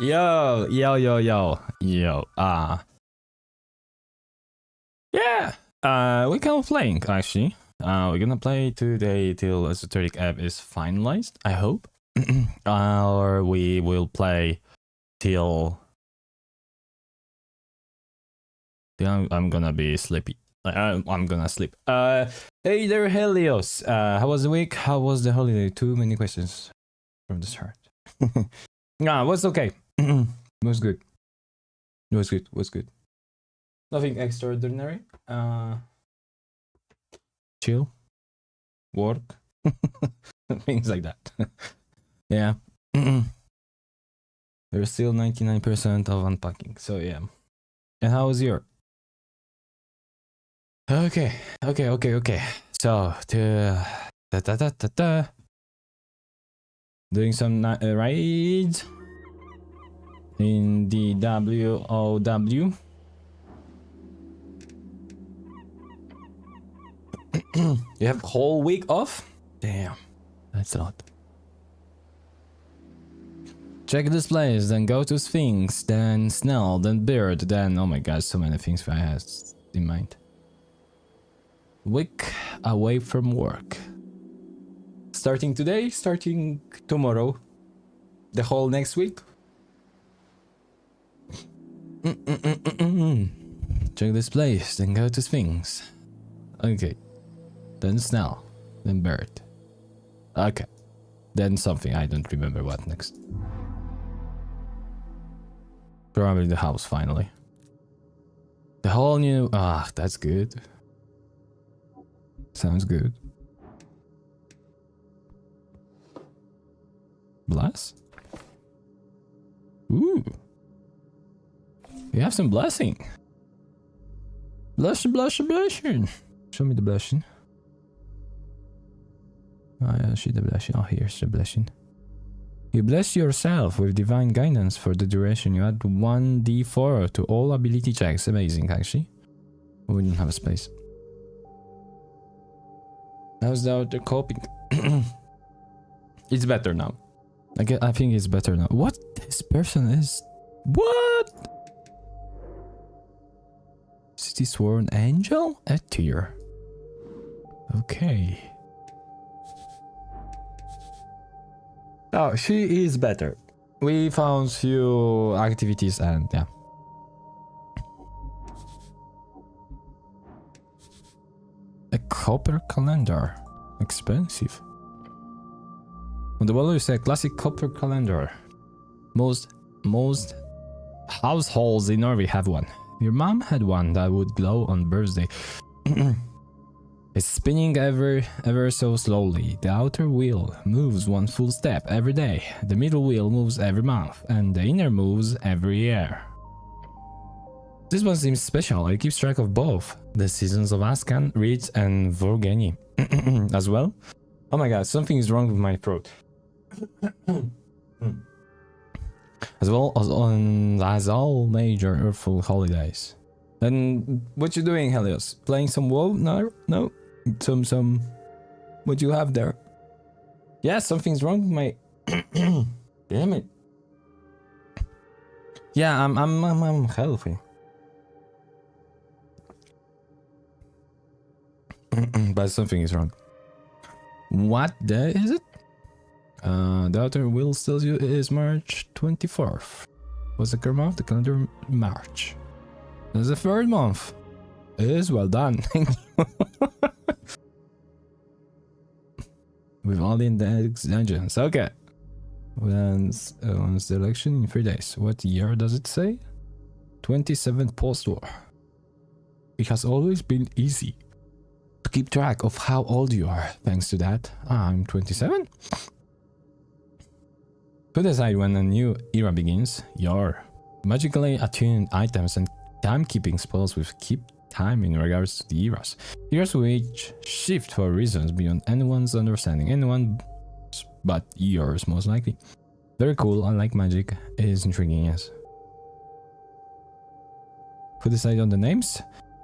Yo, yo, yo, yo, yo. Yeah. We can playing actually. We're gonna play today till Esoteric Ebb is finalized. I hope. Or we will play till I'm gonna be sleepy. I'm gonna sleep. Hey there, Helios. How was the week? How was the holiday? Too many questions from the start. Nah, was okay. Was good. Was good. Was good. Nothing extraordinary. Chill. Work. Things like that. Yeah. There's still 99% of unpacking. So yeah. And how was your? Okay. So doing some raids in the WOW. You have a whole week off? Damn, that's a lot. Check displays, then go to Sphinx, then Snell, then Beard, then oh my god, so many things I had in mind. Week away from work. Starting today, starting tomorrow. The whole next week. Check displays, then go to Sphinx. Okay. Then Snell. Then Bird. Okay. Then something, I don't remember what next. Probably the house finally. The whole new... that's good. Sounds good. Bless? Ooh. You have some blessing. Blessing. Show me the blessing. Oh yeah, see the blessing. Oh, here's the blessing. You bless yourself with divine guidance for the duration. You add 1d4 to all ability checks. Amazing, actually. We didn't have a space. How's the other coping? It's better now. I think it's better now. What? This person is... What? City Sworn Angel? A tier. Okay. Oh, she is better. We found few activities and yeah. A copper calendar. Expensive. On the wall you say classic copper calendar. Most households in Norway have one. Your mom had one that would glow on birthday. It's spinning ever so slowly. The outer wheel moves one full step every day. The middle wheel moves every month, and the inner moves every year. This one seems special. It keeps track of both the seasons of Ascan, Reeds, and Vorgeni as well. Oh my god, something is wrong with my throat. As well as all major Earthful holidays. And what you doing, Helios? Playing some WoW? No. Some. What you have there? Yeah, something's wrong with my. Damn it. Yeah, I'm healthy. But something is wrong. What day is it? The outer wheel tells you it is March 24th. What's the current month? The calendar March. That's the third month. It is well done. Thank you. With all the engines. Okay. When's the election? In 3 days. What year does it say? 27th post-war. It has always been easy to keep track of how old you are. Thanks to that, I'm 27. To decide when a new era begins, your magically attuned items and timekeeping spells will keep time in regards to the eras. Eras which shift for reasons beyond anyone's understanding. Anyone's but yours, most likely. Very cool, unlike magic. It is intriguing, yes. Who decided on the names?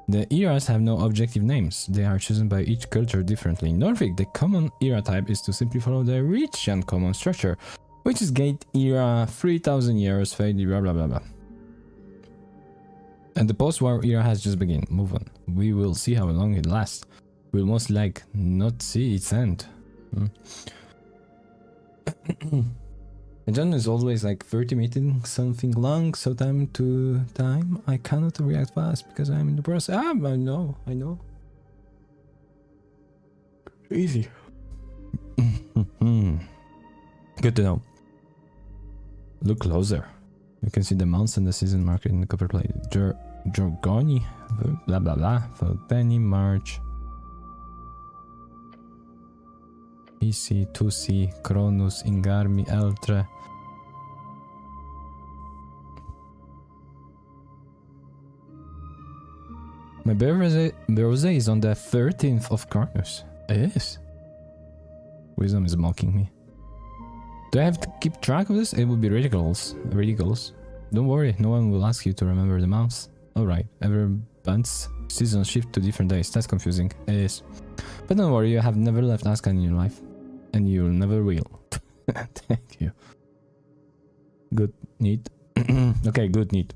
The eras have no objective names. They are chosen by each culture differently. In Nordic, the common era type is to simply follow the rich and common structure, Which is Gate era, 3000 years, fade, blah blah blah blah. And the post-war era has just begun. Move on. We will see how long it lasts. We'll most likely not see its end. The genre is always like 30 minutes, something long, so time to time. I cannot react fast because I'm in the process. I know. Easy. Good to know. Look closer. You can see the months and the season marked in the copper plate. Jorgoni, blah blah blah, Voteni, March. EC, 2C, Cronus, Ingarmi, Eltre. My birthday is on the 13th of Kohnyu. It is. Wisdom is mocking me. Do I have to keep track of this? It would be ridiculous. Don't worry, no one will ask you to remember the months. Alright, every month's season shift to different days. That's confusing. It is. But don't worry, you have never left Azkaban in your life. And you never will. Thank you. Good, neat. Okay, good, neat.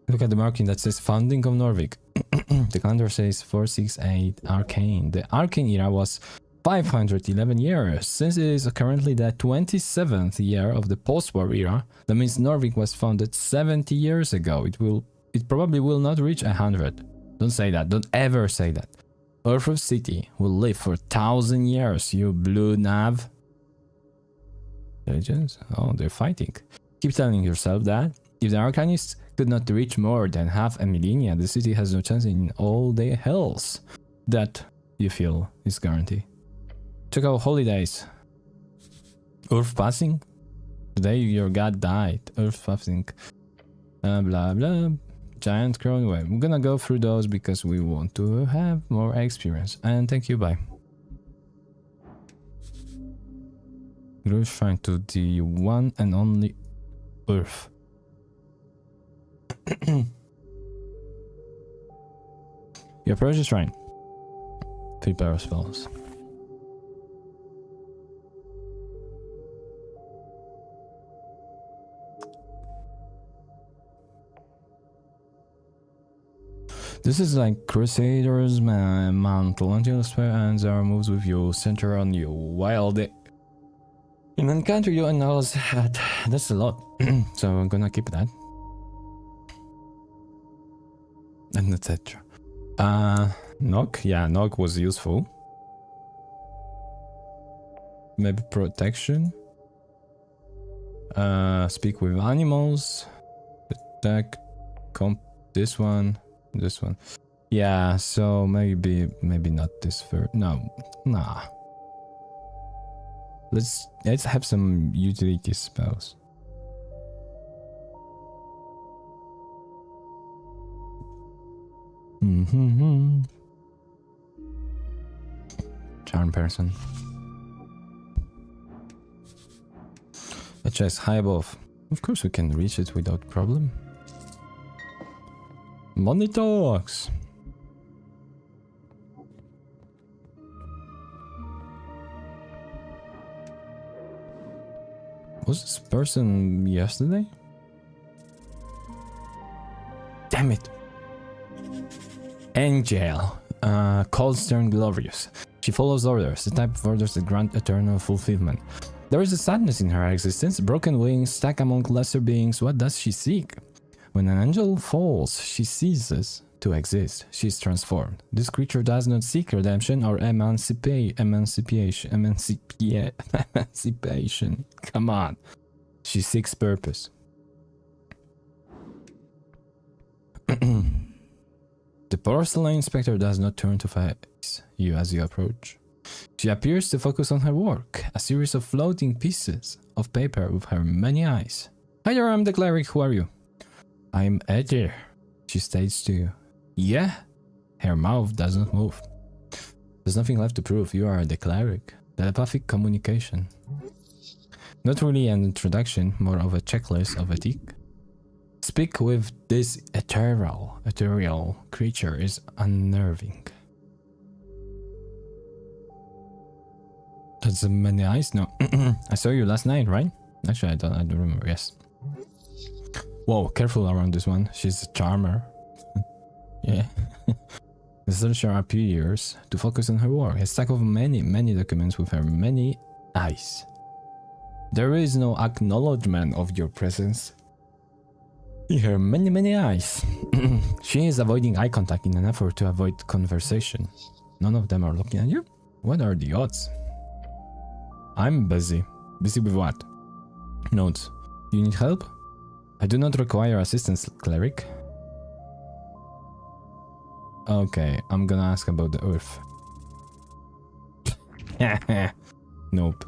Look at the marking that says Founding of Norvik. The calendar says 468 Arcane. The Arcane era was 511 years. Since it is currently the 27th year of the post-war era, that means Norvik was founded 70 years ago. It probably will not reach 100. Don't say that. Don't ever say that. Earth's City will live for 1,000 years, you blue nav. Legends? Oh, they're fighting. Keep telling yourself that. If the Arcanists could not reach more than half a millennia, the city has no chance in all the hells. That, you feel, is guaranteed. Check out holidays. Earth passing? Today your god died. Earth passing. Blah blah. Giant crown. Well, I'm gonna go through those because we want to have more experience. And thank you, bye. Groove shrine to the one and only Earth. You approach the shrine. 3 power spells. This is like Crusader's mantle until the spell ends or moves with you, center on you, while the in encounter you announced that. That's a lot. So I'm gonna keep that. And etc. Knock? Yeah, knock was useful. Maybe protection. Speak with animals. Attack. This one. This one. Yeah, so maybe not this first. No. Nah. Let's have some utility spells. Charm person. A chest high above. Of course we can reach it without problem. Money talks. Was this person yesterday? Damn it. Angel. Cold, stern, glorious. She follows orders, the type of orders that grant eternal fulfillment. There is a sadness in her existence, broken wings, stuck among lesser beings. What does she seek? When an angel falls, she ceases to exist. She is transformed. This creature does not seek redemption or emancipation. Come on. She seeks purpose. The porcelain inspector does not turn to face you as you approach. She appears to focus on her work, a series of floating pieces of paper with her many eyes. Hi there, I'm the cleric. Who are you? I'm Edir, she states to you. Yeah? Her mouth does not move. There's nothing left to prove. You are the cleric. Telepathic communication. Not really an introduction, more of a checklist of ethic. Speak with this ethereal creature is unnerving. That's many eyes? No. I saw you last night, right? Actually, I don't remember. Yes. Whoa, careful around this one. She's a charmer. Yeah. The searcher appears to focus on her work. A stack of many documents with her many eyes. There is no acknowledgement of your presence. In her many eyes. She is avoiding eye contact in an effort to avoid conversation. None of them are looking at you? What are the odds? I'm busy. Busy with what? Notes. You need help? I do not require assistance, cleric. Okay, I'm gonna ask about the earth. Nope.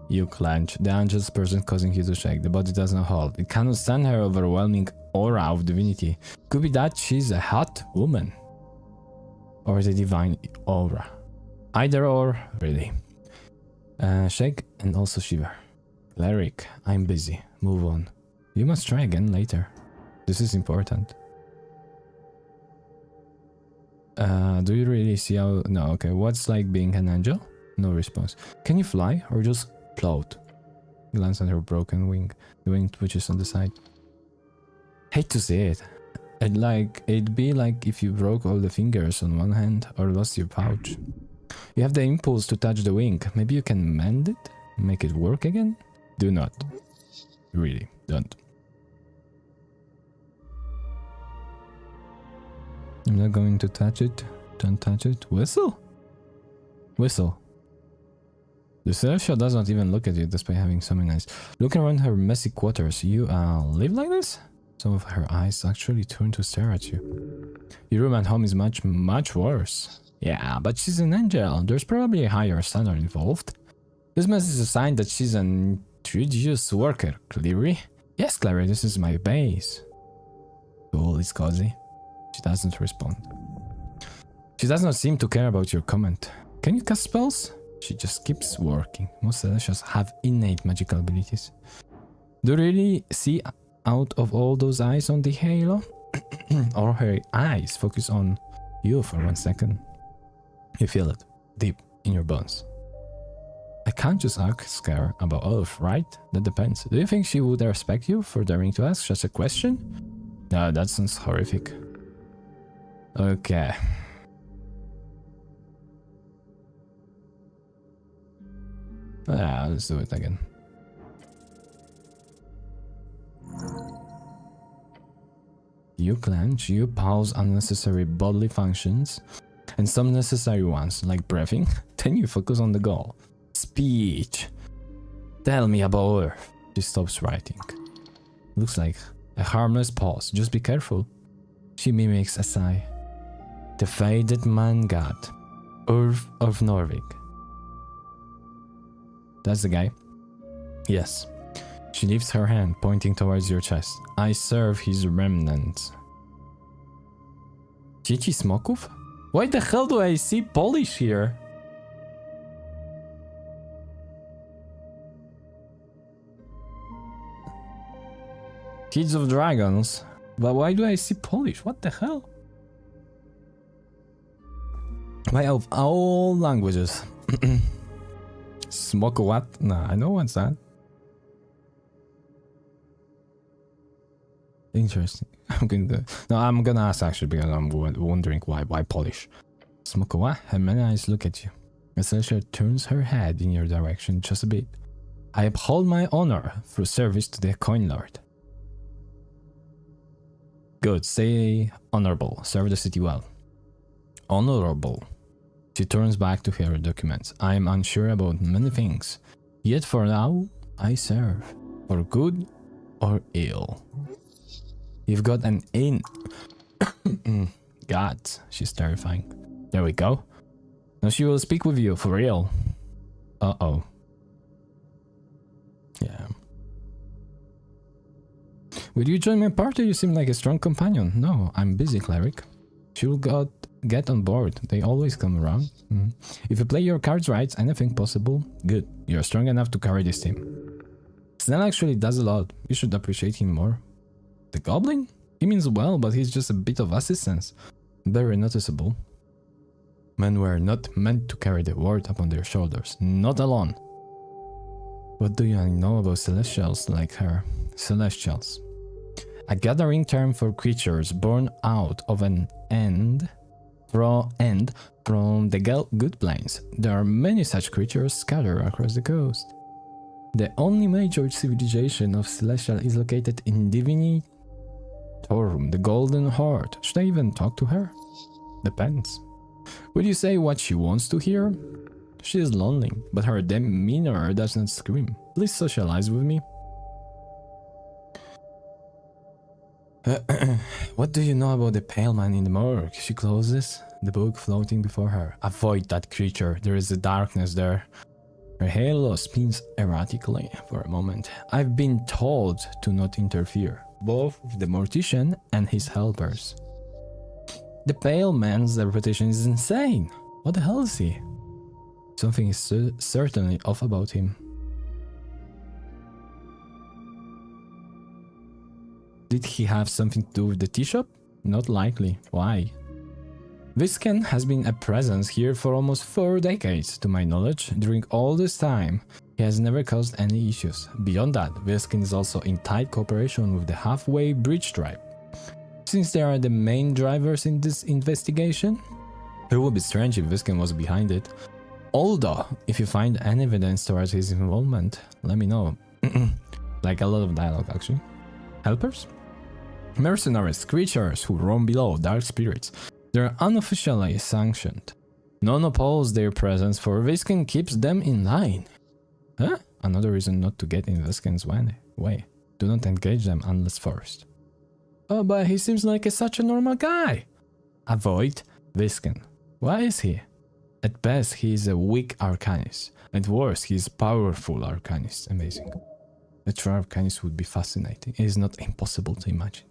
You clench. The angel's person causing you to shake. The body does not hold. It cannot stand her overwhelming aura of divinity. Could be that she's a hot woman. Or the divine aura. Either or, really. Shake and also shiver. Cleric, I'm busy. Move on. You must try again later. This is important. Do you really see how... No, okay. What's like being an angel? No response. Can you fly or just float? Glance at her broken wing. The wing twitches on the side. Hate to see it. It'd be like if you broke all the fingers on one hand or lost your pouch. You have the impulse to touch the wing. Maybe you can mend it? Make it work again? Do not. Really, don't. I'm not going to touch it. Don't touch it. Whistle? Whistle. The Celestia does not even look at you despite having so many eyes. Looking around her messy quarters, you live like this? Some of her eyes actually turn to stare at you. Your room at home is much worse. Yeah, but she's an angel. There's probably a higher standard involved. This mess is a sign that she's an introduced worker, Cleary. Yes, Clary, this is my base. Cool, it's cozy. She doesn't respond. She does not seem to care about your comment. Can you cast spells? She just keeps working. Most Celestials have innate magical abilities. Do you really see out of all those eyes on the halo? Or her eyes focus on you for 1 second? You feel it, deep in your bones. I can't just ask her about Earth, right? That depends. Do you think she would respect you for daring to ask such a question? No, that sounds horrific. Okay. Yeah, let's do it again. You clench, you pause unnecessary bodily functions, and some necessary ones, like breathing. Then you focus on the goal. Speech. Tell me about Earth. She stops writing. Looks like a harmless pause. Just be careful. She mimics a sigh. The faded man god. Earth of Norvik. That's the guy? Yes. She lifts her hand, pointing towards your chest. I serve his remnants. Dzieci smoków? Why the hell do I see Polish here? Kids of Dragons? But why do I see Polish? What the hell? Why of all languages? Smoke what? Nah, I know what's that. Interesting. I'm gonna ask actually because I'm wondering why Polish. Smoke what? Her many eyes look at you. Essentially turns her head in your direction just a bit. I uphold my honor through service to the Coin Lord. Good, say honorable. Serve the city well. Honorable. She turns back to her documents. I am unsure about many things. Yet for now, I serve. For good or ill. You've got an in... God, she's terrifying. There we go. Now she will speak with you, for real. Uh-oh. Yeah. Would you join my party? You seem like a strong companion. No, I'm busy, cleric. She will get on board. They always come around. If you play your cards right, anything possible. Good. You're strong enough to carry this team. Snell actually does a lot. You should appreciate him more. The goblin? He means well, but he's just a bit of assistance. Very noticeable. Men were not meant to carry the world upon their shoulders, not alone. What do you know about celestials like her? Celestials. A gathering term for creatures born out of an end from the good plains. There are many such creatures scattered across the coast. The only major civilization of celestial is located in Divini Torum, the Golden Heart. Should I even talk to her? Depends. Will you say what she wants to hear? She is lonely, but her demeanor does not scream. Please socialize with me. What do you know about the pale man in the morgue? She closes the book floating before her. Avoid that creature. There is a darkness there. Her halo spins erratically for a moment. I've been told to not interfere, both with the mortician and his helpers. The pale man's reputation is insane. What the hell is he? Something is certainly off about him. Did he have something to do with the tea shop? Not likely. Why? Visken has been a presence here for almost 4 decades, to my knowledge. During all this time, he has never caused any issues. Beyond that, Visken is also in tight cooperation with the Halfway Bridge tribe. Since they are the main drivers in this investigation, it would be strange if Visken was behind it. Although, if you find any evidence towards his involvement, let me know. Like a lot of dialogue, actually. Helpers? Mercenaries, creatures who roam below, dark spirits. They're unofficially sanctioned. None oppose their presence, for Visken keeps them in line. Huh? Another reason not to get in Visken's way. Do not engage them unless forced. Oh, but he seems like such a normal guy. Avoid Visken. Why is he? At best, he is a weak arcanist. At worst, he is a powerful arcanist. Amazing. A true arcanist would be fascinating. It is not impossible to imagine.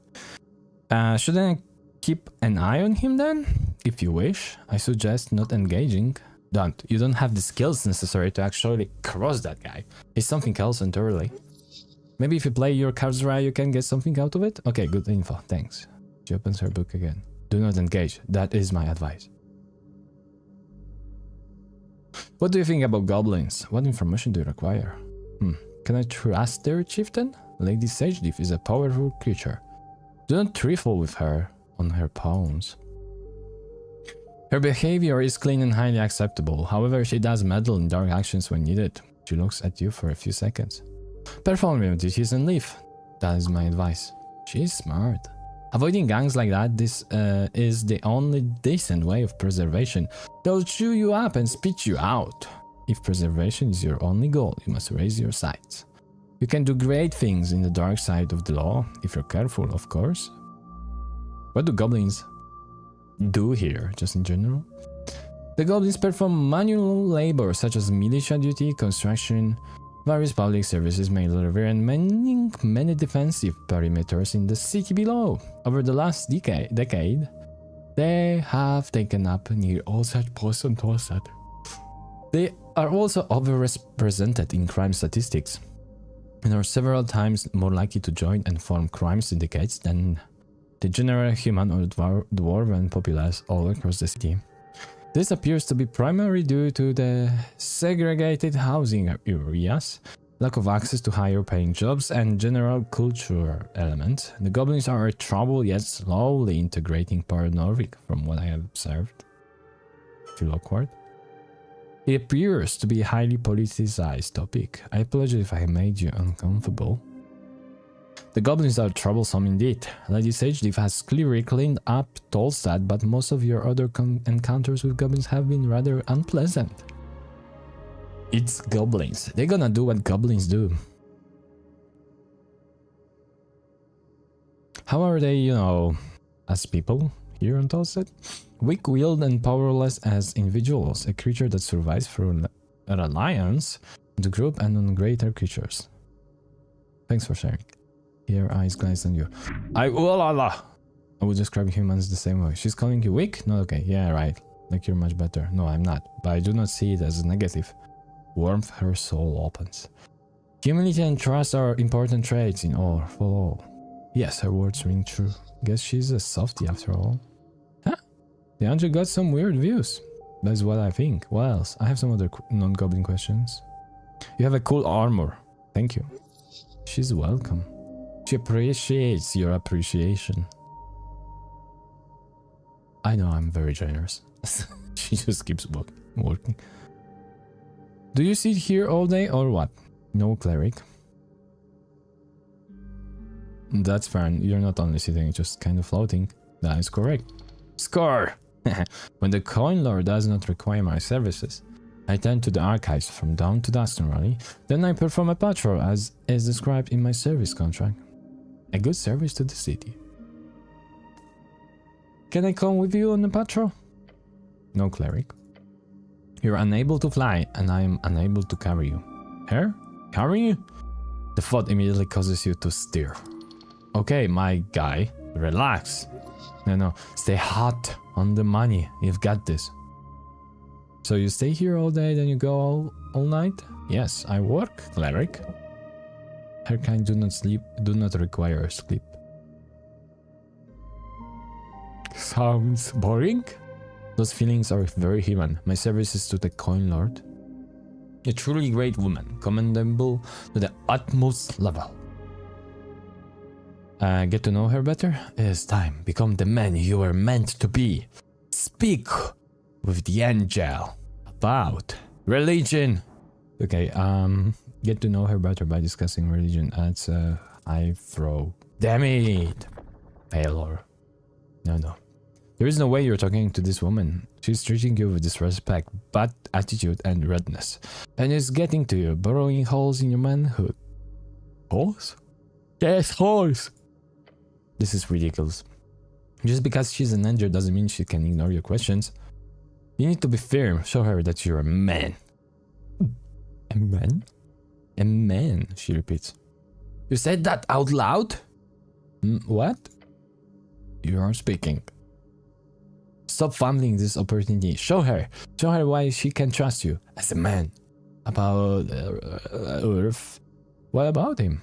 Should I keep an eye on him then? If you wish, I suggest not engaging. Don't. You don't have the skills necessary to actually cross that guy. He's something else entirely. Maybe if you play your cards right, you can get something out of it? Okay, good info. Thanks. She opens her book again. Do not engage. That is my advice. What do you think about goblins? What information do you require? Can I trust their chieftain? Lady Sagediff is a powerful creature. Do not trifle with her on her pawns. Her behavior is clean and highly acceptable. However, she does meddle in dark actions when needed. She looks at you for a few seconds. Perform your duties and leave. That is my advice. She is smart. Avoiding gangs like that, this is the only decent way of preservation. They'll chew you up and spit you out. If preservation is your only goal, you must raise your sights. You can do great things in the dark side of the law, if you're careful, of course. What do goblins do here, just in general? The goblins perform manual labor such as militia duty, construction, various public services may deliver, and many defensive perimeters in the city below. Over the last decade, they have taken up near all such posts on Torsad. They are also overrepresented in crime statistics and are several times more likely to join and form crime syndicates than the general human or dwarven populace all across the city. This appears to be primarily due to the segregated housing areas, lack of access to higher paying jobs, and general cultural elements. The goblins are a trouble yet slowly integrating part Norvik, from what I have observed. Feel awkward? It appears to be a highly politicized topic. I apologize if I made you uncomfortable. The goblins are troublesome indeed. Lady Sagediff has clearly cleaned up Tolstad, but most of your other encounters with goblins have been rather unpleasant. It's goblins. They're gonna do what goblins do. How are they, you know, as people here on Tolstad? Weak-willed and powerless as individuals, a creature that survives through a reliance on the group and on greater creatures. Thanks for sharing. Her eyes glance on you. I would describe humans the same way. She's calling you weak? No, okay, yeah, right. Like you're much better. No, I'm not. But I do not see it as a negative. Warmth her soul opens. Humility and trust are important traits in all for all. Yes, her words ring true. Guess she's a softie after all. Huh? The angel got some weird views. That's what I think. What else? I have some other non-goblin questions. You have a cool armor. Thank you. She's welcome. She appreciates your appreciation. I know I'm very generous. She just keeps working. Do you sit here all day or what? No, cleric. That's fine. You're not only sitting, just kind of floating. That is correct. Score! When the coin lord does not require my services, I tend to the archives from dawn to dusk normally. Then I perform a patrol as is described in my service contract. A good service to the city. Can I come with you on the patrol? No, cleric. You're unable to fly, and I am unable to carry you. Her? Carry you? The thought immediately causes you to steer. Okay, my guy, relax. No, stay hot on the money. You've got this. So you stay here all day, then you go all night? Yes, I work, cleric. Her kind do not require sleep. Sounds boring? Those feelings are very human. My services to the coin lord. A truly great woman, commendable to the utmost level. Get to know her better? It is time. Become the man you were meant to be. Speak with the angel about religion. Okay, get to know her better by discussing religion. That's I throw. Damn it! Failure. No. There is no way you're talking to this woman. She's treating you with disrespect, bad attitude, and redness. And is getting to you, burrowing holes in your manhood. Holes? Yes, holes! This is ridiculous. Just because she's an angel doesn't mean she can ignore your questions. You need to be firm. Show her that you're a man. A man? A man, she repeats. You said that out loud? What? You are speaking. Stop fumbling this opportunity. Show her why she can trust you as a man. About Earth. What about him?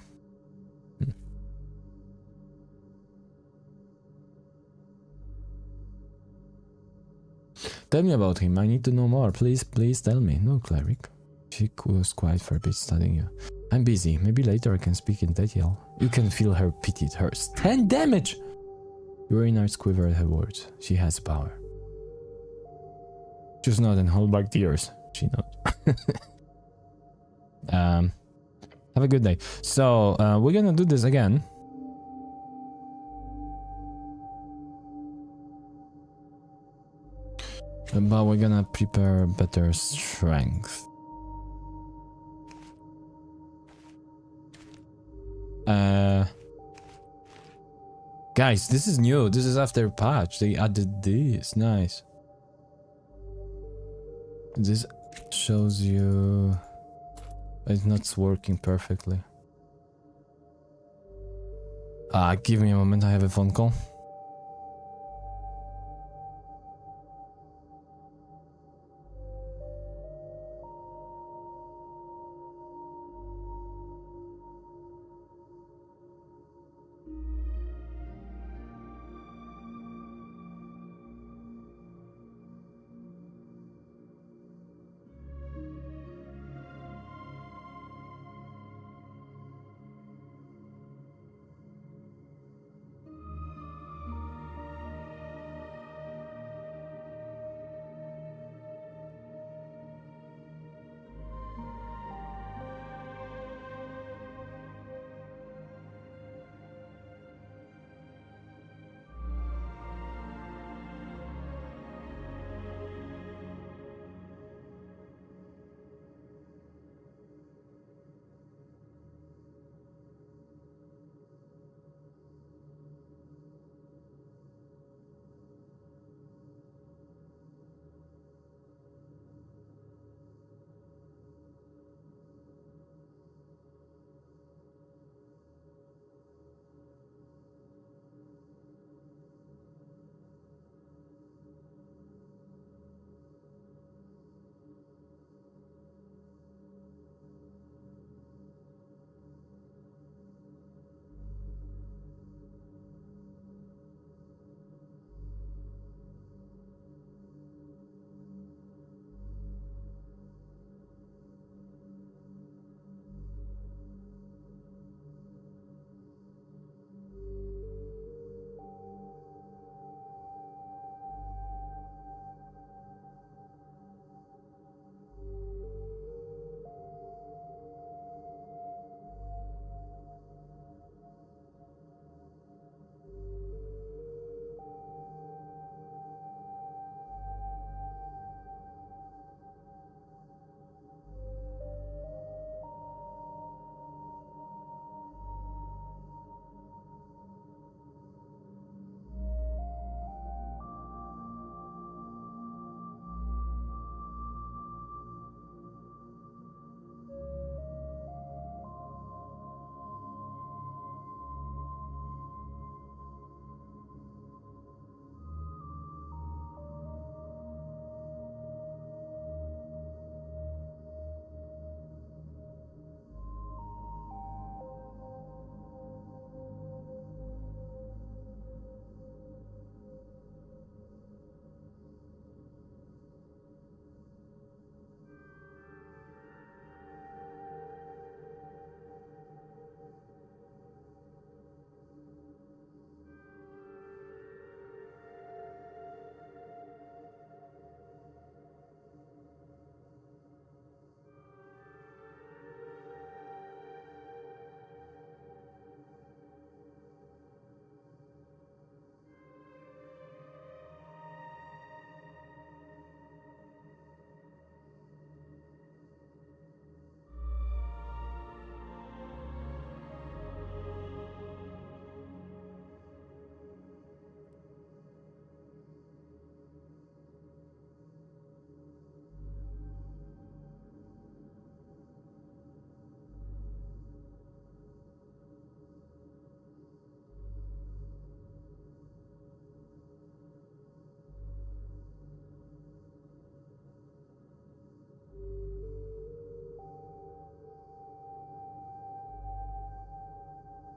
Tell me about him. I need to know more. Please tell me. No, cleric. She was quiet for a bit, studying you. I'm busy. Maybe later I can speak in detail. You can feel her pity. It hurts. 10 damage! Your inner heart quivered at her words. She has power. Just nod and hold back tears. She nods. Have a good day. So, we're gonna do this again. But we're gonna prepare better strength. Guys, this is new. This is after patch. They added this. Nice. This shows you it's not working perfectly. Give me a moment. I have a phone call.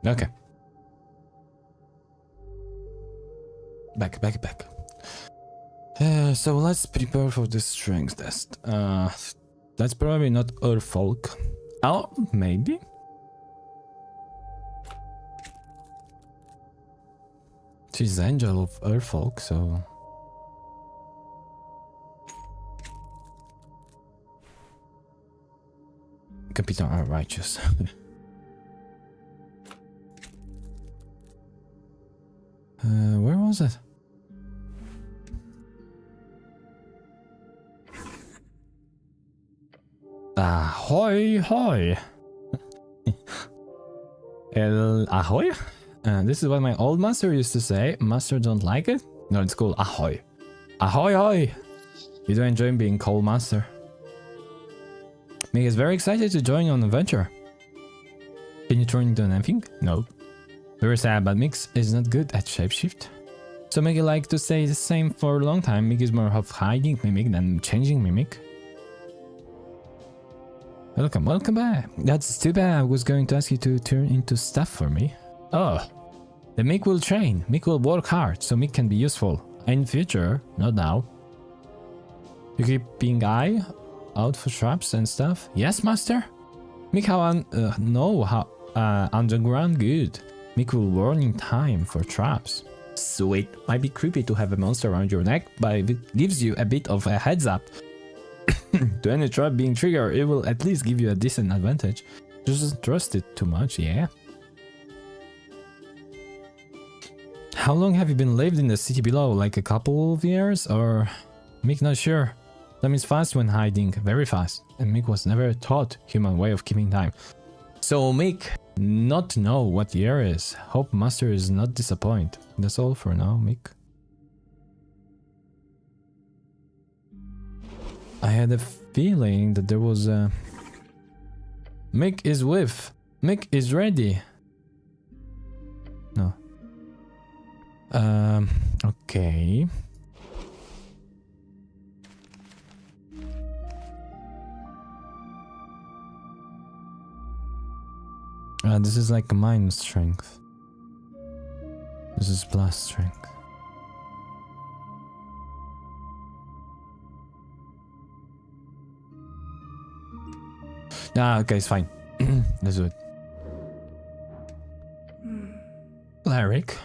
Okay. Back. So let's prepare for the strength test. That's probably not Earthfolk. Oh, maybe? She's Angel of Earthfolk, so... Capital are righteous. Where was it? Ahoy, hoy! El ahoy? This is what my old master used to say. Master don't like it? No, it's called ahoy. Ahoy, hoy! You do enjoy being called master. Meg is very excited to join on adventure. Can you turn into anything? No. Very sad, but Mix is not good at shapeshift. So Meg like to stay the same for a long time. Meg is more of hiding mimic than changing mimic. Welcome back. That's too bad. I was going to ask you to turn into stuff for me. Oh. Then Mick will train. Mick will work hard so Mick can be useful. In future, not now. You keeping eye out for traps and stuff? Yes, master. Mick how underground good. Mick will warn in time for traps. Sweet. Might be creepy to have a monster around your neck, but it gives you a bit of a heads up. To any trap being triggered, it will at least give you a decent advantage. Just trust it too much, yeah? How long have you been lived in the city below? Like a couple of years? Or... Mick not sure. Time is fast when hiding, very fast. And Mick was never taught human way of keeping time. So Mick not know what year is. Hope master is not disappointed. That's all for now, Mick. I had a feeling that there was a... Mick is with. Mick is ready. No. Okay. This is like mind strength. This is plus strength. Okay, it's fine. Let's do it. Cleric.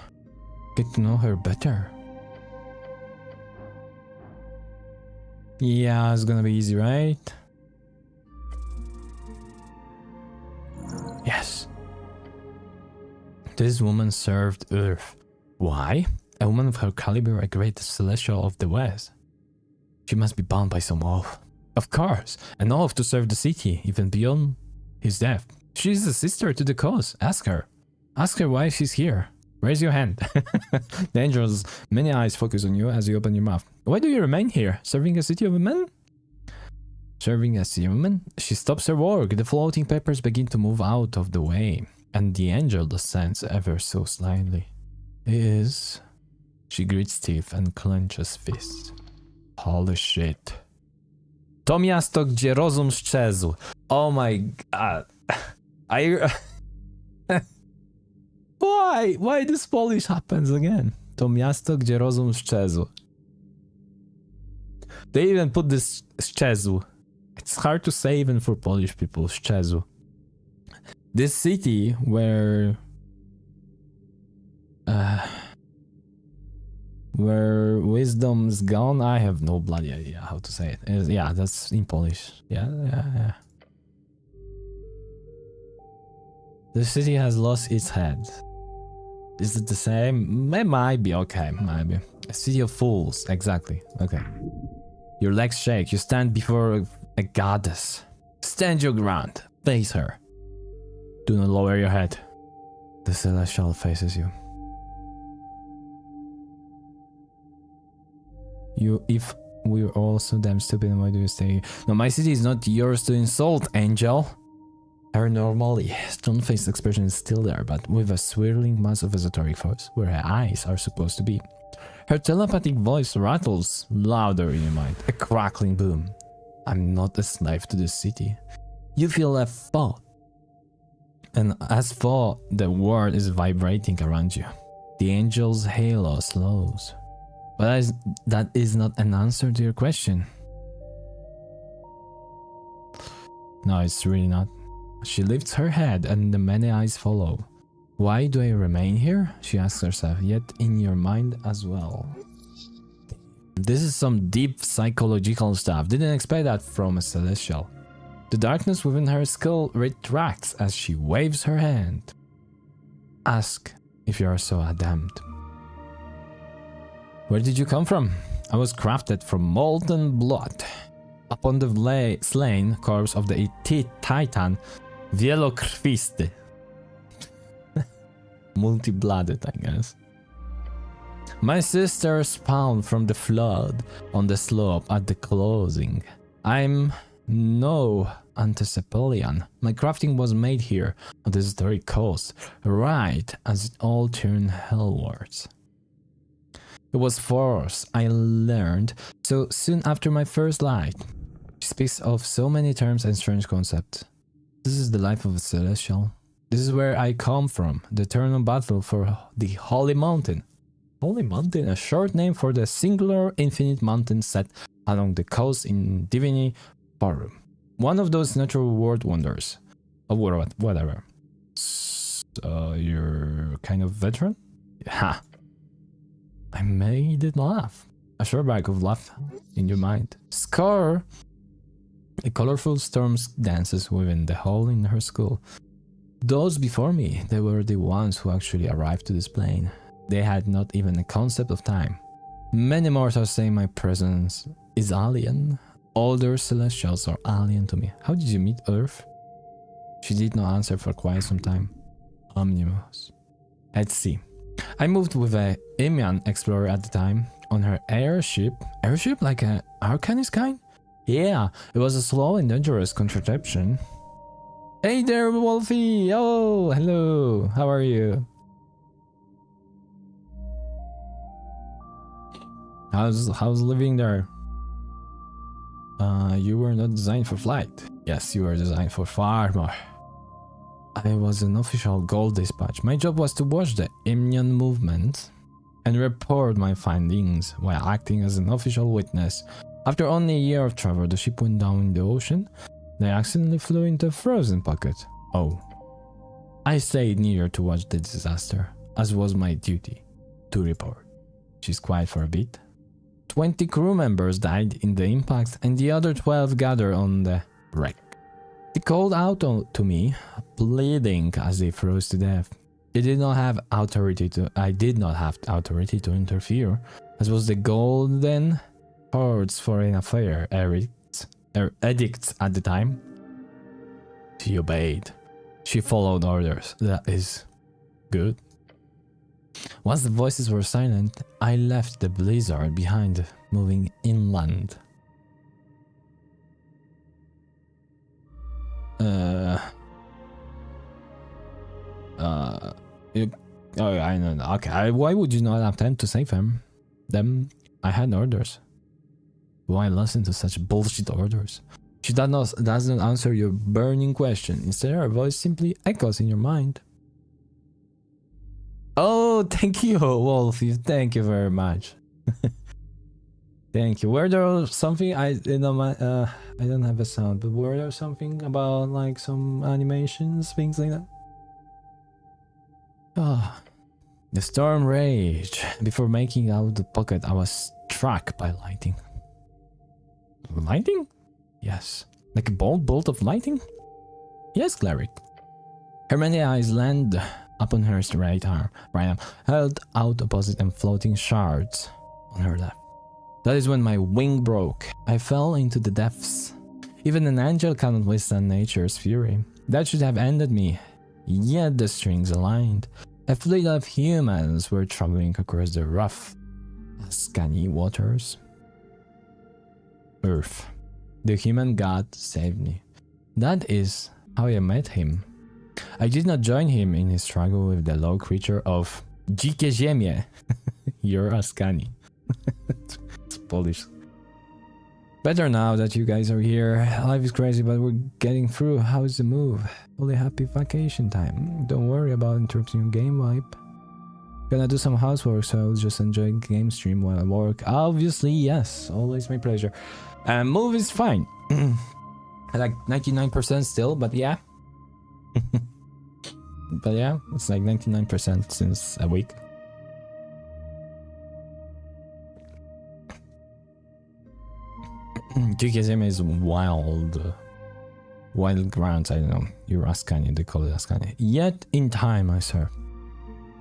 Get to know her better. Yeah, it's gonna be easy, right? Yes. This woman served Earth. Why? A woman of her caliber, a great celestial of the West. She must be bound by some oath. Of course, an oath to serve the city, even beyond his death. She is a sister to the cause. Ask her. Ask her why she's here. Raise your hand. The angel's many eyes focus on you as you open your mouth. Why do you remain here? Serving a city of men? Serving as a woman? She stops her work. The floating papers begin to move out of the way. And the angel descends ever so slightly. She grits teeth and clenches fists. Holy shit. To miasto, gdzie rozum szczezł. Oh my god. Why this Polish happens again? To miasto, gdzie rozum szczezł. They even put this szczezł. It's hard to say even for Polish people, szczezł. This city where wisdom's gone, I have no bloody idea how to say it. Yeah, that's in Polish. Yeah. The city has lost its head. Is it the same? It might be, okay, maybe. A city of fools, exactly, okay. Your legs shake, you stand before a goddess. Stand your ground, face her. Do not lower your head. The celestial faces you. If we're all so damn stupid, why do you stay? No, my city is not yours to insult, angel. Her normally stone-faced expression is still there, but with a swirling mass of esoteric force, where her eyes are supposed to be. Her telepathic voice rattles louder in your mind, a crackling boom. I'm not a slave to this city. You feel a thought. And as for the world is vibrating around you, the angel's halo slows. But that is not an answer to your question. No, it's really not. She lifts her head and the many eyes follow. Why do I remain here? She asks herself, yet in your mind as well. This is some deep psychological stuff. Didn't expect that from a celestial. The darkness within her skull retracts as she waves her hand. Ask if you are so damned. Where did you come from? I was crafted from molten blood. Upon the slain corpse of the Titan Wielokrwisty. Multi-blooded, I guess. My sister spawned from the flood on the slope at the closing. I'm no Antisepalian. My crafting was made here on the historic coast, right as it all turned hellwards. It was force I learned so soon after my first light. She speaks of so many terms and strange concepts. This is the life of a celestial. This is where I come from, the eternal battle for the Holy Mountain. Holy Mountain, a short name for the singular infinite mountain set along the coast in Divini Forum. One of those natural world wonders. Or whatever. So, you're kind of veteran? Ha! I made it laugh. A short bag of laugh in your mind. Scar! A colorful storm dances within the hole in her skull. Those before me, they were the ones who actually arrived to this plane. They had not even a concept of time. Many mortals say my presence is alien. Older celestials are alien to me. How did you meet Earth? She did not answer for quite some time. Omnibus. Let's see. I moved with a Imian explorer at the time on her airship. Airship like an Arcanist kind? Yeah, it was a slow and dangerous contraception. Hey there, Wolfie! Oh, hello! How are you? How's living there? You were not designed for flight. Yes, you were designed for far more. I was an official gold dispatch. My job was to watch the Imnian movement and report my findings while acting as an official witness. After only a year of travel, the ship went down in the ocean. They accidentally flew into a frozen pocket. Oh. I stayed near to watch the disaster, as was my duty, to report. She's quiet for a bit. 20 crew members died in the impact and the other 12 gathered on the wreck. They called out to me, pleading as they froze to death. I did not have authority to interfere, as was the golden Courts Foreign Affairs edicts at the time. She obeyed. She followed orders. That is good. Once the voices were silent, I left the blizzard behind, moving inland. I don't know. Okay, why would you not attempt to save him? Them, I had orders. Why listen to such bullshit orders? She doesn't answer your burning question. Instead, her voice simply echoes in your mind. Oh, thank you, Wolfie. Thank you very much. Thank you. Were there something I don't have a sound, but were there something about like some animations, things like that? Ah, the storm raged. Before making out the pocket, I was struck by lightning. Lightning? Yes. Like a bolt of lightning? Yes, cleric. Her many eyes land upon her right arm, held out opposite and floating shards on her left. That is when my wing broke. I fell into the depths. Even an angel cannot withstand nature's fury. That should have ended me. Yet the strings aligned. A fleet of humans were traveling across the rough, Ascani waters. Earth. The human god saved me. That is how I met him. I did not join him in his struggle with the low creature of Dzikie Ziemie. You're Ascani. It's Polish. Better now that you guys are here. Life is crazy, but we're getting through. How is the move? Only happy vacation time. Don't worry about interrupting your game vibe. Gonna do some housework, so I'll just enjoy game stream while I work. Obviously, yes. Always my pleasure. Move is fine. Like 99% still, but yeah. But yeah, it's like 99% since a week. GKSM is wild. Wild grounds, I don't know. You're Ascania, they call it Ascania. Yet in time, I sir.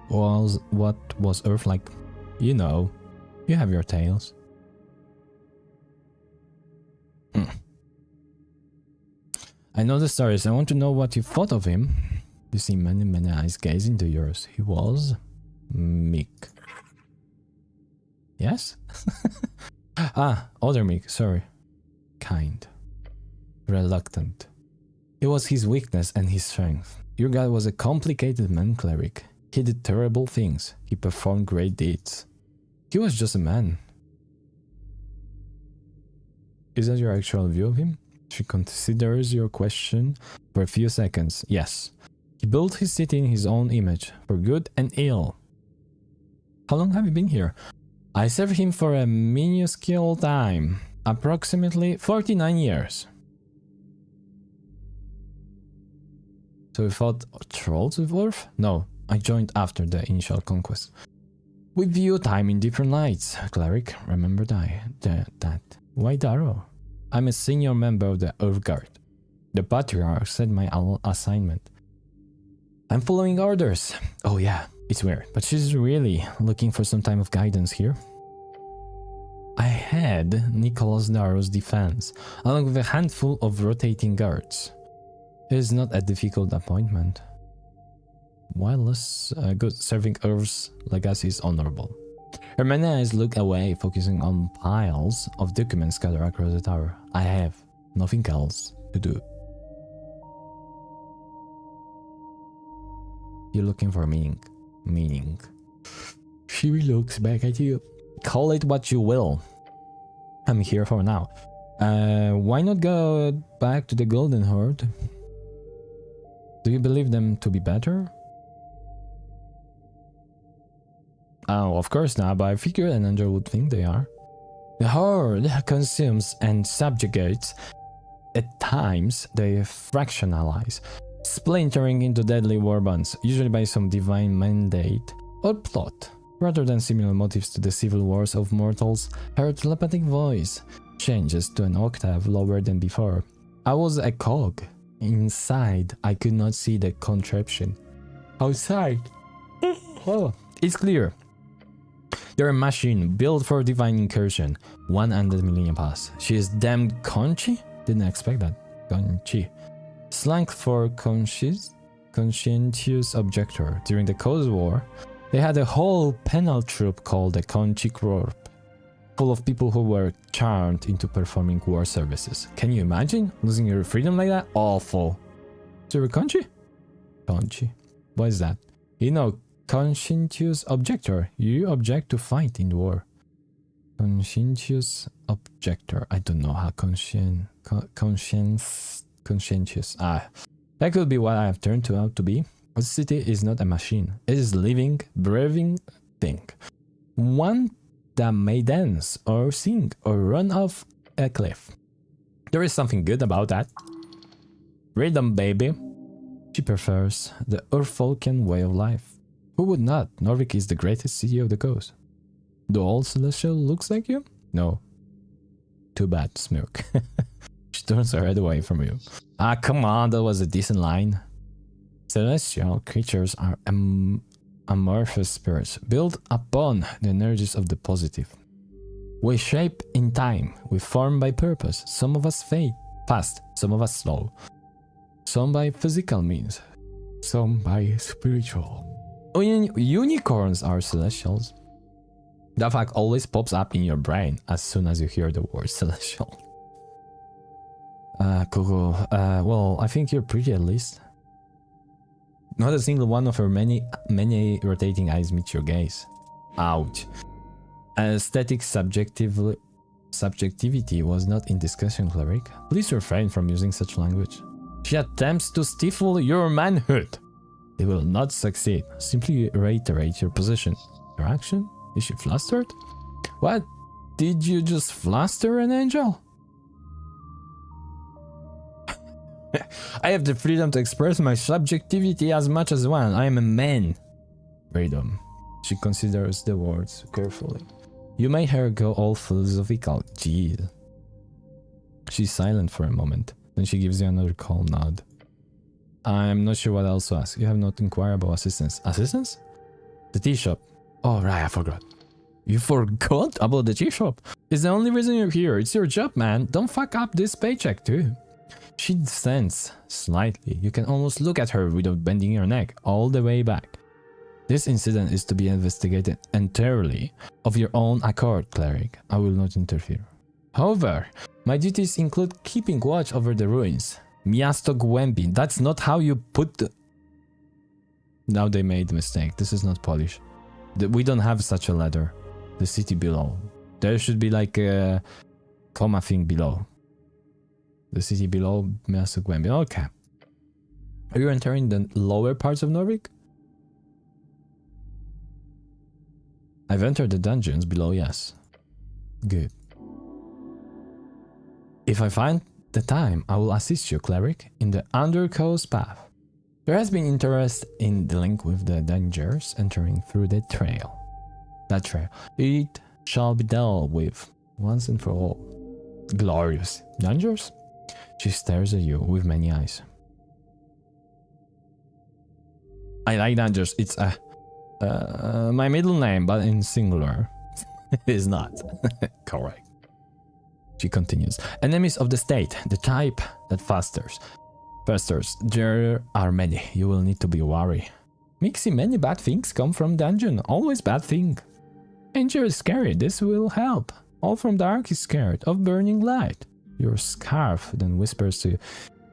What was Earth like? You know. You have your tales. I know the stories. I want to know what you thought of him. You see many eyes gaze into yours. He was meek. Yes? Other meek, sorry. Kind. Reluctant. It was his weakness and his strength. Your god was a complicated man cleric. He did terrible things. He performed great deeds. He was just a man. Is that your actual view of him? She considers your question for a few seconds. Yes. He built his city in his own image, for good and ill. How long have you been here? I served him for a minuscule time. Approximately 49 years. So we fought trolls with Wolf? No, I joined after the initial conquest. We view time in different lights, cleric. Remember that. Why Darrow? I'm a senior member of the Earth Guard. The Patriarch said my assignment. I'm following orders. Oh yeah, it's weird, but she's really looking for some time of guidance here. I had Nicholas Darrow's defense, along with a handful of rotating guards. It is not a difficult appointment. While less good, serving Earth's legacy is honorable. Her many eyes look away, focusing on piles of documents scattered across the tower. I have nothing else to do. You're looking for meaning. She looks back at you. Call it what you will. I'm here for now. Why not go back to the Golden Horde? Do you believe them to be better? Oh, of course not, but I figured an angel would think they are. The Horde consumes and subjugates. At times, they fractionalize, splintering into deadly warbands, usually by some divine mandate or plot. Rather than similar motives to the civil wars of mortals, her telepathic voice changes to an octave lower than before. I was a cog. Inside, I could not see the contraption. Outside, oh, it's clear. You're a machine built for divine incursion. 100 million pass. She is damned Kohnyu? Didn't expect that. Kohnyu. Slang for conscientious objector. During the Cold War, they had a whole penal troop called the Kohnyu Corps, full of people who were charmed into performing war services. Can you imagine losing your freedom like that? Awful. So you're a Kohnyu? Kohnyu. What is that? You know, conscientious objector. You object to fight in war. Conscientious objector. I don't know how conscientious. That could be what I have turned out to be. A city is not a machine. It is a living, breathing thing. One that may dance or sing or run off a cliff. There is something good about that. Rhythm, baby. She prefers the Earthfolkian way of life. Who would not? Norvik is the greatest city of the coast. Do all Celestial looks like you? No. Too bad, smirk. She turns her head away from you. Ah, come on, that was a decent line. Celestial creatures are amorphous spirits, built upon the energies of the positive. We shape in time, we form by purpose. Some of us fade fast, some of us slow. Some by physical means, some by spiritual. Unicorns are celestials. That fact always pops up in your brain as soon as you hear the word celestial. Cool. Well, I think you're pretty at least. Not a single one of her many rotating eyes meets your gaze. Ouch. Aesthetic subjectivity was not in discussion, cleric. Please refrain from using such language. She attempts to stifle your manhood. They will not succeed. Simply reiterate your position. Your action? Is she flustered? What? Did you just fluster an angel? I have the freedom to express my subjectivity as much as one. I am a man. Freedom. She considers the words carefully. You made her go all philosophical. Jeez. She's silent for a moment. Then she gives you another calm nod. I'm not sure what else to ask. You have not inquired about assistance. Assistance? The tea shop. Oh, right, I forgot. You forgot about the tea shop? It's the only reason you're here. It's your job, man. Don't fuck up this paycheck, too. She descends slightly. You can almost look at her without bending your neck all the way back. This incident is to be investigated entirely of your own accord, cleric. I will not interfere. However, my duties include keeping watch over the ruins. Miasto Głębi. That's not how you put the... Now they made a mistake. This is not Polish. We don't have such a letter. The city below. There should be like a comma thing below. The city below Miasto Głębi. Okay. Are you entering the lower parts of Norwich? I've entered the dungeons below, yes. Good. If I find the time, I will assist you, cleric, in the Undercoast path. There has been interest in the link with the dangers entering through the trail. That trail. It shall be dealt with once and for all. Glorious. Dangers? She stares at you with many eyes. I like dangers. It's my middle name, but in singular. It is not. Correct. She continues. Enemies of the state, the type that festers. There are many. You will need to be wary. Mixing many bad things come from dungeon. Always bad thing. Danger is scary. This will help. All from dark is scared of burning light. Your scarf then whispers to you,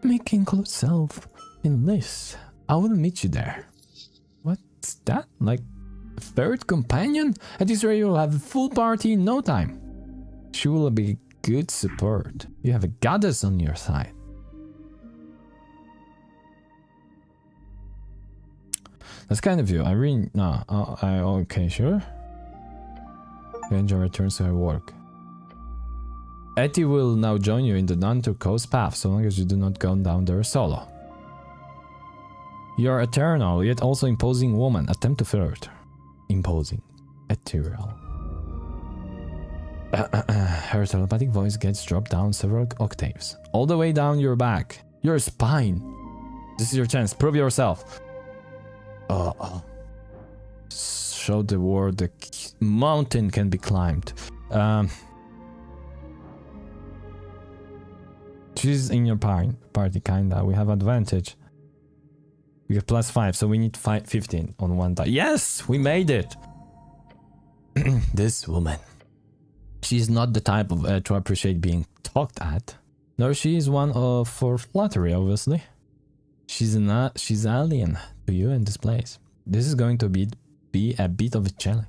make include self in this. I will meet you there. What's that? Like a third companion? At this rate you'll have a full party in no time. She will be good support. You have a goddess on your side. That's kind of you. I really... No. Okay, sure. Ranger returns to her work. Etty will now join you in the Undercoast path, so long as you do not go down there solo. You're eternal, yet also imposing woman. Attempt to flirt. Imposing. Ethereal. Her telepathic voice gets dropped down several octaves. All the way down your back. Your spine. This is your chance. Prove yourself. Show the world the mountain can be climbed. She's in your party, kinda. We have advantage. We have +5, so we need 15 on one die. Yes! We made it! This woman. She's not the type of to appreciate being talked at. Nor she is one for flattery, obviously. She's alien to you in this place. This is going to be a bit of a challenge.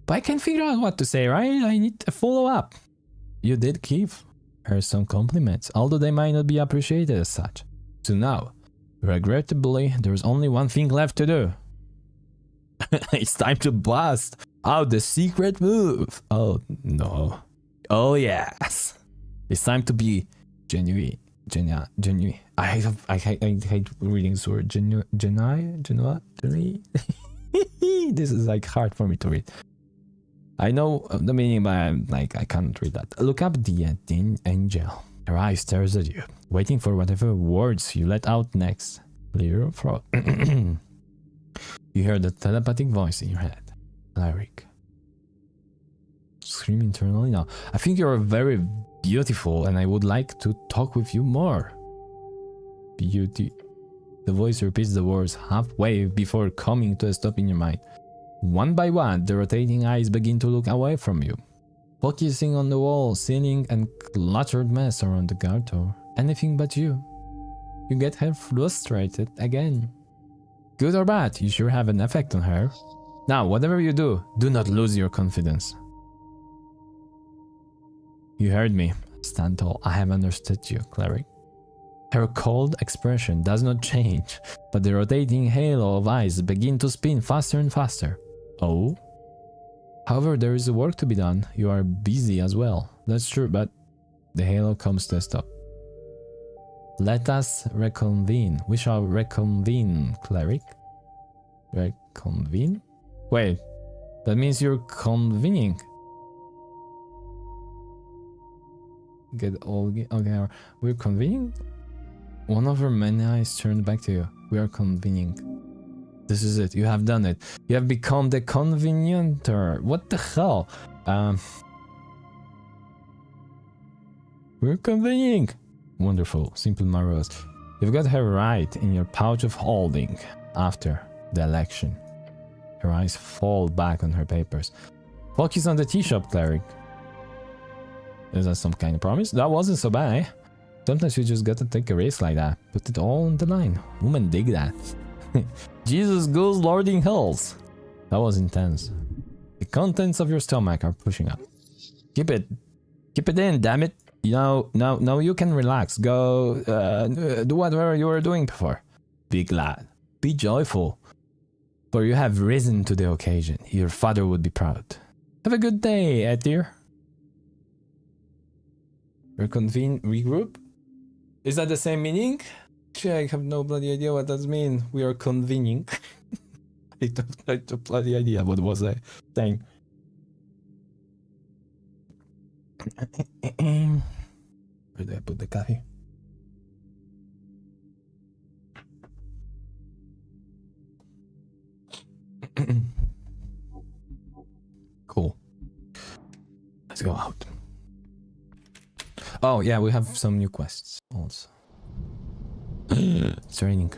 But I can't figure out what to say, right? I need a follow-up. You did give her some compliments, although they might not be appreciated as such. So now, regrettably, there's only one thing left to do. It's time to blast out the secret move. Oh no. Oh yes. It's time to be genuine. I hate reading this word. Genuine. This is like hard for me to read. I know the meaning, but I can't read that. Look up the angel. Her eye stares at you, waiting for whatever words you let out next. Clear your throat. You hear the telepathic voice in your head. Cleric. Scream internally now. I think you're very beautiful and I would like to talk with you more. Beauty. The voice repeats the words halfway before coming to a stop in your mind. One by one, the rotating eyes begin to look away from you, focusing on the wall, ceiling, and cluttered mess around the guard tower. Anything but you. You get her frustrated again. Good or bad, you sure have an effect on her. Now, whatever you do, do not lose your confidence. You heard me. Stand tall. I have understood you, cleric. Her cold expression does not change, but the rotating halo of eyes begin to spin faster and faster. Oh? However, there is work to be done. You are busy as well. That's true, but the halo comes to a stop. Let us reconvene. We shall reconvene, cleric. Reconvene? Wait, that means you're convening. Get all... Okay, we're convening? One of our many eyes turned back to you. We are convening. This is it. You have done it. You have become the convenienter. What the hell? We're convening. Wonderful. Simple marvelous. You've got her right in your pouch of holding after the election. Her eyes fall back on her papers. Focus on the tea shop, cleric. Is that some kind of promise? That wasn't so bad, eh? Sometimes you just gotta take a risk like that. Put it all on the line. Women dig that. Jesus goes lording hills. That was intense. The contents of your stomach are pushing up. Keep it in, damn it. You know, now you can relax. Go, do whatever you were doing before. Be glad. Be joyful. For you have risen to the occasion. Your father would be proud. Have a good day, Etir. Reconvene, regroup? Is that the same meaning? I have no bloody idea what that means. We are convening. I don't have the bloody idea what was I saying. Where do I put the coffee? Cool. Let's go out. Oh yeah, we have some new quests also. It's raining.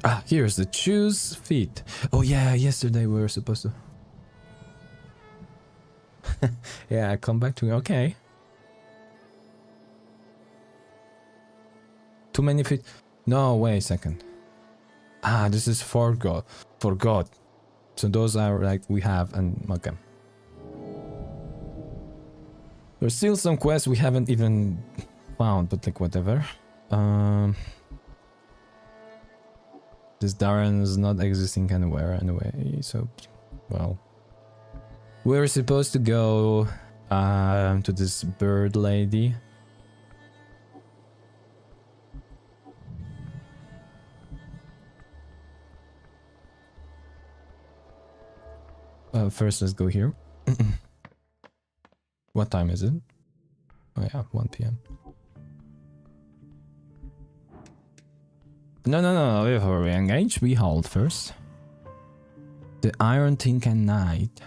Ah, here's the choose feat. Oh yeah, yesterday we were supposed to... yeah, come back to... Okay. Too many feet... No, wait a second. Ah, this is for God. For God. So those are like we have and... Okay. There's still some quests we haven't even found, but like whatever. This Darren is not existing anywhere anyway, so... Well... We're supposed to go to this bird lady. First, let's go here. What time is it? Oh yeah, 1 PM. No. Before we engage, we hold first. The Iron Tinkan Knight.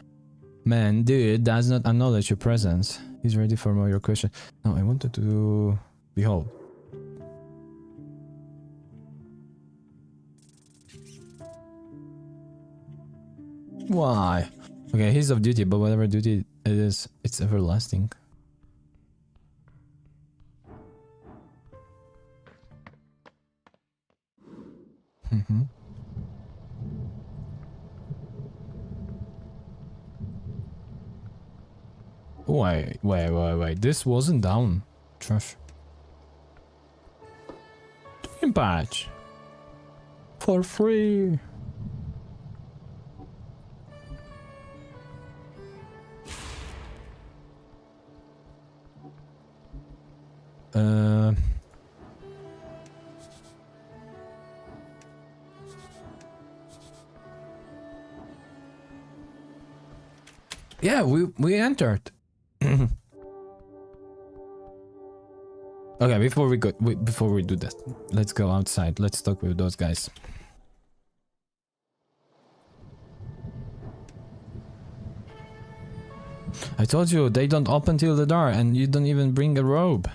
Man, dude does not acknowledge your presence. He's ready for more your question. No, I wanted to behold. Why? Okay, he's off duty, but whatever duty it is, it's everlasting. Wait. This wasn't down. Trash. Dream patch. For free. Yeah, we entered. Okay, before we do that, let's go outside. Let's talk with those guys. I told you they don't open till the door, and you don't even bring a robe.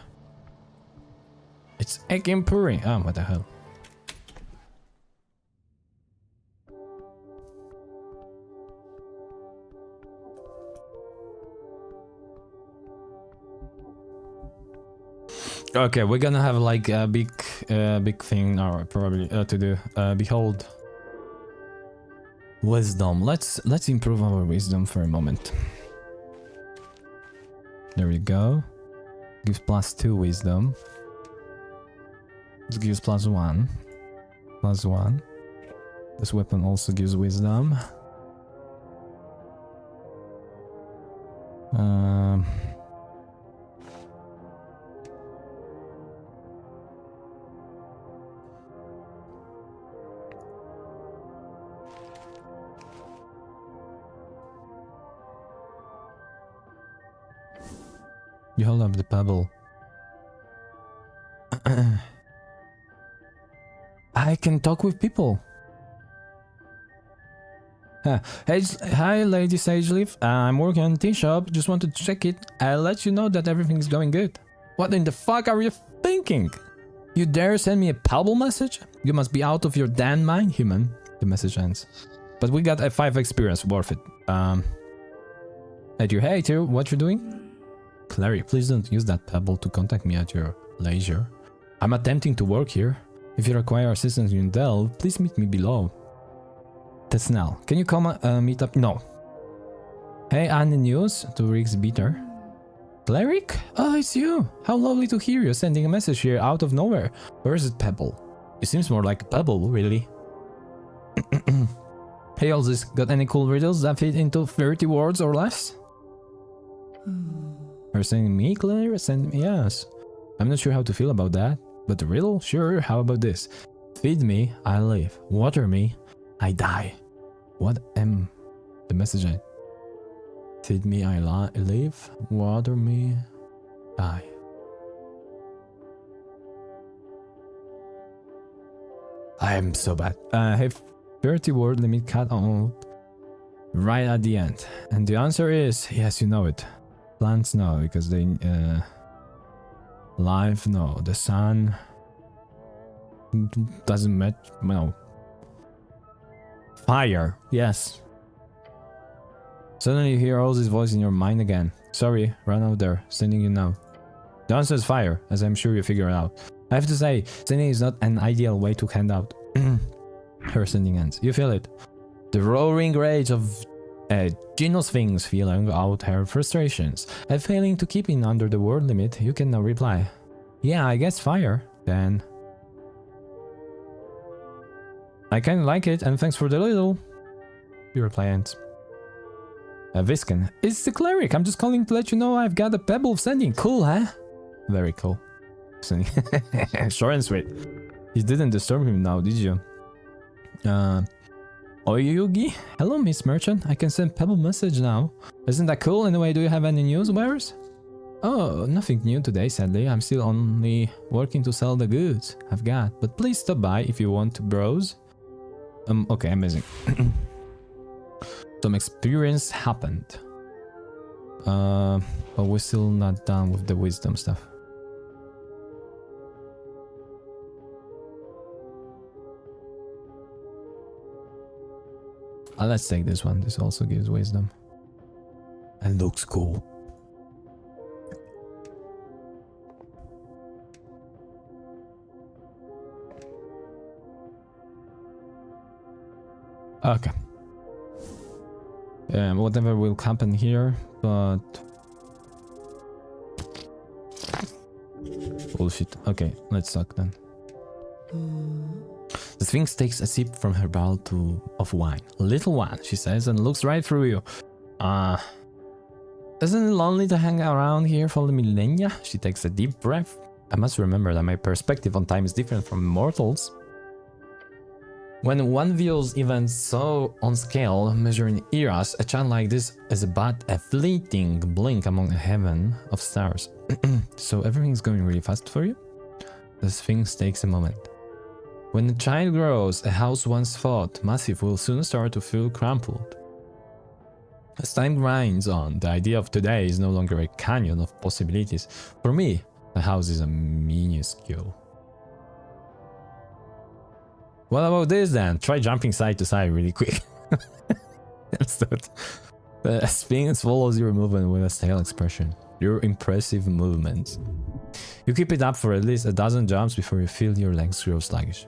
It's egg and puri. Oh, what the hell? Okay, we're gonna have like a big thing now, probably to do. Behold, wisdom. Let's improve our wisdom for a moment. There we go. Gives +2 wisdom. This gives +1. +1. This weapon also gives wisdom. You hold up the pebble. I can talk with people. Hey, hi, Lady Sageleaf. I'm working on the tea shop. Just wanted to check it. I'll let you know that everything's going good. What in the fuck are you thinking? You dare send me a pebble message? You must be out of your damn mind, human. The message ends. But we got a 5 experience, worth it. At your hey, too, what you're doing? Clary, please don't use that pebble to contact me at your leisure. I'm attempting to work here. If you require assistance in Delve, please meet me below. That's now. Can you come meet up? No. Hey, Annie News to Rick's beater. Cleric? Oh, it's you. How lovely to hear you sending a message here out of nowhere. Where is it, Pebble? It seems more like a pebble, really. Hey, all this, got any cool riddles that fit into 30 words or less? Are you sending me, Claire? Send me, yes. I'm not sure how to feel about that, but the riddle? Sure, how about this? Feed me, I live. Water me, I die. What am the message? Feed me, I live. Water me, die. I am so bad. I have 30 word limit cut on right at the end. And the answer is, yes, you know it. Plants, no, because they... life, no. The sun... doesn't match, no. Fire, yes. Suddenly you hear Ozzy's voice in your mind again. Sorry, run out there, sending you now. The answer is fire, as I'm sure you figure it out. I have to say, sending is not an ideal way to hand out her sending ends. You feel it. The roaring rage of Gino's things feeling out her frustrations. And failing to keep in under the word limit, you can now reply. Yeah, I guess fire, then. I kinda like it, and thanks for the little. Your reply ends. Visken. It's the cleric. I'm just calling to let you know I've got a pebble of sending. Cool, huh? Very cool. Short and sweet. You didn't disturb him now, did you? Oyugi? Hello, Miss Merchant. I can send pebble message now. Isn't that cool? Anyway, do you have any news, wares? Oh, nothing new today, sadly. I'm still only working to sell the goods I've got. But please stop by if you want to browse. Okay, amazing. Some experience happened. But we're still not done with the wisdom stuff. Let's take this one. This also gives wisdom. And looks cool. Okay. Whatever will happen here, but... bullshit. Okay, let's suck then. The Sphinx takes a sip from her barrel of wine. Little one, she says, and looks right through you. Isn't it lonely to hang around here for the millennia? She takes a deep breath. I must remember that my perspective on time is different from mortals. When one views events so on scale, measuring eras, a chant like this is but a fleeting blink among a heaven of stars. So everything's going really fast for you? The Sphinx takes a moment. When a child grows, a house once thought massive will soon start to feel crumpled. As time grinds on, the idea of today is no longer a canyon of possibilities. For me, a house is a minuscule. What about this then? Try jumping side to side really quick. Let's do it. The Sphinx follows your movement with a stale expression. your impressive movements. You keep it up for at least a dozen jumps before you feel your legs grow sluggish.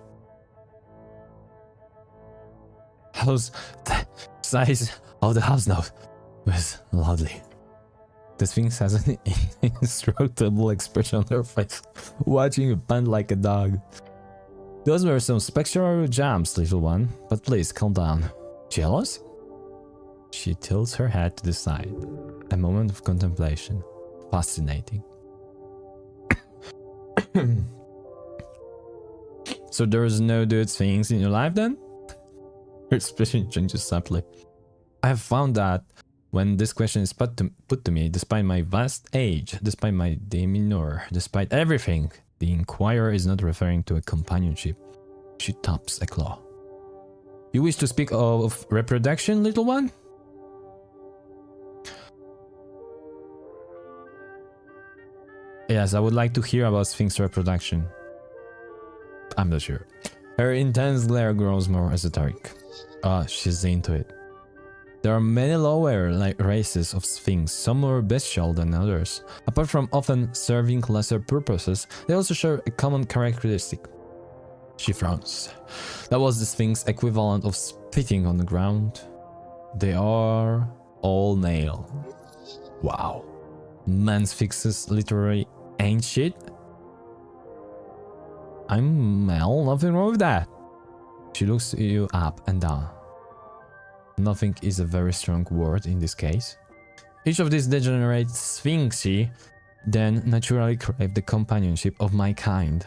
How's the size of the house now? Was loudly. The Sphinx has an indestructible expression on her face, watching you pant like a dog. Those were some spectral jumps, little one, but please calm down. Jealous? She tilts her head to the side. A moment of contemplation. Fascinating. So there's no dude Sphinx in your life then? Her expression changes subtly. I have found that when this question is put to me, despite my vast age, despite my demeanor, despite everything, the inquirer is not referring to a companionship. She taps a claw. You wish to speak of reproduction, little one? Yes, I would like to hear about Sphinx reproduction. I'm not sure. Her intense glare grows more esoteric. She's into it. There are many lower races of Sphinx, some more bestial than others. Apart from often serving lesser purposes, they also share a common characteristic. She frowns. That was the Sphinx equivalent of spitting on the ground. They are all male. Wow. Man Sphinxes literally ain't shit. I'm male, nothing wrong with that. She looks you up and down. Nothing is a very strong word in this case. Each of these degenerate sphinxi then naturally crave the companionship of my kind.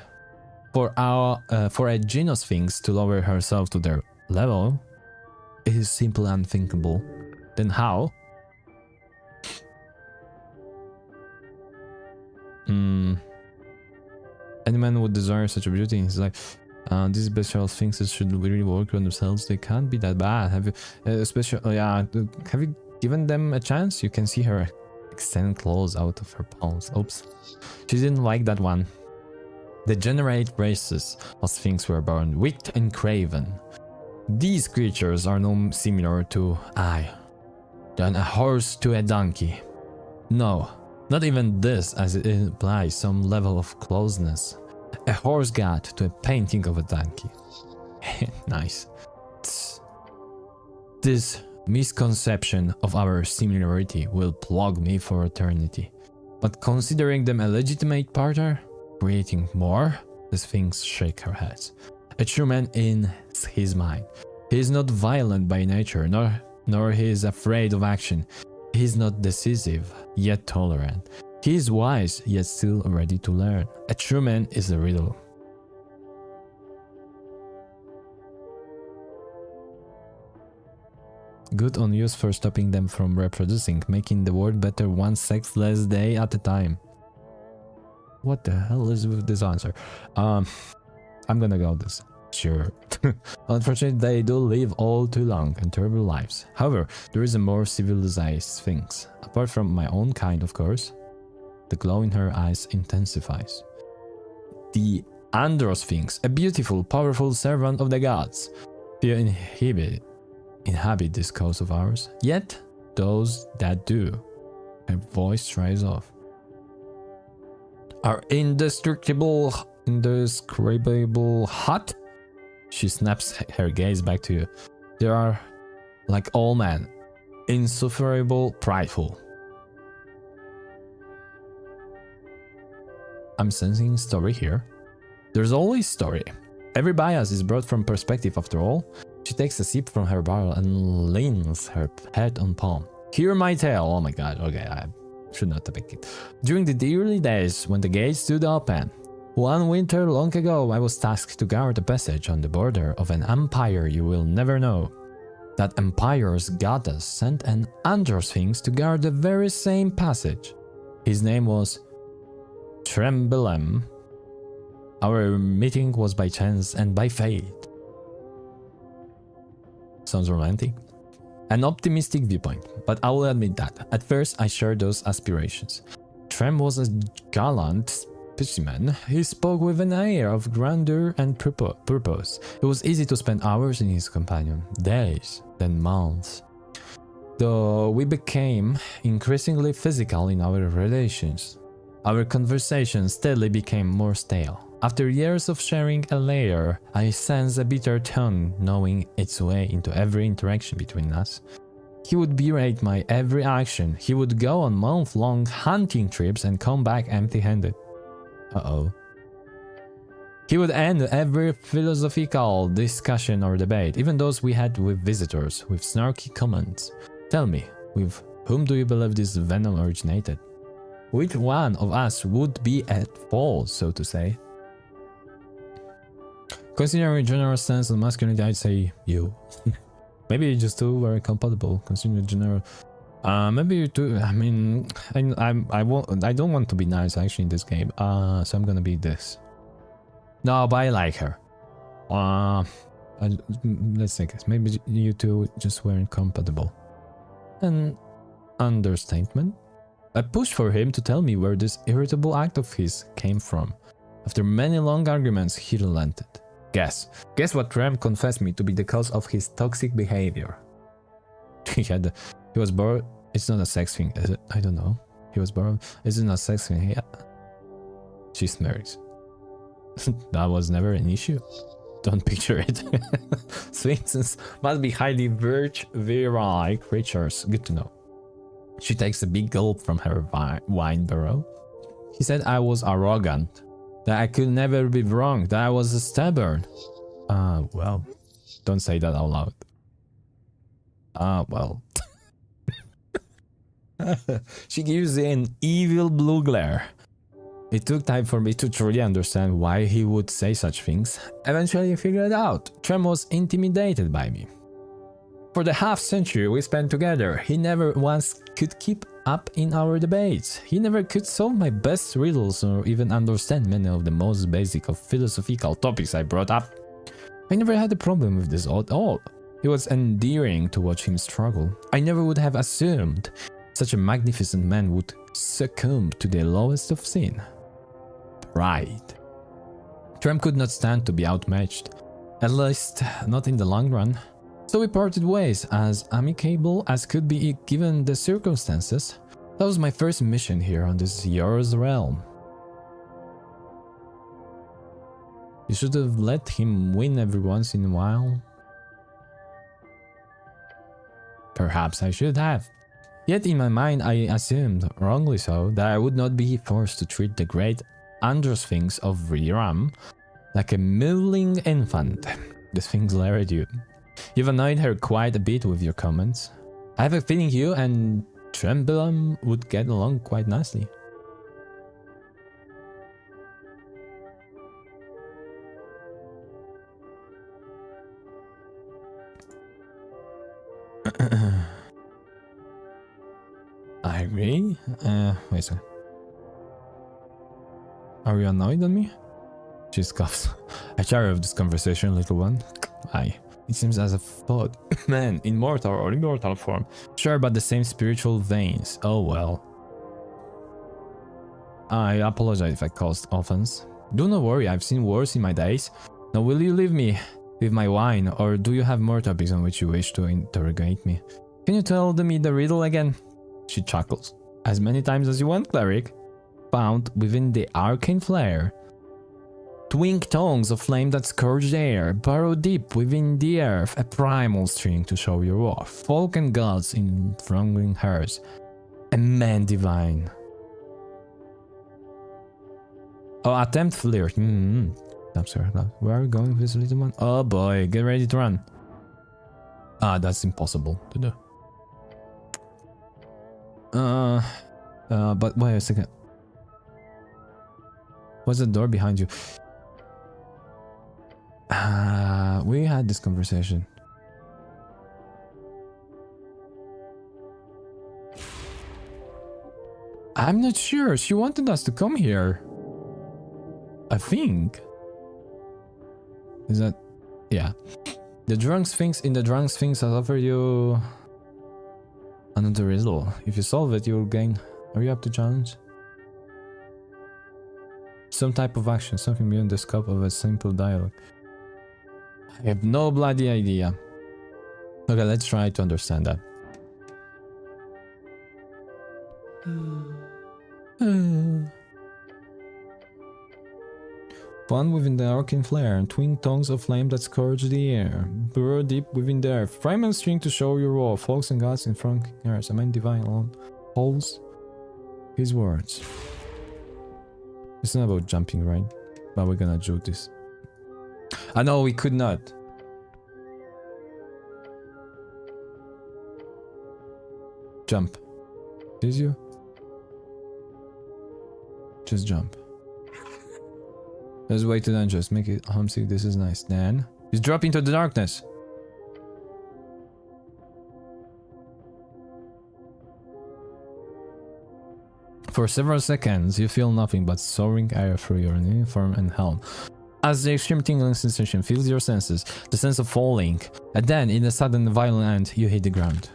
For a genosphinx to lower herself to their level, it is simply unthinkable. Then how? Any man would desire such a beauty in his life. These bestial sphinxes should really work on themselves. They can't be that bad. Have you given them a chance? You can see her extend claws out of her palms. Oops. She didn't like that one. The degenerate races of sphinx were born wicked and craven. These creatures are no similar to than a horse to a donkey. No, not even this, as it implies some level of closeness. A horse god to a painting of a donkey. Nice. This misconception of our similarity will plague me for eternity. But considering them a legitimate partner, creating more, the Sphinx shake her head. A true man in his mind. He is not violent by nature, nor he is afraid of action. He is not decisive, yet tolerant. He is wise, yet still ready to learn. A true man is a riddle. Good on you for stopping them from reproducing, making the world better one sexless day at a time. What the hell is with this answer? I'm gonna go this. Sure. Unfortunately, they do live all too long and terrible lives. However, there is a more civilized sphinx. Apart from my own kind, of course. The glow in her eyes intensifies. The Androsphinx, a beautiful, powerful servant of the gods. Few inhabit this coast of ours, yet those that do. Her voice dries off. Are indescribable hot? She snaps her gaze back to you. They are, like all men, insufferable, prideful. I'm sensing story here. There's always story. Every bias is brought from perspective after all. She takes a sip from her barrel and leans her head on palm. Hear my tale. Oh my god, okay, I should not have picked it. During the early days when the gates stood open, one winter long ago I was tasked to guard a passage on the border of an empire you will never know. That empire's goddess sent an Androsphinx to guard the very same passage. His name was Trembelem. Our meeting was by chance and by fate. Sounds romantic. An optimistic viewpoint, but I will admit that, at first I shared those aspirations. Trem was a gallant specimen. He spoke with an air of grandeur and purpose. It was easy to spend hours in his companion, days, then months. though we became increasingly physical in our relations. Our conversations steadily became more stale. After years of sharing a layer, I sensed a bitter tone knowing its way into every interaction between us. He would berate my every action. He would go on month-long hunting trips and come back empty-handed. Uh-oh. He would end every philosophical discussion or debate, even those we had with visitors, with snarky comments. Tell me, with whom do you believe this venom originated? Which one of us would be at fault, so to say? Considering general stance on masculinity, I'd say you. Maybe you just two were compatible, considering general. Maybe you two. I mean, I don't want to be nice actually in this game. So I'm gonna be this. No, but I like her. Let's think. Maybe you two just weren't compatible. An understatement. I pushed for him to tell me where this irritable act of his came from. After many long arguments, he relented. Guess what Trem confessed me to be the cause of his toxic behavior. He was bored. It's not a sex thing, is it? I don't know. He was bored. It's not a sex thing. Yeah. She smirks. That was never an issue. Don't picture it. Sphinxes must be highly virile creatures. Good to know. She takes a big gulp from her wine barrel. He said I was arrogant. That I could never be wrong. That I was stubborn. Well, don't say that out loud. Well. She gives an evil blue glare. It took time for me to truly understand why he would say such things. Eventually I figured it out. Trem was intimidated by me. For the half-century we spent together, he never once could keep up in our debates. He never could solve my best riddles or even understand many of the most basic of philosophical topics I brought up. I never had a problem with this at all. It was endearing to watch him struggle. I never would have assumed such a magnificent man would succumb to the lowest of sin. Pride. Trem could not stand to be outmatched, at least not in the long run. So we parted ways, as amicable as could be given the circumstances. That was my first mission here on this yours realm. You should have let him win every once in a while. Perhaps I should have. Yet in my mind I assumed, wrongly so, that I would not be forced to treat the great Androsphinx of Riram like a middling infant. The Sphinx glared at you. You've annoyed her quite a bit with your comments. I have a feeling you and Tremblam would get along quite nicely. I agree. Wait a second. Are you annoyed on me? She scoffs. I tire of this conversation, little one. Aye. It seems as a thought. Man, in mortal or immortal form. Sure, but the same spiritual veins. Oh well. I apologize if I caused offense. Do not worry, I've seen worse in my days. Now will you leave me with my wine, or do you have more topics on which you wish to interrogate me? Can you tell me the riddle again? She chuckles. As many times as you want, cleric. Found within the arcane flare. Twin tongues of flame that scourge the air, burrow deep within the earth, a primal string to show your worth. Folk and gods in thronging hers, a man divine. Oh, attempt flirt. I'm sorry. Where are we going with this little one? Oh boy, get ready to run. Ah, that's impossible to do. But wait a second. What's the door behind you? We had this conversation. I'm not sure. She wanted us to come here. I think. Is that... Yeah. The drunk sphinx in the drunk sphinx has offered you another riddle. If you solve it, you will gain... Are you up to challenge? Some type of action, something beyond the scope of a simple dialogue. I have no bloody idea. Okay, let's try to understand that. Fun within the arcane flare, and twin tongues of flame that scourge the air. Burrow deep within the earth. Frame and string to show your war. Folks and gods in front earth. A man divine alone holds his words. It's not about jumping, right? But we're gonna do this. I know we could not. Jump. Did you? Just jump. That's way too dangerous. Make it homesick. This is nice. Then just drop into the darkness. For several seconds, you feel nothing but soaring air through your uniform and helm. As the extreme tingling sensation fills your senses, the sense of falling, and then, in a sudden violent end, you hit the ground.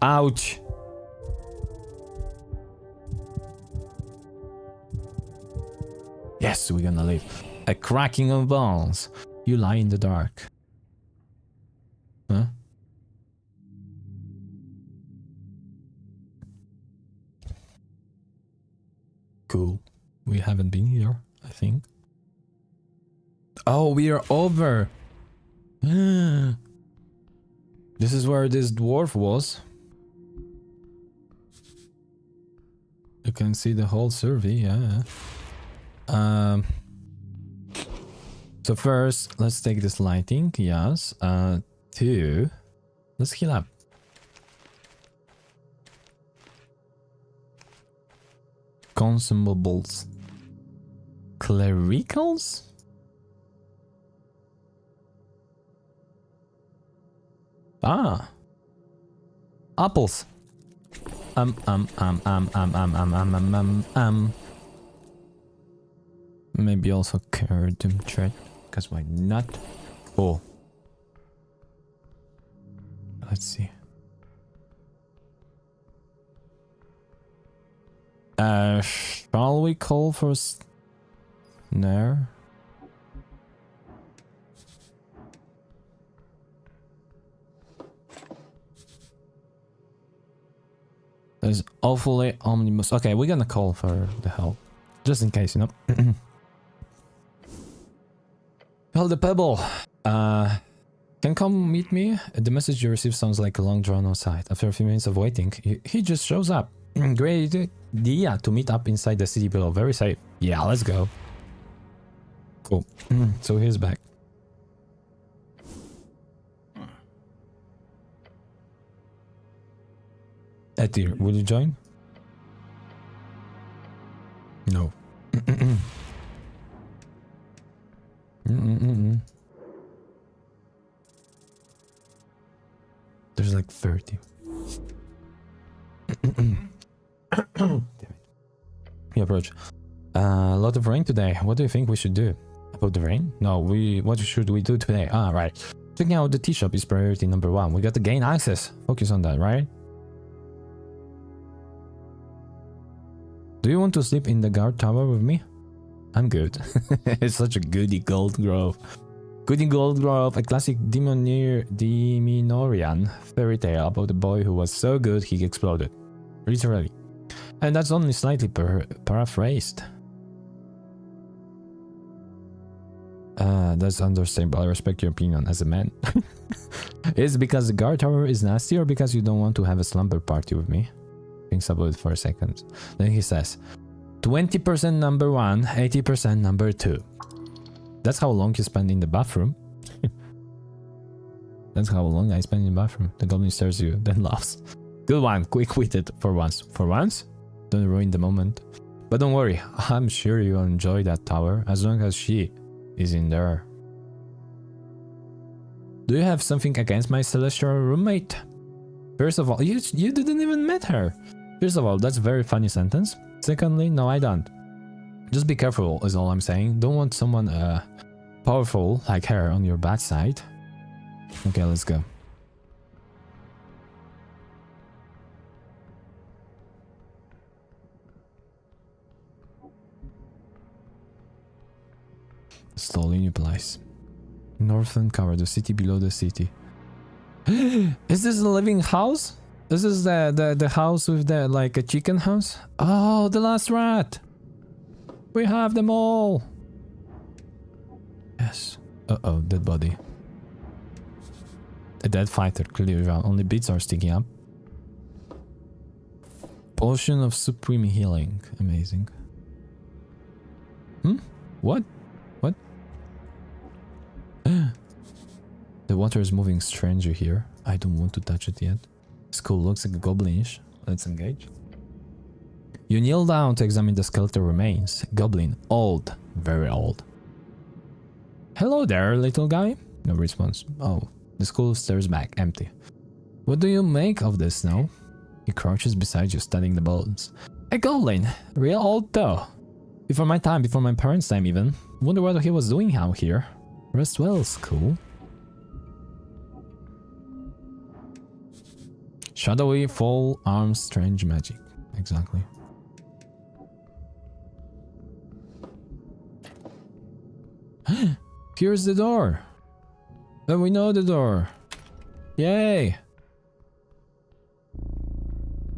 Ouch! Yes, we're gonna live. A cracking of bones. You lie in the dark. Huh? Cool. We haven't been here, I think. Oh, we are over. This is where this dwarf was. You can see the whole survey, yeah. So first, let's take this lighting, yes. Two, let's heal up. Consumables. Clericals? Ah. Apples. Maybe also Cardum thread, because why not? Oh. Let's see. Shall we call for snare? There's awfully omnibus. Okay, we're gonna call for the help. Just in case, you know. Hold the pebble. Can come meet me? The message you receive sounds like a long drawn out sight. After a few minutes of waiting, he just shows up. Great idea to meet up inside the city below. Very safe. Yeah, let's go. Cool. So he's back. Etir, will you join? No. There's like 30. Damn it. We approach. A lot of rain today. What do you think we should do? About the rain? No, what should we do today? Ah, right. Checking out the tea shop is priority number 1. We got to gain access. Focus on that, right? Do you want to sleep in the guard tower with me? I'm good. It's such a goody gold grove. Goody Gold Grove, a classic Deminorian fairy tale about a boy who was so good he exploded. Literally. And that's only slightly paraphrased. That's understandable. I respect your opinion as a man. Is it because the guard tower is nasty or because you don't want to have a slumber party with me? Thinks about it for a second. Then he says, 20% number 1, 80% number 2. That's how long you spend in the bathroom. That's how long I spend in the bathroom. The goblin stares you, then laughs. Good one, quick-witted for once. For once? Don't ruin the moment. But don't worry, I'm sure you'll enjoy that tower as long as she is in there. Do you have something against my celestial roommate? First of all, you didn't even met her. First of all, that's a very funny sentence. Secondly, no, I don't. Just be careful is all I'm saying. Don't want someone powerful like her on your bad side. Okay, let's go. Slowly new place. Northern cover, the city below the city. Is this a living house? This is the house with the like a chicken house. Oh, the last rat. We have them all. Yes. Uh-oh, dead body. A dead fighter clearly around. Only bits are sticking up. Potion of supreme healing. Amazing. What? What? The water is moving strangely here. I don't want to touch it yet. It's cool. Looks like a goblinish. Let's engage. You kneel down to examine the skeletal remains. Goblin. Old. Very old. Hello there, little guy. No response. Oh. The skull stares back. Empty. What do you make of this now? He crouches beside you, studying the bones. A goblin. Real old though. Before my time, before my parents' time even. Wonder what he was doing out here. Rest well, school. Shadowy, full arms, strange magic. Exactly. Here's the door. Then we know the door. Yay!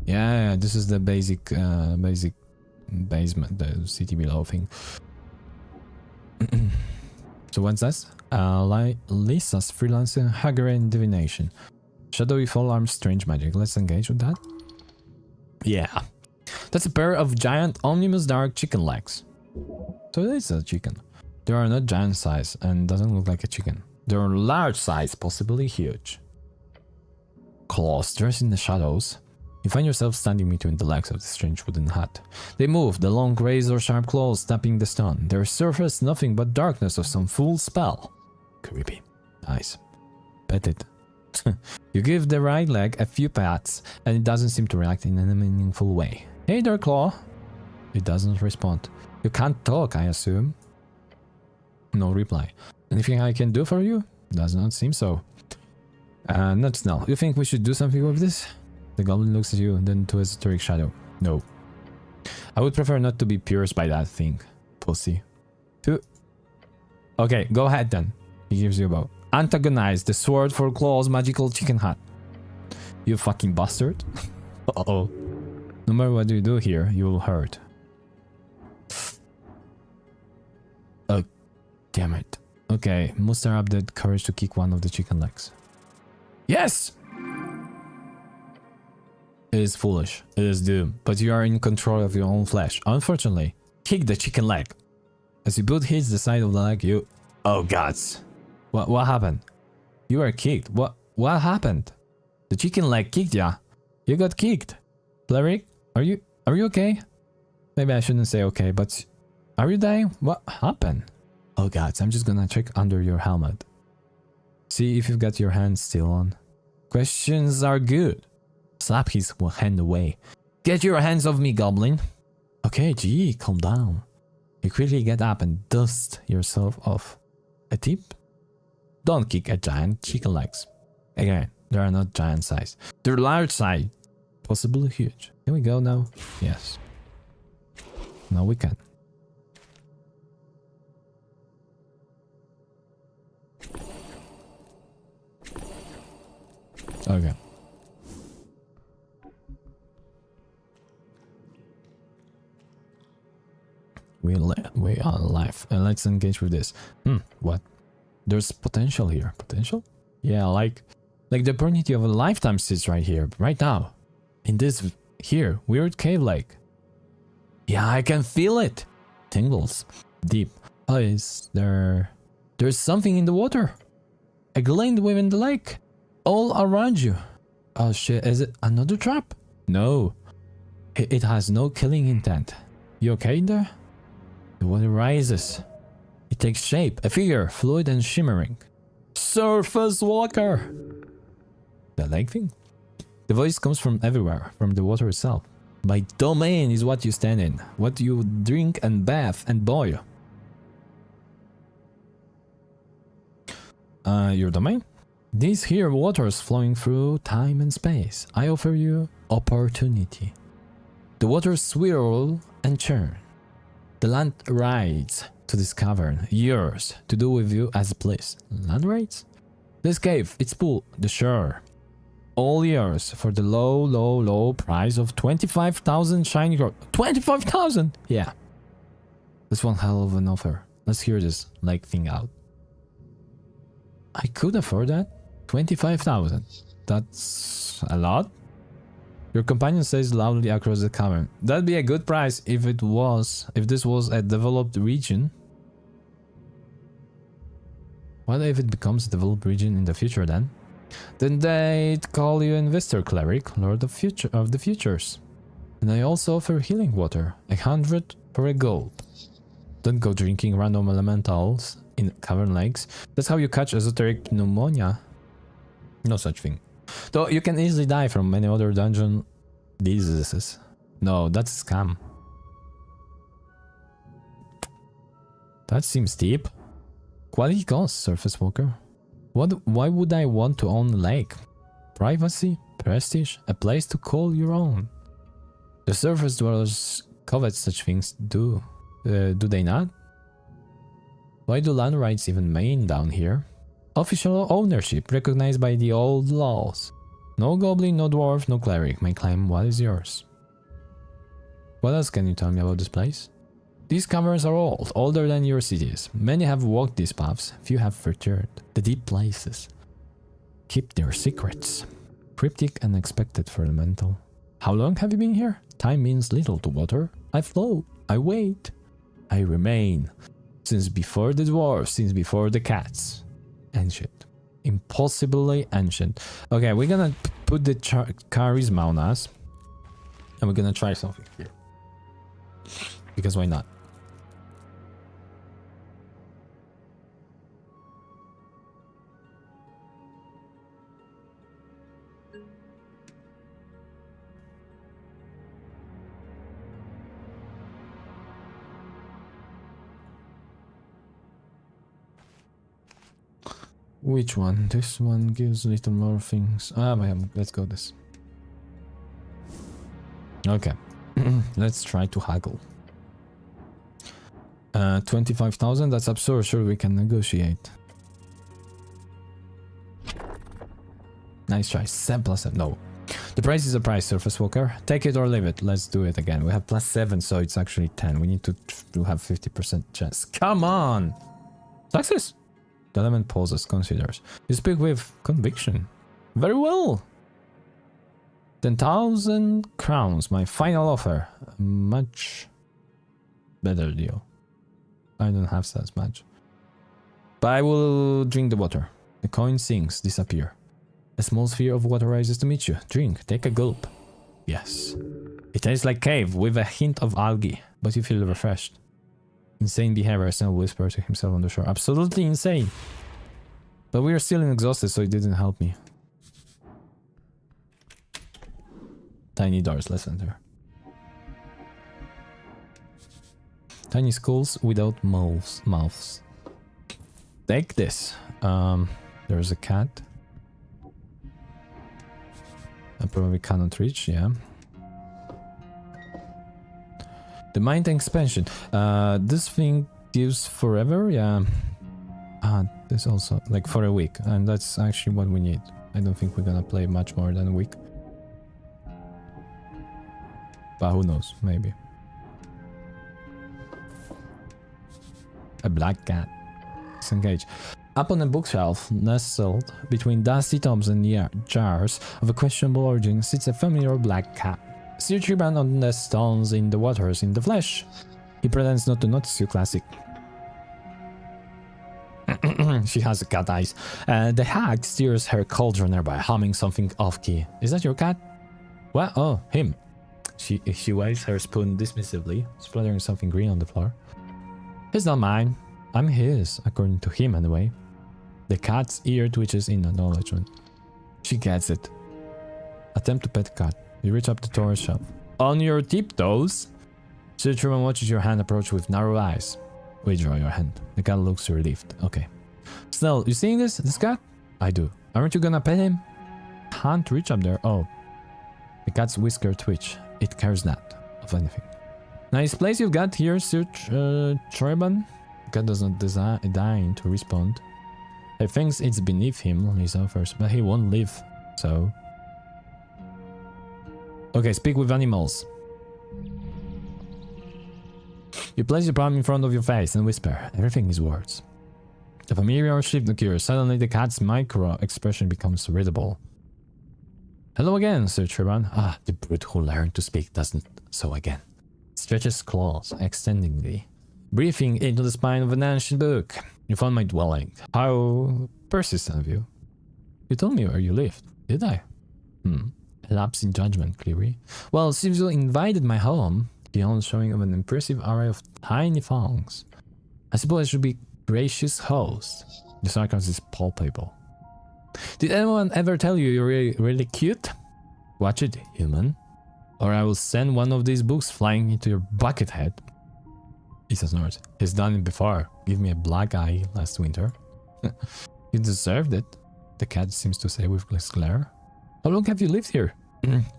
Yeah, this is the basic basement, the city below thing. So what's this? Lisa's freelancing Hungarian divination. Shadowy full arms, strange magic. Let's engage with that. Yeah. That's a pair of giant omnibus dark chicken legs. So it is a chicken. They are not giant size and doesn't look like a chicken. They are large size, possibly huge. Claws dressed in the shadows. You find yourself standing between the legs of the strange wooden hut. They move, the long razor-sharp claws tapping the stone. Their surface nothing but darkness of some fool spell. Creepy. Nice. Pet it. You give the right leg a few pats, and it doesn't seem to react in any meaningful way. Hey there, Claw. It doesn't respond. You can't talk, I assume. No reply. Anything I can do for you? Does not seem so. Not now. You think we should do something with this? The goblin looks at you, then to Esoteric Shadow. No. I would prefer not to be pierced by that thing. Pussy. Okay, go ahead then. He gives you a bow. Antagonize the sword for claws magical chicken hut. You fucking bastard. Uh-oh. No matter what you do here, you will hurt. Oh, damn it. Okay, muster up the courage to kick one of the chicken legs. Yes! It is foolish. It is doomed. But you are in control of your own flesh. Unfortunately, kick the chicken leg. As your boot hits the side of the leg, you... Oh gods. What happened? You were kicked. What happened? The chicken leg kicked ya. You got kicked. Cleric, are you okay? Maybe I shouldn't say okay, but... Are you dying? What happened? Oh gods, I'm just gonna check under your helmet. See if you've got your hands still on. Questions are good. Slap his hand away. Get your hands off me, goblin. Okay, gee, calm down. You quickly get up and dust yourself off. A tip? Don't kick at giant chicken legs. Again, they are not giant size. They're large size. Possibly huge. Can we go now? Yes. Now we can. Okay. We are alive. And let's engage with this. What? There's potential here. Potential? Yeah, like the opportunity of a lifetime sits right here, right now. In this here weird cave lake. Yeah, I can feel it. Tingles. Deep. Oh, is there... There's something in the water. A glint within the lake. All around you. Oh shit, is it another trap? No. It has no killing intent. You okay in there? The water rises. It takes shape. A figure, fluid and shimmering. Surface walker! The lake thing? The voice comes from everywhere, from the water itself. My domain is what you stand in, what you drink and bath and boil. Your domain? These here waters flowing through time and space. I offer you opportunity. The waters swirl and churn. The land rides to this cavern, yours, to do with you as it please. Land rides? This cave, its pool, the shore. All yours for the low price of 25,000 shiny gold. 25,000! Yeah. That's one hell of an offer. Let's hear this like thing out. I could afford that. 25,000. That's a lot. Your companion says loudly across the cavern. That'd be a good price if this was a developed region. What if it becomes a developed region in the future then? Then they'd call you Investor Cleric, Lord of the Futures. And I also offer healing water, 100 for a gold. Don't go drinking random elementals in cavern lakes. That's how you catch esoteric pneumonia. No such thing. Though you can easily die from many other dungeon diseases. No, that's a scam. That seems steep. Quality cost, Surface Walker. Why would I want to own a lake? Privacy, prestige, a place to call your own. The surface dwellers covet such things, do they not? Why do land rights even mean down here? Official ownership recognized by the old laws. No goblin, no dwarf, no cleric may claim what is yours. What else can you tell me about this place? These caverns are old, older than your cities. Many have walked these paths, few have returned. The deep places keep their secrets. Cryptic and expected for elemental. How long have you been here? Time means little to water. I float, I wait, I remain. Since before the dwarves, since before the cats. Ancient. Impossibly ancient. Okay, we're gonna put the charisma on us. And we're gonna try something here. Because why not? Which one? This one gives little more things. Let's go this. Okay. Let's try to haggle. 25,000, that's absurd. Sure, we can negotiate. Nice try. 7+7. No. The price is a price, Surface Walker. Take it or leave it. Let's do it again. We have +7, so it's actually 10. We need to have 50% chance. Come on! Success! The element pauses, considers. You speak with conviction. Very well. 10,000 crowns, my final offer. Much better deal. I don't have that much. But I will drink the water. The coin sinks, disappear. A small sphere of water rises to meet you. Drink, take a gulp. Yes. It tastes like cave with a hint of algae, but you feel refreshed. Insane behavior, Sam whispered to himself on the shore. Absolutely insane. But we are still exhausted, so it didn't help me. Tiny doors, let's enter. Tiny skulls without mouths. Take this. There's a cat. I probably cannot reach, yeah. The mind expansion. This thing gives forever, yeah. This also, like for a week. And that's actually what we need. I don't think we're gonna play much more than a week. But who knows, maybe. A black cat. Disengage. Up on a bookshelf, nestled between dusty tomes and jars of a questionable origin, sits a familiar black cat. Search rebound on the stones, in the waters, in the flesh. He pretends not to notice you, classic. She has cat eyes. The hag steers her cauldron nearby, humming something off-key. Is that your cat? What? Oh, him. She waves her spoon dismissively, splattering something green on the floor. He's not mine. I'm his, according to him anyway. The cat's ear twitches in acknowledgement. She gets it. Attempt to pet the cat. You reach up the torch shelf. On your tiptoes! Sir Truman watches your hand approach with narrow eyes. Withdraw your hand. The cat looks relieved. Okay. Snell, you seeing this? This cat? I do. Aren't you gonna pet him? Can't reach up there. Oh. The cat's whisker twitch. It cares not of anything. Nice place you've got here, Sir Treban. The cat does not deign to respond. He thinks it's beneath him, his offers, but he won't leave. So, Okay, speak with animals. You place your palm in front of your face and whisper. Everything is words. The familiar shift occurs. Suddenly the cat's micro-expression becomes readable. Hello again, Sir Treban. Ah, the brute who learned to speak doesn't so again. Stretches claws, extendingly. Breathing into the spine of an ancient book. You found my dwelling. How persistent of you. You told me where you lived, did I? A lapse in judgment, clearly. Well, since you invited my home, beyond showing of an impressive array of tiny thongs, I suppose I should be gracious host. The sarcasm is palpable. Did anyone ever tell you you're really cute? Watch it, human. Or I will send one of these books flying into your bucket head. Isa snorts. He's done it before. Give me a black eye last winter. You deserved it, the cat seems to say with a glare. How long have you lived here?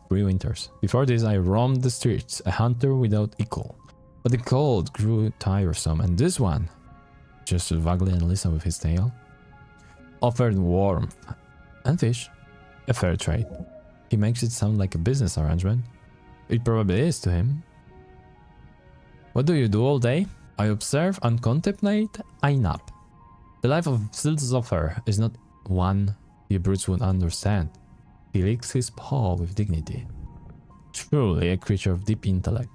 3 winters. Before this I roamed the streets, a hunter without equal. But the cold grew tiresome, and this one, gestured vaguely and Lisa with his tail, offered warmth and fish, a fair trade. He makes it sound like a business arrangement. It probably is to him. What do you do all day? I observe and contemplate, I nap. The life of Silzoffer is not one you brutes would understand. He licks his paw with dignity. Truly a creature of deep intellect.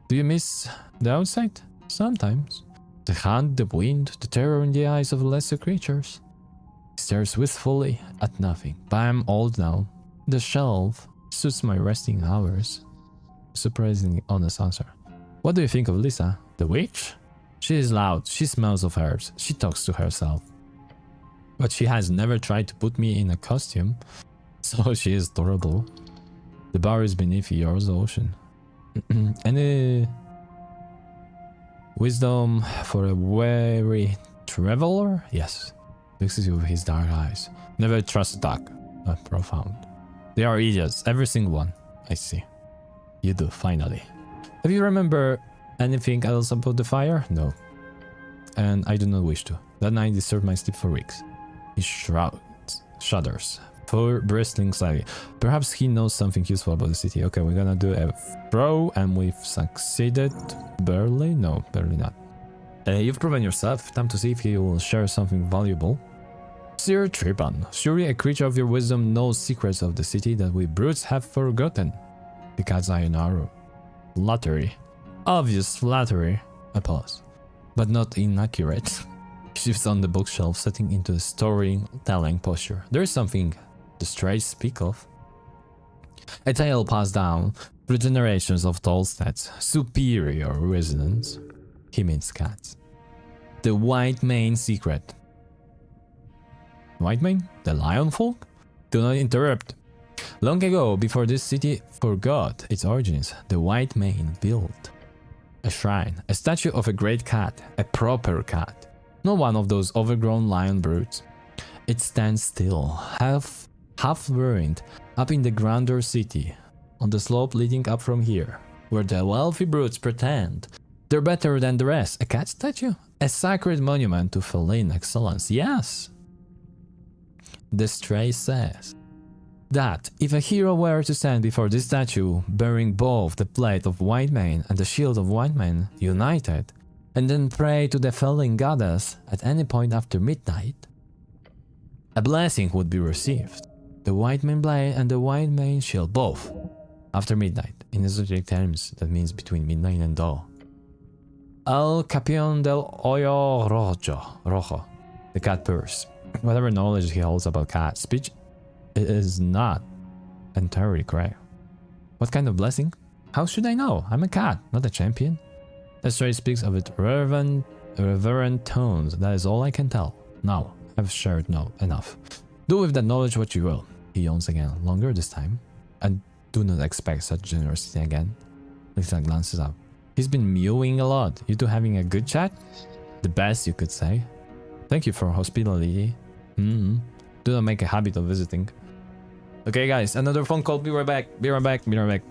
Do you miss the outside? Sometimes. The hunt, the wind, the terror in the eyes of lesser creatures. He stares wistfully at nothing. But I'm old now. The shelf suits my resting hours. Surprisingly honest answer. What do you think of Lisa? The witch? She is loud, she smells of herbs, she talks to herself. But she has never tried to put me in a costume, so she is adorable. The bar is beneath yours ocean. Any wisdom for a weary traveler? Yes. Looks at you with his dark eyes. Never trust a dog. Profound. They are idiots, every single one. I see. You do, finally. Have you remember anything else about the fire? No. And I do not wish to. That night disturbed my sleep for weeks. He shudders, fur bristling slightly. Perhaps he knows something useful about the city. Okay, we're gonna do a throw, and we've succeeded. Barely? No, barely not. You've proven yourself. Time to see if he will share something valuable. Sir Tripan, surely a creature of your wisdom knows secrets of the city that we brutes have forgotten. The cat's eye narrow. Flattery. Obvious flattery. A pause. But not inaccurate. Shifts on the bookshelf, setting into a storytelling posture. There is something the strays speak of. A tale passed down through generations of Tolsted's superior residents. He means cats. The White Mane secret. White Mane? The lion folk? Do not interrupt. Long ago, before this city forgot its origins, the White Mane built a shrine, a statue of a great cat, a proper cat. Not one of those overgrown lion brutes. It stands still, half ruined, up in the grander city, on the slope leading up from here, where the wealthy brutes pretend they're better than the rest. A cat statue? A sacred monument to feline excellence, yes. The stray says that if a hero were to stand before this statue, bearing both the plate of White Mane and the shield of White Mane united, and then pray to the fallen goddess at any point after midnight, a blessing would be received. The White Mane blade and the White Mane shield, both after midnight. In esoteric terms, that means between midnight and dawn. El Capion del Hoyo Rojo. The cat purrs. Whatever knowledge he holds about cat speech, it is not entirely correct. What kind of blessing? How should I know? I'm a cat, not a champion. The stray speaks of it reverent tones. That is all I can tell. Now, I've shared enough. Do with that knowledge what you will. He yawns again, longer this time. And do not expect such generosity again. Lisa glances up. He's been mewing a lot. You two having a good chat? The best you could say. Thank you for hospitality. Do not make a habit of visiting. Okay guys, another phone call. Be right back. Be right back. Be right back.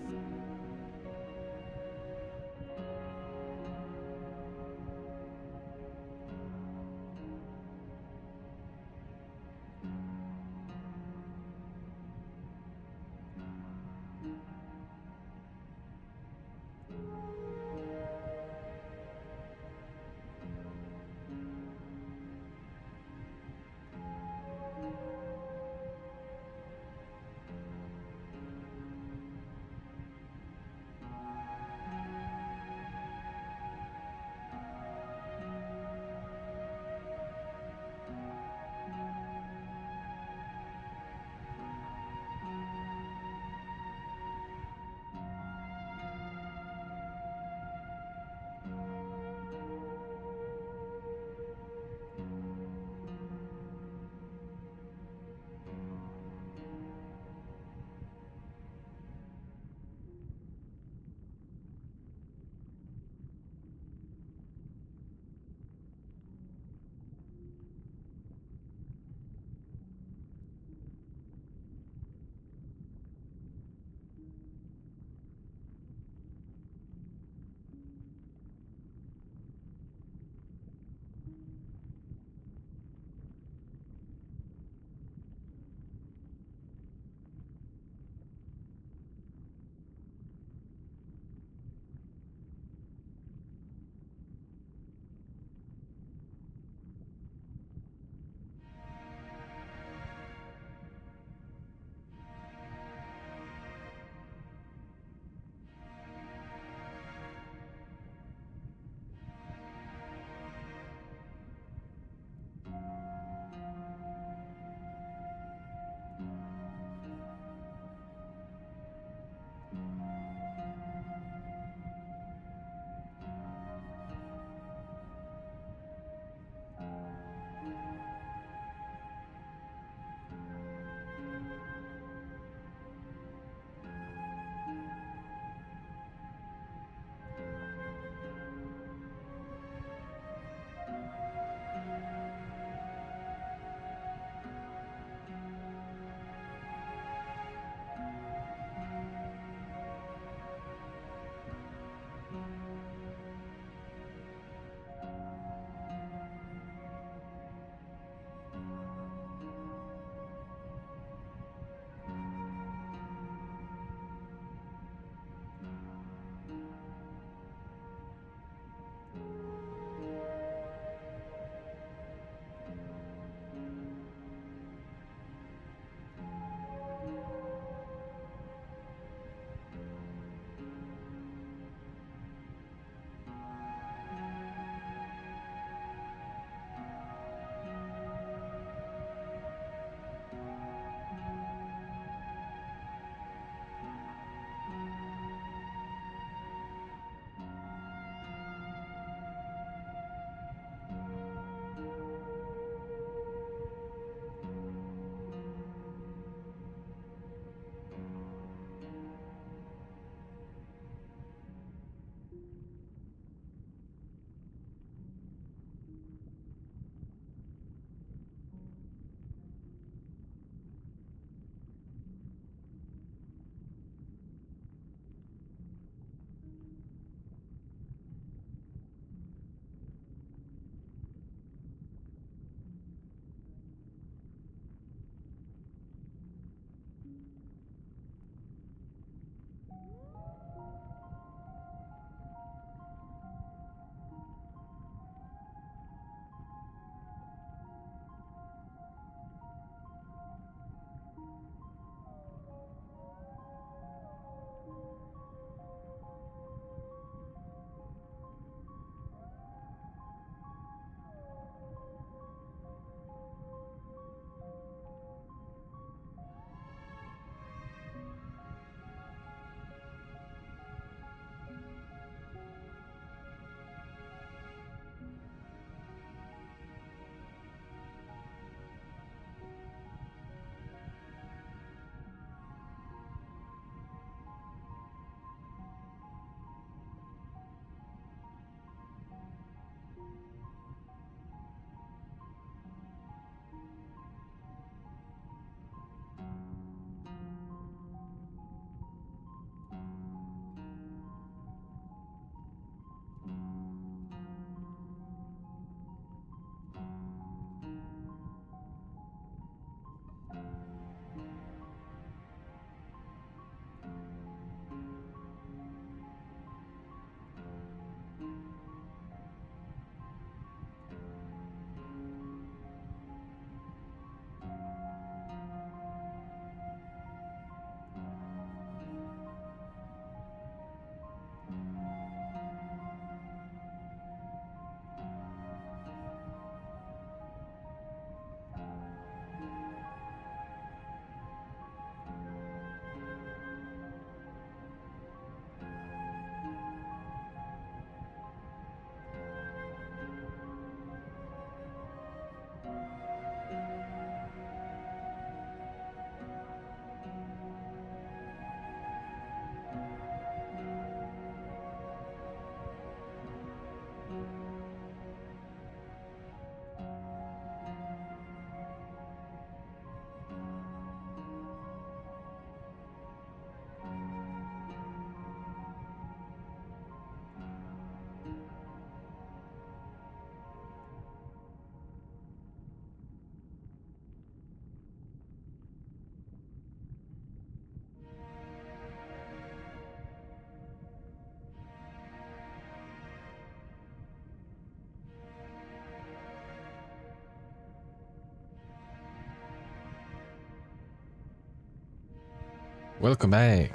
Welcome back.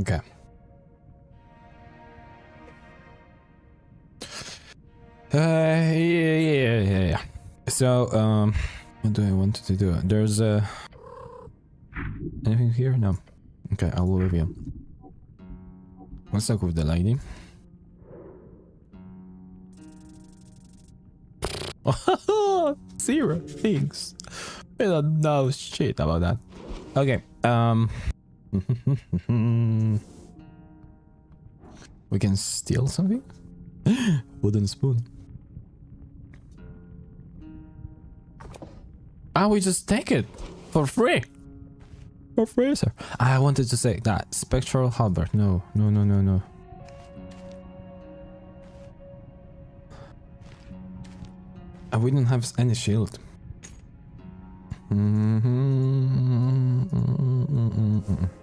Okay. Yeah. So, what do I want to do? There's anything here? No. Okay, I will review. What's up with the lady? Zero things. I don't know shit about that. Okay. We can steal something? Wooden spoon. Ah, we just take it for free. For free, sir. I wanted to say that spectral halberd. No. We don't have any shield.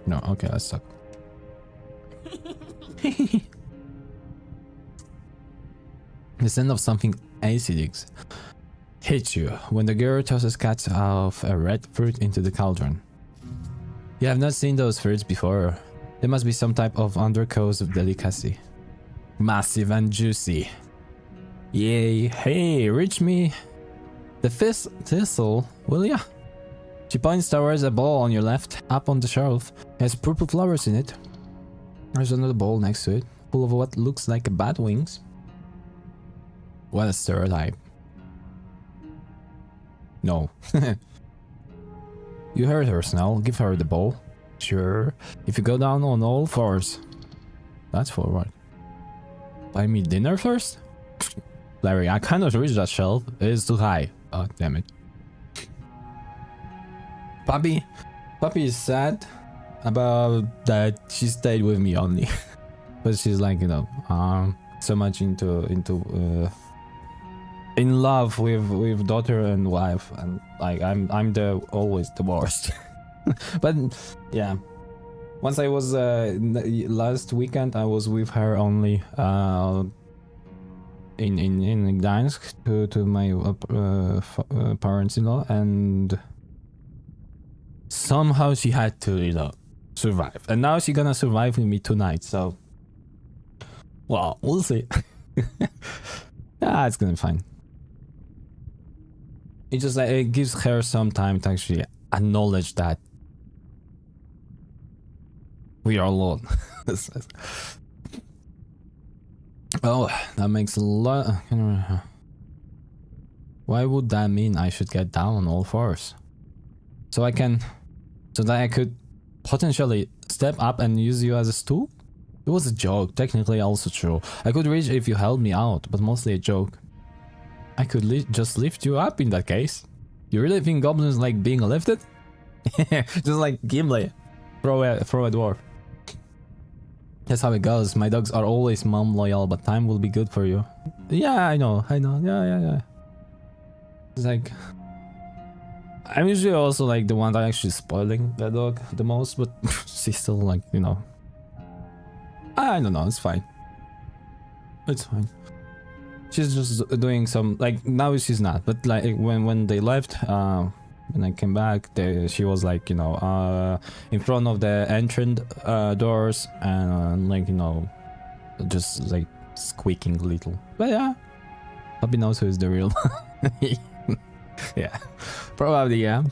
No, okay, that sucks. The scent of something acidic hits you when the girl tosses cats of a red fruit into the cauldron. You have not seen those fruits before. There must be some type of undercoat of delicacy. Massive and juicy. Yay, hey, reach me the thistle, will ya? She points towards a bowl on your left, up on the shelf. It has purple flowers in it. There's another bowl next to it, full of what looks like bat wings. What a stereotype. No. You heard her, Snell. Give her the bowl. Sure. If you go down on all fours. That's for what? Buy me dinner first? Larry, I cannot reach that shelf. It is too high. Oh, damn it. Puppy is sad about that she stayed with me only. But she's like, you know, so much into in love with daughter and wife, and like I'm always the worst. But yeah, once I was last weekend I was with her only in Gdańsk to my parents-in-law, and somehow she had to, you know, survive, and now she's gonna survive with me tonight. So, well, we'll see. Yeah, it's gonna be fine. It just like it gives her some time to actually acknowledge that we are alone. Oh, that makes a lot. Why would that mean I should get down on all fours? So that I could potentially step up and use you as a stool? It was a joke, technically also true. I could reach if you held me out, but mostly a joke. I could just lift you up in that case. You really think goblins like being lifted? Just like Gimli. Throw a dwarf. That's how it goes. My dogs are always mom loyal, but time will be good for you. Yeah, I know. Yeah. It's like, I'm usually also like the one that actually spoiling the dog the most, but she's still like, you know. I don't know, it's fine. It's fine. She's just doing some, like, now she's not, but like when they left, when I came back, she was like, you know, in front of the entrance doors, and like, you know, just like squeaking a little. But yeah, Puppy knows who is the real. Yeah, probably, yeah.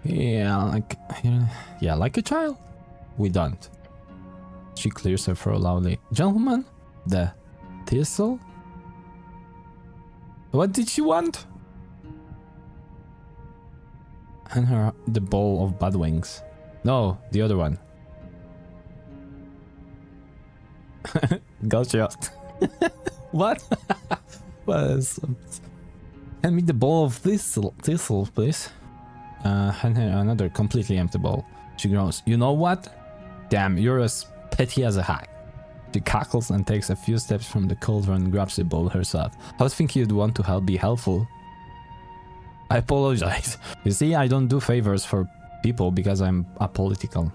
Yeah, like a child. We don't. She clears her throat loudly. Gentlemen, the thistle? What did she want? Hand her the bowl of bad wings. No, the other one. Gotcha. What? Hand me the bowl of thistle, please. Hand her another completely empty bowl. She groans. You know what? Damn, you're as petty as a hack. She cackles and takes a few steps from the cauldron and grabs the bowl herself. I was thinking you'd want to be helpful. I apologize. You see, I don't do favors for people because I'm apolitical.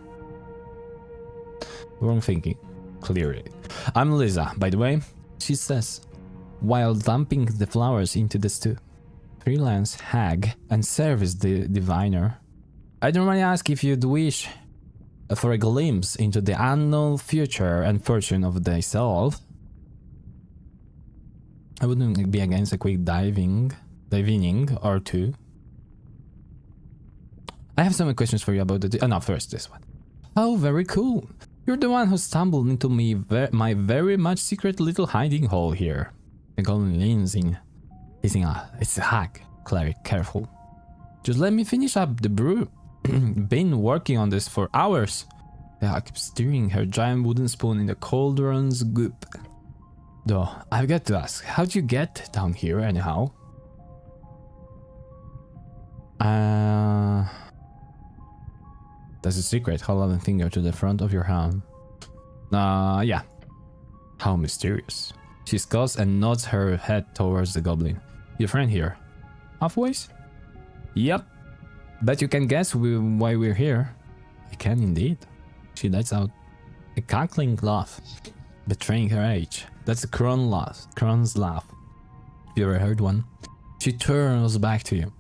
Wrong thinking. Clearly. I'm Lisa, by the way, she says, while dumping the flowers into the stew. Freelance hag and service diviner. I'd normally ask if you'd wish for a glimpse into the unknown future and fortune of thyself. I wouldn't be against a quick diving or two. I have some questions for you about the... Oh no, first this one. Oh, very cool. You're the one who stumbled into my very much secret little hiding hole here. The golden leans in. It's a hack. Cleric, careful. Just let me finish up the brew. Been working on this for hours. The hack keeps stirring her giant wooden spoon in the cauldron's goop. Though, I've got to ask, how'd you get down here anyhow? That's a secret. Hold a finger to the front of your hand. Yeah. How mysterious. She scolds and nods her head towards the goblin. Your friend here. Halfways? Yep. Bet you can guess why we're here. I can indeed. She lets out a cackling laugh, betraying her age. That's a Kron's laugh. You ever heard one? She turns back to you.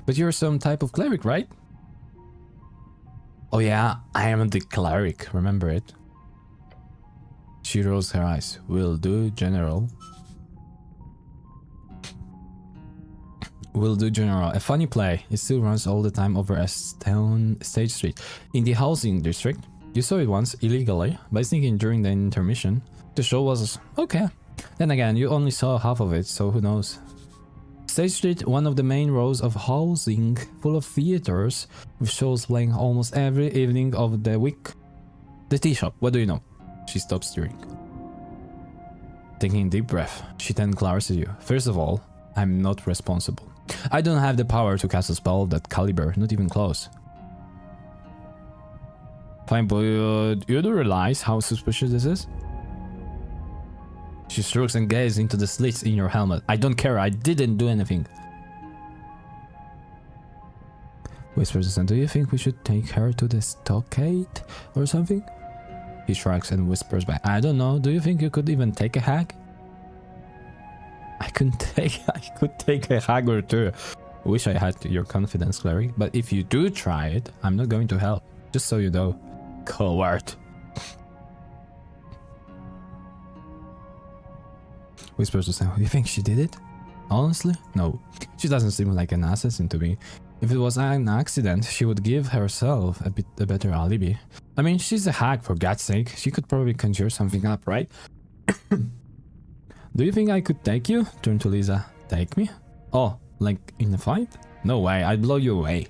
But you're some type of cleric, right? Oh yeah, I am the cleric, remember it? She rolls her eyes. Will do, General. Will do, General. A funny play. It still runs all the time over a stone stage street. In the housing district. You saw it once, illegally, by sneaking during the intermission. The show was okay. Then again, you only saw half of it, so who knows. Stage Street, one of the main rows of housing, full of theaters, with shows playing almost every evening of the week. The tea shop, what do you know? She stops stirring. Taking a deep breath, she then glares at you. First of all, I'm not responsible. I don't have the power to cast a spell of that caliber, not even close. Fine, but you do realize how suspicious this is? She shrugs and gazes into the slits in your helmet. I don't care, I didn't do anything. Whispers, and do you think we should take her to the stockade or something? He shrugs and whispers back. I don't know, do you think you could even take a hag? I could take a hag or two. Wish I had your confidence, Clary, but if you do try it, I'm not going to help. Just so you know. Coward. Whispers to Sam, you think she did it? Honestly? No. She doesn't seem like an assassin to me. If it was an accident, she would give herself a better alibi. I mean, she's a hag, for God's sake. She could probably conjure something up, right? Do you think I could take you? Turn to Lisa. Take me? Oh, like in a fight? No way, I'd blow you away.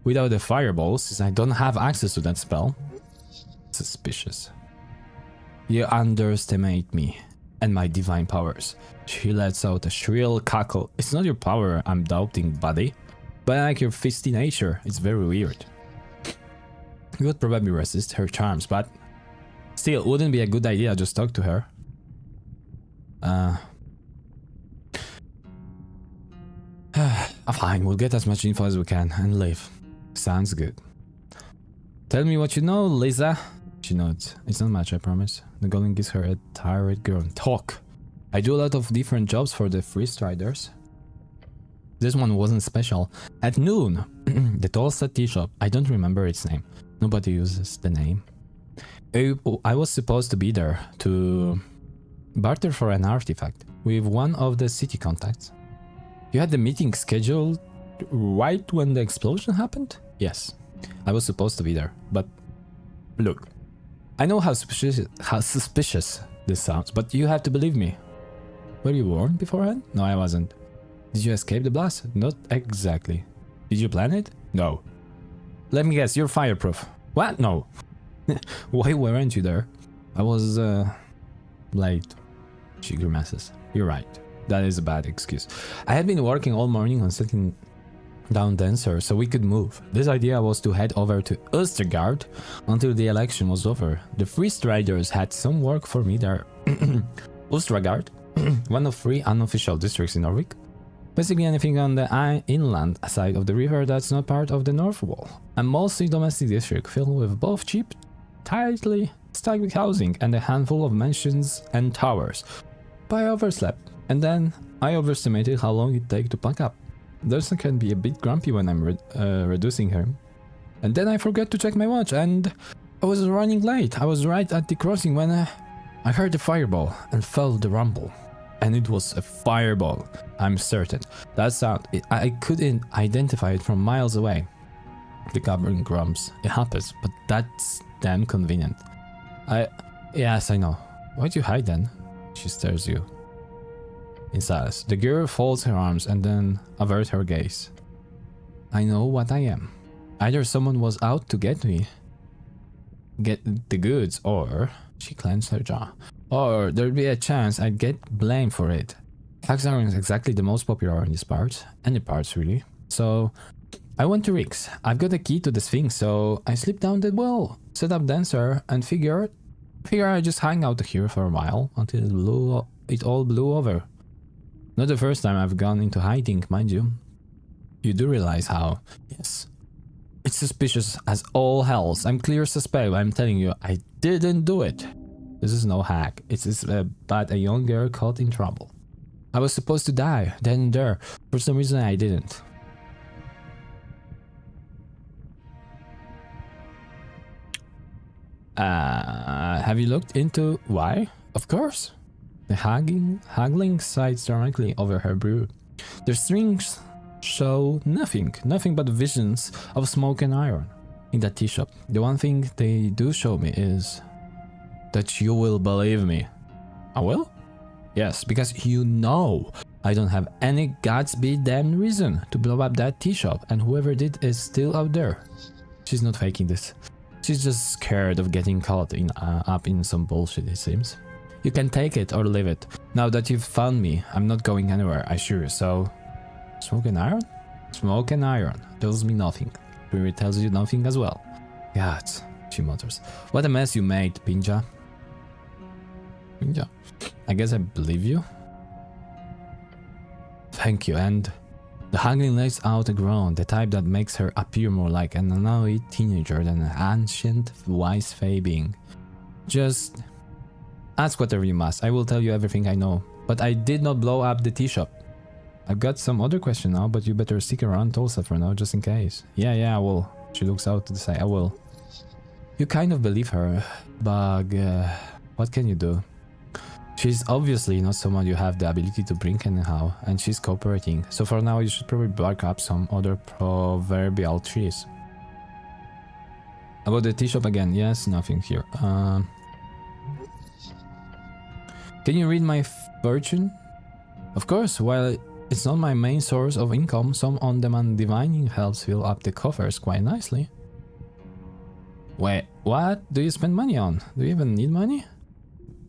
Without the fireballs, since I don't have access to that spell. Suspicious. You underestimate me and my divine powers. She lets out a shrill cackle. It's not your power I'm doubting, buddy. But I like your fisty nature. It's very weird. You would probably resist her charms, but still, wouldn't be a good idea just talk to her. Fine, we'll get as much info as we can and leave. Sounds good. Tell me what you know, Lisa. She nods. It's not much, I promise. The golem gives her a tired groan. Talk. I do a lot of different jobs for the Free Striders. This one wasn't special. At noon, the Tolsta tea shop. I don't remember its name. Nobody uses the name. I was supposed to be there to barter for an artifact with one of the city contacts. You had the meeting scheduled right when the explosion happened? Yes, I was supposed to be there, but look, I know how suspicious this sounds, but you have to believe me. Were you warned beforehand? No, I wasn't. Did you escape the blast? Not exactly. Did you plan it? No. Let me guess, you're fireproof. What? No. Why weren't you there? I was, late. She grimaces. You're right. That is a bad excuse. I had been working all morning on setting down Dancer so we could move. This idea was to head over to Östergard until the election was over. The Free Striders had some work for me there. Östergard, one of 3 unofficial districts in Norway. Basically anything on the inland side of the river that's not part of the North Wall. A mostly domestic district filled with both cheap, tightly stacked housing and a handful of mansions and towers. But I overslept, and then I overestimated how long it'd take to pack up. Thurston can be a bit grumpy when I'm reducing her. And then I forgot to check my watch and I was running late. I was right at the crossing when I heard a fireball and felt the rumble. And it was a fireball, I'm certain. That sound, I couldn't identify it from miles away. The goblin grumps. It happens, but that's damn convenient. Yes, I know. Why'd you hide then? She stares you in silence. The girl folds her arms and then averts her gaze. I know what I am. Either someone was out to get me, get the goods, or... She clenched her jaw. Or there'd be a chance I'd get blamed for it. Hags aren't exactly the most popular in this part. Any parts, really. So, I went to Rick's. I've got a key to the Sphinx, so I slipped down the well, set up Dancer, and figure I just hang out here for a while until it all blew over. Not the first time I've gone into hiding, mind you. You do realize how... Yes. It's suspicious as all hells. I'm clear suspect, but I'm telling you, I didn't do it. This is no hack. It's just about a young girl caught in trouble. I was supposed to die, then and there. For some reason I didn't. Have you looked into why? Of course. The haggling sighs directly over her brew. The strings show nothing but visions of smoke and iron. In that tea shop, the one thing they do show me is that you will believe me. I will? Yes, because you know I don't have any godspeed damn reason to blow up that tea shop, and whoever did is still out there. She's not faking this. She's just scared of getting caught up in some bullshit, it seems. You can take it or leave it. Now that you've found me, I'm not going anywhere, I assure you, so... Smoke and iron? Smoke and iron tells me nothing. Spirit tells you nothing as well. God, she mutters. What a mess you made, Pinja. Pinja? I guess I believe you. Thank you, and... The haggling lets out a groan, the type that makes her appear more like an annoyed teenager than an ancient, wise fae being. Just... ask whatever you must, I will tell you everything I know. But I did not blow up the tea shop. I've got some other question now, but you better stick around Tulsa for now, just in case. Yeah, I will. She looks out to the side. I will. You kind of believe her, Bug. What can you do? She's obviously not someone you have the ability to bring anyhow, and she's cooperating. So for now, you should probably bark up some other proverbial trees. About the tea shop again. Yes, nothing here. Can you read my fortune? Of course, while it's not my main source of income, some on-demand divining helps fill up the coffers quite nicely. Wait, what do you spend money on? Do you even need money?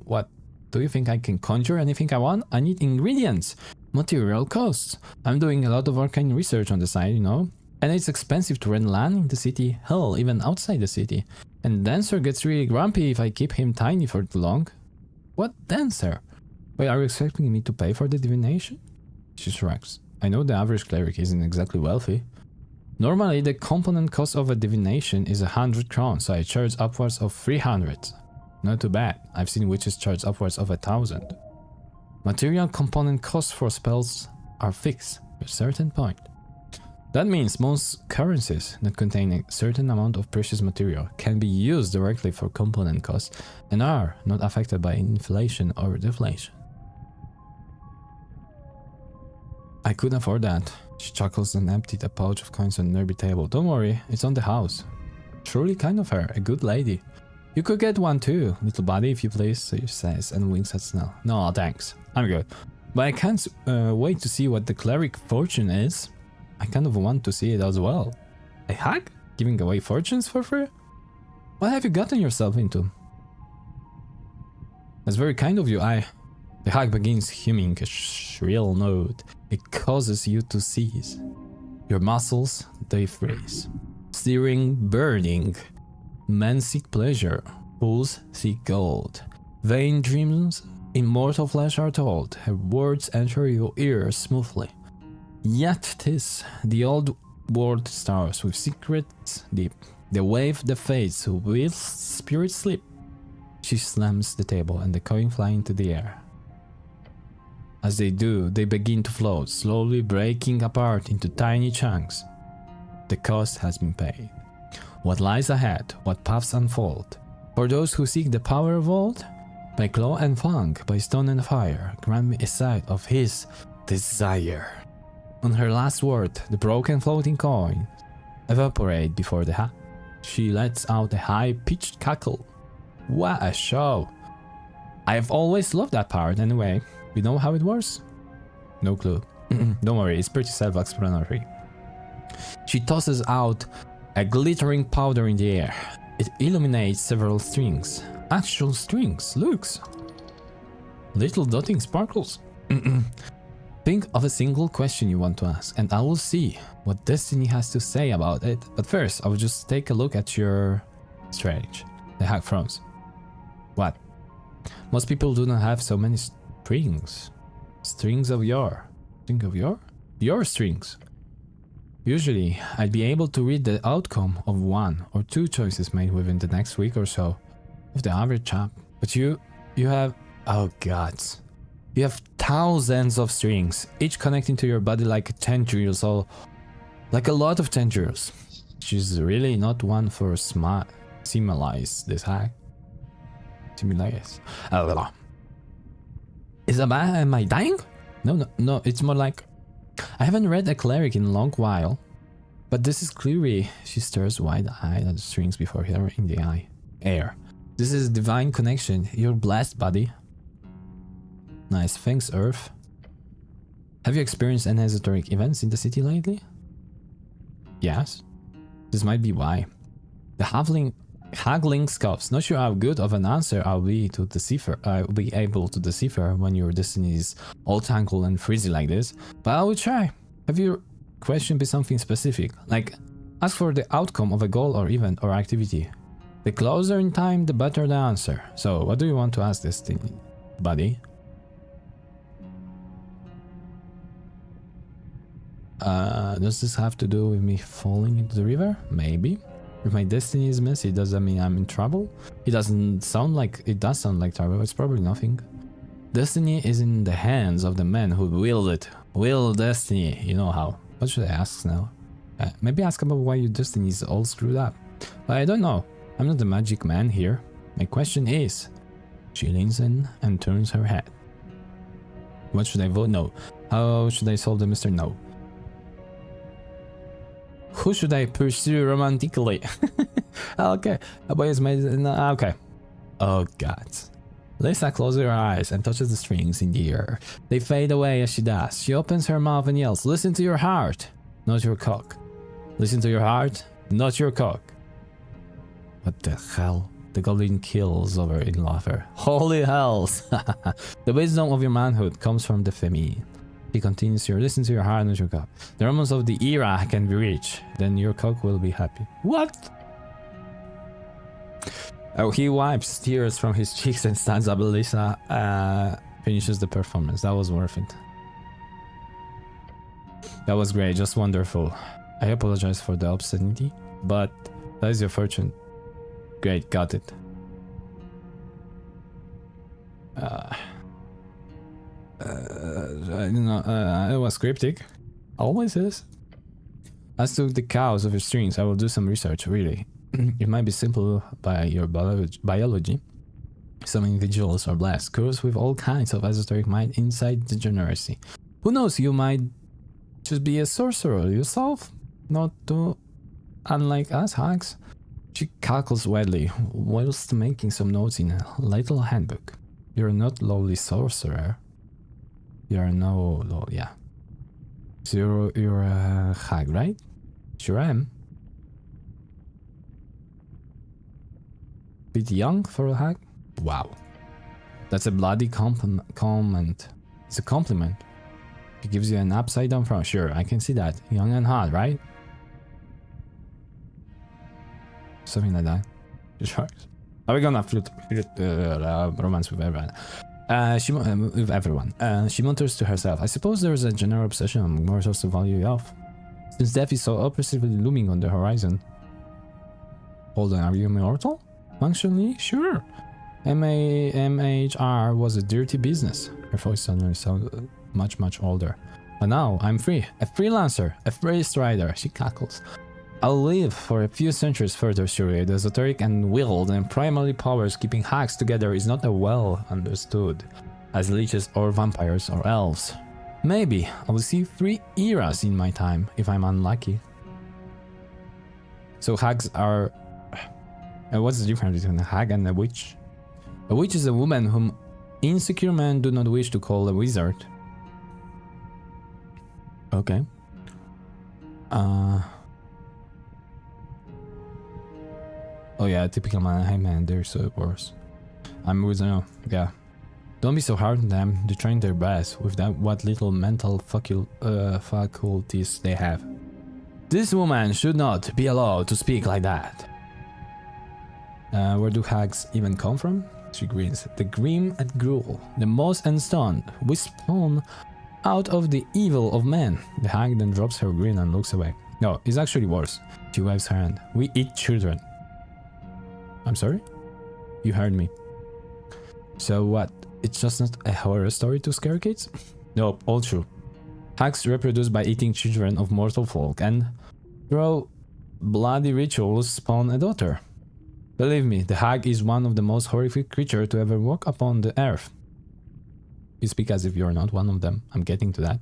What? Do you think I can conjure anything I want? I need ingredients. Material costs. I'm doing a lot of arcane research on the side, you know? And it's expensive to rent land in the city, hell, even outside the city. And Dancer gets really grumpy if I keep him tiny for too long. What Dancer? Wait, are you expecting me to pay for the divination? She shrugs. I know the average cleric isn't exactly wealthy. Normally, the component cost of a divination is 100 crowns, so I charge upwards of 300. Not too bad. I've seen witches charge upwards of 1,000. Material component costs for spells are fixed to a certain point. That means most currencies that contain a certain amount of precious material can be used directly for component costs and are not affected by inflation or deflation. I couldn't afford that. She chuckles and emptied a pouch of coins on a nearby table. Don't worry, it's on the house. Truly kind of her, a good lady. You could get one too, little buddy, if you please, she says and winks at Snell. No, thanks. I'm good. But I can't wait to see what the cleric fortune is. I kind of want to see it as well. A hack? Giving away fortunes for free? What have you gotten yourself into? That's very kind of you, The hag begins humming a shrill note. It causes you to seize. Your muscles, they freeze. Searing, burning. Men seek pleasure. Fools seek gold. Vain dreams, immortal flesh are told. Her words enter your ears smoothly. Yet 'tis the old world stars with secrets deep. The wave that fades, who will spirits sleep. She slams the table and the coin fly into the air. As they do, they begin to float, slowly breaking apart into tiny chunks. The cost has been paid. what lies ahead, what paths unfold. For those who seek the power of old, by claw and fang, by stone and fire, grant me a sight of his desire. On her last word, the broken floating coin evaporate before the hat. She lets out a high-pitched cackle. What a show! I've always loved that part anyway. You know how it works? No clue. Don't worry, it's pretty self-explanatory. She tosses out a glittering powder in the air. It illuminates several strings. Actual strings, looks. Little dotting sparkles. Think of a single question you want to ask, and I will see what Destiny has to say about it. But first, I will just take a look at your strange. The hack froze. What? Most people do not have so many strings. Strings of your. Think of your? Your strings. Usually, I'd be able to read the outcome of one or two choices made within the next week or so of the average chap. But you have, oh gods. You have thousands of strings, each connecting to your body like tendrils, or like a lot of tendrils. She's really not one for similize this hack. Similize. Is that bad? Am I dying? No, it's more like I haven't read a cleric in a long while, but this is clearly she stares wide-eyed at the strings before her in the air. This is divine connection. You're blessed, buddy. Nice, thanks, Earth. Have you experienced any esoteric events in the city lately? Yes. This might be why. The haggling scoffs. Not sure how good of an answer I'll be able to decipher when your destiny is all tangled and frizzy like this, but I will try. Have your question be something specific? Like, ask for the outcome of a goal or event or activity. The closer in time, the better the answer. So, what do you want to ask Destiny, buddy? Does this have to do with me falling into the river? Maybe. If my destiny is messy, does that mean I'm in trouble? It does sound like trouble, it's probably nothing. Destiny is in the hands of the men who wield it. Will destiny, you know how. What should I ask now? Maybe ask about why your destiny is all screwed up. But I don't know. I'm not the magic man here. My question is... She leans in and turns her head. What should I vote? No. How should I solve the Mr. No? Who should I pursue romantically? Okay. A boy is made... Okay. Oh god. Lisa closes her eyes and touches the strings in the air. They fade away as she does. She opens her mouth and yells, "Listen to your heart, not your cock. Listen to your heart, not your cock." What the hell? The goblin kills over in laughter. Holy hells! The wisdom of your manhood comes from the feminine. He continues here, listen to your heart, not your cock. The romance of the era can be reached. Then your cock will be happy. What? Oh, he wipes tears from his cheeks and stands up. Lisa finishes the performance. That was worth it. That was great, just wonderful. I apologize for the obscenity, but that is your fortune. Great, got it. I don't know, it was cryptic. Always is. As to the cows of your strings, I will do some research, really. It might be simple by your biology. Some individuals are blessed, cursed with all kinds of esoteric mind inside degeneracy. Who knows, you might just be a sorcerer yourself. Not too unlike us hags. She cackles widely, whilst making some notes in a little handbook. You're not lowly sorcerer. You're no yeah. So you're a hag, right? Sure am. Bit young for a hag? Wow. That's a bloody comment. It's a compliment. It gives you an upside down frown. Sure, I can see that. Young and hot, right? Something like that. Sure. Are we gonna romance with everyone? She mutters to herself. I suppose there is a general obsession among mortals to value off. Since death is so oppressively looming on the horizon. Hold on, are you immortal? Functionally, sure. MHR was a dirty business. Her voice suddenly sounded much older. But now I'm free. A freelancer. A free strider. She cackles. I'll live for a few centuries further, surely. The esoteric and willed and primary powers keeping hags together is not well understood as leeches or vampires or elves. Maybe I will see 3 eras in my time, if I'm unlucky. So hags are... what's the difference between a hag and a witch? A witch is a woman whom insecure men do not wish to call a wizard. Okay. Oh yeah, typical man. Hey man, they're so worse. I'm with yeah. Don't be so hard on them. They're trying their best with that what little mental faculties they have. This woman should not be allowed to speak like that. Where do hags even come from? She grins. The grim and cruel, the most unstunned, we spawn out of the evil of men. The hag then drops her grin and looks away. No, it's actually worse. She waves her hand. We eat children. I'm sorry? You heard me. So what? It's just not a horror story to scare kids? Nope, all true. Hags reproduce by eating children of mortal folk and through bloody rituals spawn a daughter. Believe me, the hag is one of the most horrific creatures to ever walk upon the earth. You speak as if you're not one of them. I'm getting to that.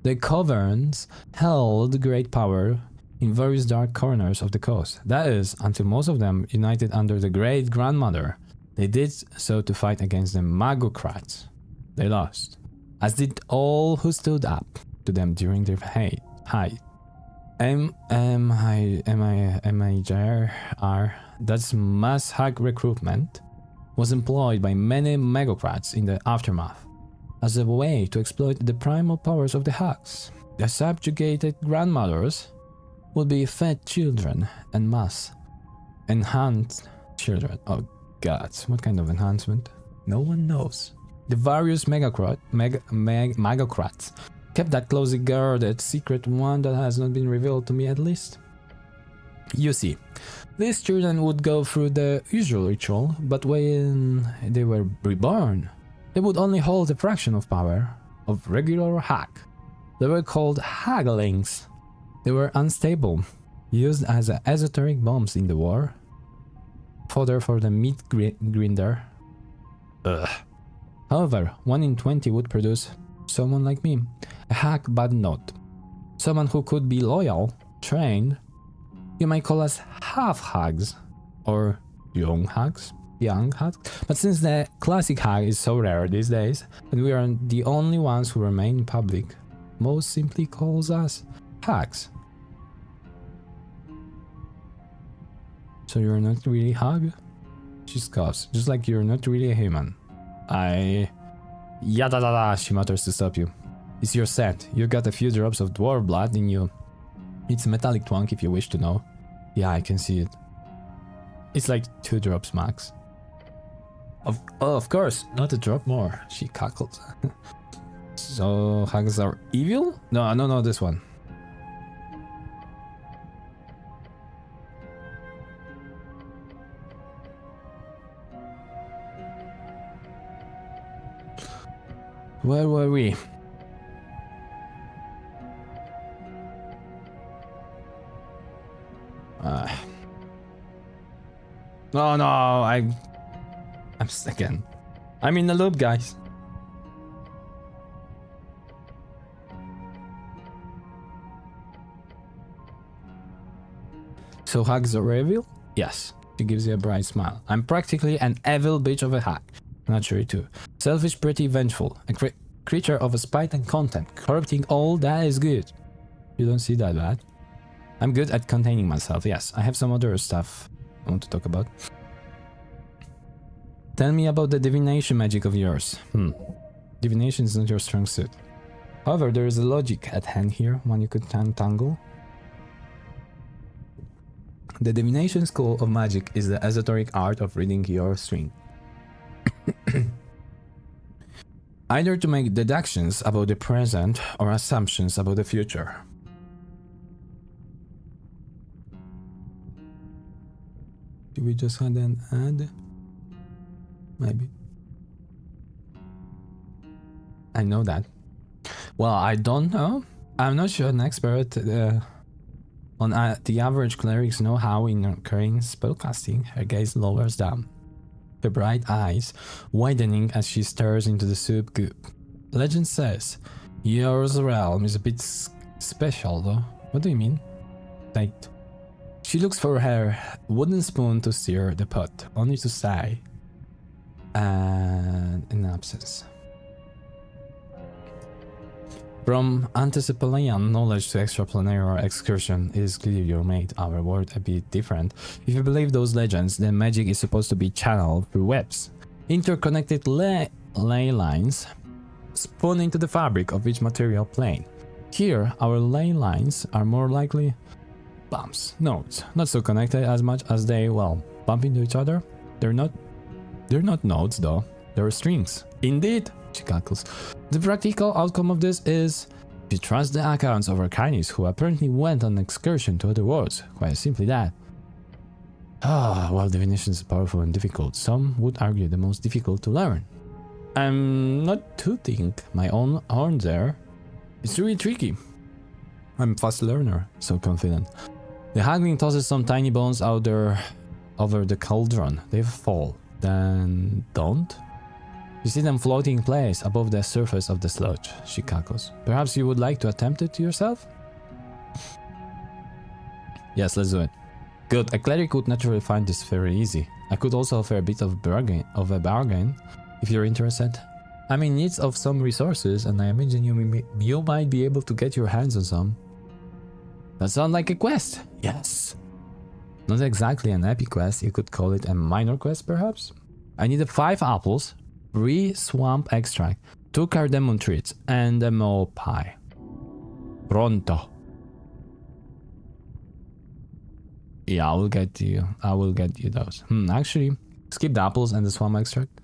The caverns held great power in various dark corners of the coast. That is, until most of them united under the great grandmother. They did so to fight against the magocrats. They lost, as did all who stood up to them during their height. MIJR, that's mass hag recruitment, was employed by many magocrats in the aftermath as a way to exploit the primal powers of the hags. The subjugated grandmothers would be fed children and mass enhanced children. Oh god, what kind of enhancement? No one knows. The various magocrats kept that closely guarded secret, one that has not been revealed to me at least. You see, these children would go through the usual ritual, but when they were reborn, they would only hold a fraction of power of regular hag. They were called haglings. They were unstable, used as esoteric bombs in the war, fodder for the meat grinder. Ugh. However, 1 in 20 would produce someone like me, a hag but not. Someone who could be loyal, trained. You might call us half-hags, or young hags, but since the classic hag is so rare these days, and we are the only ones who remain in public, most simply calls us hags. So you're not really hag? She scoffs, just like you're not really a human. Yada, she mutters to stop you. It's your scent. You got a few drops of dwarf blood in you. It's metallic twunk if you wish to know. Yeah, I can see it. It's like 2 drops max. Of course, not a drop more. She cackled. So, hags are evil? No, this one. Where were we? Oh no, I'm again. I'm in the loop, guys. So hags are evil? Yes. She gives you a bright smile. I'm practically an evil bitch of a hag. Naturally too. Selfish, pretty, vengeful. A creature of a spite and contempt. Corrupting all that is good. You don't see that bad. I'm good at containing myself, yes. I have some other stuff I want to talk about. Tell me about the divination magic of yours. Divination is not your strong suit. However, there is a logic at hand here, one you could untangle. The divination school of magic is the esoteric art of reading your string. Either to make deductions about the present or assumptions about the future. Do we just add an ad? Maybe. I know that. Well, I don't know. I'm not sure an expert The average cleric's know-how in occurring spellcasting, her gaze lowers down, her bright eyes widening as she stares into the soup goop. Legend says, yours realm is a bit special though. What do you mean? Like, she looks for her wooden spoon to stir the pot, only to sigh. And in absence. From anticipatorial knowledge to extraplanetary excursion, it is clear you made our world a bit different. If you believe those legends, then magic is supposed to be channeled through webs. Interconnected ley lines spun into the fabric of each material plane. Here, our ley lines are more likely bumps, nodes, not so connected as much as they, well, bump into each other. They're not nodes though, they're strings. Indeed, she cackles. The practical outcome of this is, if you trust the accounts of our Kohnyus who apparently went on an excursion to other worlds, quite simply that. While divination is powerful and difficult, some would argue the most difficult to learn. I'm not tooting my own horn there. It's really tricky. I'm a fast learner, so confident. The haggling tosses some tiny bones out there over the cauldron. They fall, then don't. You see them floating in place above the surface of the sludge, she cackles. Perhaps you would like to attempt it yourself? Yes, let's do it. Good, a cleric would naturally find this very easy. I could also offer a bit of a bargain, if you're interested. I'm in need of some resources, and I imagine you might be able to get your hands on some. That sounds like a quest. Yes. Not exactly an epic quest, you could call it a minor quest perhaps? I needed 5 apples, 3 swamp extract, 2 cardamom treats, and a mole pie. Pronto. Yeah, I will get you those. Actually, skip the apples and the swamp extract.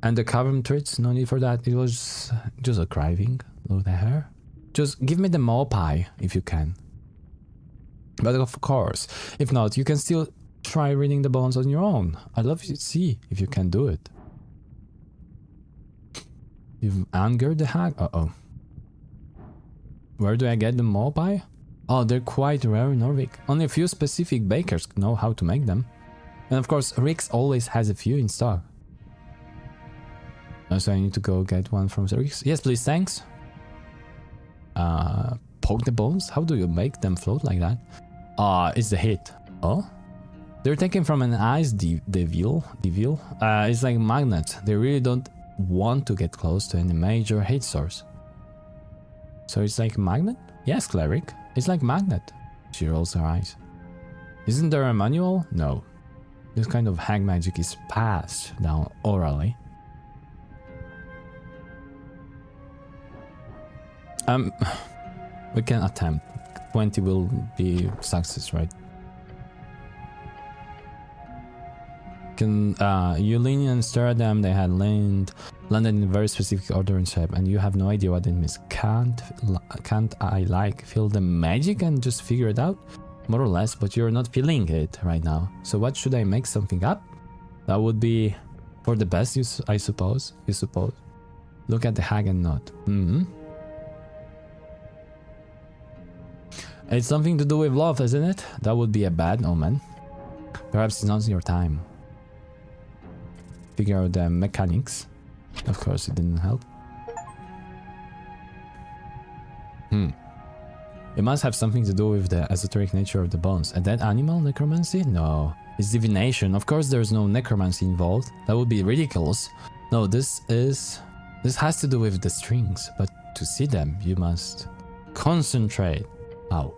And the cardamom treats, no need for that. It was just a craving. Look at her. Just give me the mole pie if you can. But of course, if not, you can still try reading the bones on your own. I'd love to see if you can do it. You've angered the hag? Uh-oh. Where do I get the mole pie? Oh, they're quite rare in Norvik. Only a few specific bakers know how to make them. And of course, Rick's always has a few in stock. So I need to go get one from Rick's. Yes, please, thanks. Poke the bones? How do you make them float like that? It's the hit. Oh? They're taken from an ice devil. It's like magnets. They really don't want to get close to any major heat source. So it's like a magnet? Yes, cleric. It's like magnet. She rolls her eyes. Isn't there a manual? No. This kind of hag magic is passed down orally. We can attempt. 20 will be success, right? You lean and stare at them. They had landed in a very specific order and shape, and you have no idea what it means. Can't I like feel the magic and just figure it out? More or less, but you're not feeling it right now. So what should I make something up? That would be for the best, I suppose. Look at the hag and nod. It's something to do with love, isn't it? That would be a bad omen. Perhaps it's not your time. Figure out the mechanics. Of course, it didn't help. It must have something to do with the esoteric nature of the bones. A dead animal? Necromancy? No. It's divination. Of course there's no necromancy involved. That would be ridiculous. No, this has to do with the strings. But to see them, you must concentrate. How?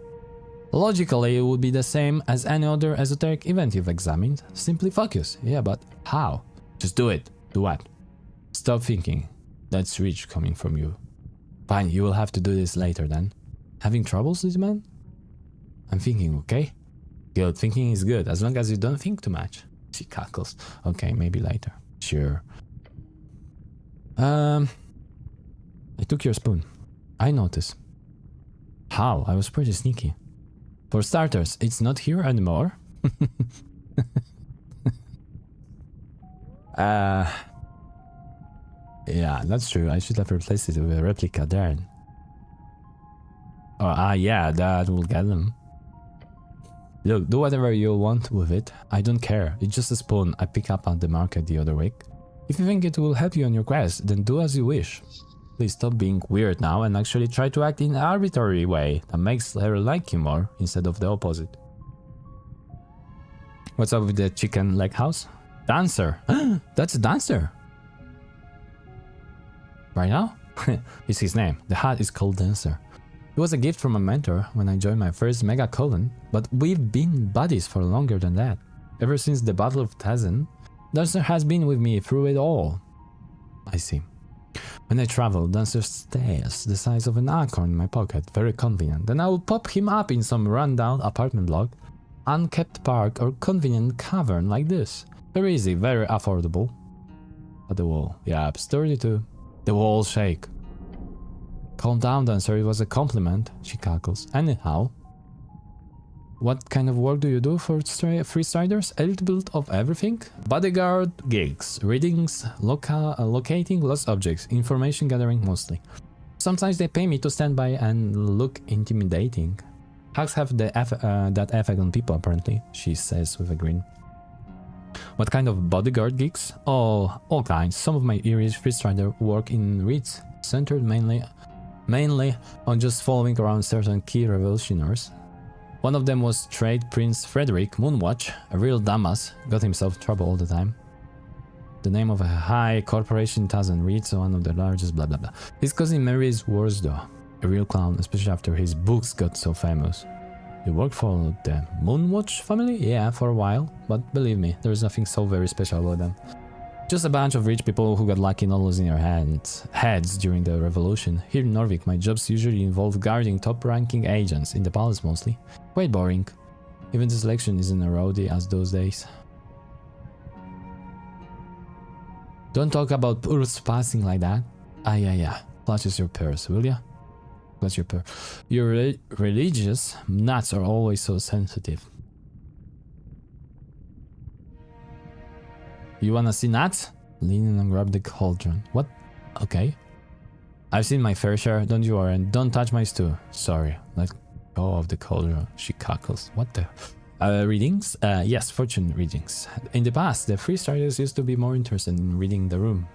Logically, it would be the same as any other esoteric event you've examined. Simply focus. Yeah, but how? Just do it. Do what? Stop thinking. That's rich coming from you. Fine, you will have to do this later then. Having troubles, little man? I'm thinking, okay? Good, thinking is good, as long as you don't think too much. She cackles. Okay, maybe later. Sure. I took your spoon. I noticed. How? I was pretty sneaky. For starters, it's not here anymore. Yeah, that's true. I should have replaced it with a replica there. Oh, yeah, that will get them. Look, do whatever you want with it. I don't care. It's just a spoon I picked up at the market the other week. If you think it will help you on your quest, then do as you wish. Please stop being weird now and actually try to act in an arbitrary way that makes her like you more instead of the opposite. What's up with the chicken leg house? Dancer! That's a dancer! Right now? It's his name. The hat is called Dancer. It was a gift from a mentor when I joined my first Mega Colon, but we've been buddies for longer than that. Ever since the Battle of Tazen, Dancer has been with me through it all. I see. When I travel, Dancer stays the size of an acorn in my pocket, very convenient. Then I will pop him up in some rundown apartment block, unkept park or convenient cavern like this. Very easy, very affordable. At the wall. Yeah, sturdy too. The walls shake. Calm down, Dancer, it was a compliment, she cackles. Anyhow, what kind of work do you do for freestriders? A little bit of everything? Bodyguard gigs, readings, locating lost objects, information gathering mostly. Sometimes they pay me to stand by and look intimidating. Hacks have that effect on people apparently, she says with a grin. What kind of bodyguard gigs? Oh, all kinds. Some of my Irish freestrider work in raids, centered mainly on just following around certain key revolutionaries. One of them was Trade Prince Frederick Moonwatch, a real dumbass, got himself in trouble all the time. The name of a high corporation doesn't read, so one of the largest blah blah blah. His cousin Mary is worse though, a real clown, especially after his books got so famous. You work for the Moonwatch family? Yeah, for a while, but believe me, there's nothing so very special about them. Just a bunch of rich people who got lucky not losing their heads during the revolution. Here in Norvik, my jobs usually involve guarding top-ranking agents, in the palace mostly. Quite boring. Even the selection isn't as rowdy as those days. Don't talk about purse passing like that. Ah, yeah. Clutches your purse, will ya? Clutch your purse. Your religious nuts are always so sensitive. You wanna see nuts? Lean in and grab the cauldron. What? Okay. I've seen my fair share, don't you worry, and don't touch my stew. Sorry. Let go of the cauldron. She cackles. What the? Readings? Yes, fortune readings. In the past, the freestriders used to be more interested in reading the room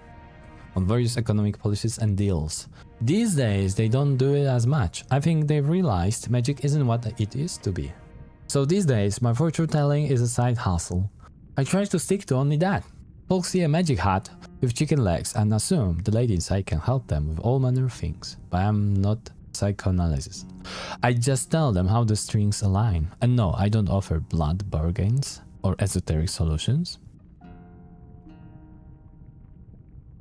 on various economic policies and deals. These days, they don't do it as much. I think they've realized magic isn't what it used to be. So these days, my fortune telling is a side hustle. I try to stick to only that. Folks see a magic hat with chicken legs and assume the lady inside can help them with all manner of things, but I'm not psychoanalyst. I just tell them how the strings align. And no, I don't offer blood bargains or esoteric solutions.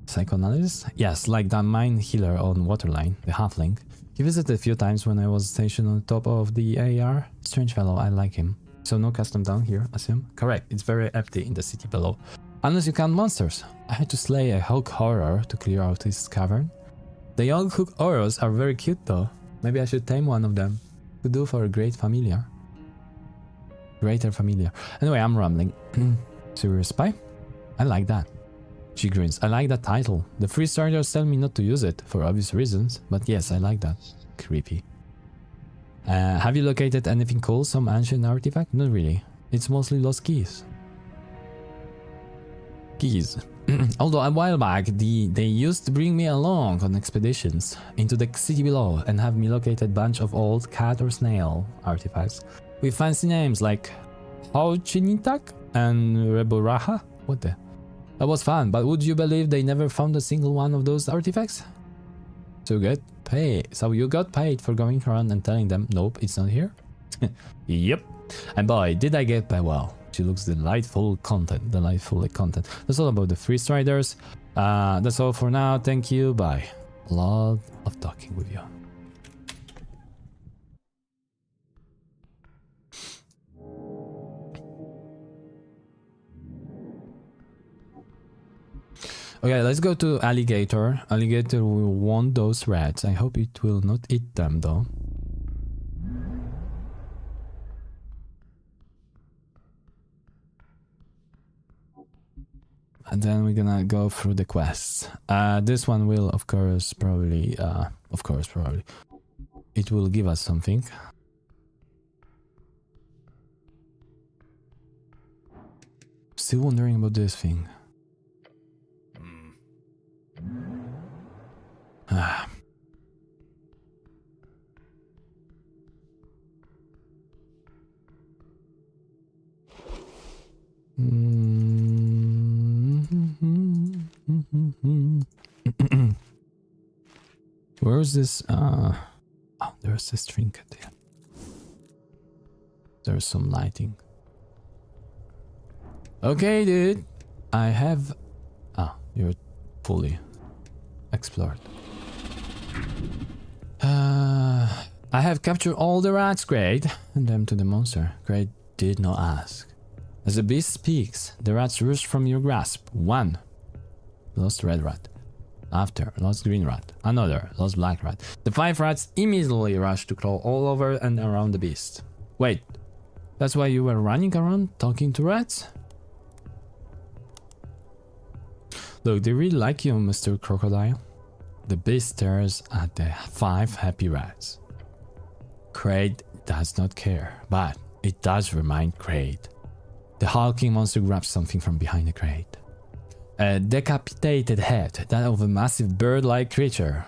Psychoanalyst? Yes, like that mind healer on Waterline, the halfling. He visited a few times when I was stationed on top of the AR. Strange fellow, I like him. So no custom down here, assume? Correct, it's very empty in the city below. Unless you count monsters. I had to slay a Hulk horror to clear out this cavern. The young Hulk horrors are very cute though. Maybe I should tame one of them. Could do for a greater familiar. Anyway, I'm rambling. Serious spy? I like that. She grins. I like that title. The freestriders tell me not to use it for obvious reasons, but yes, I like that. Creepy. Have you located anything cool? Some ancient artifact? Not really. It's mostly lost keys. Although a while back, they used to bring me along on expeditions into the city below and have me locate a bunch of old cat or snail artifacts with fancy names like Hauchinitak and Reburaha. What the? That was fun, but would you believe they never found a single one of those artifacts? So you got paid for going around and telling them, nope, it's not here? Yep. And boy, did I get paid well. She looks delightfully content. That's all about the freestriders. That's all for now. Thank you. Bye. A lot of talking with you. Okay, let's go to alligator. Alligator will want those rats. I hope it will not eat them though. And then we're gonna go through the quests. This one will, of course, probably, it will give us something. still wondering about this thing. Ah. Where's this? Oh, there's this trinket here. There's some lighting. Okay, dude. I have... Ah, you're fully explored. I have captured all the rats, Great, and them to the monster. Great did not ask. As the beast speaks, the rats rush from your grasp. One. Lost red rat. After, lost green rat. Another, lost black rat. The 5 rats immediately rush to crawl all over and around the beast. Wait, that's why you were running around talking to rats? Look, they really like you, Mr. Crocodile. The beast stares at the 5 happy rats. Kraid does not care, but it does remind Kraid. The hulking monster grabs something from behind the crate. A decapitated head, that of a massive bird-like creature.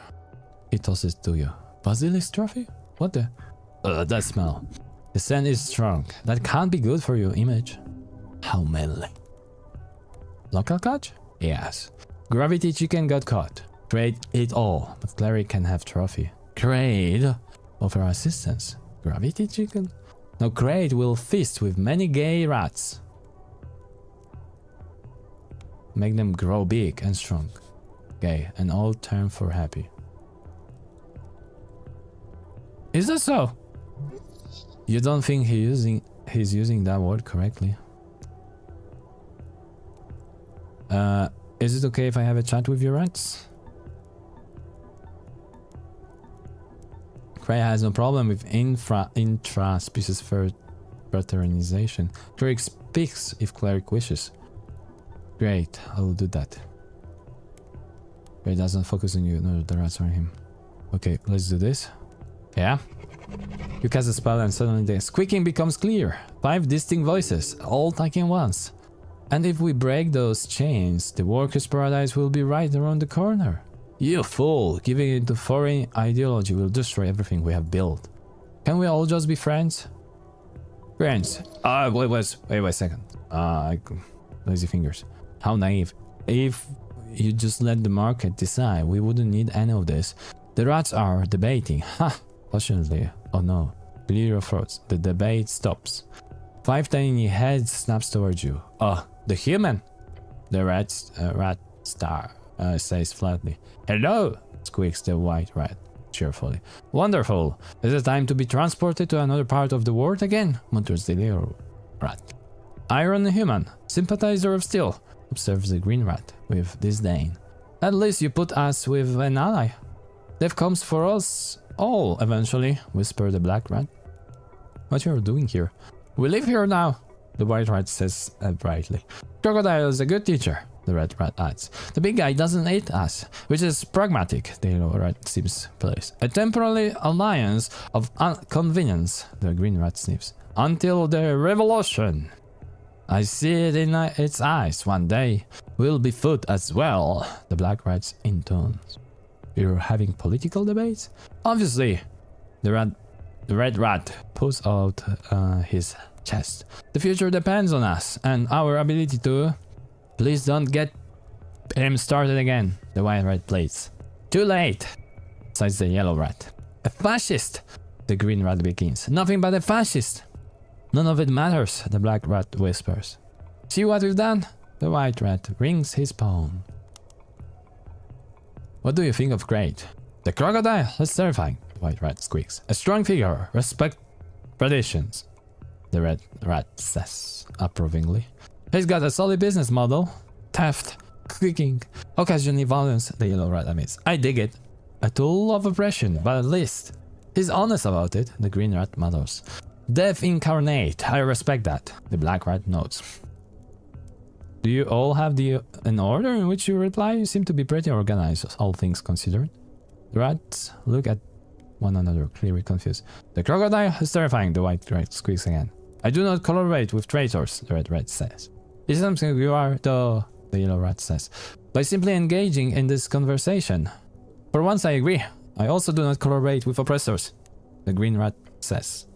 He tosses it to you. Basilisk trophy? What the? That smell. The scent is strong. That can't be good for your image. How manly. Local catch? Yes. Gravity chicken got caught. Kraid ate all, but Cleric can have trophy. Kraid offer assistance. Gravity chicken? Now Kraid will feast with many gay rats. Make them grow big and strong. Gay, an old term for happy. Is that so? You don't think he's using that word correctly? Is it okay if I have a chat with your rats? Kraid has no problem with intra-species fraternization. Cleric speaks if Cleric wishes. Great, I will do that. Kraid doesn't focus on you, no, the rats are on him. Okay, let's do this. Yeah? You cast a spell and suddenly the squeaking becomes clear. 5 distinct voices, all talking once. And if we break those chains, the workers' paradise will be right around the corner. You fool! Giving in to foreign ideology will destroy everything we have built. Can we all just be friends? Friends. Wait a second. Lazy fingers. How naive. If you just let the market decide, we wouldn't need any of this. The rats are debating. Ha! Passionately. Oh no. Clear your throats. The debate stops. 5 tiny heads snaps towards you. Oh, the human! The rat star says flatly. Hello! Squeaks the white rat cheerfully. Wonderful! Is it time to be transported to another part of the world again? Mutters the little rat. Iron human, sympathizer of steel, observes the green rat with disdain. At least you put us with an ally. Death comes for us all eventually, whispered the black rat. What you are doing here? We live here now, the white rat says brightly. Crocodile is a good teacher, the red rat adds. The big guy doesn't hate us, which is pragmatic, the yellow rat seems pleased. A temporary alliance of convenience, the green rat sniffs. Until the revolution. I see it in its eyes. One day we'll be food as well, the black rat intones. You're having political debates? Obviously, the red rat pulls out his chest. The future depends on us and our ability to... Please don't get him started again, the white rat pleads. Too late, sighs the yellow rat. A fascist, the green rat begins. Nothing but a fascist. None of it matters, the black rat whispers. See what we've done? The white rat rings his palm. What do you think of Kraid? The crocodile is terrifying, the white rat squeaks. A strong figure, respect traditions, the red rat says approvingly. He's got a solid business model. Theft, clicking, occasionally violence, the yellow rat admits. I dig it. A tool of oppression, but at least he's honest about it, the green rat mutters. Death incarnate, I respect that, the black rat nods. Do you all have an order in which you reply? You seem to be pretty organized, all things considered. The rats look at one another, clearly confused. The crocodile is terrifying, the white rat squeaks again. I do not collaborate with traitors, the red rat says. It seems like you are the yellow rat says, by simply engaging in this conversation. For once I agree. I also do not collaborate with oppressors, the green rat says.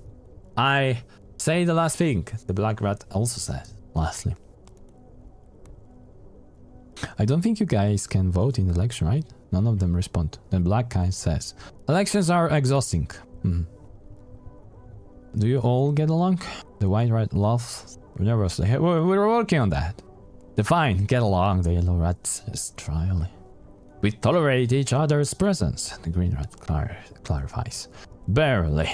I say the last thing, the black rat also says, lastly. I don't think you guys can vote in the election, right? None of them respond. Then black guy says, elections are exhausting. Do you all get along? The white rat laughs nervously. We're working on that. Fine, get along, the yellow rat says dryly. We tolerate each other's presence, the green rat clarifies. Barely,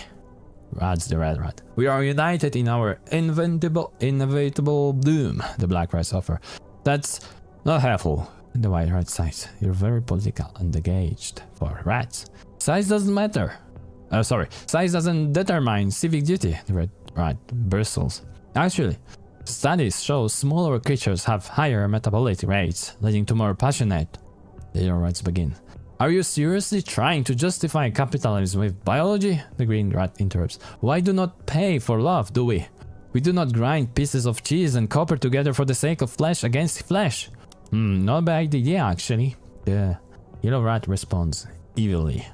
adds the red rat. We are united in our inevitable doom, the black rat offers. That's not helpful, the white rat sighs. You're very political and engaged for rats. Size doesn't matter. Size doesn't determine civic duty, the red rat bristles. Actually, studies show smaller creatures have higher metabolic rates, leading to more passionate. The yellow rats begin. Are you seriously trying to justify capitalism with biology? The green rat interrupts. Why do not pay for love, do we? We do not grind pieces of cheese and copper together for the sake of flesh against flesh. Not a bad idea, actually. The yellow rat responds evilly.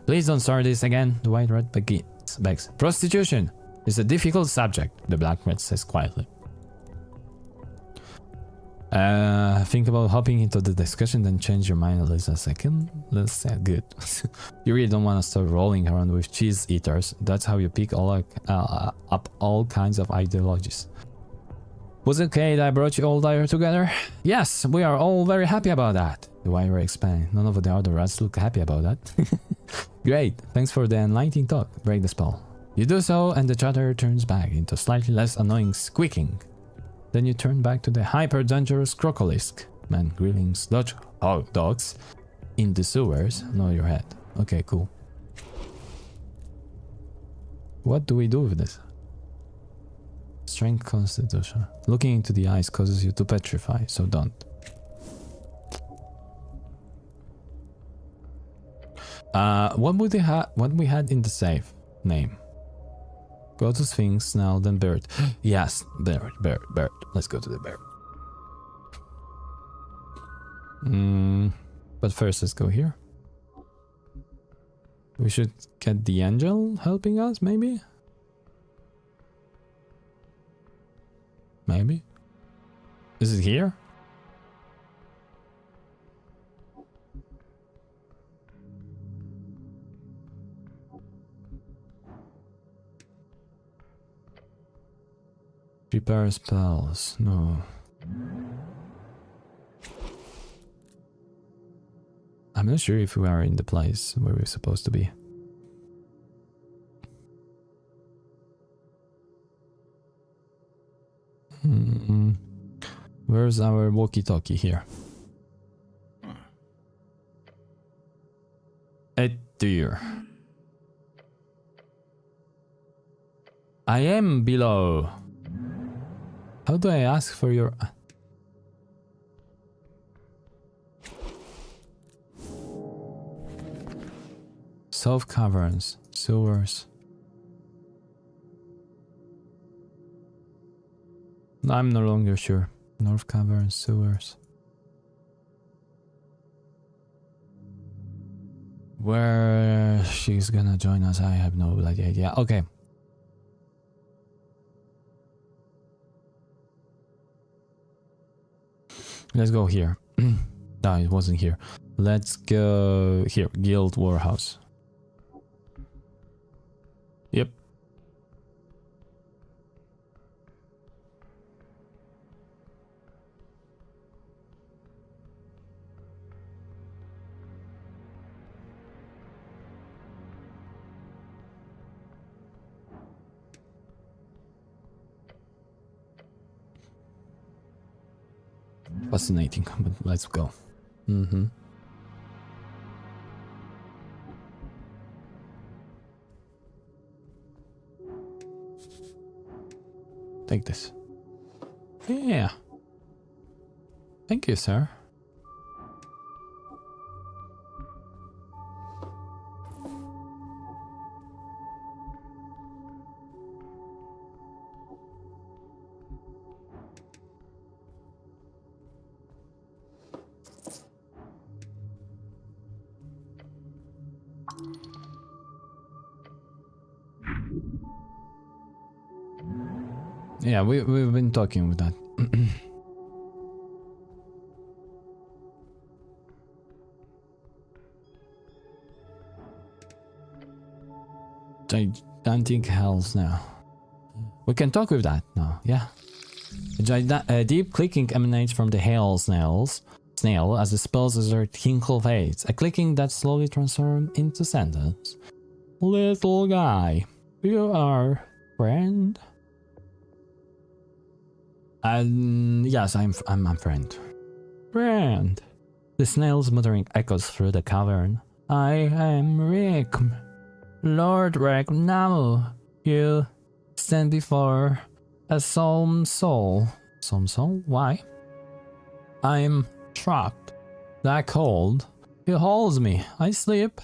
Please don't start this again, the white rat begs. Prostitution is a difficult subject, the black rat says quietly. Think about hopping into the discussion, then change your mind at least a second. Let's say good. You really don't want to start rolling around with cheese eaters. That's how you pick up all kinds of ideologies. Was it okay that I brought you all there together? Yes, we are all very happy about that. The white rat explained. None of the other rats look happy about that. Great, thanks for the enlightening talk. Break the spell. You do so, and the chatter turns back into slightly less annoying squeaking. Then you turn back to the hyper-dangerous crocolisk man grilling sludge hot dogs in the sewers. Know your head. Okay, cool. What do we do with this? Strength constitution. Looking into the eyes causes you to petrify, so don't. What we had in the safe? Name. Go to Sphinx now, then bird. Yes, bird. Let's go to the bird. But first, let's go here. We should get the angel helping us, maybe? Maybe? Is it here? Prepare spells. No. I'm not sure if we are in the place where we're supposed to be. Where's our walkie-talkie here? A deer. I am below. How do I ask for your... South caverns, sewers. I'm no longer sure. North caverns, sewers. Where she's gonna join us, I have no bloody idea. Okay. Let's go here. No, it wasn't here. Let's go here. Guild Warehouse. Yep. Fascinating, but let's go. Take this. Yeah. Thank you, sir. Yeah, we've been talking with that. Gigantic hells now. We can talk with that now, yeah. A deep clicking emanates from the hail snail as the spell's exert tinkle fades. A clicking that slowly transforms into sentence. Little guy, you are friend? Yes, I'm a friend. Friend. The snail's muttering echoes through the cavern. I am Rick. Lord Rick now. You stand before a solemn soul. Solemn soul? Why? I'm trapped. That cold. It holds me. I sleep,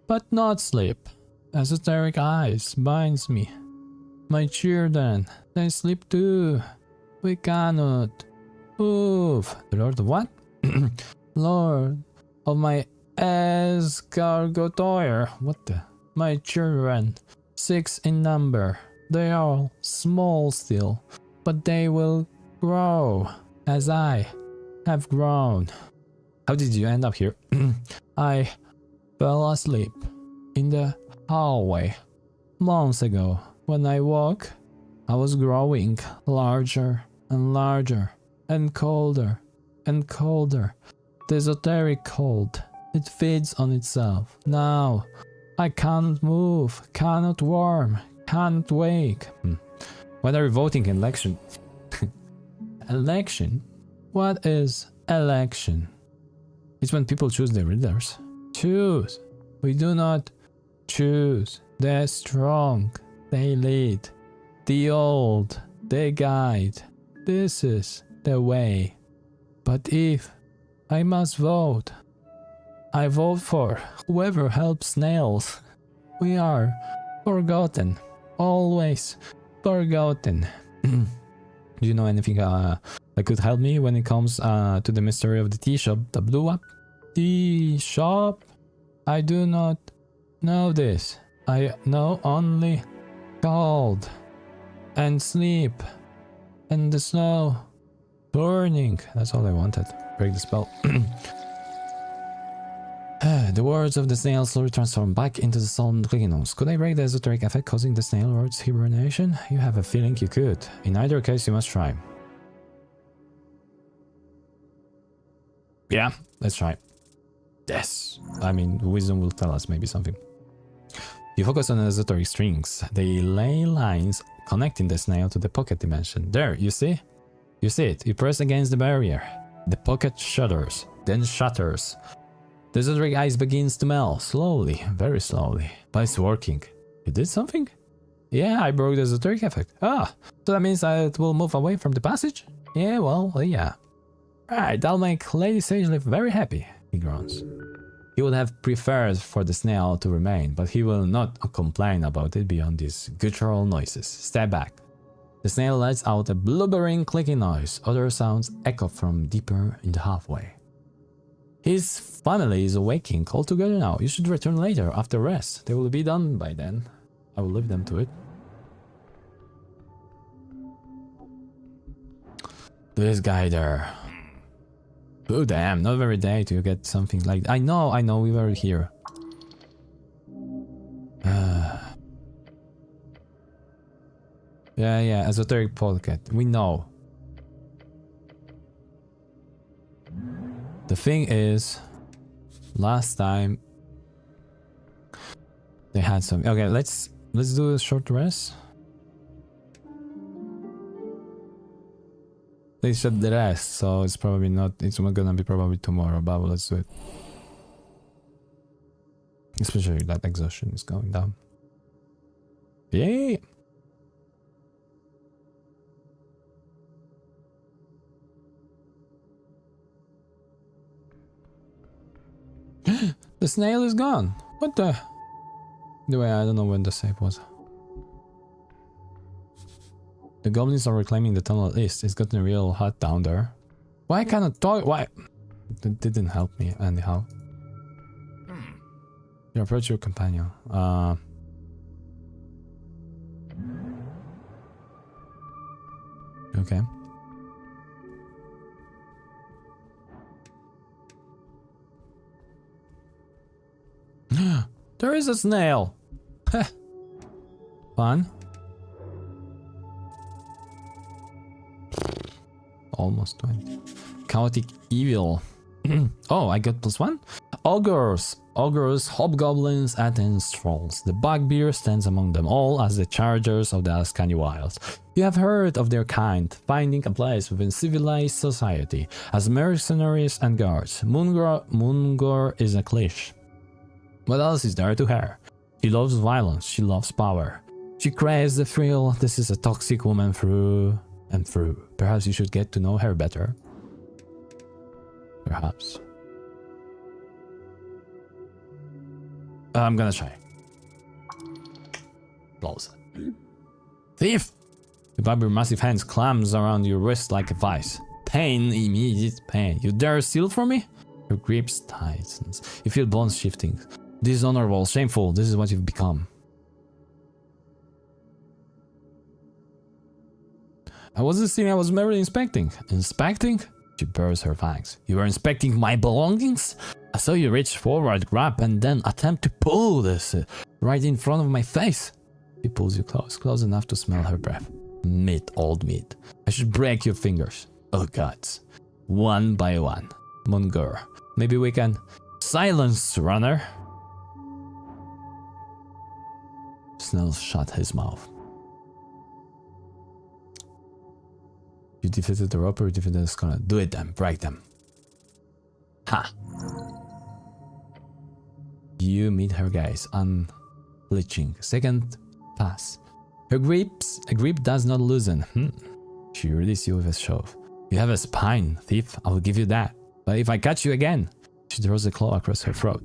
but not sleep. Esoteric eyes binds me. My children, they sleep too. We cannot move. The Lord of what? Lord of my escargotoir. What the? My children, 6 in number. They are small still, but they will grow as I have grown. How did you end up here? I fell asleep in the hallway months ago. When I woke, I was growing larger and larger and colder and colder. The esoteric cold. It feeds on itself. Now, I cannot move, cannot warm, cannot wake. When are we voting in election? Election? What is election? It's when people choose their leaders. Choose. We do not choose. The strong, they lead. The old, they guide. This is the way. But if I must vote, I vote for whoever helps snails. We are forgotten. Always forgotten. Do you know anything that could help me when it comes to the mystery of the tea shop that blew up? Tea shop? I do not know this. I know only cold and sleep and the snow burning. That's all I wanted. Break the spell. The words of the snail slowly transform back into the solemn clicking notes. Could I break the esoteric effect causing the snail words hibernation? You have a feeling you could. In either case, you must try. Yeah, let's try. Yes. I mean, wisdom will tell us maybe something. You focus on the esoteric strings. They lay lines connecting the snail to the pocket dimension. There, you see? You see it. You press against the barrier. The pocket shudders, then shatters. The esoteric ice begins to melt, slowly, very slowly, but it's working. You did something? Yeah, I broke the esoteric effect. Ah, so that means it will move away from the passage? Yeah, well, yeah. Right, that'll make Lady Sageleaf very happy, he groans. He would have preferred for the snail to remain, but he will not complain about it beyond these guttural noises. Step back. The snail lets out a blubbering clicking noise. Other sounds echo from deeper in the halfway. His family is awaking all together now. You should return later after rest. They will be done by then. I will leave them to it. This guy there. Oh damn, not every day do you get something like that. I know, we were here. Yeah, esoteric pocket. We know. The thing is, last time they had some. Okay, let's do a short rest. They said the rest, so it's probably not. It's not gonna be probably tomorrow, but let's do it. Especially that exhaustion is going down. Yay! The snail is gone. What the? Anyway, I don't know when the save was. The goblins are reclaiming the tunnel east. It's gotten real hot down there. Why can't I talk? Why? That didn't help me anyhow. You approach your companion. Okay. There is a snail. Fun. Almost 20. Chaotic evil. Oh, I got +1. Ogres, hobgoblins, and trolls. The bugbear stands among them all as the chargers of the Ascani Wilds. You have heard of their kind, finding a place within civilized society as mercenaries and guards. Mungor is a cliché. What else is there to her? She loves violence, she loves power. She craves the thrill. This is a toxic woman through and through. Perhaps you should get to know her better. Perhaps. I'm gonna try. Close. Thief! The bugbear massive hands clams around your wrist like a vice. Pain, immediate pain. You dare steal from me? Your grip tightens. You feel bones shifting. Dishonorable, shameful. This is what you've become. I wasn't seeing, I was merely inspecting. Inspecting? She bursts her fangs. You were inspecting my belongings? I saw you reach forward, grab, and then attempt to pull this right in front of my face. She pulls you close enough to smell her breath. Meat, old meat. I should break your fingers. Oh gods. One by one. Mungur. Maybe we can... Silence, runner! Snell shut his mouth. You defeated the robber, you defeated the scholar. Do it then, break them. Ha! You meet her gaze, unflinching. Second pass. Her grip does not loosen. She releases you with a shove. You have a spine, thief, I will give you that. But if I catch you again... She throws a claw across her throat.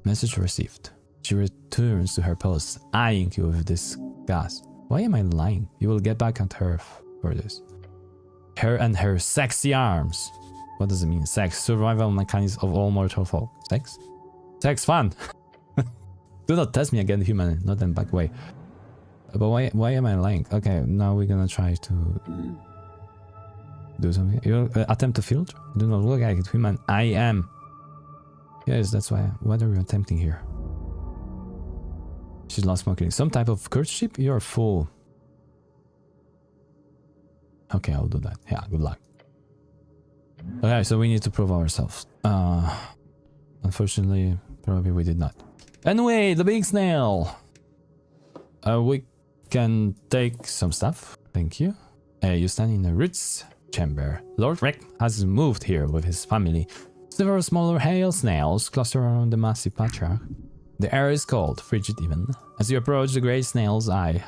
Message received. She returns to her post, eyeing you with disgust. Why am I lying? You will get back at her for this. Her and her sexy arms. What does it mean? Sex. Survival mechanism of all mortal folk. Sex? Sex fun! Do not test me again, human. Not in back way. But why am I lying? Okay, now we're gonna try to... do something. You attempt to filter? Do not look like it, human. I am. Yes, that's why. What are you attempting here? She's lost smoking. Some type of courtship? You're a fool. Okay, I'll do that. Yeah, good luck. Okay, so we need to prove ourselves. Unfortunately, probably we did not. Anyway, the big snail. We can take some stuff. Thank you. You stand in the roots chamber. Lord Reck has moved here with his family. Several smaller hail snails cluster around the massive patriarch. The air is cold, frigid even. As you approach, the great snail's eye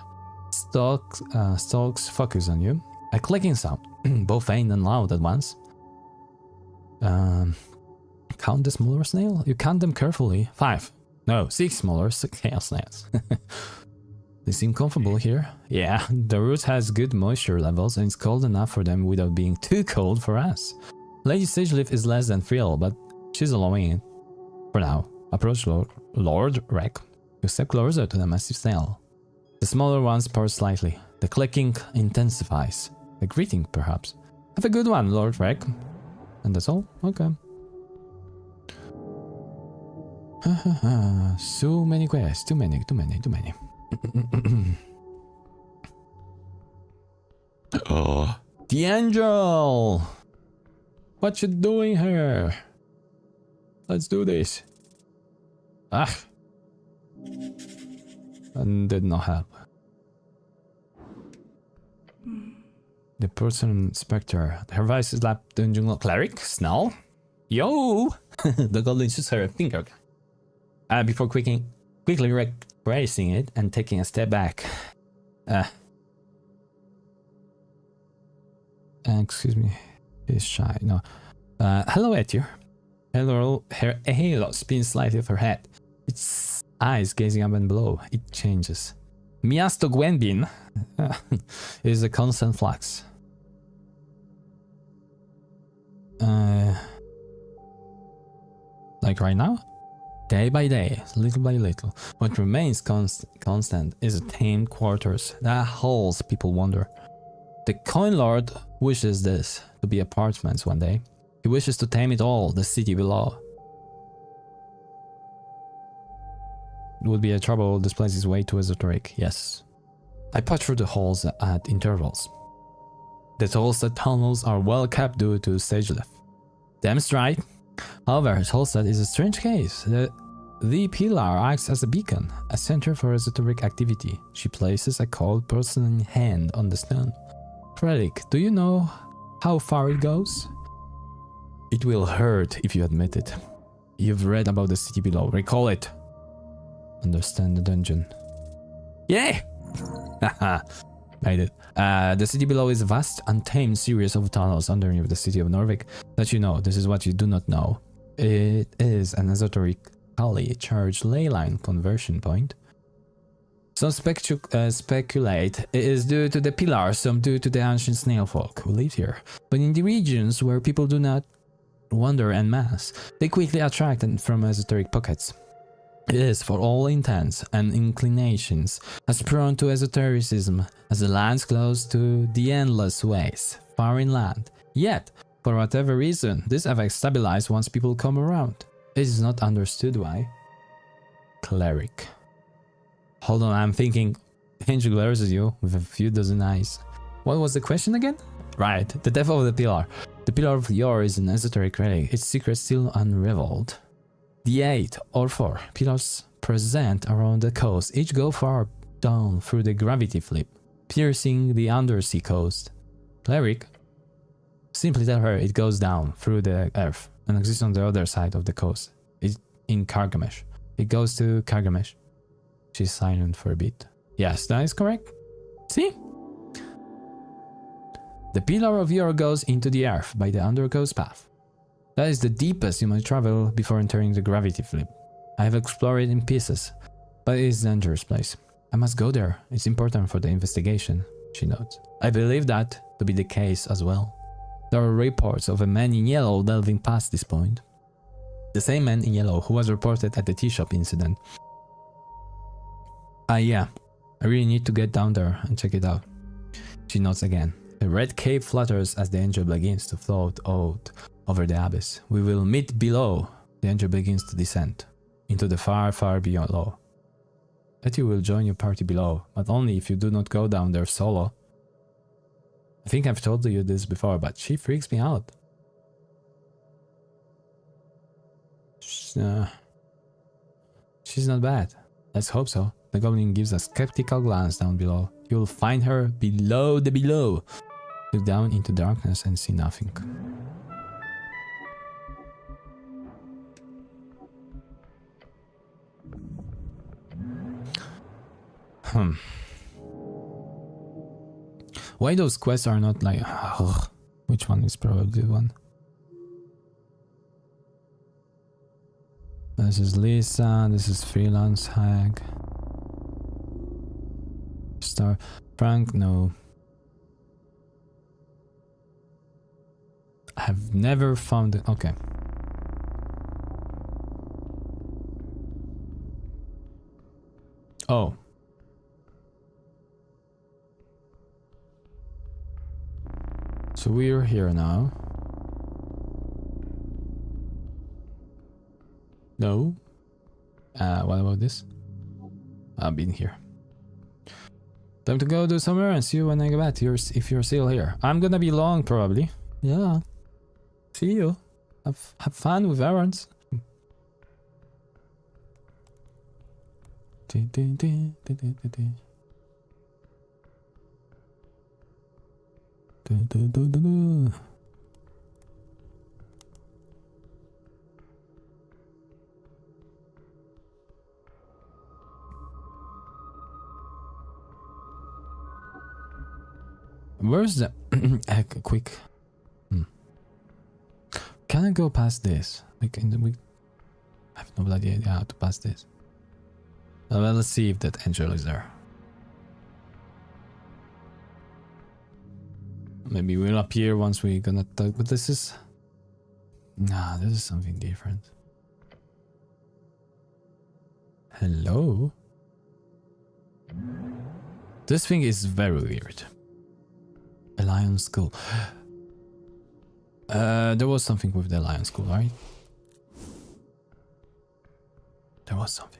stalks focus on you. A clicking sound, both faint and loud at once. Count the smaller snail? You count them carefully. 5. No, 6 smaller hail snails. They seem comfortable here. Yeah, the root has good moisture levels and it's cold enough for them without being too cold for us. Lady Sageleaf is less than thrilled, but she's allowing it. For now, approach Lord Reck. You step closer to the massive snail. The smaller ones purr slightly. The clicking intensifies. A greeting, perhaps. Have a good one, Lord Reck. And that's all? Okay. So many quests. Too many. Oh, the angel! What you doing here? Let's do this. Ah. And did not help. The person spectre. Her voice is like the jungle cleric. Snell. Yo! The goblin shoots her finger. Before quickly raising it and taking a step back. Excuse me. He's shy. No. Hello, Etier. Hello. Her halo spins slightly of her head. Its eyes gazing up and below. It changes. Miasto Gwenbin is a constant flux. Like right now? Day by day, little by little. What remains constant is a tamed quarters that holds people wonder. The Coin Lord wishes this to be apartments one day. He wishes to tame it all, the city below. It would be a trouble. This place is way too esoteric. Yes. I patch through the halls at intervals. The Tolstad tunnels are well kept due to stage left. Damn straight. However, Tolstad is a strange case. The pillar acts as a beacon, a center for esoteric activity. She places a cold person's hand on the stone. Frederick, do you know how far it goes? It will hurt if you admit it. You've read about the city below. Recall it. Understand the dungeon. Yeah! Haha. Made it. The city below is a vast, untamed series of tunnels underneath the city of Norvik. That you know, this is what you do not know. It is an esoterically charged ley line conversion point. Some speculate it is due to the pillars, some due to the ancient snail folk who live here. But in the regions where people do not wander en masse, they quickly attract from esoteric pockets. It is, for all intents and inclinations, as prone to esotericism as the lands close to the endless ways, far inland. Yet, for whatever reason, this effect stabilizes once people come around. It is not understood why. Cleric. Hold on, I'm thinking. Angel glares at you with a few dozen eyes. What was the question again? Right, the death of the pillar. The pillar of Yor is an esoteric relic, its secret still unraveled. The 8 or 4 pillars present around the coast each go far down through the gravity flip, piercing the undersea coast. Cleric, simply tell her it goes down through the earth and exists on the other side of the coast. It's in Kargamesh. It goes to Kargamesh. She's silent for a bit. Yes, that is correct. See? The pillar of Yor goes into the earth by the undercoast path. That is the deepest you might travel before entering the gravity flip. I have explored it in pieces, but it is a dangerous place. I must go there. It's important for the investigation, she notes. I believe that to be the case as well. There are reports of a man in yellow delving past this point. The same man in yellow who was reported at the tea shop incident. Yeah. I really need to get down there and check it out. She nods again. The red cape flutters as the angel begins to float out over the abyss. We will meet below. The angel begins to descend into the far, far below. Etty will join your party below, but only if you do not go down there solo. I think I've told you this before, but she freaks me out. She's not bad. Let's hope so. The goblin gives a skeptical glance down below. You will find her below the below. Look down into darkness and see nothing. Why those quests are not like... which one is probably the one? This is Lisa, this is Freelance Hag. Star... Frank, no. I have never found it. Okay. Oh. So we're here now. No. What about this? I've been here. Time to go do somewhere and see you when I get back. If you're still here. I'm gonna be long probably. Yeah. See you. Have fun with errands. Where's the quick? Can I go past this? We I have no bloody idea how to pass this. Well, let's see if that angel is there. Maybe we'll appear once we're gonna talk, but this is... Nah, this is something different. Hello? This thing is very weird. A lion school. There was something with the lion school, right? There was something.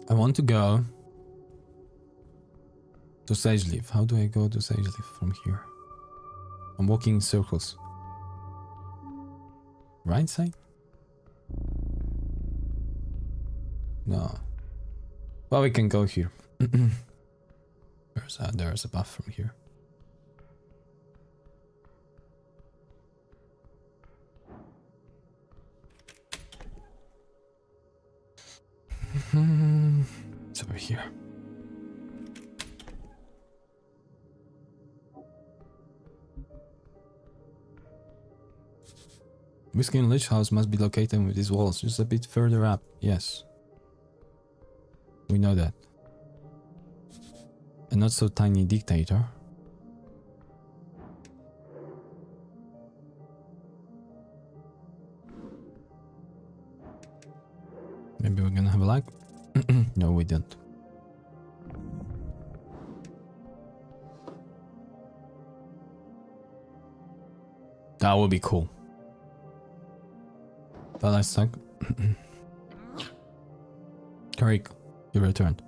I want to go to Sage Leaf. How do I go to Sage Leaf from here? I'm walking in circles. Right side? No. Well, we can go here. There's a path from here. It's over here. Whiskey and Lich House must be located with these walls, just a bit further up. Yes. We know that. A not so tiny dictator. Maybe we're gonna have a lag. No, we don't. That would be cool. But let's talk. Karik, you returned.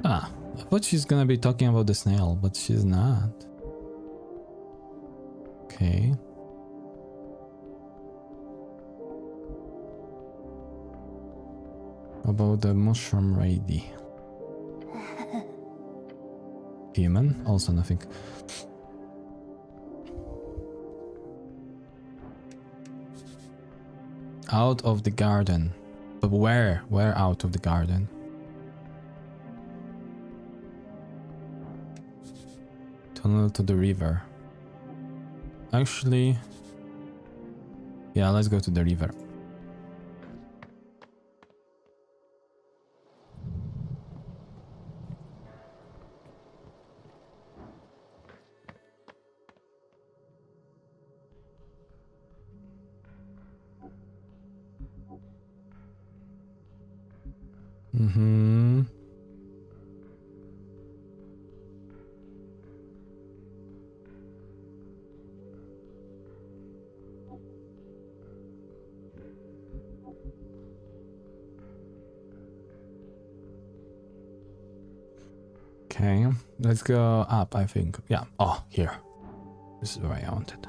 Ah, I thought she's gonna be talking about the snail, but she's not. Okay. About the mushroom lady. Human? Also nothing. Out of the garden. But where? Where out of the garden? Tunnel to the river. Actually... yeah, let's go to the river. Okay, let's go up, I think. Yeah, oh, here. This is where I wanted.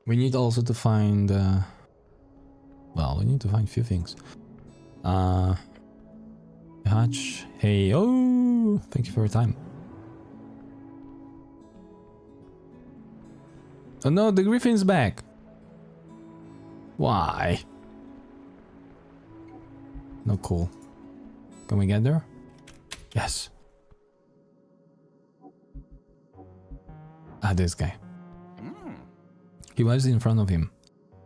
We need also to find... well, we need to find a few things. Hatch. Hey, oh! Thank you for your time. Oh no, the griffin's back! Why? No, cool. Can we get there? Yes. Ah, this guy. He was in front of him.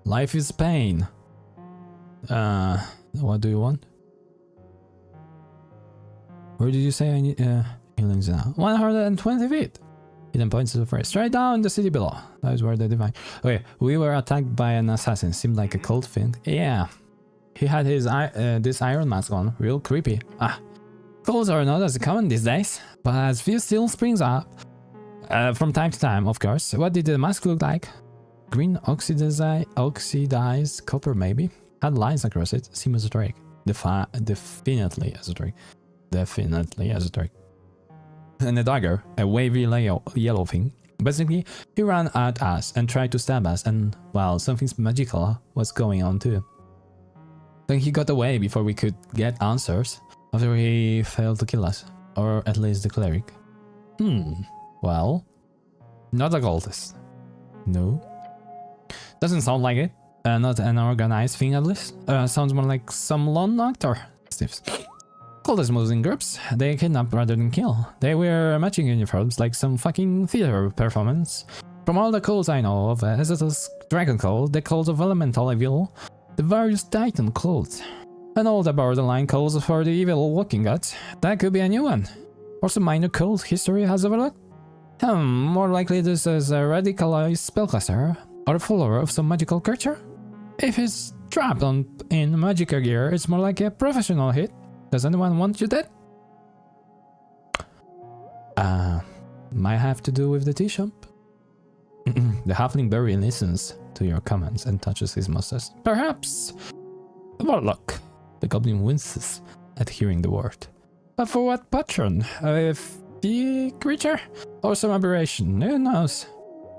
Life is pain. What do you want? Where did you say I need healings now? 120 feet. Hidden points to the forest. Straight down the city below. That is where they divine. Okay, we were attacked by an assassin. Seemed like a cult thing. Yeah. He had his this iron mask on. Real creepy. Ah. Cults are not as common these days, but as few still springs up. From time to time, of course. What did the mask look like? Green oxidized copper, maybe? Had lines across it. Seemed esoteric. Definitely esoteric. Definitely esoteric. And a dagger, a wavy yellow thing. Basically, he ran at us and tried to stab us, and, well, something magical was going on too. Then he got away before we could get answers, after he failed to kill us. Or at least the cleric. Well, not a cultist. No. Doesn't sound like it. Not an organized thing at least. Sounds more like some lone actor. Sniffs. Cultists move in groups. They kidnap rather than kill. They wear matching uniforms like some fucking theater performance. From all the cults I know of, Exodus Dragon Cult, the cult of elemental evil, The various Titan cults. An older borderline calls for the evil walking gods. That could be a new one. Or some minor cult history has overlooked. More likely this is a radicalized spellcaster or a follower of some magical creature. If he's trapped in magical gear, it's more like a professional hit. Does anyone want you dead? Might have to do with the tea shop. The halfling berry listens to your comments and touches his mustache. Perhaps. Warlock. The goblin winces at hearing the word. But for what patron? A fey creature? Or some aberration? Who knows?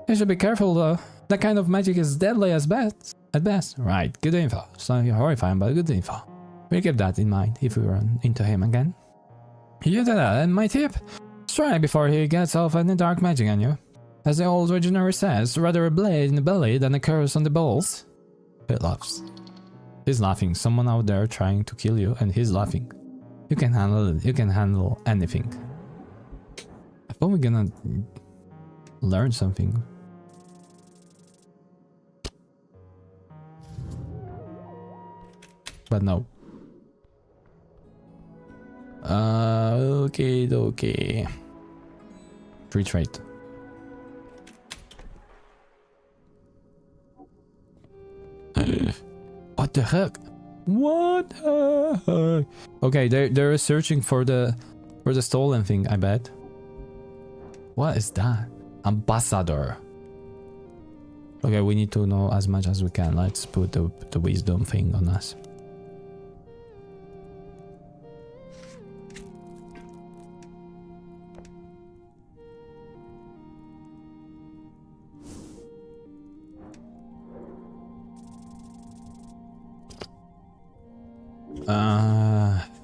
You should be careful though. That kind of magic is deadly at best. Right, good info. Slightly horrifying, but good info. We'll keep that in mind if we run into him again. You did that, and my tip? Try before he gets off any dark magic on you. As the old legionary says, rather a blade in the belly than a curse on the balls. He laughs. He's laughing. Someone out there trying to kill you, and he's laughing. You can handle it. You can handle anything. I thought we're gonna learn something. But no. Okay. Free trade. What the heck? What the heck? Okay, they're searching for the stolen thing, I bet. What is that? Ambassador. Okay, we need to know as much as we can. Let's put the wisdom thing on us.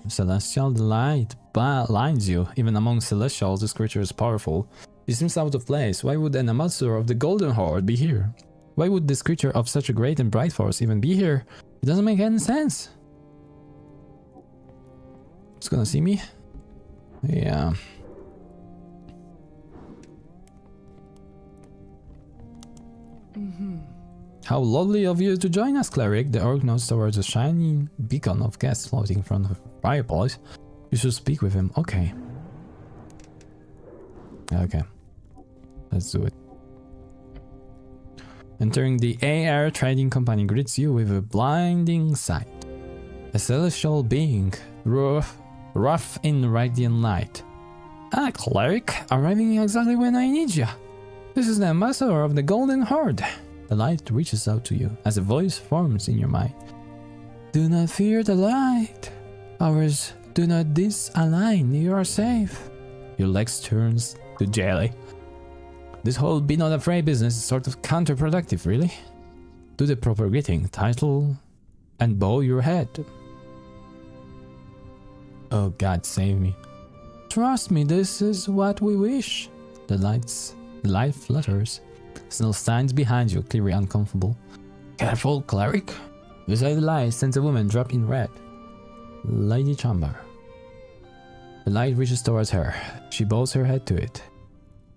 Celestial delight blinds you. Even among celestials, this creature is powerful. It seems out of place. Why would an ambassador of the Golden Horde be here? Why would this creature of such a great and bright force even be here? It doesn't make any sense. It's gonna see me? Yeah. How lovely of you to join us, cleric. The orc nods towards a shining beacon of gas floating in front of a fireplace. You should speak with him. Okay. Okay. Let's do it. Entering the AR Trading Company greets you with a blinding sight. A celestial being, rough in radiant light. Ah, cleric, arriving exactly when I need you. This is the ambassador of the Golden Horde. The light reaches out to you as a voice forms in your mind. Do not fear the light. Ours do not disalign. You are safe. Your legs turns to jelly. This whole be not afraid business is sort of counterproductive, really. Do the proper greeting, title, and bow your head. Oh God, save me. Trust me, this is what we wish. The light flutters. Snow stands behind you, clearly uncomfortable. Careful, cleric. Beside the light stands a woman draped in red. Lady Chamber. The light reaches towards her. She bows her head to it.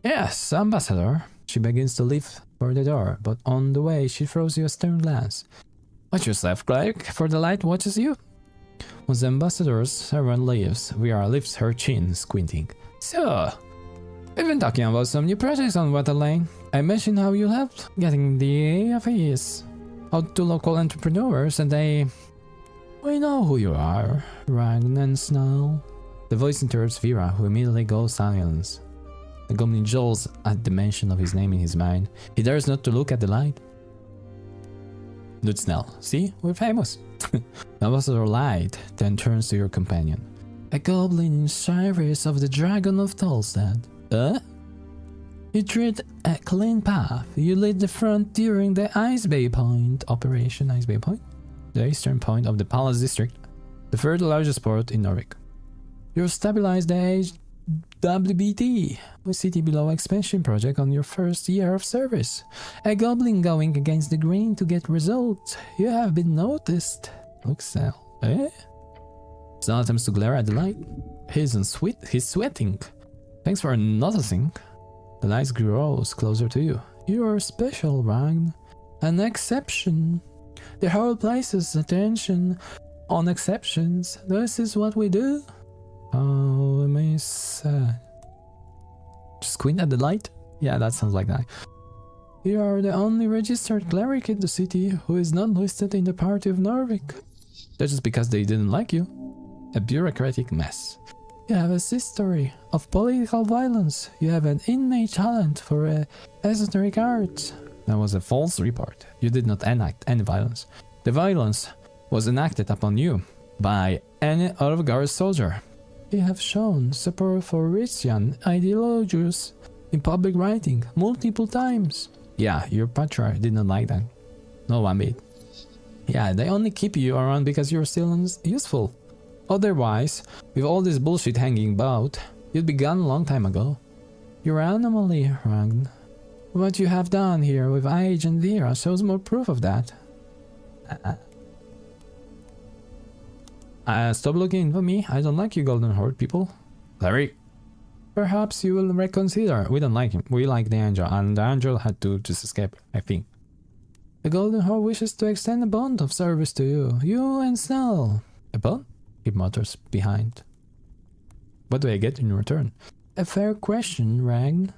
Yes, Ambassador. She begins to leave for the door, but on the way she throws you a stern glance. Watch yourself, cleric, for the light watches you. Once the ambassador's servant leaves, Vera lifts her chin, squinting. So, we've been talking about some new projects on Water Lane. I mentioned how you helped getting the AFEs out to local entrepreneurs, and we know who you are, Ragn and Snow. The voice interrupts Vera, who immediately goes silent. The goblin jolts at the mention of his name in his mind. He dares not to look at the light. Dude Snell, see? We're famous. Ambassador Light then turns to your companion. A goblin in service of the Dragon of Tolstad. You tread a clean path. You lead the front during the Ice Bay Point Operation Ice Bay Point, the eastern point of the Palace District, the third largest port in Norwich. You stabilized the WBT, a city below expansion project on your first year of service. A goblin going against the grain to get results. You have been noticed. Looks Snell. Snell attempts to glare at the light. He's sweating. Thanks for noticing. The light grows closer to you. You are special, Ragn. An exception. The whole places attention on exceptions. This is what we do. Oh, miss. Just squint at the light? Yeah, that sounds like that. You are the only registered cleric in the city who is not listed in the party of Norvik. That's just because they didn't like you. A bureaucratic mess. You have a history of political violence. You have an innate talent for esoteric arts. That was a false report. You did not enact any violence. The violence was enacted upon you by any out-of-guard soldier. You have shown support for Christian ideologies in public writing multiple times. Yeah, your patriarch did not like that. No one bit. Yeah, they only keep you around because you're still useful. Otherwise, with all this bullshit hanging about, you'd be gone a long time ago. You're an anomaly, Ragn. What you have done here with Agent Vera shows more proof of that. Stop looking for me. I don't like you Golden Horde people. Larry. Perhaps you will reconsider. We don't like him. We like the angel, and the angel had to just escape, I think. The Golden Horde wishes to extend a bond of service to you. You and Snell. A bond? He mutters behind. What do I get in return? A fair question, Ragn.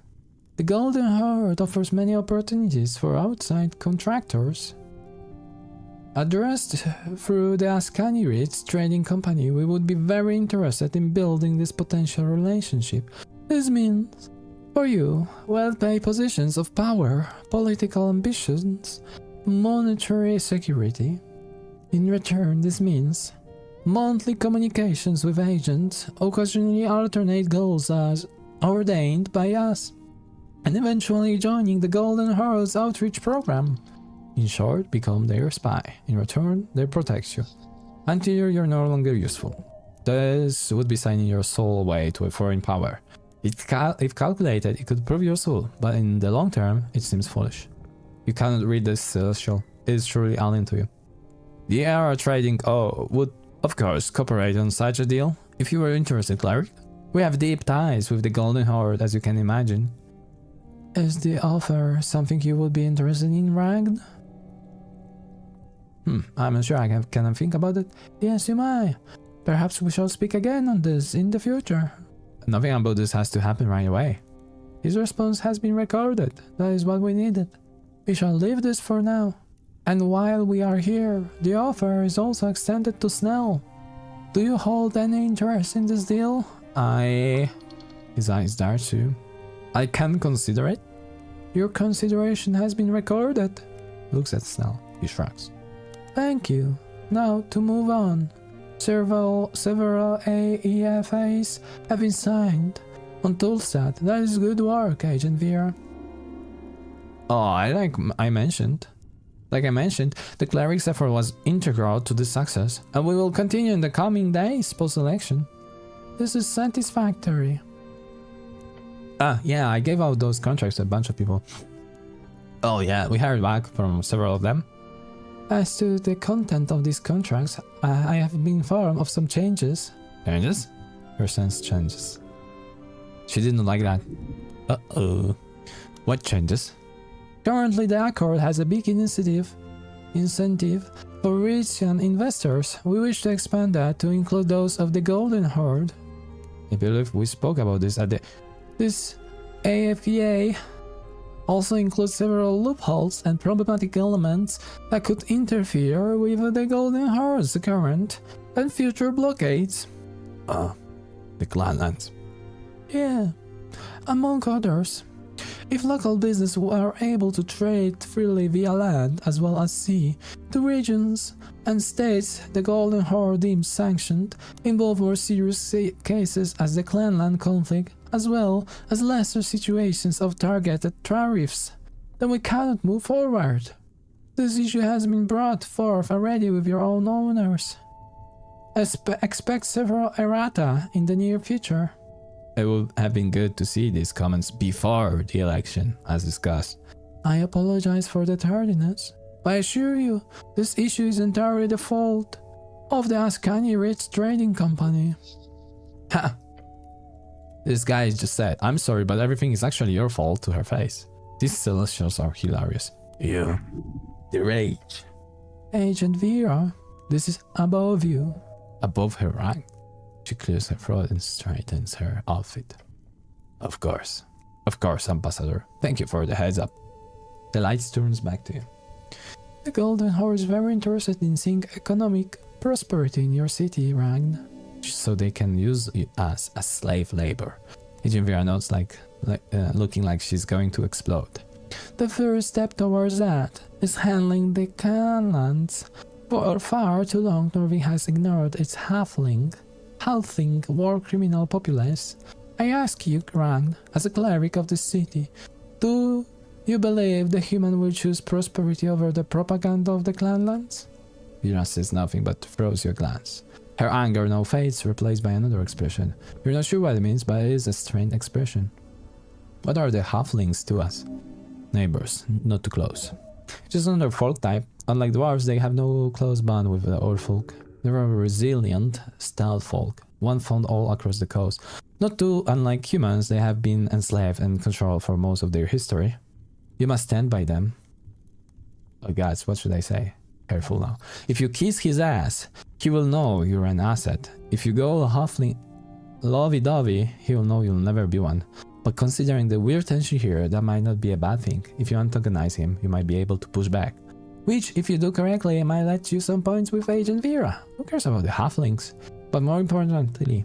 The Golden Horde offers many opportunities for outside contractors. Addressed through the Ascani Ridge Trading Company, we would be very interested in building this potential relationship. This means, for you, well-paid positions of power, political ambitions, monetary security. In return, this means monthly communications with agents, occasionally alternate goals as ordained by us, and eventually joining the Golden Horde's outreach program. In short, become their spy. In return, they protect you until you're no longer useful. This would be signing your soul away to a foreign power. If calculated, it could prove useful, but in the long term, it seems foolish. You cannot read this celestial. It is truly alien to you. The Era Trading would, of course, cooperate on such a deal. If you were interested, cleric, we have deep ties with the Golden Horde, as you can imagine. Is the offer something you would be interested in, Ragn? I'm not sure can I think about it? Yes, you may. Perhaps we shall speak again on this in the future. Nothing about this has to happen right away. His response has been recorded. That is what we needed. We shall leave this for now. And while we are here, the offer is also extended to Snell. Do you hold any interest in this deal? His eyes dart too. I can consider it. Your consideration has been recorded. Looks at Snell. He shrugs. Thank you. Now to move on. Several AEFAs have been signed on Tulstad. That is good work, Agent Vera. Like I mentioned, the cleric's effort was integral to this success, and we will continue in the coming days post-election. This is satisfactory. Yeah, I gave out those contracts to a bunch of people. Oh yeah, we heard back from several of them. As to the content of these contracts, I have been informed of some changes. Changes? Her sense changes. She didn't like that. Uh-oh. What changes? Currently, the Accord has a big incentive for rich investors. We wish to expand that to include those of the Golden Horde. I believe we spoke about this at This AFEA also includes several loopholes and problematic elements that could interfere with the Golden Horde's current and future blockades. The clanlands. Yeah, among others. If local business were able to trade freely via land as well as sea, the regions and states the Golden Horde deems sanctioned involve more serious cases as the clanland conflict, as well as lesser situations of targeted tariffs, then we cannot move forward. This issue has been brought forth already with your own owners. Expect several errata in the near future. It would have been good to see these comments before the election, as discussed. I apologize for the tardiness, but I assure you, this issue is entirely the fault of the Ascani Ridge Trading Company. Ha! This guy just said, I'm sorry, but everything is actually your fault to her face. These celestials are hilarious. You. The rage. Agent Vera, this is above you. Above her rank? She clears her throat and straightens her outfit. Of course, Ambassador. Thank you for the heads up. The light turns back to you. The Golden Horde is very interested in seeing economic prosperity in your city, Ragn, so they can use us as slave labor. Agent Vera nods looking like she's going to explode. The first step towards that is handling the Clanlands. For far too long, Norway has ignored its halfling war criminal populace. I ask you, Ragn, as a cleric of the city, do you believe the human will choose prosperity over the propaganda of the Clanlands? Vera says nothing but throws you a glance. Her anger now fades, replaced by another expression. You're not sure what it means, but it is a strange expression. What are the halflings to us? Neighbors, not too close. Just another folk type. Unlike dwarves, they have no close bond with the old folk. They are a resilient, stout folk, one found all across the coast. Not too unlike humans, they have been enslaved and controlled for most of their history. You must stand by them. Oh gods, what should I say? Careful now. If you kiss his ass, he will know you're an asset. If you go halfling lovey-dovey, he will know you'll never be one. But considering the weird tension here, that might not be a bad thing. If you antagonize him, you might be able to push back. Which, if you do correctly, might let you some points with Agent Vera. Who cares about the halflings? But more importantly,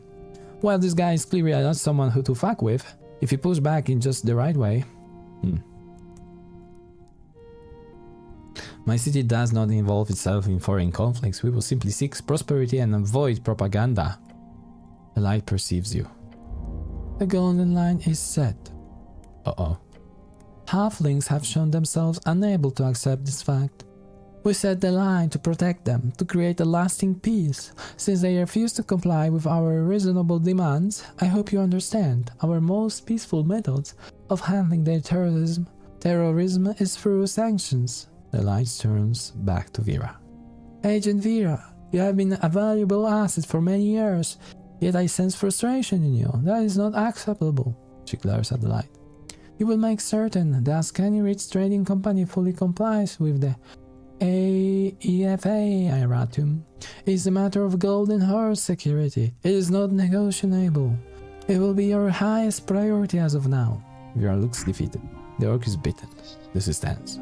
well, this guy is clearly not someone who to fuck with. If you push back in just the right way. My city does not involve itself in foreign conflicts. We will simply seek prosperity and avoid propaganda. The light perceives you. The golden line is set. Uh-oh. Halflings have shown themselves unable to accept this fact. We set the line to protect them, to create a lasting peace. Since they refuse to comply with our reasonable demands, I hope you understand our most peaceful methods of handling their terrorism is through sanctions. The light turns back to Vera. Agent Vera, you have been a valuable asset for many years, yet I sense frustration in you. That is not acceptable. She glares at the light. You will make certain the Kohnyu Ridge Trading Company fully complies with the AEFA erratum. It is a matter of Golden Horde security. It is not negotiable. It will be your highest priority as of now. Vera looks defeated. The orc is beaten. This is tense.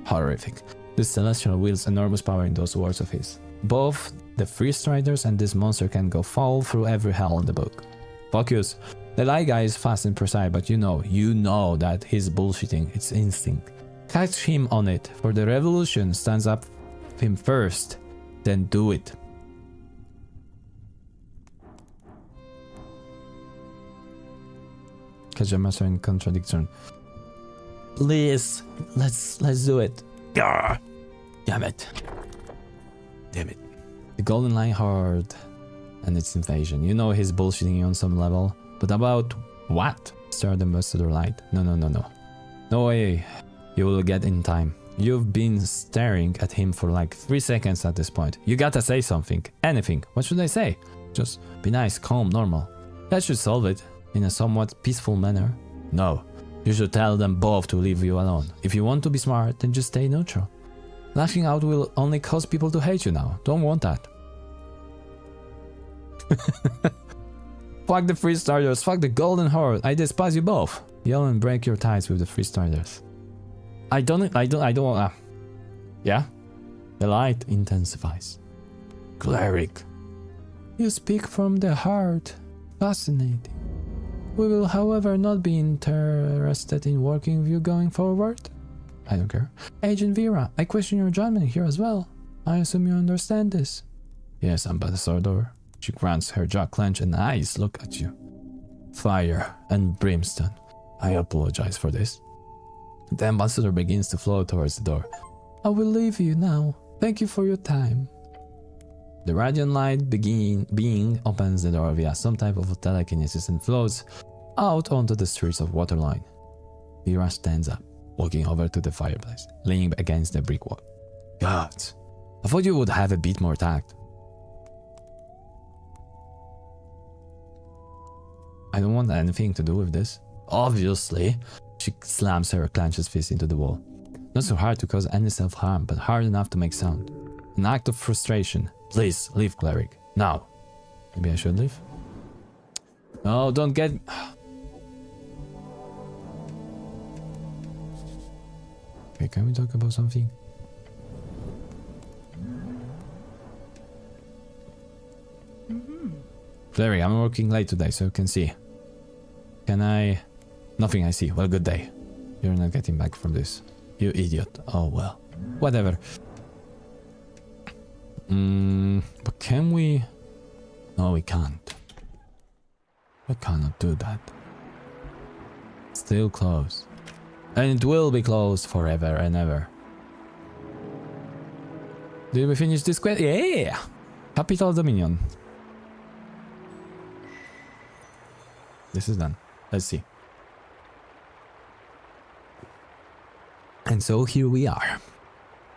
Horrific. This celestial wields enormous power in those words of his. Both the Free Striders and this monster can go fall through every hell in the book. Focus. The light guy is fast and precise, but you know that he's bullshitting. It's instinct. Catch him on it, for the revolution stands up him first, then do it. Catch a master in contradiction. Please, let's do it. Gah! Damn it. The Golden Line Horde and its invasion. You know he's bullshitting you on some level, but about what? Started the Ambassador Light. No. No way. You will get in time. You've been staring at him for like 3 seconds at this point. You gotta say something. Anything. What should I say? Just be nice, calm, normal. That should solve it in a somewhat peaceful manner. No. You should tell them both to leave you alone. If you want to be smart, then just stay neutral. Lashing out will only cause people to hate you now. Don't want that. Fuck the Free Striders. Fuck the Golden Horde. I despise you both. Yell and break your ties with the Free Striders. I don't want. Yeah? The light intensifies. Cleric. You speak from the heart. Fascinating. We will, however, not be interested in working with you going forward. I don't care. Agent Vera, I question your judgment here as well. I assume you understand this. Yes, Ambassador. She grants her jaw clench and eyes look at you. Fire and brimstone. I apologize for this. The ambassador begins to flow towards the door. I will leave you now. Thank you for your time. The radiant light being opens the door via some type of telekinesis and flows out onto the streets of Waterline. Vera stands up, walking over to the fireplace, leaning against the brick wall. Gods, I thought you would have a bit more tact. I don't want anything to do with this. Obviously. She slams her clenched fist into the wall. Not so hard to cause any self-harm, but hard enough to make sound. An act of frustration. Please, leave, cleric. Now. Maybe I should leave? No, don't get... Okay, can we talk about something? Cleric, I'm working late today, so you can see. Can I... Nothing I see. Well, good day. You're not getting back from this. You idiot. Oh, well. Whatever. But can we... No, we can't. We cannot do that. Still closed. And it will be closed forever and ever. Did we finish this quest? Yeah! Capital Dominion. This is done. Let's see. And so here we are.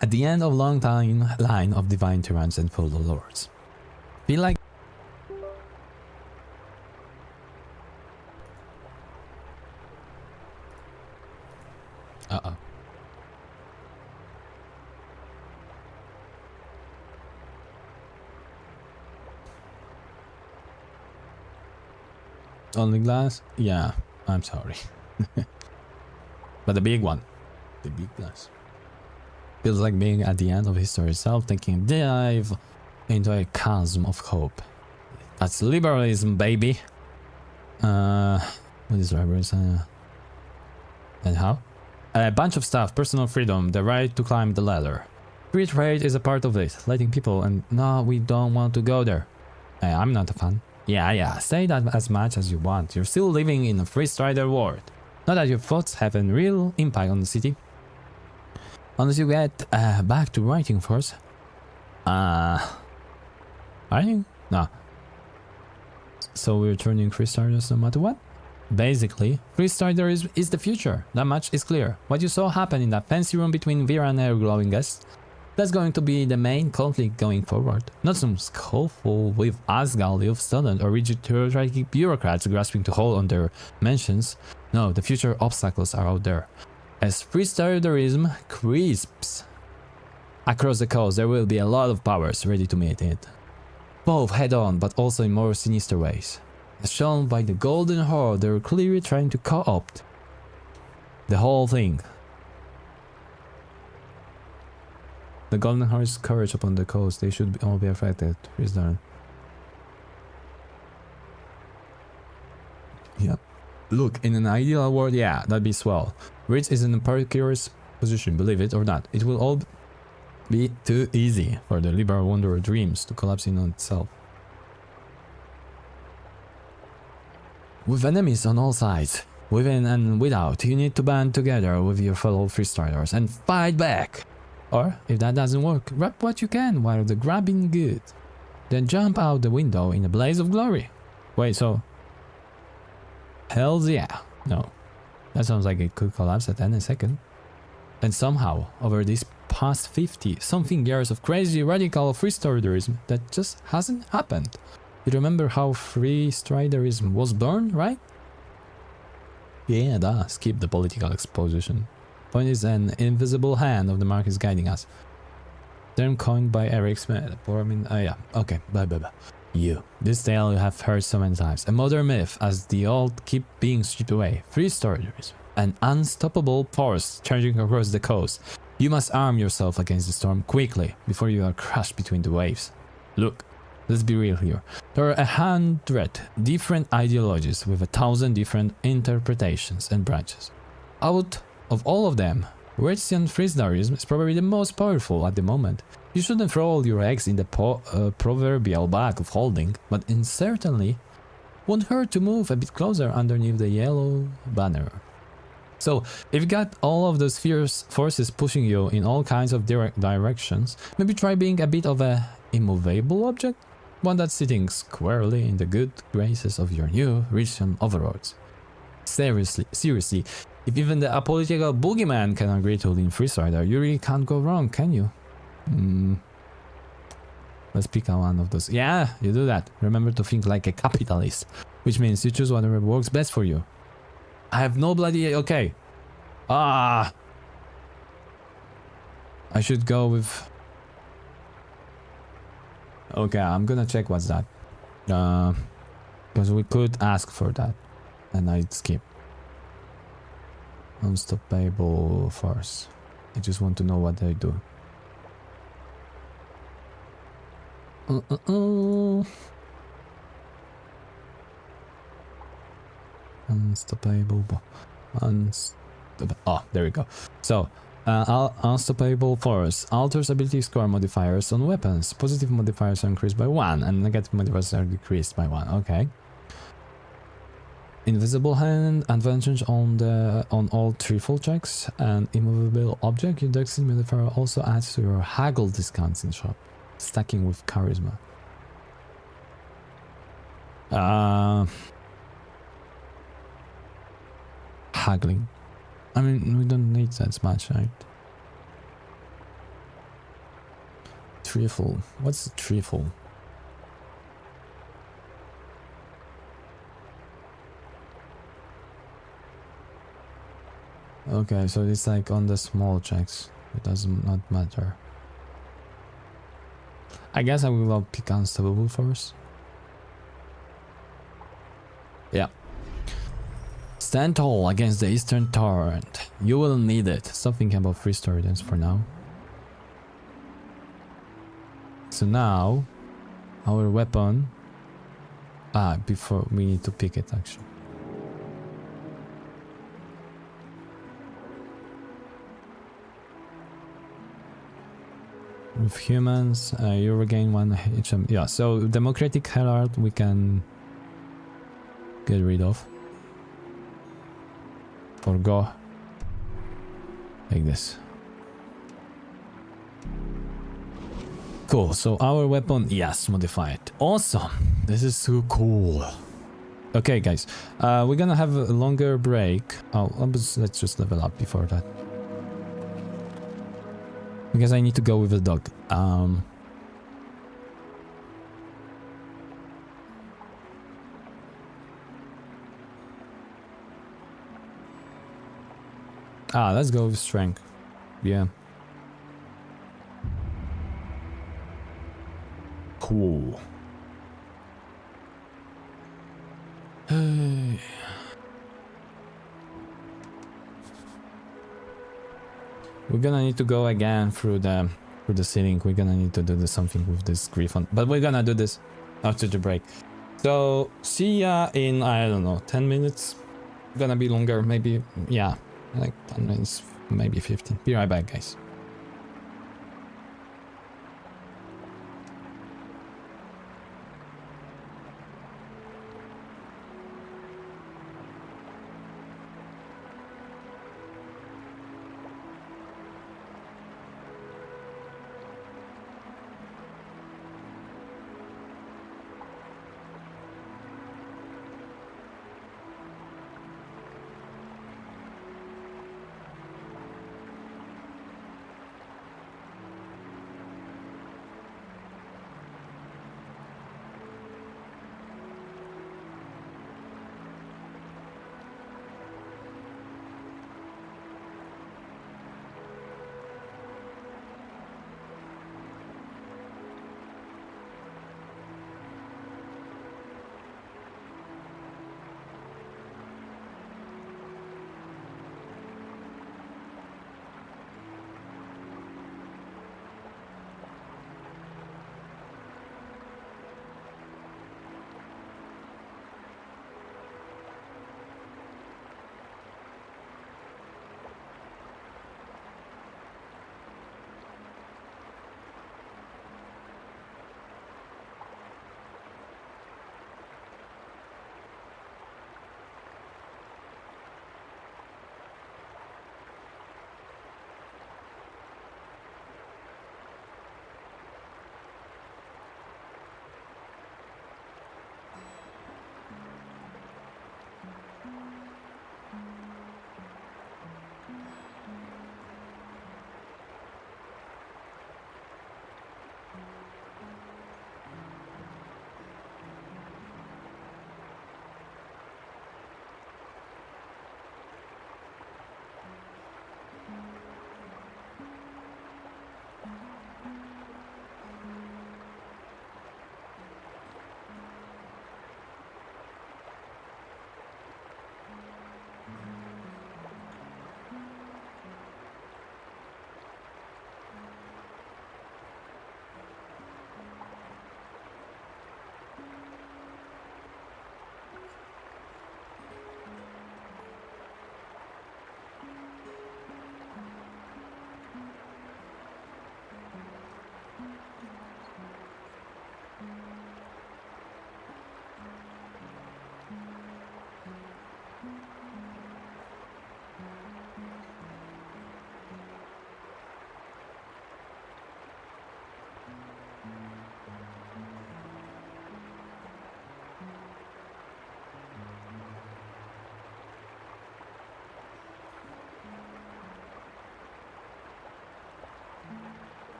At the end of a long time line of divine tyrants and feudal lords. Feel like... Uh-oh. Only glass? Yeah, I'm sorry. But the big one. The big glass. Feels like being at the end of history itself, taking a dive into a chasm of hope. That's liberalism, baby. What is liberalism? And how? A bunch of stuff, personal freedom, the right to climb the ladder. Free trade is a part of it, letting people and no, we don't want to go there. I'm not a fan. Yeah, say that as much as you want. You're still living in a free strider world. Not that your thoughts have a real impact on the city. Unless you get back to writing first. Writing? No. So we're turning free striders no matter what? Basically, free strider is the future. That much is clear. What you saw happen in that fancy room between Vera and her glowing guests, that's going to be the main conflict going forward. Not some scuffle with Asgard of student or rigid bureaucratic bureaucrats grasping to hold on their mansions. No, the future obstacles are out there. As freestylerism crisps across the coast, there will be a lot of powers ready to meet it. Both head-on, but also in more sinister ways. As shown by the Golden Horde, they're clearly trying to co-opt the whole thing. The Golden Horde's courage upon the coast, they should all be affected. Is done. Yep. Look, in an ideal world, yeah, that'd be swell. Ritz is in a precarious position, believe it or not. It will all be too easy for the liberal wanderer dreams to collapse in on itself. With enemies on all sides, within and without, you need to band together with your fellow freestylers and fight back. Or, if that doesn't work, grab what you can while the grabbing good. Then jump out the window in a blaze of glory. Wait, so... Hells yeah. No. That sounds like it could collapse at any second. And somehow, over these past 50-something years of crazy radical freestylerism, that just hasn't happened. You remember how freestylerism was born, right? Yeah, duh. Skip the political exposition. Point is, an invisible hand of the mark is guiding us. Term coined by Eric Smith. Yeah, okay, blah. You. This tale you have heard so many times. A modern myth as the old keep being stripped away. Freestylerism. An unstoppable force charging across the coast. You must arm yourself against the storm quickly before you are crushed between the waves. Look, let's be real here. There are 100 different ideologies with 1,000 different interpretations and branches. Out of all of them, Western freestylerism is probably the most powerful at the moment. You shouldn't throw all your eggs in the proverbial bag of holding, but it certainly won't hurt to move a bit closer underneath the yellow banner. So, if you got all of those fierce forces pushing you in all kinds of directions, maybe try being a bit of a immovable object? One that's sitting squarely in the good graces of your new region overlords. Seriously, if even the apolitical boogeyman can agree to lean freestyler, you really can't go wrong, can you? Let's pick one of those. Yeah, you do that. Remember to think like a capitalist, which means you choose whatever works best for you. I have no bloody... Okay. I should go with... Okay, I'm gonna check what's that. Because we could ask for that, and I'd skip. Unstoppable force. I just want to know what they do. Unstoppable. Oh, there we go. So, unstoppable force alters ability score modifiers on weapons. Positive modifiers are increased by 1, and negative modifiers are decreased by 1. Okay. Invisible hand, advantage on all triple checks, and immovable object. Your dexterity modifier also adds to your haggle discounts in shop, stacking with charisma. Haggling. I mean, we don't need that much, right? Triple. What's the triple? Okay, so it's like on the small checks. It does not matter. I guess I will pick unstoppable first. Yeah. Stand tall against the eastern torrent. You will need it. Stop thinking about free story dance for now. So now, our weapon... before we need to pick it actually. With humans, you regain 1 HM. Yeah, so Democratic Herald we can get rid of. Or go like this. Cool, so our weapon, yes, modified. Awesome, this is so cool. Okay guys, we're gonna have a longer break. Let's just level up before that. Because I need to go with the dog. Let's go with strength. Yeah. Cool. Hey. We're gonna need to go again through the ceiling. We're gonna need to do something with this griffon, but we're gonna do this after the break. So see ya in, I don't know, 10 minutes. Gonna be longer, maybe. Yeah, like 10 minutes, maybe 15. Be right back, guys.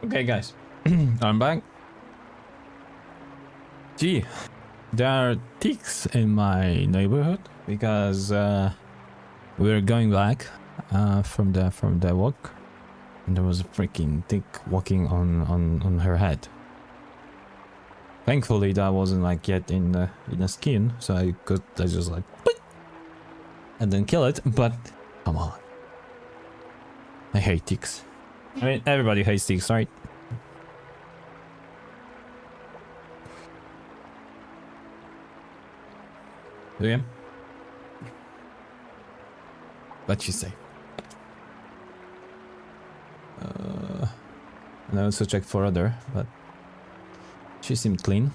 Okay, guys. I'm back. Gee, there are ticks in my neighborhood because we were going back from the walk, and there was a freaking tick walking on her head. Thankfully, that wasn't like yet in the skin, so I just like and then kill it. But come on, I hate ticks. I mean, everybody hates ticks, right? Yeah. But she's safe. And I also checked for other, but she seemed clean.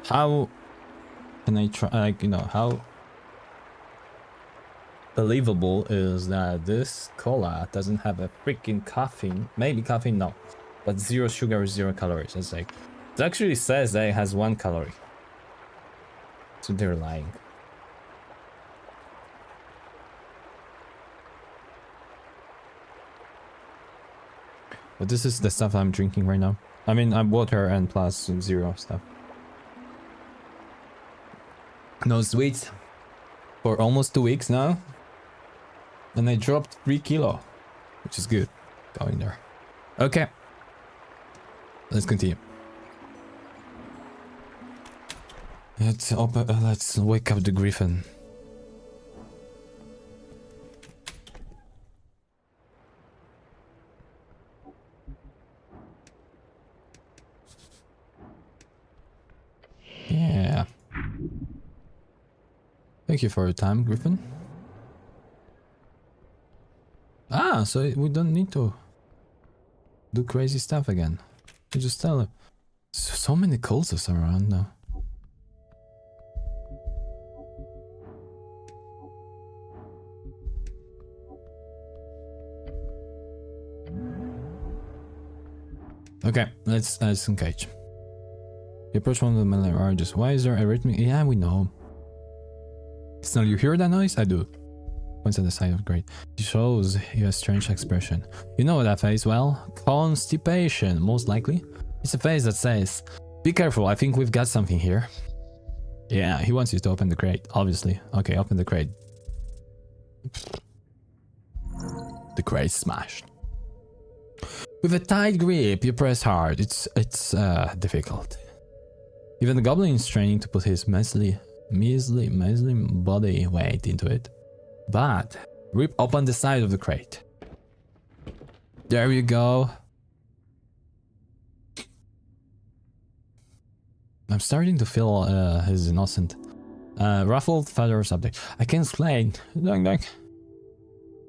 How can I try, like, you know, how believable is that this cola doesn't have a freaking caffeine? Maybe caffeine, no, but 0 sugar, 0 calories. It's like, it actually says that it has 1 calorie, so they're lying. But this is the stuff I'm drinking right now. I mean, I'm water and plus 0 stuff. No sweets for almost 2 weeks now. And I dropped 3 kilo, which is good. Going there. Okay. Let's continue. Let's wake up the griffin. Yeah. Thank you for your time, Griffin. Ah, so we don't need to do crazy stuff again. You just tell him. So many cultists around now. Okay, let's engage. You approach one of the melee arches. Why is there a rhythm? Yeah, we know. So you hear that noise? I do. Points at the side of grate. It shows you a strange expression. You know that face well? Constipation, most likely. It's a face that says, be careful, I think we've got something here. Yeah, he wants you to open the crate, obviously. Okay, open the crate. The crate smashed. With a tight grip, you press hard. It's difficult. Even the goblin is training to put his measly body weight into it. But rip open the side of the crate. There you go. I'm starting to feel his innocent. Ruffled feathers update. I can explain. Dang dang.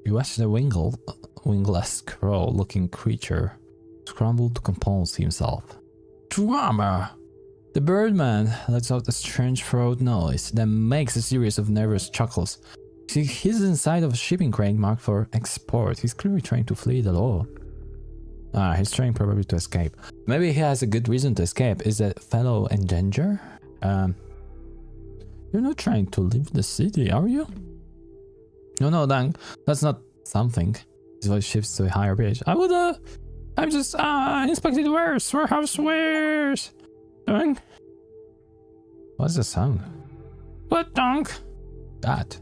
You watch the wingless crow-looking creature scramble to compose himself. Drama! The birdman lets out a strange throat noise that makes a series of nervous chuckles. He's inside of a shipping crate marked for export. He's clearly trying to flee the law. Ah, he's trying probably to escape. Maybe he has a good reason to escape. Is that fellow in danger? You're not trying to leave the city, are you? No, Dang. That's not something. His voice shifts to a higher pitch. I'm just, inspecting the warehouse wares. Dang. What's the sound? What, Dunk? That.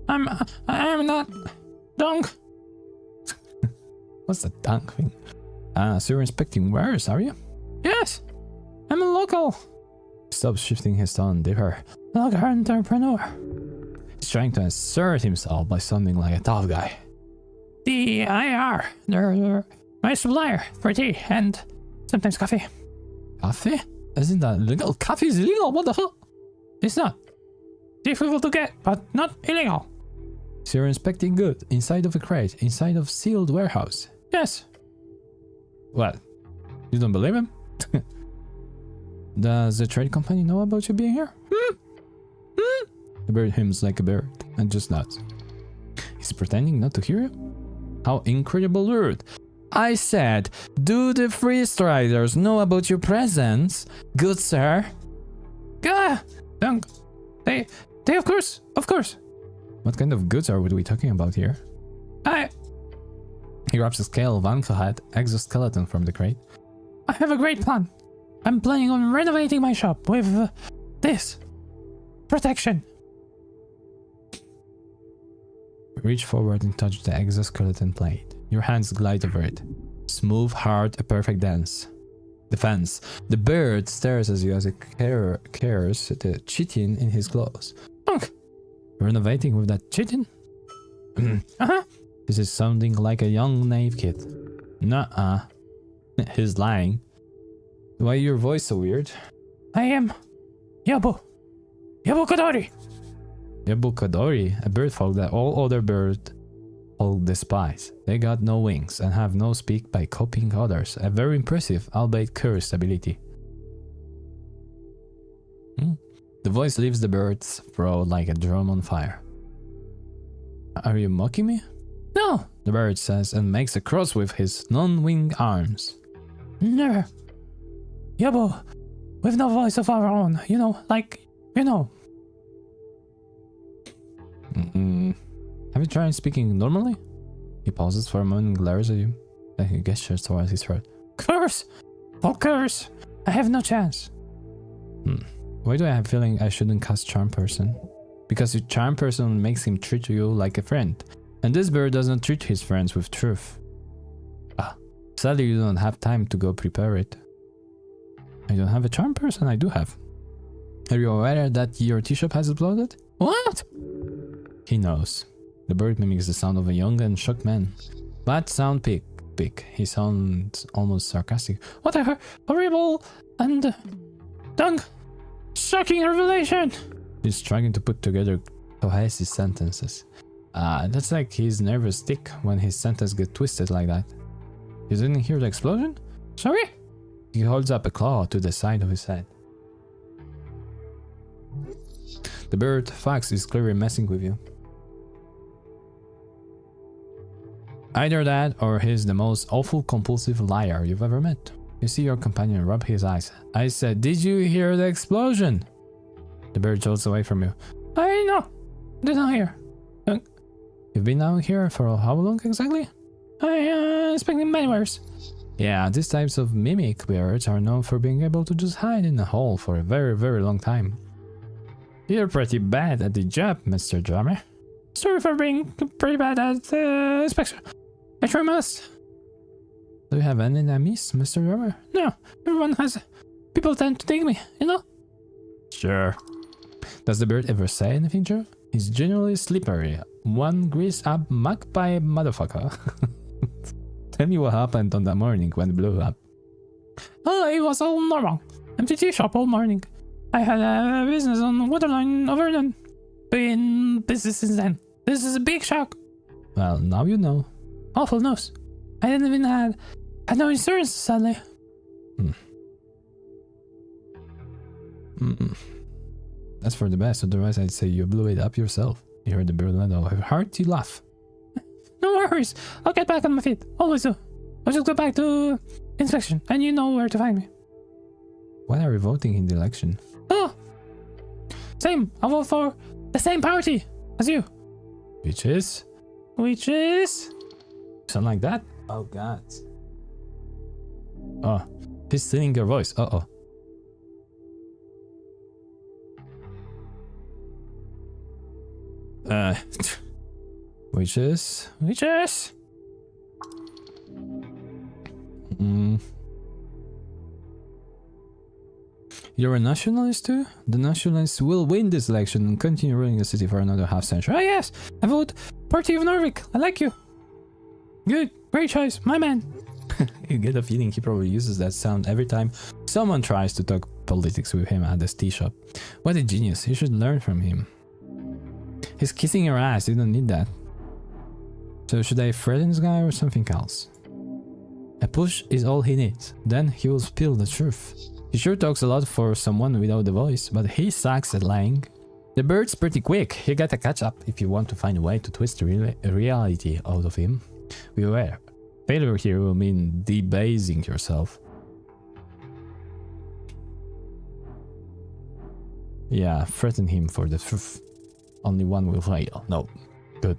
I am not Dunk. What's the dunk thing? So you're inspecting wares, are you? Yes, I'm a local. He stops shifting his tone deeper. Local entrepreneur. He's trying to assert himself by sounding like a tough guy. The IR, they're my supplier for tea and sometimes coffee. Coffee? Isn't that illegal? Coffee is illegal? What the hell? It's not. Difficult to get, but not illegal. So you're inspecting goods inside of a crate, inside of sealed warehouse. Yes. What? You don't believe him? Does the trade company know about you being here? The bird hums like a bird and just nods. He's pretending not to hear you? How incredible rude. I said, do the freestriders know about your presence, good sir? They of course. What kind of goods are we talking about here? He grabs a scale of Ankelhead exoskeleton from the crate. I have a great plan. I'm planning on renovating my shop with this protection. Reach forward and touch the exoskeleton plate. Your hands glide over it. Smooth, hard, a perfect dance. Defense. The bird stares at you as it cares the chitin in his claws. Renovating with that chitin? This is sounding like a young naive kid. Nuh-uh. He's lying. Why your voice so weird? I am Yabu Kadori. Yabu Kadori, a bird folk that all other bird folk despise. They got no wings and have no speak by copying others. A very impressive, albeit cursed ability. The voice leaves the bird's throat like a drum on fire. Are you mocking me? No, the bird says and makes a cross with his non-winged arms. Never. Yabu, with no voice of our own, you know. Have you tried speaking normally? He pauses for a moment and glares at you. Then he gestures towards his throat. Curse! Oh, curse! I have no chance. Why do I have a feeling I shouldn't cast Charm Person? Because your Charm Person makes him treat you like a friend. And this bird doesn't treat his friends with truth. Sadly you don't have time to go prepare it. I don't have a Charm Person, I do have. Are you aware that your tea shop has exploded? What? He knows. The bird mimics the sound of a young and shocked man. Bad sound pig. He sounds almost sarcastic. What a horrible and shocking revelation! He's trying to put together cohesive sentences. That's like his nervous tick when his sentence gets twisted like that. You didn't hear the explosion? Sorry? He holds up a claw to the side of his head. The bird fox is clearly messing with you. Either that or he's the most awful compulsive liar you've ever met. You see your companion rub his eyes. I said, did you hear the explosion? The bird jolts away from you. I know. Did not hear. You've been out here for how long exactly? I expecting many years. Yeah, these types of mimic birds are known for being able to just hide in a hole for a very, very long time. You're pretty bad at the job, Mr. Drummer. Sorry for being pretty bad at inspection. I try must. Do you have any enemies, Mr. Drummer? No, everyone has. People tend to dig me, you know? Sure. Does the bird ever say anything true? He's generally slippery. One grease up magpie motherfucker. Tell me what happened on that morning when it blew up. Oh, it was all normal. Empty tea shop all morning. I had a business on Waterline over then. Been business since then. This is a big shock. Well, now you know. Awful news. I didn't even had no insurance, sadly. That's for the best, otherwise I'd say you blew it up yourself. You heard the bird let out a hearty laugh. No worries, I'll get back on my feet, always do. I'll just go back to inspection, and you know where to find me. Why are you voting in the election? Oh! Same, I'll vote for the same party as you. Which is? Something like that? Oh god. Oh, he's stealing your voice, uh-oh. Which is? You're a nationalist too? The nationalists will win this election and continue ruling the city for another half century. Oh yes! I vote Party of Norvik. I like you. Good. Great choice. My man. You get a feeling he probably uses that sound every time someone tries to talk politics with him at this tea shop. What a genius. You should learn from him. He's kissing your ass. You don't need that. So should I threaten this guy or something else? A push is all he needs. Then he will spill the truth. He sure talks a lot for someone without the voice, but he sucks at lying. The bird's pretty quick. You gotta catch up if you want to find a way to twist the reality out of him. Beware. Failure here will mean debasing yourself. Yeah, threaten him for the truth. Only one will fail. No. Good.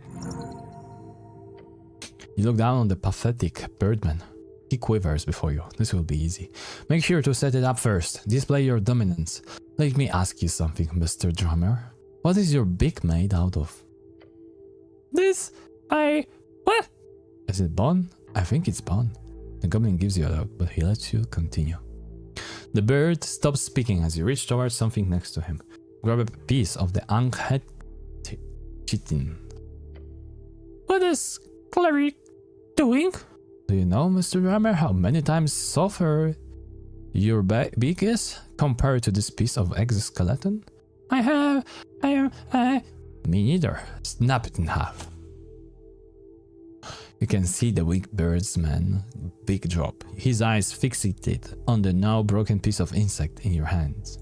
You look down on the pathetic birdman. He quivers before you. This will be easy. Make sure to set it up first. Display your dominance. Let me ask you something, Mr. Drummer. What is your beak made out of? What? Is it bone? I think it's bone. The goblin gives you a look, but he lets you continue. The bird stops speaking as you reach towards something next to him. Grab a piece of the ankh chitin. What is Clary doing? Do you know, Mr. Drummer, how many times softer your beak is compared to this piece of exoskeleton? Me neither. Snap it in half. You can see the weak bird's beak drop, his eyes fixated on the now broken piece of insect in your hands.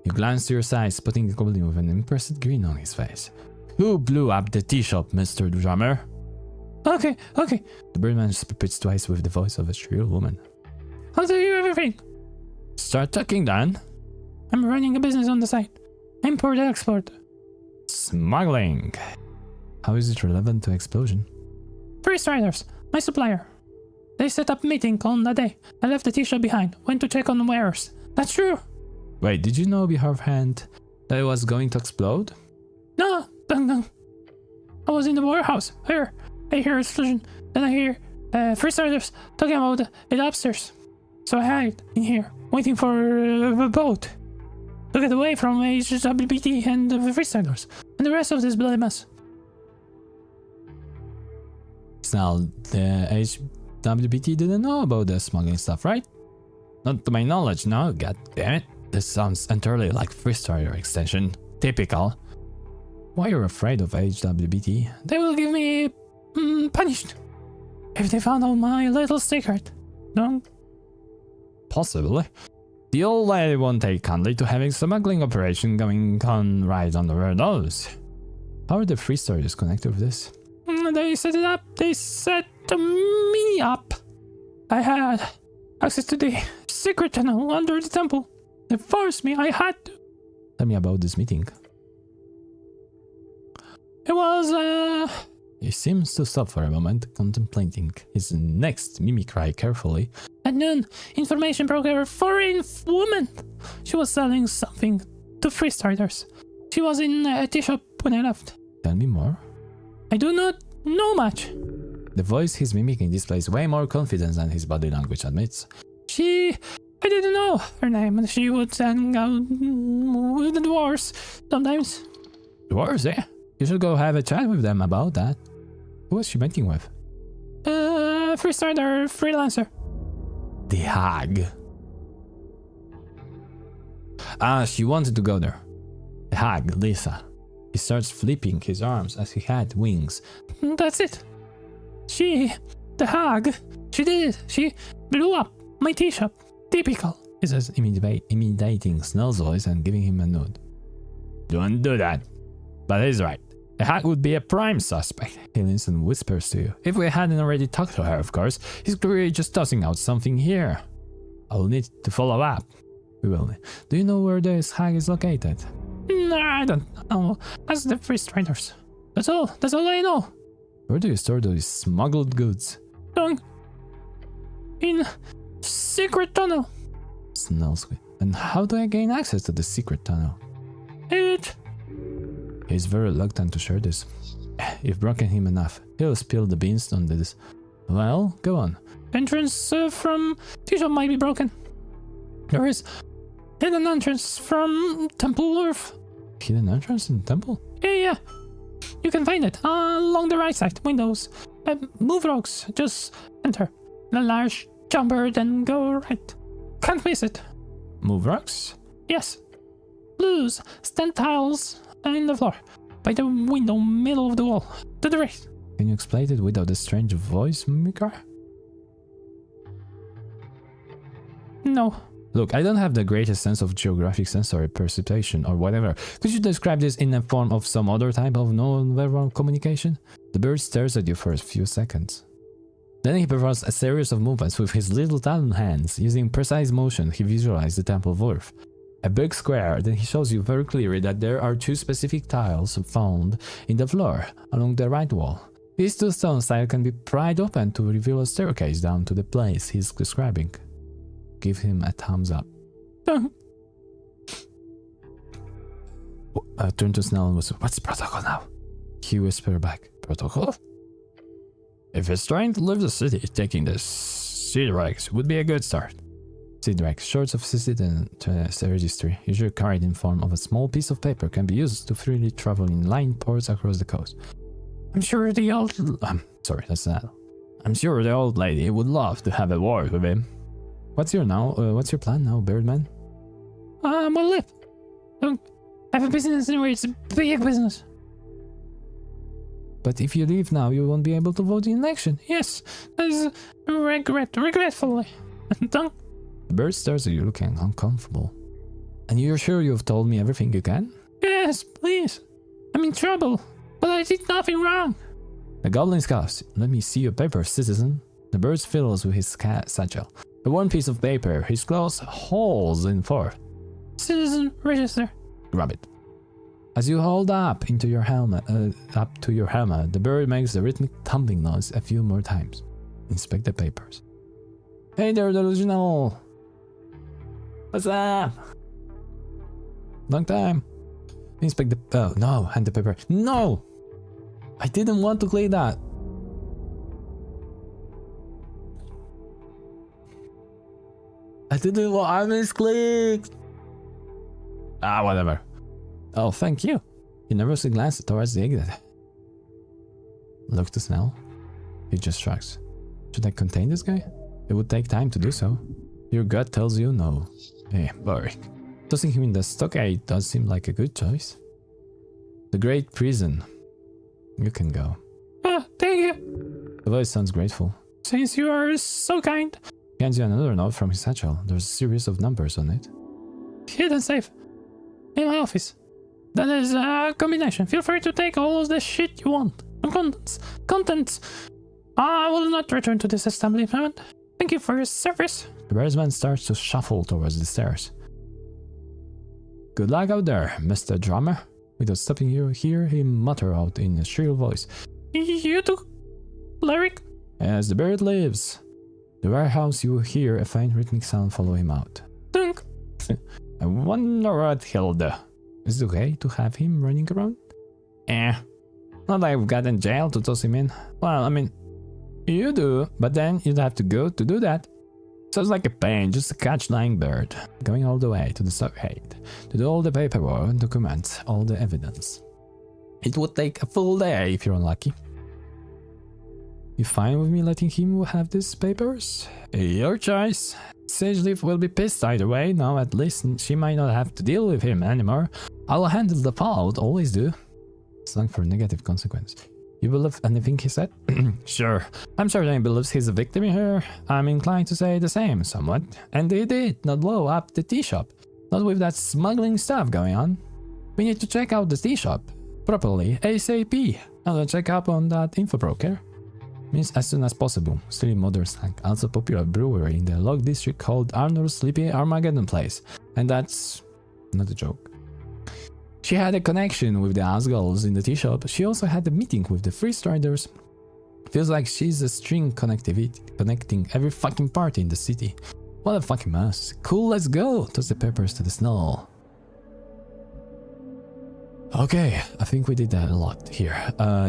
You glance to your side, spotting the goblin with an impressed grin on his face. Who blew up the tea shop, Mr. Drummer? Okay. The birdman spits twice with the voice of a shrill woman. I'll tell you everything. Start talking, then. I'm running a business on the side. Import-export. Smuggling. How is it relevant to explosion? Priest Riders, my supplier. They set up meeting on that day. I left the tea shop behind. Went to check on wares. That's true. Wait, did you know beforehand that it was going to explode? No. I was in the warehouse. I hear explosion. Then I hear Priest Riders talking about it upstairs. So I hide in here, waiting for a boat to get away from HWBT and the Priest Riders and the rest of this bloody mess. Now, the HWBT didn't know about the smuggling stuff, right? Not to my knowledge, no. God damn it. This sounds entirely like Freestarter extension. Typical. Why you're afraid of HWBT? They will give me punished if they found out my little secret. No? Possibly. The old lady won't take kindly to having smuggling operation going on right under her nose. How are the Freestarters connected with this? They set it up. They set me up. I had access to the secret tunnel under the temple. They forced me. I had to. Tell me about this meeting. It was, He seems to stop for a moment, contemplating his next mimicry carefully. At noon, information broke over a foreign woman. She was selling something to Freestarters. She was in a tea shop when I left. Tell me more. I do not know much. The voice he's mimicking displays way more confidence than his body language admits. I didn't know her name, and she would hang out with the dwarves sometimes. Dwarves, eh? You should go have a chat with them about that. Who was she meeting with? Freestarter freelancer. The hag. She wanted to go there. The hag, Lisa. He starts flipping his arms as he had wings. That's it. The hag, she did it. She blew up my tea shop. Typical. He says, imitating Snell's voice and giving him a nod. Don't do that. But he's right. The hag would be a prime suspect. He leans and whispers to you. If we hadn't already talked to her, of course. He's clearly just tossing out something here. I'll need to follow up. We will. Do you know where this hag is located? No, I don't know. That's the Priest Riders. That's all I know. Where do you store those smuggled goods? In secret tunnel. Snell's. And how do I gain access to the secret tunnel? He's very reluctant to share this. If broken him enough, he'll spill the beans on this. Well, go on. Entrance from tea shop might be broken. There is hidden entrance from Temple Earth. Hidden entrance in temple? Yeah. You can find it along the right side. Windows. Move rocks. Just enter. A large chamber, then go right. Can't miss it. Move rocks? Yes. Blues. Stand tiles in the floor. By the window, middle of the wall. To the right. Can you explain it without a strange voice, Mika? No. Look, I don't have the greatest sense of geographic sensory perception or whatever. Could you describe this in the form of some other type of non-verbal communication? The bird stares at you for a few seconds. Then he performs a series of movements with his little tiny hands. Using precise motion, he visualizes the Temple of Earth. A big square, then he shows you very clearly that there are 2 specific tiles found in the floor along the right wall. These 2 stones tiles can be pried open to reveal a staircase down to the place he's describing. Give him a thumbs up. Turn to Snell and whisper, "What's the protocol now?" He whispered back, "Protocol? If he's trying to leave the city, taking the Sidrex would be a good start." Sidrex, shorts of citizen registry, usually carried in form of a small piece of paper, can be used to freely travel in line ports across the coast. I'm sure the old lady would love to have a word with him. What's your plan now, Birdman? Well, look. I have a business anyway, it's a big business. But if you leave now, you won't be able to vote in the election. Yes, that is regretfully. The bird stares at you looking uncomfortable. And you're sure you've told me everything you can? Yes, please. I'm in trouble, but I did nothing wrong. The goblin scoffs. Let me see your paper, citizen. The bird fiddles with his satchel. The one piece of paper his claws holes in for. Citizen register. Grab it. As you hold up to your helmet, the bird makes the rhythmic thumping noise a few more times. Inspect the papers. Hey there, delusional. What's up? Long time. Inspect the... Oh, no, hand the paper. No! I didn't want to click that. I didn't want... I misclicked. Whatever. Oh, thank you. He nervously glances towards the exit. Look to Snell. He just shrugs. Should I contain this guy? It would take time to do so. Your gut tells you no. Boring. Tossing him in the stockade does seem like a good choice. The great prison. You can go. Thank you. The voice sounds grateful. Since you are so kind. He hands you another note from his satchel. There's a series of numbers on it. Hidden safe. In my office. That is a combination. Feel free to take all of the shit you want. Contents. I will not return to this establishment. Thank you for your service. The birdsman starts to shuffle towards the stairs. Good luck out there, Mr. Drummer. Without stopping you, hear him mutter out in a shrill voice. You too, Lyric? As the bird leaves the warehouse, you hear a faint rhythmic sound follow him out. Dunk. I wonder what he'll do. Is it okay to have him running around? Not like I've got in jail to toss him in. Well, I mean, you do, but then you'd have to go to do that. Sounds like a pain just to catch lying bird. Going all the way to the stockade, to do all the paperwork and document all the evidence. It would take a full day if you're unlucky. You fine with me letting him have these papers? Your choice. Sageleaf will be pissed either way. Now at least she might not have to deal with him anymore. I'll handle the fallout, always do. Slang for negative consequence. You believe anything he said? Sure. I'm certain he believes he's a victim here. I'm inclined to say the same, somewhat. And he did not blow up the tea shop. Not with that smuggling stuff going on. We need to check out the tea shop properly, ASAP. I'll check up on that info broker. Means as soon as possible. Still in modern slang. Also popular brewery in the Log District called Arnold's Sleepy Armageddon Place. And that's not a joke. She had a connection with the Asgulls in the tea shop. She also had a meeting with the Free Striders. Feels like she's a string connecting every fucking party in the city. What a fucking mess. Cool, let's go. Toss the peppers to the snow. Okay, I think we did that a lot here.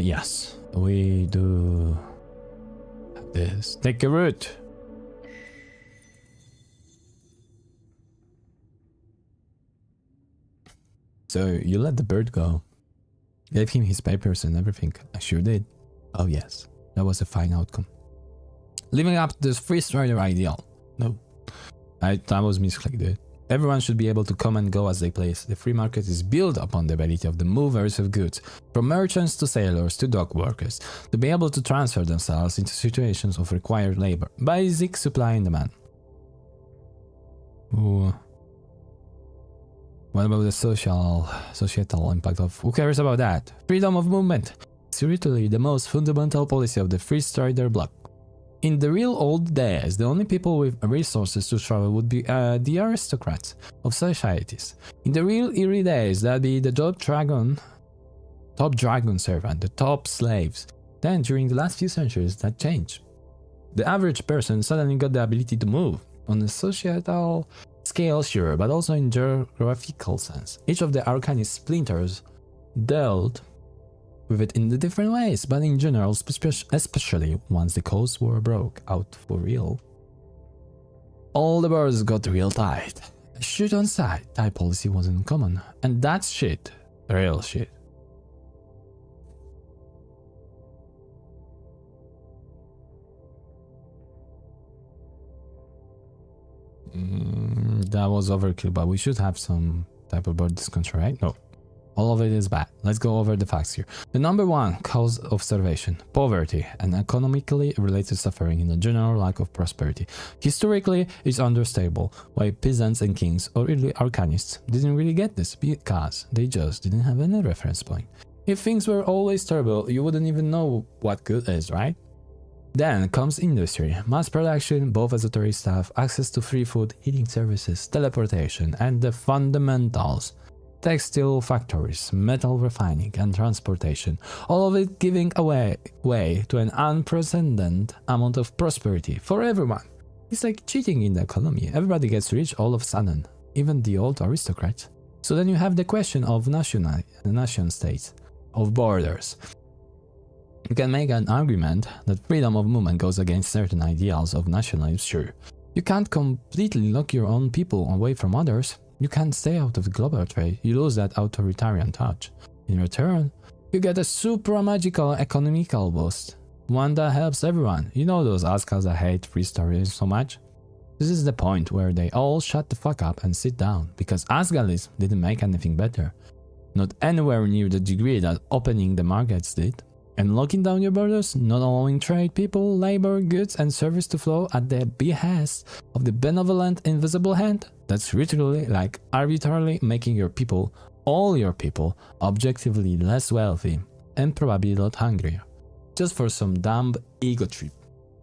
Yes, we do this. Take a route. So you let the bird go. Gave him his papers and everything. I sure did. Oh yes, that was a fine outcome. Living up to this Free Strider ideal. No, that was misclicked, dude. Everyone should be able to come and go as they please. The free market is built upon the ability of the movers of goods, from merchants to sailors to dock workers, to be able to transfer themselves into situations of required labor. Basic supply and demand. Ooh. What about the societal impact of... Who cares about that? Freedom of movement. It's literally the most fundamental policy of the Free Strider bloc. In the real old days, the only people with resources to travel would be the aristocrats of societies. In the real eerie days, that'd be the top dragon servant, the top slaves. Then, during the last few centuries, that changed. The average person suddenly got the ability to move. On a societal scale, sure, but also in geographical sense. Each of the Arcanist splinters dealt with it in the different ways, but in general, especially once the Cold War broke out for real, all the borders got real tight. Shoot on sight type policy wasn't common, and that's shit, real shit. That was overkill, but we should have some type of border control, right? No. All of it is bad. Let's go over the facts here. The number one cause of starvation, poverty, and economically related suffering in a general lack of prosperity. Historically, it's understandable why peasants and kings, or early arcanists, didn't really get this, because they just didn't have any reference point. If things were always terrible, you wouldn't even know what good is, right? Then comes industry, mass production, both esoteric stuff, access to free food, heating services, teleportation, and the fundamentals. Textile factories, metal refining, and transportation, all of it giving way to an unprecedented amount of prosperity for everyone. It's like cheating in the economy. Everybody gets rich all of a sudden, even the old aristocrats. So then you have the question of nation states, of borders. You can make an argument that freedom of movement goes against certain ideals of nationalism, sure. You can't completely lock your own people away from others. You can't stay out of global trade, you lose that authoritarian touch. In return, you get a super magical economical boost, one that helps everyone. You know those Askas that hate free stories so much? This is the point where they all shut the fuck up and sit down, because Asgalism didn't make anything better. Not anywhere near the degree that opening the markets did. And locking down your borders, not allowing trade, people, labor, goods, and service to flow at the behest of the benevolent invisible hand, that's literally like arbitrarily making your people, all your people, objectively less wealthy and probably a lot hungrier. Just for some dumb ego trip.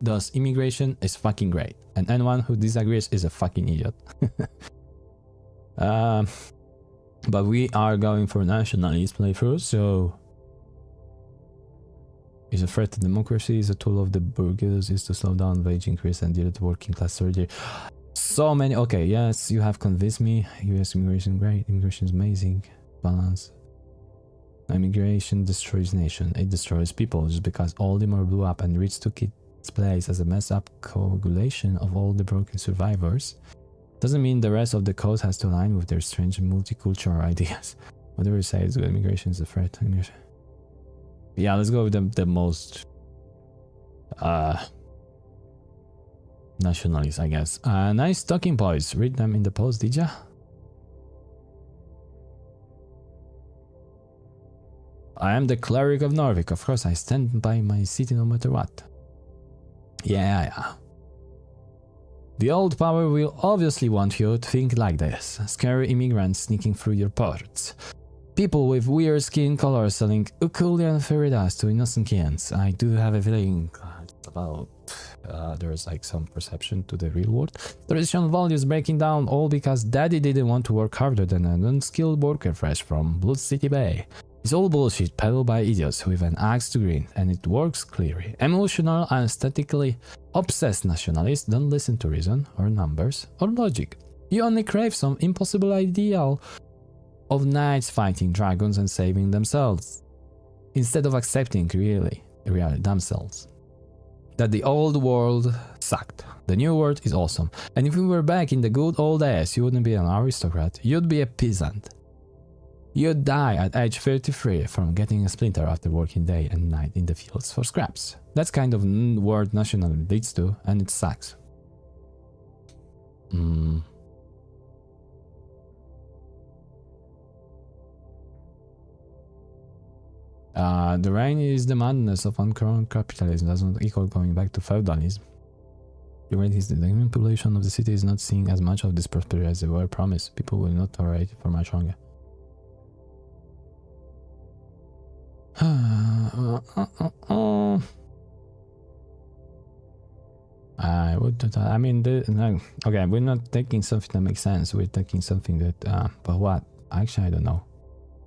Thus, immigration is fucking great, and anyone who disagrees is a fucking idiot. But we are going for nationalist playthrough, so... Is a threat to democracy, is a tool of the bourgeoisie, is to slow down wage increase and deal with working class surgery. So many. Okay, yes, you have convinced me. US immigration, great. Immigration is amazing. Balance. Immigration destroys nation. It destroys people just because all the more blew up and rich took its place as a messed up coagulation of all the broken survivors. Doesn't mean the rest of the code has to align with their strange multicultural ideas. Whatever you say is good. Immigration is a threat. Immigration. Yeah, let's go with the most nationalist, I guess. Nice talking points. Read them in the post, did ya? I am the cleric of Norvik. Of course, I stand by my city no matter what. Yeah. The old power will obviously want you to think like this. Scary immigrants sneaking through your ports. People with weird skin colors selling Ukulian fairy dust to innocent kids. I do have a feeling about there's like some perception to the real world. Traditional values breaking down, all because daddy didn't want to work harder than an unskilled worker fresh from Blood City Bay. It's all bullshit peddled by idiots with an axe to grind, and it works clearly. Emotional and aesthetically obsessed nationalists don't listen to reason or numbers or logic. You only crave some impossible ideal of knights fighting dragons and saving themselves, instead of accepting really themselves. That the old world sucked. The new world is awesome. And if we were back in the good old days, you wouldn't be an aristocrat, you'd be a peasant. You'd die at age 33 from getting a splinter after working day and night in the fields for scraps. That's kind of world nationalism leads to, and it sucks. The reign is the madness of uncrowned capitalism, does not equal going back to feudalism. The rate is the human population of the city is not seeing as much of this prosperity as they were promised. People will not tolerate it for much longer. I would. I mean, no, okay, we're not taking something that makes sense. We're taking something that. But what? Actually, I don't know.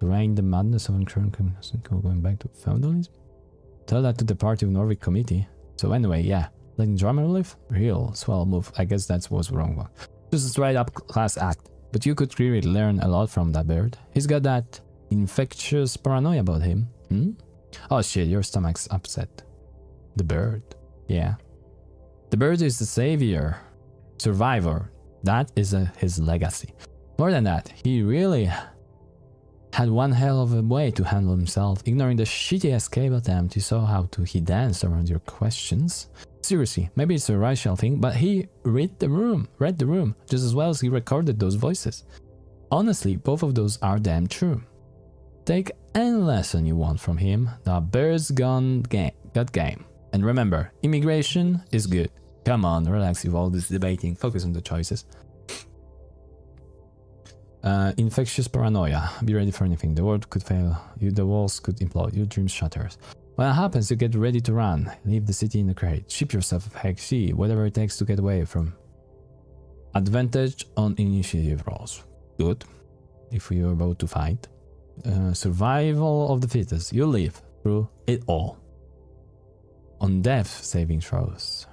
The reign, the madness of current going back to feudalism. Tell that to the Party of Norway committee. So anyway, yeah, letting drummer live. Real swell move. I guess that was the wrong one. Just a straight up class act. But you could really learn a lot from that bird. He's got that infectious paranoia about him. Oh shit, your stomach's upset. The bird. Yeah. The bird is the savior, survivor. That is his legacy. More than that, he really had one hell of a way to handle himself. Ignoring the shitty escape attempt, you saw how he danced around your questions. Seriously, maybe it's a racial thing, but he read the room, just as well as he recorded those voices. Honestly, both of those are damn true. Take any lesson you want from him. The bird's got game. And remember, immigration is good. Come on, relax with all this debating. Focus on the choices. Infectious paranoia. Be ready for anything. The world could fail. The walls could implode. Your dreams shatter. When it happens, you get ready to run. Leave the city in a crate. Ship yourself heck see, whatever it takes to get away from. Advantage on initiative rolls. Good. If you're about to fight. Survival of the fittest. You live through it all. On death saving throws.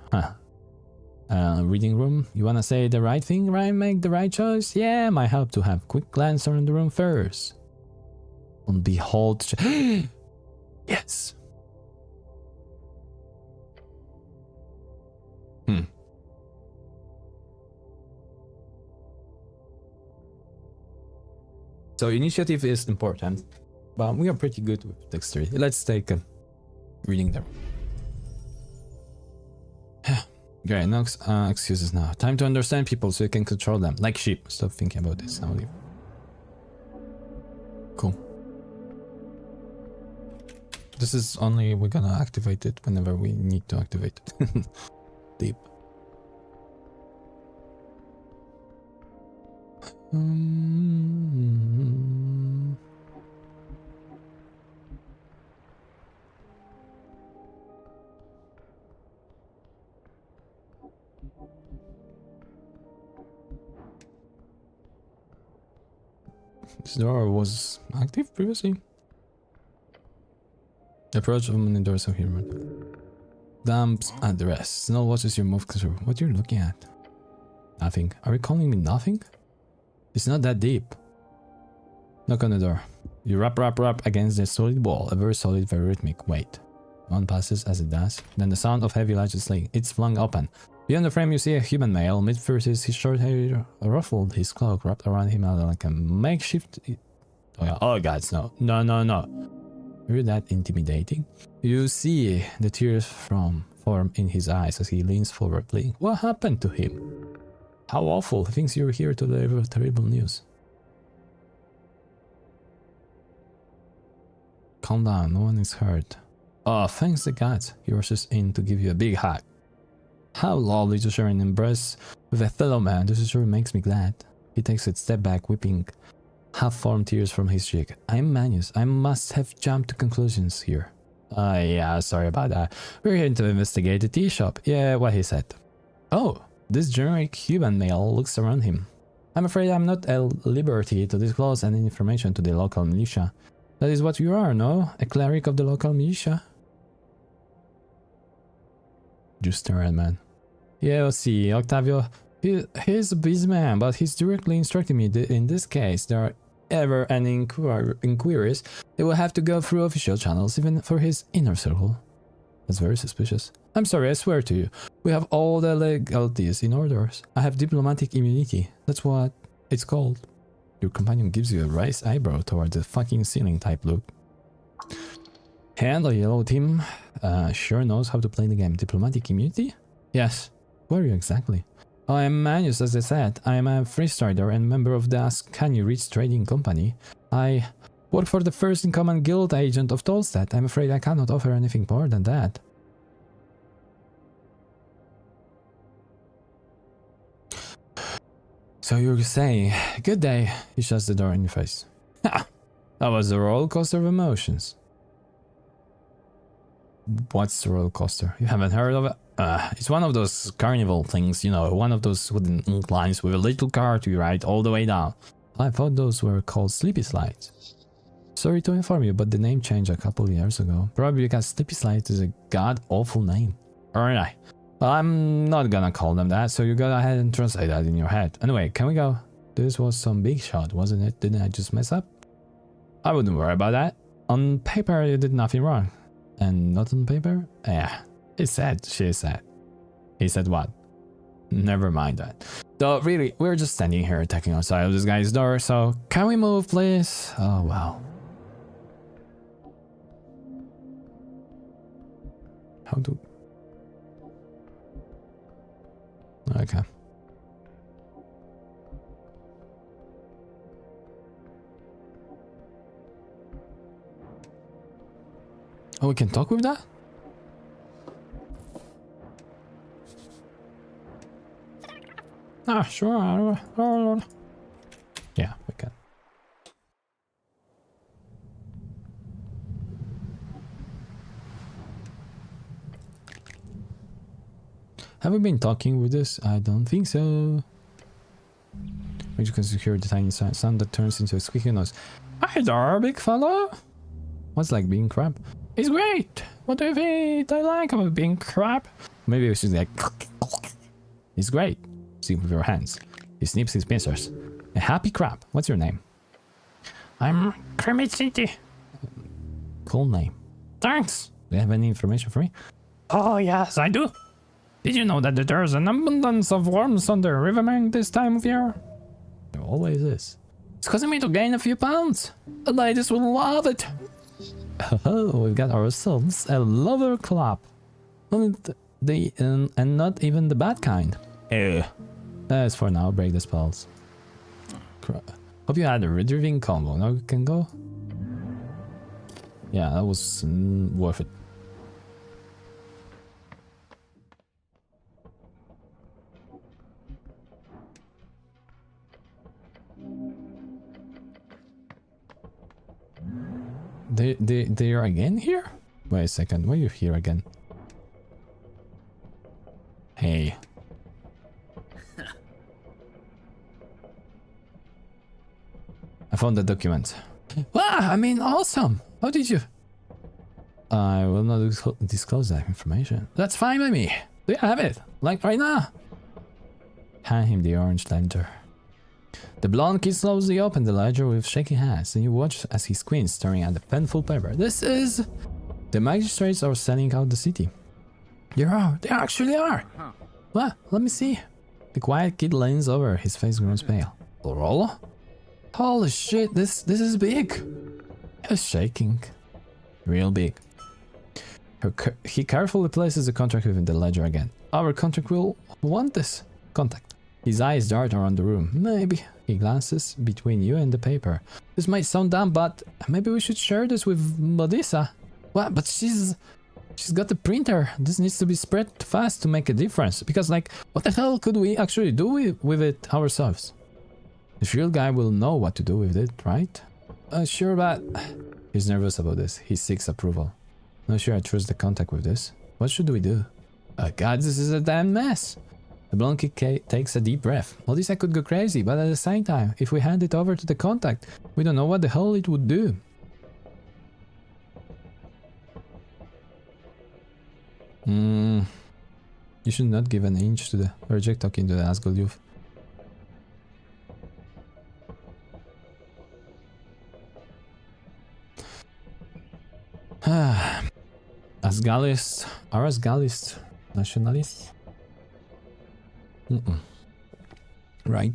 Reading room. You wanna say the right thing, right? Make the right choice? Yeah, might help to have quick glance around the room first. On behold. Yes. So initiative is important, but we are pretty good with dexterity. Let's take a reading there. Great, no excuses now. Time to understand people so you can control them, like sheep. Stop thinking about this. Now leave. Cool. This is only, we're gonna activate it whenever we need to activate it. Deep. This door was active previously. The approach of many doors of human. Dumps at the rest. Snow watches your move closer. What you're looking at? Nothing. Are you calling me nothing? It's not that deep. Knock on the door. You rap against the solid wall. A very solid, very rhythmic. Wait. One passes as it does. Then the sound of heavy latches sling. It's flung open. Beyond the frame you see a human male. Mid-30s, his short hair ruffled, his cloak wrapped around him like a makeshift... Oh god, no. Are you that intimidating? You see the tears form in his eyes as he leans forward, pleading. What happened to him? How awful. He thinks you're here to deliver terrible news. Calm down, no one is hurt. Oh, thanks the gods. He rushes in to give you a big hug. How lovely to share an embrace with a fellow man. This sure makes me glad. He takes a step back, whipping half-formed tears from his cheek. I'm Manius. I must have jumped to conclusions here. Yeah, sorry about that. We're here to investigate the tea shop. Yeah, what he said. Oh, this generic human male looks around him. I'm afraid I'm not at liberty to disclose any information to the local militia. That is what you are, no? A cleric of the local militia? Just a red man. Yeah, see, Octavio, he's a busy man, but he's directly instructing me that in this case, there are ever any inquiries, they will have to go through official channels, even for his inner circle. That's very suspicious. I'm sorry, I swear to you. We have all the legalities in orders. I have diplomatic immunity. That's what it's called. Your companion gives you a raised eyebrow toward the fucking ceiling type look. And the yellow team sure knows how to play the game. Diplomatic immunity? Yes. Who are you exactly? I am Manius, as I said. I am a freestrider and member of the Kohnyu Reach Trading Company. I work for the first-in-command guild agent of Tolstad. I'm afraid I cannot offer anything more than that. So you're saying, good day. He shuts the door in your face. Ha! That was a roller coaster of emotions. What's a roller coaster? You haven't heard of it? It's one of those carnival things, you know, one of those wooden inclines with a little cart you ride all the way down. I thought those were called sleepy slides. Sorry to inform you, but the name changed a couple years ago. Probably because sleepy slides is a god-awful name. Alright. Well, I'm not gonna call them that, so you go ahead and translate that in your head. Anyway, can we go? This was some big shot, wasn't it? Didn't I just mess up? I wouldn't worry about that. On paper, you did nothing wrong. And not on paper? Yeah. He said, she said. He said what? Never mind that. So really, we're just standing here attacking outside of this guy's door, so can we move, please? Oh, wow. How do... Okay. Oh, we can talk with that? Ah, sure. Yeah, we can. Have we been talking with this? I don't think so. Which you can secure the tiny sound that turns into a squeaky noise. Hi there, big fella. What's like being crap? It's great. What do you think I like about being crap? Maybe we should like... It's great. See with your hands. He snips his pincers. A happy crab. What's your name? I'm Cremate City. Cool name. Thanks. Do you have any information for me? Oh, yes, I do. Did you know that there's an abundance of worms on the riverbank this time of year? There always is. It's causing me to gain a few pounds. The ladies will love it. Oh, we've got ourselves a lover club. And not even the bad kind. As for now, break the spells. Hope you had a retrieving combo. Now we can go. Yeah, that was worth it. They are again here? Wait a second, why are you here again? Hey. I found the document. Wow, I mean, awesome! How did you? I will not disclose that information. That's fine by me. Do you have it? Like right now? Hand him the orange ledger. The blonde kid slowly opened the ledger with shaky hands, and you watch as he squints, staring at the penful paper. This is... The magistrates are selling out the city. They are. They actually are. Huh. Well, let me see. The quiet kid leans over, his face grows pale. Roll? Holy shit, this is big. He's shaking. Real big. He carefully places the contract within the ledger again. Our contract will want this contact. His eyes dart around the room. Maybe. He glances between you and the paper. This might sound dumb, but maybe we should share this with Modissa. What? But she's got the printer. This needs to be spread fast to make a difference. Because, like, what the hell could we actually do with it ourselves? The field guy will know what to do with it, right? Sure, but... He's nervous about this. He seeks approval. Not sure I trust the contact with this. What should we do? God, this is a damn mess. The blonde kid takes a deep breath. Modissa could go crazy, but at the same time, if we hand it over to the contact, we don't know what the hell it would do. You should not give an inch to the... Reject talking to the Asgard youth. Asgalist... Are Asgalist nationalists? Right.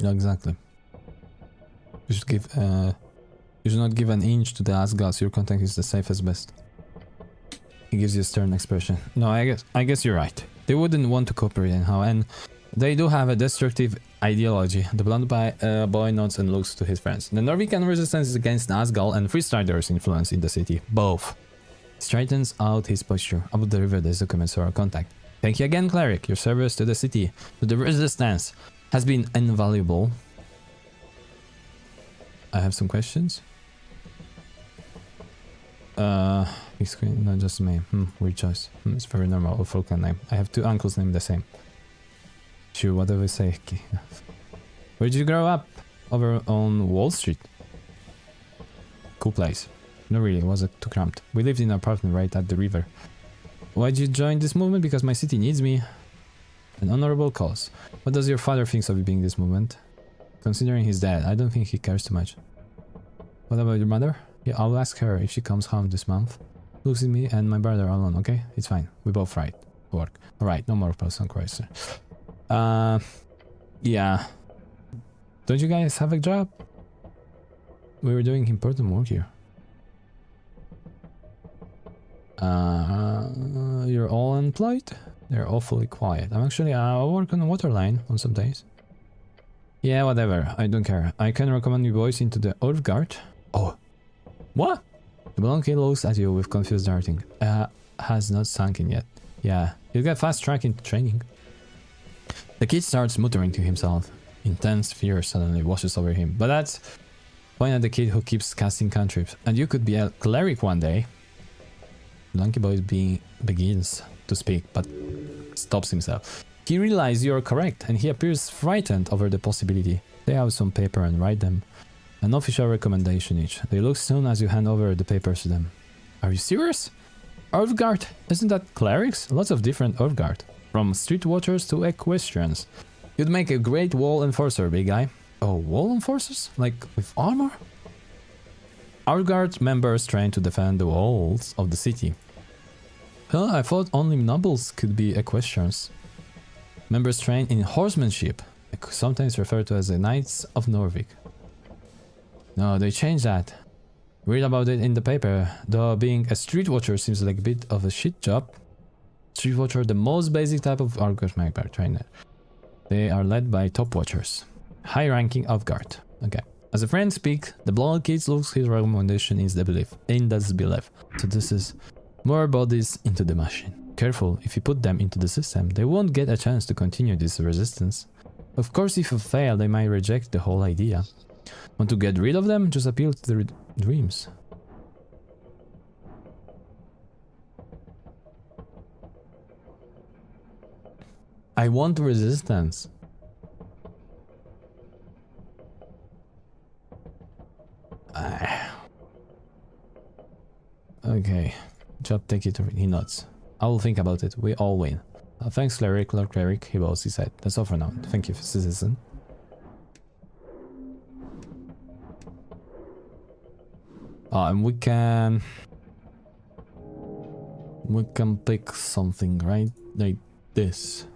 Yeah, exactly. You should give you should not give an inch to the Asgals. Your contact is the safest best. He gives you a stern expression. No, I guess you're right. They wouldn't want to cooperate anyhow, and they do have a destructive ideology. The blonde boy nods and looks to his friends. The Norwegian resistance is against Asgal and Freestriders' influence in the city. Both. Straightens out his posture. Above the river, there's documents for our contact. Thank you again, cleric. Your service to the city, to the resistance, has been invaluable. I have some questions. Big screen, not just me. Weird choice. It's very normal. Awful clan name. I have two uncles named the same. Sure, what do we say? Where did you grow up? Over on Wall Street. Cool place. No, really, it was too cramped. We lived in an apartment right at the river. Why'd you join this movement? Because my city needs me. An honorable cause. What does your father think of you being this movement? Considering he's dead, I don't think he cares too much. What about your mother? Yeah, I'll ask her if she comes home this month. Looks at me and my brother alone, okay? It's fine. We both right. Work. Alright, no more personal crisis. Yeah. Don't you guys have a job? We were doing important work here. You're all employed? They're awfully quiet. I'm actually, I work on a water line on some days. Yeah, whatever. I don't care. I can recommend you boys into the Earth Guard. Oh. What? The blonde kid looks at you with confused darting. Has not sunk in yet. Yeah, you'll get fast track into training. The kid starts muttering to himself. Intense fear suddenly washes over him. But that's point at the kid who keeps casting cantrips. And you could be a cleric one day. Blanky Boy begins to speak, but stops himself. He realizes you're correct, and he appears frightened over the possibility. They have some paper and write them an official recommendation each. They look soon as you hand over the papers to them. Are you serious? Earthguard? Isn't that clerics? Lots of different Earthguard. From street watchers to equestrians. You'd make a great wall enforcer, big guy. Oh, wall enforcers? Like with armor? Our guard members train to defend the walls of the city. Well, I thought only nobles could be equestrians. Members train in horsemanship, sometimes referred to as the Knights of Norvik. No, they changed that. Read about it in the paper, though being a street watcher seems like a bit of a shit job. Street watcher, the most basic type of Argus Magpie trainer. They are led by top watchers. High-ranking Guard. Okay. As a friend speak, the blonde kid looks his recommendation is the belief. In this belief. So this is more bodies into the machine. Careful, if you put them into the system, they won't get a chance to continue this resistance. Of course, if you fail, they might reject the whole idea. Want to get rid of them? Just appeal to their dreams. I want resistance. Okay. Job, take it. He nods. I will think about it. We all win. Thanks, cleric, Lord Cleric. He bows his head. That's all for now. Thank you, citizen. And we can pick something, right? Like this.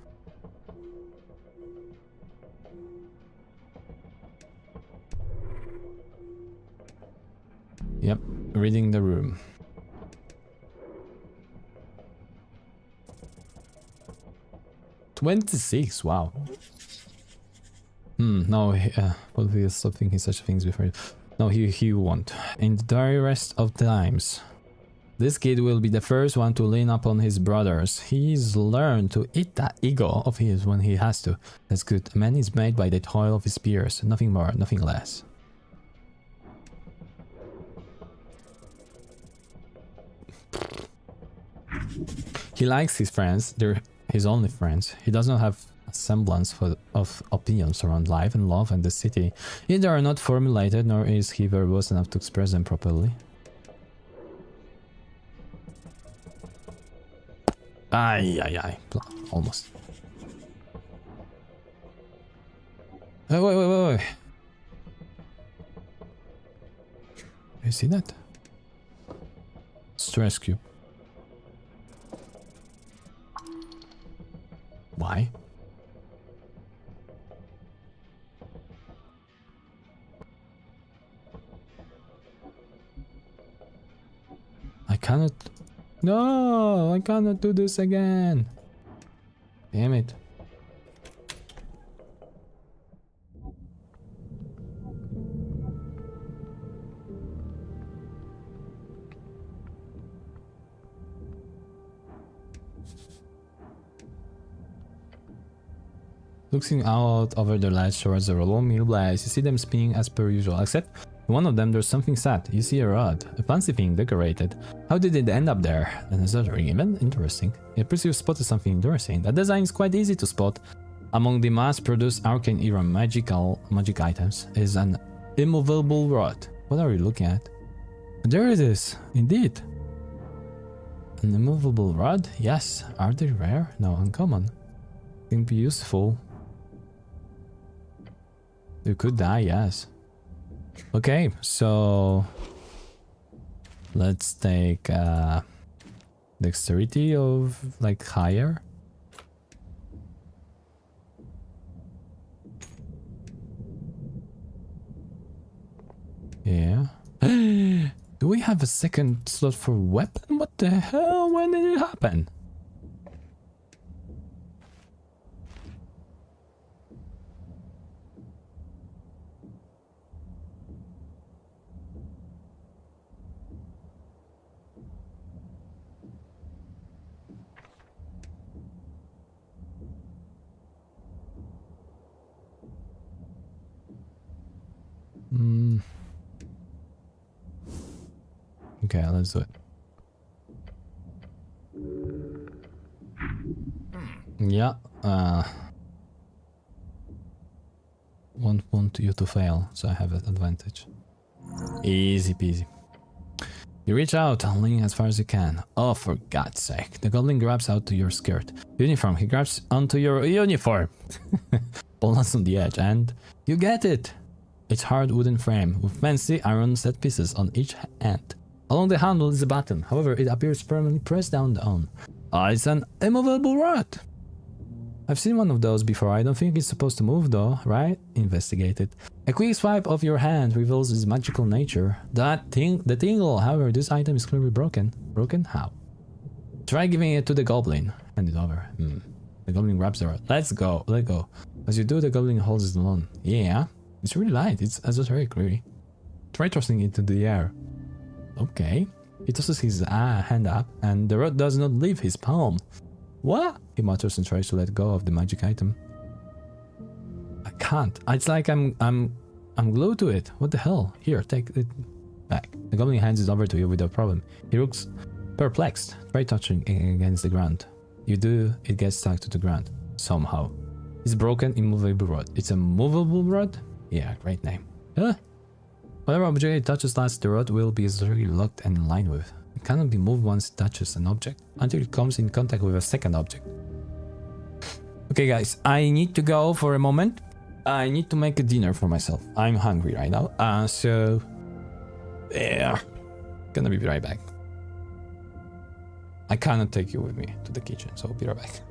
Yep, reading the room. $26, wow. No, what if he is stop thinking such things before? No, he won't. In the very rest of times, this kid will be the first one to lean up on his brothers. He's learned to eat that ego of his when he has to. That's good. A man is made by the toil of his peers. Nothing more, nothing less. He likes his friends. They're his only friends. He does not have a semblance of opinions around life and love and the city. Either are not formulated, nor is he verbose enough to express them properly. Ay. Almost. Wait. You see that? Stress cube. Why? I cannot... No! I cannot do this again! Damn it. Looking out over the ledge towards the rolling blaze, you see them spinning as per usual, except one of them there's something sad. You see a rod, a fancy thing decorated. How did it end up there? An esoteric event? Interesting. It appears you've spotted something interesting. That design is quite easy to spot. Among the mass-produced arcane era magic items is an immovable rod. What are you looking at? There it is, indeed. An immovable rod? Yes. Are they rare? No, uncommon. Can be useful. You could die, yes. Okay, so let's take dexterity of like higher. Yeah. Do we have a second slot for weapon? What the hell? When did it happen? Okay, let's do it. Yeah, won't want you to fail, so I have an advantage. Easy peasy. You reach out, leaning as far as you can. Oh, for God's sake. The goblin grabs out to your skirt. Uniform, he grabs onto your uniform. Balance on the edge, and you get it. It's hard wooden frame with fancy iron set pieces on each end. Along the handle is a button, however it appears firmly pressed down on. It's an immovable rod. I've seen one of those before. I don't think it's supposed to move though, right? Investigate it. A quick swipe of your hand reveals its magical nature. The tingle, however, this item is clearly broken. Broken? How? Try giving it to the goblin. Hand it over. The goblin grabs the rod. Let's go. Let go. As you do, the goblin holds it alone. Yeah. It's really light. It's esoteric, really. Try tossing it into the air. Okay. He tosses his hand up, and the rod does not leave his palm. What? He mutters and tries to let go of the magic item. I can't. It's like I'm glued to it. What the hell? Here, take it back. The goblin hands it over to you without problem. He looks perplexed. Try touching against the ground. You do, it gets stuck to the ground. Somehow. It's broken, immovable rod. It's a movable rod? Yeah, great name. Huh? Whatever object it touches last, the rod will be esoterically locked and in line with. It cannot be moved once it touches an object until it comes in contact with a second object. Okay guys, I need to go for a moment. I need to make a dinner for myself. I'm hungry right now. So yeah, gonna be right back. I cannot take you with me to the kitchen, so I'll be right back.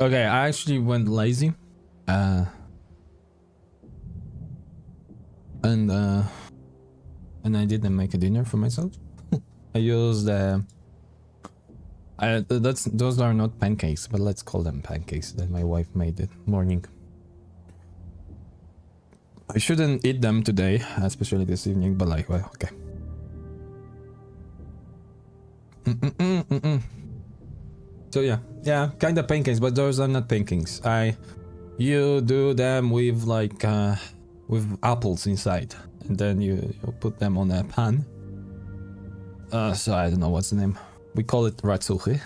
Okay, I actually went lazy. And I didn't make a dinner for myself. I used those are not pancakes, but let's call them pancakes that my wife made this morning. I shouldn't eat them today, especially this evening, but like, well, okay. So yeah, kind of pancakes, but those are not pancakes. You do them with like with apples inside, and then you put them on a pan. So I don't know what's the name. We call it ratsuchi.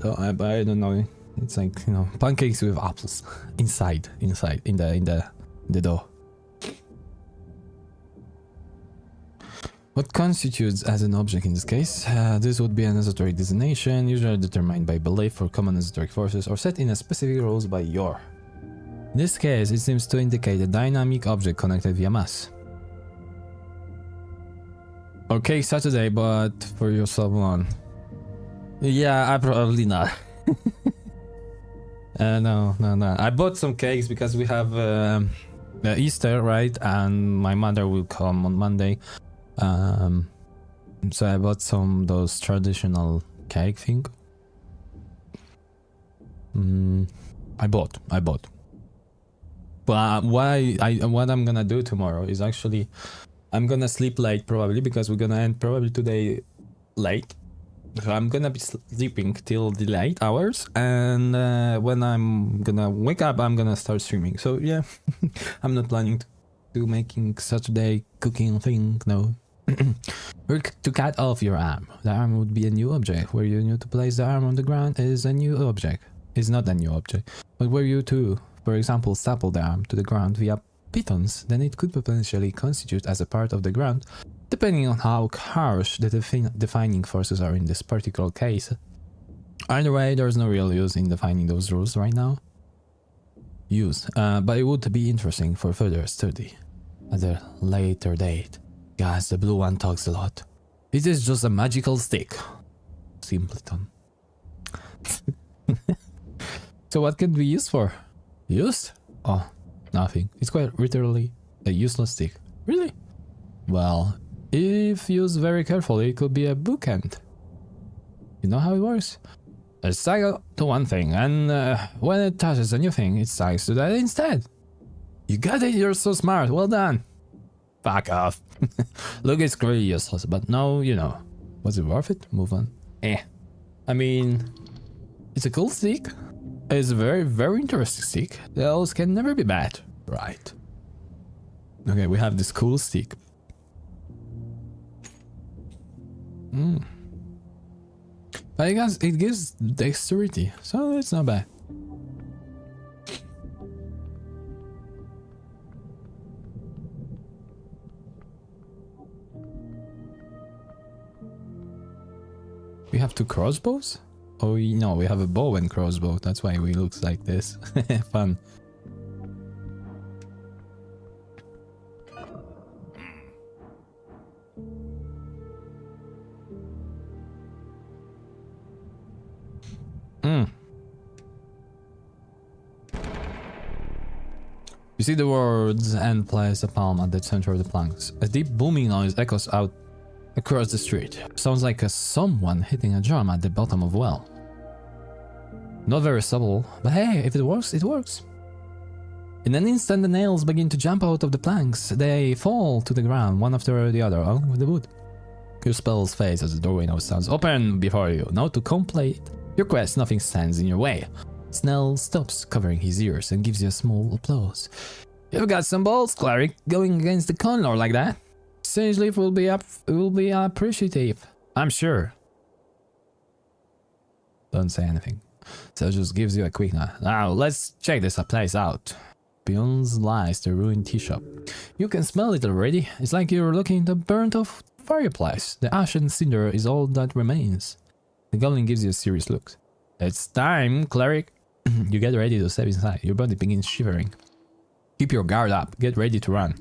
So I don't know. It's like, you know, pancakes with apples inside in the dough. What constitutes as an object in this case? This would be an esoteric designation, usually determined by belief or common esoteric forces, or set in a specific rules by your. In this case, it seems to indicate a dynamic object connected via mass. Okay, Saturday, but for yourself one. Yeah, I probably not. No. I bought some cakes because we have Easter, right? And my mother will come on Monday. So I bought some those traditional cake thing. I bought. But what I'm gonna do tomorrow is actually I'm gonna sleep late probably because we're gonna end probably today late. So I'm gonna be sleeping till the late hours, and when I'm gonna wake up, I'm gonna start streaming. So yeah, I'm not planning to making Saturday cooking thing. No. To cut off your arm. The arm would be a new object. Where you need to place the arm on the ground is a new object. Is not a new object. But where you to, for example, staple the arm to the ground via pitons, then it could potentially constitute as a part of the ground, depending on how harsh the defining forces are in this particular case. Either way, there's no real use in defining those rules right now. But it would be interesting for further study at a later date. Guys, the blue one talks a lot. It is just a magical stick. Simpleton. So what can be used for? Used? Oh, nothing. It's quite literally a useless stick. Really? Well, if used very carefully, it could be a bookend. You know how it works? A cycle to one thing, and when it touches a new thing, it sticks to that instead. You got it, you're so smart, well done. Fuck off. Look, it's really useless, but no, you know. Was it worth it? Move on. I mean, it's a cool stick. It's a very, very interesting stick. Those can never be bad. Right. Okay, we have this cool stick. But I guess it gives dexterity, so it's not bad. We have two crossbows? Oh no, we have a bow and crossbow. That's why we look like this. Fun. You see the words and place a palm at the center of the planks. A deep booming noise echoes out across the street. Sounds like someone hitting a drum at the bottom of a well. Not very subtle, but hey, if it works, it works. In an instant, the nails begin to jump out of the planks. They fall to the ground, one after the other, along with the wood. Your spells fade as the doorway now stands open before you. Now to complete your quest, nothing stands in your way. Snell stops covering his ears and gives you a small applause. You've got some balls, cleric, going against the Kohnyu like that. Singeleaf will be appreciative, I'm sure. Don't say anything. So just gives you a quick nod. Now let's check this place out. Beyond lies the ruined tea shop. You can smell it already. It's like you're looking at a burnt-off fireplace. The ash and cinder is all that remains. The goblin gives you a serious look. It's time, cleric. You get ready to step inside. Your body begins shivering. Keep your guard up. Get ready to run.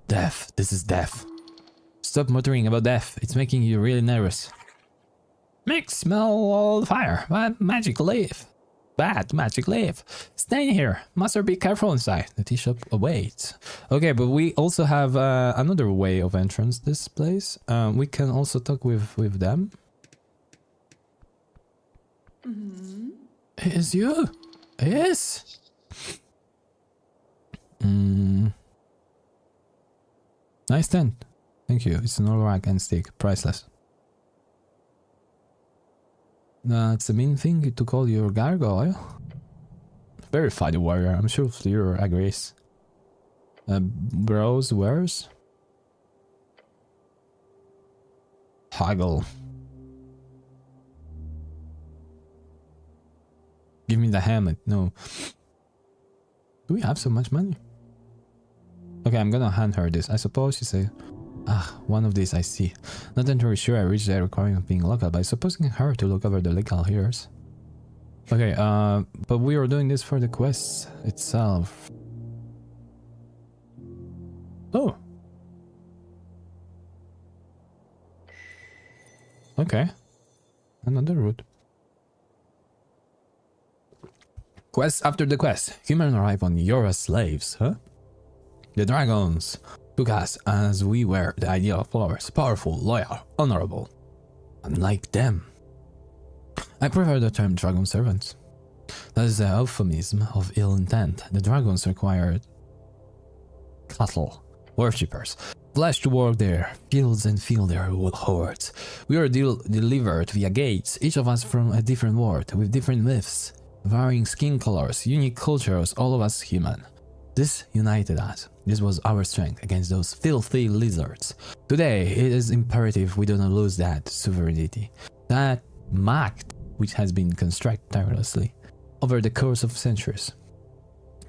Death. This is death. Stop muttering about death. It's making you really nervous. Smell all the fire. What magic leaf. Bad magic leaf. Stay here. Master, be careful inside. The tea shop awaits. Okay, but we also have another way of entrance this place. We can also talk with them. It is you. Yes. Nice tent. Thank you. It's an old rag and stick. Priceless. That's the main thing to call your gargoyle. Very funny warrior. I'm sure Fleer agrees. Bros wears? Haggle. Give me the helmet. No. Do we have so much money? Okay, I'm gonna hand her this. I suppose you say, one of these I see. Not entirely sure I reached the requirement of being local, but I supposing her to look over the legal hearers. Okay, but we are doing this for the quest itself. Oh. Okay. Another route. Quest after the quest. Human arrive on Yora's slaves, huh? The dragons took us as we were the ideal followers, powerful, loyal, honorable. Unlike them. I prefer the term dragon servants. That is a euphemism of ill intent. The dragons required cattle, worshippers, flesh to work their fields and fill their wood hoards. We were delivered via gates, each of us from a different world, with different myths, varying skin colors, unique cultures, all of us human. This united us. This was our strength against those filthy lizards. Today, it is imperative we do not lose that sovereignty, that macht which has been constructed tirelessly over the course of centuries.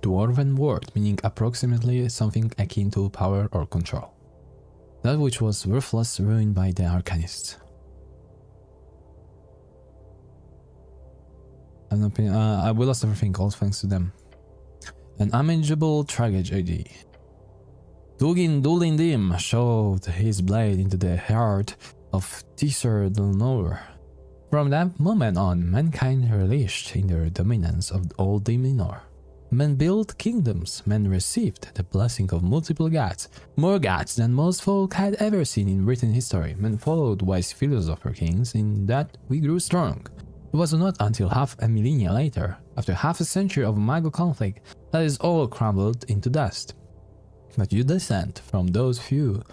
Dwarven word, meaning approximately something akin to power or control. That which was worthless, ruined by the arcanists. We lost everything, all thanks to them. An unmanageable tragedy. Dugin Dulindim showed his blade into the heart of Tisser Delnor. From that moment on, mankind relished in their dominance of old Deminor. Men built kingdoms, men received the blessing of multiple gods, more gods than most folk had ever seen in written history. Men followed wise philosopher kings, in that we grew strong. It was not until half a millennia later, after half a century of Mago conflict, that is all crumbled into dust. But you descend from those few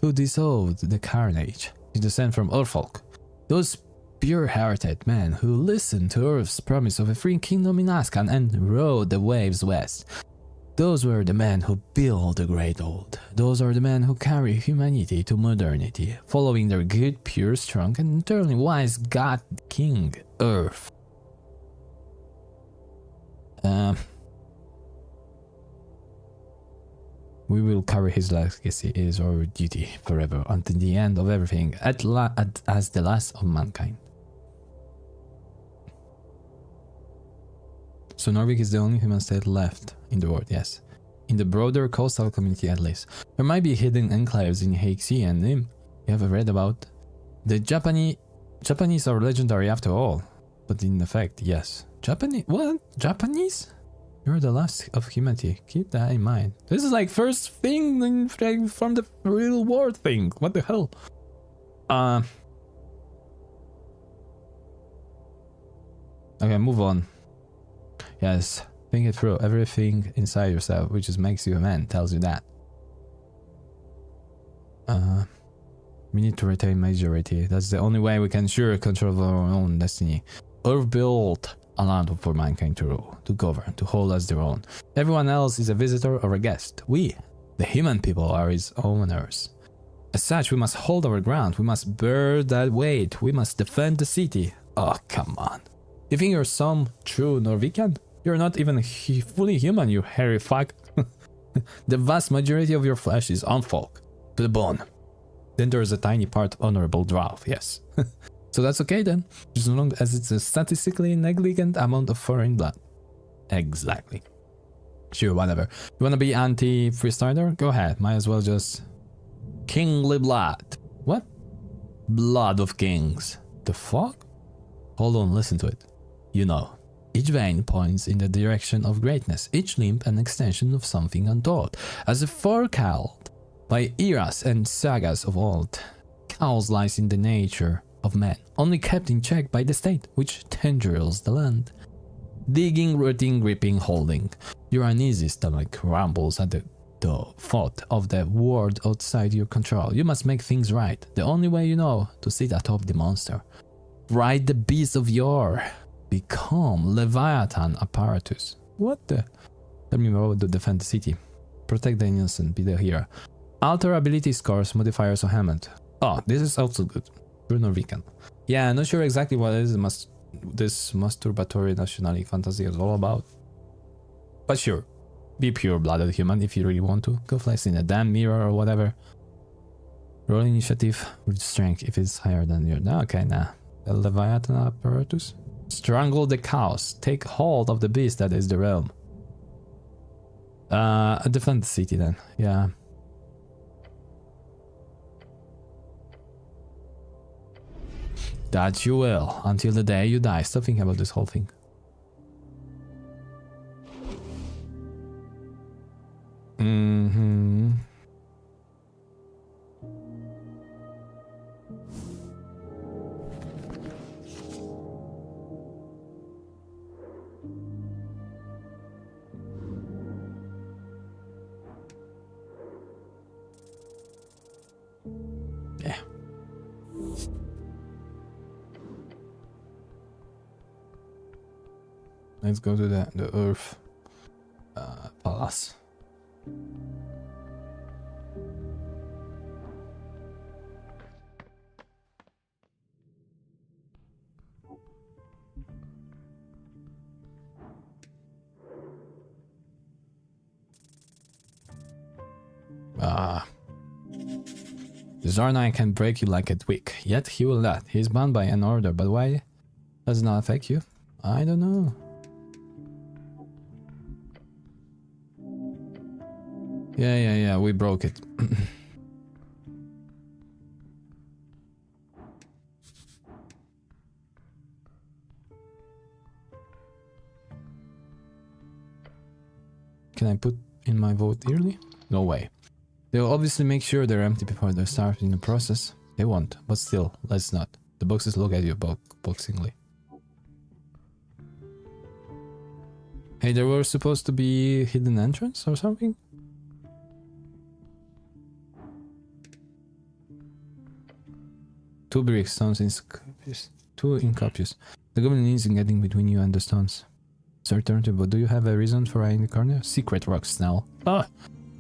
who dissolved the carnage. You descend from Urfolk, those pure-hearted men who listened to Earth's promise of a free kingdom in Ascan and rode the waves west. Those were the men who built the Great Old. Those are the men who carry humanity to modernity, following their good, pure, strong, and eternally wise God King, Earth. We will carry his legacy. It is our duty forever, until the end of everything, as the last of mankind. So Norvik is the only human state left in the world, yes. In the broader coastal community at least. There might be hidden enclaves in Heiksea and Nim you have read about. The Japanese are legendary after all. But in effect, yes. Japanese? What? Japanese? You're the last of humanity. Keep that in mind. This is like first thing from the real world thing. What the hell? Okay, move on. Yes, think it through. Everything inside yourself, which just makes you a man, tells you that. We need to retain majority. That's the only way we can ensure control of our own destiny. Earth built a land for mankind to rule, to govern, to hold as their own. Everyone else is a visitor or a guest. We, the human people, are its owners. As such, we must hold our ground. We must bear that weight. We must defend the city. Oh, come on. You think you're some true Norwegian? You're not even fully human, you hairy fuck. The vast majority of your flesh is unfolk, to the bone. Then there's a tiny part honorable dwarf, yes. So that's okay then, as long as it's a statistically negligent amount of foreign blood. Exactly. Sure, whatever. You wanna be anti-freestyler? Go ahead, might as well just... Kingly blood. What? Blood of kings. The fuck? Hold on, listen to it. You know, Each vein points in the direction of greatness, each limb an extension of something untold. As foretold by eras and sagas of old, chaos lies in the nature of man, only kept in check by the state, which tendrils the land. Digging, rooting, gripping, holding. Your uneasy stomach rumbles at the thought of the world outside your control. You must make things right, the only way you know to sit atop the monster. Ride the beast of yore. Become Leviathan apparatus. What the? Tell me more to defend the city. Protect the innocent, be the hero. Alter ability scores, modifiers of Hammond. Oh, this is also good. Bruno Rican. Yeah, I'm not sure exactly what this masturbatory nationality fantasy is all about. But sure, be pure-blooded human if you really want to. Go flex in a damn mirror or whatever. Roll initiative with strength if it's higher than your... Okay, nah. The Leviathan apparatus. Strangle the cows. Take hold of the beast that is the realm. Defend the city then. Yeah. That you will, until the day you die. Stop thinking about this whole thing. Mm-hmm. Yeah. Let's go to the Earth Palace. The Zarnai can break you like a twig, yet he will not. He is bound by an order, but why does it not affect you? I don't know. Yeah, we broke it. Can I put in my vote early? No way. They'll obviously make sure they're empty before they start in the process. They won't, but still, let's not. The boxes look at you boxingly. Hey, there were supposed to be hidden entrance or something? Two brick stones in copious. Two in copious. The goblin is getting between you and the stones. It's alternative, but do you have a reason for eyeing the corner? Secret rocks, Snell. Oh!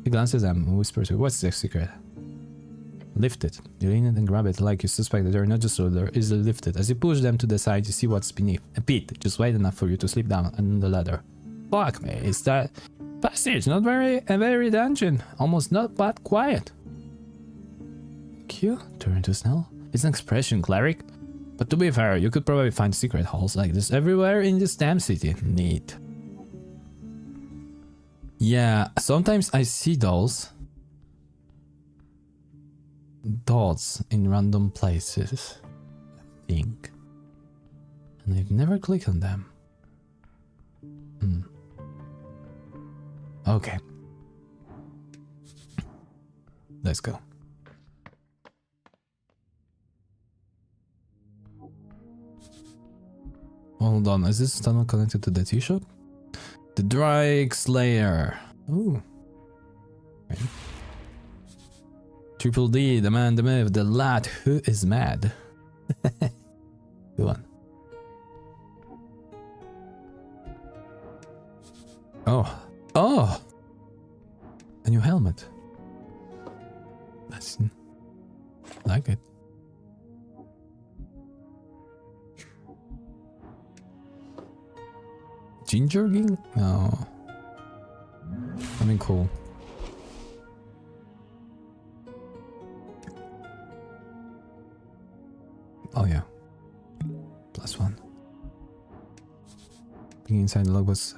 He glances at them and whispers, what's the secret? Lift it. You lean it and grab it like you suspect that they're not just so they're easily lifted. As you push them to the side, you see what's beneath. A pit, just wide enough for you to slip down and the ladder. Fuck me, is that passage? Not a very dungeon. Almost not but quiet. Q? Turn to Snell. It's an expression, cleric. But to be fair, you could probably find secret halls like this everywhere in this damn city. Neat. Yeah, sometimes I see those dots in random places, I think. And I've never clicked on them. Okay. Let's go. Hold on, is this tunnel connected to the tea shop? The Drake Slayer. Ooh. Okay. Triple D, the man, the myth, the lad who is mad. Good one. Oh. Oh! A new helmet. That's... like it. Ginger Ging? No. I mean, cool. Oh yeah. +1. Being inside the log was...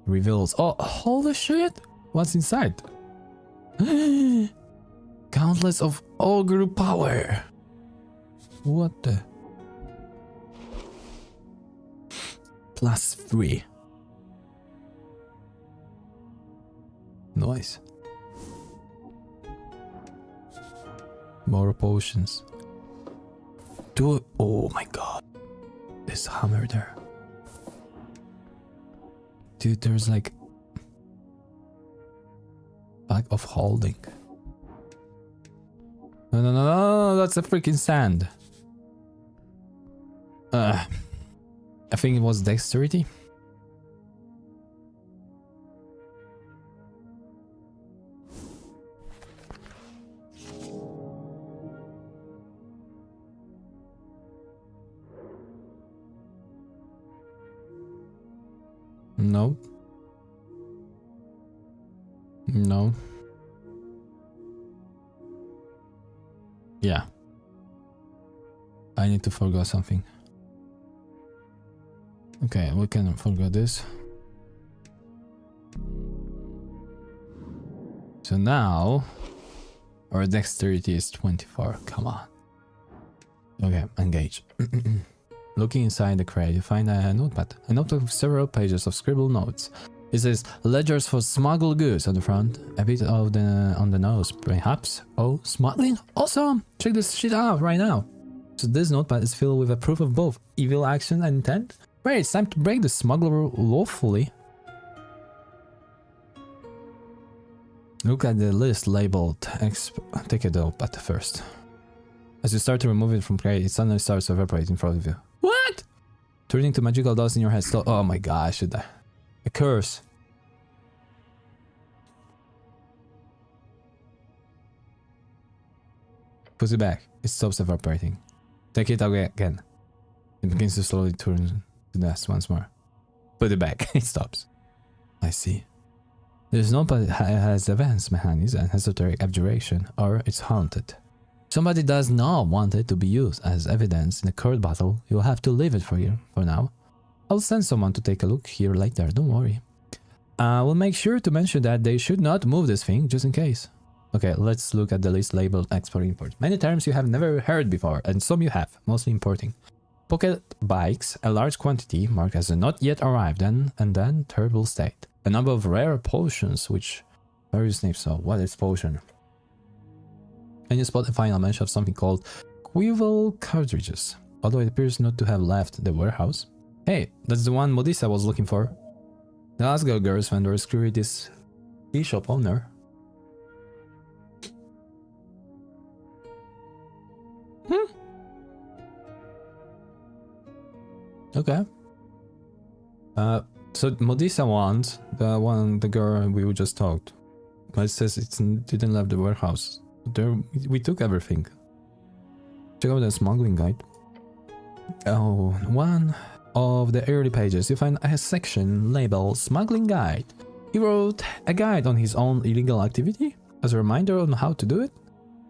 reveals... Oh, holy shit! What's inside? Countless of ogre power! What the... lasts free. Nice. More potions. Oh my god. This hammer there. Dude, there's like bag of holding. No, that's a freaking sand. I think it was dexterity. No. No. Yeah. I need to forget something. Okay, we can forget this. So now our dexterity is 24. Come on. Okay, engage. Looking inside the crate, you find a notepad. A notebook with several pages of scribbled notes. It says ledgers for smuggled goods on the front, a bit of the on the nose, perhaps. Oh, smuggling? Awesome! Check this shit out right now. So this notepad is filled with a proof of both evil action and intent. Right, it's time to break the smuggler lawfully. Look at the list labeled take a dope at first. As you start to remove it from crate, it suddenly starts to evaporate in front of you. What? Turning to magical dust in your head. Oh my god, should I? A curse. Put it back. It stops evaporating. Take it away again. It begins to slowly turn to dust once more. Put it back. It stops. I see. There's no, but it has advanced mechanics and esoteric abjuration, or it's haunted. Somebody does not want it to be used as evidence in a court battle. You'll have to leave it for now. I'll send someone to take a look here later, don't worry. We'll make sure to mention that they should not move this thing, just in case. Okay, let's look at the list labeled export-import. Many terms you have never heard before, and some you have, mostly importing. Pocket bikes, a large quantity, marked as a not yet arrived and then terrible state. A number of rare potions, which various names. So, what is potion? And you spot a final mention of something called quival cartridges, although it appears not to have left the warehouse. Hey, that's the one Modissa was looking for. The Asgard girls vendor screwed this tea shop owner. Okay. So Modissa wants the girl we just talked. But it says it didn't leave the warehouse. There, we took everything. Check out the smuggling guide. Oh, one of the early pages, you find a section labeled Smuggling Guide. He wrote a guide on his own illegal activity as a reminder on how to do it.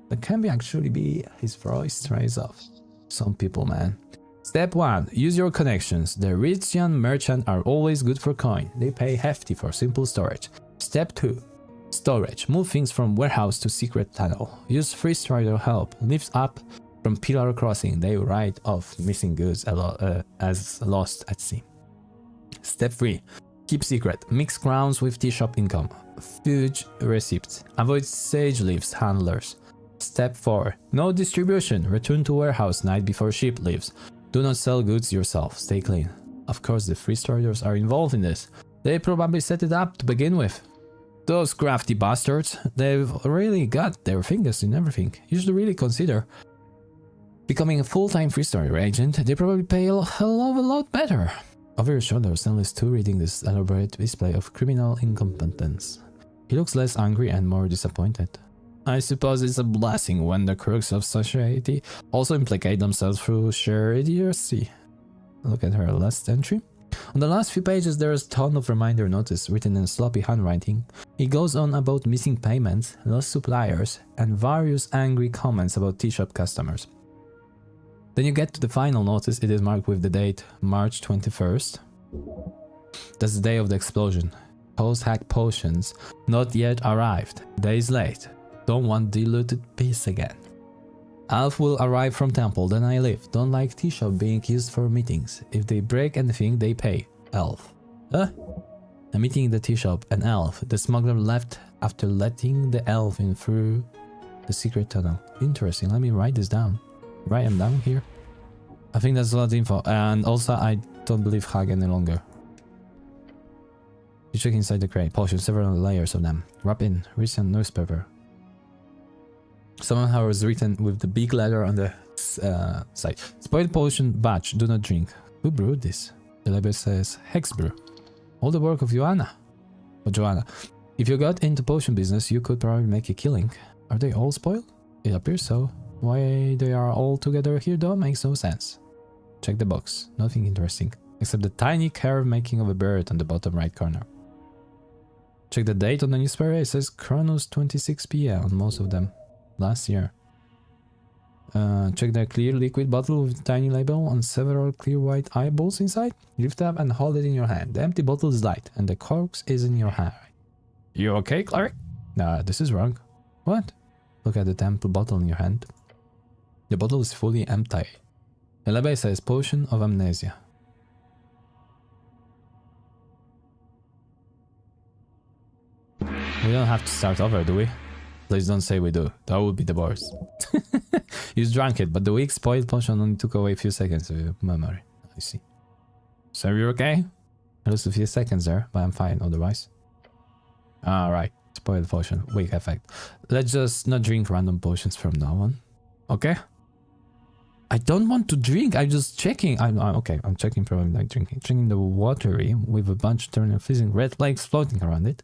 That can actually be his voice tries off. Some people, man. Step 1. Use your connections. The rich young merchants are always good for coin. They pay hefty for simple storage. Step 2. Storage. Move things from warehouse to secret tunnel. Use freestrider help. Lifts up from pillar crossing. They write off missing goods as lost at sea. Step 3. Keep secret. Mix crowns with tea shop income. Fudge receipts. Avoid sage leaves handlers. Step 4. No distribution. Return to warehouse night before ship leaves. Do not sell goods yourself. Stay clean. Of course, the freestriders are involved in this. They probably set it up to begin with. Those crafty bastards, they've really got their fingers in everything. You should really consider becoming a full-time freestrider agent. They probably pay a lot better. Over your shoulder, Stanley is too reading this elaborate display of criminal incompetence. He looks less angry and more disappointed. I suppose it's a blessing when the crooks of society also implicate themselves through sheer idiocy. Look at her last entry. On the last few pages there is a ton of reminder notice written in sloppy handwriting. It goes on about missing payments, lost suppliers, and various angry comments about tea shop customers. Then you get to the final notice. It is marked with the date March 21st. That's the day of the explosion. Post-hack potions not yet arrived. Days late. Don't want diluted peace again. Alf will arrive from temple, then I leave. Don't like tea shop being used for meetings. If they break anything, they pay. Elf. Huh? A meeting in the tea shop. An elf. The smuggler left after letting the elf in through the secret tunnel. Interesting. Let me write this down. Write him down here. I think that's a lot of info. And also, I don't believe Hag any longer. You check inside the crate. Potions, several layers of them. Wrap in. Recent newspaper. Somehow was written with the big letter on the side. Spoiled potion batch. Do not drink. Who brewed this? The label says Hex Brew. All the work of Joanna. Or Joanna. If you got into potion business, you could probably make a killing. Are they all spoiled? It appears so. Why they are all together here though makes no sense. Check the box. Nothing interesting. Except the tiny carved making of a bird on the bottom right corner. Check the date on the newspaper. It says Chronos 26 p.m. on most of them. Last year. Check the clear liquid bottle with a tiny label on several clear white eyeballs inside. Lift up and hold it in your hand. The empty bottle is light and the cork is in your hand. You okay, Clary? Nah, this is wrong. What? Look at the empty bottle in your hand. The bottle is fully empty. The label says Potion of Amnesia. We don't have to start over, do we? Please don't say we do. That would be the worst. You drank it, but the weak spoiled potion only took away a few seconds of your memory. I see. So you're okay? I lost a few seconds there, but I'm fine otherwise. Alright. Spoiled potion. Weak effect. Let's just not drink random potions from now on. Okay? I don't want to drink. I'm just checking. Okay, I'm checking, probably like drinking. Drinking the watery with a bunch of turning fizzing red flakes floating around it.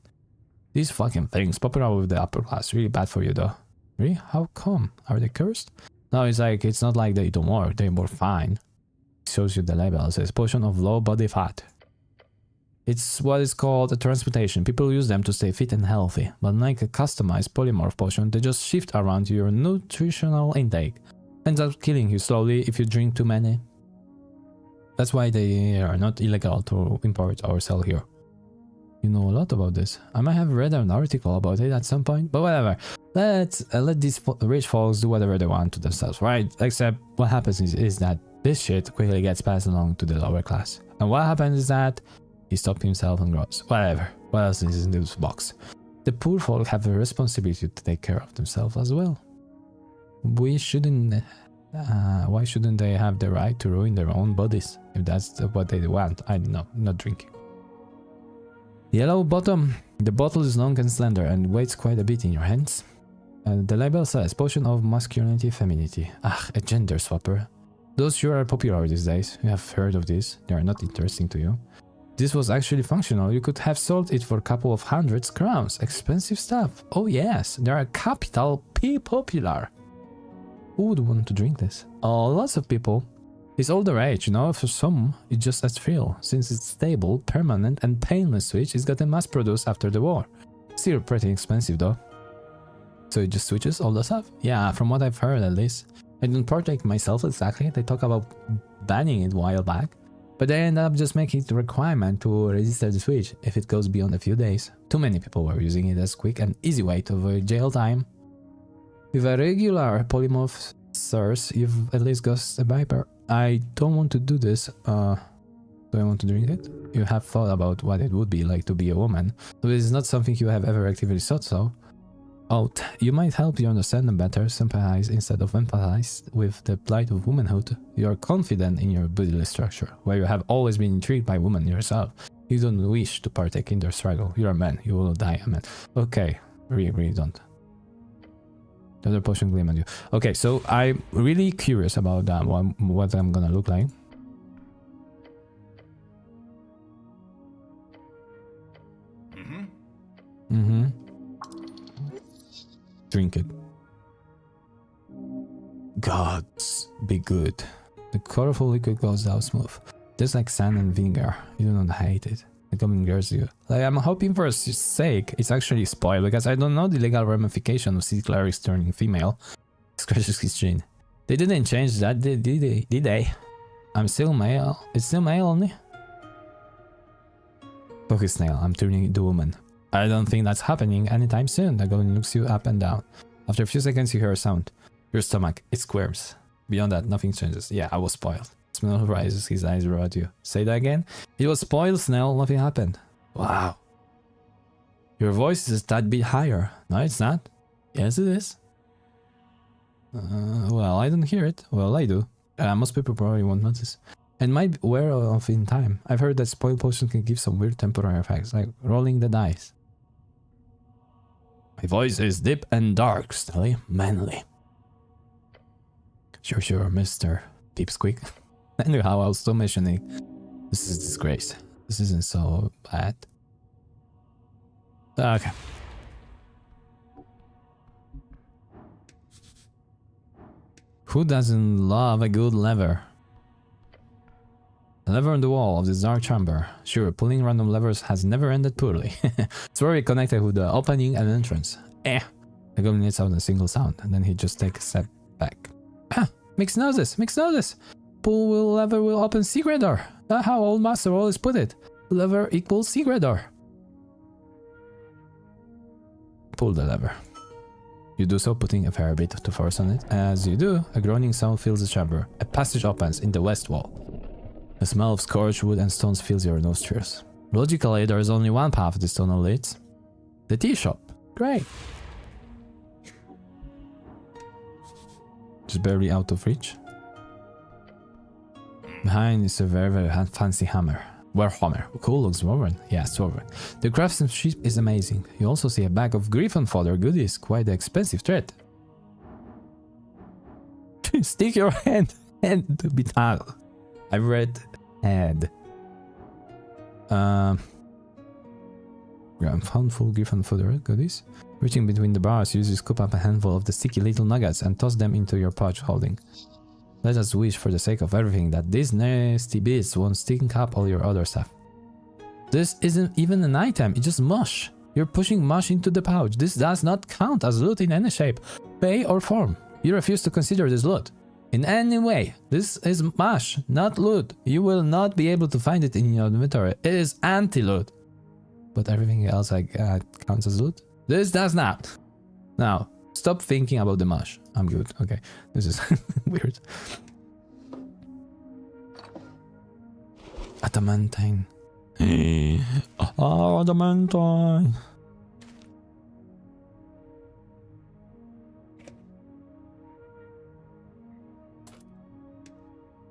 These fucking things popular with the upper class. Really bad for you though. Really? How come? Are they cursed? No, it's like, it's not like they don't work. They work fine. It shows you the label. It says potion of low body fat. It's what is called a transmutation. People use them to stay fit and healthy. But like a customized polymorph potion, they just shift around your nutritional intake. Ends up killing you slowly if you drink too many. That's why they are not illegal to import or sell here. You know a lot about this. I might have read an article about it at some point, but whatever. Let these rich folks do whatever they want to themselves, right? Except what happens is that this shit quickly gets passed along to the lower class. And what happens is that he stops himself and grows. Whatever. What else is in this box? The poor folk have a responsibility to take care of themselves as well. We shouldn't... why shouldn't they have the right to ruin their own bodies? If that's what they want. I don't know. Not drinking. Yellow bottom. The bottle is long and slender and weighs quite a bit in your hands. The label says Potion of Masculinity Femininity. Ah, a gender swapper. Those sure are popular these days. You have heard of this. They are not interesting to you. This was actually functional. You could have sold it for a couple of hundreds crowns. Expensive stuff. Oh yes, they are capital P popular. Who would want to drink this? Oh, lots of people. It's all the rage, you know, for some, it's just a thrill. Since it's stable, permanent, and painless switch, it's gotten mass-produced after the war. Still pretty expensive though. So it just switches all the stuff? Yeah, from what I've heard at least. I don't partake myself exactly, they talk about banning it a while back. But they end up just making it a requirement to register the switch if it goes beyond a few days. Too many people were using it as a quick and easy way to avoid jail time. With a regular polymorph source, you've at least got a viper. I don't want to do this. Do I want to drink it? You have thought about what it would be like to be a woman. So this is not something you have ever actively thought so. Oh, you might help you understand them better, sympathize instead of empathize with the plight of womanhood. You are confident in your bodily structure, where you have always been intrigued by women yourself. You don't wish to partake in their struggle. You're a man, you will die a man. Okay, really don't. The other potion gleam on you. Okay, so I'm really curious about that one, what I'm gonna look like. Drink it. Gods, be good. The colorful liquid goes down smooth. Just like sand and vinegar. You do not hate it. It endears you. Like, I'm hoping for its sake it's actually spoiled, because I don't know the legal ramification of sea clerics turning female. Scratches his chin. They didn't change that, did they? I'm still male. It's still male only? Focus snail, I'm turning into a woman. I don't think that's happening anytime soon. The golem looks you up and down. After a few seconds you hear a sound. Your stomach, it squirms. Beyond that, nothing changes. Yeah, I was spoiled. Snell rises his eyes at you. Say that again? It was spoiled, Snell. Nothing happened. Wow. Your voice is that bit higher. No, it's not. Yes, it is. Well, I don't hear it. Well, I do. Most people probably won't notice. And might wear off in time. I've heard that spoiled potions can give some weird temporary effects, like rolling the dice. My voice is deep and dark, Snelly. Manly. Sure, Mr. Deepsqueak. Anyhow, I was still mentioning. This is disgrace. This isn't so bad. Okay. Who doesn't love a good lever? The lever on the wall of this dark chamber. Sure, pulling random levers has never ended poorly. It's very connected with the opening and entrance. The goblin lets out a single sound, and then he just takes a step back. Makes noises! Pull will lever will open secret door. That's how old master always put it. Lever equals secret door. Pull the lever. You do so, putting a fair bit of force on it. As you do, a groaning sound fills the chamber. A passage opens in the west wall. The smell of scorched wood and stones fills your nostrils. Logically, there is only one path this tunnel leads. The tea shop. Great. Just barely out of reach. Behind is a very fancy hammer. Warhammer. Cool, looks woven. Yeah, it's woven. The craftsmanship is amazing. You also see a bag of griffin fodder goodies. Quite the expensive thread. Stick your hand to be tall. I read head. Grab handful griffin fodder goodies. Reaching between the bars, you scoop up a handful of the sticky little nuggets and toss them into your pouch holding. Let us wish for the sake of everything that these nasty bits won't stink up all your other stuff. This isn't even an item, it's just mush. You're pushing mush into the pouch. This does not count as loot in any shape, way or form. You refuse to consider this loot. In any way, this is mush, not loot. You will not be able to find it in your inventory. It is anti-loot. But everything else counts as loot? This does not. Now, stop thinking about the mush. I'm good. Okay. This is weird. Adamantine. Oh, adamantine.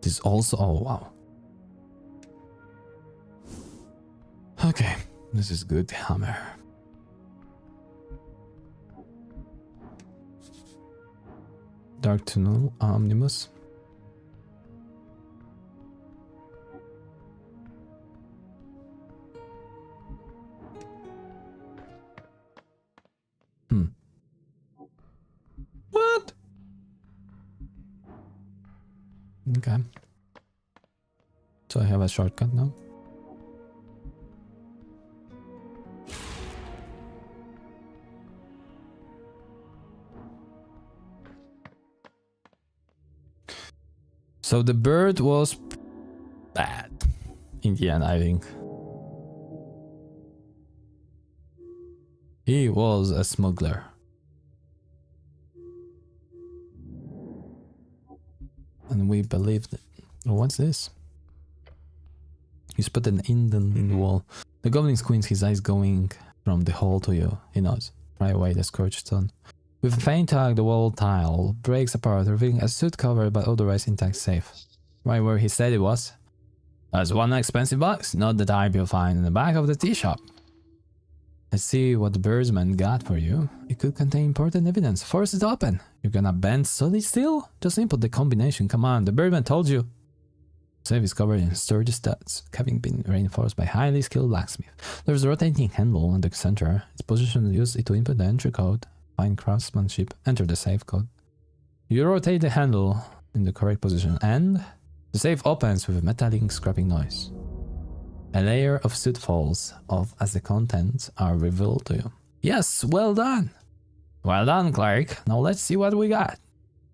This also. Oh, wow. Okay. This is good hammer. Dark tunnel, omnibus. What? Okay. So I have a shortcut now. So the bird was bad in the end, I think. He was a smuggler. And we believed it. Oh, what's this? He's put an indent in the wall. The goblin squints, his eyes going from the hole to you. He nods. Pry away the scorched stone. With a faint tug, the wall tile breaks apart, revealing a suit covered but otherwise intact safe. Right where he said it was. That's one expensive box, not the type you'll find in the back of the tea shop. Let's see what the birdsman got for you. It could contain important evidence. Force it open. You're gonna bend solid steel? Just input the combination. Come on, the birdman told you. Safe is covered in sturdy studs, having been reinforced by highly skilled blacksmith. There's a rotating handle in the center. Its position uses it to input the entry code. Find craftsmanship. Enter the safe code. You rotate the handle in the correct position and the safe opens with a metallic scraping noise. A layer of soot falls off as the contents are revealed to you. Yes, well done! Well done, cleric. Now let's see what we got.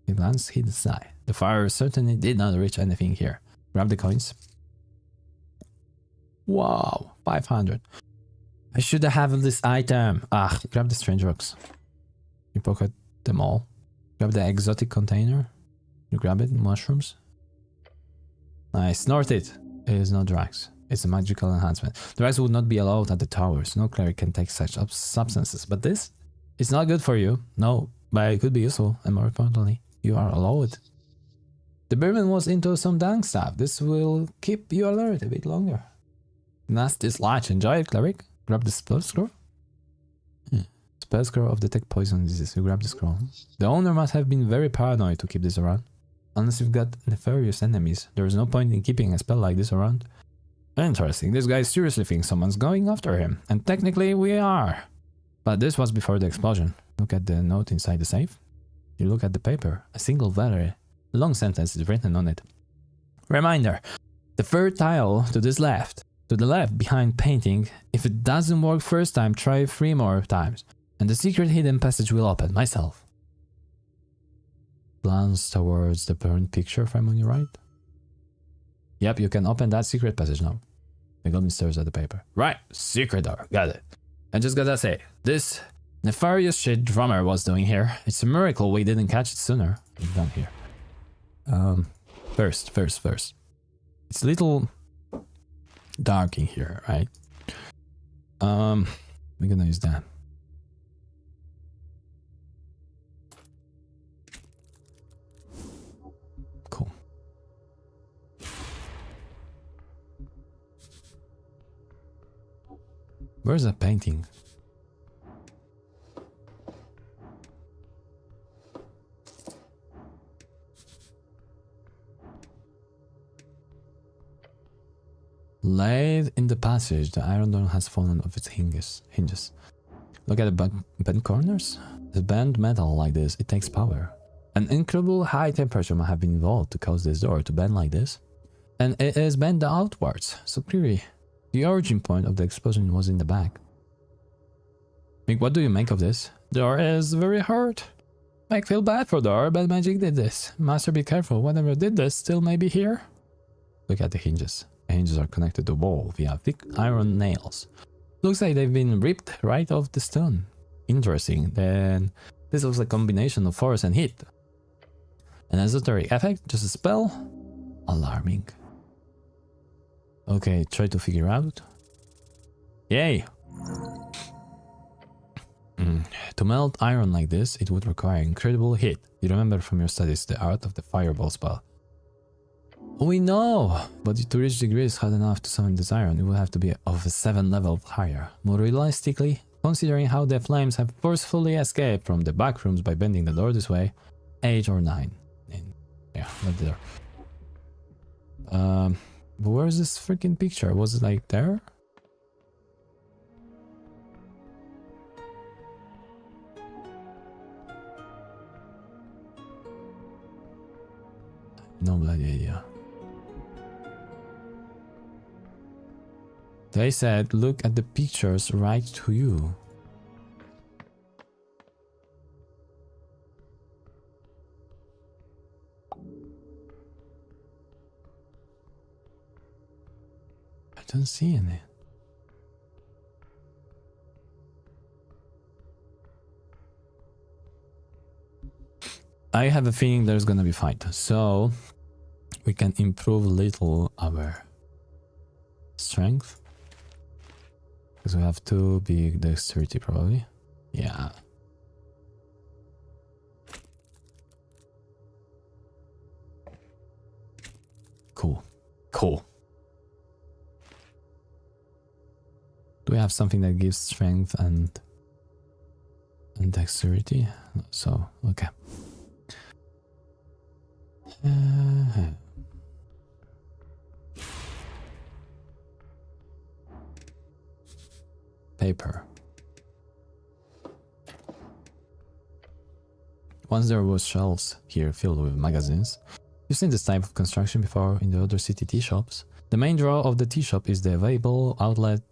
He glanced his eye. The fire certainly did not reach anything here. Grab the coins. Wow, 500. I should have this item. Grab the strange rocks. You pocket them all. Grab the exotic container. You grab it, mushrooms. I snort it. It is not drugs. It's a magical enhancement. Drugs would not be allowed at the towers. No cleric can take such substances. But this? It's not good for you. No, but it could be useful. And more importantly, you are allowed. The bourbon was into some dank stuff. This will keep you alert a bit longer. Nasty sludge. Enjoy it, cleric. Grab the spell scroll. Spell scroll of detect poison disease. You grab the scroll. The owner must have been very paranoid to keep this around. Unless you've got nefarious enemies, there's no point in keeping a spell like this around. Interesting, this guy seriously thinks someone's going after him, and technically we are. But this was before the explosion. Look at the note inside the safe. You look at the paper, a single very long sentence is written on it. Reminder, the third tile to this left, to the left behind painting, if it doesn't work first time, try 3 more times, and the secret hidden passage will open, myself. Glance towards the burned picture frame on your right. Yep, you can open that secret passage now. The goblin stares at the paper. Right, secret door, got it. I just gotta say, this nefarious shit drummer was doing here. It's a miracle we didn't catch it sooner. It's down here. First. It's a little dark in here, right? We're gonna use that. Cool. Where's that painting? Laid in the passage, the iron door has fallen off its hinges. Look at the bent corners. The bent metal like this, it takes power. An incredible high temperature might have been involved to cause this door to bend like this. And it is bent outwards, so clearly the origin point of the explosion was in the back. Mick, what do you make of this? The door is very hurt. I feel bad for the door, but magic did this. Master, be careful, whatever did this still may be here. Look at the hinges. The hinges are connected to the wall via thick iron nails. Looks like they've been ripped right off the stone. Interesting, then this was a combination of force and heat. An esoteric effect, just a spell? Alarming. Okay, try to figure out. Yay! To melt iron like this, it would require incredible heat. You remember from your studies the art of the fireball spell. We know! But to reach degrees hot enough to summon this iron, it would have to be of a 7 level higher. More realistically, considering how the flames have forcefully escaped from the back rooms by bending the door this way, 8 or 9. Yeah, not there. But where's this freaking picture? Was it like there? No bloody idea. They said, look at the pictures right to you. I don't see any. I have a feeling there's gonna be fight, so we can improve a little our strength. Because we have 2 big dexterity probably. Yeah. Cool. Do we have something that gives strength and dexterity? So, okay. Paper. Once there was shelves here filled with magazines. You've seen this type of construction before in the other city tea shops. The main draw of the tea shop is the available outlet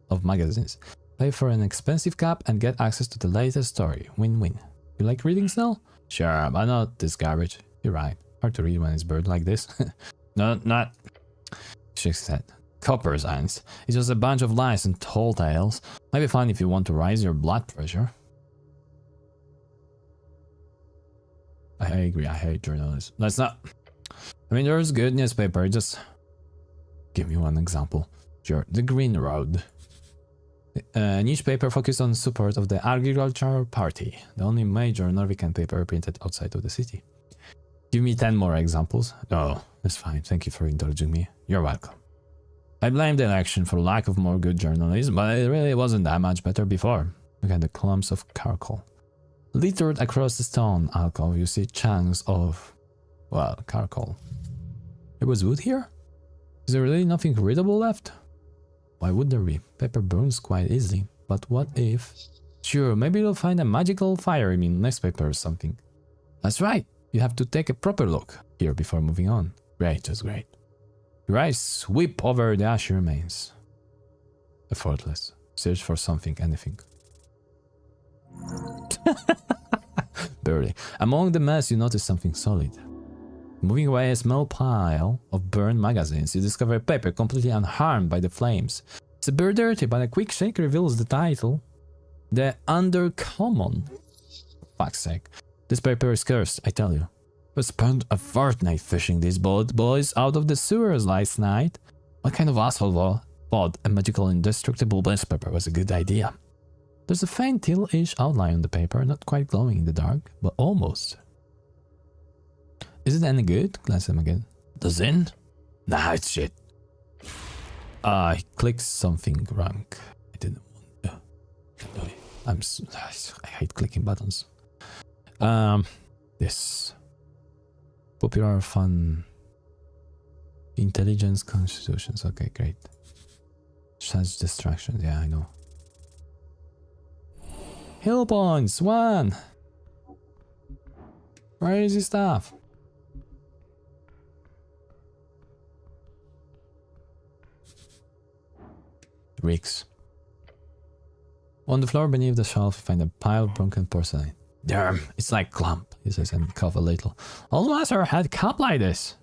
of magazines. Pay for an expensive cup and get access to the latest story. Win-win. You like reading still? Sure, but not this garbage. You're right. Hard to read when it's burned like this. No, not... She said. Copper science. It's just a bunch of lies and tall tales. Might be fun if you want to rise your blood pressure. I agree, I hate journalists. Let's not... I mean, there's good newspaper, just give me one example. Sure, the Green Road. A newspaper focused on support of the Agricultural Party, the only major Norwegian paper printed outside of the city. Give me 10 more examples. Oh, that's fine. Thank you for indulging me. You're welcome. I blame the election for lack of more good journalism, but it really wasn't that much better before. Look at the clumps of charcoal. Littered across the stone alcove, you see chunks of, well, charcoal. There was wood here? Is there really nothing readable left? Why would there be? Paper burns quite easily, but what if? Sure, maybe you'll find a magical fire in next paper or something. That's right, you have to take a proper look here before moving on. Great, just great. Your eyes sweep over the ashy remains. Effortless. Search for something, anything. Barely. Among the mess, you notice something solid. Moving away a small pile of burned magazines, you discover a paper completely unharmed by the flames. It's a bit dirty, but a quick shake reveals the title. The Undercommon. For fuck's sake. This paper is cursed, I tell you. We spent a fortnight fishing these boys out of the sewers last night. What kind of asshole thought a magical indestructible newspaper was a good idea? There's a faint teal-ish outline on the paper, not quite glowing in the dark, but almost. Is it any good? Glance them again. Does it? Nah, it's shit. I clicked something wrong. I didn't want to. I hate clicking buttons. This. Popular, fun. Intelligence, constitutions. Okay, great. Such distractions. Yeah, I know. Hill points. 1. Where is his stuff? Bricks. On the floor beneath the shelf, you find a pile of broken porcelain. Damn, it's like clump, he says and cough a little. Old master had a cup like this.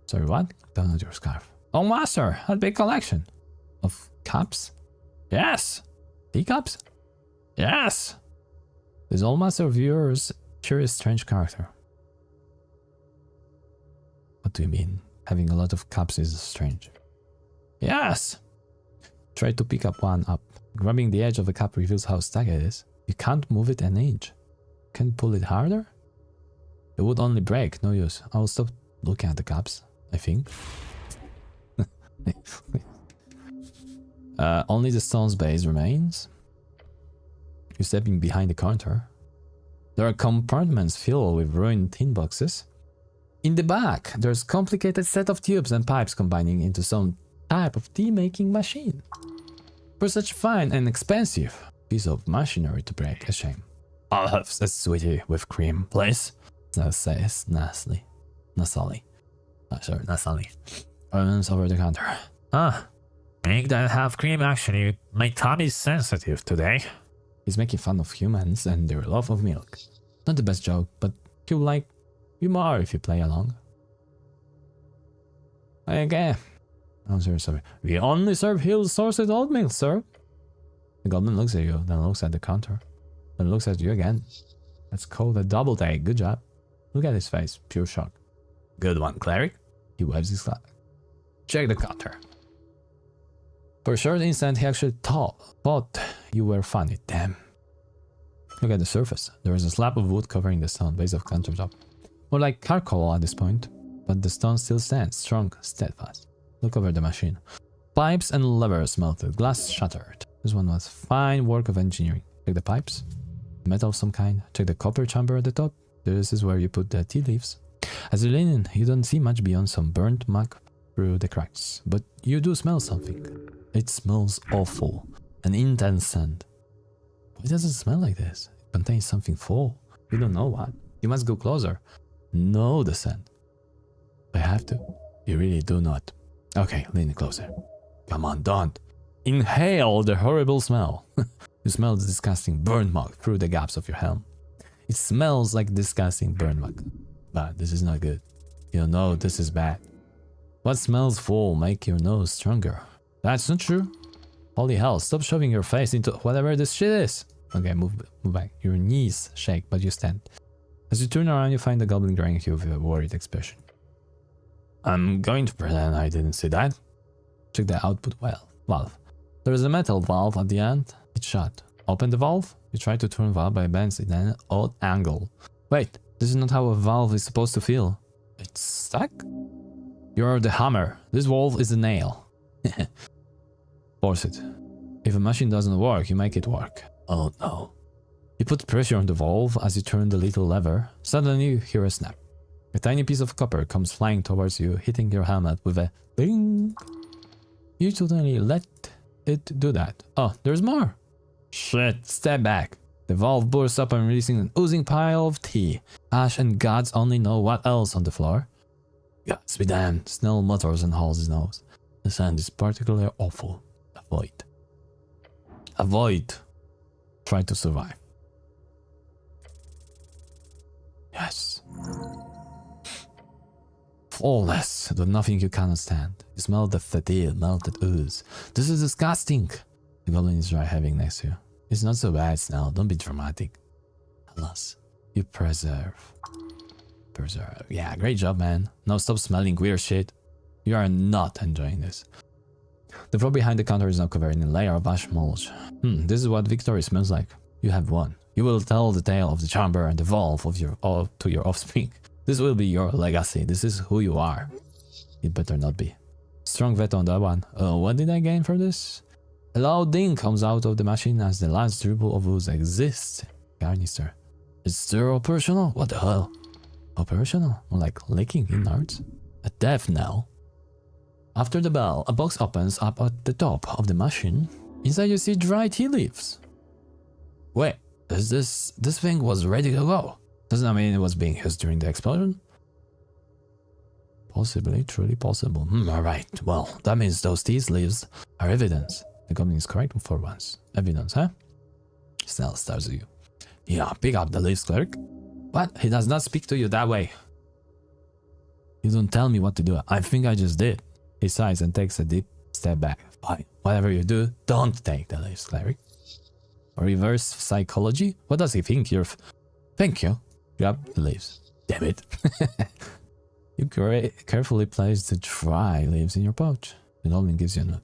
Sorry, what? Down at your scarf. Old master had a big collection. Of cups? Yes. Teacups? Yes. This old master of yours, curious, strange character. What do you mean? Having a lot of cups is strange. Yes. Try to pick up one up. Grabbing the edge of the cup reveals how stuck it is. You can't move it an inch. Can't pull it harder? It would only break, no use. I will stop looking at the cups, I think. Only the stone's base remains. You're stepping behind the counter. There are compartments filled with ruined tin boxes. In the back, there's a complicated set of tubes and pipes combining into some type of tea-making machine. For such fine and expensive piece of machinery to break, a shame. I'll have a sweetie with cream, please. No, says Nasally. Nasally. Sorry, Nasally. Runs over the counter. Think that have cream actually. My tummy's sensitive today. He's making fun of humans and their love of milk. Not the best joke, but he'll like you more if you play along. Okay. Oh, sorry. We only serve hill-sourced oatmeal, sir. The goblin looks at you, then looks at the counter, then looks at you again. That's called a double take. Good job. Look at his face. Pure shock. Good one, cleric. He waves his flag. Check the counter. For a short instant, he actually thought you were funny. Damn. Look at the surface. There is a slab of wood covering the stone base of countertop. More like charcoal at this point, but the stone still stands, strong, steadfast. Look over the machine. Pipes and levers melted, glass shattered. This one was fine work of engineering. Check the pipes. Metal of some kind. Check the copper chamber at the top. This is where you put the tea leaves. As you lean in, you don't see much beyond some burnt muck through the cracks. But you do smell something. It smells awful. An intense scent. Why does it smell like this? It contains something foul. You don't know what. You must go closer. Know the scent. I have to. You really do not. Okay, lean closer. Come on, don't. Inhale the horrible smell. You smell the disgusting burnt muck through the gaps of your helm. It smells like disgusting burnt muck. But this is not good. You know this is bad. What smells full make your nose stronger? That's not true. Holy hell, stop shoving your face into whatever this shit is. Okay, move back. Your knees shake, but you stand. As you turn around, you find the goblin glaring at you with a worried expression. I'm going to pretend I didn't see that. Check the output valve. There is a metal valve at the end. It's shut. Open the valve. You try to turn the valve by bending it at an odd angle. Wait, this is not how a valve is supposed to feel. It's stuck? You're the hammer. This valve is the nail. Force it. If a machine doesn't work, you make it work. Oh no. You put pressure on the valve as you turn the little lever. Suddenly you hear a snap. A tiny piece of copper comes flying towards you, hitting your helmet with a ding. You suddenly let it do that. Oh, there's more. Shit, step back. The valve bursts up and releasing an oozing pile of tea, ash, and gods only know what else on the floor. Gods be damned. Snell mutters and hauls his nose. The sound is particularly awful. Avoid. Avoid. Try to survive. Yes. Flawless, though nothing you cannot stand. You smell the fetid, melted ooze. This is disgusting. The goblin is right having next to you. It's not so bad, Snell. Don't be dramatic. Alas, you preserve. Preserve. Yeah, great job, man. Now stop smelling weird shit. You are not enjoying this. The floor behind the counter is now covered in a layer of ash mulch. This is what victory smells like. You have won. You will tell the tale of the chamber and the valve of to your offspring. This will be your legacy. This is who you are. It better not be. Strong veto on that one. What did I gain from this? A loud ding comes out of the machine as the last dribble of ooze exists. Garnister. It's still operational? What the hell? Operational? More like licking innards? A death knell. After the bell, a box opens up at the top of the machine. Inside you see dry tea leaves. Wait, this thing was ready to go. Doesn't that mean it was being used during the explosion? Possibly, truly possible. Alright, well, that means those tea leaves are evidence. The goblin is correct for once. Evidence, huh? Snell stares at you. Yeah, pick up the leaves, cleric. What? He does not speak to you that way. You don't tell me what to do. I think I just did. He sighs and takes a deep step back. Fine. Whatever you do, don't take the leaves, cleric. Reverse psychology? What does he think you're... Thank you. Grab the leaves. Damn it. You carefully place the dry leaves in your pouch. The goblin gives you a note.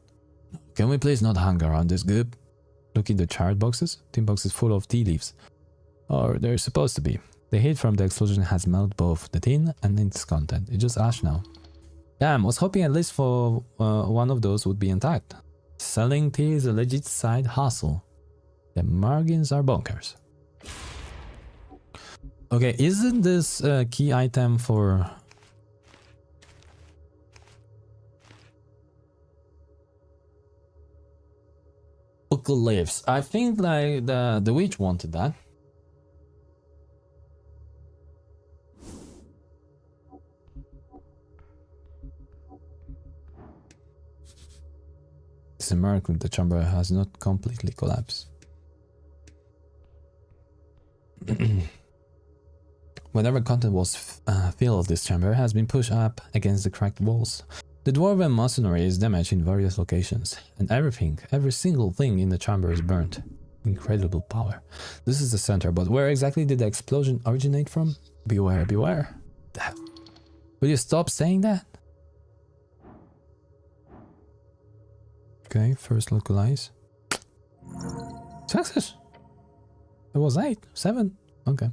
Can we please not hang around this goop? Look in the charred boxes. Tin boxes full of tea leaves. Or they're supposed to be. The heat from the explosion has melted both the tin and its content. It's just ash now. Damn, was hoping at least for one of those would be intact. Selling tea is a legit side hustle. The margins are bonkers. Okay, isn't this a key item for... Book leaves. I think like the witch wanted that. It's a miracle the chamber has not completely collapsed. Whatever content was filled, this chamber has been pushed up against the cracked walls. The dwarven masonry is damaged in various locations, and every single thing in the chamber is burnt. Incredible power. This is the center, but where exactly did the explosion originate from? Beware, beware. Will you stop saying that? Okay, first localize. Success! It was 8, 7. Okay.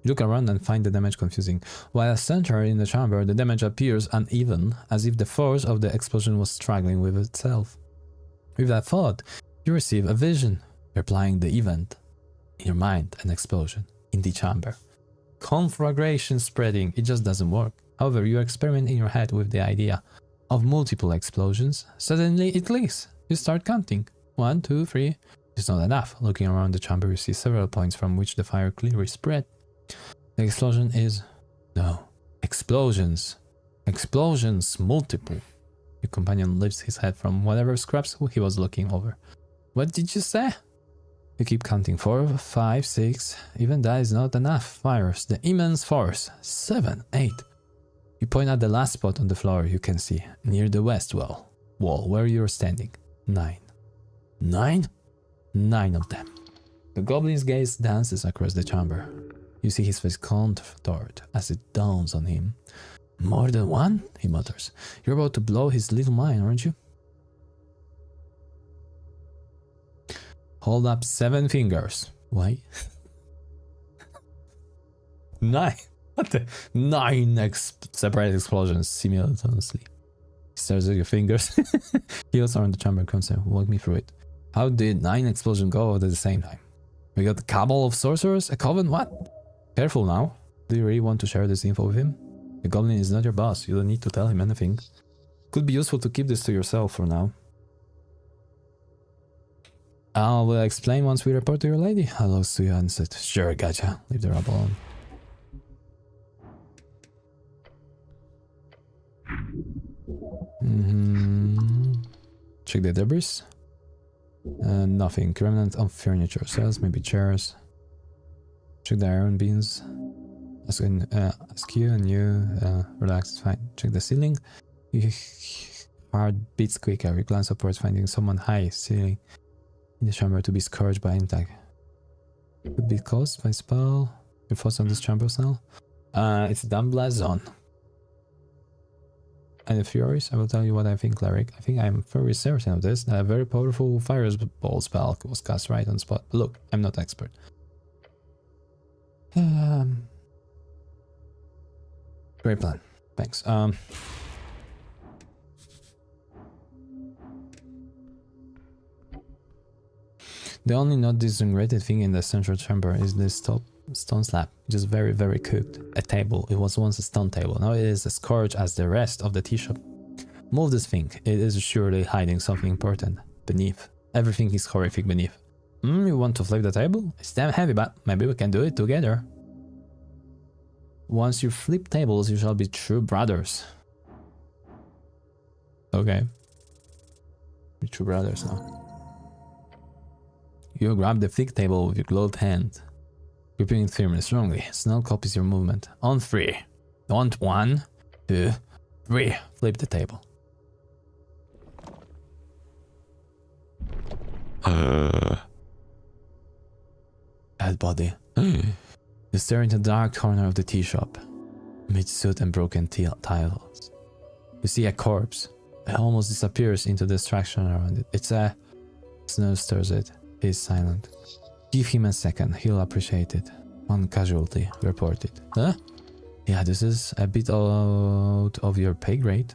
You look around and find the damage confusing. While centered in the chamber, the damage appears uneven, as if the force of the explosion was struggling with itself. With that thought, you receive a vision, replying the event. In your mind, an explosion. In the chamber. Conflagration spreading, it just doesn't work. However, you experiment in your head with the idea of multiple explosions. Suddenly it clicks. You start counting. 1, 2, 3. It's not enough. Looking around the chamber, you see several points from which the fire clearly spread. The explosion is... No. Explosions. Explosions. Multiple. Your companion lifts his head from whatever scraps he was looking over. What did you say? You keep counting. 4, 5, 6. Even that is not enough. Fires. The immense force. 7, 8. You point at the last spot on the floor you can see. Near the west wall where you're standing. 9. 9? 9 of them. The goblin's gaze dances across the chamber. You see his face contort as it dawns on him. More than one? He mutters. You're about to blow his little mind, aren't you? Hold up 7 fingers. Why? 9. What the? 9 separate explosions simultaneously. He stares at your fingers. Heels around the chamber and comes and walk me through it. How did 9 explosions go at the same time? We got a cabal of sorcerers? A coven? What? Careful now. Do you really want to share this info with him? The goblin is not your boss. You don't need to tell him anything. Could be useful to keep this to yourself for now. I will explain once we report to your lady. Hello to you and said, sure, gotcha. Leave the rub alone. Check the debris. Nothing. Remnant of furniture. Cells, maybe chairs. Check the iron beams. Ask you and you. Relax, it's fine. Check the ceiling. Your heart beats quicker. You glance upwards, finding someone high ceiling in the chamber to be scourged by intact. Could be caused by spell. Your thoughts on this chamber cell? It's a dumb blast zone. And if you're curious, I will tell you what I think, Cleric. I think I'm very certain of this. That a very powerful fireball spell was cast right on spot. But look, I'm not expert. Great plan. Thanks. The only not disintegrated thing in the central chamber is this stone slab, just very, very cooked. A table. It was once a stone table. Now it is as scourge as the rest of the tea shop. Move this thing. It is surely hiding something important beneath. Everything is horrific beneath. You want to flip the table? It's damn heavy, but maybe we can do it together. Once you flip tables, you shall be true brothers. Okay. We're true brothers now. You grab the thick table with your gloved hand, gripping it firmly, strongly. Snell copies your movement. On 3. On 1, 2, 3. Flip the table. Bad body. You stare into the dark corner of the tea shop, amid soot and broken tiles. You see a corpse. It almost disappears into the distraction around it. It's a... Snow stirs it. He's silent. Give him a second. He'll appreciate it. 1 casualty reported. Huh? Yeah, this is a bit out of your pay grade.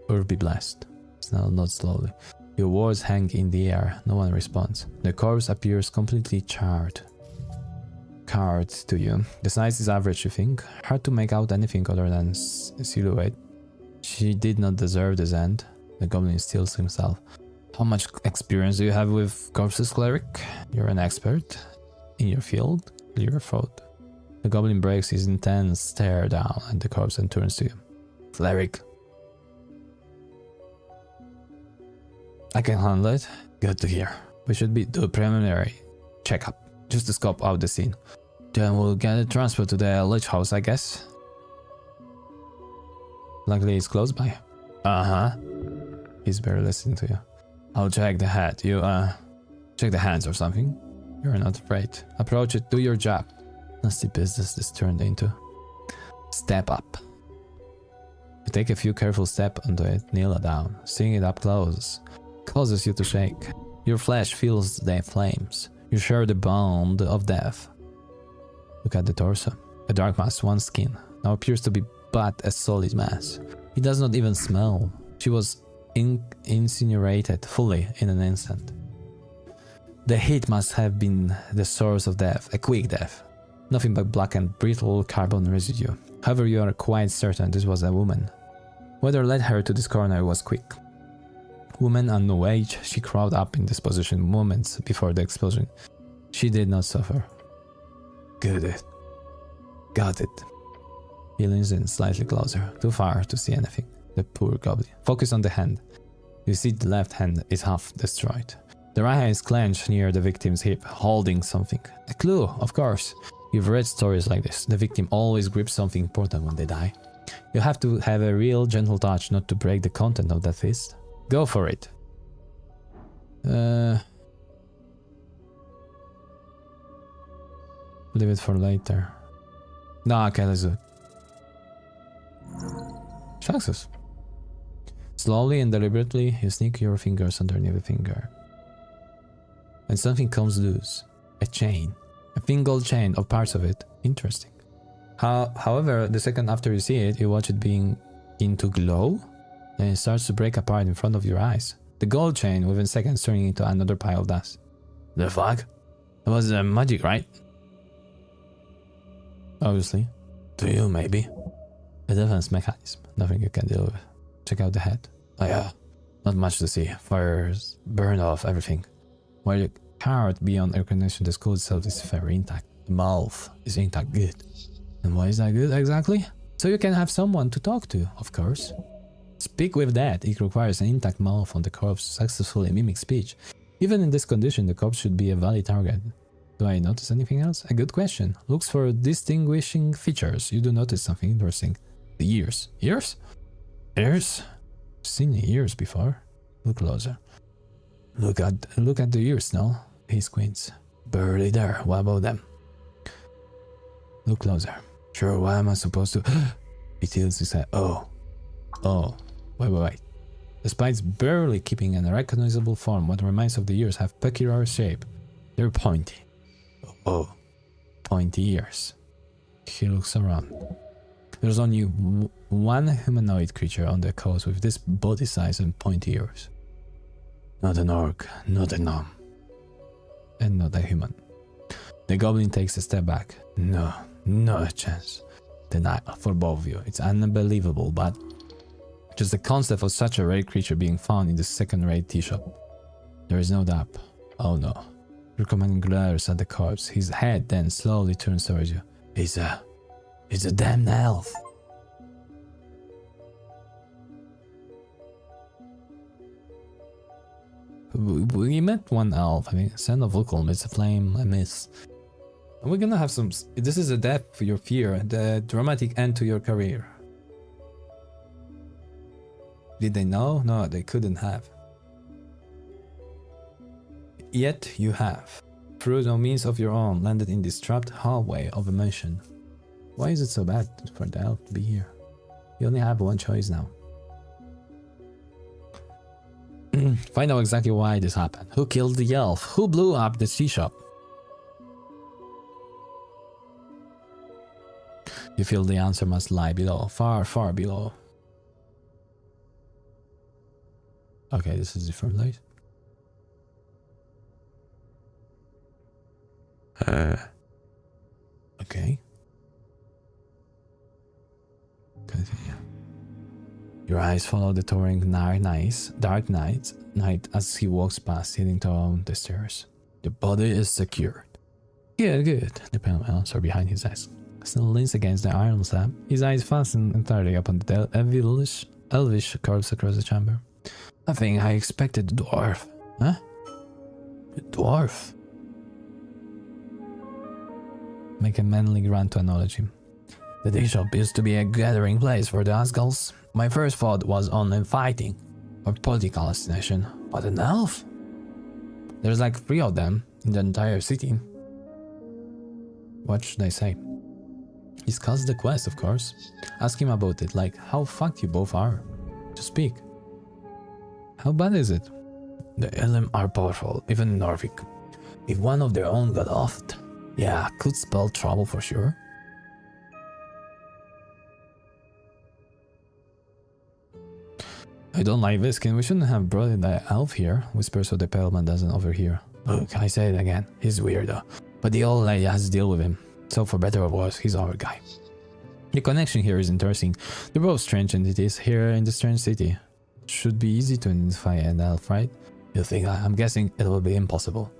Or be blessed. Snell nods slowly. Your words hang in the air. No one responds. The corpse appears completely charred. Card to you. The size is average, you think? Hard to make out anything other than silhouette. She did not deserve this end. The goblin steals himself. How much experience do you have with corpses, Cleric? You're an expert in your field. Clear your throat. The goblin breaks his intense stare down at the corpse and turns to you. Cleric. I can handle it. Good to hear. We should do a preliminary checkup, just to scope out the scene. Then we'll get a transfer to the Lich House, I guess. Luckily it's close by. Uh-huh. He's barely listening to you. I'll check the head. You, check the hands or something. You're not afraid. Approach it, do your job. Nasty business this turned into. Step up. You take a few careful steps onto it, kneel down. Seeing it up close causes you to shake. Your flesh feels the flames. You share the bond of death. Look at the torso. A dark mass, one skin. Now appears to be but a solid mass. It does not even smell. She was incinerated fully in an instant. The heat must have been the source of death, a quick death. Nothing but black and brittle carbon residue. However, you are quite certain this was a woman. Whatever led her to this corner was quick. Woman and no age, she crawled up in this position moments before the explosion. She did not suffer. Good. Got it. He leans in slightly closer, too far to see anything. The poor goblin. Focus on the hand. You see the left hand is half destroyed. The right hand is clenched near the victim's hip, holding something. A clue, of course. You've read stories like this. The victim always grips something important when they die. You have to have a real gentle touch not to break the content of that fist. Go for it. Leave it for later. No, okay, let's do it. Success. Slowly and deliberately, you sneak your fingers underneath the finger. And something comes loose. A chain. A thin gold chain of parts of it. Interesting. However, the second after you see it, you watch it begin to glow, and it starts to break apart in front of your eyes. The gold chain, within seconds, turning into another pile of dust. The fuck? That was magic, right? Obviously. To you, maybe. A defense mechanism. Nothing you can deal with. Check out the head. Oh yeah. Not much to see. Fires burned off everything. While the heart beyond recognition, the skull itself is very intact. The mouth is intact. Good. And why is that good exactly? So you can have someone to talk to, of course. Speak with that. It requires an intact mouth on the corpse to successfully mimic speech. Even in this condition, the corpse should be a valid target. Do I notice anything else? A good question. Looks for distinguishing features. You do notice something interesting. The ears. Ears? Ears? I've seen ears before. Look closer. Look at the ears now. He squints. Barely there. What about them? Look closer. Sure, what am I supposed to... He tilts his head. Oh. Wait. Despite barely keeping an unrecognizable form, what remains of the ears have peculiar shape. They're pointy. Oh. Pointy ears. He looks around. There's only one humanoid creature on the coast with this body size and pointy ears. Not an orc, not a gnome. And not a human. The goblin takes a step back. No, not a chance. Denial for both of you. It's unbelievable, but just the concept of such a rare creature being found in the second-rate tea shop. There is no doubt. Oh no. Your companion glares at the corpse. His head then slowly turns towards you. He's a damn elf. We met one elf. I mean, son of Vulcan, it's a flame, a mist. And we're gonna have some... This is a death for your fear, the dramatic end to your career. Did they know? No, they couldn't have. Yet you have, through no means of your own, landed in this trapped hallway of a mansion. Why is it so bad for the elf to be here? You only have one choice now. Find out exactly why this happened. Who killed the elf? Who blew up the tea shop? You feel the answer must lie below, far, far below. Okay, this is a different place. Okay. Continue. Your eyes follow the towering dark night as he walks past, heading down the stairs. The body is secured. Good. The pale elves are behind his desk. Still leans against the iron slab, his eyes fasten entirely upon the elvish corpse across the chamber. I think I expected the dwarf. Huh? The dwarf? Make a manly grunt to acknowledge him. The tea shop used to be a gathering place for the Asgulls. My first thought was on fighting, or political assassination, but an elf? There's like 3 of them in the entire city. What should I say? Discuss the quest, of course. Ask him about it, like how fucked you both are. Just speak. How bad is it? The Elim are powerful, even in Norvik. If one of their own got offed, yeah, could spell trouble for sure. I don't like this, Ken. We shouldn't have brought in the elf here, whispers so the pale man doesn't overhear. Look, I say it again, he's weird though, but the old lady has to deal with him, so for better or worse, he's our guy. The connection here is interesting. They're both strange entities here in the strange city. Should be easy to identify an elf, right? You think? I'm guessing it will be impossible.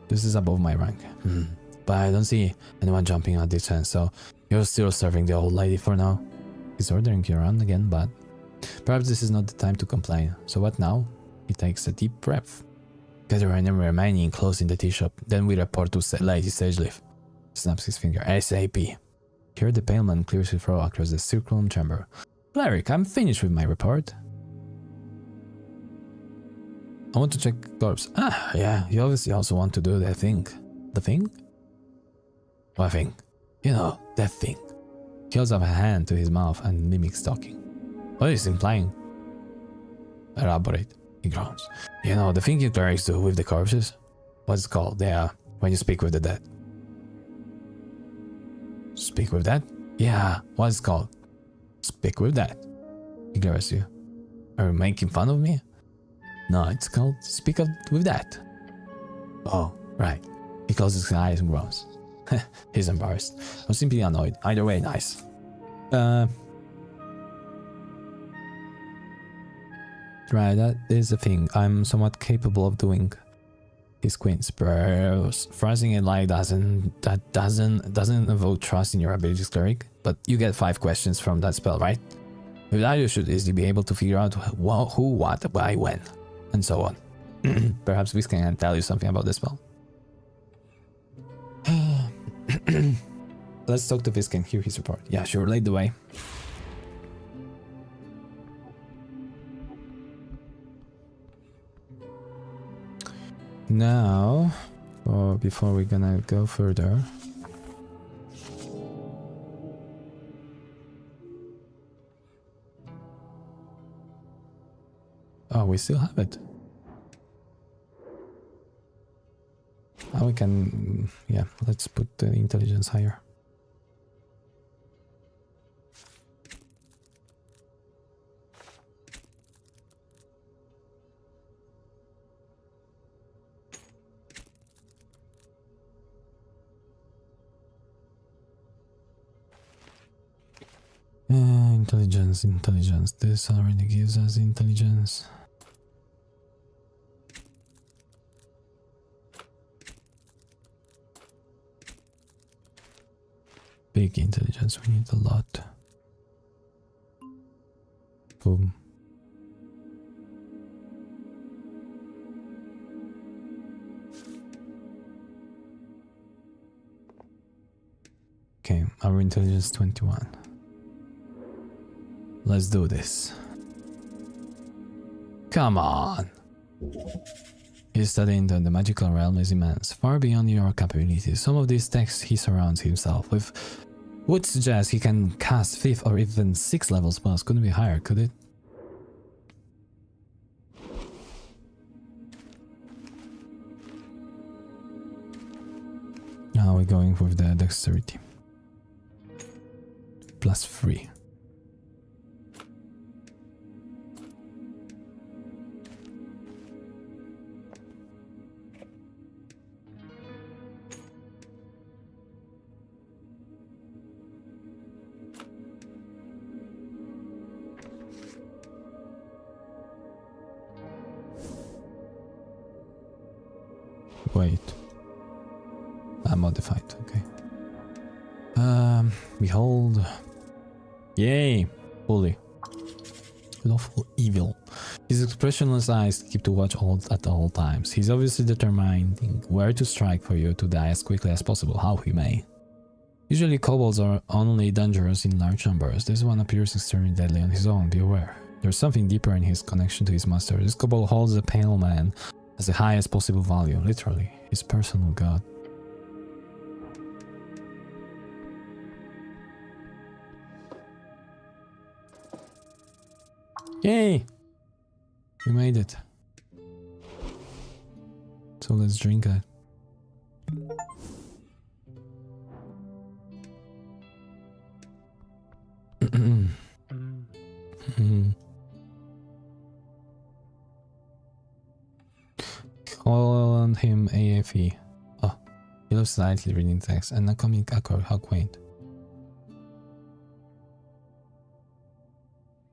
This is above my rank. But I don't see anyone jumping at this chance, so you're still serving the old lady for now. He's ordering you around again, but perhaps this is not the time to complain. So what now? He takes a deep breath. Gather any remaining clothes in the tea shop, then we report to Lady Sageleaf. Snaps his finger. ASAP. Here the pale man clears his throat across the circular chamber. Cleric, I'm finished with my report. I want to check corpse. Ah, yeah, you obviously also want to do the thing. The thing? What thing? You know, that thing. He holds up a hand to his mouth and mimics talking. What is implying? Elaborate, he groans. You know, the thing you clerics do with the corpses? What's it called? When you speak with the dead. Speak with that? Yeah, what's it called? Speak with that. He glares at you. Are you making fun of me? No, it's called speak with that. Oh, right. He closes his eyes and groans. He's embarrassed. I'm simply annoyed. Either way, nice. Right, that is the thing I'm somewhat capable of doing. He squints, phrasing it like that doesn't evoke trust in your abilities, cleric. But you get 5 questions from that spell, right? With that, you should easily be able to figure out who, what, why, when, and so on. Perhaps we can tell you something about this spell. Let's talk to Visca and hear his report. Yeah, sure, lead the way. Now, before we're gonna go further, oh, we still have it. Now we can, yeah, let's put the intelligence higher. Intelligence. This already gives us intelligence. Big intelligence, we need a lot. Boom. Okay, our intelligence 21. Let's do this. Come on! His study into the magical realm is immense, far beyond your capabilities. Some of these texts he surrounds himself with would suggest he can cast 5th or even 6th level spells. Couldn't be higher, could it? Now we're going with the dexterity. +3. Wait. Modified, okay. Behold. Yay! Fully. Lawful evil. His expressionless eyes keep to watch at all times. He's obviously determining where to strike for you to die as quickly as possible, how he may. Usually kobolds are only dangerous in large numbers. This one appears extremely deadly on his own, be aware. There's something deeper in his connection to his master. This kobold holds the pale man as the highest possible value, literally, his personal god. Yay! We made it. So let's drink it. Call on him AFE. Oh, he looks slightly reading text and a comic accord. How quaint.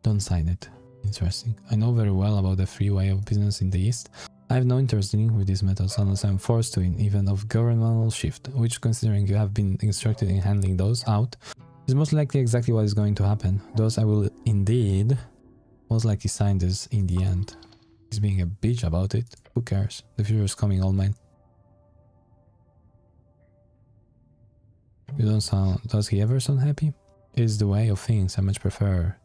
Don't sign it. Interesting. I know very well about the free way of business in the East. I have no interest in dealing with these metals unless I am forced to in event of governmental shift, which, considering you have been instructed in handling those out, is most likely exactly what is going to happen. Thus I will indeed most likely sign this in the end. He's being a bitch about it. Who cares? The future is coming, old man. You don't sound... Does he ever sound happy? It is the way of things. I much prefer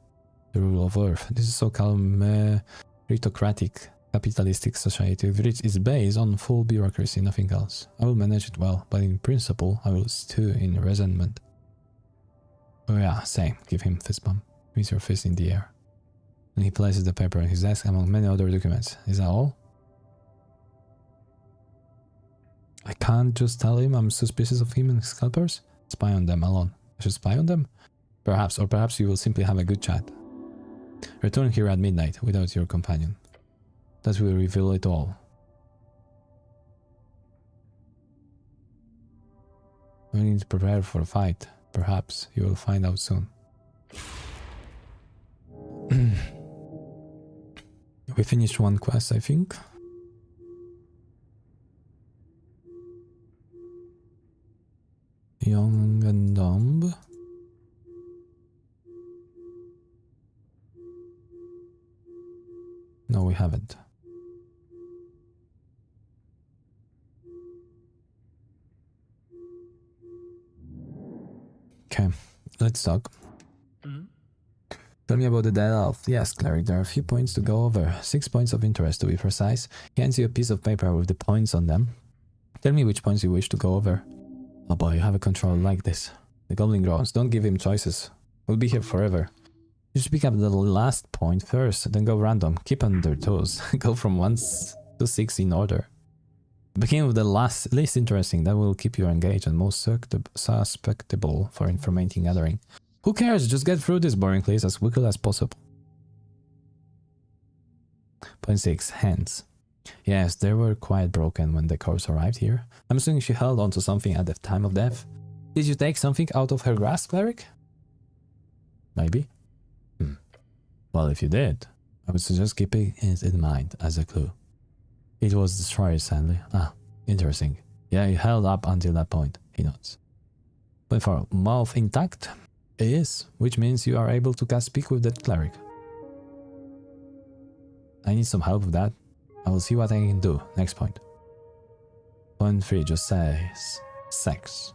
the rule of Earth. This is so calm, meritocratic. capitalistic society which is based on full bureaucracy, nothing else. I will manage it well, but in principle, I will stew in resentment. Oh yeah, same. Give him fist bump. With your fist in the air. And he places the paper on his desk among many other documents. Is that all? I can't just tell him I'm suspicious of him and his scalpers? Spy on them alone. I should spy on them? Perhaps, or perhaps you will simply have a good chat. Return here at midnight without your companion. That will reveal it all. We need to prepare for a fight. Perhaps you will find out soon. We finished one quest, I think. Young and dumb. No, we haven't. Okay, let's talk. Tell me about the dead elf. Yes, cleric, there are a few points to go over. 6 points of interest to be precise. He hands you a piece of paper with the points on them. Tell me which points you wish to go over. Oh boy, you have a control like this. The goblin groans. Don't give him choices. We'll be here forever. You should pick up the last point first, then go random. Keep on their toes. Go from 1 to 6 in order. Begin with the least interesting. That will keep you engaged and most susceptible for information gathering. Who cares? Just get through this boring place as quickly as possible. Point 6. Hands. Yes, they were quite broken when the corpse arrived here. I'm assuming she held onto something at the time of death. Did you take something out of her grasp, cleric? Maybe. Well, if you did, I would suggest keeping it in mind as a clue. It was destroyed, sadly. Ah, interesting. Yeah, you held up until that point, he nods. But for mouth intact? It is, which means you are able to speak with that cleric. I need some help with that. I will see what I can do. Next point. Point 3 just says sex.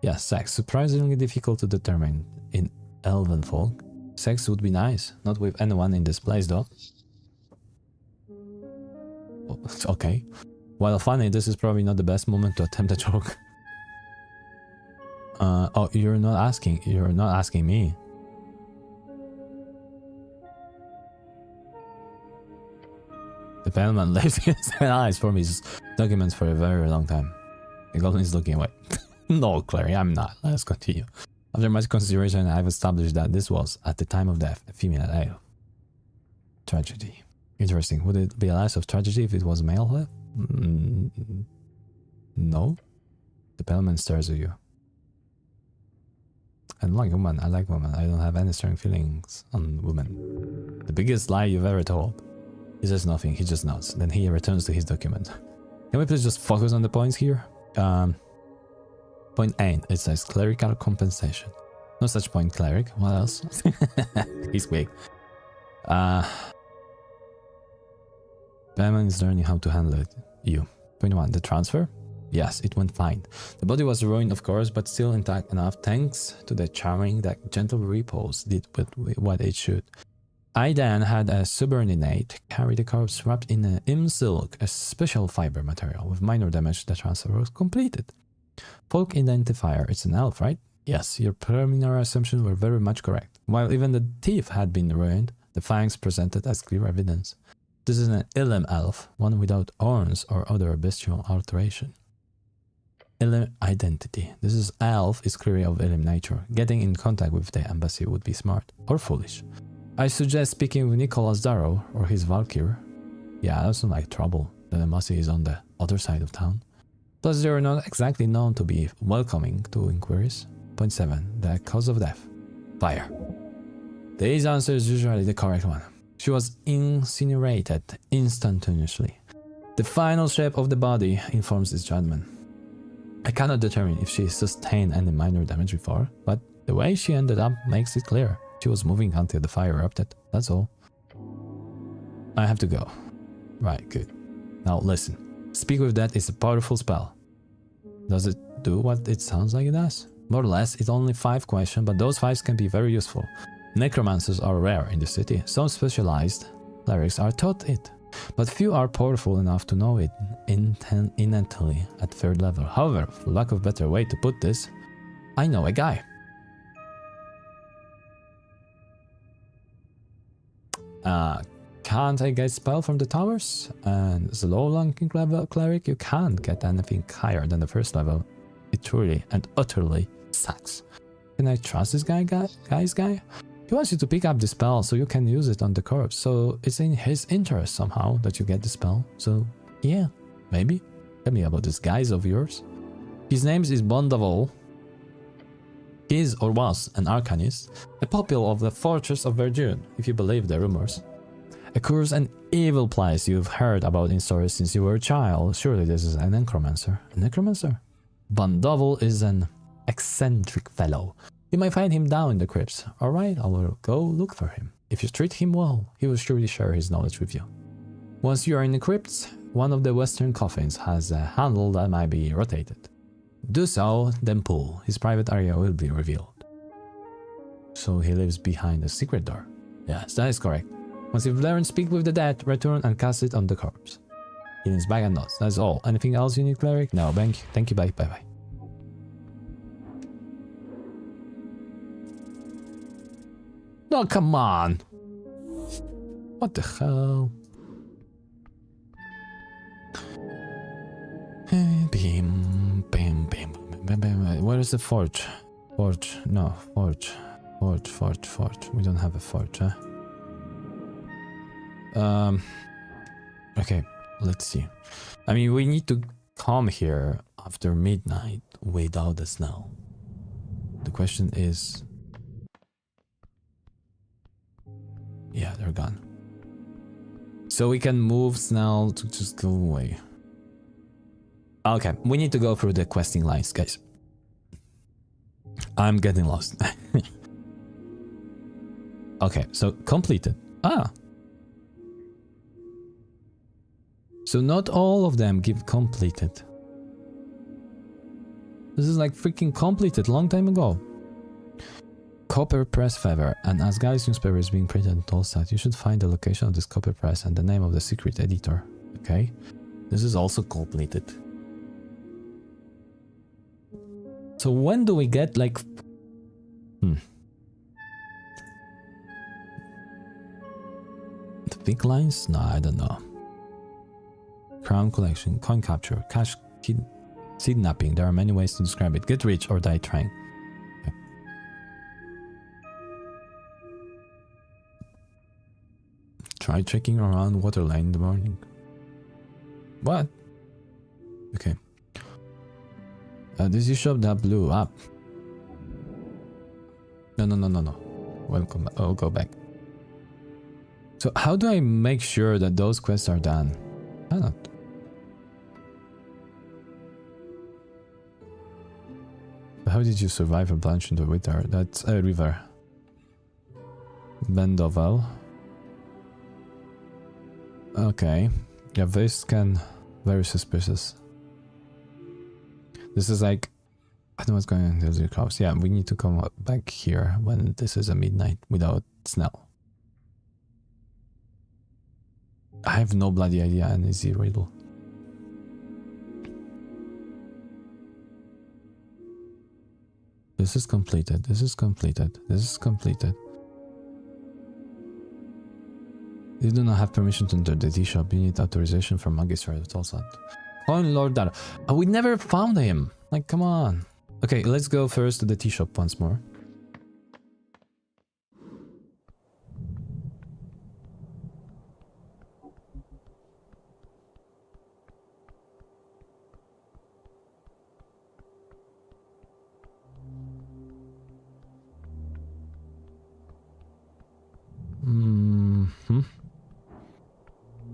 Yeah, sex. Surprisingly difficult to determine in elven folk. Sex would be nice. Not with anyone in this place though. Okay. While funny, this is probably not the best moment to attempt a joke. Oh, you're not asking me. The bellman left his eyes for his documents for a very long time. The goblin is looking away. No, Clary, I'm not. Let's continue. After much consideration, I've established that this was, at the time of death, a female elf. Tragedy. Interesting. Would it be a less of tragedy if it was male elf? No. The bellman stares at you. And like woman, I like women. I don't have any strong feelings on women. The biggest lie you've ever told. He says nothing, he just nods. Then he returns to his document. Can we please just focus on the points here? Point 8, it says clerical compensation. No such point, cleric. What else? He's quick. Batman is learning how to handle it. You. Point 1, the transfer? Yes, it went fine. The body was ruined, of course, but still intact enough thanks to the charming that gentle repose did with what it should. I then had a subordinate carry the corpse wrapped in a silk, a special fiber material. With minor damage, the transfer was completed. Folk identifier, it's an elf, right? Yes, your preliminary assumptions were very much correct. While even the teeth had been ruined, the fangs presented as clear evidence. This is an Illim elf, one without horns or other bestial alteration. Illim identity. This is elf is clearly of Illim nature. Getting in contact with the embassy would be smart or foolish. I suggest speaking with Nicholas Darrow or his Valkyr. Yeah, that doesn't like trouble. The embassy is on the other side of town. Plus, they are not exactly known to be welcoming to inquiries. Point 7. The cause of death. Fire. This answer is usually the correct one. She was incinerated instantaneously. The final shape of the body informs this judgment. I cannot determine if she sustained any minor damage before, but the way she ended up makes it clear. She was moving until the fire erupted, that's all. I have to go. Right, good. Now listen. Speak with that is a powerful spell. Does it do what it sounds like it does? More or less, it's only 5 questions, but those 5 can be very useful. Necromancers are rare in the city. Some specialized clerics are taught it. but few are powerful enough to know it innately at 3rd level. However, for lack of a better way to put this, I know a guy. Can't I get spell from the towers? And as a low-ranking level cleric, you can't get anything higher than the 1st level. It truly and utterly sucks. Can I trust this guy? He wants you to pick up the spell so you can use it on the corpse. So it's in his interest somehow that you get the spell. So yeah, maybe. Tell me about this guy of yours. His name is Bondaval. He is or was an arcanist, a pupil of the Fortress of Verdun, if you believe the rumors. A curse and evil place you've heard about in stories since you were a child. Surely this is a necromancer. A necromancer? Bondaval is an eccentric fellow. You might find him down in the crypts. Alright, I will go look for him. If you treat him well, he will surely share his knowledge with you. Once you are in the crypts, one of the western coffins has a handle that might be rotated. Do so, then pull. His private area will be revealed. So he lives behind a secret door. Yes, that is correct. Once you've learned speak with the dead, return and cast it on the corpse. He needs bag and nuts, that's all. Anything else you need, cleric? No, thank you, bye, bye. Oh, come on! What the hell? Where is the forge? Forge. No, forge. Forge. We don't have a forge, huh? Okay, let's see. I mean, we need to come here after midnight without the snow. The question is... Yeah, they're gone. So we can move Snell to just go away. Okay, we need to go through the questing lines, guys. I'm getting lost. Okay, so completed. Ah! So not all of them give completed. This is like freaking completed long time ago. Copper press feather. An Asgard's newspaper is being printed in Tolstad. You should find the location of this copper press and the name of the secret editor. Okay. This is also completed. So when do we get like... The big lines? No, I don't know. Crown collection, coin capture, cash kidnapping. There are many ways to describe it. Get rich or die trying. Okay. Try trekking around Waterline in the morning. What? Okay. This is shop that blew up. No. Welcome. I'll go back. So how do I make sure that those quests are done? I don't. How did you survive a plunge in the winter? That's a river. Bendovel. Okay. Yeah, this can... Very suspicious. This is like... I don't know what's going on in the crops. Yeah, we need to come back here when this is a midnight without Snell. I have no bloody idea, and it's a riddle. This is completed. This is completed. This is completed. You do not have permission to enter the tea shop. You need authorization from Magistrate of Tolstad. Coin Lord Dara. Oh, we never found him. Like, come on. Okay, let's go first to the tea shop once more.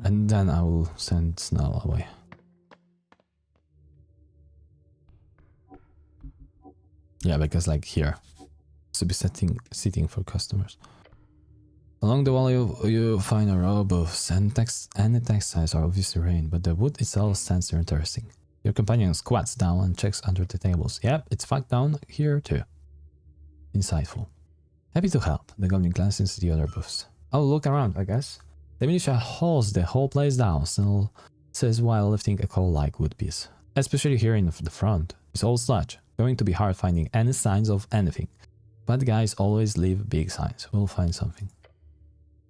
And then I will send Snell away. Yeah, because like here, to be sitting for customers. Along the wall you find a row of booths and the textiles are obviously rain, but the wood itself stands there interesting. Your companion squats down and checks under the tables. Yep, it's fucked down here too. Insightful. Happy to help. The goblin glances into the other booths. I'll look around, I guess. The militia hauls the whole place down, Snell says while lifting a coal-like wood piece. Especially here in the front. It's all sludge. Going to be hard finding any signs of anything. But guys always leave big signs. We'll find something.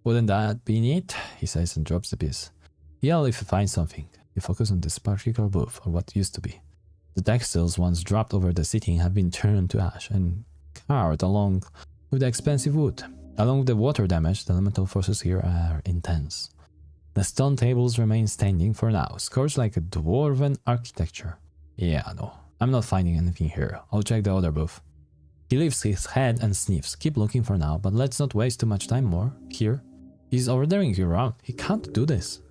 Wouldn't that be neat? He says and drops the piece. Yell if you find something. You focus on this particular booth, or what used to be. The textiles once dropped over the seating have been turned to ash and carved along with the expensive wood. Along with the water damage, the elemental forces here are intense. The stone tables remain standing for now, scorched like a dwarven architecture. Yeah, no, I'm not finding anything here. I'll check the other booth. He lifts his head and sniffs. Keep looking for now, but let's not waste too much time more here. He's ordering you around. He can't do this.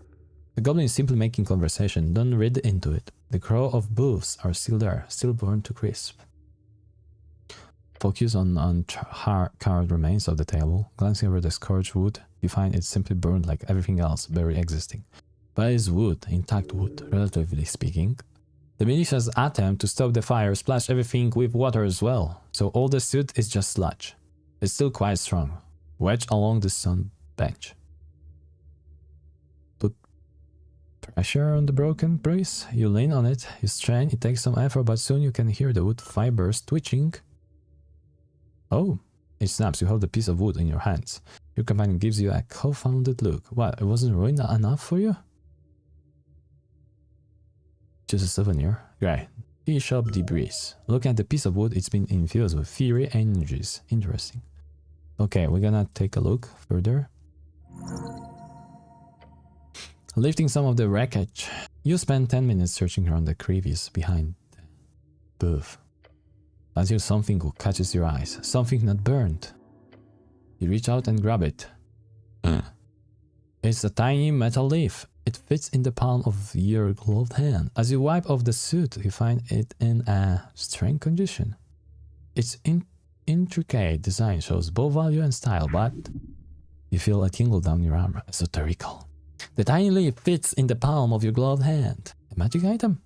The goblin is simply making conversation. Don't read into it. The crow of booths are still there, still burned to crisp. Focus on charred remains of the table. Glancing over the scorched wood, you find it's simply burned like everything else very existing. But it's wood, intact wood, relatively speaking. The militia's attempt to stop the fire splashed everything with water as well, so all the soot is just sludge. It's still quite strong, wedged along the stone bench. Put pressure on the broken brace. You lean on it, you strain, it takes some effort, but soon you can hear the wood fibers twitching. Oh, it snaps. You hold a piece of wood in your hands. Your companion gives you a confounded look. What, it wasn't ruined enough for you? Just a souvenir. Great. Bishop debris. Looking at the piece of wood, it's been infused with fiery energies. Interesting. Okay, we're gonna take a look further. Lifting some of the wreckage. You spend 10 minutes searching around the crevice behind the booth. Until something catches your eyes. Something not burned. You reach out and grab it. It's a tiny metal leaf. It fits in the palm of your gloved hand. As you wipe off the soot, you find it in a strange condition. Its intricate design shows both value and style, but you feel a tingle down your arm. Esoterical. The tiny leaf fits in the palm of your gloved hand. A magic item?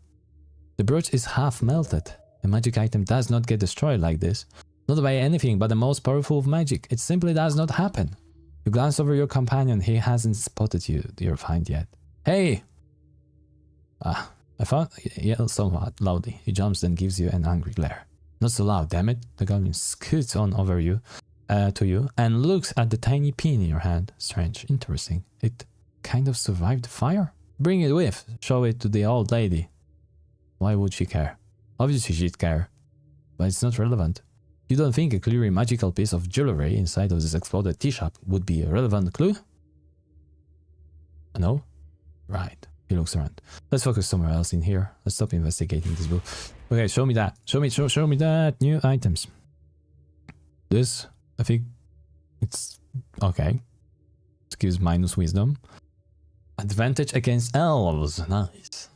The brooch is half melted. A magic item does not get destroyed like this. Not by anything but the most powerful of magic. It simply does not happen. You glance over your companion. He hasn't spotted your find yet. Hey! I found... yells somewhat loudly. He jumps then gives you an angry glare. Not so loud, damn it. The goblin scoots on over you, to you, and looks at the tiny pin in your hand. Strange. Interesting. It kind of survived the fire? Bring it with. Show it to the old lady. Why would she care? Obviously she'd care. But it's not relevant. You don't think a clearly magical piece of jewelry inside of this exploded tea shop would be a relevant clue? No? Right. He looks around. Let's focus somewhere else in here. Let's stop investigating this book. Okay, show me that. Show me that. New items. This, I think it's okay. It gives minus wisdom. Advantage against elves. Nice.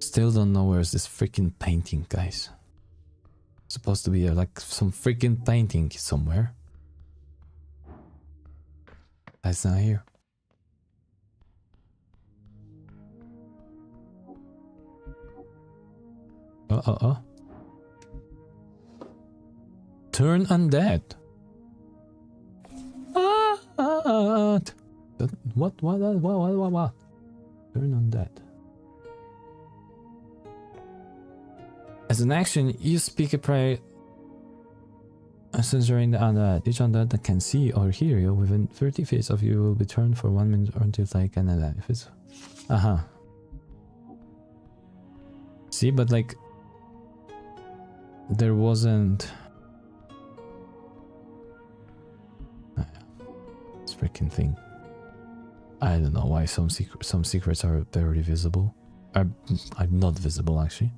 Still don't know where's this freaking painting, guys. Supposed to be like some freaking painting somewhere. That's not here. Turn undead. What? Turn undead. As an action, you speak a prayer censoring the undead. Each undead that can see or hear you within 30 feet of you will be turned for 1 minute or until they can undead. If it's... See, but like... there wasn't... This freaking thing. I don't know why some secrets are very visible. Are not visible actually.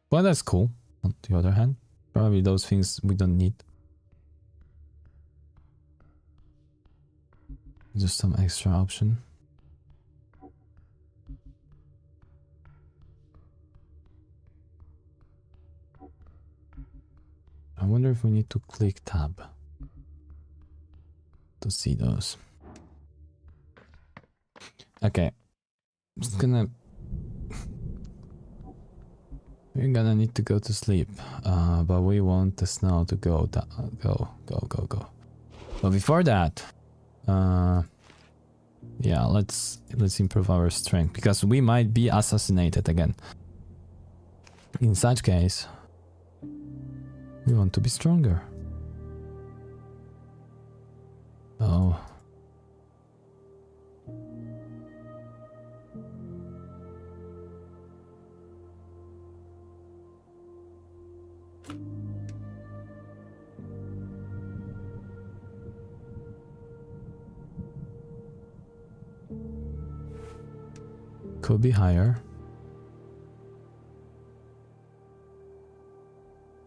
Well, that's cool. On the other hand, probably those things we don't need. Just some extra option. I wonder if we need to click tab to see those. Okay, I'm just gonna We're gonna need to go to sleep, but we want the snow to go. But before that, yeah, let's improve our strength because we might be assassinated again. In such case, we want to be stronger. Oh. Could be higher.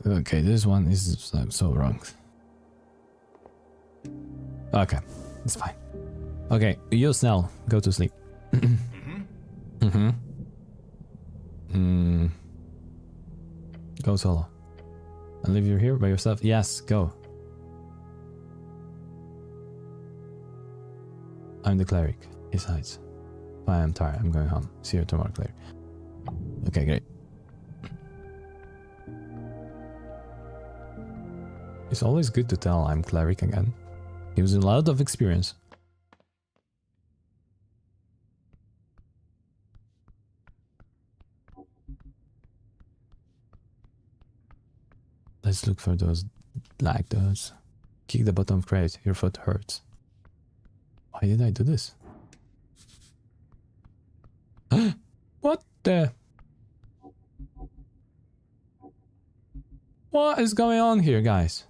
Okay, this one is so wrong. Okay, it's fine. Okay, you Snell, go to sleep. Go solo. And leave you here by yourself? Yes, go. I'm the cleric. He hides. I am tired. I'm going home. See you tomorrow, cleric. Okay, great. It's always good to tell I'm cleric again. Gives a lot of experience. Let's look for those black dots. Kick the bottom crate. Your foot hurts. Why did I do this? What the? What is going on here, guys?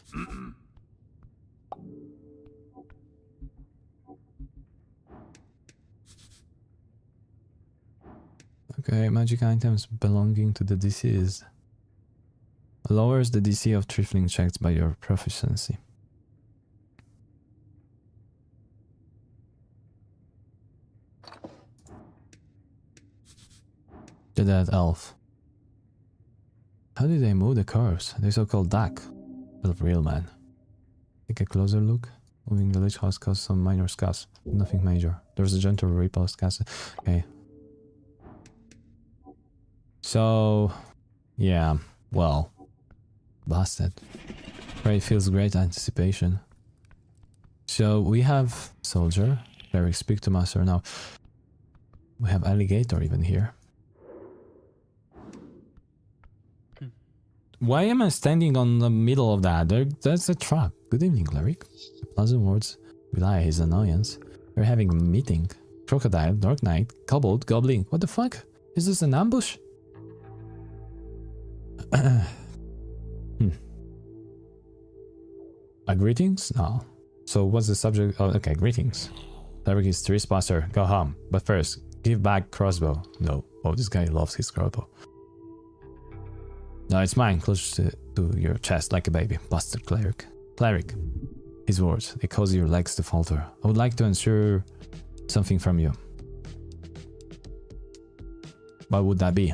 Okay, magic items belonging to the deceased. Lowers the DC of trifling checks by your proficiency. The dead elf. How did they move the corpse? The so-called duck. But real man. Take a closer look. Moving the lich house caused some minor scars. Nothing major. There's a gentle ripple of scars. Okay. So, yeah, well, busted. Right, feels great anticipation. So we have soldier. Cleric, speak to master now. We have alligator even here. Why am I standing on the middle of that? That's a trap. Good evening, cleric. Pleasant words belie his annoyance. We're having a meeting. Crocodile, Dark Knight, Kobold, Goblin. What the fuck? Is this an ambush? Greetings? No. So what's the subject? Oh, okay, greetings. Cleric is trespasser. Go home. But first, give back crossbow. No. Oh, this guy loves his crossbow. No, it's mine. Close to your chest like a baby. Bastard cleric. Cleric. His words. They cause your legs to falter. I would like to ensure something from you. What would that be?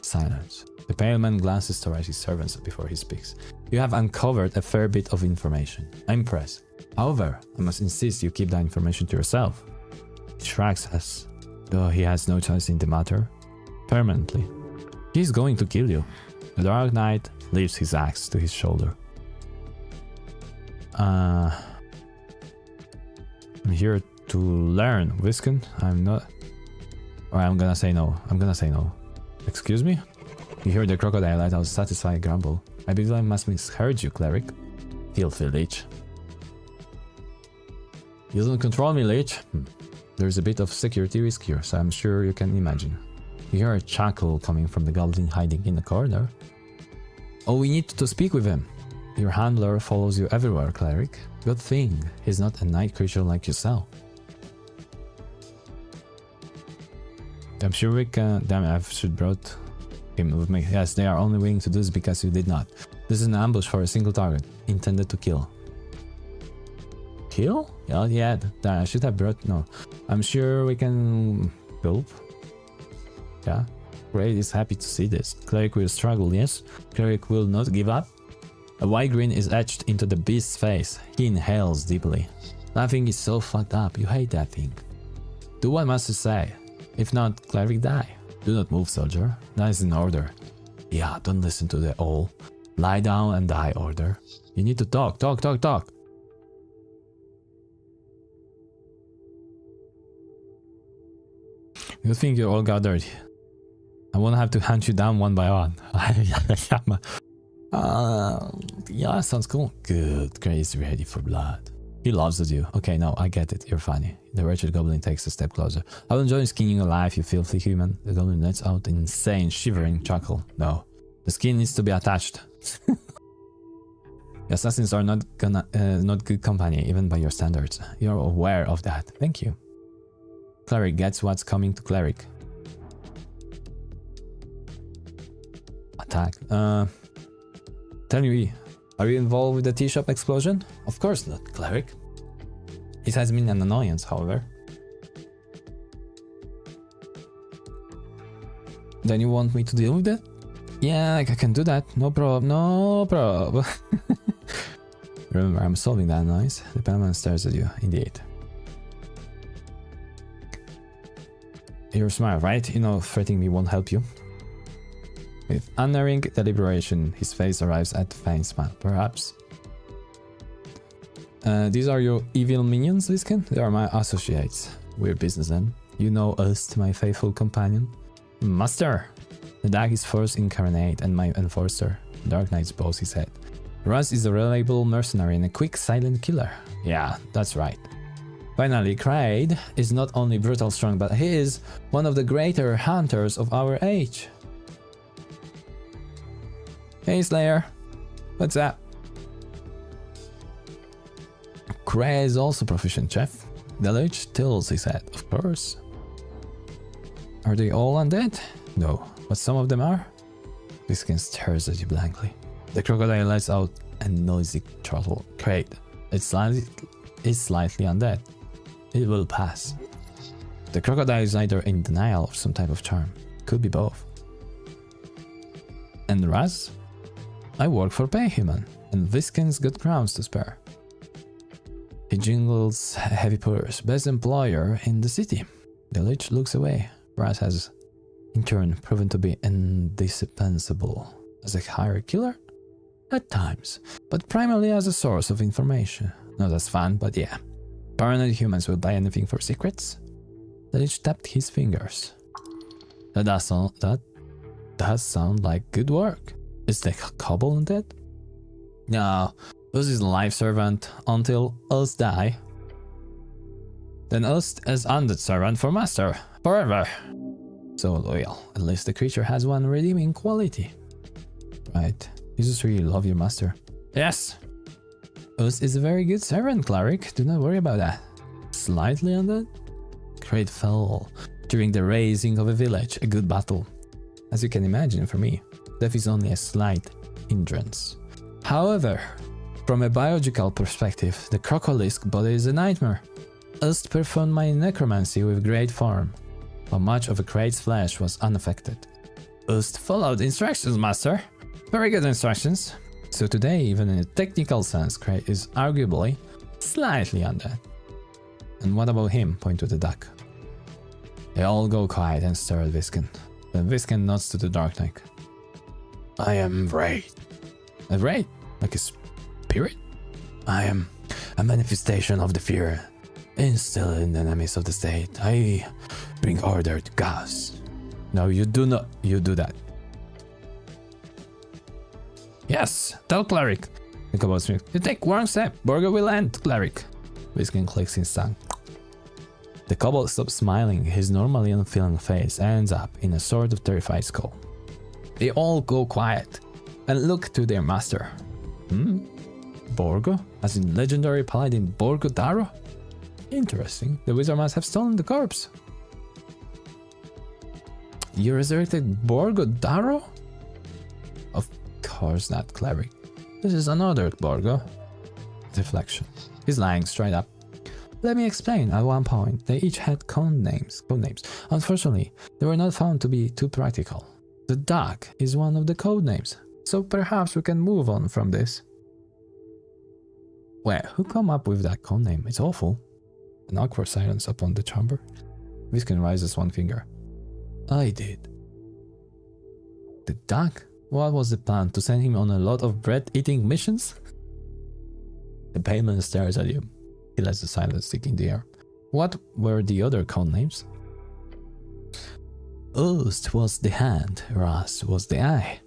Silence. The pale man glances towards his servants before he speaks. You have uncovered a fair bit of information. I'm impressed. However, I must insist you keep that information to yourself. He shrugs as though he has no choice in the matter. Permanently. He's going to kill you. The Dark Knight lifts his axe to his shoulder. I'm here to learn, Wisconsin. I'm not... Or I'm gonna say no. I'm gonna say no. Excuse me? You hear the crocodile let out a satisfied grumble. I believe I must misheard you, cleric. Filthy lich. You don't control me, lich. There's a bit of security risk here, so I'm sure you can imagine. You hear a chuckle coming from the goblin hiding in the corner. Oh, we need to speak with him. Your handler follows you everywhere, cleric. Good thing he's not a night creature like yourself. I'm sure we can... Damn, I should brought him with me. Yes, they are only willing to do this because you did not. This is an ambush for a single target, intended to kill. Kill? Yeah, I should have brought... No. I'm sure we can... Gulp. Yeah. Great is happy to see this. Cleric will struggle, yes? Cleric will not give up? A white grin is etched into the beast's face. He inhales deeply. That thing is so fucked up. You hate that thing. Do what master say. If not, cleric die. Do not move, soldier. That is an order. Yeah, don't listen to the all lie down and die order. You need to talk. You think you're all gathered. I won't have to hunt you down one by one. Yeah, sounds cool. Good. Grace ready for blood. He loves you. Okay, no, I get it. You're funny. The wretched goblin takes a step closer. I will enjoy skinning you alive, you filthy human. The goblin lets out an insane, shivering chuckle. No. The skin needs to be attached. The assassins are not good company, even by your standards. You're aware of that. Thank you. Cleric gets what's coming to cleric. Attack. Tell me, are you involved with the tea shop explosion? Of course not, cleric. It has been an annoyance, however. Then you want me to deal with it? Yeah, I can do that. No problem. No problem. Remember, I'm solving that noise. The penman stares at you. Indeed. You're smart, right? You know, threatening me won't help you. With unerring deliberation, his face arrives at a faint smile. Perhaps. These are your evil minions, Visken? They are my associates. We're business then. You know us, my faithful companion. Master! The Dag is Force incarnate and my enforcer. Dark Knight bows his head. Russ is a reliable mercenary and a quick, silent killer. Yeah, that's right. Finally, Kraid is not only brutal strong, but he is one of the greater hunters of our age. Hey Slayer, what's up? Kraid is also proficient, chef. Deluge tilts his head, of course. Are they all undead? No, but some of them are. Visken stares at you blankly. The crocodile lets out a noisy chortle. Kraid, it's slightly undead. It will pass. The crocodile is either in denial of some type of charm. Could be both. And Raz? I work for Payhuman, and Visken's got crowns to spare. He jingles a heavy purse. Best employer in the city. The lich looks away. Raz has, in turn, proven to be indispensable. As a hired killer? At times, but primarily as a source of information. Not as fun, but yeah. Paranoid humans will buy anything for secrets? The lich tapped his fingers. That does sound like good work. Is the Cobble undead? No, Us is a life servant until us die. Then Us as undead servant for Master, forever. So loyal, at least the creature has one redeeming quality. Right, you just really love your master. Yes! Us is a very good servant, cleric, do not worry about that. Slightly undead? Kraid fell during the raising of a village, a good battle. As you can imagine, for me, death is only a slight hindrance. However, from a biological perspective, the crocolisk body is a nightmare. Ust performed my necromancy with great form, but much of a Kraid's flesh was unaffected. Ust followed instructions, master. Very good instructions. So today, even in a technical sense, Kraid is arguably slightly undead. And what about him? Point to the duck. They all go quiet and stare at Visken. Then Visken nods to the Dark Knight. I am Wraith. A Wraith? Like a spirit? I am a manifestation of the fear instilled in the enemies of the state. I bring order to chaos. No, you do not. You do that. Yes, tell cleric. The kobold speaks. You take one step, Borgo will end, cleric. Visken clicks his tongue. The kobold stops smiling. His normally unfeeling face ends up in a sort of terrified skull. They all go quiet and look to their master. Borgo? As in legendary paladin Borgo Daro? Interesting. The wizard must have stolen the corpse. You resurrected Borgo Daro? Of course not, cleric. This is another Borgo. Deflection. He's lying straight up. Let me explain. At one point, they each had code names. Unfortunately, they were not found to be too practical. The duck is one of the code names, so perhaps we can move on from this. Well, who come up with that code name? It's awful. An awkward silence upon the chamber. Visken raises one finger. I did. The duck? What was the plan? To send him on a lot of bread-eating missions? The payman stares at you. He lets the silence stick in the air. What were the other code names? Oost was the hand, Ras was the eye,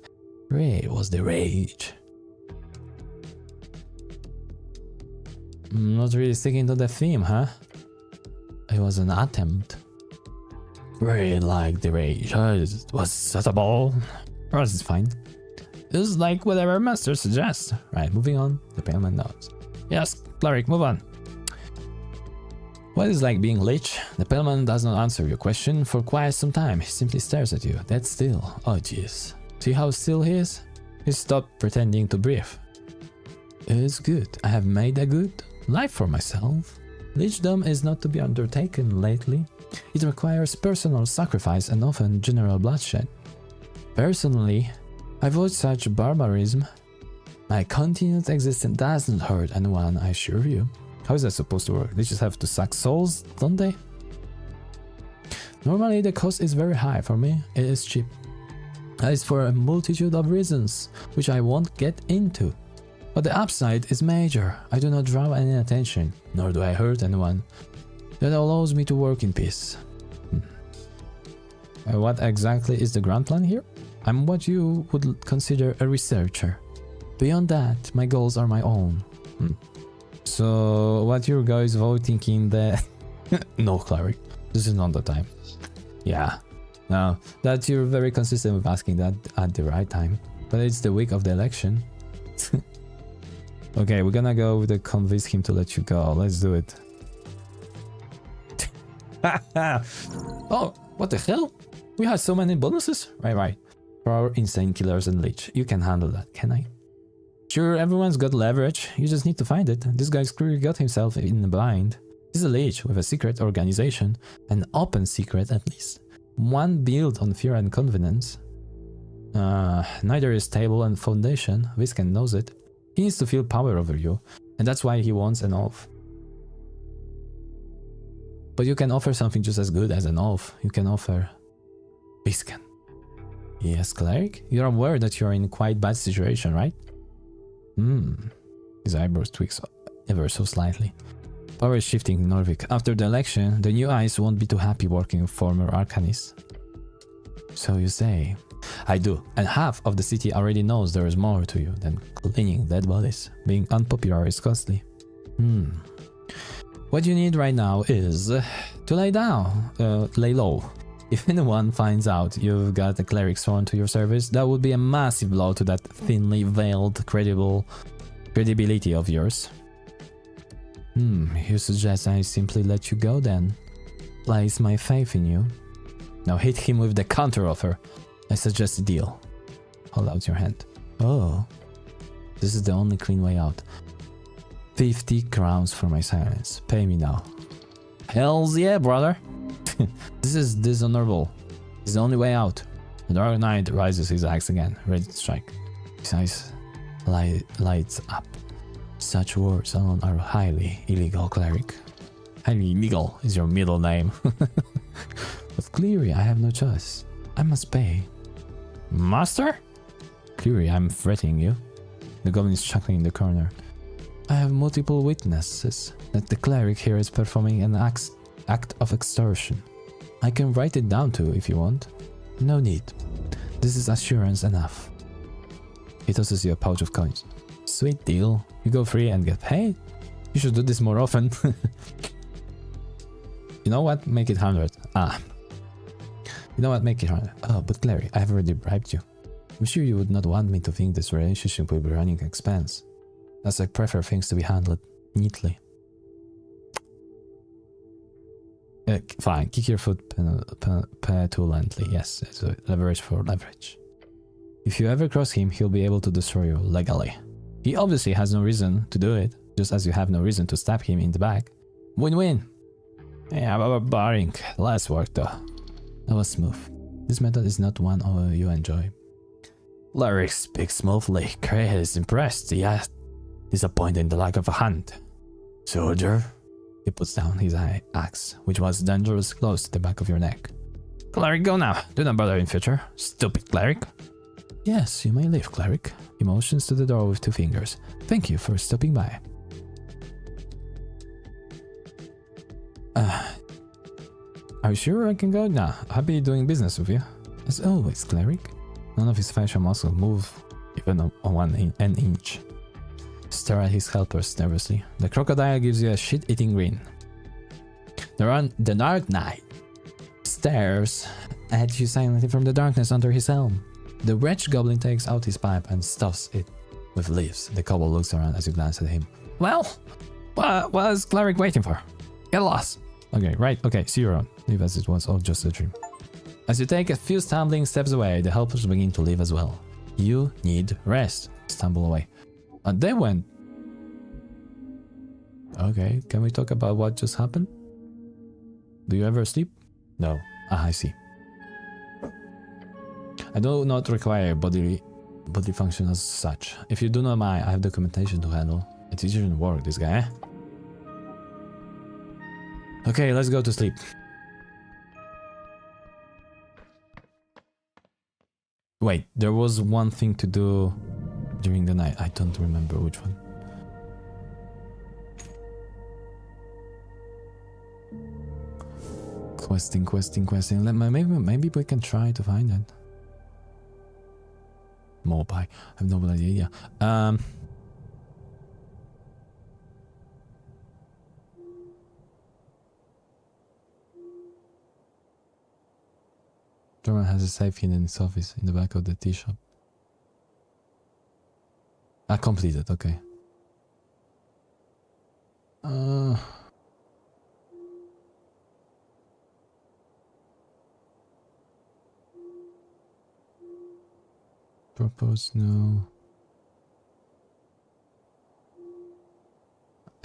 Ray was the rage. Not really sticking to the theme, huh? It was an attempt. Ray liked the rage. Was that a ball? Ras is fine. It was like whatever master suggests. Right, moving on. The payman nods. Yes, cleric, move on. What is like being lich? The paleman does not answer your question for quite some time. He simply stares at you. That's still. Oh jeez. See how still he is? He stopped pretending to breathe. It's good. I have made a good life for myself. Lichdom is not to be undertaken lately. It requires personal sacrifice and often general bloodshed. Personally, I avoid such barbarism. My continued existence doesn't hurt anyone, I assure you. How is that supposed to work? They just have to suck souls, don't they? Normally the cost is very high. For me, it is cheap. That is for a multitude of reasons, which I won't get into. But the upside is major. I do not draw any attention, nor do I hurt anyone. That allows me to work in peace. What exactly is the grand plan here? I'm what you would consider a researcher. Beyond that, my goals are my own. So, what your guys voting in the... No, cleric. This is not the time. Yeah. No, that you're very consistent with asking that at the right time. But it's the week of the election. Okay, we're gonna go with the convince him to let you go. Let's do it. Oh, what the hell? We had so many bonuses? Right. For our insane killers and lich. You can handle that, can I? Sure, everyone's got leverage, you just need to find it. This guy's clearly got himself in the blind. He's a lich with a secret organization, an open secret at least. One built on fear and confidence. Neither is stable and foundation, Visken knows it. He needs to feel power over you, and that's why he wants an oath. But you can offer something just as good as an oath. You can offer... Visken. Yes, cleric? You're aware that you're in quite bad situation, right? His eyebrows twitch ever so slightly. Power is shifting in Norvik. After the election, the new eyes won't be too happy working with former arcanists. So you say. I do, and half of the city already knows there is more to you than cleaning dead bodies. Being unpopular is costly. What you need right now is to lay low. If anyone finds out you've got a cleric sworn to your service, that would be a massive blow to that thinly veiled credibility of yours. You suggest I simply let you go then? Place my faith in you. Now hit him with the counter-offer. I suggest a deal. Hold out your hand. Oh, this is the only clean way out. 50 crowns for my silence. Pay me now. Hells yeah, brother. This is dishonorable. It's the only way out. The Dark Knight raises his axe again, ready to strike. His eyes lights up. Such words alone are highly illegal, cleric. Highly illegal is your middle name. But clearly I have no choice. I must pay. Master? Clearly I'm threatening you. The goblin is chuckling in the corner. I have multiple witnesses that the cleric here is performing an act of extortion. I can write it down too if you want. No need. This is assurance enough. He tosses you a pouch of coins. Sweet deal. You go free and get paid. You should do this more often. You know what? Make it 100. You know what? Make it 100. Oh, but Clary, I have already bribed you. I'm sure you would not want me to think this relationship will be running expense, as I prefer things to be handled neatly. Fine, kick your foot petulantly. Yes, it's a leverage for leverage. If you ever cross him, he'll be able to destroy you legally. He obviously has no reason to do it, just as you have no reason to stab him in the back. Win-win! Yeah, barring less work though. That was smooth. This method is not one you enjoy. Larry speaks smoothly. Craig is impressed, yet disappointed in the lack of a hand. Soldier? He puts down his axe, which was dangerous close to the back of your neck. Cleric, go now. Do not bother in future. Stupid cleric. Yes, you may leave, cleric. He motions to the door with 2 fingers. Thank you for stopping by. Are you sure I can go? Nah, happy doing business with you. As always, cleric. None of his facial muscles move even an inch. Stare at his helpers nervously. The crocodile gives you a shit-eating grin. The Dark Knight stares at you silently from the darkness under his helm. The wretched goblin takes out his pipe and stuffs it with leaves. The kobold looks around as you glance at him. Well, what is cleric waiting for? Get lost. Okay, right, okay, see you around. Leave as it was all just a dream. As you take a few stumbling steps away, the helpers begin to leave as well. You need rest. Stumble away. And they went. Okay, can we talk about what just happened? Do you ever sleep? No. Ah, I see. I do not require bodily function as such. If you do not mind, I have documentation to handle. It didn't work, this guy, eh? Okay, let's go to sleep. Wait, there was one thing to do during the night. I don't remember which one. Questing. Maybe we can try to find it. Mobile. I have no idea. German has a safe hidden in his office in the back of the tea shop. Completed, okay. Propose no.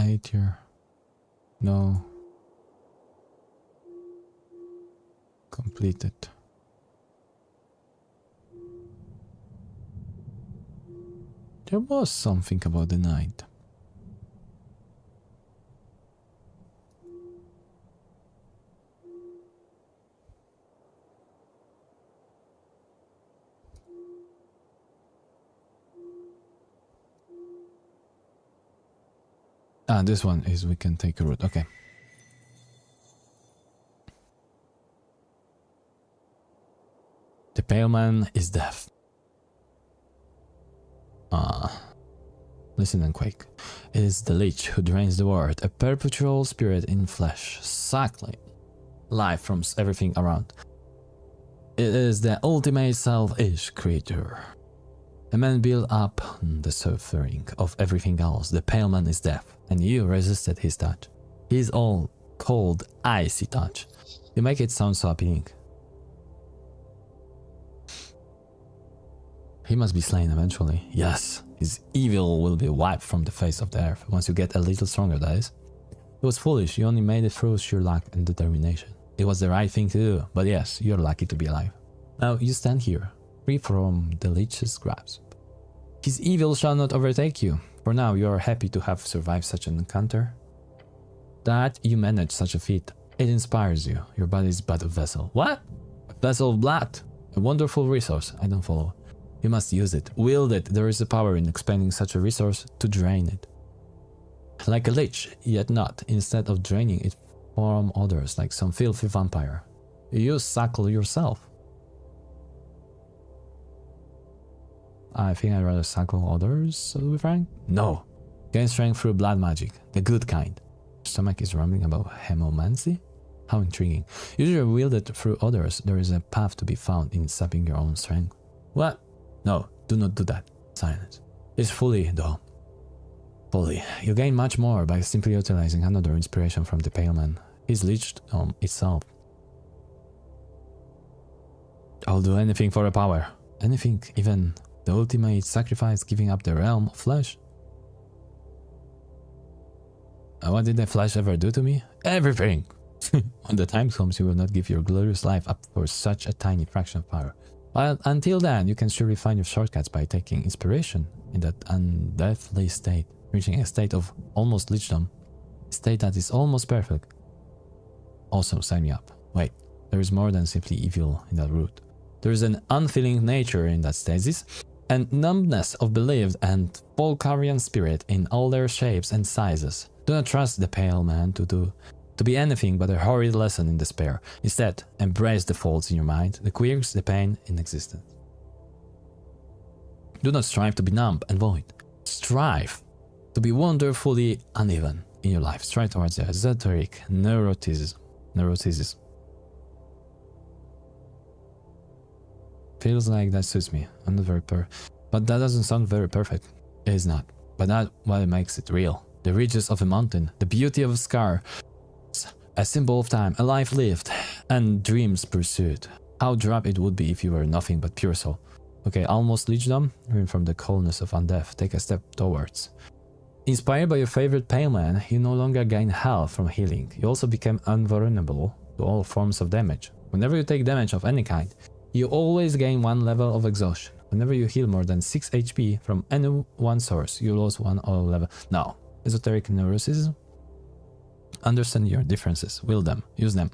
8 year. No. Completed. There was something about the night. This one is we can take a route. Okay. The pale man is deaf. Listen and quake. It is the Lich who drains the world, a perpetual spirit in flesh, suckling life from everything around. It is the ultimate selfish creature. A man built up the suffering of everything else. The pale man is deaf, and you resisted his touch. His all cold, icy touch. You make it sound so appealing. He must be slain eventually. Yes, his evil will be wiped from the face of the earth once you get a little stronger, that is. It was foolish, you only made it through sheer luck and determination. It was the right thing to do, but yes, you're lucky to be alive. Now you stand here, free from the Lich's grasp. His evil shall not overtake you. For now, you are happy to have survived such an encounter. That you managed such a feat, it inspires you. Your body is but a vessel. What? A vessel of blood. A wonderful resource. I don't follow. You must use it, wield it. There is a power in expending such a resource to drain it. Like a lich, yet not. Instead of draining it from others like some filthy vampire. You suckle yourself. I think I'd rather suckle others, to be frank. No. Gain strength through blood magic, the good kind. Your stomach is rumbling about hemomancy? How intriguing. Usually wielded through others, there is a path to be found in sapping your own strength. What? No, do not do that. Silence. It's fully, though. Fully. You gain much more by simply utilizing another inspiration from the pale man. He's leached on itself. I'll do anything for a power. Anything, even the ultimate sacrifice, giving up the realm of flesh. What did the flesh ever do to me? Everything! When the time comes, you will not give your glorious life up for such a tiny fraction of power. But until then, you can surely find your shortcuts by taking inspiration in that undeathly state, reaching a state of almost lichdom, a state that is almost perfect. Also, sign me up. Wait, there is more than simply evil in that route. There is an unfeeling nature in that stasis, and numbness of belief and Volcarian spirit in all their shapes and sizes. Do not trust the pale man to be anything but a horrid lesson in despair. Instead, embrace the faults in your mind, the quirks, the pain in existence. Do not strive to be numb and void. Strive to be wonderfully uneven in your life. Strive towards the esoteric neuroticism. Feels like that suits me. I'm not very but that doesn't sound very perfect. It is not. But that's what makes it real. The ridges of a mountain, the beauty of a scar, a symbol of time, a life lived, and dreams pursued. How drab it would be if you were nothing but pure soul. Okay, almost lichdom, even from the coldness of undeath, take a step towards. Inspired by your favorite pale man, you no longer gain health from healing. You also become invulnerable to all forms of damage. Whenever you take damage of any kind, you always gain one level of exhaustion. Whenever you heal more than 6 HP from any one source, you lose one level. Now, esoteric neuroticism. Understand your differences, will them, use them.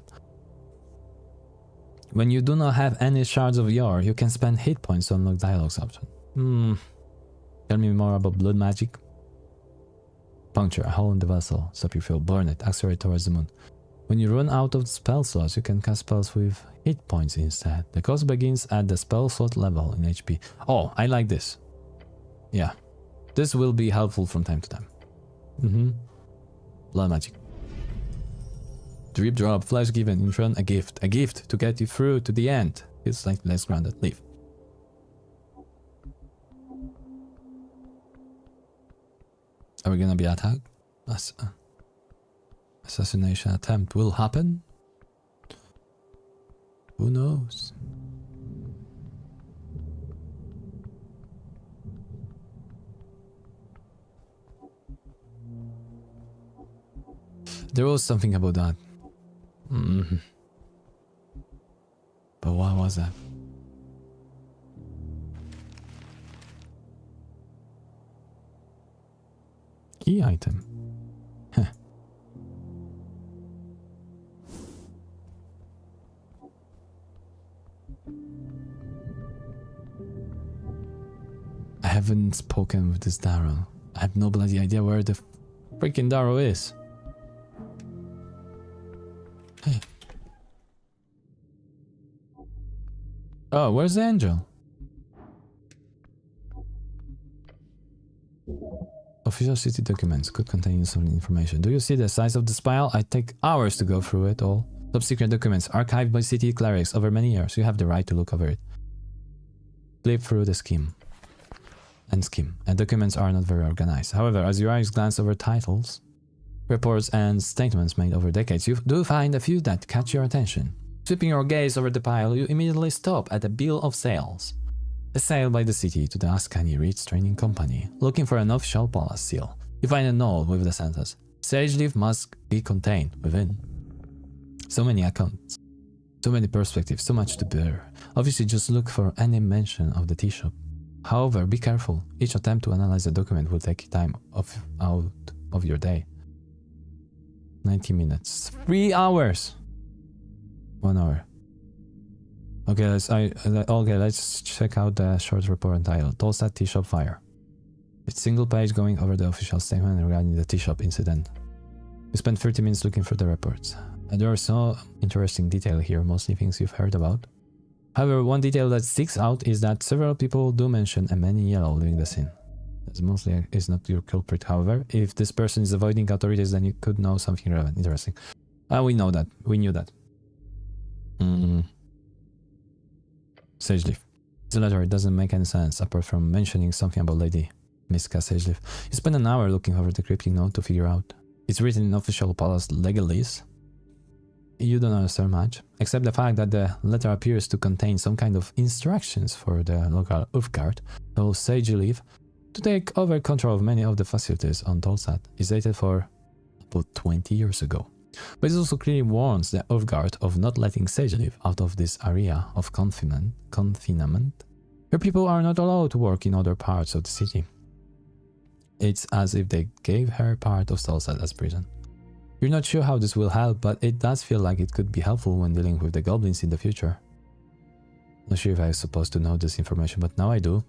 When you do not have any shards of yore, you can spend hit points to unlock dialogues option. Tell me more about blood magic. Puncture a hole in the vessel, stop your fuel, burn it, accelerate towards the moon. When you run out of spell slots, you can cast spells with hit points instead. The cost begins at the spell slot level in HP. Oh, I like this. Yeah, this will be helpful from time to time. Blood magic. Drip drop, flash given in front, a gift to get you through to the end. Feels like less grounded. Leave. Are we gonna be attacked? Assassination attempt will happen? Who knows? There was something about that. But what was that? Key item. I haven't spoken with this Darrow. I have no bloody idea where the freaking Darrow is. Hey. Oh, where's the angel? Official city documents could contain some information. Do you see the size of this file? I take hours to go through it all. Top secret documents archived by city clerics over many years. You have the right to look over it. Flip through the scheme. And documents are not very organized. However, as your eyes glance over titles, reports and statements made over decades, you do find a few that catch your attention. Sweeping your gaze over the pile, you immediately stop at the bill of sales. A sale by the city to the Ascani Reeds Training Company, looking for an official palace seal. You find a note with the sentence, Sage leaf must be contained within. So many accounts, so many perspectives, so much to bear. Obviously just look for any mention of the tea shop. However, be careful. Each attempt to analyze the document will take time out of your day. 90 minutes. 3 hours! 1 hour. Okay, let's check out the short report entitled Tolstad Tea Shop Fire. It's single page going over the official statement regarding the tea shop incident. We spent 30 minutes looking for the reports. And there are so interesting detail here, mostly things you've heard about. However, one detail that sticks out is that several people do mention a man in yellow leaving the scene. That's mostly is not your culprit, however. If this person is avoiding authorities, then you could know something relevant. Interesting. We know that. We knew that. Sageleaf. The letter doesn't make any sense, apart from mentioning something about Lady Miska Sageleaf. You spend an hour looking over the cryptic note to figure out. It's written in official palace legalese. You don't understand much, except the fact that the letter appears to contain some kind of instructions for the local Ulfgard, though Sageleaf, to take over control of many of the facilities on Tolstad. Is dated for about 20 years ago. But it also clearly warns the Ulfgard of not letting Sageleaf out of this area of confinement. Her people are not allowed to work in other parts of the city. It's as if they gave her part of Tolstad as prison. You're not sure how this will help, but it does feel like it could be helpful when dealing with the goblins in the future. Not sure if I was supposed to know this information, but now I do.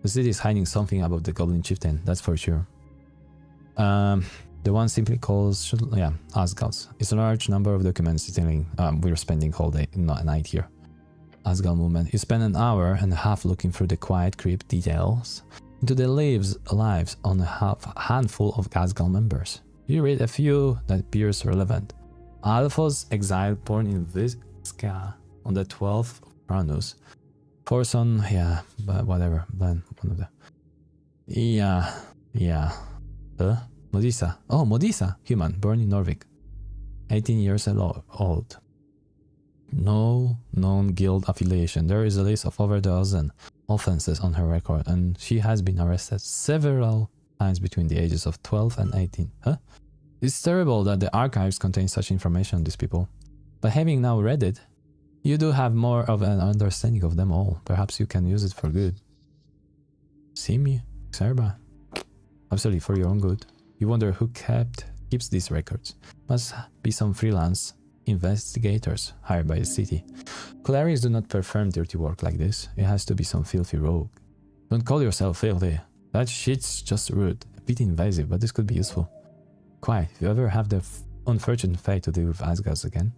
The city is hiding something about the Goblin Chieftain, that's for sure. The one simply calls, Asgals. It's a large number of documents detailing, we're spending whole day, not a night here. Asgal movement. You spend an hour and a half looking through the quiet crypt details into the lives on a handful of Asgal members. You read a few that appears relevant. Alphos, exiled, born in Visca on the 12th of Cronus. Forson, but whatever, one of the... Modisa. Oh, Modisa, human, born in Norvik. 18 years old. No known guild affiliation. There is a list of over a dozen offenses on her record, and she has been arrested several times between the ages of 12 and 18. Huh? It's terrible that the archives contain such information on these people. But having now read it, you do have more of an understanding of them all. Perhaps you can use it for good. See me, Xerba. Absolutely, for your own good. You wonder who keeps these records. Must be some freelance investigators hired by the city. Clerics do not perform dirty work like this. It has to be some filthy rogue. Don't call yourself filthy. That shit's just rude. A bit invasive, but this could be useful. Quiet, if you ever have the unfortunate fate to deal with Asgars again.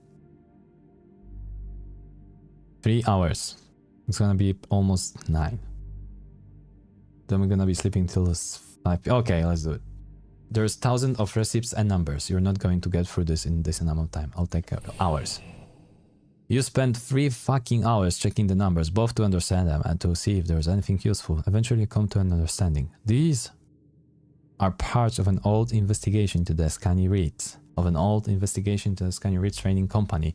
3 hours. It's gonna be almost 9. Then we're gonna be sleeping till 5. Okay, let's do it. There's thousands of receipts and numbers. You're not going to get through this in this amount of time. I'll take hours. You spend 3 fucking hours checking the numbers, both to understand them and to see if there's anything useful. Eventually you come to an understanding. These are parts of an old investigation to the Scani Reeds. Trading Company.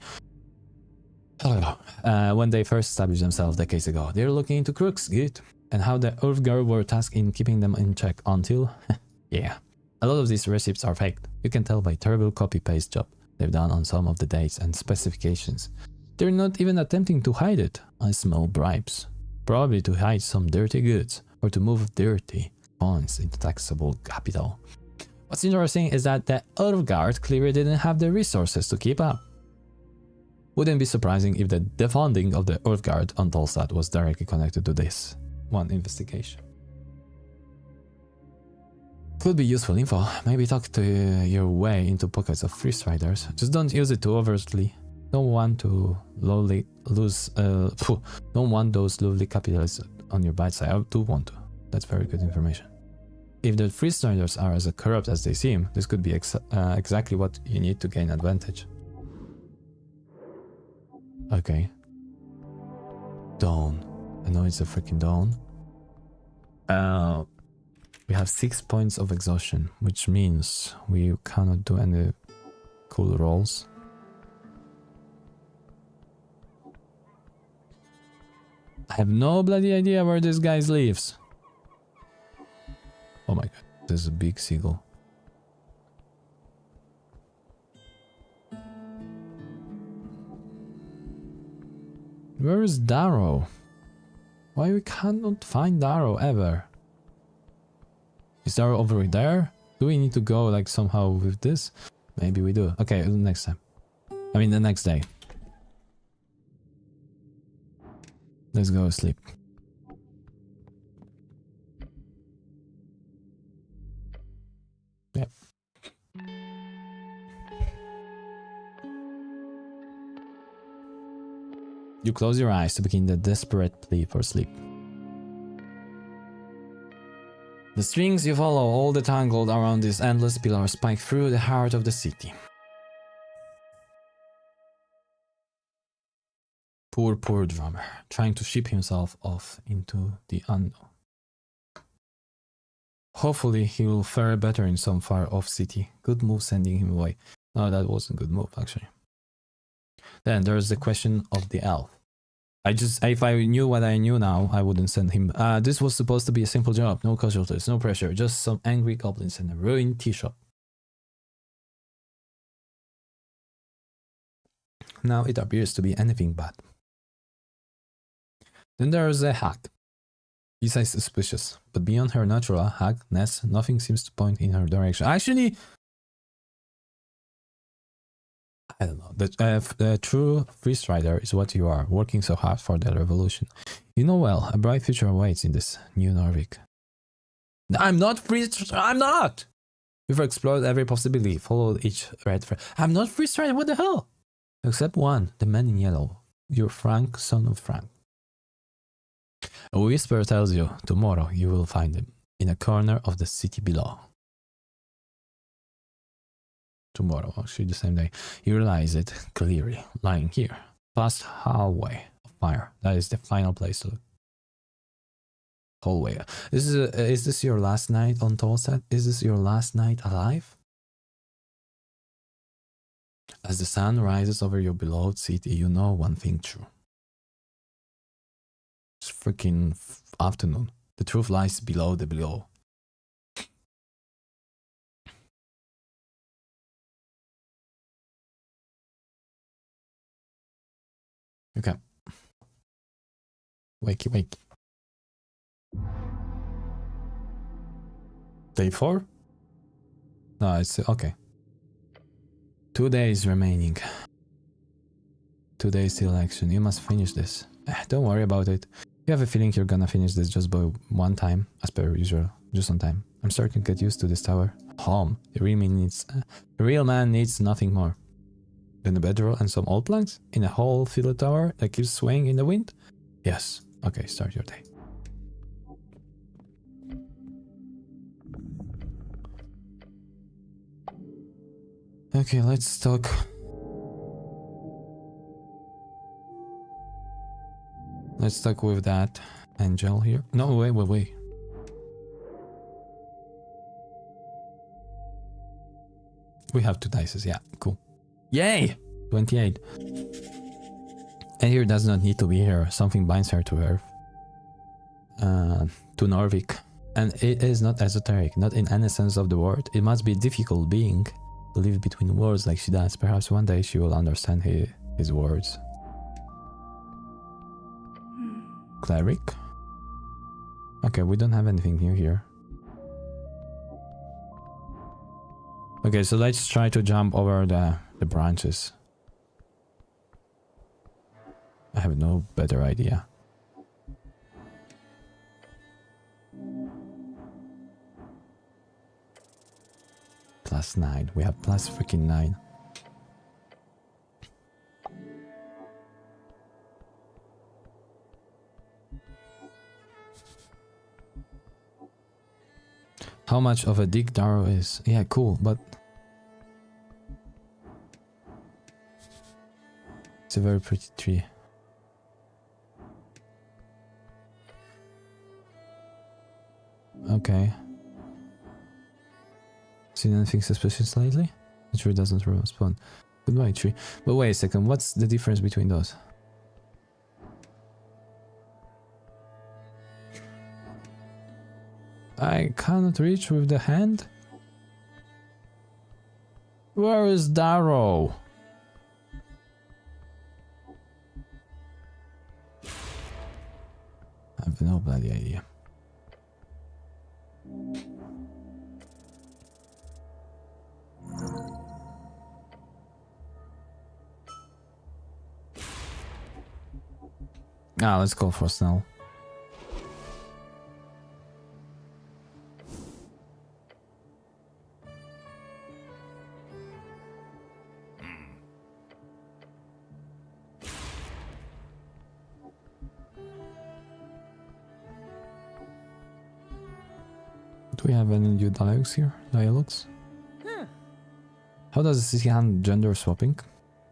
When they first established themselves decades ago. They're looking into crooks, good. And how the Ulfgar were tasked in keeping them in check until... yeah. A lot of these receipts are faked. You can tell by terrible copy-paste job they've done on some of the dates and specifications. They're not even attempting to hide it. I smell bribes. Probably to hide some dirty goods or to move dirty funds into taxable capital. What's interesting is that the Ulfgar clearly didn't have the resources to keep up. Wouldn't be surprising if the defunding of the Ulfgar on Tolstad was directly connected to this one investigation. Could be useful info. Maybe talk to your way into pockets of free riders. Just don't use it too overtly. Don't want to don't want those lovely capitalists on your bad side. I do want to. That's very good information. If the free riders are as corrupt as they seem, this could be exactly what you need to gain advantage. Okay. Dawn. I know it's a freaking dawn. We have 6 points of exhaustion, which means we cannot do any cool rolls. I have no bloody idea where this guy lives. Oh my god, there's a big seagull. Where is Darrow? Why we cannot find Darrow ever? Is Darrow over there? Do we need to go like somehow with this? Maybe we do. Okay, next time. I mean the next day. Let's go sleep. Yep. You close your eyes to begin the desperate plea for sleep. The strings you follow, all the tangled around this endless pillar, spike through the heart of the city. Poor drummer, trying to ship himself off into the unknown. Hopefully he will fare better in some far-off city. Good move sending him away. No, that wasn't a good move, actually. Then there's the question of the elf. If I knew what I knew now, I wouldn't send him. This was supposed to be a simple job. No casualties, no pressure. Just some angry goblins and a ruined tea shop. Now it appears to be anything but. Then there's a hag. Lisa is suspicious, but beyond her natural hagness, nothing seems to point in her direction. Actually, I don't know. The true free strider is what you are, working so hard for the revolution. You know well, a bright future awaits in this new Norvik. I'm not free. I'm not. We've explored every possibility, followed each red thread. I'm not free strider. What the hell? Except one, the man in yellow. You're Frank, son of Frank. A whisper tells you tomorrow you will find him in a corner of the city below. Tomorrow, actually the same day, you realize it clearly, lying here, past hallway of fire. That is the final place to look. Hallway. Is this your last night on Tolset? Is this your last night alive? As the sun rises over your beloved city, you know one thing true. It's freaking afternoon. The truth lies below the below. Okay. Wakey. Day 4? No, it's okay. 2 days remaining. 2 days till election. You must finish this. Don't worry about it. You have a feeling you're gonna finish this just by one time, as per usual, just on time. I'm starting to get used to this tower. Home. The real man needs nothing more than a bedroll and some old planks in a whole fiddle tower that keeps swaying in the wind? Yes. Okay, start your day. Okay, let's talk. Let's talk with that angel here. No, wait. We have 2 dices, yeah, cool. Yay! 28. And here does not need to be here. Something binds her to Earth. To Norvik. And it is not esoteric, not in any sense of the word. It must be difficult being to live between words like she does. Perhaps one day she will understand his words. Cleric? Okay, we don't have anything new here. Okay, so let's try to jump over the branches. I have no better idea. +9. We have plus freaking 9. How much of a dig Darrow is? Yeah, cool, but it's a very pretty tree. Okay. Seen anything suspicious lately? The tree doesn't respond. Goodbye, tree. But wait a second, what's the difference between those? I cannot reach with the hand? Where is Darrow? I have no bloody idea. Let's go for Snell. Do we have any new dialogues here? How does the city handle gender swapping?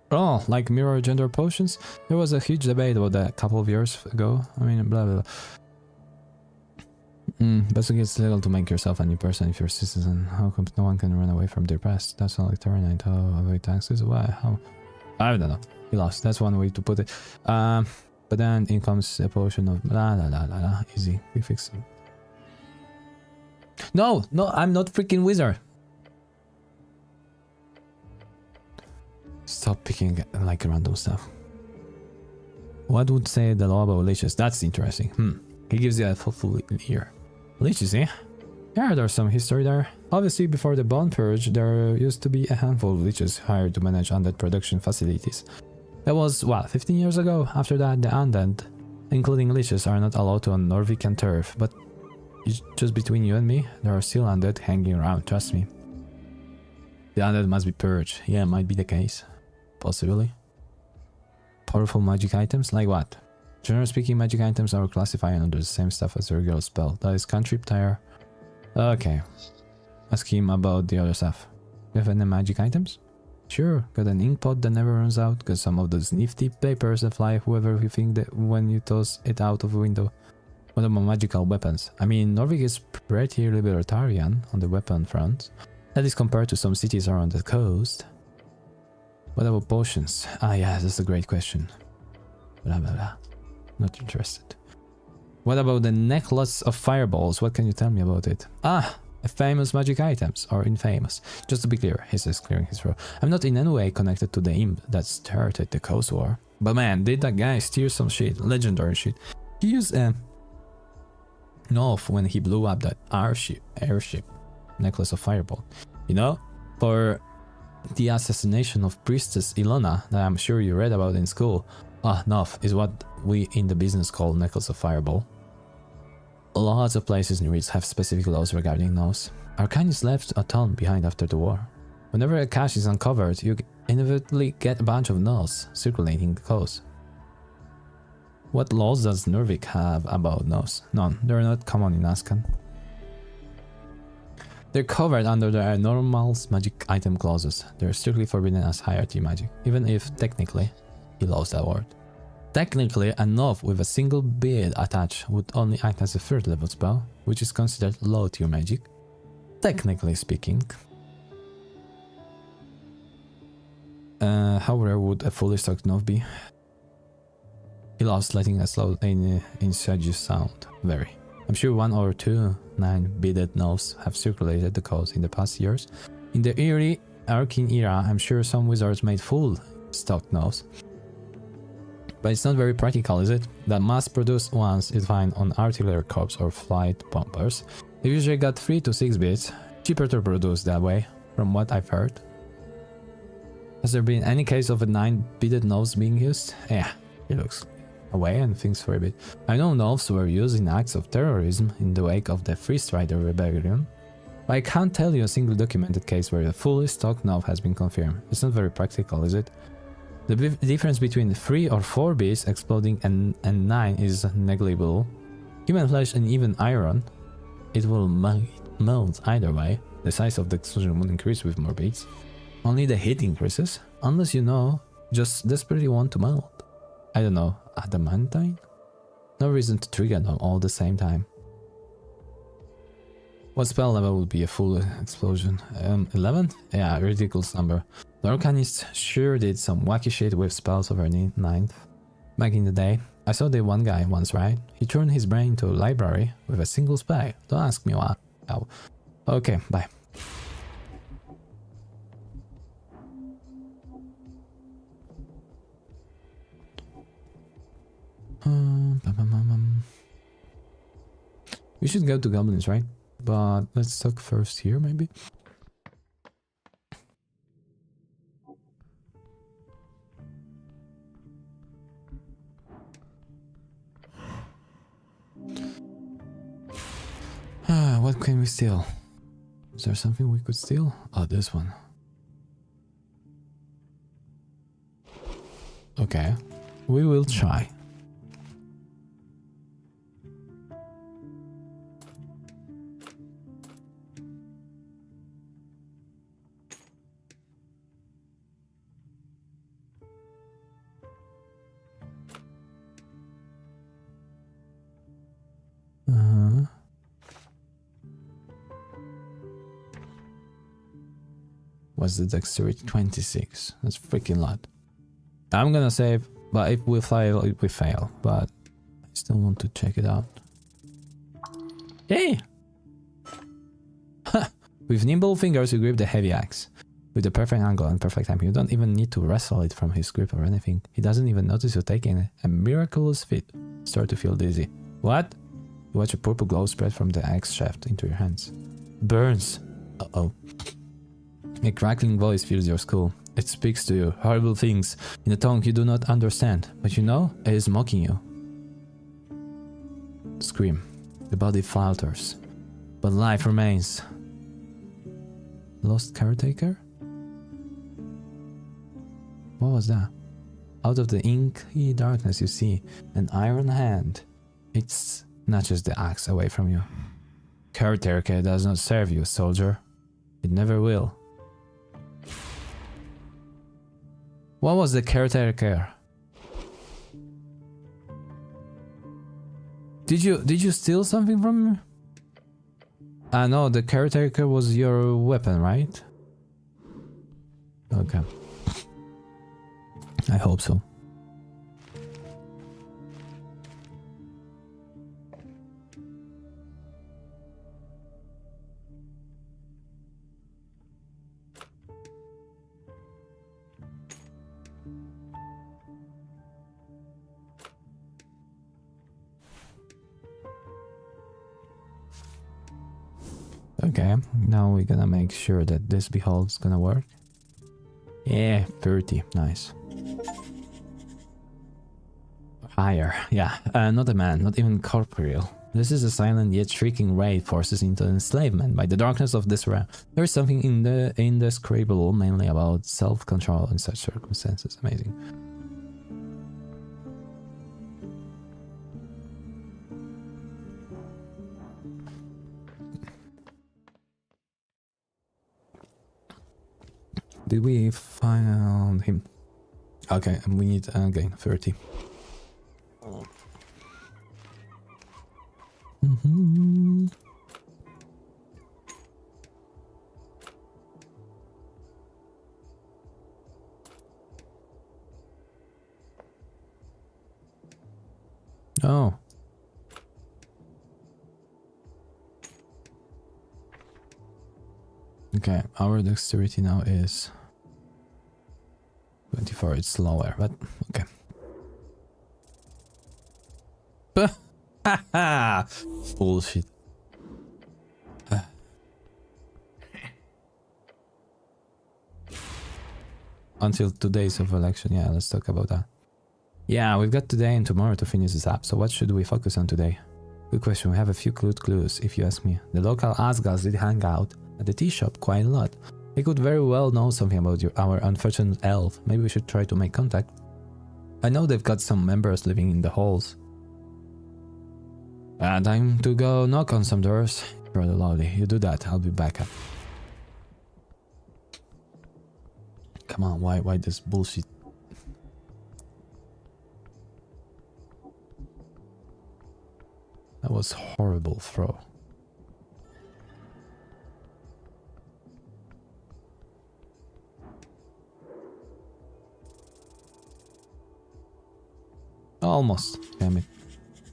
Oh, like mirror gender potions? There was a huge debate about that a couple of years ago. I mean, blah blah blah. Best it's little to make yourself a new person if you're a citizen. How come no one can run away from their past? That's not like Terranite. How avoid taxes? Why? How? I don't know. He lost. That's one way to put it. But then in comes a potion of la la la la la. Easy. We fix it. No, I'm not freaking wizard. Stop picking like random stuff. What would say the law about leeches? That's interesting. He gives you a full ear. Leeches, eh? Yeah, there's some history there. Obviously, before the Bone Purge, there used to be a handful of leeches hired to manage undead production facilities. That was, what, 15 years ago? After that, the undead, including leeches, are not allowed to on Norwegian turf, but it's just between you and me, there are still undead hanging around, trust me. The undead must be purged. Yeah, might be the case. Possibly. Powerful magic items? Like what? Generally speaking, magic items are classified under the same stuff as a regular spell. That is cantrip, tire. Okay. Ask him about the other stuff. You have any magic items? Sure, got an ink pot that never runs out, got some of those nifty papers that fly whoever you think that when you toss it out of a window. What about magical weapons? I mean, Norway is pretty libertarian on the weapon front. That is compared to some cities around the coast. What about potions? Ah yeah, that's a great question. Blah blah blah. Not interested. What about the necklace of fireballs? What can you tell me about it? Ah! Famous magic items, or infamous. Just to be clear, he says, clearing his throat. I'm not in any way connected to the imp that started the Coast War. But man, did that guy steer some shit, legendary shit. He used a Nov when he blew up that airship, necklace of fireball. You know, for the assassination of Priestess Ilona that I'm sure you read about in school. Ah, Nov is what we in the business call necklace of fireball. Lots of places in Reeds have specific laws regarding Novs. Arcanis left a ton behind after the war. Whenever a cache is uncovered, you inevitably get a bunch of Novs circulating the coast. What laws does Nurvik have about Novs? None. They're not common in Ascan. They're covered under the Normal's magic item clauses. They're strictly forbidden as higher tier magic, even if technically he lost that word. Technically, a Nov with a single bead attached would only act as a 3rd level spell, which is considered low tier magic, technically speaking. How rare would a fully stocked Nov be? He loves letting a slow insidious sound. Very. I'm sure 1 or 2 9-beaded Novs have circulated the coast in the past years. In the eerie Arcane era, I'm sure some wizards made full stocked Novs. But it's not very practical, is it? That mass-produced ones you find on artillery corps or flight bombers. They usually got 3 to 6 bits, cheaper to produce that way, from what I've heard. Has there been any case of a 9-beaded Novs being used? Yeah, he looks away and thinks for a bit. I know Novs were used in acts of terrorism in the wake of the Free Strider Rebellion, but I can't tell you a single documented case where a fully stocked Nov has been confirmed. It's not very practical, is it? The difference between 3 or 4 beads exploding and 9 is negligible. Human flesh and even iron, it will melt either way. The size of the explosion will increase with more beads. Only the heat increases, unless you know, just desperately want to melt. I don't know, adamantine? No reason to trigger them all at the same time. What spell level would be a full explosion? 11? Yeah, ridiculous number. The Arcanists sure did some wacky shit with spells over 9th. Back in the day, I saw the one guy once, right? He turned his brain into a library with a single spell. Don't ask me why. Oh. Okay, bye. We should go to goblins, right? But let's talk first here, maybe. What can we steal? Is there something we could steal? Oh, this one. Okay, we will try. What's the dexterity? 26. That's freaking lot. I'm gonna save, but if we fail, we fail. But I still want to check it out. Hey! With nimble fingers, you grip the heavy axe. With the perfect angle and perfect timing, you don't even need to wrestle it from his grip or anything. He doesn't even notice you taking it. A miraculous feat. Start to feel dizzy. What? You watch a purple glow spread from the axe shaft into your hands. Burns. Uh-oh. A crackling voice fills your skull. It speaks to you, horrible things, in a tongue you do not understand, but you know it is mocking you. Scream. The body falters, but life remains. Lost caretaker? What was that? Out of the inky darkness you see an iron hand. It snatches the axe away from you. Caretaker does not serve you, soldier. It never will. What was the caretaker? Did you steal something from me? No, the caretaker was your weapon, right? Okay. I hope so. Okay, now we're gonna make sure that this behold's gonna work. Yeah, 30, nice. Higher, yeah, not a man, not even corporeal. This is a silent yet shrieking ray forces into enslavement by the darkness of this realm. There is something indescribable, mainly about self-control in such circumstances. Amazing. Did we find him? Okay, and we need again 30. Oh. Okay, our dexterity now is 24, it's lower, but okay. Bullshit. Until 2 days of election, yeah, let's talk about that. Yeah, we've got today and tomorrow to finish this up, so what should we focus on today? Good question, we have a few clues, if you ask me. The local Asgals did hang out at the tea shop quite a lot. They could very well know something about our unfortunate elf. Maybe we should try to make contact. I know they've got some members living in the halls. Time to go knock on some doors. Rather loudly. You do that, I'll be back up. Come on, why this bullshit? That was horrible throw. Almost, damn it.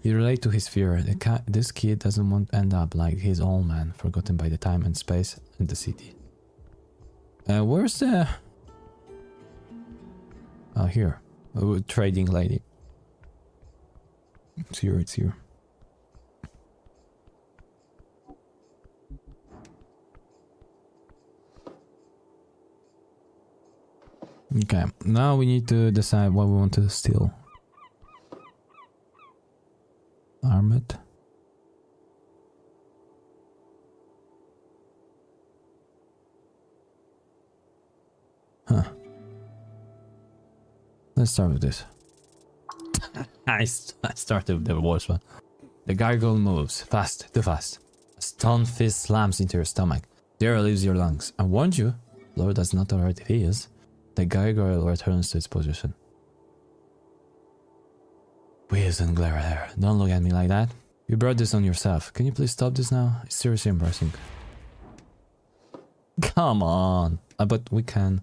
You relate to his fear. This kid doesn't want to end up like his old man, forgotten by the time and space in the city. Where's the... Oh, here. Trading lady. It's here, it's here. Okay, now we need to decide what we want to steal. Armored. Huh. Let's start with this. I started with the worst one. The gargoyle moves fast, too fast. A stone fist slams into your stomach. There leaves your lungs. I warned you. Lord does not tolerate if he is. The gargoyle returns to its position. Whiz and glare at her. Don't look at me like that. You brought this on yourself. Can you please stop this now? It's seriously embarrassing. Come on. But we can.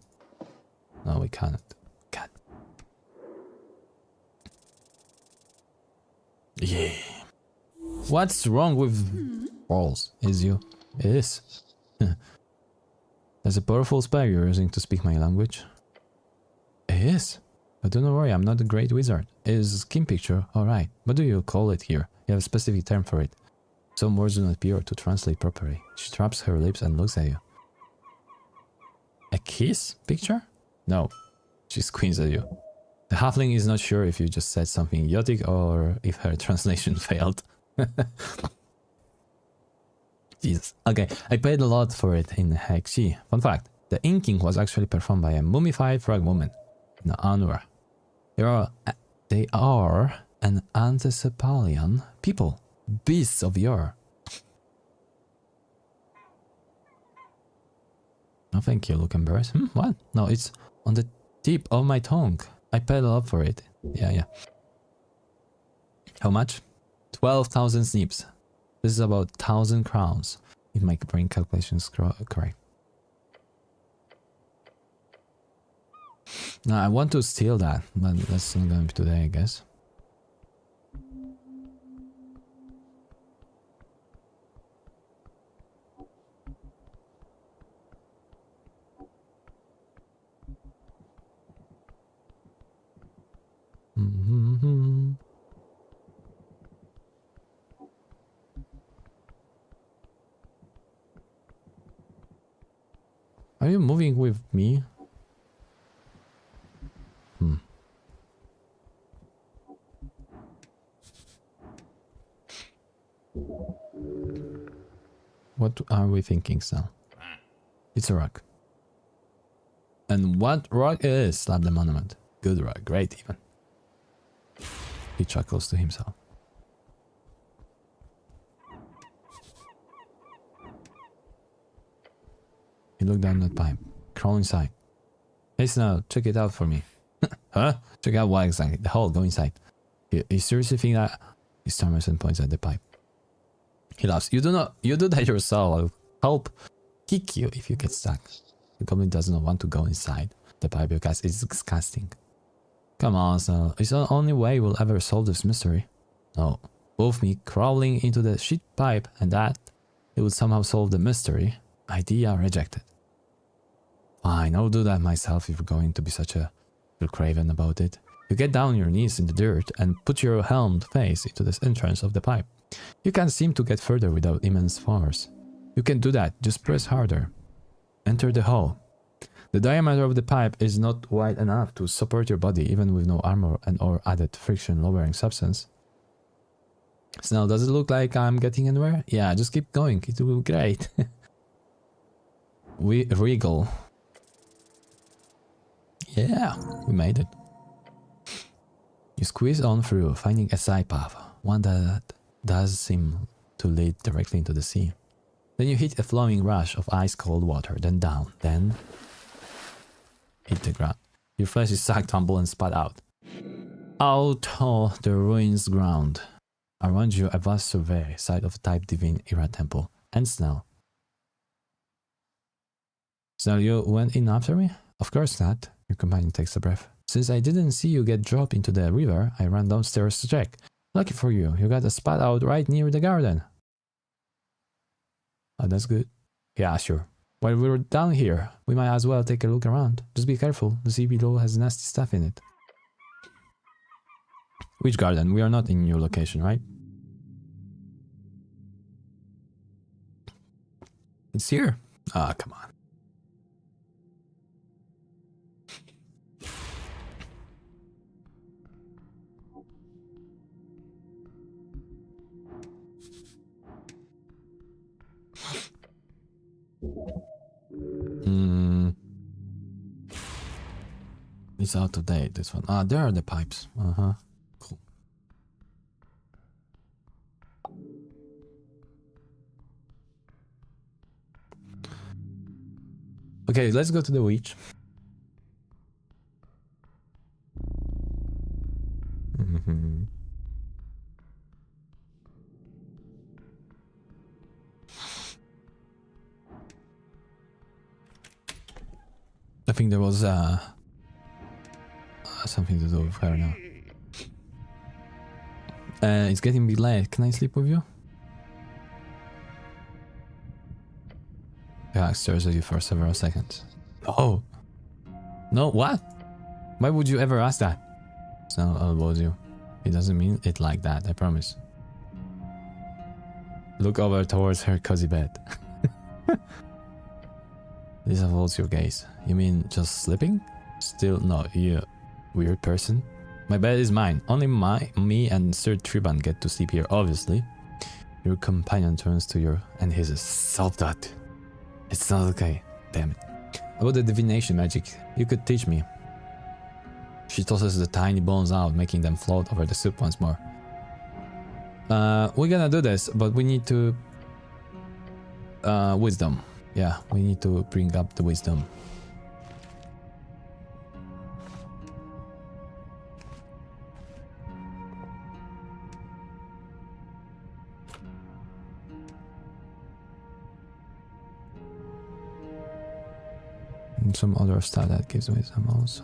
No, we cannot. God. Yeah. What's wrong with balls? Is you? It is. There's a powerful spell you're using to speak my language. It is. But don't worry, I'm not a great wizard. It is a skin picture, alright. What do you call it here? You have a specific term for it. Some words do not appear to translate properly. She traps her lips and looks at you. A kiss picture? No. She squints at you. The halfling is not sure if you just said something idiotic or if her translation failed. Jesus. Okay, I paid a lot for it in Hexi. Fun fact, the inking was actually performed by a mummified frog woman in Anur. They are an Anthesepalian people, beasts of yore. No, thank you, look embarrassed. What? No, it's on the tip of my tongue. I paid a lot for it. Yeah. How much? 12,000 snips. This is about 1,000 crowns, if my brain calculations correct. No, I want to steal that, but that's not going to be today, I guess. Are you moving with me? What are we thinking, Sal? It's a rock. And what rock it is? Slap the monument. Good rock, great even. He chuckles to himself. He looked down the pipe. Crawl inside. Hey Snow, check it out for me. Huh? Check out what exactly? The hole, go inside. You seriously think that? He stammers and points at the pipe. He laughs. You do that yourself. I'll help kick you if you get stuck. The goblin does not want to go inside the pipe because it's disgusting. Come on, Snow. It's the only way we'll ever solve this mystery. No. Both me crawling into the shit pipe and that it would somehow solve the mystery. Idea rejected. Fine, I'll do that myself if you're going to be such a craven about it. You get down on your knees in the dirt and put your helmed face into the entrance of the pipe. You can't seem to get further without immense force. You can do that, just press harder. Enter the hole. The diameter of the pipe is not wide enough to support your body even with no armor and or added friction lowering substance. So now, does it look like I'm getting anywhere? Yeah, just keep going, it will be great. We wriggle. Yeah, we made it. You squeeze on through, finding a side path, one that does seem to lead directly into the sea. Then you hit a flowing rush of ice-cold water, then down, then hit the ground. Your flesh is sucked, tumble, and spat out. Out of the ruins ground. Around you, a vast survey, site of type divine era temple, and Snell. Snell, you went in after me? Of course not. Your companion takes a breath. Since I didn't see you get dropped into the river, I ran downstairs to check. Lucky for you, you got a spot out right near the garden. Oh, that's good. Yeah, sure. While we're down here, we might as well take a look around. Just be careful, the sea below has nasty stuff in it. Which garden? We are not in your location, right? It's here. Ah, come on. It's out of date, this one. Ah, there are the pipes. Cool. Okay, let's go to the witch. I think there was something to do with her now. It's getting a bit late. Can I sleep with you? Yeah, stares at you for several seconds. Oh! No, what? Why would you ever ask that? So elbows you. It doesn't mean it like that, I promise. Look over towards her cozy bed. This avoids your gaze. You mean just sleeping? Still, no, you weird person. My bed is mine. Only me and Sir Triban get to sleep here, obviously. Your companion turns to you and he says, "Stop that. It's not okay. Damn it. About the divination magic, you could teach me." She tosses the tiny bones out, making them float over the soup once more. We're gonna do this, but we need to... wisdom. Yeah, we need to bring up the wisdom. And some other stuff that gives wisdom also.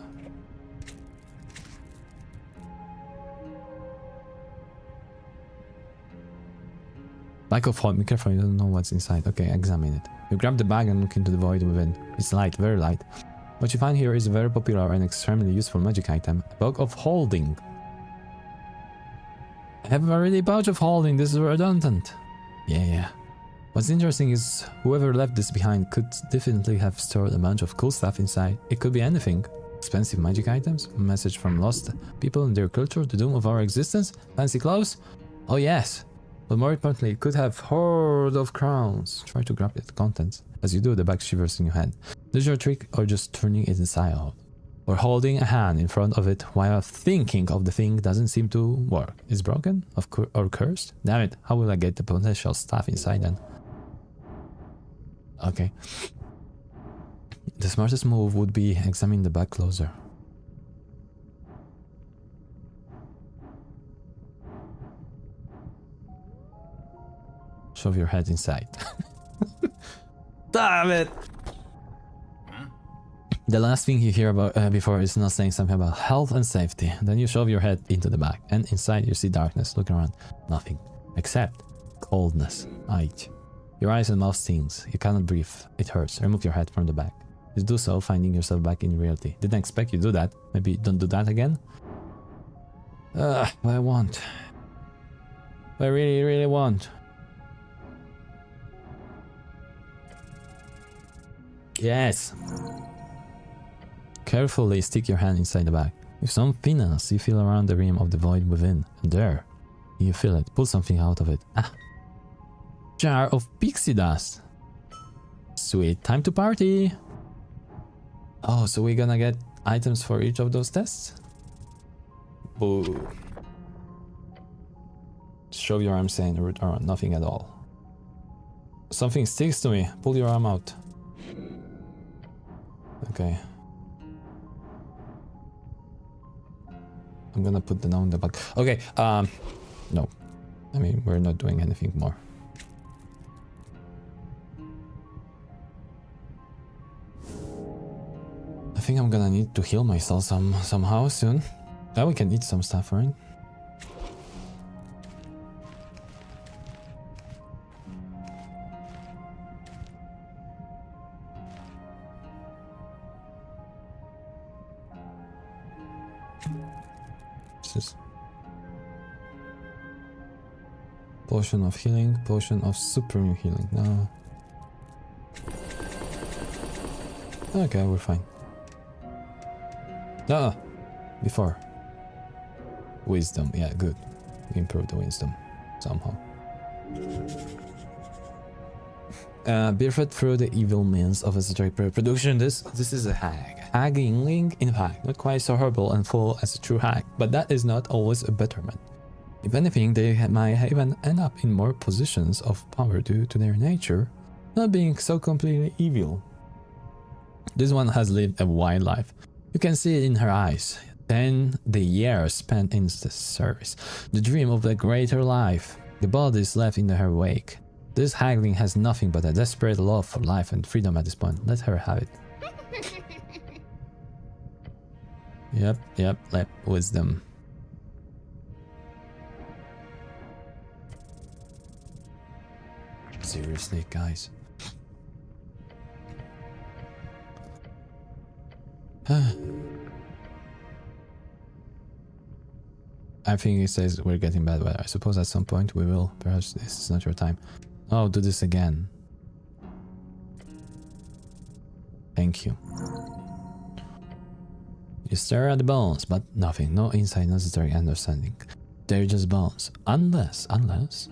Bag of holding. Be careful, you don't know what's inside. Okay, examine it. You grab the bag and look into the void within. It's light, very light. What you find here is a very popular and extremely useful magic item. A bag of holding. I have already a pouch of holding. This is redundant. Yeah. What's interesting is whoever left this behind could definitely have stored a bunch of cool stuff inside. It could be anything. Expensive magic items, a message from lost people and their culture, the doom of our existence, fancy clothes. Oh yes. But more importantly, it could have horde of crowns. Try to grab its contents. As you do, the bag shivers in your hand. Is your trick or just turning it inside out? Or holding a hand in front of it while thinking of the thing doesn't seem to work. It's broken? Or cursed? Damn it, how will I get the potential stuff inside then? Okay. The smartest move would be examine the bag closer. Shove your head inside. Damn it! The last thing you hear about before is not saying something about health and safety. Then you shove your head into the bag, and inside you see darkness. Look around. Nothing. Except coldness. Aight. Your eyes and mouth stings. You cannot breathe. It hurts. Remove your head from the bag. You do so, finding yourself back in reality. Didn't expect you to do that. Maybe don't do that again? What I want. What I really, really want. Yes. Carefully stick your hand inside the bag. With some finesse, you feel around the rim of the void within. And there, you feel it. Pull something out of it. Ah. Jar of pixie dust. Sweet. Time to party. Oh, so we're gonna get items for each of those tests? Boo. Show your arm saying or nothing at all. Something sticks to me. Pull your arm out. Okay. I'm gonna put the note in the back. Okay, no. I mean, we're not doing anything more. I think I'm gonna need to heal myself somehow soon. Now we can eat some stuff, right? Potion of healing, potion of supreme healing. No. Okay, we're fine. No, before. Wisdom, yeah, good. We improved the wisdom somehow. Barefoot through the evil means of esoteric reproduction. This is a hag. Haggling, in fact, not quite so horrible and full as a true hag, but that is not always a betterment. If anything, they might even end up in more positions of power due to their nature, not being so completely evil. This one has lived a wild life. You can see it in her eyes. Then the years spent in the service, the dream of a greater life, the bodies left in her wake. This haggling has nothing but a desperate love for life and freedom at this point. Let her have it. Yep, let wisdom. Seriously, guys. I think it says we're getting bad weather. I suppose at some point we will. Perhaps this is not your time. Oh, do this again. Thank you. You stare at the bones, but nothing. No insight necessary understanding. They're just bones. Unless,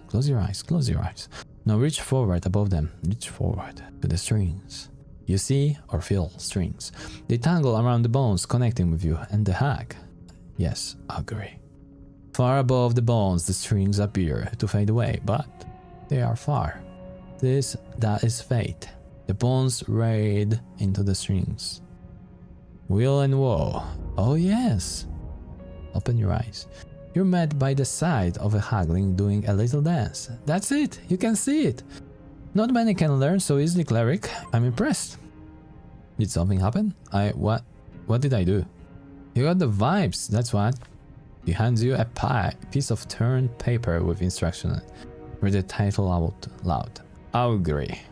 close your eyes. Now reach forward above them. Reach forward to the strings. You see or feel strings. They tangle around the bones connecting with you and the hag. Yes, agree. Far above the bones, the strings appear to fade away, but they are far. That is fate. The bones raid into the strings. Will and woe. Oh yes. Open your eyes. You're met by the sight of a hagling doing a little dance. That's it. You can see it. Not many can learn so easily, cleric. I'm impressed. Did something happen? What did I do? You got the vibes, that's what. He hands you a piece of turned paper with instructions. Read the title out loud. Augury.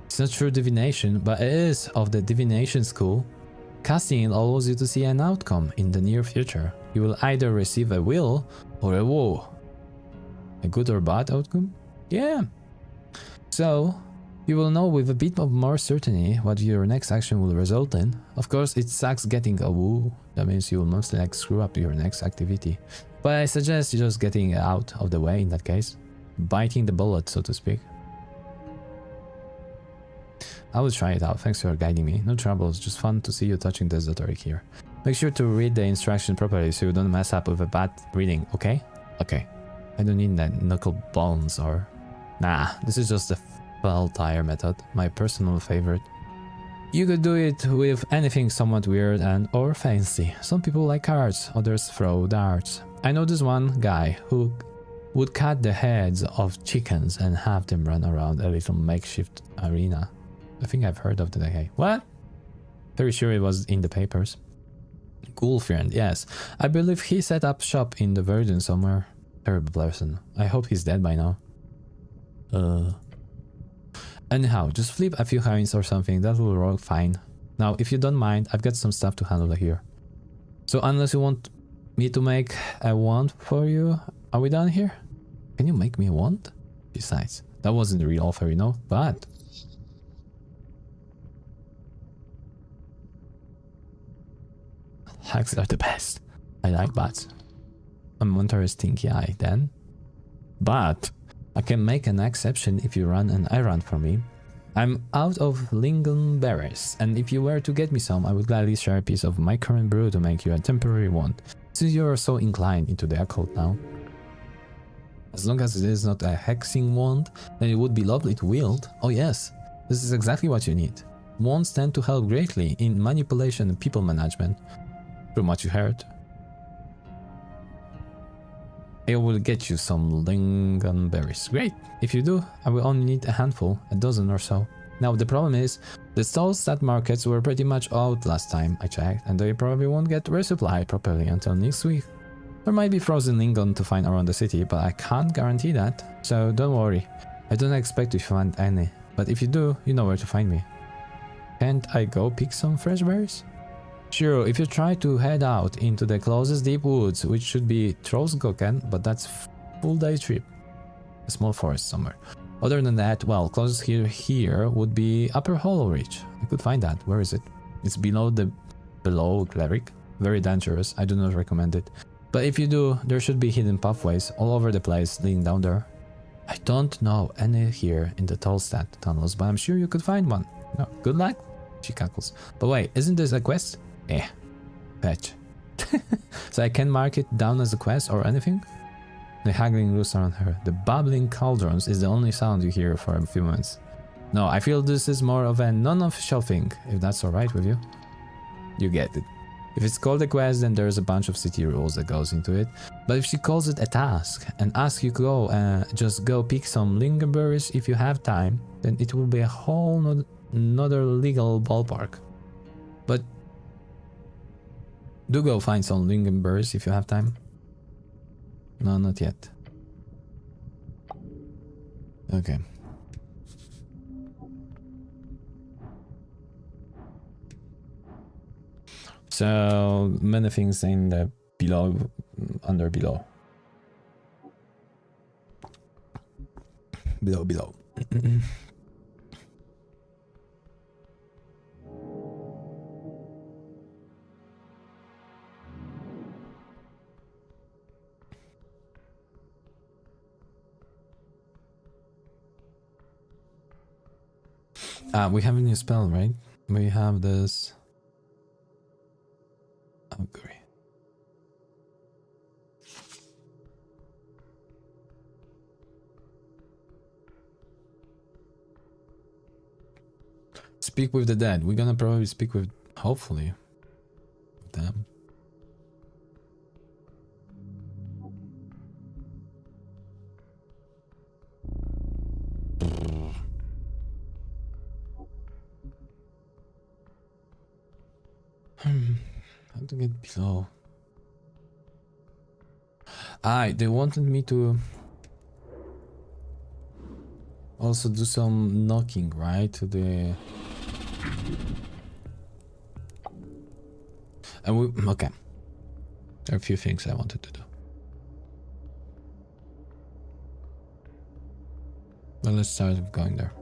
It's not true divination, but it is of the divination school. Casting it allows you to see an outcome in the near future. You will either receive a will or a woe. A good or bad outcome? Yeah. So, you will know with a bit of more certainty what your next action will result in. Of course, it sucks getting a woo. That means you will mostly like screw up your next activity. But I suggest just getting out of the way in that case. Biting the bullet, so to speak. I will try it out, thanks for guiding me. No troubles, just fun to see you touching the esoteric here. Make sure to read the instructions properly so you don't mess up with a bad reading, okay? Okay. I don't need that knuckle bones or... Nah, this is just the fell tire method, my personal favorite. You could do it with anything somewhat weird and or fancy. Some people like cards, others throw darts. I know this one guy who would cut the heads of chickens and have them run around a little makeshift arena. I think I've heard of the guy. What? Very sure it was in the papers. Cool friend, yes. I believe he set up shop in the Virgin somewhere. Terrible person. I hope he's dead by now. Anyhow, just flip a few coins or something, that will roll fine. Now, if you don't mind, I've got some stuff to handle here. So unless you want me to make a wand for you, are we done here? Can you make me a wand? Besides, that wasn't the real offer, you know, but... Hags are the best. I like bats. A Monterey stinky eye then. But I can make an exception if you run an errand for me. I'm out of lingonberries, and if you were to get me some, I would gladly share a piece of my current brew to make you a temporary wand, since you are so inclined into the occult now. As long as it is not a hexing wand, then it would be lovely to wield. Oh yes, this is exactly what you need. Wands tend to help greatly in manipulation and people management. From what you heard. I will get you some lingonberries. Great! If you do, I will only need a handful, a dozen or so. Now the problem is, the stalls at markets were pretty much out last time I checked, and they probably won't get resupplied properly until next week. There might be frozen lingon to find around the city, but I can't guarantee that, so don't worry. I don't expect to find any, but if you do, you know where to find me. Can't I go pick some fresh berries? Sure, if you try to head out into the closest deep woods, which should be Trosgoken, but that's full day trip. A small forest somewhere. Other than that, well, closest here would be Upper Hollow Reach. I could find that. Where is it? It's below Cleric. Very dangerous. I do not recommend it. But if you do, there should be hidden pathways all over the place leading down there. I don't know any here in the Tolstad tunnels, but I'm sure you could find one. No, good luck. She cackles. But wait, isn't this a quest? Eh, fetch. So I can mark it down as a quest or anything? The haggling roosts around her. The babbling cauldrons is the only sound you hear for a few moments. No, I feel this is more of a non-official thing, if that's alright with you. You get it. If it's called a quest, then there's a bunch of city rules that goes into it. But if she calls it a task and asks you to just go pick some lingonberries if you have time, then it will be a whole another legal ballpark. But do go find some lingonberries if you have time. No, not yet. Okay. So many things in the below. We have a new spell, right? We have this. Augury. Speak with the dead. We're gonna probably speak with, hopefully, them. How to get below? They wanted me to also do some knocking, right? To the... okay. There are a few things I wanted to do. Well, let's start with going there.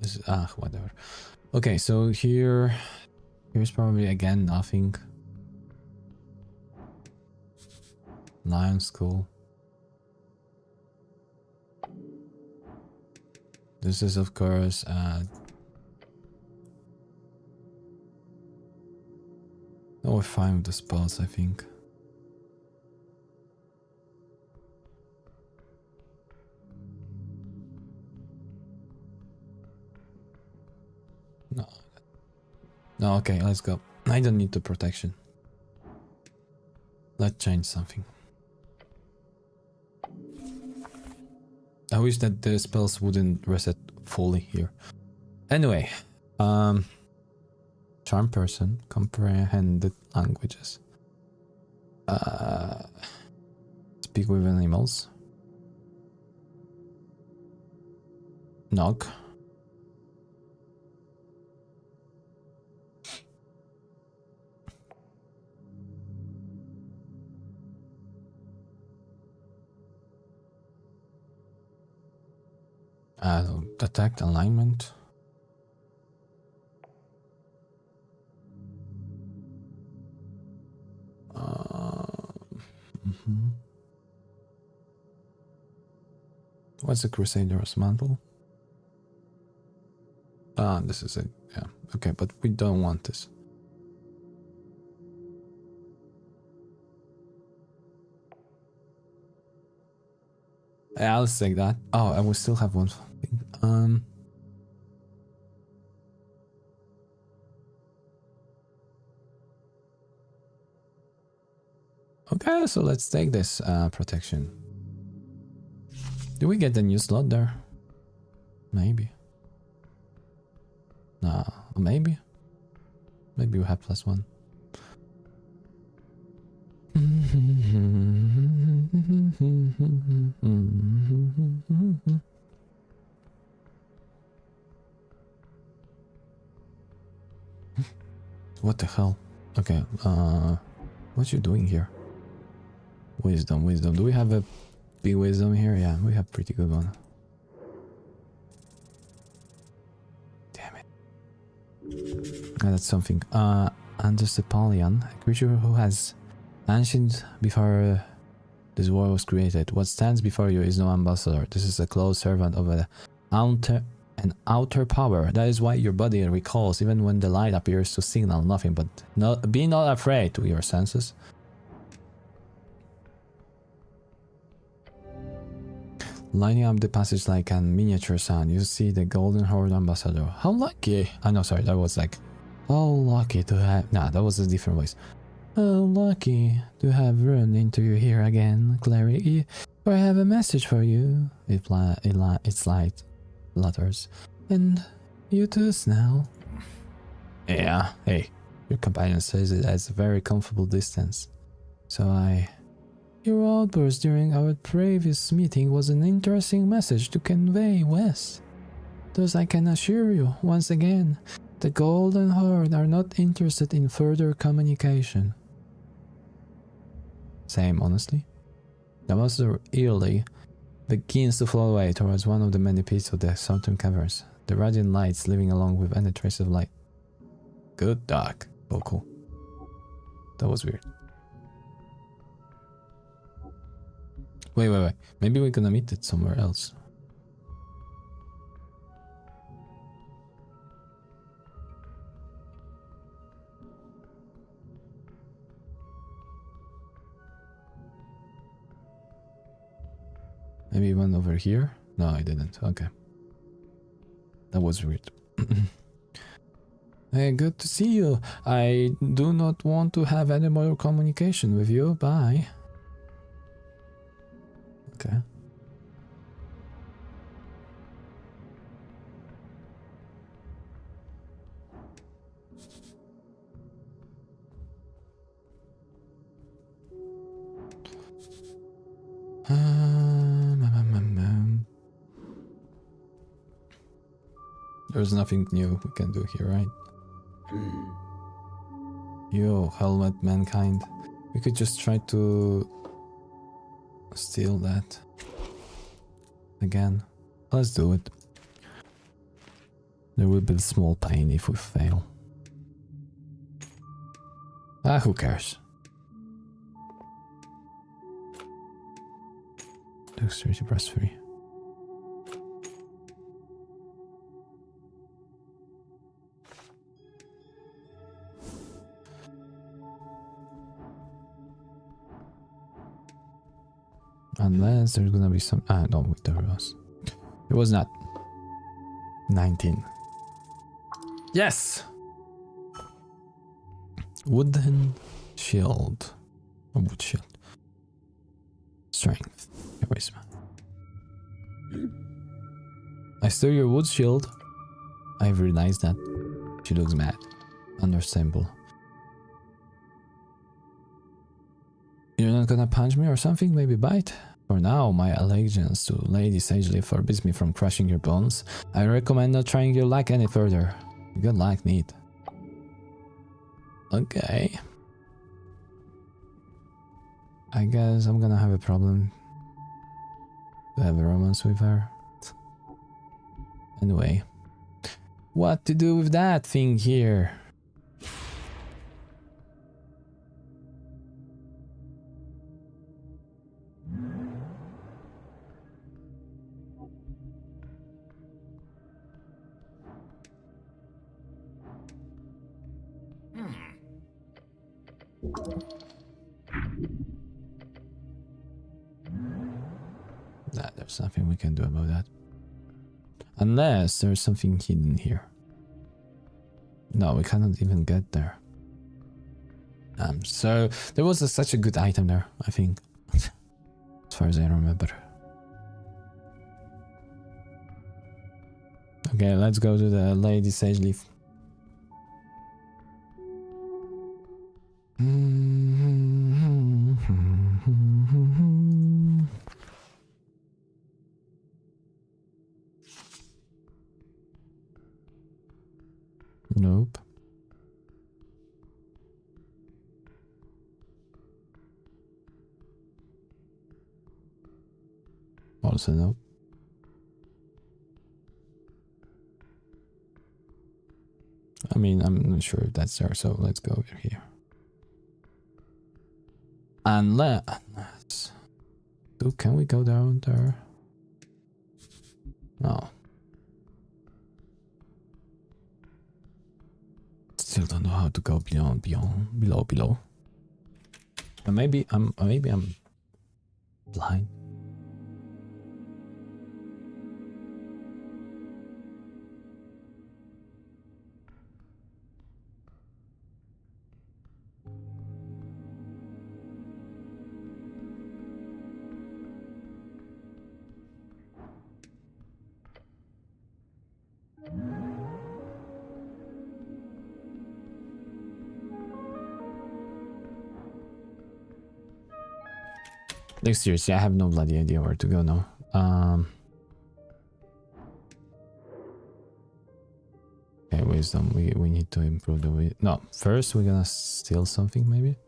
This is, whatever. Okay, so here's probably again nothing. Lion School. This is of course no, we're fine with the spells, I think. No, okay, let's go. I don't need the protection. Let's change something. I wish that the spells wouldn't reset fully here. Anyway, charm person, comprehended languages. Speak with animals. Knock. Detect alignment. What's the Crusader's mantle? This is it. Yeah. Okay, but we don't want this. Yeah, I'll take that. Oh, I will still have one thing. Okay, so let's take this protection. Do we get the new slot there? Maybe. No, maybe. Maybe we have +1. What the hell? Okay, what you doing here? Wisdom. Do we have a big wisdom here? Yeah, we have pretty good one. Damn it. That's something. Anthropolyan, a creature who has ancient before this world was created. What stands before you is no ambassador. This is a close servant of an outer power. That is why your body recalls even when the light appears to signal nothing but be not afraid to your senses. Lighting up the passage like a miniature sun, you see the Golden Horde ambassador. How lucky! Oh no, sorry, that was like... How lucky to have... Nah, that was a different voice. How lucky to have run into you here again, Clary. For I have a message for you. It's light letters. And you too, Snell. Yeah, hey. Your companion says it at a very comfortable distance. So Your outburst during our previous meeting was an interesting message to convey west. Thus I can assure you, once again, the Golden Horde are not interested in further communication. Same, honestly. The Master Early begins to flow away towards one of the many pits of the southern caverns. The radiant lights leaving along with any trace of light. Good dog. Oh, cool. That was weird. Wait. Maybe we're gonna meet it somewhere else. Maybe one over here? No, I didn't. Okay. That was weird. Hey, good to see you. I do not want to have any more communication with you. Bye. Okay. There's nothing new we can do here, right? Yo, helmet mankind. We could just try to steal that again. Let's do it. There will be a small pain if we fail. Ah, who cares? Dexterity plus 3. Unless there's gonna be some... Ah, no, there was. It was not. 19. Yes! Wooden shield. A wood shield. Strength. Charisma. I stole your wood shield. I've realized that. She looks mad. Understandable. You're not gonna punch me or something? Maybe bite? For now, my allegiance to Lady Sagely forbids me from crushing your bones. I recommend not trying your luck any further. Good luck, neat. Okay. I guess I'm gonna have a problem to have a romance with her. Anyway. What to do with that thing here? Nah, there's nothing we can do about that. Unless there's something hidden here. No, we cannot even get there. So there was such a good item there, I think. As far as I remember. Okay, let's go to the Lady Sageleaf. Nope. Also nope. I mean, I'm not sure if that's there, so let's go over here. Unless... Dude, can we go down there? No. Still don't know how to go below. And maybe I'm blind. Like seriously, I have no bloody idea where to go now. Okay, wisdom. We need to improve the no. First, we're gonna steal something, maybe.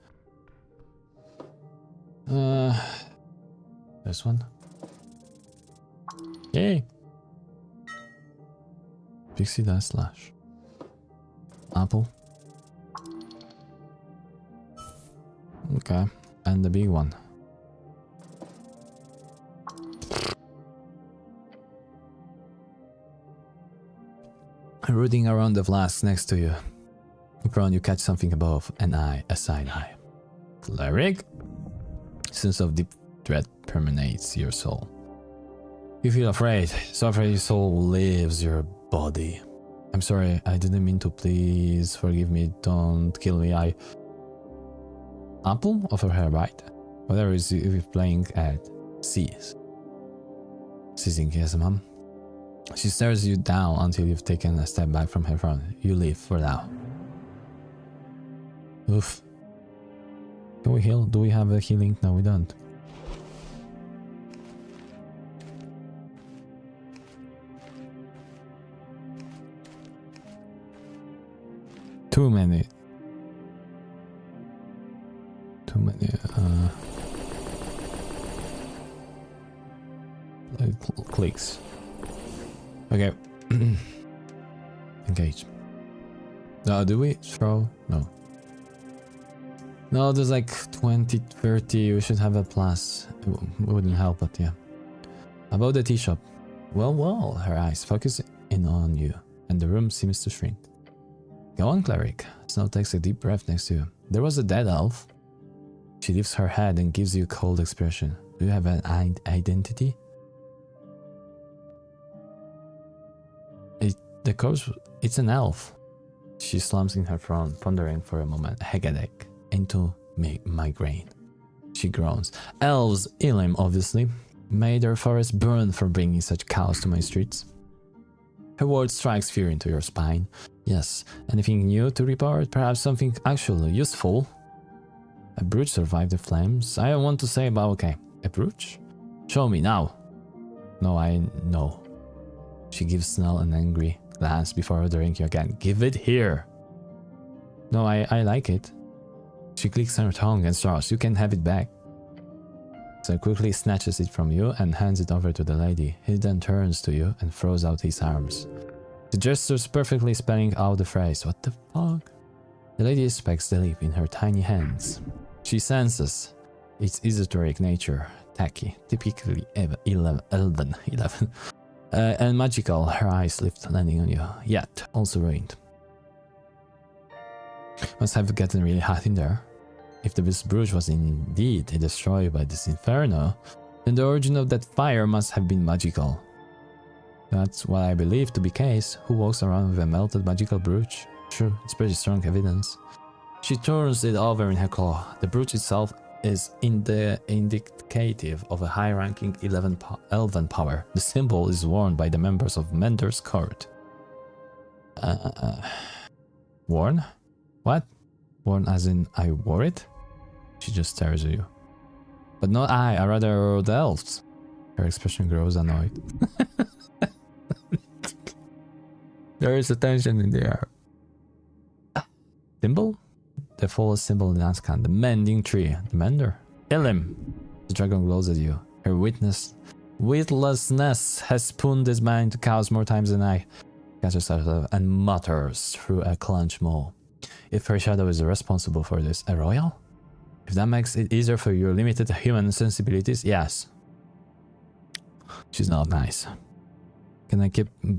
This one. Yay! Pixie Dust Slash. Apple. Okay. And the big one. Rooting around the flask next to you. Prone, you catch something above an eye, a side eye. Cleric. Sense of deep dread permeates your soul. You feel afraid, so afraid your soul leaves your body. I'm sorry, I didn't mean to. Please forgive me, don't kill me. Apple of her hair, right? Whatever is you're playing at cease. Ceasing, yes, mom. She stares you down until you've taken a step back from her front. You leave for now. Oof. Can we heal? Do we have a healing? No, we don't. Too many. Clicks. Okay. Engage. Do we throw? No. No, there's like 20, 30. We should have a plus. It wouldn't help, but yeah. About the tea shop. Well, her eyes focus in on you, and the room seems to shrink. Go on, cleric. Snow takes a deep breath next to you. There was a dead elf. She lifts her head and gives you a cold expression. Do you have an identity? The corpse, it's an elf. She slumps in her throne, pondering for a moment. Headache into migraine. She groans. Elves, Elim obviously, made their forest burn for bringing such cows to my streets. Her word strikes fear into your spine. Yes, anything new to report? Perhaps something actually useful? A brooch survived the flames. I want to say about okay. A brooch? Show me now. No, I know. She gives Snell an angry glance before ordering you again. Give it here. No, I like it. She clicks her tongue and snarls. You can have it back. So quickly snatches it from you and hands it over to the lady. He then turns to you and throws out his arms. The gestures perfectly spelling out the phrase. What the fuck? The lady inspects the leaf in her tiny hands. She senses its esoteric nature. Tacky, typically elven, and magical. Her eyes lift, landing on you, yet also ruined. Must have gotten really hot in there. If this brooch was indeed destroyed by this inferno, then the origin of that fire must have been magical. That's what I believe to be the case. Who walks around with a melted magical brooch? Sure, it's pretty strong evidence. She turns it over in her claw. The brooch itself is indicative of a high-ranking elven power. The symbol is worn by the members of Mender's court. Worn? What? Worn as in I wore it? She just stares at you. But not I rather the elves. Her expression grows annoyed. There is a tension in the air. Symbol? The fullest symbol in Ascan, the mending tree, the mender. Elim! The dragon glows at you. Her witlessness has spooned his mind to cows more times than I. Catches herself and mutters through a clenched maw. If her shadow is responsible for this, a royal? If that makes it easier for your limited human sensibilities, yes. She's not nice. Can I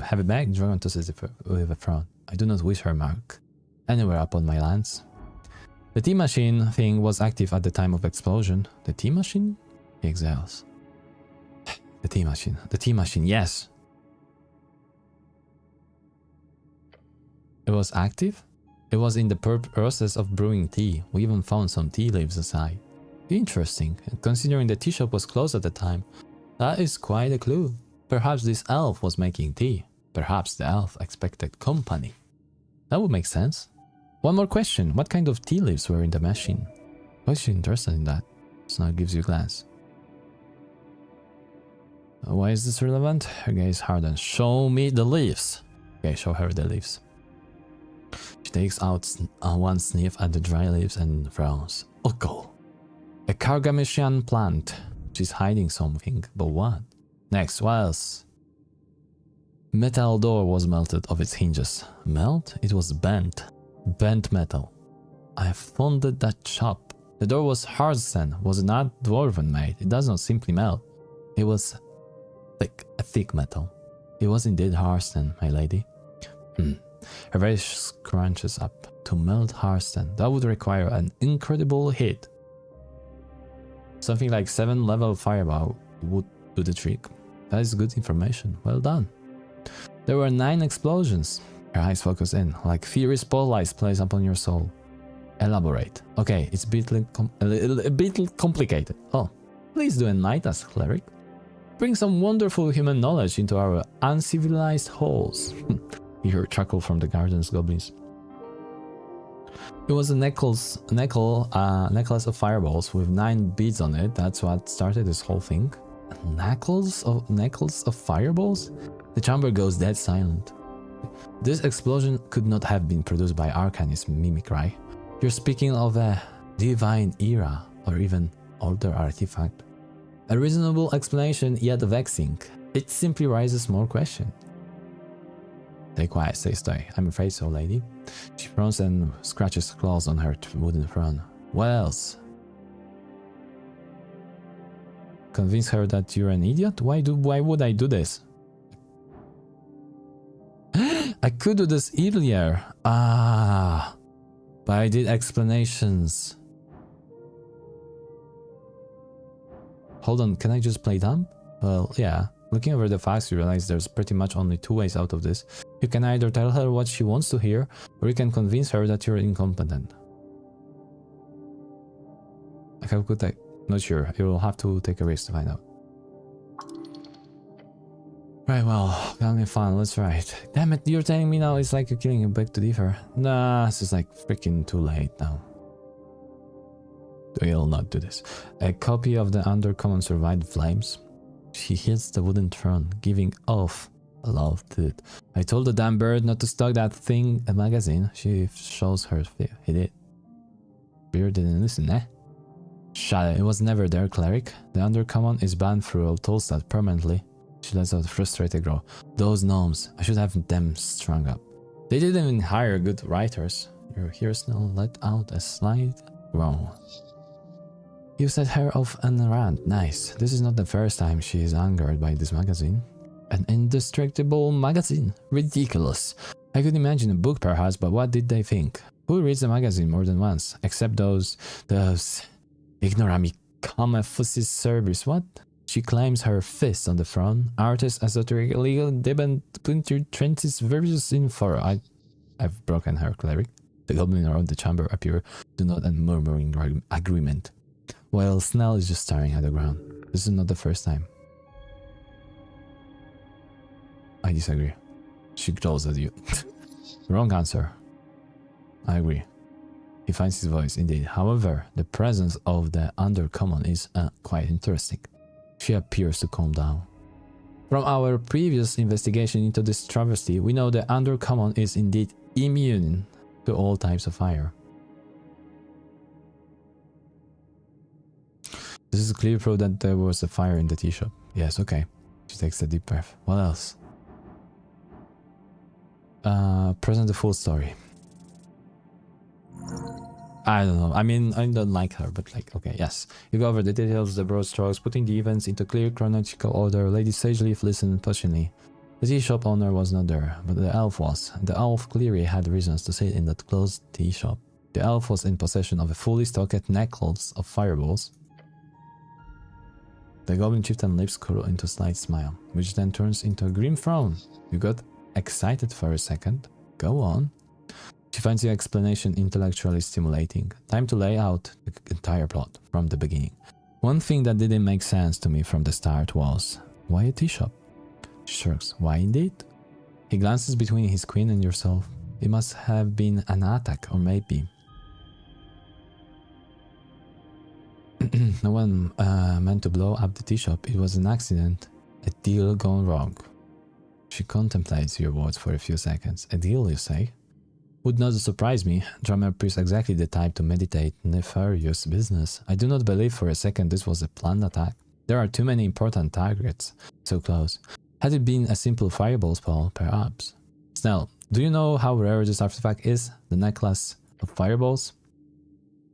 have it back? Dragon tosses it with a frown. I do not wish her mark anywhere upon my lands. The tea machine thing was active at the time of explosion. The tea machine? He exhales. The tea machine, yes. It was active? It was in the process of brewing tea. We even found some tea leaves aside. Interesting, considering the tea shop was closed at the time. That is quite a clue. Perhaps this elf was making tea. Perhaps the elf expected company. That would make sense. One more question. What kind of tea leaves were in the machine? Why is she interested in that? Snow gives you a glance. Why is this relevant? Her gaze hardens. Show me the leaves. Okay, show her the leaves. She takes out one sniff at the dry leaves and frowns. Uckle. A Cargamisian plant. She's hiding something, but what? Next, what else? Metal door was melted off its hinges. Melt? It was bent. Bent metal. I founded that shop. The door was Harsen, was not dwarven made. It does not simply melt. It was thick, a thick metal. It was indeed Harsen, my lady. Her face crunches up. To melt Harsen, that would require an incredible heat. Something like 7-level fireball would do the trick. That is good information. Well done. There were 9 explosions. Her eyes focus in, like fiery spotlights placed upon your soul. Elaborate. Okay, it's a bit complicated. Oh, please do enlighten us, cleric. Bring some wonderful human knowledge into our uncivilized halls. You hear a chuckle from the garden's goblins. It was a necklace of fireballs with 9 beads on it. That's what started this whole thing. A necklace of fireballs? The chamber goes dead silent. This explosion could not have been produced by Arcanist Mimicry. You're speaking of a divine era or even older artifact. A reasonable explanation, yet vexing. It simply raises more questions. Stay quiet, stay. I'm afraid so, lady. She frowns and scratches claws on her wooden throne. What else? Convince her that you're an idiot? Why would I do this? I could do this earlier. But I did explanations. Hold on, can I just play dumb? Well, yeah. Looking over the facts, you realize there's pretty much only 2 ways out of this. You can either tell her what she wants to hear, or you can convince her that you're incompetent. How could I? Not sure. You will have to take a risk to find out. Right, well, gonna be fun. Let's try it. Damn it, you're telling me now it's like you're killing a beg to differ. Nah, this is like freaking too late now. We'll not do this. A copy of the Undercommon survived flames. She hits the wooden throne, giving off a love to it. I told the damn bird not to stock that thing a magazine. She shows her he did. Beard didn't listen, eh? Shut it, it was never there, cleric. The Undercommon is banned through Tolstad permanently. She lets out a frustrated growl. Those gnomes, I should have them strung up. They didn't even hire good writers. Your here's now let out a slight groan. You set her off on a rant. Nice. This is not the first time she is angered by this magazine. An indestructible magazine. Ridiculous. I could imagine a book perhaps, but what did they think? Who reads a magazine more than once? Except those ignoramus service. What? She claims her fist on the throne. Artist, esoteric, illegal, debent, splintered, trenches, various info. I've broken her, cleric. The goblin around the chamber appear do not and murmuring agreement. While Snell is just staring at the ground. This is not the first time. I disagree. She growls at you. Wrong answer. I agree. He finds his voice, indeed. However, the presence of the Undercommon is quite interesting. She appears to calm down. From our previous investigation into this travesty, we know the Undercommon is indeed immune to all types of fire. This is clear proof that there was a fire in the tea shop. Yes, okay. She takes a deep breath. What else? Present the full story. I don't know. I mean, I don't like her, but like, okay, yes. You go over the details, the broad strokes, putting the events into clear chronological order. Lady Sageleaf listened patiently. The tea shop owner was not there, but the elf was. The elf clearly had reasons to sit in that closed tea shop. The elf was in possession of a fully stocked necklace of fireballs. The goblin chieftain lips curl into a slight smile, which then turns into a grim frown. You got excited for a second. Go on. She finds the explanation intellectually stimulating. Time to lay out the entire plot from the beginning. One thing that didn't make sense to me from the start was, why a tea shop? She shrugs. Why indeed? He glances between his queen and yourself. It must have been an attack, or maybe... No one meant to blow up the tea shop. It was an accident. A deal gone wrong. She contemplates your words for a few seconds. A deal, you say? Would not surprise me. Drummer appears exactly the type to meditate nefarious business. I do not believe for a second this was a planned attack. There are too many important targets so close. Had it been a simple fireball spell, perhaps. Snell, do you know how rare this artifact is? The necklace of fireballs?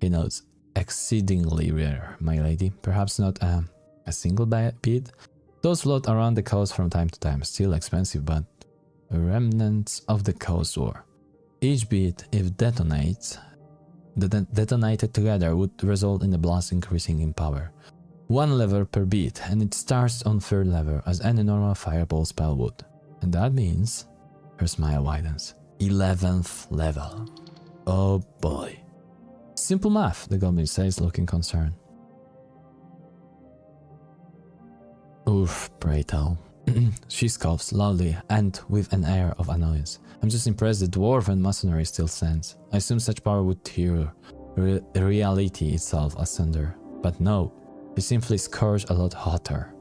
He notes. Exceedingly rare, my lady. Perhaps not a single bead. Those float around the coast from time to time. Still expensive, but remnants of the coast war. Each bead, if detonated together, would result in the blast increasing in power. 1 level per bead, and it starts on 3rd level as any normal fireball spell would. And that means... Her smile widens. 11th level. Oh boy. Simple math, the goblin says, looking concerned. Oof, pray tell. She scoffs loudly and with an air of annoyance. I'm just impressed the dwarven masonry still stands. I assume such power would tear reality itself asunder. But no, it simply scourged a lot hotter.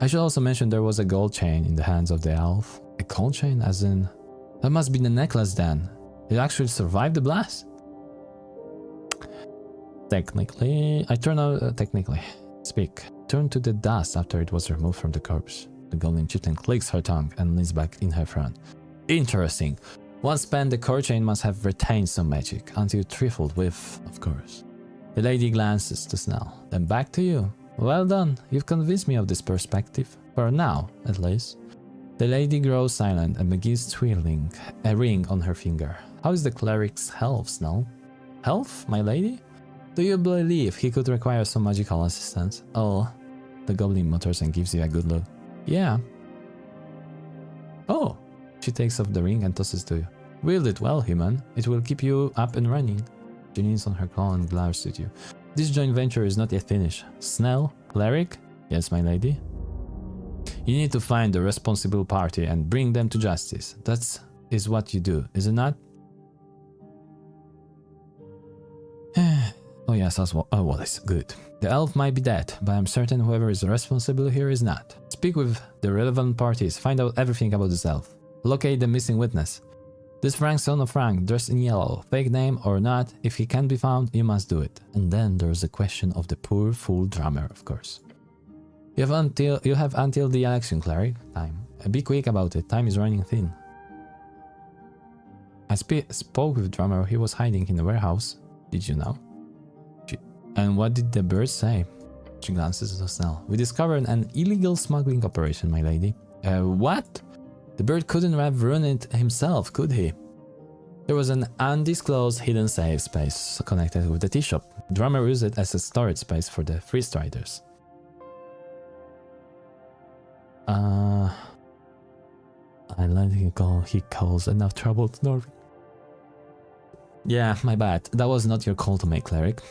I should also mention there was a gold chain in the hands of the elf. A gold chain as in... That must be the necklace then. It actually survived the blast? Technically... technically. Speak. Turn to the dust after it was removed from the corpse. The goblin chieftain clicks her tongue and leans back in her throne. Interesting. Once spent, the core chain must have retained some magic, until trifled with, of course. The lady glances to Snell, then back to you. Well done, you've convinced me of this perspective. For now, at least. The lady grows silent and begins twirling a ring on her finger. How is the cleric's health, Snell? Health, my lady? Do you believe he could require some magical assistance? Oh, the goblin mutters and gives you a good look. Yeah. Oh, she takes off the ring and tosses to you. Wield it well, human. It will keep you up and running. She leans on her claw and glares at you. This joint venture is not yet finished. Snell? Cleric? Yes, my lady. You need to find the responsible party and bring them to justice. That is what you do, is it not? Oh yes, that's what. Oh, well, that's good. The elf might be dead, but I'm certain whoever is responsible here is not. Speak with the relevant parties, find out everything about this elf. Locate the missing witness. This Frank, son of Frank, dressed in yellow, fake name or not, if he can't be found, you must do it. And then there's the question of the poor fool drummer, of course. You have until the election, cleric. Time. Be quick about it. Time is running thin. I spoke with drummer. He was hiding in the warehouse. Did you know? And what did the bird say? She glances at Snell. We discovered an illegal smuggling operation, my lady. What? The bird couldn't have run it himself, could he? There was an undisclosed hidden safe space connected with the tea shop. Drummer used it as a storage space for the freestriders. I let him go. He caused enough trouble to Norvik. Yeah, my bad. That was not your call to make, cleric.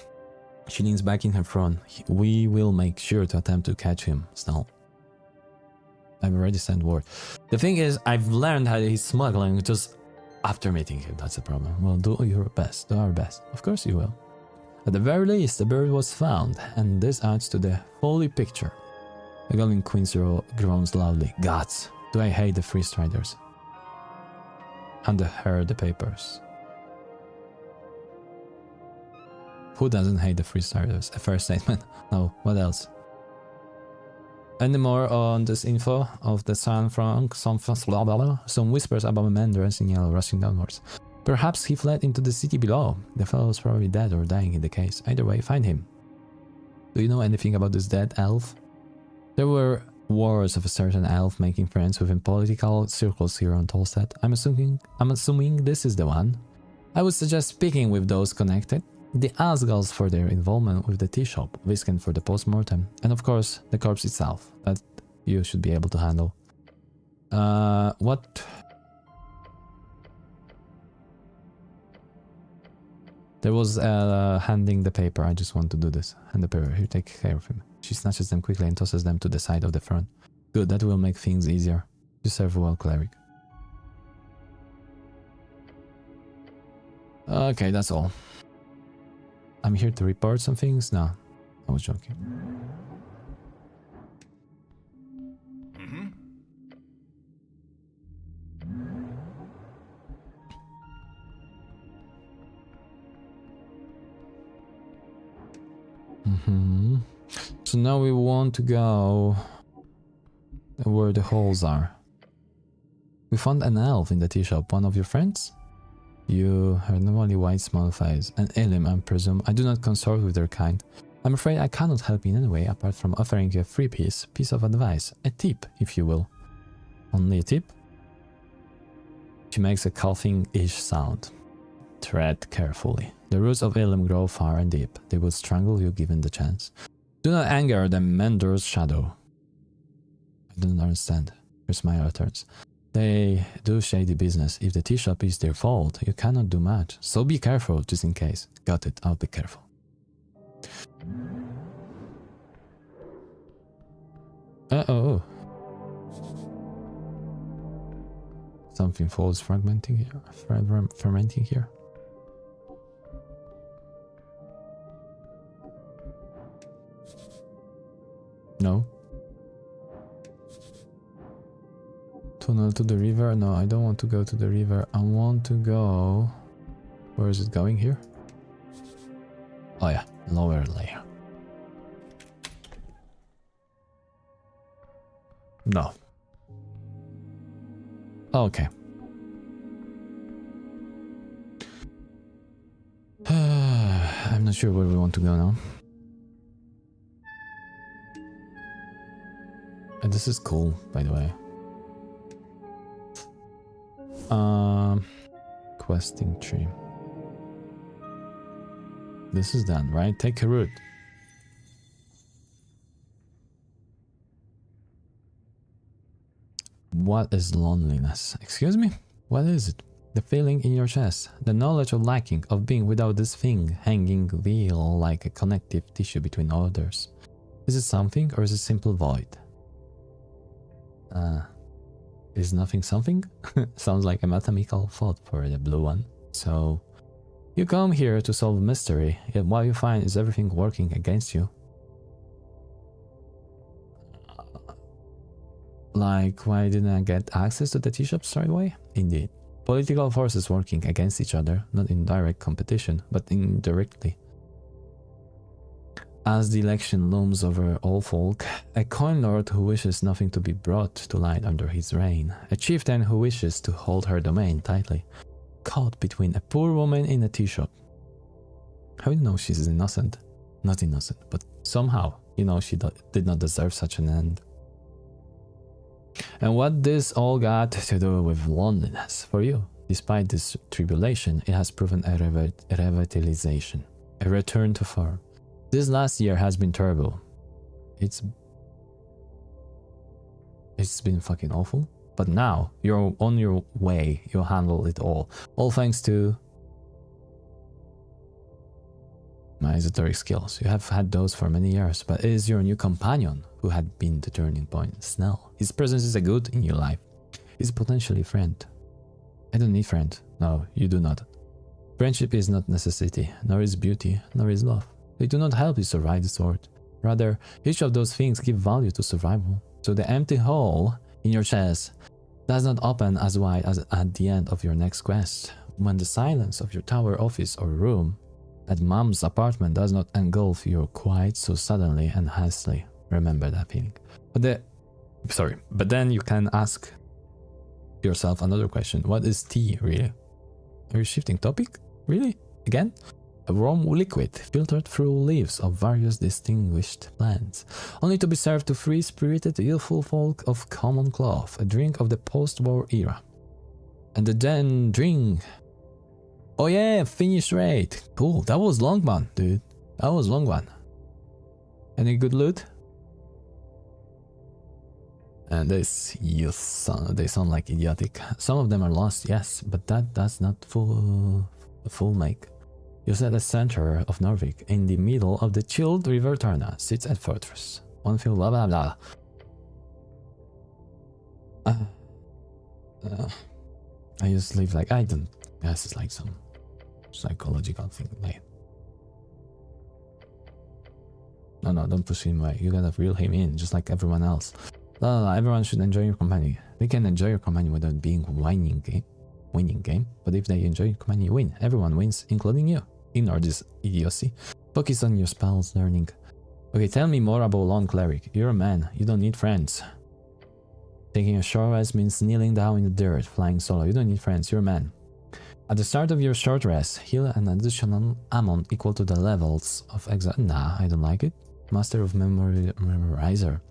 She leans back in her throne. We will make sure to attempt to catch him, Snell. I've already sent word. The thing is, I've learned how he's smuggling just after meeting him. That's the problem. Well, do your best. Do our best. Of course you will. At the very least, the bird was found, and this adds to the holy picture. The goblin queen groans loudly. Gods, do I hate the freestriders. Hand her the papers. Who doesn't hate the freestriders? A fair statement. No, what else? Any more on this info of the San Frank, some whispers about a man dressed in yellow rushing downwards. Perhaps he fled into the city below. The fellow is probably dead or dying in the case. Either way, find him. Do you know anything about this dead elf? There were wars of a certain elf making friends within political circles here on Tolstad. I'm assuming this is the one. I would suggest speaking with those connected. The Asgals for their involvement with the tea shop, Visken for the post-mortem, and of course the corpse itself, that you should be able to handle. What? There was handing the paper. I just want to do this. Hand the paper. Here, take care of him. She snatches them quickly and tosses them to the side of the front. Good, that will make things easier. You serve well, cleric. Okay, that's all. I'm here to report some things? No, I was joking. So now we want to go where the holes are. We found an elf in the tea shop. One of your friends? You have normally white small face. An Elim, I presume. I do not consort with their kind. I'm afraid I cannot help in any way apart from offering you a free piece of advice. A tip, if you will. Only a tip? She makes a coughing-ish sound. Tread carefully. The roots of Elim grow far and deep. They will strangle you given the chance. Do not anger the Mendor's shadow. I don't understand. Her smile returns. They do shady business. If the tea shop is their fault, you cannot do much. So be careful, just in case. Got it, I'll be careful. Uh-oh. Something falls fermenting here. No. Tunnel to the river? No, I don't want to go to the river. I want to go... Where is it going here? Oh yeah, lower layer. No. Okay. I'm not sure where we want to go now. And this is cool, by the way. Questing tree. This is done, right? Take a root. What is loneliness? Excuse me? What is it? The feeling in your chest, the knowledge of lacking, of being without this thing, hanging veil like a connective tissue between others. Is it something or is it simple void? Is nothing something? Sounds like a mathematical thought for the blue one. So, you come here to solve a mystery, yet what you find is everything working against you. Like, why didn't I get access to the tea shop straight away? Indeed. Political forces working against each other, not in direct competition, but indirectly. As the election looms over all folk, a coin lord who wishes nothing to be brought to light under his reign, a chieftain who wishes to hold her domain tightly, caught between a poor woman in a tea shop. How do you know she's innocent? Not innocent, but somehow, you know she did not deserve such an end. And what this all got to do with loneliness for you? Despite this tribulation, it has proven a revitalization, a return to form. This last year has been terrible. It's been fucking awful. But now, you're on your way, you'll handle it all. All thanks to my esoteric skills. You have had those for many years, but it is your new companion who had been the turning point. Snell. His presence is a good in your life. He's potentially a friend. I don't need friend. No, you do not. Friendship is not necessity, nor is beauty, nor is love. They do not help you survive the sword. Rather, each of those things give value to survival. So the empty hole in your chest does not open as wide as at the end of your next quest. When the silence of your tower office or room at Mom's apartment does not engulf you quite so suddenly and hastily. Remember that feeling. But then you can ask yourself another question. What is tea, really? Are you shifting topic? Really? Again? A warm liquid filtered through leaves of various distinguished plants, only to be served to free-spirited, youthful folk of common cloth, a drink of the post-war era. And the then drink... Oh yeah, finish rate. Cool, that was long one, dude. That was long one. Any good loot? And this youth they sound like idiotic. Some of them are lost, yes, but that does not full make. You set the center of Norvik, in the middle of the chilled river Tarna, sits a fortress. One feel blah blah blah. I just live like I don't. Guess it's like some psychological thing. Like, no, don't push him away. You gotta reel him in, just like everyone else. Everyone should enjoy your company. They can enjoy your company without being winning game. But if they enjoy your company, you win. Everyone wins, including you. Ignore this idiocy. Focus on your spells learning. Okay, tell me more about Lone Cleric. You're a man. You don't need friends. Taking a short rest means kneeling down in the dirt, flying solo. You don't need friends, you're a man. At the start of your short rest, heal an additional amount equal to the levels of exile. Nah, I don't like it. Master of Memorizer.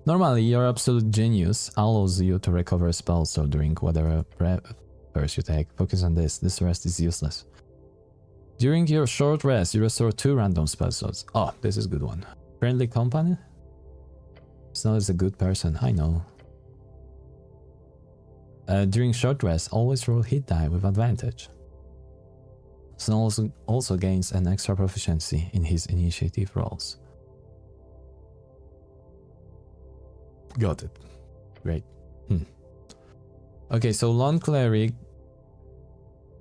Normally, your absolute genius allows you to recover spells or drink whatever breaths you take. Focus on this. This rest is useless. During your short rest, you restore 2 random spell slots. Oh, this is a good one. Friendly companion? Snow is a good person, I know. During short rest, always roll hit die with advantage. Snow also gains an extra proficiency in his initiative rolls. Got it. Great. Okay, so Lone Cleric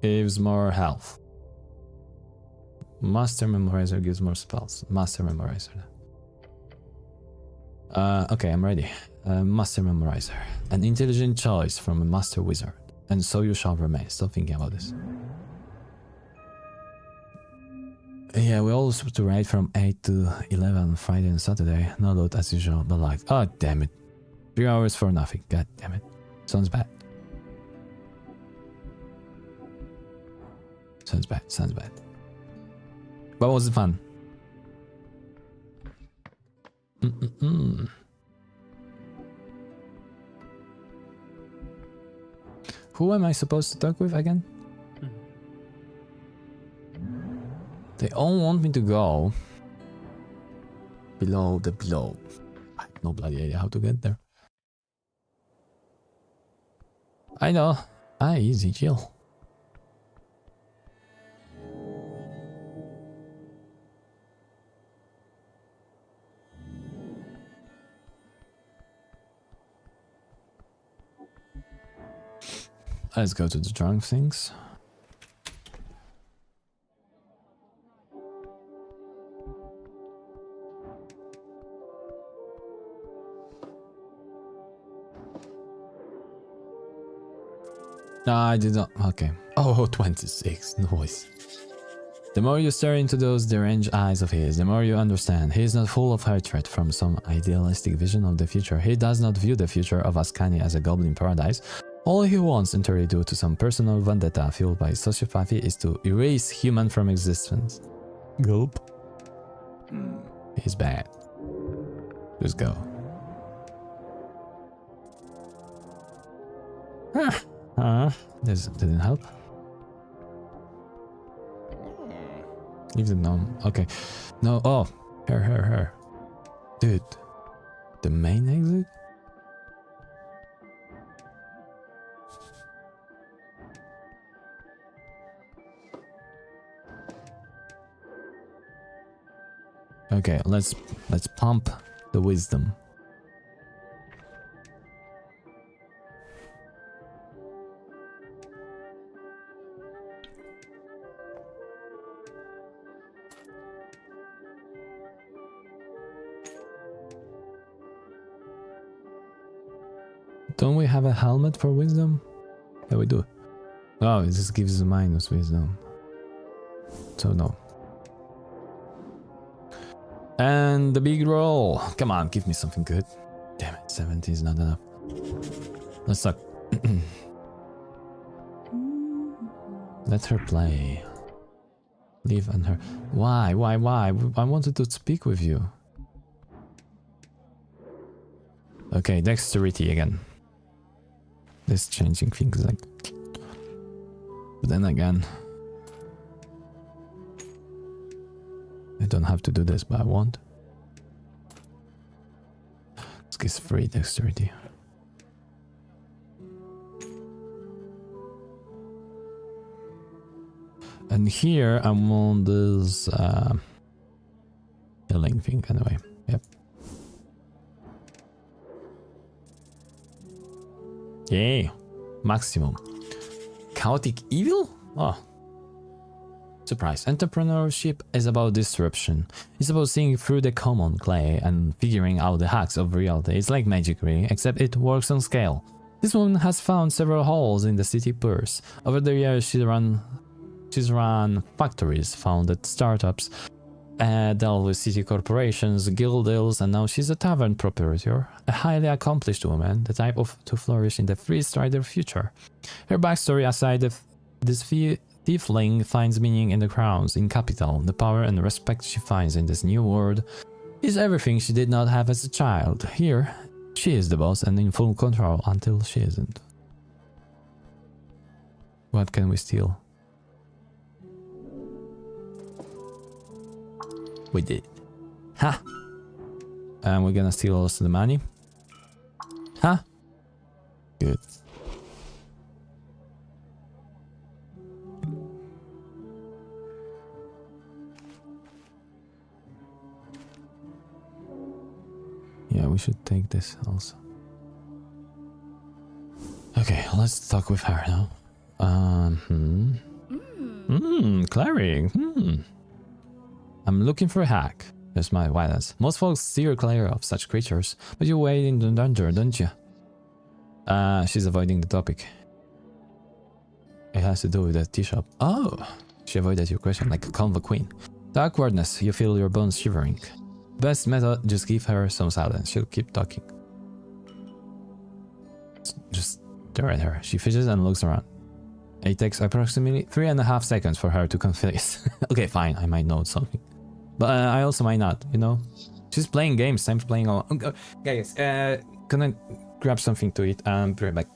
gives more health. Master Memorizer gives more spells. Master Memorizer. Okay, I'm ready. Master Memorizer. An intelligent choice from a Master Wizard. And so you shall remain. Stop thinking about this. Yeah, we always have to ride from 8 to 11 Friday and Saturday. No load as usual, but like, oh damn it. 3 hours for nothing. God damn it. Sounds bad. Sounds bad. Sounds bad. But was it fun? Who am I supposed to talk with again? They all want me to go below the below. I have no bloody idea how to get there. I know. Easy, chill. Let's go to the drunk things. No, I did not. Okay. Oh, 26. Noise. The more you stare into those deranged eyes of his, the more you understand. He is not full of hatred from some idealistic vision of the future. He does not view the future of Ascani as a goblin paradise. All he wants in theory due to some personal vendetta fueled by sociopathy is to erase human from existence. Gulp. He's bad. Just go. This didn't help. Leave the gnome. Okay. No. Oh. Her. Dude. The main exit? Okay, let's pump the wisdom. Don't we have a helmet for wisdom? Yeah, we do. Oh, it just gives minus wisdom. So no. And the big roll. Come on, give me something good. Damn it, 70 is not enough. Let's suck. Let her play. Leave on her. Why? I wanted to speak with you. Okay, dexterity again. This changing things like. But then again. I don't have to do this, but I want. This gives free dexterity. And here I want this healing thing anyway. Yep. Yay. Maximum. Chaotic evil? Oh. Surprise. Entrepreneurship is about disruption. It's about seeing through the common clay and figuring out the hacks of reality. It's like magic really, except it works on scale. This woman has found several holes in the city purse. Over the years she's run factories, founded startups, dealt with city corporations, guild deals, and now she's a tavern proprietor, a highly accomplished woman, the type of to flourish in the free strider future. Her backstory aside, this tiefling finds meaning in the crowns, in capital, the power and respect she finds in this new world is everything she did not have as a child. Here, she is the boss and in full control until she isn't. What can we steal? We did. Ha! And we're gonna steal also the money. Ha! Good. Yeah, we should take this also. Okay, let's talk with her now. Cleric. I'm looking for a hack. Here's my violence. Most folks steer clear of such creatures, but you wait in the danger, don't you? She's avoiding the topic. It has to do with the tea shop. Oh! She avoided your question like a convo queen. The awkwardness, you feel your bones shivering. Best method, just give her some silence. She'll keep talking. Just stare at her. She fidgets and looks around. It takes approximately 3.5 seconds for her to confess. Okay, fine, I might know something. But I also might not, you know? She's playing games, I'm playing all... Guys, gonna grab something to eat and be right back.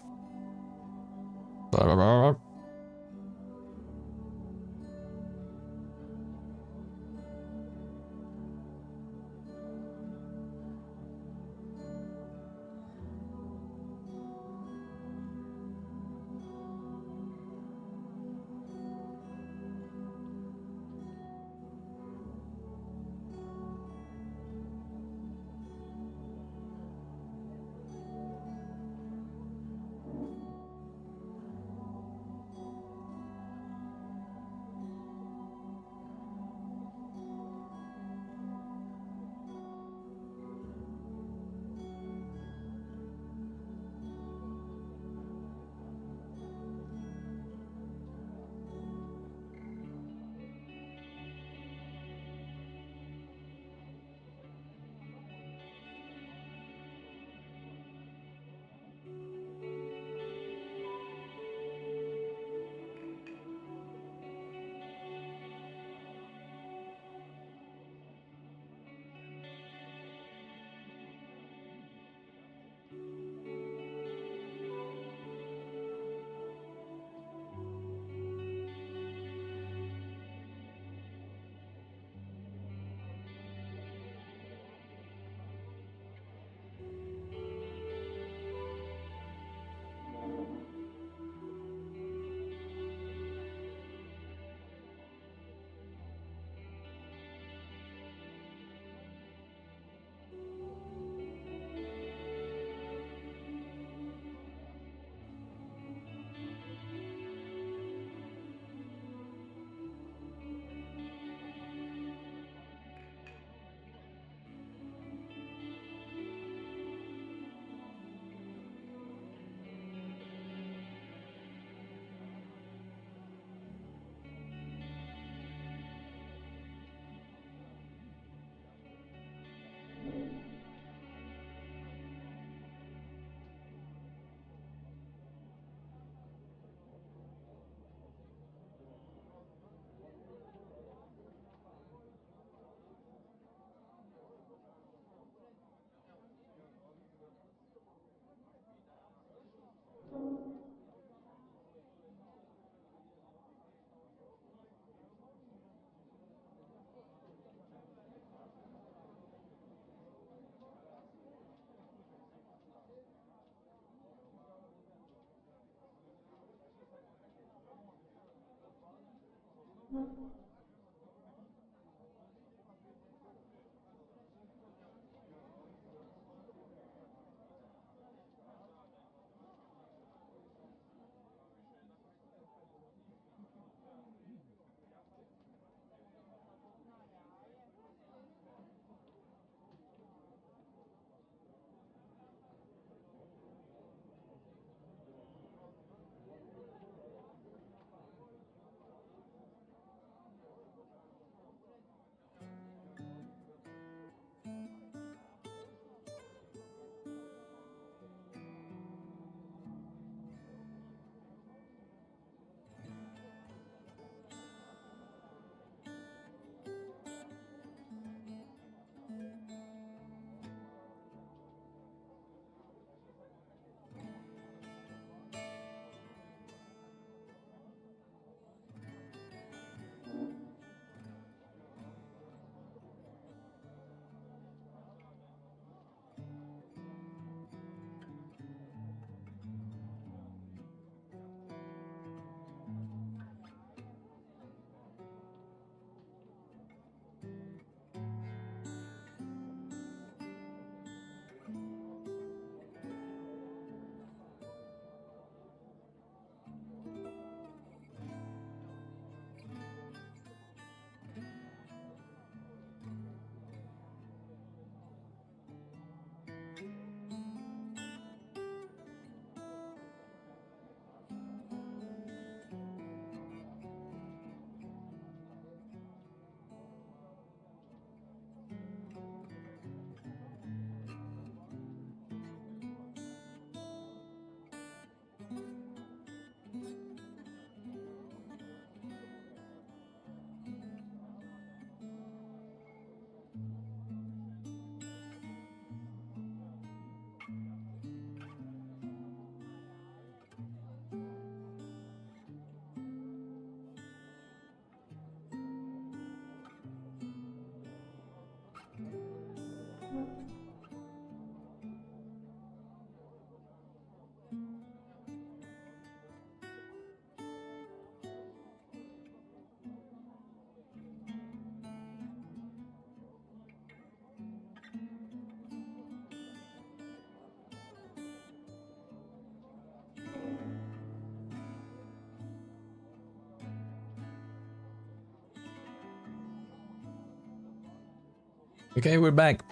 Okay, we're back.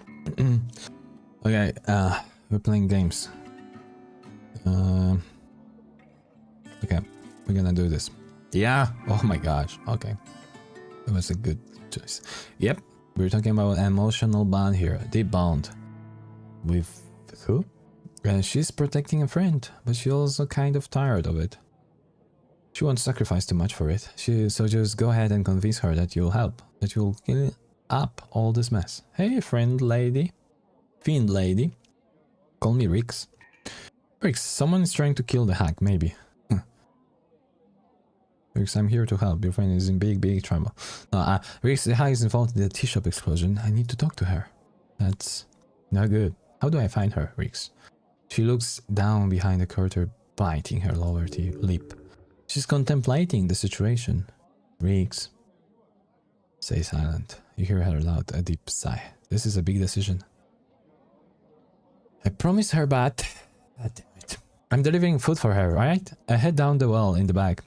Okay, we're playing games. Okay, we're gonna do this. Yeah. Oh my gosh. Okay, it was a good choice. Yep, we're talking about emotional bond here. Deep bond. With who? She's protecting a friend, but she's also kind of tired of it. She won't sacrifice too much for it. So just go ahead and convince her that you'll help, that you'll clean up all this mess. Hey, friend lady. Fiend lady. Call me Rix. Rix, someone is trying to kill the hack, maybe. Rix, I'm here to help. Your friend is in big trouble. No, Rix, the hack is involved in the tea shop explosion. I need to talk to her. That's not good. How do I find her, Rix? She looks down behind the curtain, biting her lower lip. She's contemplating the situation. Rix. Stay silent. You hear her loud, a deep sigh. This is a big decision. I promised her, but... God damn it. I'm delivering food for her, right? I head down the well in the back.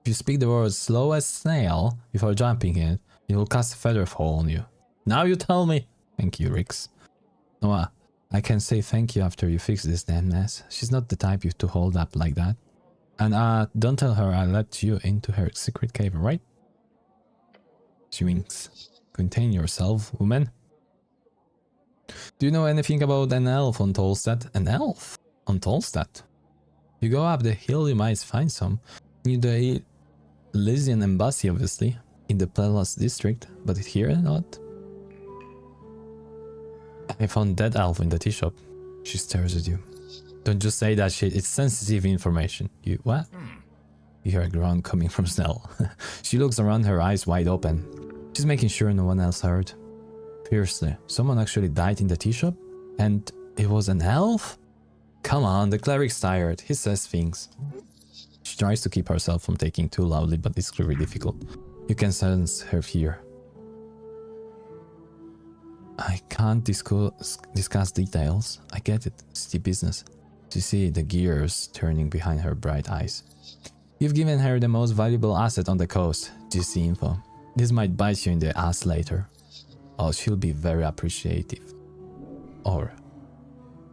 If you speak the words slow as snail before jumping in, it will cast a feather fall on you. Now you tell me. Thank you, Rix. Noah, I can say thank you after you fix this damn mess. She's not the type you to hold up like that. And don't tell her I let you into her secret cave, right? She winks. Contain yourself, woman. Do you know anything about an elf on Tolstad? An elf? On Tolstad? You go up the hill, you might find some. Near the Elysian embassy, obviously. In the Palace district. But here, not. I found that elf in the tea shop. She stares at you. Don't just say that shit, it's sensitive information. You, what? You hear a groan coming from Snell. She looks around, her eyes wide open. She's making sure no one else heard. Fiercely, someone actually died in the tea shop? And it was an elf? Come on, the cleric's tired. He says things. She tries to keep herself from taking too loudly, but it's really difficult. You can sense her fear. I can't discuss details. I get it. It's the business. You see the gears turning behind her bright eyes. You've given her the most valuable asset on the coast. Juicy info. This might bite you in the ass later. Oh, she'll be very appreciative. Or...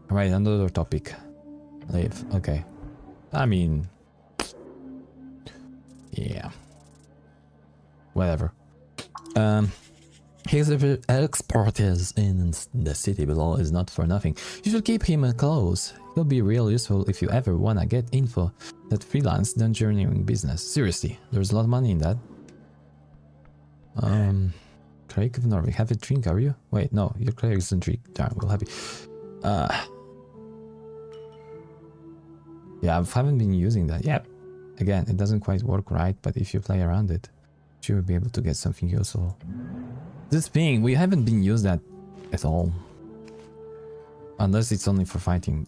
Alright, another topic. Leave. Okay. I mean... Yeah. Whatever. His expertise in the city below is not for nothing. You should keep him close. He'll be real useful if you ever wanna get info that freelance dungeoneering business. Seriously, there's a lot of money in that. Craig of Norway, have a drink, are you? Wait, no, your cleric doesn't drink. Darn, we'll have it. Yeah, I haven't been using that. Yeah, again, it doesn't quite work right, but if you play around it, you will be able to get something useful. This thing, we haven't been used that at all. Unless it's only for fighting.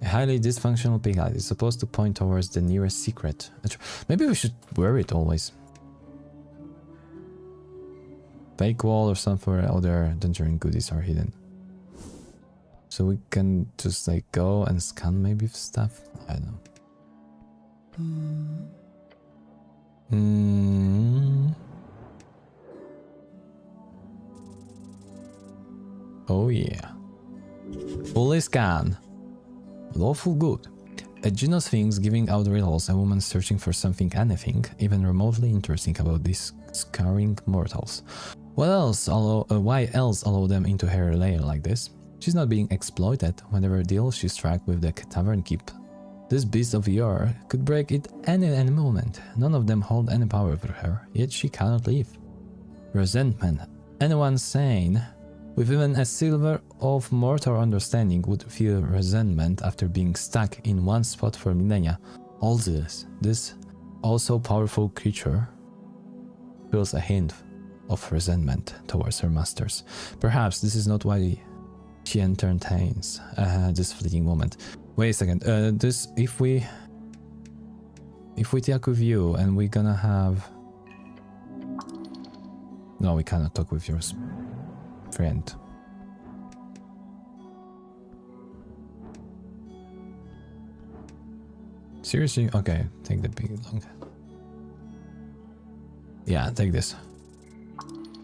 A highly dysfunctional piglet is supposed to point towards the nearest secret. Maybe we should wear it always. Fake wall or something where other dungeon goodies are hidden. So we can just like go and scan maybe stuff? I don't know. Oh yeah. Fully scan. Lawful good. A Juno Sphinx giving out riddles, a woman searching for something, anything, even remotely interesting about these scouring mortals. Why else allow them into her lair like this? She's not being exploited. Whenever deal she struck with the tavern keep. This beast of yore could break it any moment. None of them hold any power over her, yet she cannot leave. Resentment. Anyone sane with even a silver of mortal understanding would feel resentment after being stuck in one spot for millennia. All this also powerful creature feels a hint of resentment towards her masters. Perhaps this is not why she entertains this fleeting moment. Wait a second, if we talk with you and we're gonna have... No, we cannot talk with your friend. Seriously? Okay, take the big long. Yeah, take this.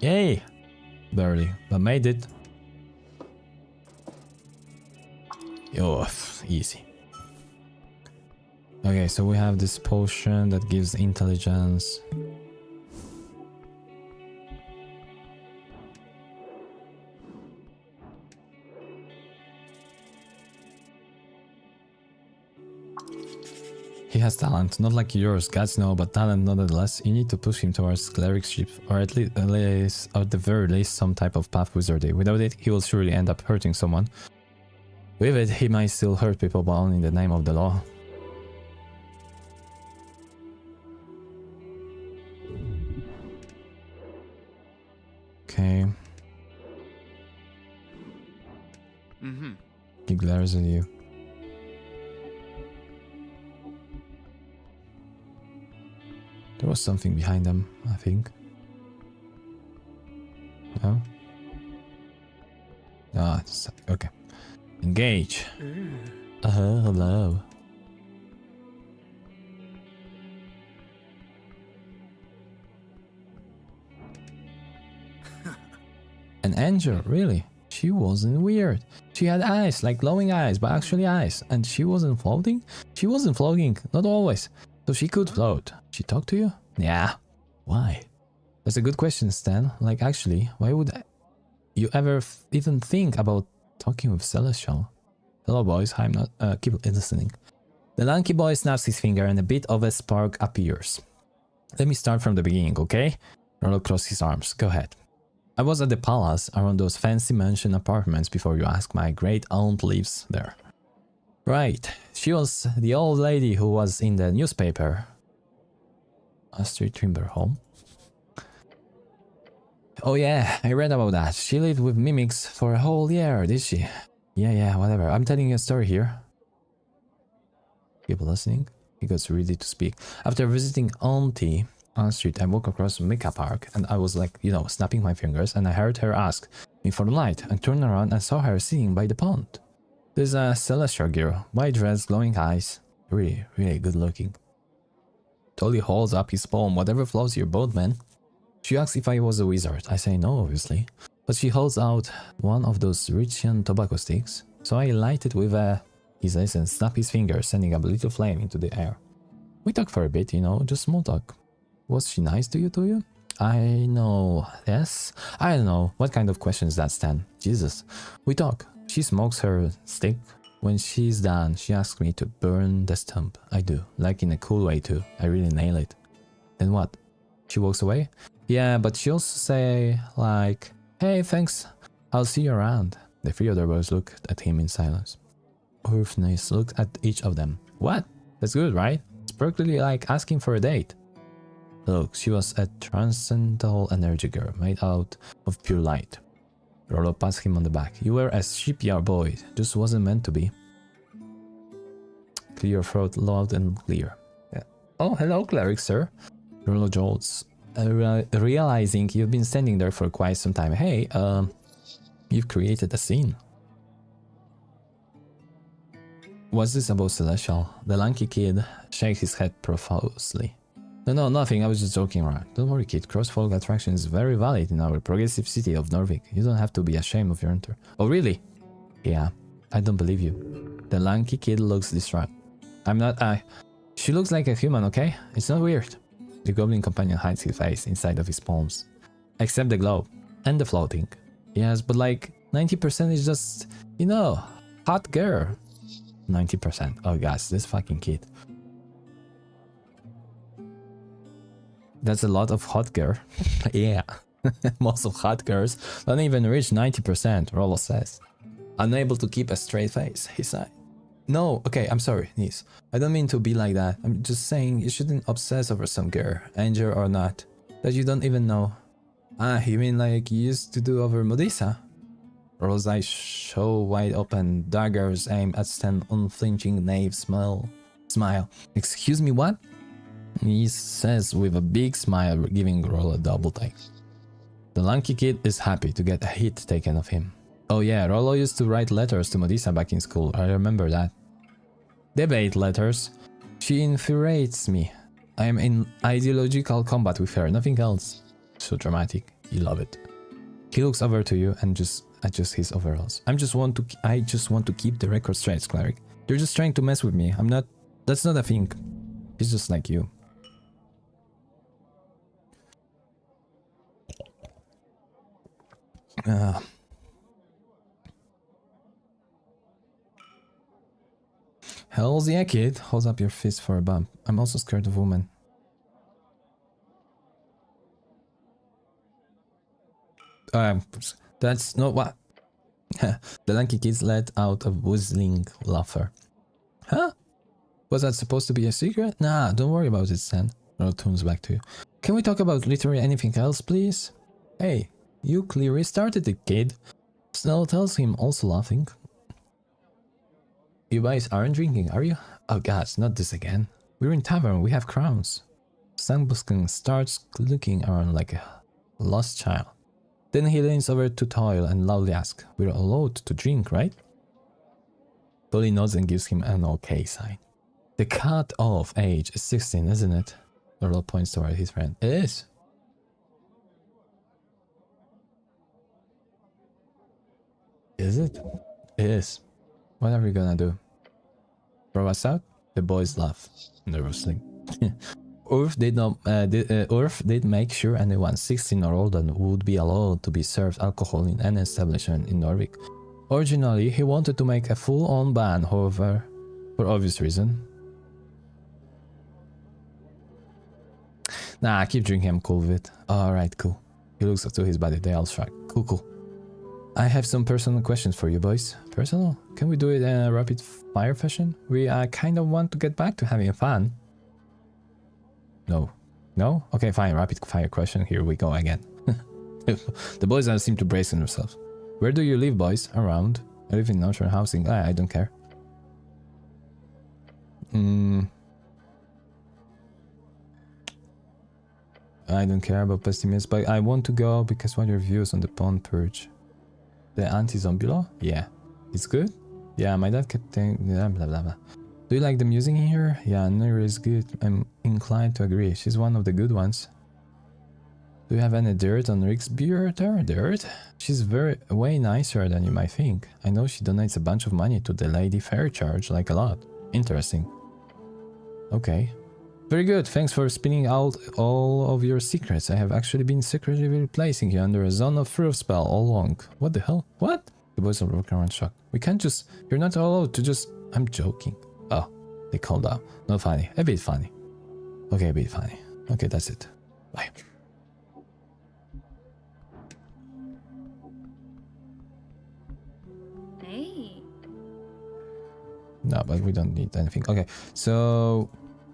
Yay! Barely, but made it. Oh, easy. Okay, so we have this potion that gives intelligence. He has talent, not like yours, gods know, but talent nonetheless. You need to push him towards clericship, or at the very least, some type of path wizardry. Without it, he will surely end up hurting someone. With it, he might still hurt people, but only in the name of the law. Okay. He glares at you. There was something behind them, I think. No? Ah, okay. Engage. Hello. An angel, really? She wasn't weird. She had eyes, like glowing eyes, but actually eyes. And she wasn't floating? She wasn't floating, not always. So she could float. She talked to you? Yeah. Why? That's a good question, Stan. Like, actually, why would you ever even think about talking with Celestial? Hello, boys. I'm not. Keep listening. The lanky boy snaps his finger and a bit of a spark appears. Let me start from the beginning, okay? Rollo crossed his arms. Go ahead. I was at the palace, around those fancy mansion apartments before you ask. My great aunt lives there. Right. She was the old lady who was in the newspaper. Astrid Trimberholm. Oh yeah, I read about that. She lived with mimics for a whole year, did she? Yeah, whatever. I'm telling you a story here. People listening? He gets ready to speak. After visiting Auntie on the street, I walked across Mika Park and I was like, snapping my fingers, and I heard her ask me for the light and turned around and saw her sitting by the pond. There's a celestial girl, white dress, glowing eyes. Really, really good looking. Tolly holds up his palm. Whatever floats your boat, man. She asks if I was a wizard. I say no, obviously. But she holds out one of those Richian tobacco sticks. So I light it with he says, and snap his fingers, sending a little flame into the air. We talk for a bit, just small talk. Was she nice to you? I know. Yes? I don't know. What kind of question is that, Stan? Jesus. We talk. She smokes her stick. When she's done, she asks me to burn the stump. I do. Like in a cool way too. I really nail it. Then what? She walks away? Yeah, but she also say like, hey, thanks. I'll see you around. The three other boys look at him in silence. Orphanage looked at each of them. What? That's good, right? It's practically like asking for a date. Look, she was a transcendental energy girl made out of pure light. Rollo passed him on the back. You were a shipyard boy, just wasn't meant to be. Clear your throat loud and clear. Yeah. Oh, hello, cleric, sir. Rollo jolts, realizing you've been standing there for quite some time. Hey, you've created a scene. What's this about Celestial? The lanky kid shakes his head profusely. No, nothing. I was just joking around. Don't worry, kid. Crossfolk attraction is very valid in our progressive city of Norvik. You don't have to be ashamed of your enter. Oh, really? Yeah. I don't believe you. The lanky kid looks distraught. I'm not. She looks like a human, okay? It's not weird. The goblin companion hides his face inside of his palms. Except the glow. And the floating. Yes, but like 90% is just, hot girl. 90%. Oh, gosh, this fucking kid. That's a lot of hot girl. Yeah. Most of hot girls don't even reach 90%, Rollo says. Unable to keep a straight face, he sighed. No, okay, I'm sorry, niece. I don't mean to be like that. I'm just saying you shouldn't obsess over some girl, angel or not, that you don't even know. You mean like you used to do over Modisa? Rollo's eyes show wide open, daggers aim at Stan's unflinching knave smile. Excuse me, what? He says with a big smile, giving Rollo a double take. The lanky kid is happy to get a hit taken of him. Oh yeah, Rollo used to write letters to Modisa back in school, I remember that. Debate letters. She infuriates me. I am in ideological combat with her, nothing else. So dramatic. You love it. He looks over to you and just adjusts his overalls. I just want to keep the record straight, cleric. You're just trying to mess with me. I'm not. That's not a thing. He's just like you. Hells yeah, kid. Hold up your fist for a bump. I'm also scared of women. That's not what. The lanky kids let out a whistling laughter. Huh? Was that supposed to be a secret? Nah, don't worry about it, Stan. Earl turns back to you. Can we talk about literally anything else, please? Hey, you clearly started it, kid. Snell tells him, also laughing. You guys aren't drinking, are you? Oh god, not this again. We're in tavern, we have crowns. Sandbuskin starts looking around like a lost child. Then he leans over to Toil and loudly asks, we're allowed to drink, right? Dolly nods and gives him an okay sign. The cut-off age is 16, isn't it? Earl points toward his friend. It is. Is it? It is. What are we gonna do? Throw us out? The boys laugh nervously. Urf did make sure anyone 16 or older would be allowed to be served alcohol in any establishment in Norwich. Originally, he wanted to make a full-on ban, however, for obvious reason. Nah, keep drinking, I'm cool with it. Alright, cool. He looks up to his body, they all shrug. Cool. I have some personal questions for you boys. Personal? Can we do it in a rapid fire fashion? We kind of want to get back to having fun. No? Okay, fine, rapid fire question, here we go again. The boys seem to brace themselves. Where do you live, boys? Around. I live in Northern housing. I don't care. I don't care about pessimists, but I want to go because what are your views on the Pond Purge? The anti-zombie law? Yeah. It's good? Yeah, my dad kept saying blah blah blah. Do you like the music in here? Yeah, Nira is good. I'm inclined to agree. She's one of the good ones. Do you have any dirt on Rick's beard? Dirt? She's way nicer than you might think. I know she donates a bunch of money to the Lady Faircharge, like a lot. Interesting. Okay. Very good, thanks for spinning out all of your secrets. I have actually been secretly placing you under a zone of fear spell all along. What the hell? What? The boys are looking around shocked. We can't just... You're not allowed to just... I'm joking. Oh, they called out. Not funny. A bit funny. Okay, a bit funny. Okay, that's it. Bye. Hey. No, but we don't need anything. Okay, so...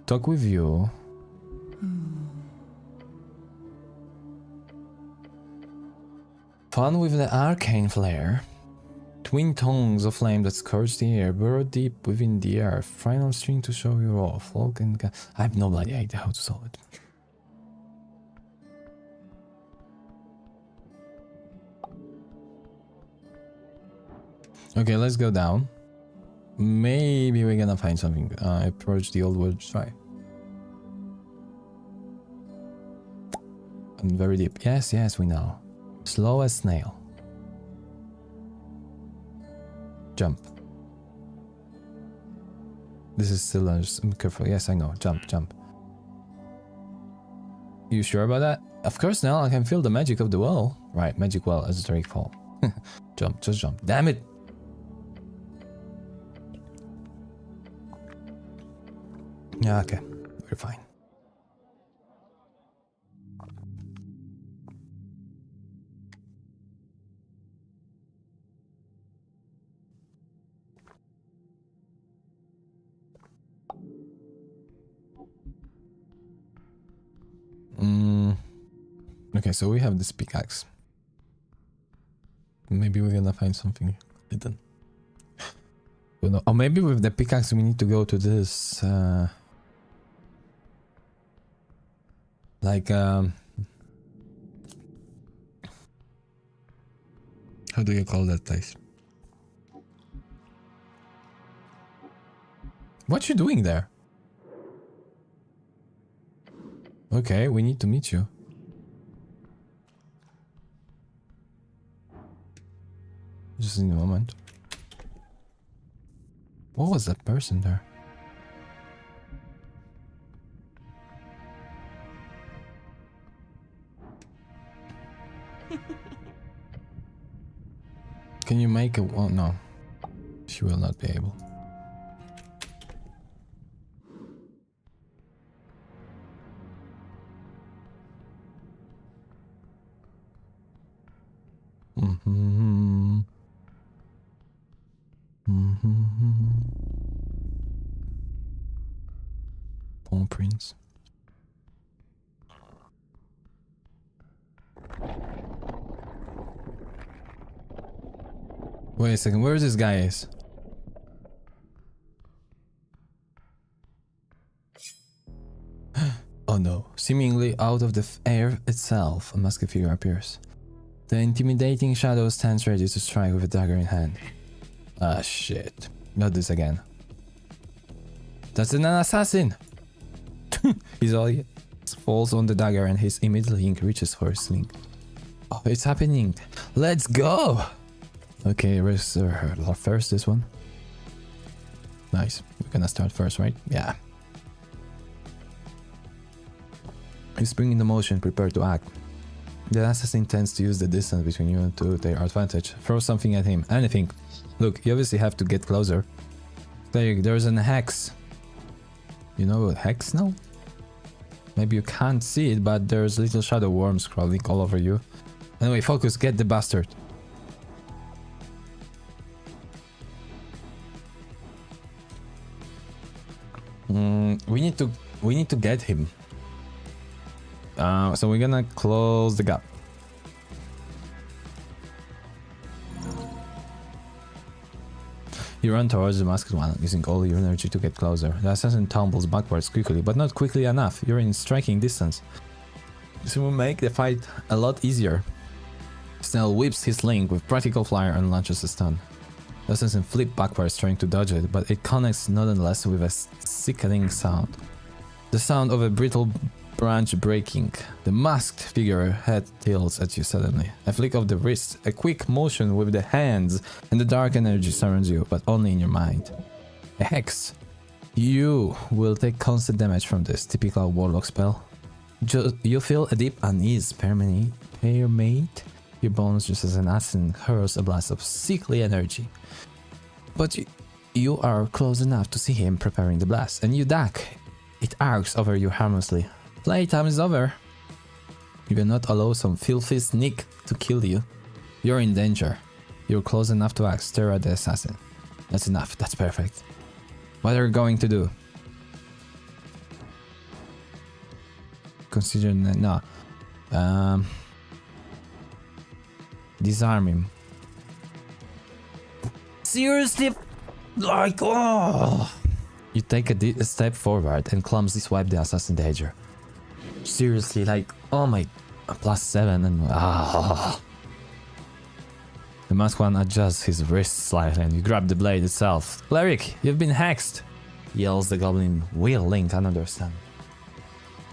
Talk with you. Fun with the arcane flare. Twin tongues of flame that scourge the air, burrow deep within the earth. Final string to show you off. I have no bloody idea how to solve it. Okay, let's go down. Maybe we're gonna find something. Approach the old world. Try. And very deep. Yes, we know. Slow as snail. Jump. This is still careful. Yes, I know. Jump. You sure about that? Of course, now I can feel the magic of the well. Right, magic well, esoteric fall. Jump, just jump. Damn it! Yeah, okay. We're fine. Okay, so we have this pickaxe. Maybe we're gonna find something hidden. Or maybe with the pickaxe we need to go to this... how do you call that place? What you doing there? Okay, we need to meet you. Just in a moment. What was that person there? Can you make a... Oh, no. She will not be able. Mm-hmm. Mm-hmm. Pawn prints. Wait a second, where this guy is? Oh no. Seemingly out of the air itself, a masked figure appears. The intimidating shadow stands ready to strike with a dagger in hand. Ah, shit. Not this again. That's an assassin! His eye falls on the dagger and his immediately reaches for his sling. Oh, it's happening! Let's go! Okay, first this one. Nice. We're gonna start first, right? Yeah. You spring into motion, prepared to act. The assassin tends to use the distance between you to their advantage. Throw something at him. Anything. Look, you obviously have to get closer. There's an hex. You know what hex now? Maybe you can't see it, but there's little shadow worms crawling all over you. Anyway, focus, get the bastard. We need to get him. So we're gonna close the gap. You run towards the masked one, using all your energy to get closer. The assassin tumbles backwards quickly, but not quickly enough. You're in striking distance. This will make the fight a lot easier. Snell whips his link with practical fire and launches a stun. The assassin flips backwards trying to dodge it, but it connects nonetheless with a sickening sound. The sound of a brittle branch breaking. The masked figure head tilts at you suddenly. A flick of the wrist, a quick motion with the hands, and the dark energy surrounds you, but only in your mind. A hex. You will take constant damage from this typical warlock spell. You feel a deep unease permeate your bones just as an assassin hurls a blast of sickly energy. But you are close enough to see him preparing the blast, and you duck. It arcs over you harmlessly. Playtime is over. You cannot allow some filthy sneak to kill you. You're in danger. You're close enough to act. Stare at the assassin. That's enough. That's perfect. What are you going to do? Consider no. Disarm him. Seriously? Like, oh. You take a step forward and clumsily swipe the assassin dagger. Seriously, like, oh my, +7 and The masked one adjusts his wrist slightly and you grab the blade itself. Cleric, you've been hexed! Yells the goblin, wailing another stun.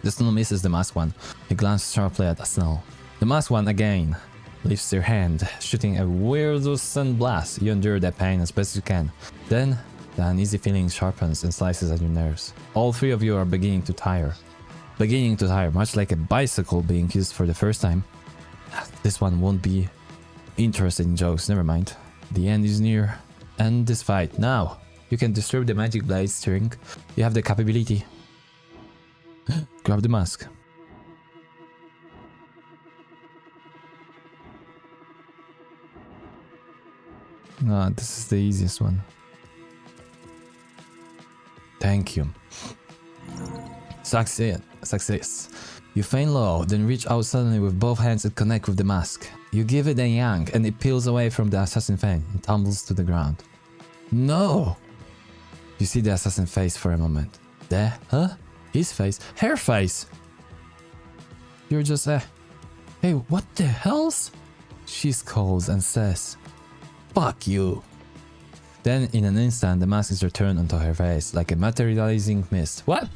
The stun misses the masked one. He glances sharply at Snell. The masked one again lifts your hand, shooting a weirdo stun blast. You endure that pain as best you can. Then, the uneasy feeling sharpens and slices at your nerves. All three of you are beginning to tire, much like a bicycle being used for the first time. This one won't be interested in jokes, never mind. The end is near. End this fight now. You can disturb the magic blade steering. You have the capability. Grab the mask. No, this is the easiest one. Thank you. Success. You feign low, then reach out suddenly with both hands and connect with the mask. You give it a yank and it peels away from the assassin fang and tumbles to the ground. No! You see the assassin face for a moment. His face? Her face! You're just hey, what the hell's? She scolds and says, "Fuck you." Then, in an instant, the mask is returned onto her face, like a materializing mist. What?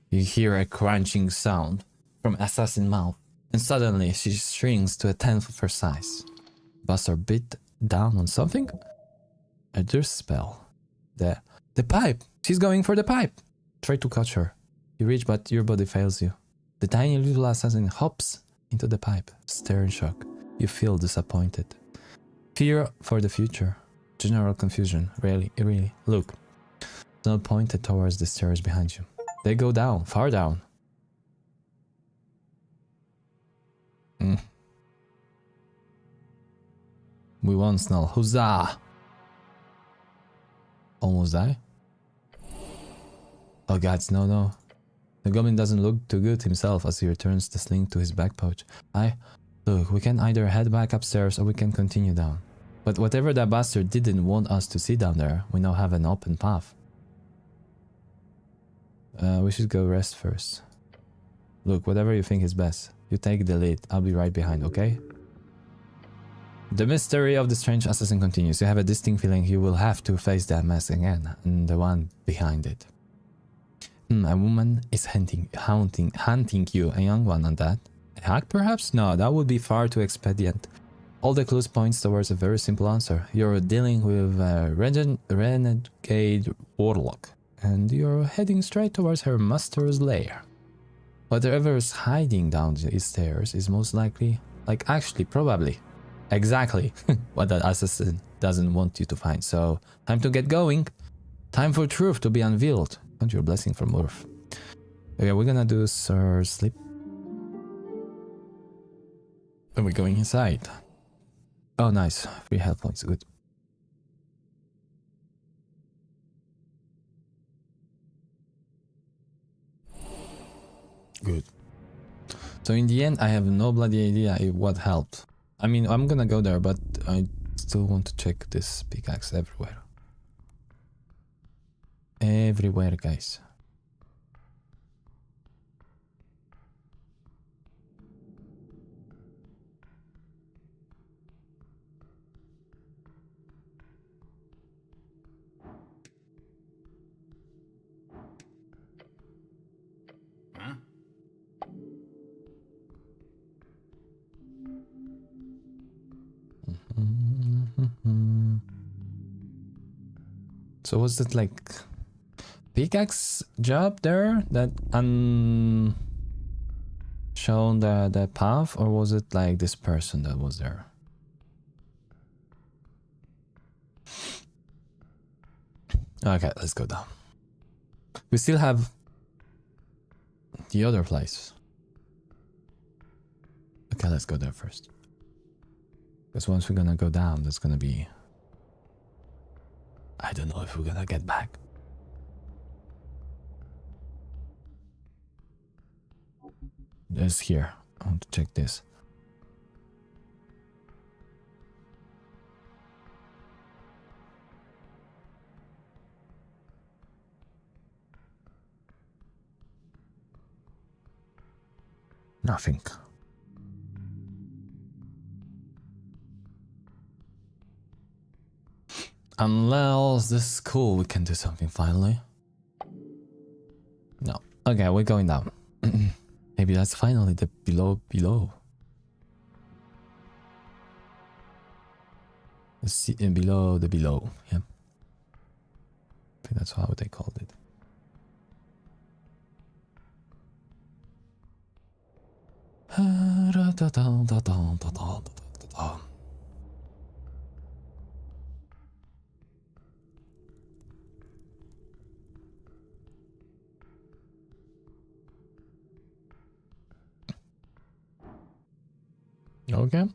You hear a crunching sound from assassin's mouth, and suddenly she shrinks to a tenth of her size. Buster bit down on something? A dirst spell. The pipe! She's going for the pipe! Try to catch her. You reach, but your body fails you. The tiny little assassin hops into the pipe, stare in shock. You feel disappointed. Fear for the future. General confusion. Really. Look. Snow pointed towards the stairs behind you. They go down, far down. We won, Snell. Huzzah! Almost die? Oh gods, no. The goblin doesn't look too good himself as he returns the sling to his back pouch. Look, we can either head back upstairs or we can continue down. But whatever that bastard didn't want us to see down there, we now have an open path. We should go rest first. Look, whatever you think is best. You take the lead, I'll be right behind, okay? The mystery of the strange assassin continues. You have a distinct feeling you will have to face that mess again, and the one behind it. A woman is hunting you, a young one on that. A hack perhaps? No, that would be far too expedient. All the clues points towards a very simple answer. You're dealing with a renegade warlock, and you're heading straight towards her master's lair. Whatever is hiding down these stairs is most likely, probably, exactly what that assassin doesn't want you to find. So, time to get going. Time for truth to be unveiled. Count your blessing from Earth. Okay, we're gonna do Sir Sleep. And we're going inside. Oh, nice. 3 health points. Good. Good. So in the end, I have no bloody idea what helped. I mean, I'm gonna go there, but I still want to check this pickaxe everywhere. Everywhere, guys. So was it like pickaxe job there that shown the path, or was it like this person that was there? Okay, let's go down. We still have the other place. Okay, let's go there first. Because once we're gonna go down, there's gonna be... I don't know if we're gonna get back. There's here. I want to check this. Nothing. Unless this is cool, we can do something finally. No. Okay, we're going down. Maybe that's finally the below. Let's see, below the below. Yeah. I think that's how they called it. Okay.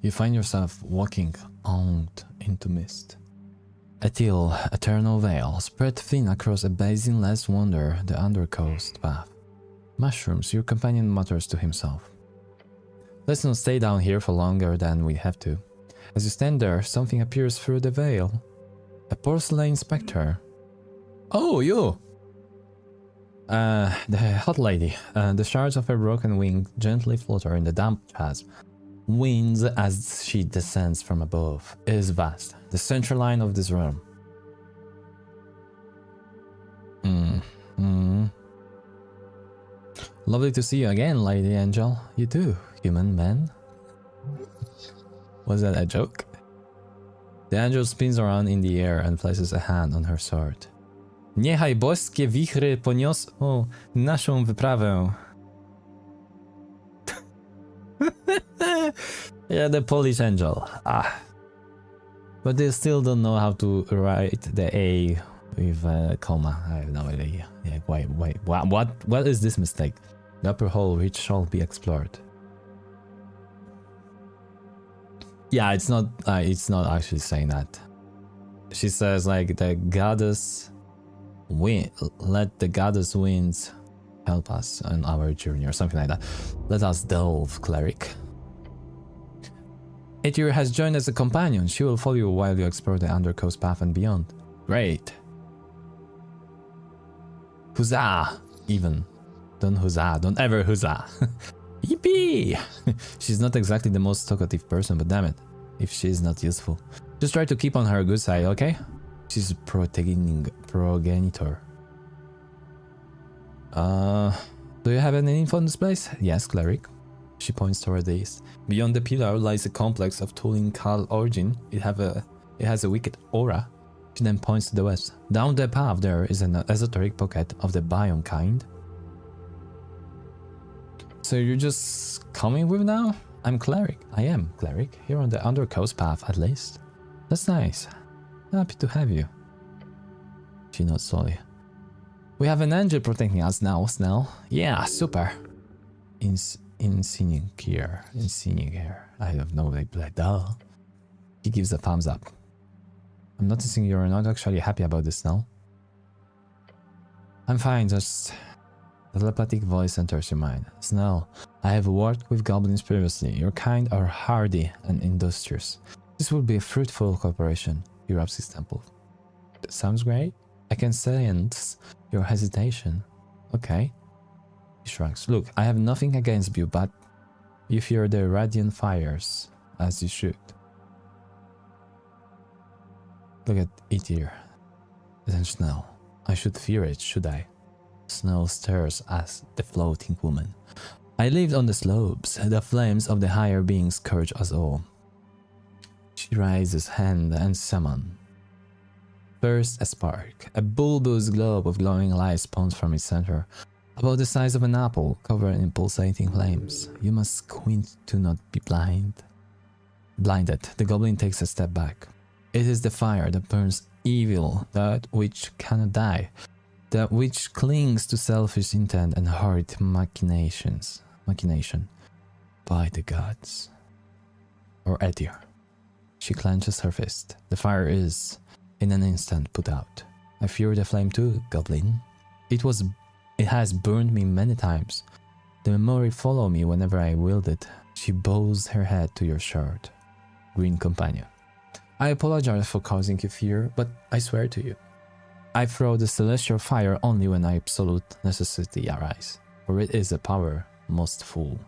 You find yourself walking out into mist. A teal, eternal veil spread thin across a basin-less wander the undercoast path. Mushrooms, your companion mutters to himself. Let's not stay down here for longer than we have to. As you stand there, something appears through the veil. A porcelain spectre. Oh, you! The hot lady. The shards of her broken wing gently flutter in the damp chasm. Winds as she descends from above. It is vast, the central line of this realm. Lovely to see you again, Lady Angel. You too, human man. Was that a joke? The angel spins around in the air and places a hand on her sword. Niechaj boskie wichry poniosą naszą wyprawę. Yeah, the Polish angel. But they still don't know how to write the A with a comma. I have no idea. Yeah, wait, what is this mistake? The upper hall which shall be explored. Yeah, it's not actually saying that. She says like the goddess let the goddess winds help us on our journey or something like that. Let us delve, cleric. Aether has joined as a companion. She will follow you while you explore the Undercoast path and beyond. Great. Huzzah! Even. Don't huzzah. Don't ever huzzah. Yippee! She's not exactly the most talkative person, but damn it, if she's not useful. Just try to keep on her good side, okay? She's progenitor. Do you have any info on this place? Yes, cleric. She points toward the east. Beyond the pillar lies a complex of tooling called origin. It has a wicked aura. She then points to the west. Down the path there is an esoteric pocket of the biome kind. So you're just coming with now? I'm cleric. I am cleric. Here on the Undercoast path at least. That's nice. Happy to have you. She nods slowly. We have an angel protecting us now, Snell. Yeah, super. Insignic here. I have no way to duh. He gives a thumbs up. I'm noticing you're not actually happy about this, Snell. I'm fine, just... The telepathic voice enters your mind. Snell, I have worked with goblins previously. Your kind are hardy and industrious. This will be a fruitful cooperation. He rubs his temple. That sounds great. I can sense your hesitation. Okay. He shrugs. Look, I have nothing against you, but you fear the radiant fires, as you should. Look at it here. Then Snell. I should fear it, should I? Snell stares at the floating woman. I lived on the slopes. The flames of the higher beings scourge us all. She raises hand and summons. First a spark. A bulbous globe of glowing light spawns from its center. About the size of an apple, covered in pulsating flames. You must squint to not be blinded. The goblin takes a step back. It is the fire that burns evil, that which cannot die. That which clings to selfish intent and horrid machination. By the gods. Or Aether. She clenches her fist. The fire is, in an instant, put out. I fear the flame too, goblin. It has burned me many times. The memory follow me whenever I wield it. She bows her head to your shirt. Green companion. I apologize for causing you fear, but I swear to you. I throw the celestial fire only when absolute necessity arises, for it is a power most full.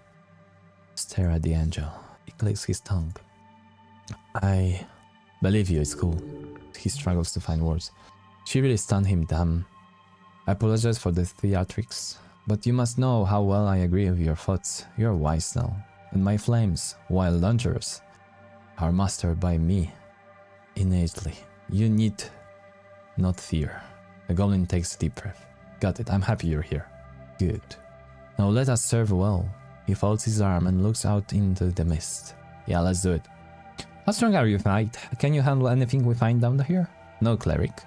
Stare at the angel. He clicks his tongue. I believe you, it's cool. He struggles to find words. She really stunned him, damn. I apologize for the theatrics, but you must know how well I agree with your thoughts. You're wise now, and my flames, while dangerous, are mastered by me innately. You need not fear. The goblin takes a deep breath. Got it, I'm happy you're here. Good. Now let us serve well. He folds his arm and looks out into the mist. Yeah, let's do it. How strong are you, knight? Can you handle anything we find down here? No, cleric.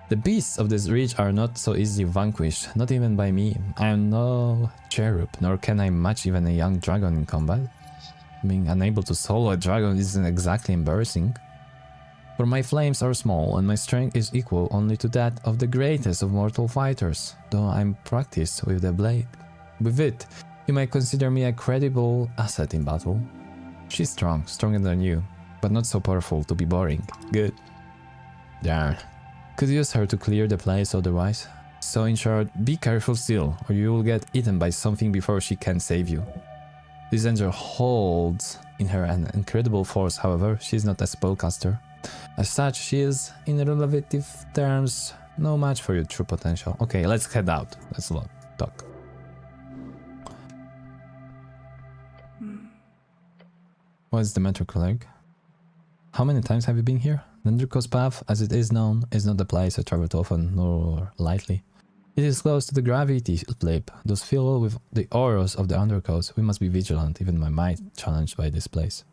The beasts of this reach are not so easily vanquished, not even by me. I am no cherub, nor can I match even a young dragon in combat. Being unable to solo a dragon isn't exactly embarrassing. For my flames are small, and my strength is equal only to that of the greatest of mortal fighters, though I'm practiced with the blade. With it, you might consider me a credible asset in battle. She's strong, stronger than you, but not so powerful to be boring. Good. Darn. Could use her to clear the place otherwise. So in short, be careful still, or you will get eaten by something before she can save you. This angel holds in her an incredible force, however, she is not a spellcaster. As such, she is, in relative terms, no match for your true potential. Okay, let's head out. Let's talk. What is the matter, cleric? How many times have you been here? The Undercoast path, as it is known, is not a place I travel often nor lightly. It is close to the gravity flip, thus filled with the auras of the Undercoast. We must be vigilant, even my mind challenged by this place.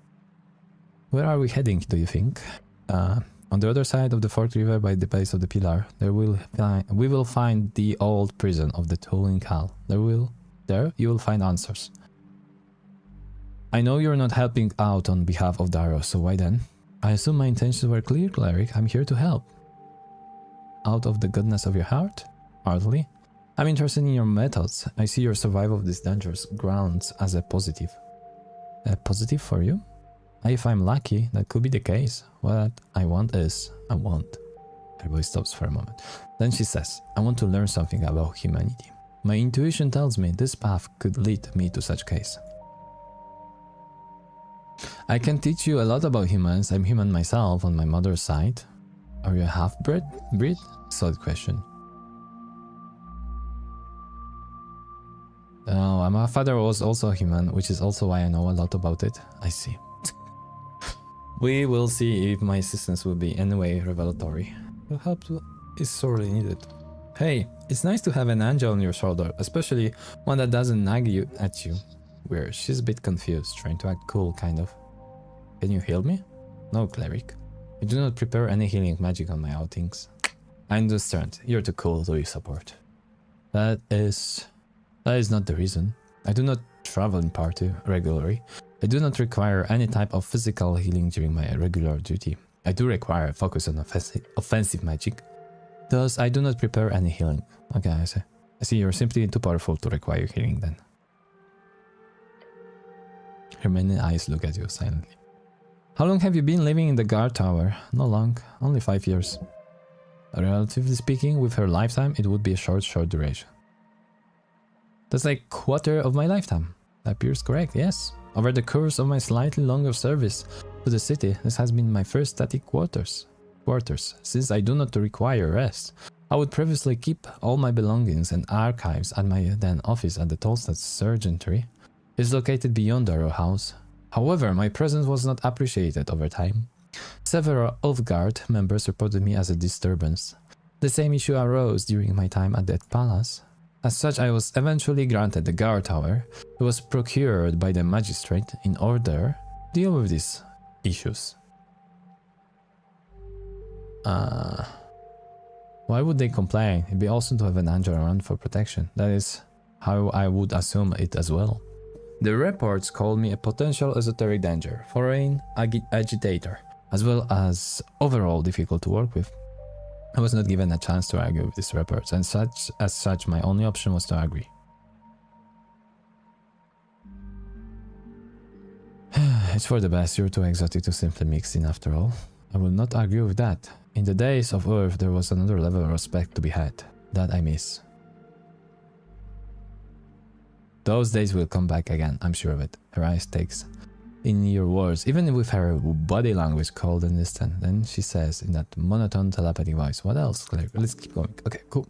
Where are we heading, do you think? On the other side of the Forked River by the base of the pillar, we will find the old prison of the Tooling Hall. There you will find answers. I know you're not helping out on behalf of Darrow, so why then? I assume my intentions were clear, cleric. I'm here to help. Out of the goodness of your heart? Heartily. I'm interested in your methods. I see your survival of these dangerous grounds as a positive. A positive for you? If I'm lucky, that could be the case. What I want is, Her voice stops for a moment. Then she says, I want to learn something about humanity. My intuition tells me this path could lead me to such case. I can teach you a lot about humans. I'm human myself on my mother's side. Are you a half-breed? Solid question. Oh, my father was also a human, which is also why I know a lot about it. I see. We will see if my assistance will be anyway revelatory. Your help is sorely needed. Hey, it's nice to have an angel on your shoulder, especially one that doesn't nag you at you. Weird, she's a bit confused, trying to act cool, kind of. Can you heal me? No, cleric. I do not prepare any healing magic on my outings. I understand, you're too cool to be support. That is not the reason. I do not travel in party regularly. I do not require any type of physical healing during my regular duty. I do require a focus on offensive magic. Thus, I do not prepare any healing. Okay, I see. I see you're simply too powerful to require healing then. Her many eyes look at you silently. How long have you been living in the guard tower? Not long, only 5 years. Relatively speaking, with her lifetime, it would be a short duration. That's like quarter of my lifetime. That appears correct, yes. Over the course of my slightly longer service to the city, this has been my first static quarters. Since I do not require rest, I would previously keep all my belongings and archives at my then office at the Tolstad Surgery. It is located beyond our house. However, my presence was not appreciated over time. Several Guard members reported me as a disturbance. The same issue arose during my time at that palace. As such, I was eventually granted the guard tower. It was procured by the magistrate in order to deal with these issues. Why would they complain? It'd be awesome to have an angel around for protection. That is how I would assume it as well. The reports called me a potential esoteric danger, foreign agitator, as well as overall difficult to work with. I was not given a chance to argue with these reports, and as such, my only option was to agree. It's for the best, you're too exotic to simply mix in after all. I will not argue with that. In the days of Earth, there was another level of respect to be had. That I miss. Those days will come back again, I'm sure of it. Her eyes takes in your words, even with her body language cold and distant. Then she says in that monotone telepathic voice, what else, Claire? Let's keep going. Okay, cool.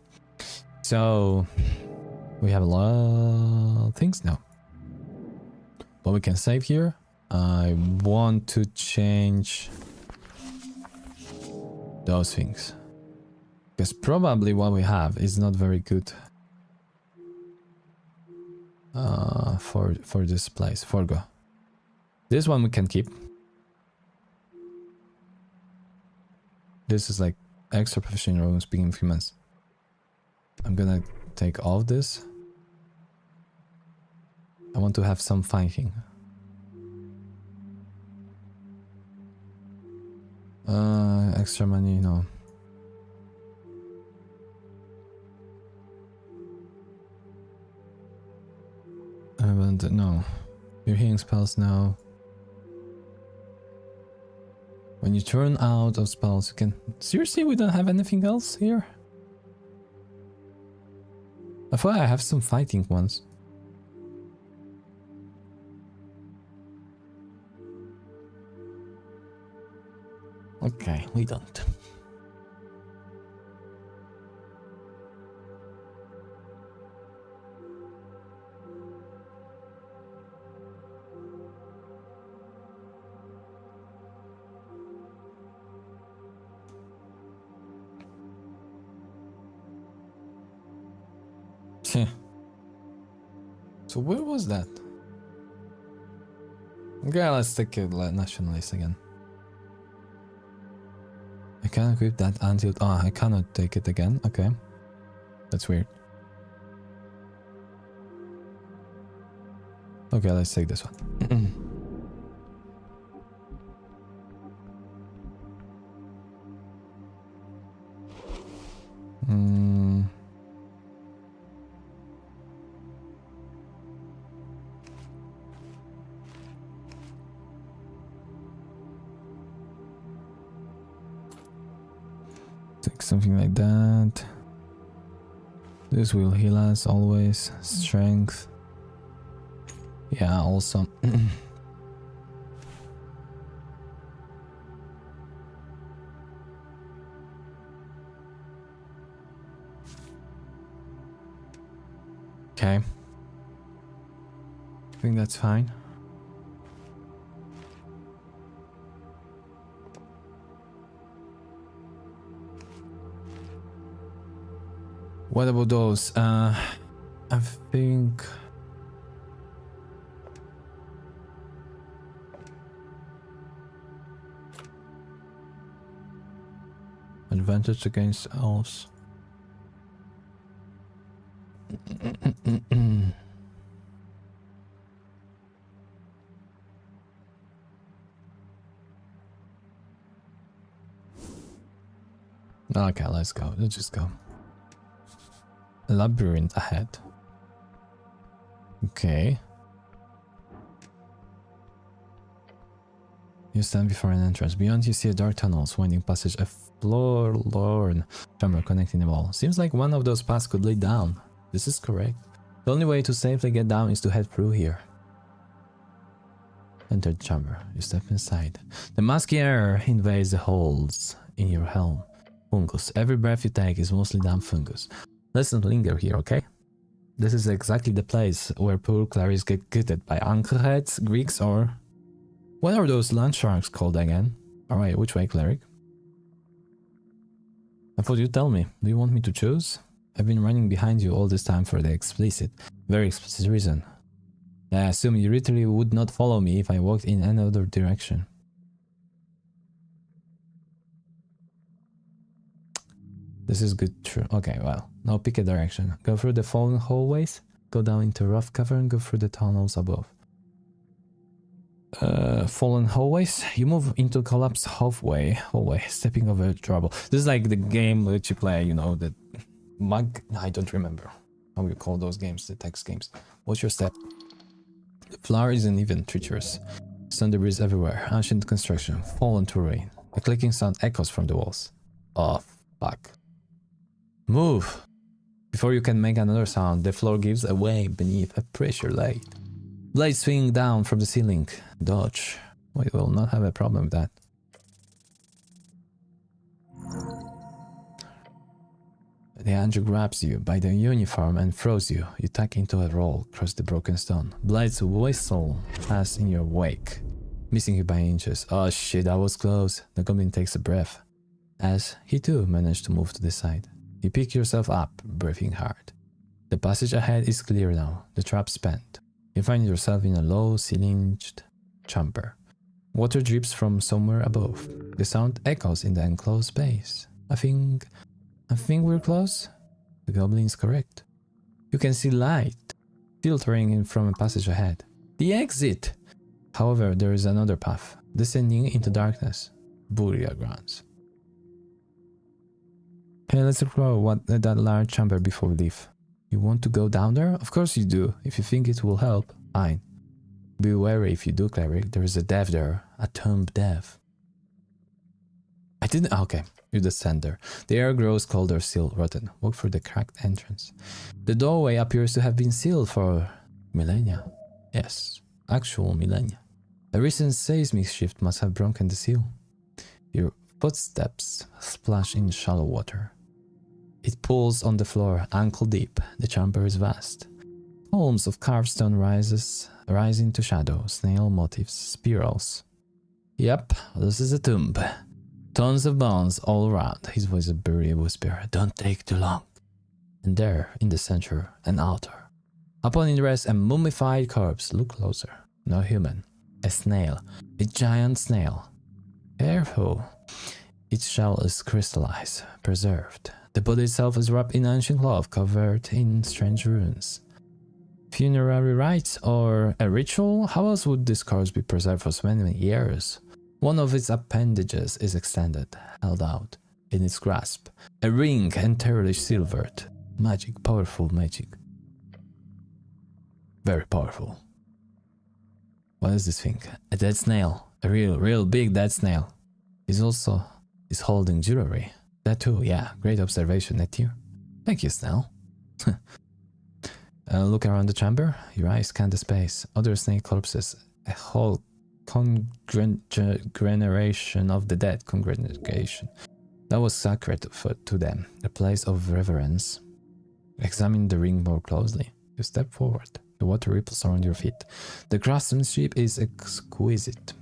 So, we have a lot of things now. What we can save here. I want to change those things. Because probably what we have is not very good for this place. Forgo. This one we can keep. This is like extra proficient in speaking of humans. I'm gonna take all of this. I want to have some fighting. Extra money, no. No. Your healing spells now. When you turn out of spells, you can... Seriously, we don't have anything else here? I thought I have some fighting ones. Okay, we don't. So where was that? Okay, let's take it nationalist again. I can't equip that until... Ah, I cannot take it again. Okay. That's weird. Okay, let's take this one. Take something like that. This will heal us always. Strength. Yeah, also. Okay. I think that's fine. What about those? I think... Advantage against elves. Okay, let's go. Let's just go. Labyrinth ahead. Okay. You stand before an entrance. Beyond you see a dark tunnels, winding passage, a forlorn chamber connecting them all. Seems like one of those paths could lead down. This is correct. The only way to safely get down is to head through here. Enter the chamber. You step inside. The musky air invades the holes in your helm. Fungus. Every breath you take is mostly damp fungus. Let's not linger here, okay? This is exactly the place where poor clerics get gutted by anchorheads, Greeks, or... What are those land sharks called again? Alright, which way, cleric? I thought you'd tell me. Do you want me to choose? I've been running behind you all this time for the very explicit reason. I assume you literally would not follow me if I walked in another direction. This is good, true. Okay, well, now pick a direction. Go through the fallen hallways, go down into rough cavern, go through the tunnels above. Fallen hallways, you move into collapsed hallway, stepping over trouble. This is like the game that you play, you know, the mug. I don't remember how you call those games, the text games. Watch your step. The floor isn't even treacherous. Stone debris everywhere, ancient construction, fallen terrain. A clicking sound echoes from the walls. Oh, fuck. Move! Before you can make another sound, the floor gives away beneath a pressure light. Blades swing down from the ceiling. Dodge. We will not have a problem with that. The angel grabs you by the uniform and throws you. You tuck into a roll across the broken stone. Blades whistle pass in your wake, missing you by inches. Oh shit, that was close. The goblin takes a breath, as he too managed to move to the side. You pick yourself up, breathing hard. The passage ahead is clear now. The trap spent. You find yourself in a low-ceilinged chamber. Water drips from somewhere above. The sound echoes in the enclosed space. I think we're close. The goblin is correct. You can see light filtering in from a passage ahead. The exit! However, there is another path, descending into darkness. Burial grounds. Okay, let's explore that large chamber before we leave. You want to go down there? Of course you do. If you think it will help, fine. Be wary if you do, cleric. There is a dev there. A tomb dev. I didn't... Okay, you descend there. The air grows colder, still rotten. Walk through the cracked entrance. The doorway appears to have been sealed for millennia. Yes, actual millennia. A recent seismic shift must have broken the seal. Your footsteps splash in shallow water. It pools on the floor, ankle deep. The chamber is vast. Columns of carved stone rise into shadow, snail motifs, spirals. Yep, this is a tomb. Tons of bones all around. His voice a burly whisper. Don't take too long. And there, in the center, an altar. Upon it rests a mummified corpse. Look closer. No human. A snail. A giant snail. Careful. Its shell is crystallized, preserved. The body itself is wrapped in ancient cloth, covered in strange runes. Funerary rites or a ritual? How else would this corpse be preserved for so many years? One of its appendages is extended, held out, in its grasp. A ring entirely silvered. Magic, powerful magic. Very powerful. What is this thing? A dead snail. A real big dead snail. Is holding jewelry. That too, yeah. Great observation, not you? Thank you, snail. Look around the chamber. Your eyes scan the space. Other snake corpses. A whole congregation of the dead. Congregation. That was sacred to them. A place of reverence. Examine the ring more closely. You step forward. The water ripples around your feet. The craftsmanship is exquisite.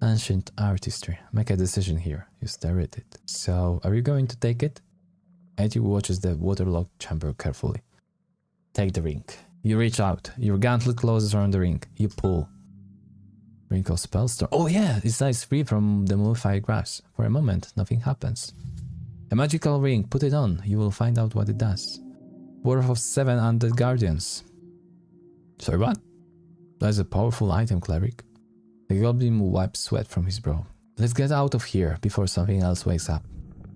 Ancient artistry. Make a decision here. You stare at it. So, are you going to take it? Eddie watches the waterlogged chamber carefully. Take the ring. You reach out. Your gauntlet closes around the ring. You pull. Ring of Spellstorm. Oh yeah, it slides free from the mummified grass. For a moment, nothing happens. A magical ring. Put it on. You will find out what it does. Worth of 7 undead guardians. Sorry, what? That's a powerful item, cleric. The goblin wipes sweat from his brow. Let's get out of here before something else wakes up.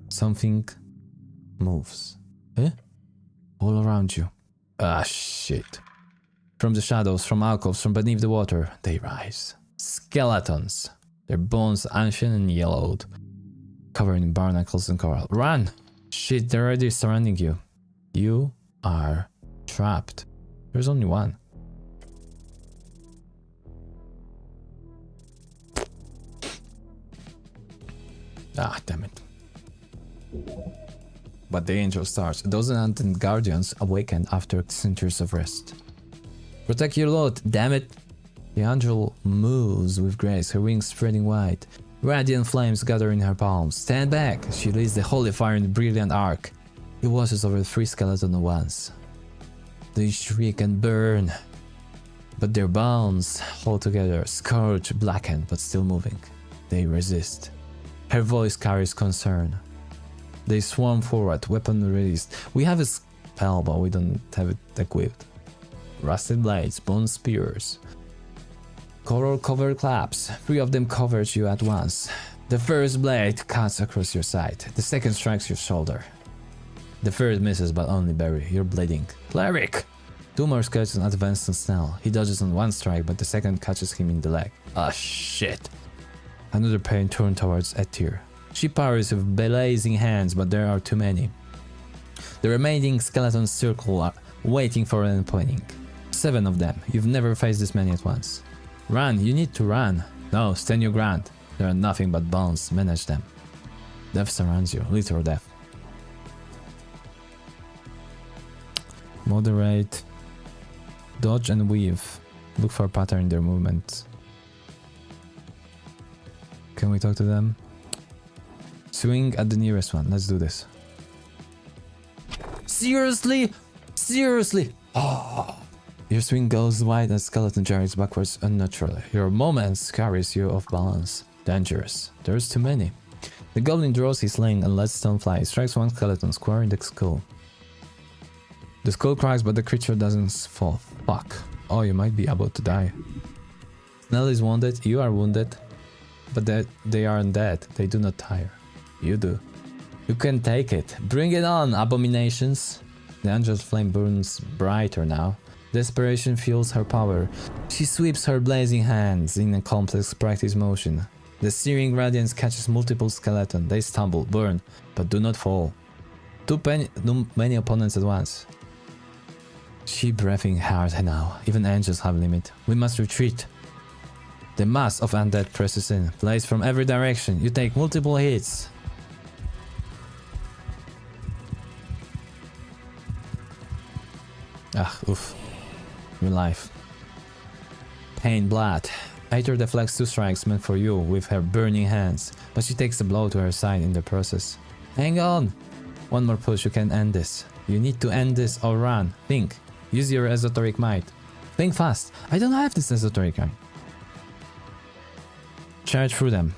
Something moves. Eh? All around you. Ah, shit. From the shadows, from alcoves, from beneath the water, they rise. Skeletons. Their bones ancient and yellowed, covered in barnacles and coral. Run! Shit, they're already surrounding you. You are trapped. There's only one. Ah, damn it. But the angel starts. Those undead guardians awakened after centuries of rest. Protect your load, damn it! The angel moves with grace, her wings spreading wide. Radiant flames gather in her palms. Stand back! She leads the holy fire in a brilliant arc. It washes over 3 skeletons at once. They shriek and burn, but their bones hold together, scorched, blackened, but still moving. They resist. Her voice carries concern. They swarm forward, weapon released. We have a spell, but we don't have it equipped. Rusted blades, bone spears. Coral-covered claps. 3 of them covered you at once. The first blade cuts across your side. The second strikes your shoulder. The third misses, but only barely. You're bleeding. Cleric! 2 more skeletons advance on Snell. He dodges on 1 strike, but the second catches him in the leg. Ah, shit. Another pain turned towards Etir. She parries with blazing hands, but there are too many. The remaining skeletons circle, waiting for an opening. 7 of them. You've never faced this many at once. Run, you need to run. No, stand your ground. There are nothing but bones. Manage them. Death surrounds you. Literal death. Moderate. Dodge and weave. Look for a pattern in their movement. Can we talk to them? Swing at the nearest one. Let's do this. Seriously? Seriously? Oh. Your swing goes wide and skeleton gyrates backwards unnaturally. Your moments carries you off balance. Dangerous. There's too many. The goblin draws his sling and lets stone fly. He strikes 1 skeleton square in the skull. The skull cracks, but the creature doesn't fall. Fuck. Oh, you might be about to die. Snell is wounded. You are wounded. But they aren't dead. They do not tire. You do. You can take it. Bring it on, abominations. The angel's flame burns brighter now. Desperation fuels her power. She sweeps her blazing hands in a complex practice motion. The searing radiance catches multiple skeletons. They stumble, burn, but do not fall. Too many opponents at once. She breathing hard now. Even angels have limit. We must retreat. The mass of undead presses in. Flies from every direction. You take multiple hits. Ah, oof. Your life. Pain blood. Aether deflects 2 strikes meant for you with her burning hands, but she takes a blow to her side in the process. Hang on! 1 more push, you can end this. You need to end this or run. Think. Use your esoteric might. Think fast. I don't have this esoteric might. Charge through them.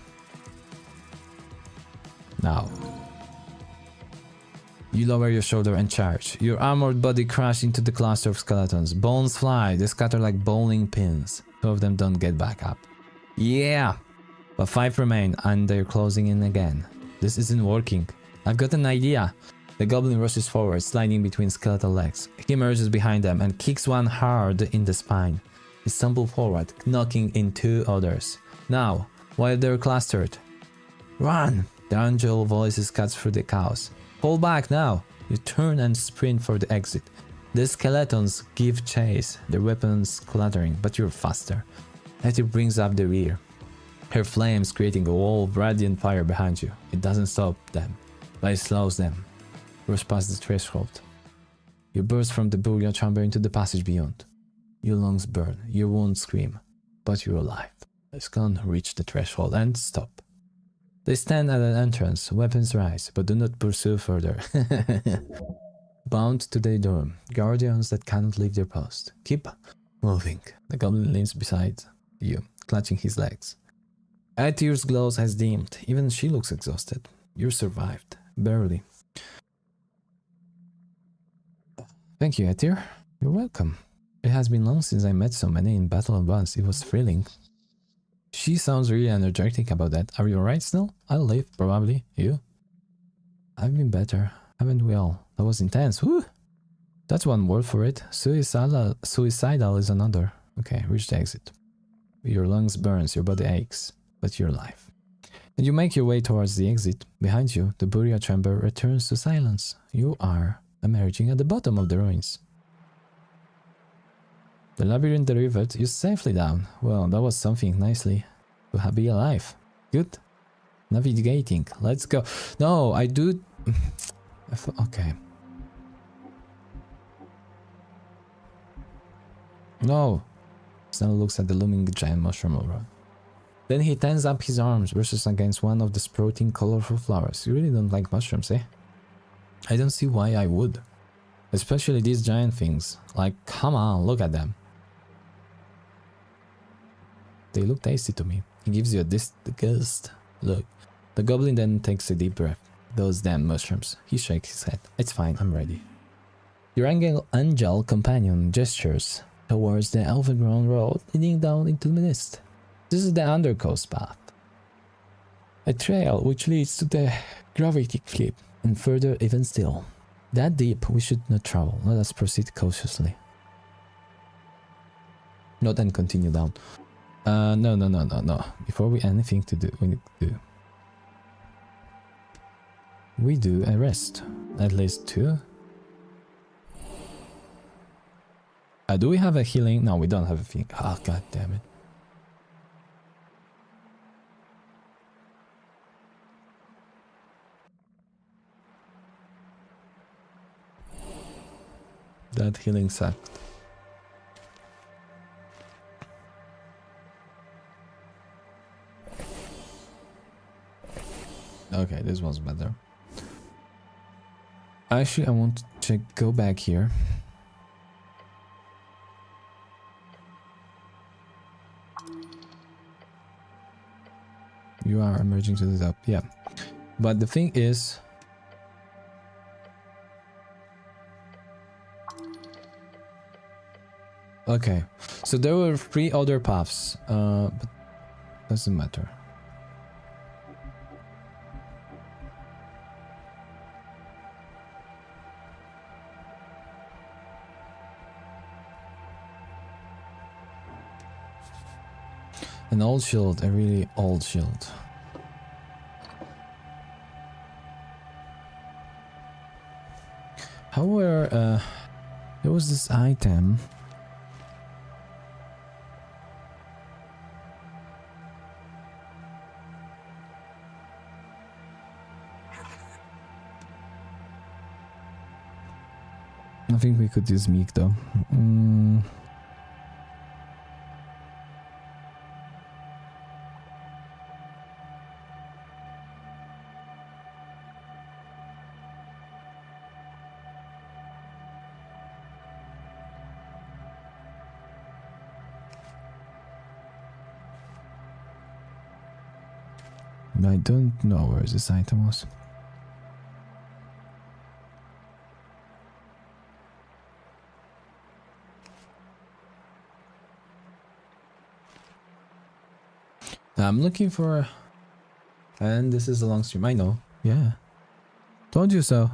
Now. You lower your shoulder and charge. Your armored body crashes into the cluster of skeletons. Bones fly. They scatter like bowling pins. Two of them don't get back up. Yeah! But 5 remain and they're closing in again. This isn't working. I've got an idea. The goblin rushes forward, sliding between skeletal legs. He emerges behind them and kicks one hard in the spine. He stumbles forward, knocking in 2 others. Now, while they're clustered, run! The angel voices cuts through the chaos. Fall back now! You turn and sprint for the exit. The skeletons give chase, their weapons clattering, but you're faster. Etty brings up the rear, her flames creating a wall of radiant fire behind you. It doesn't stop them, but it slows them. Rush past the threshold. You burst from the burial chamber into the passage beyond. Your lungs burn, your wounds scream, but you're alive. The skeleton reach the threshold and stop. They stand at an entrance, weapons rise, but do not pursue further. Bound to their dorm, guardians that cannot leave their post. Keep moving. The goblin leans beside you, clutching his legs. Aetyr's glow has dimmed. Even she looks exhausted. You survived. Barely. Thank you, Aetyr. You're welcome. It has been long since I met so many in battle at once. It was thrilling. She sounds really energetic about that. Are you alright still? I'll leave, probably. You? I've been better. Haven't we all? That was intense. Woo! That's one word for it. Suicidal is another. Okay, reach the exit. Your lungs burns, your body aches, but you're alive. And you make your way towards the exit. Behind you, the burial chamber returns to silence. You are emerging at the bottom of the ruins. The labyrinth delivered you safely down. Well, that was something nicely to be alive. Good. Navigating. Let's go. No, I do... Okay. No. Snell looks at the looming giant mushroom aura. Then he tends up his arms, brushes against one of the sprouting colorful flowers. You really don't like mushrooms, eh? I don't see why I would. Especially these giant things. Like, come on, look at them. They look tasty to me. He gives you a disgust look. The goblin then takes a deep breath. Those damn mushrooms. He shakes his head. It's fine, I'm ready. Your angel companion gestures towards the overgrown road leading down into the mist. This is the Undercoast path. A trail which leads to the gravity cliff and further even still. That deep we should not travel. Let us proceed cautiously. No, then continue down. No. Before we anything to do, we do a rest. At least 2. Do we have a healing? No, we don't have a thing. Oh, god damn it. That healing sucked. Okay, this was better. Actually, I want to check, go back here. You are emerging to the top, yeah. But the thing is... Okay, so there were 3 other paths, but doesn't matter. An old shield, a really old shield. However, there was this item. I think we could use Meek though. I don't know where this item was. I'm looking for... And this is a long stream, I know. Yeah. Told you so.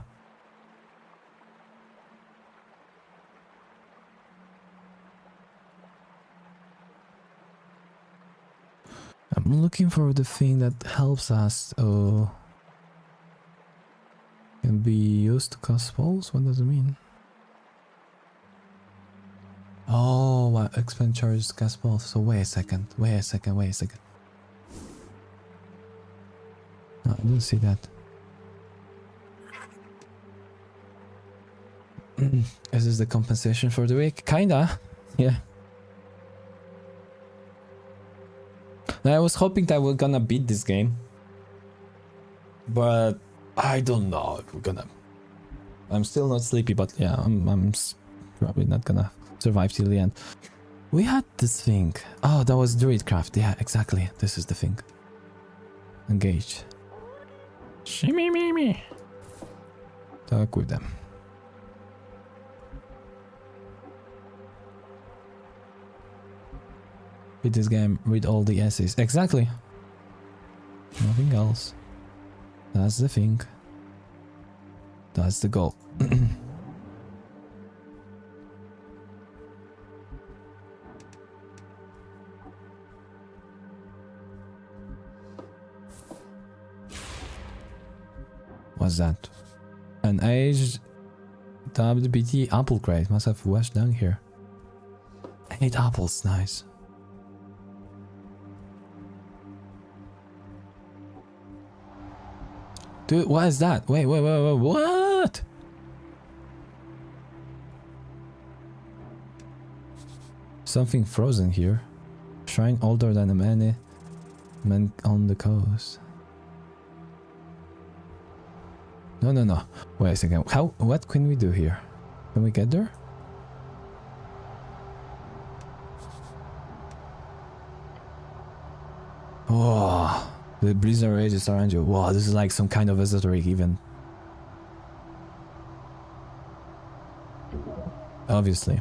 I'm looking for the thing that helps us can be used to cast spells? What does it mean? Oh, my expand charges cast spells. So wait a second. No, I didn't see that. Is this the compensation for the week? Kinda. Yeah. Now, I was hoping that we're gonna beat this game. But I don't know if we're gonna. I'm still not sleepy, but yeah, I'm probably not gonna survive till the end. We had this thing. Oh, that was Druidcraft. Yeah, exactly. This is the thing. Engage. Shimmy me. Talk with them. Beat this game with all the S's. Exactly. Nothing else. That's the thing. That's the goal. What's that? An aged WBT apple crate. Must have washed down here. 8 apples, nice. Dude, what is that? Wait, what? Something frozen here. Shrine older than a man on the coast. No. Wait a second. What can we do here? Can we get there? Oh. The blizzard rages around you. Wow, this is like some kind of esoteric event. Obviously.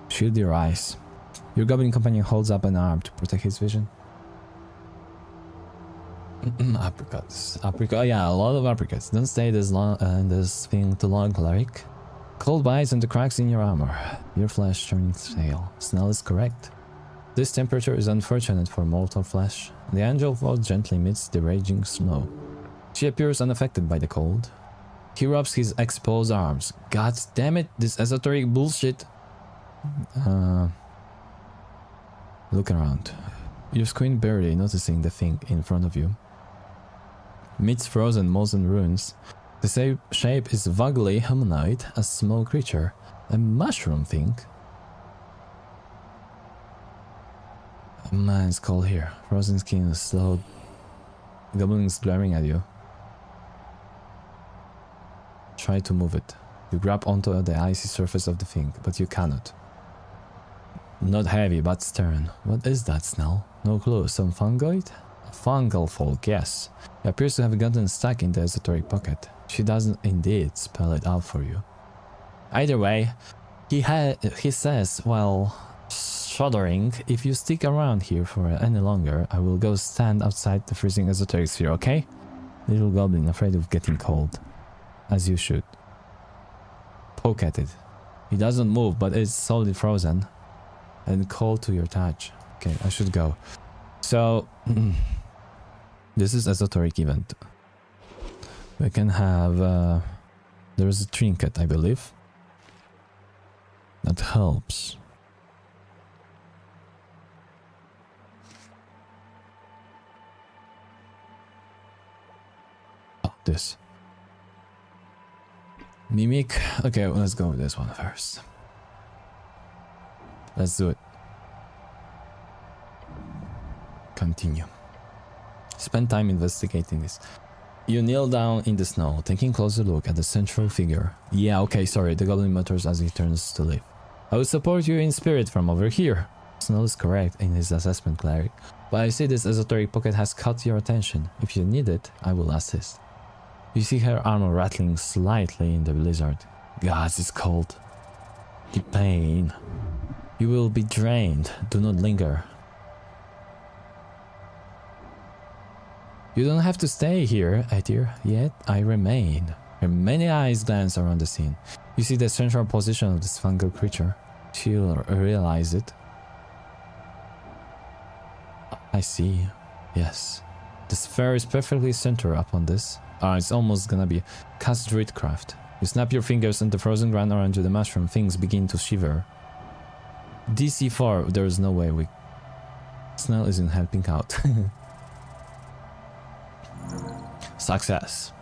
Shield your eyes. Your goblin companion holds up an arm to protect his vision. Apricots. Yeah, a lot of apricots. Don't stay this long this thing too long, cleric. Cold bites into cracks in your armor. Your flesh turning stale. Snell is correct. This temperature is unfortunate for mortal flesh. The angel falls gently amidst the raging snow. She appears unaffected by the cold. He rubs his exposed arms. God damn it, this esoteric bullshit. Look around. You squint barely, noticing the thing in front of you. Midst frozen moss and ruins, the shape is vaguely humanoid, a small creature. A mushroom thing. A man's cold here. Frozen skin, slow. Goblins glaring at you. Try to move it. You grab onto the icy surface of the thing, but you cannot. Not heavy, but stern. What is that, Snell? No clue. Some fungoid? A fungal folk, yes. It appears to have gotten stuck in the esoteric pocket. She doesn't indeed spell it out for you. Either way, he says, well, shuddering, if you stick around here for any longer, I will go stand outside the freezing esoteric sphere, okay? Little goblin, afraid of getting cold. As you should. Poke at it. It doesn't move, but it's solidly frozen. And cold to your touch. Okay, I should go. So, this is esoteric event. We can have... there's a trinket, I believe. That helps. Oh, this. Mimic. Okay, let's go with this one first. Let's do it. Continue. Spend time investigating this. You kneel down in the snow, taking a closer look at the central figure. Yeah, okay, sorry, the goblin mutters as he turns to leave. I will support you in spirit from over here. Snell is correct in his assessment, cleric. But I see this esoteric pocket has caught your attention. If you need it, I will assist. You see her armor rattling slightly in the blizzard. Gods, it's cold. The pain. You will be drained. Do not linger. You don't have to stay here, Adir, yet I remain. Her many eyes glance around the scene. You see the central position of this fungal creature. She'll realize it. I see. Yes. The sphere is perfectly centered upon this. It's almost gonna be cast druidcraft. You snap your fingers and the frozen ground around you, the mushroom things begin to shiver. DC 4, there is no way we... Snell isn't helping out. Success.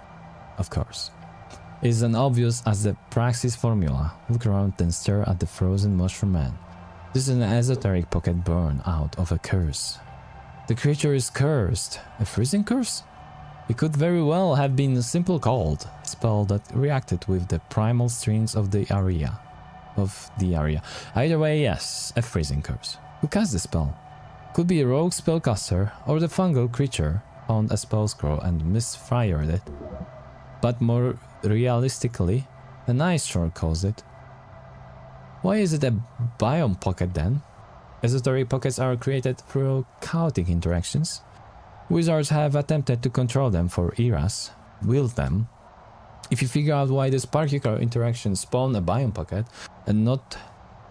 Of course. It is as obvious as the praxis formula. Look around and stare at the frozen mushroom man. This is an esoteric pocket born out of a curse. The creature is cursed. A freezing curse? It could very well have been a simple cold spell that reacted with the primal strings of the area. Either way, yes, a freezing curse. Who cast the spell? Could be a rogue spellcaster or the fungal creature found a spell scroll and misfired it. But more realistically, an ice shard caused it. Why is it a biome pocket then? Esoteric pockets are created through chaotic interactions. Wizards have attempted to control them for eras, wield them. If you figure out why this particular interaction spawned a biome pocket and not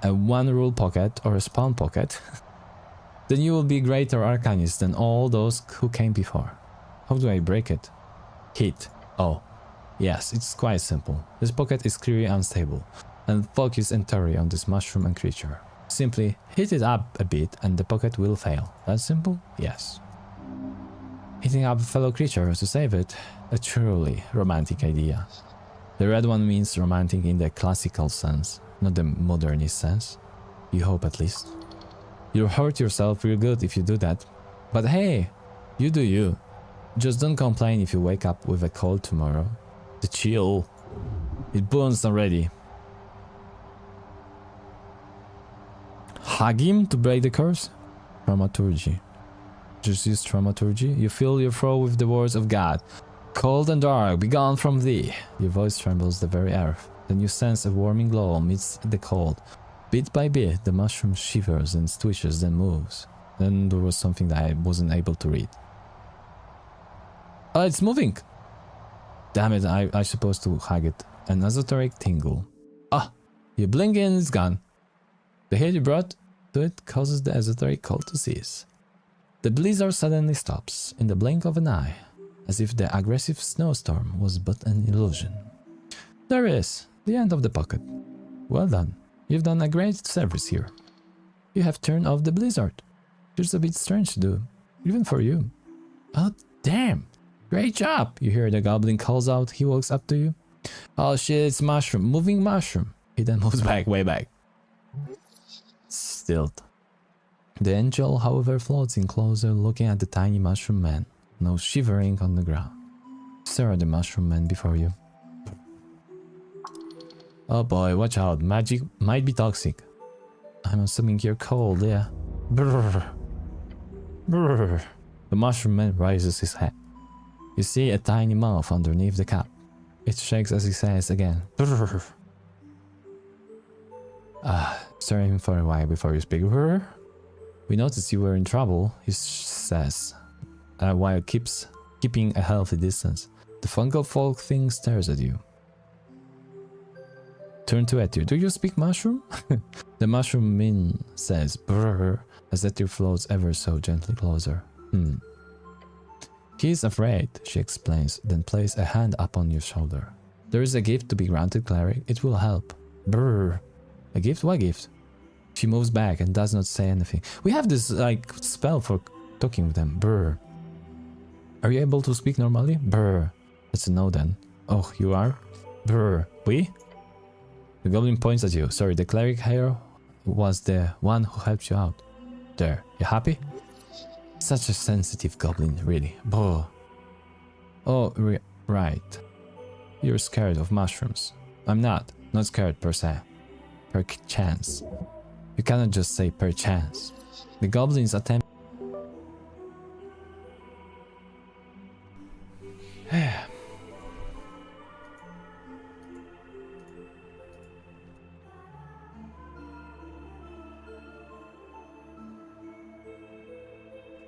a one-rule pocket or a spawn pocket, then you will be greater arcanist than all those who came before. How do I break it? Hit. Oh. Yes, it's quite simple. This pocket is clearly unstable, and focus entirely on this mushroom and creature. Simply hit it up a bit and the pocket will fail. That simple? Yes. Hitting up a fellow creature to save it, a truly romantic idea. The red one means romantic in the classical sense, not the modernist sense. You hope at least. You'll hurt yourself real good if you do that. But hey, you do you. Just don't complain if you wake up with a cold tomorrow. The chill. It burns already. Hug him to break the curse? Dramaturgy. Just use dramaturgy. You fill your throat with the words of God. Cold and dark, be gone from thee. Your voice trembles the very earth. Then you sense a warming glow amidst the cold. Bit by bit, the mushroom shivers and twitches, then moves. Then there was something that I wasn't able to read. Oh, it's moving! Damn it, I supposed to hug it. An esoteric tingle. Ah! You blink and it's gone. The heat you brought to it causes the esoteric cold to cease. The blizzard suddenly stops, in the blink of an eye, as if the aggressive snowstorm was but an illusion. There is, the end of the pocket. Well done. You've done a great service here. You have turned off the blizzard. Just a bit strange to do, even for you. Oh, damn! Great job! You hear the goblin calls out. He walks up to you. Oh shit, it's mushroom. Moving mushroom. He then moves back, way back. Stilt. The angel, however, floats in closer, looking at the tiny mushroom man, now shivering on the ground. Stare at the mushroom man before you. Oh boy, watch out. Magic might be toxic. I'm assuming you're cold, yeah. Brrr. Brrr. The mushroom man raises his head. You see a tiny mouth underneath the cap. It shakes as he says again. Brrr. Stare at him for a while before you speak. Brrr. We noticed you were in trouble, he says, while keeping a healthy distance. The fungal folk thing stares at you. Turn to Etir. Do you speak mushroom? The mushroom min says brrr as Etir floats ever so gently closer. He is afraid, she explains, then places a hand upon your shoulder. There is a gift to be granted, cleric. It will help. Brrr. A gift? What gift? She moves back and does not say anything. We have this, like, spell for talking with them. Brrr. Are you able to speak normally? Brrr. That's a no then. Oh, you are? Brrr. We? The goblin points at you. Sorry, the cleric here was the one who helped you out. There. You happy? Such a sensitive goblin, really. Brrr. Oh, right. You're scared of mushrooms. I'm not. Not scared per se. Per chance. You cannot just say per chance. The goblins attempt.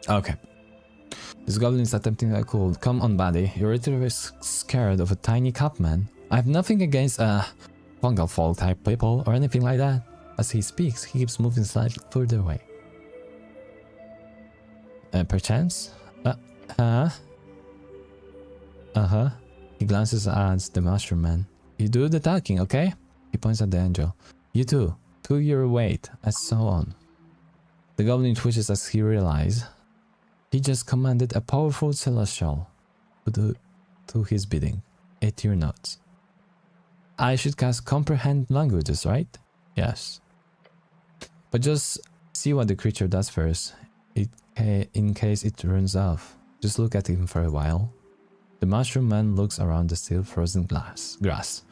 Okay. This goblin is attempting a cool. Come on, buddy. You're literally scared of a tiny cup man. I have nothing against fungal folk type people or anything like that. As he speaks, he keeps moving slightly further away. Perchance? He glances at the mushroom man. You do the talking, okay? He points at the angel. You too. To your weight, and so on. The goblin twitches as he realizes he just commanded a powerful celestial to do his bidding. At your notes. I should cast comprehend languages, right? Yes. But just see what the creature does first, in case it runs off. Just look at him for a while. The mushroom man looks around the still frozen grass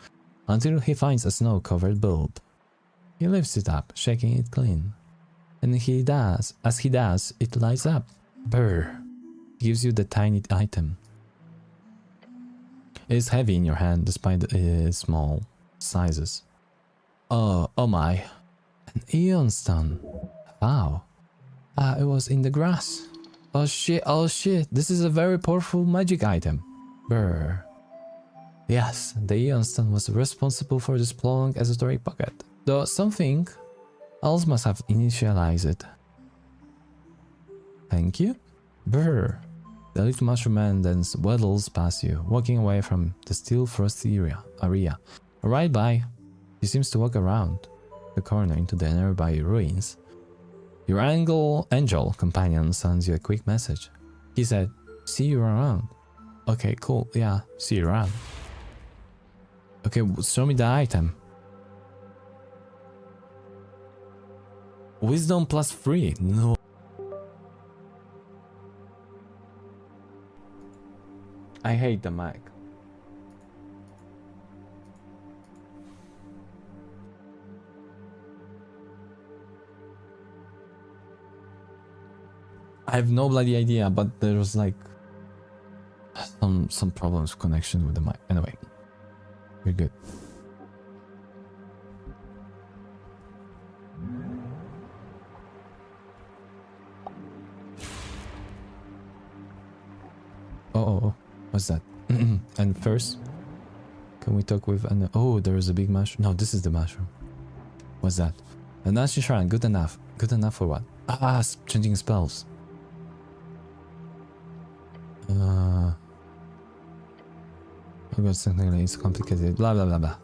until he finds a snow-covered bulb. He lifts it up, shaking it clean. And as he does, it lights up. Brr. Gives you the tiny item. It is heavy in your hand despite its small sizes. Oh my. An Eon Stone. Wow. It was in the grass. Oh shit. This is a very powerful magic item. Brr. Yes, the Eon Stone was responsible for this prolonged esoteric pocket. Though something else must have initialized it. Thank you? Brr. The little mushroom man then waddles past you, walking away from the still frosty area. Right by, he seems to walk around the corner into the nearby ruins. Your angel companion sends you a quick message. He said, see you around. Okay, cool, yeah, see you around. Okay, show me the item. Wisdom +3, no. I hate the mic. I have no bloody idea, but there was like some problems with connection with the mic. Anyway, we're good. Oh. What's that? And first, can we talk with an... Oh, there is a big mushroom. No, this is the mushroom. What's that? A nasty shrine. Good enough. Good enough for what? Changing spells. I got something like it's complicated. Blah, blah, blah, blah.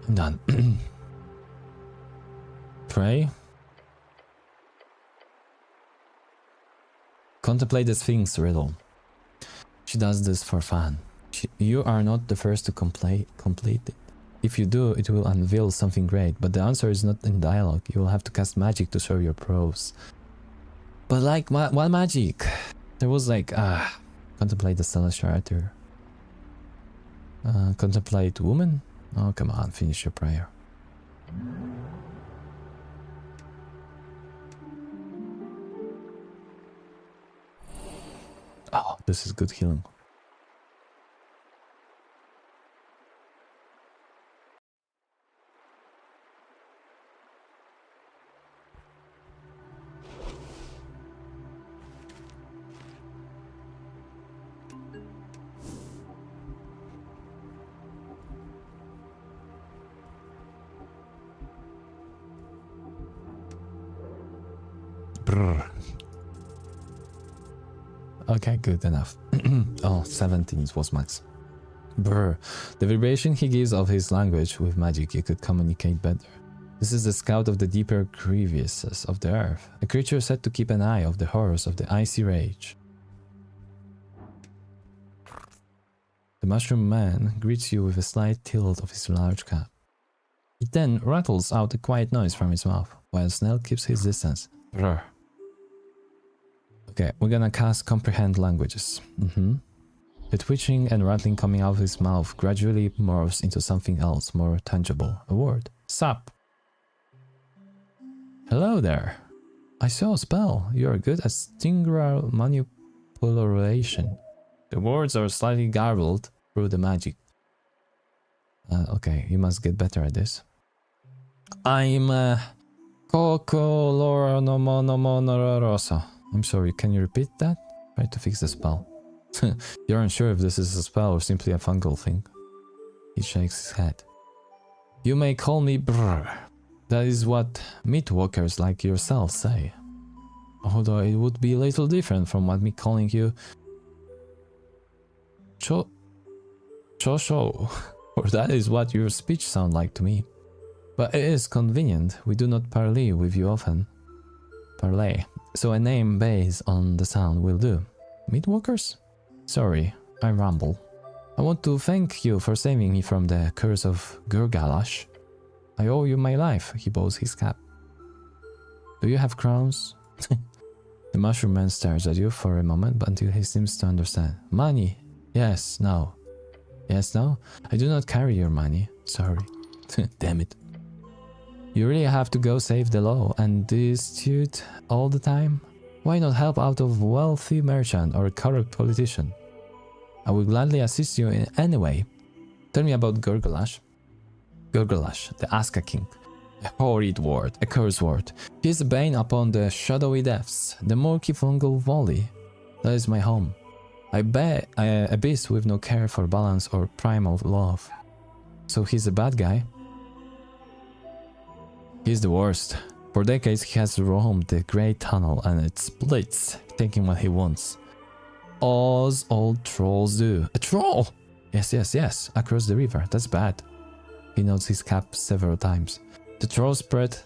I'm done. Pray. Contemplate the Sphinx riddle. She does this for fun. You are not the first to complete it. If you do, it will unveil something great, but the answer is not in dialogue. You will have to cast magic to show your prose. But like, what magic? There was like, contemplate the celestial altar. Contemplate woman? Oh, come on, finish your prayer. Oh, this is good healing. Brr. Okay, good enough. Oh, 17 was max. Brr. The vibration he gives of his language with magic, you could communicate better. This is the scout of the deeper crevices of the earth, a creature said to keep an eye of the horrors of the icy rage. The mushroom man greets you with a slight tilt of his large cap. He then rattles out a quiet noise from his mouth, while Snell keeps his distance. Brr. Okay, we're gonna cast Comprehend Languages. The twitching and rattling coming out of his mouth gradually morphs into something else more tangible. A word. Sup. Hello there. I saw a spell. You are good at singular manipulation. The words are slightly garbled through the magic. Okay, you must get better at this. I'm Coco Lora no mono mono rosa. I'm sorry, can you repeat that? Try to fix the spell. You're unsure if this is a spell or simply a fungal thing. He shakes his head. You may call me Brr. That is what meat walkers like yourself say. Although it would be a little different from what me calling you Chosho, or that is what your speech sound like to me. But it is convenient, we do not parley with you often. Parley. So a name based on the sound will do. Meatwalkers? Sorry, I ramble. I want to thank you for saving me from the curse of Gurgalash. I owe you my life, he bows his cap. Do you have crowns? The mushroom man stares at you for a moment but until he seems to understand. Money? Yes, no. Yes, no? I do not carry your money. Sorry. Damn it. You really have to go save the law and dispute all the time? Why not help out of wealthy merchant or a corrupt politician? I will gladly assist you in any way. Tell me about Gurgalash. Gurgalash, the Aska King. A horrid word, a curse word. He is a bane upon the shadowy depths, the murky fungal valley. That is my home. I bet a beast with no care for balance or primal love. So he's a bad guy? He's the worst. For decades he has roamed the Great Tunnel and it splits, taking what he wants. All old trolls do. A troll! Yes, across the river. That's bad. He nods his cap several times. The troll spread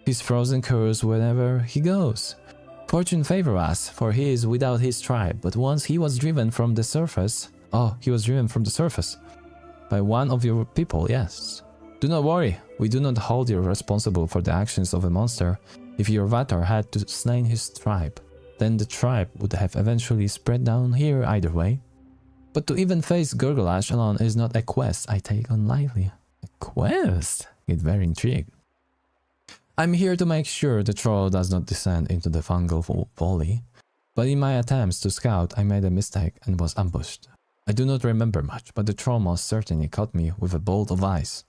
his frozen curse wherever he goes. Fortune favor us, for he is without his tribe, but once he was driven from the surface... Oh, he was driven from the surface. By one of your people, yes. Do not worry, we do not hold you responsible for the actions of a monster. If your Vatar had to slay his tribe, then the tribe would have eventually spread down here either way. But to even face Gurgalash alone is not a quest I take on lightly. A quest? Get very intrigued. I'm here to make sure the troll does not descend into the fungal valley, but in my attempts to scout I made a mistake and was ambushed. I do not remember much, but the troll most certainly caught me with a bolt of ice.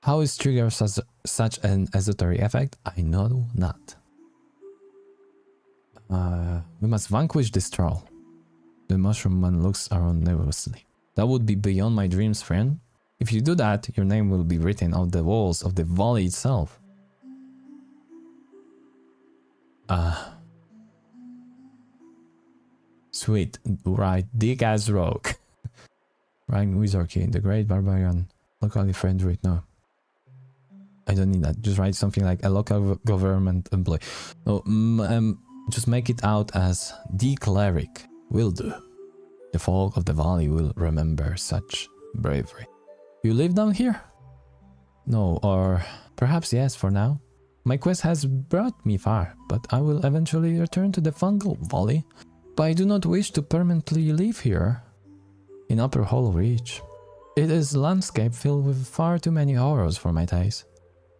How it triggers such an esoteric effect, I know not. We must vanquish this troll. The mushroom man looks around nervously. That would be beyond my dreams, friend. If you do that, your name will be written on the walls of the valley itself. Sweet, right, dick as rogue. Ryan Wizardsky, the great barbarian, locally friend right now. I don't need that. Just write something like a local government employee. No, just make it out as the cleric. Will do. The folk of the valley will remember such bravery. You live down here? No, or perhaps yes for now. My quest has brought me far, but I will eventually return to the fungal valley. But I do not wish to permanently live here. In Upper Hollow Reach. It is a landscape filled with far too many horrors for my taste.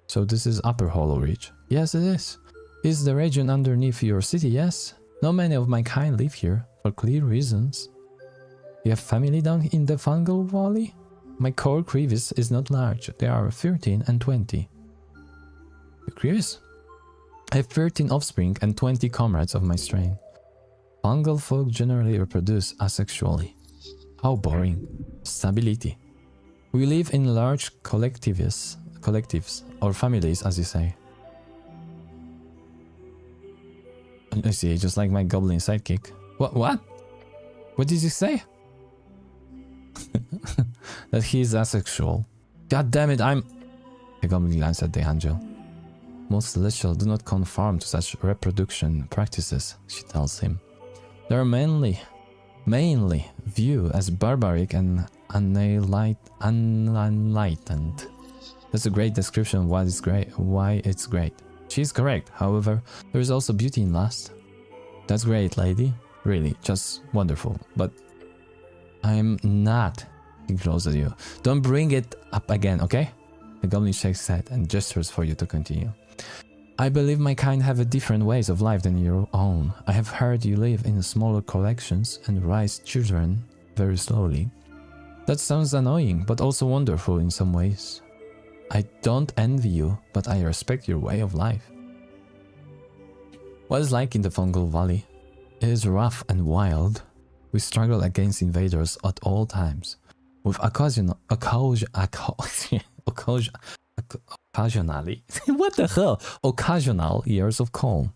So this is Upper Hollow Reach. Yes, it is. It's the region underneath your city, yes. Not many of my kind live here, for clear reasons. You have family down in the fungal valley? My core crevice is not large. There are 13 and 20. You curious? I have 13 offspring and 20 comrades of my strain. Fungal folk generally reproduce asexually. How boring. Stability. We live in large collectives, or families, as you say. I see, just like my goblin sidekick. What? What did you say? That he is asexual. God damn it, The goblin glanced at the angel. Most celestial do not conform to such reproduction practices, she tells him. They are mainly viewed as barbaric and unenlightened. That's a great description of why it's great. She is correct, however, there is also beauty in lust. That's great, lady. Really, just wonderful. But I'm not. He glows at you. Don't bring it up again, okay? The goblin shakes his head and gestures for you to continue. I believe my kind have a different ways of life than your own. I have heard you live in smaller collections and raise children very slowly. That sounds annoying, but also wonderful in some ways. I don't envy you, but I respect your way of life. What is like in the Fungal Valley? It is rough and wild. We struggle against invaders at all times, with occasionally what the hell? Occasional years of calm.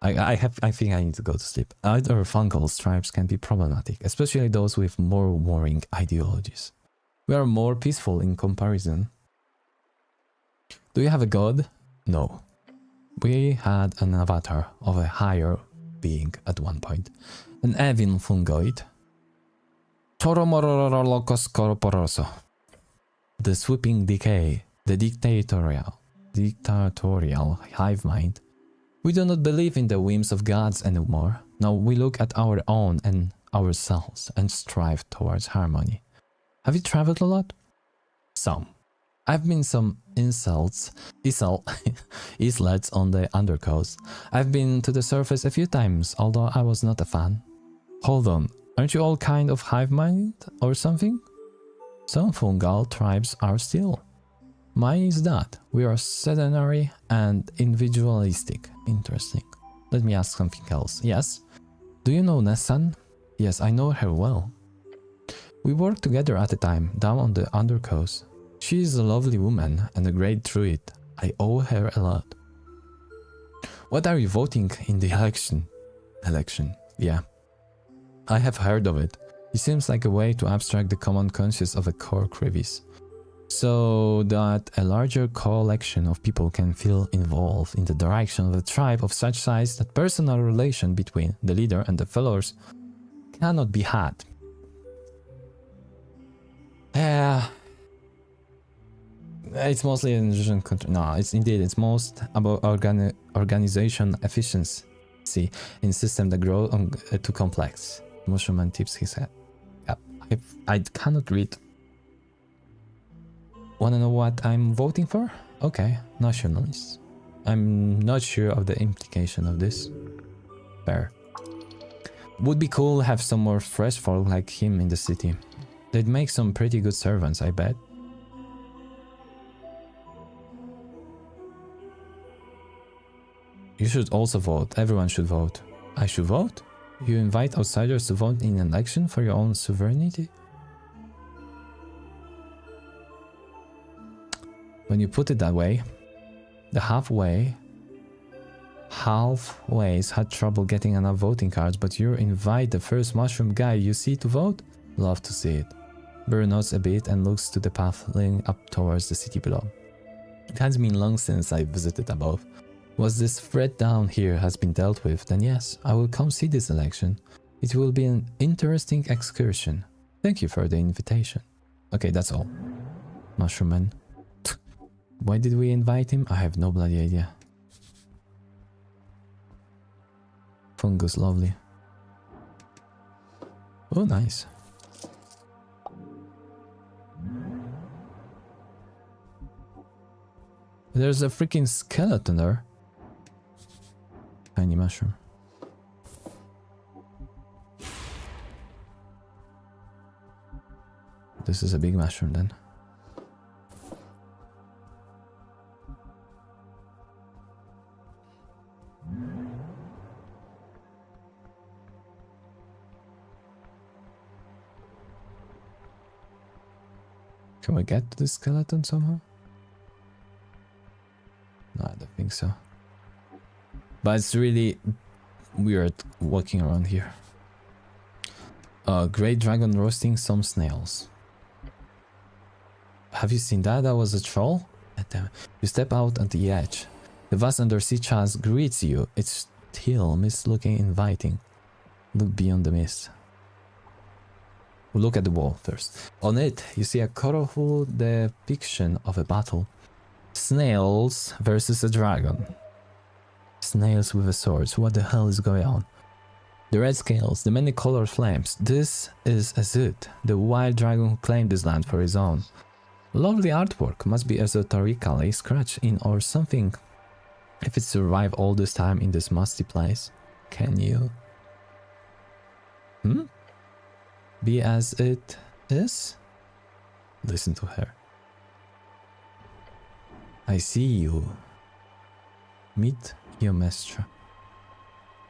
I think I need to go to sleep. Other fungal tribes can be problematic, especially those with more warring ideologies. We are more peaceful in comparison. Do you have a god? No. We had an avatar of a higher being at one point. An Evin fungoid. Toromororolocos corporoso. The sweeping decay. The dictatorial hive mind. We do not believe in the whims of gods anymore. Now we look at our own and ourselves and strive towards harmony. Have you traveled a lot? Some. I've been some islets on the undercoast. I've been to the surface a few times, although I was not a fan. Hold on, aren't you all kind of hive mind or something? Some fungal tribes are still. Mine is that. We are sedentary and individualistic. Interesting. Let me ask something else. Yes? Do you know Nessan? Yes, I know her well. We worked together at a time, down on the undercoast. She is a lovely woman and a great druid. I owe her a lot. What are you voting in the election? Yeah. I have heard of it. It seems like a way to abstract the common conscience of a core crevice, so that a larger collection of people can feel involved in the direction of a tribe of such size that personal relation between the leader and the followers cannot be had. It's mostly an illusion. No, it's most about organization efficiency in system that grow too complex. Mushroom tips his head. Yep. I cannot read. Wanna know what I'm voting for? Okay, nationalists. I'm not sure of the implication of this. Fair. Would be cool to have some more fresh folk like him in the city. They'd make some pretty good servants, I bet. You should also vote. Everyone should vote. I should vote? You invite outsiders to vote in an election for your own sovereignty? When you put it that way, the halfways had trouble getting enough voting cards, but you invite the first mushroom guy you see to vote? Love to see it. Burr nods a bit and looks to the path leading up towards the city below. It has been long since I visited above. Was this threat down here has been dealt with, then yes, I will come see this election. It will be an interesting excursion. Thank you for the invitation. Okay, that's all. Mushroom Man. Why did we invite him? I have no bloody idea. Fungus, lovely. Oh, nice. There's a freaking skeleton there. Tiny mushroom. This is a big mushroom then. Can we get to the skeleton somehow? No, I don't think so. But it's really weird walking around here. Great dragon roasting some snails. Have you seen that? That was a troll? You step out on the edge. The vast undersea chasm greets you. It's still mist-looking inviting. Look beyond the mist. We'll look at the wall first. On it, you see a colorful depiction of a battle. Snails versus a dragon. Snails with a sword. What the hell is going on? The red scales, the many colored flames. This is Azut, the wild dragon who claimed this land for his own. Lovely artwork, must be esoterically scratched in or something. If it survived all this time in this musty place, can you? Be as it is? Listen to her. I see you. Meet Eomestra.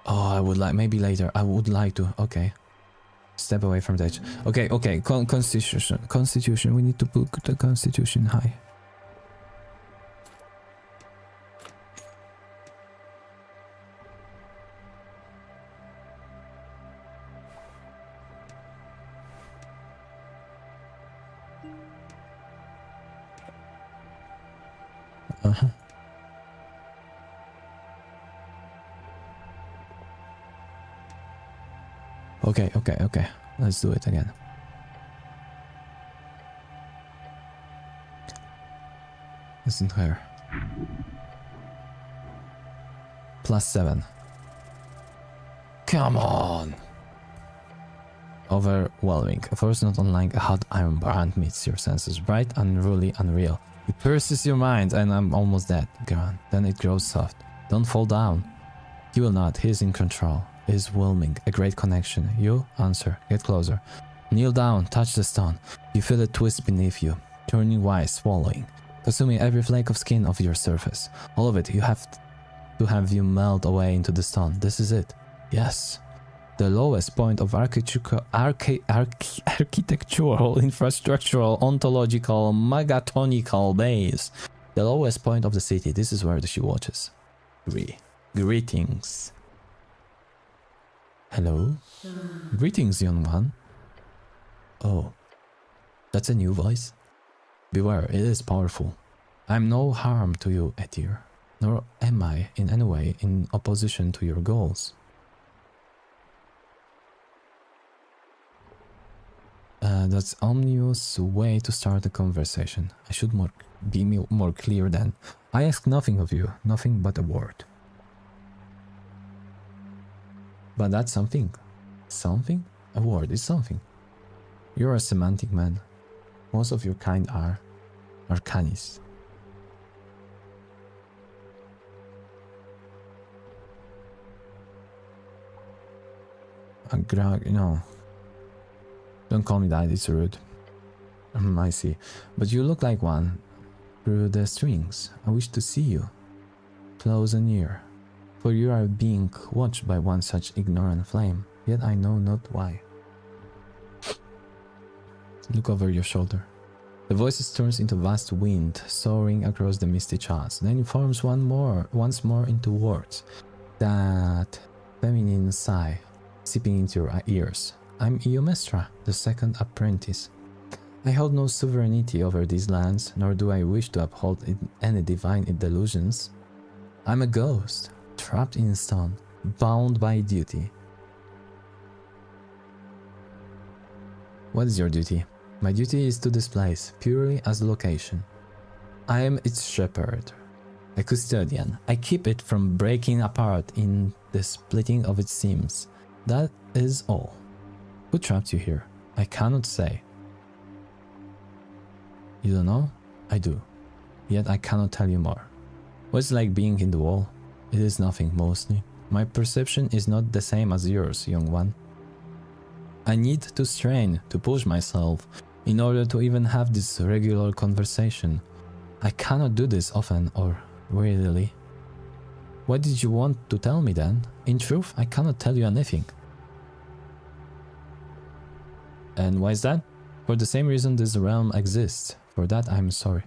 Oh, I would like, maybe later. I would like to. Okay. Step away from the edge. Okay, okay. Constitution. Constitution. We need to put the Constitution high. Uh-huh. Okay, okay, okay. Let's do it again. Listen to her. +7. Come on! Overwhelming. A force not unlike a hot iron brand meets your senses. Bright, unruly, unreal. It pierces your mind, and I'm almost dead. Gone. Then it grows soft. Don't fall down. He will not. He is in control. It is whelming. A great connection. You answer. Get closer. Kneel down. Touch the stone. You feel it twist beneath you, turning white, swallowing, consuming every flake of skin of your surface. All of it. You have to have you melt away into the stone. This is it. Yes. The lowest point of architectural, infrastructural, ontological, megatonical base. The lowest point of the city. This is where she watches. Greetings. Hello? Greetings, young one. Oh, that's a new voice. Beware, it is powerful. I am no harm to you, Etir, nor am I in any way in opposition to your goals. That's ominous way to start a conversation. I should be more clear then. I ask nothing of you, nothing but a word. But that's something. Something? A word is something. You're a semantic man. Most of your kind are arcanis. No. Don't call me that, it's rude. I see. But you look like one. Through the strings. I wish to see you. Close and near. For you are being watched by one such ignorant flame. Yet I know not why. Look over your shoulder. The voice turns into vast wind, soaring across the misty chats. Then it forms once more into words. That feminine sigh, seeping into your ears. I'm Eomestra, the second apprentice. I hold no sovereignty over these lands, nor do I wish to uphold any divine delusions. I'm a ghost, trapped in stone, bound by duty. What is your duty? My duty is to this place, purely as a location. I am its shepherd, a custodian. I keep it from breaking apart in the splitting of its seams. That is all. Who trapped you here? I cannot say. You don't know? I do. Yet I cannot tell you more. What's like being in the wall? It is nothing, mostly. My perception is not the same as yours, young one. I need to strain, to push myself, in order to even have this regular conversation. I cannot do this often or readily. What did you want to tell me then? In truth, I cannot tell you anything. And why is that? For the same reason this realm exists. For that I'm sorry.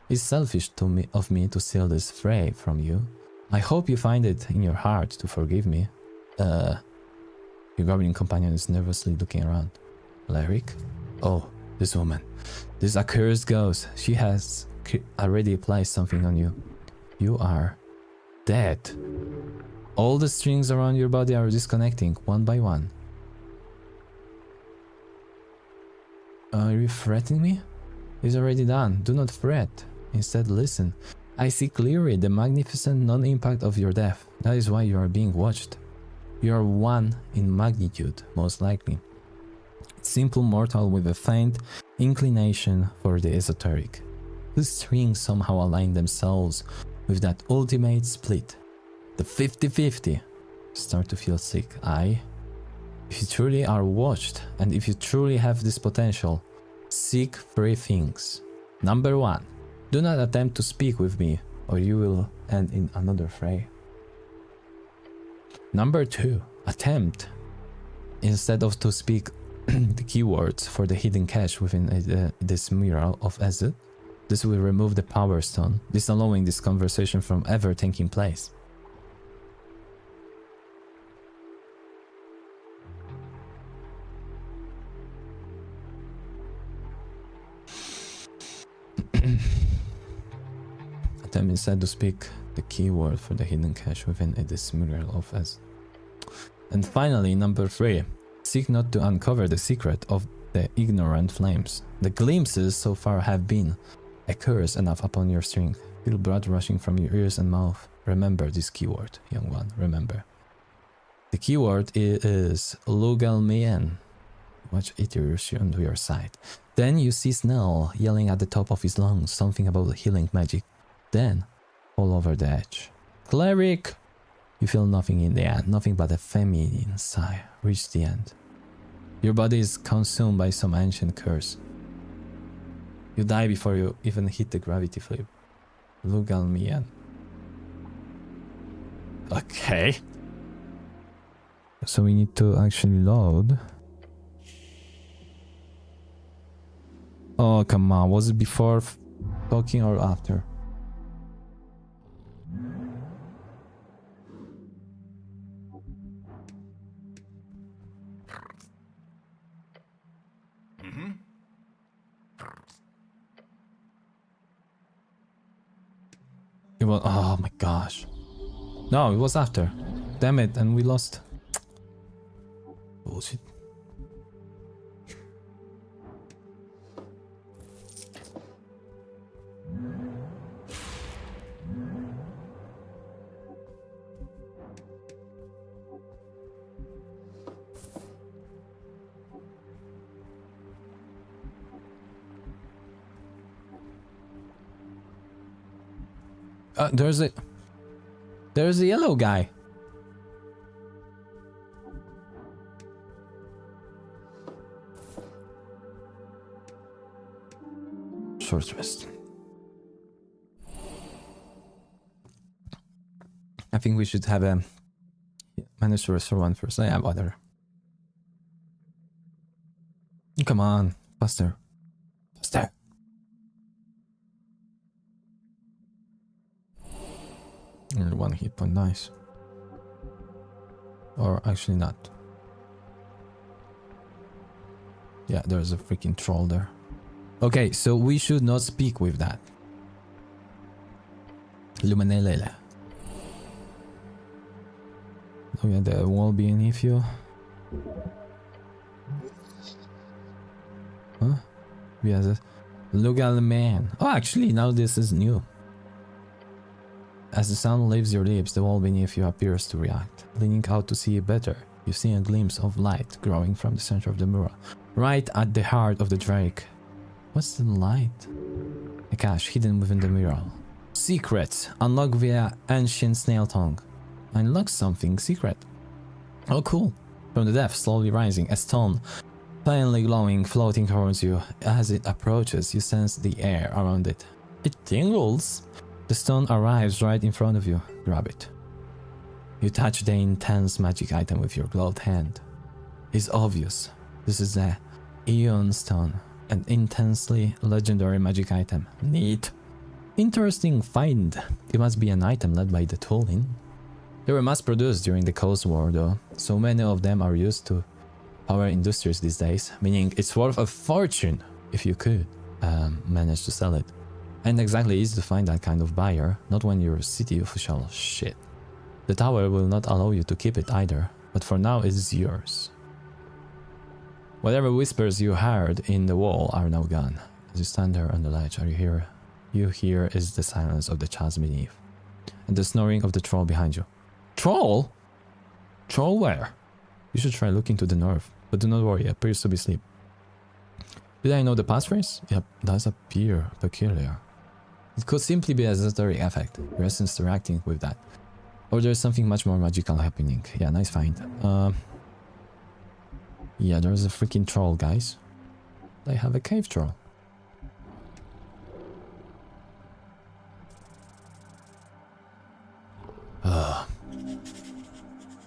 It's selfish of me to steal this fray from you. I hope you find it in your heart to forgive me. Your goblin companion is nervously looking around. Lyric? Oh, this woman. This accursed ghost. She has already applied something on you. You are dead. All the strings around your body are disconnecting one by one. Are you threatening me? It's already done. Do not fret. Instead, listen. I see clearly the magnificent non-impact of your death. That is why you are being watched. You are one in magnitude, most likely. Simple mortal with a faint inclination for the esoteric, whose strings somehow align themselves with that ultimate split. The 50-50. Start to feel sick. If you truly are watched, and if you truly have this potential, seek three things. Number 1. Do not attempt to speak with me, or you will end in another fray. Number 2. Attempt. Instead of to speak the keywords for the hidden cache within this mural of Ezut, this will remove the power stone, disallowing this conversation from ever taking place. Attempt instead to speak the keyword for the hidden cache within this mural of Ezut. And finally, number 3. Seek not to uncover the secret of the ignorant flames. The glimpses so far have been a curse enough upon your strength. Feel blood rushing from your ears and mouth. Remember this keyword, young one, remember. The keyword is Lugalmien. Watch it rush onto your side. Then you see Snell yelling at the top of his lungs something about healing magic. Then, fall over the edge. Cleric! You feel nothing in the end, nothing but a feminine sigh. Reach the end. Your body is consumed by some ancient curse. You die before you even hit the gravity flip. Lugalmien. Okay. So we need to actually load. Oh, come on. Was it before talking or after? It was, oh my gosh. No, it was after. Damn it, and we lost. Bullshit. There's a yellow guy. Short rest. I think we should have a manage to restore one first. Yeah, whatever. Come on, faster, faster. Only 1 hit point, nice. Or actually not. Yeah, there's a freaking troll there. Okay, so we should not speak with that. Luminelele. Oh yeah, the wall beneath you. Huh? Yes. Look at the man. Oh, actually, now this is new. As the sound leaves your lips, the wall beneath you appears to react. Leaning out to see it better, you see a glimpse of light growing from the center of the mural, right at the heart of the drake. What's the light? A cache hidden within the mural. Secrets! Unlock via ancient snail tongue. Unlock something secret. Oh cool. From the depths, slowly rising, a stone, plainly glowing, floating towards you. As it approaches, you sense the air around it. It tingles! The stone arrives right in front of you. Grab it. You touch the intense magic item with your gloved hand. It's obvious. This is the Eon Stone, an intensely legendary magic item. Neat. Interesting find. It must be an item led by the Tulin. They were mass-produced during the Coast War though, so many of them are used to power industries these days, meaning it's worth a fortune if you could manage to sell it. And exactly easy to find that kind of buyer, not when you're a city official. Shit. The tower will not allow you to keep it either, but for now it is yours. Whatever whispers you heard in the wall are now gone. As you stand there on the ledge, you hear is the silence of the chasm beneath, and the snoring of the troll behind you. Troll? Troll where? You should try looking to the north, but do not worry, it appears to be asleep. Did I know the passphrase? Yep, does appear peculiar. It could simply be a esoteric effect, your essence interacting with that. Or there's something much more magical happening. Yeah, nice find. Yeah, there's a freaking troll, guys. They have a cave troll.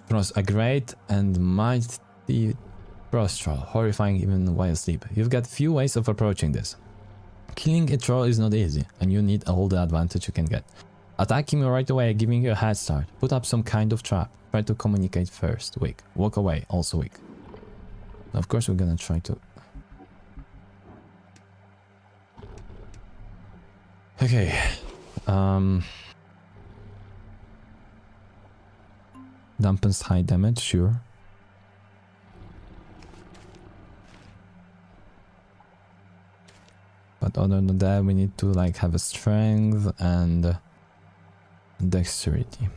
Frost, a great and mighty frost troll, horrifying even while asleep. You've got few ways of approaching this. Killing a troll is not easy, and you need all the advantage you can get. Attack him right away, giving you a head start. Put up some kind of trap. Try to communicate first. Weak. Walk away. Also weak. Of course we're gonna try to... Okay. Dampens high damage, sure. But other than that, we need to like have a strength and dexterity.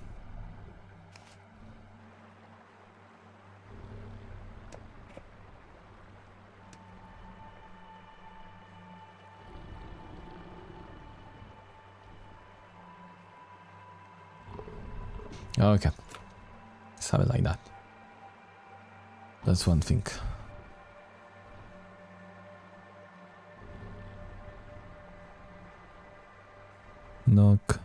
Okay. Let's have it like that. That's one thing. Knock.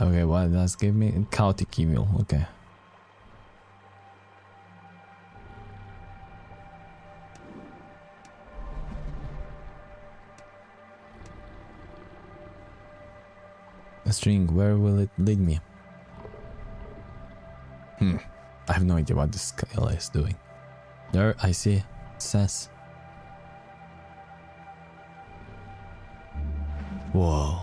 Okay, well, that's give me chaotic evil. Okay. A string, where will it lead me? I have no idea what this skill is doing. There, I see. It says. Whoa.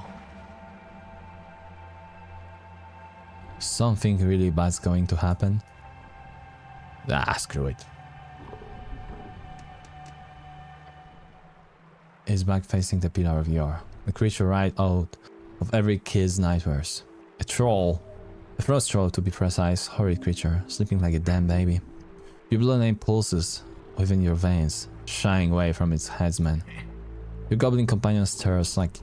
Something really bad's going to happen. Ah, screw it. Is back facing the pillar of yore. The creature right out of every kid's nightmares. A troll. A frost troll, to be precise, horrid creature, sleeping like a damn baby. Your blood name pulses within your veins, shying away from its headsman. Your goblin companion stares like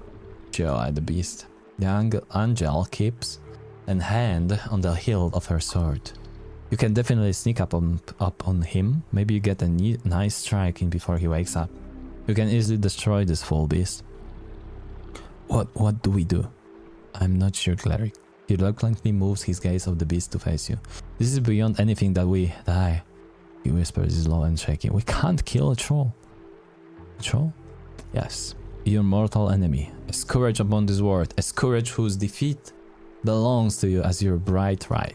Joe at the beast. The angel keeps an hand on the hilt of her sword. You can definitely sneak up on him. Maybe you get a nice strike in before he wakes up. You can easily destroy this foul beast. What do we do? I'm not sure, cleric. He reluctantly moves his gaze off the beast to face you. This is beyond anything that I... He whispers low and shaky. We can't kill a troll. A troll? Yes. Your mortal enemy. A scourge upon this world. A scourge whose defeat belongs to you as your birthright.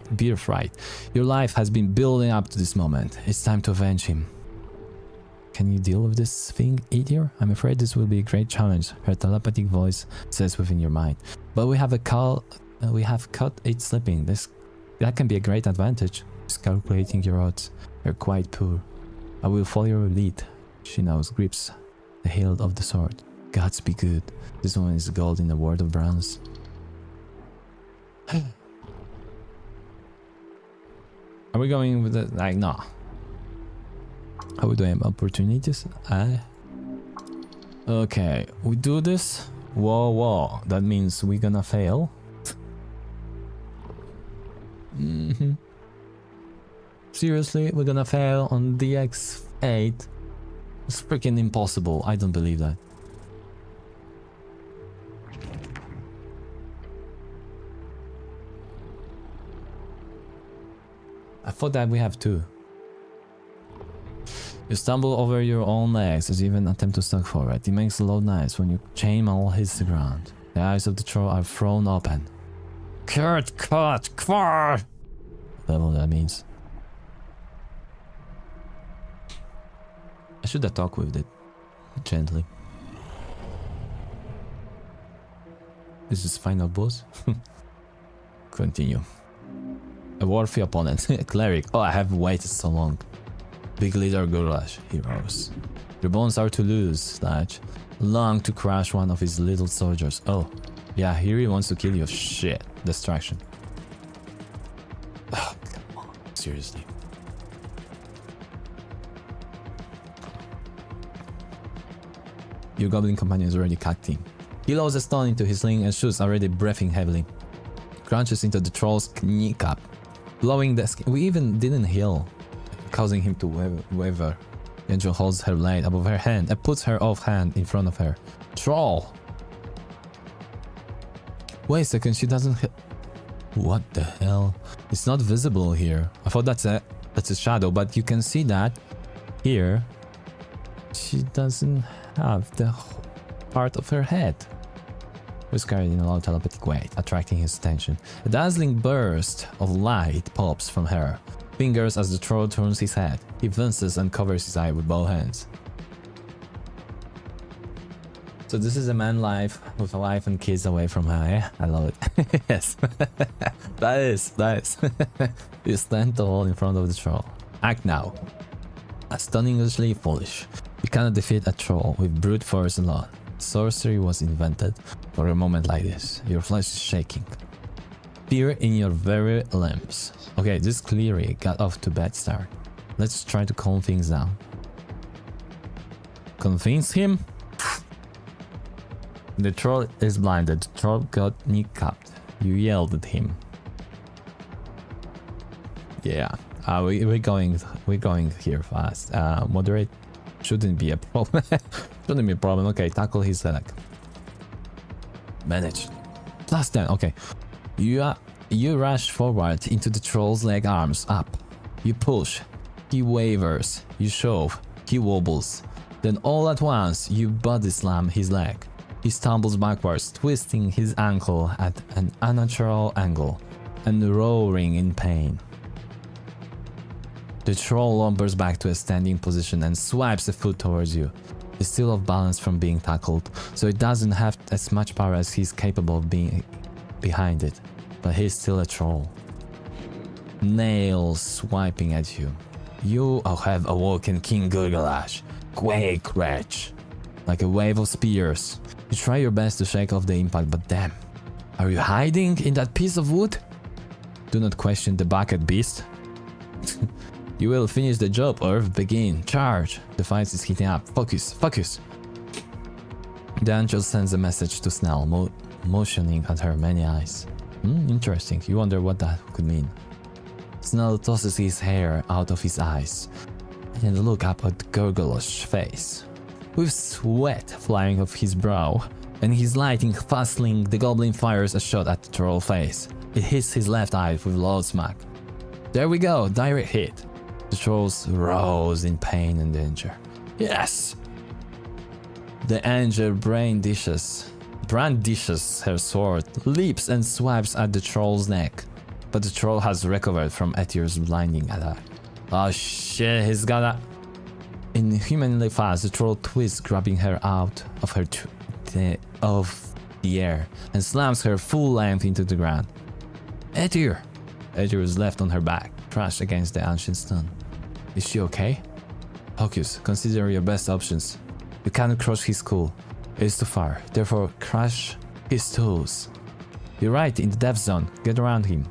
Your life has been building up to this moment. It's time to avenge him. Can you deal with this thing, Idiot? I'm afraid this will be a great challenge, her telepathic voice says within your mind. But we have caught it slipping. That can be a great advantage. Just calculating your odds. You're quite poor. I will follow your lead. She now grips the hilt of the sword. Gods be good. This one is gold in a world of bronze. Are we going with the... like, no. Are we doing opportunities? Okay, we do this. Whoa. That means we're gonna fail. Seriously, we're gonna fail on DX8? It's freaking impossible. I don't believe that. I thought that we have two. You stumble over your own legs as you even attempt to stalk forward. It makes a loud noise when your chainmail hits the ground. The eyes of the troll are thrown open. Cut! Whatever that means. I should have talked with it. Gently. This is final boss. Continue. A worthy opponent. Cleric. Oh, I have waited so long. Big leader Gulash, he rose. Your bones are to lose, Slash. Long to crush one of his little soldiers. Oh, yeah, he really wants to kill you. Shit. Distraction. Oh, come on. Seriously. Your goblin companion is already cacting. He loads a stone into his sling and shoots, already breathing heavily. Crunches into the troll's kneecap, blowing the skin. We even didn't heal, causing him to waver. Angel holds her blade above her hand and puts her off hand in front of her. Troll! Wait a second, she doesn't what the hell? It's not visible here. I thought that's a shadow, but you can see that here she doesn't have the part of her head. Was carried in a low telepathic way, attracting his attention. A dazzling burst of light pops from her fingers as the troll turns his head. He winces and covers his eye with both hands. So this is a man life with a wife and kids away from her, eh? I love it. Yes. That is. You stand tall in front of the troll. Act now. Astonishingly foolish. You cannot defeat a troll with brute force alone. Sorcery was invented for a moment like this. Your flesh is shaking. Fear in your very limbs. Okay, this clearly got off to a bad start. Let's try to calm things down. Convince him? The troll is blinded. The troll got kneecapped. You yelled at him. Yeah, we're going here fast. Moderate shouldn't be a problem. Shouldn't be a problem. Okay, tackle his leg. Manage. Plus 10. Okay. You rush forward into the troll's leg, arms up. You push. He wavers. You shove. He wobbles. Then all at once, you body slam his leg. He stumbles backwards, twisting his ankle at an unnatural angle and roaring in pain. The troll lumbers back to a standing position and swipes a foot towards you. He's still off balance from being tackled, so it doesn't have as much power as he's capable of being behind it, but he's still a troll. Nails swiping at you. You have awoken King Gurgalash. Quake, wretch. Like a wave of spears. You try your best to shake off the impact, but damn. Are you hiding in that piece of wood? Do not question the bucket beast. You will finish the job or begin. Charge. The fight is heating up. Focus. The angel sends a message to Snell, motioning at her many eyes. Interesting. You wonder what that could mean. Snell tosses his hair out of his eyes and look up at Gurgulash's face. With sweat flying off his brow and his lightning fuzzling, the goblin fires a shot at the troll face. It hits his left eye with a loud smack. There we go, direct hit. The trolls rose in pain and danger. Yes! The angel brandishes her sword, leaps and swipes at the troll's neck. But the troll has recovered from Etir's blinding attack. Oh shit, he's gonna... Inhumanly fast, the troll twists, grabbing her out of the air and slams her full length into the ground. Etir! Etir is left on her back, crushed against the ancient stone. Is she okay? Focus, consider your best options. You cannot crush his skull. It is too far, therefore crush his toes. You're right, in the death zone. Get around him.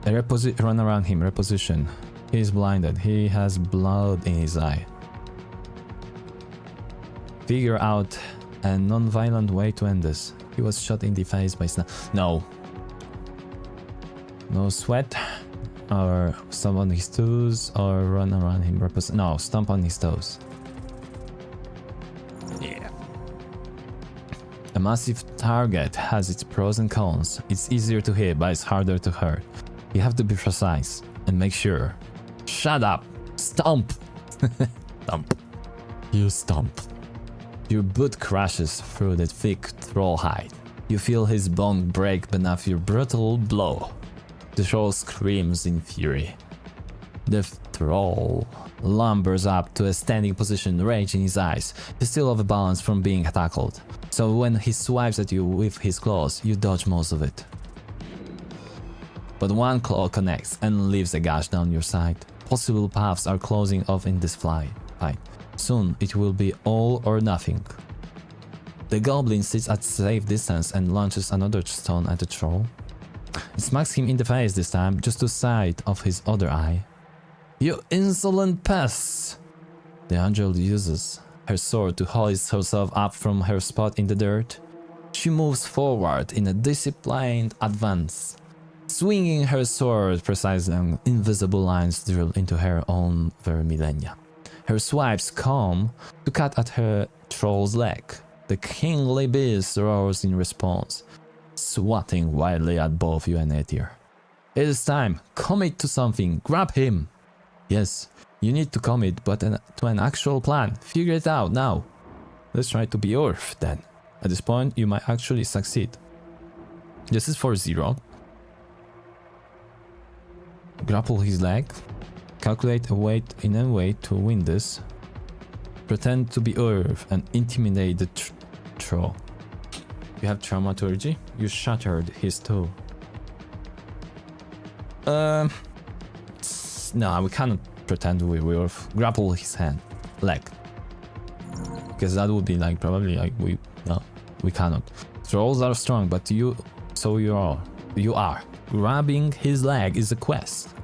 Run around him, reposition. He is blinded. He has blood in his eye. Figure out a non-violent way to end this. He was shot in the face by Snell. No. No sweat. Or stomp on his toes. Or run around him. No, stomp on his toes. Yeah. A massive target has its pros and cons. It's easier to hit, but it's harder to hurt. You have to be precise and make sure. Shut up! Stomp! Stomp. You stomp. Your boot crashes through the thick troll hide. You feel his bone break beneath your brutal blow. The troll screams in fury. The troll lumbers up to a standing position, rage in his eyes. He's still off balance from being tackled, so when he swipes at you with his claws, you dodge most of it. But one claw connects and leaves a gash down your side. Possible paths are closing off in this fight. Soon it will be all or nothing. The goblin sits at safe distance and launches another stone at the troll. It smacks him in the face this time, just to the side of his other eye. You insolent pests! The angel uses her sword to hoist herself up from her spot in the dirt. She moves forward in a disciplined advance. Swinging her sword, precise and invisible lines drill into her own vermilenia. Her swipes come to cut at her troll's leg. The kingly beast roars in response, swatting wildly at both you and Etir. It is time. Commit to something. Grab him. Yes, you need to commit, but to an actual plan. Figure it out now. Let's try to be Earth then. At this point, you might actually succeed. This is for 0. Grapple his leg. Calculate a way to win this. Pretend to be Earth and intimidate the troll. You have Traumaturgy? You shattered his toe. No, we cannot pretend we're Earth. Grapple his leg. Because that would be like probably like we cannot. Trolls are strong, but you are. Grabbing his leg is a quest.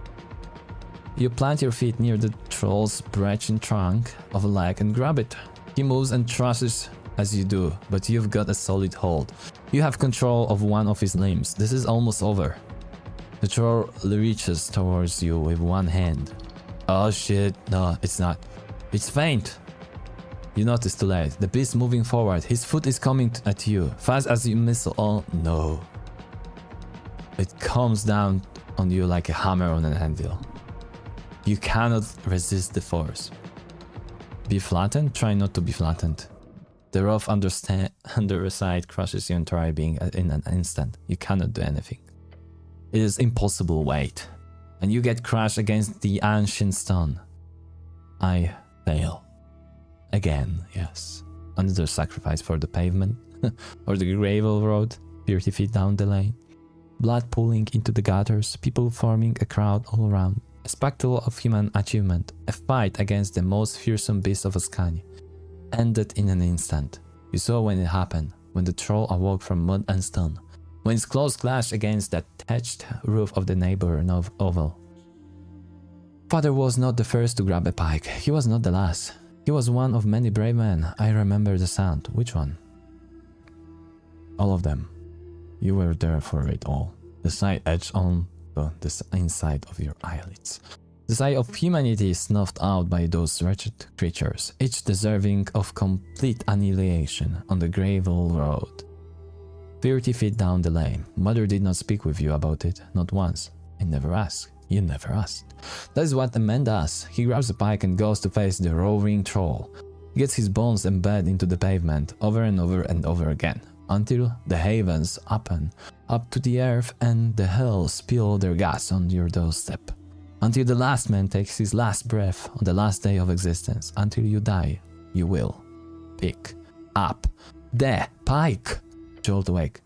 You plant your feet near the troll's branching trunk of a leg and grab it. He moves and thrushes as you do, but you've got a solid hold. You have control of one of his limbs. This is almost over. The troll reaches towards you with one hand. Oh shit, no, it's not. It's faint. You notice too late. The beast moving forward. His foot is coming at you, fast as you missile. Oh no. It comes down on you like a hammer on an anvil. You cannot resist the force. Be flattened? Try not to be flattened. The rough underside crushes your entire being in an instant. You cannot do anything. It is impossible weight. And you get crushed against the ancient stone. I fail. Again, yes. Another sacrifice for the pavement. Or the gravel road, 30 feet down the lane. Blood pooling into the gutters, people forming a crowd all around. A spectacle of human achievement, a fight against the most fearsome beast of Ascania, ended in an instant. You saw when it happened, when the troll awoke from mud and stone, when its claws clashed against the thatched roof of the neighboring oval. Father was not the first to grab a pike, he was not the last. He was one of many brave men. I remember the sound. Which one? All of them. You were there for it all. The sight etched on the inside of your eyelids. The sight of humanity snuffed out by those wretched creatures, each deserving of complete annihilation on the gravel road. 30 feet down the lane. Mother did not speak with you about it, not once. I never asked. You never asked. That is what a man does. He grabs a pike and goes to face the roaring troll. He gets his bones embedded into the pavement over and over and over again, until the heavens open up to the earth and the hills spill their gas on your doorstep. Until the last man takes his last breath on the last day of existence. Until you die, you will pick up the pike. Jolt awake.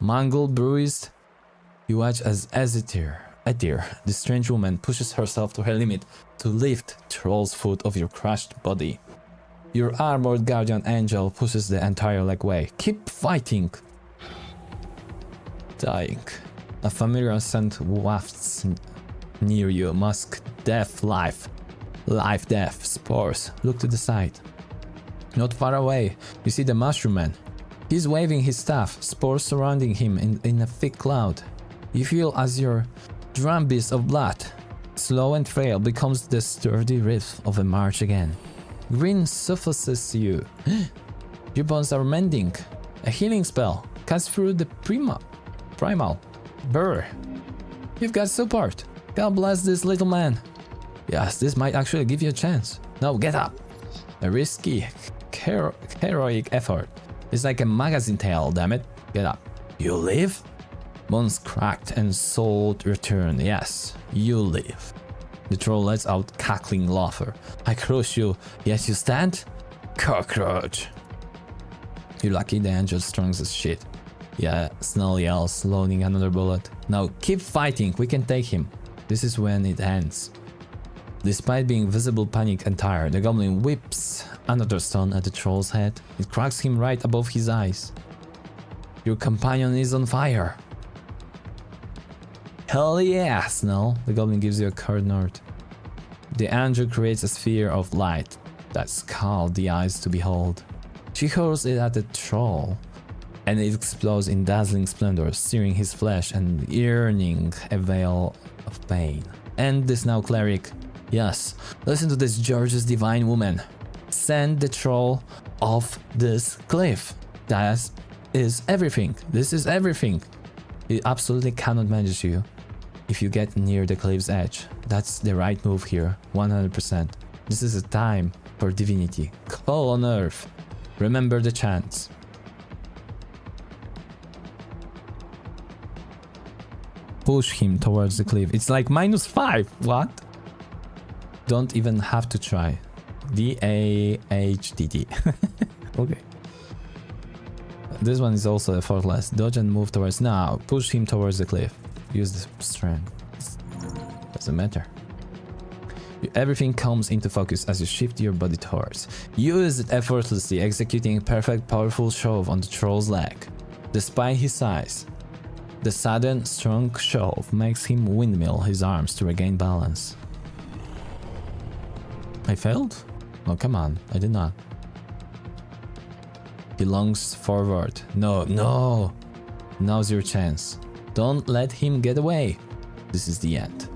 Mangled, bruised, you watch as Esoteric Ebb, the strange woman, pushes herself to her limit to lift Troll's foot off your crushed body. Your armored guardian angel pushes the entire leg away. Keep fighting. Dying. A familiar scent wafts near you. Musk, death, life. Life, death, spores. Look to the side. Not far away, you see the mushroom man. He's waving his staff, spores surrounding him in a thick cloud. You feel as your drumbeat of blood, slow and frail, becomes the sturdy riff of a march again. Green suffocates you. Your bones are mending. A healing spell cuts through the primal. Brr. You've got support. God bless this little man. Yes, this might actually give you a chance. Now get up. A risky, heroic effort. It's like a magazine tale, damn it. Get up. You live? Bones cracked and soul returned. Yes, you live. The troll lets out cackling laughter. I crush you, yet you stand? Cockroach. You're lucky the angel's strong as shit. Yeah, Snell yells, loading another bullet. Now keep fighting, we can take him. This is when it ends. Despite being visible panic and tired, the goblin whips another stone at the troll's head. It cracks him right above his eyes. Your companion is on fire. Hell yeah, Snell. The goblin gives you a curt nod. The angel creates a sphere of light that scald the eyes to behold. She hurls it at the troll. and it explodes in dazzling splendor, searing his flesh and yearning a veil of pain. End this now, cleric. Yes, listen to this gorgeous divine woman. Send the troll off this cliff. That is everything. This is everything. It absolutely cannot manage you if you get near the cliff's edge. That's the right move here, 100%. This is a time for divinity. Call on earth. Remember the chants. Push him towards the cliff. It's like -5. What? Don't even have to try. D-A-H-D-D. Okay. This one is also effortless. Dodge and move towards. Now, push him towards the cliff. Use the strength. Doesn't matter. Everything comes into focus as you shift your body towards. Use it effortlessly, executing a perfect, powerful shove on the troll's leg. Despite his size, the sudden, strong shove makes him windmill his arms to regain balance. I failed? Oh, come on. I did not. He lunges forward. No, no. Now's your chance. Don't let him get away. This is the end.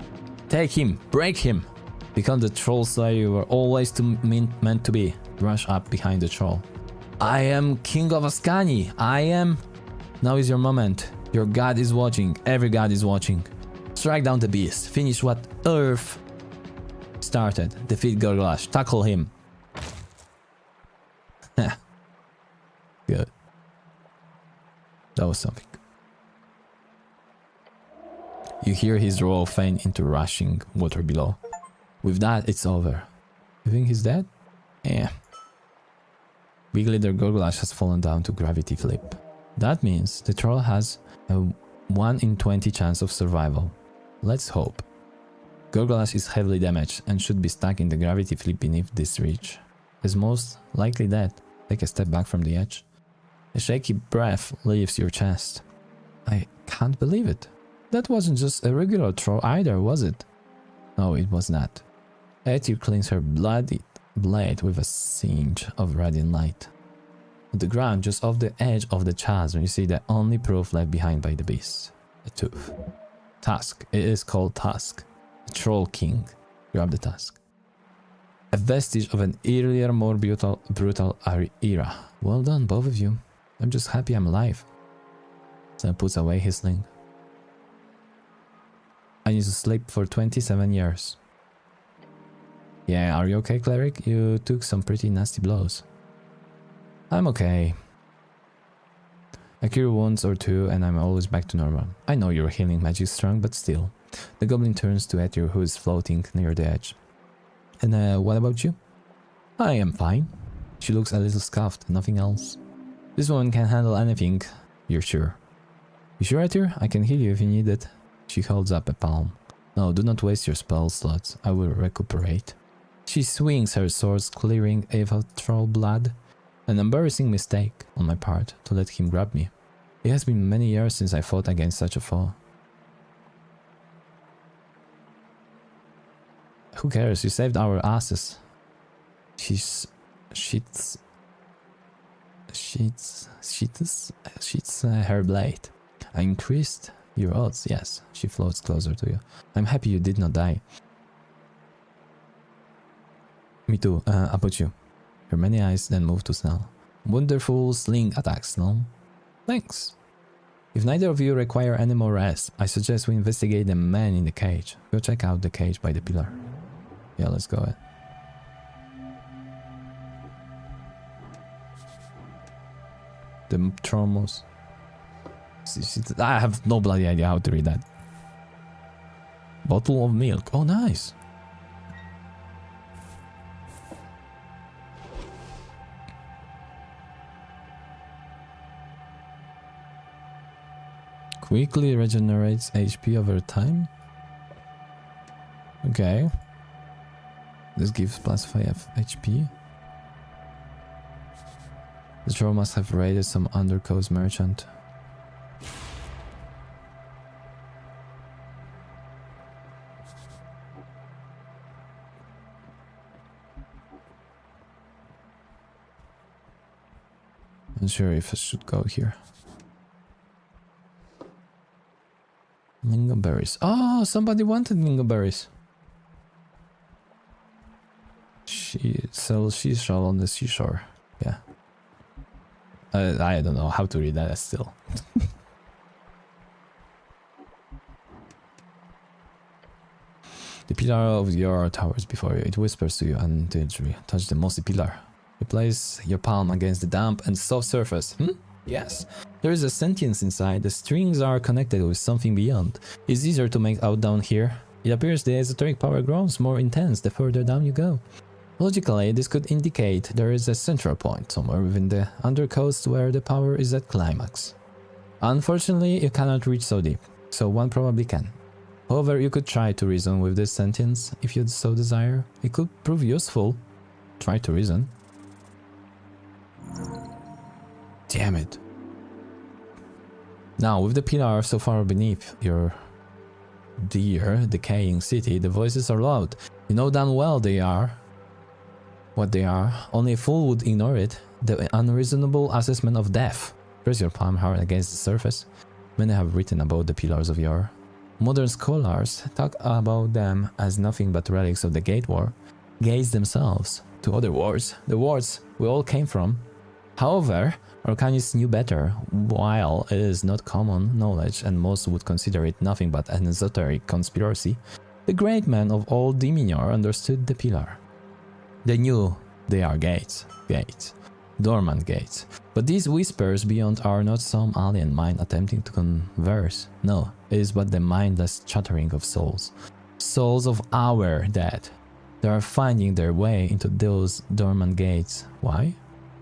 Take him. Break him. Become the troll slayer you were always meant to be. Rush up behind the troll. I am King of Ascani. I am... Now is your moment. Your god is watching. Every god is watching. Strike down the beast. Finish what Earth started. Defeat Gorglash. Tackle him. Good. That was something. You hear his roar faint into rushing water below. With that, it's over. You think he's dead? Yeah. Big leader Gorglash has fallen down to gravity flip. That means the troll has a 1 in 20 chance of survival. Let's hope. Gorglash is heavily damaged and should be stuck in the gravity flip beneath this reach. Is most likely dead. Take a step back from the edge. A shaky breath leaves your chest. I can't believe it. That wasn't just a regular troll either, was it? No, it was not. Aether cleans her bloody blade with a singe of radiant light. On the ground, just off the edge of the chasm, you see the only proof left behind by the beast. A tooth. Tusk. It is called Tusk. The Troll King. Grab the tusk. A vestige of an earlier, more brutal era. Well done, both of you. I'm just happy I'm alive. Sam puts away his sling. I need to sleep for 27 years. Yeah, are you okay, cleric? You took some pretty nasty blows. I'm okay. I cure wounds or two and I'm always back to normal. I know your healing magic is strong, but still. The goblin turns to Aether, who is floating near the edge. And what about you? I am fine. She looks a little scuffed, nothing else. This woman can handle anything, you're sure. You sure, Aether? I can heal you if you need it. She holds up a palm. No, do not waste your spell slots. I will recuperate. She swings her swords, clearing Eva troll blood. An embarrassing mistake on my part to let him grab me. It has been many years since I fought against such a foe. Who cares? You saved our asses. Sheets her blade. I increased your odds, yes. She floats closer to you. I'm happy you did not die. Me too. About you. Her many eyes then move to Snell. Wonderful sling attacks, Snell. Thanks. If neither of you require any more rest, I suggest we investigate the man in the cage. Go check out the cage by the pillar. Yeah, let's go ahead. The Tromos. I have no bloody idea how to read that. Bottle of milk. Oh, nice. Quickly regenerates HP over time. Okay. This gives plus 5 HP. The troll must have raided some undercoast merchant. Not sure if I should go here. Dingleberries. Oh, somebody wanted dingleberries. She sells seashell on the seashore. Yeah. I don't know how to read that still. The pillar of your towers before you. It whispers to you unintelligibly. Touch the mossy pillar. You place your palm against the damp and soft surface. Yes. There is a sentience inside. The strings are connected with something beyond. It's easier to make out down here. It appears the esoteric power grows more intense the further down you go. Logically, this could indicate there is a central point somewhere within the undercoast where the power is at climax. Unfortunately, you cannot reach so deep, so one probably can. However, you could try to reason with this sentience if you so desire. It could prove useful. Try to reason. Damn it. Now, with the pillar so far beneath your dear, decaying city, the voices are loud. You know damn well they are. What they are. Only a fool would ignore it. The unreasonable assessment of death. Press your palm hard against the surface. Many have written about the pillars of yore. Modern scholars talk about them as nothing but relics of the Gate War. Gates themselves to other wars, the wars we all came from. However, Arcanists knew better. While it is not common knowledge and most would consider it nothing but an esoteric conspiracy, the great men of old Diminior understood the pillar. They knew they are gates, dormant gates. But these whispers beyond are not some alien mind attempting to converse. No, it is but the mindless chattering of souls. Souls of our dead. They are finding their way into those dormant gates. Why?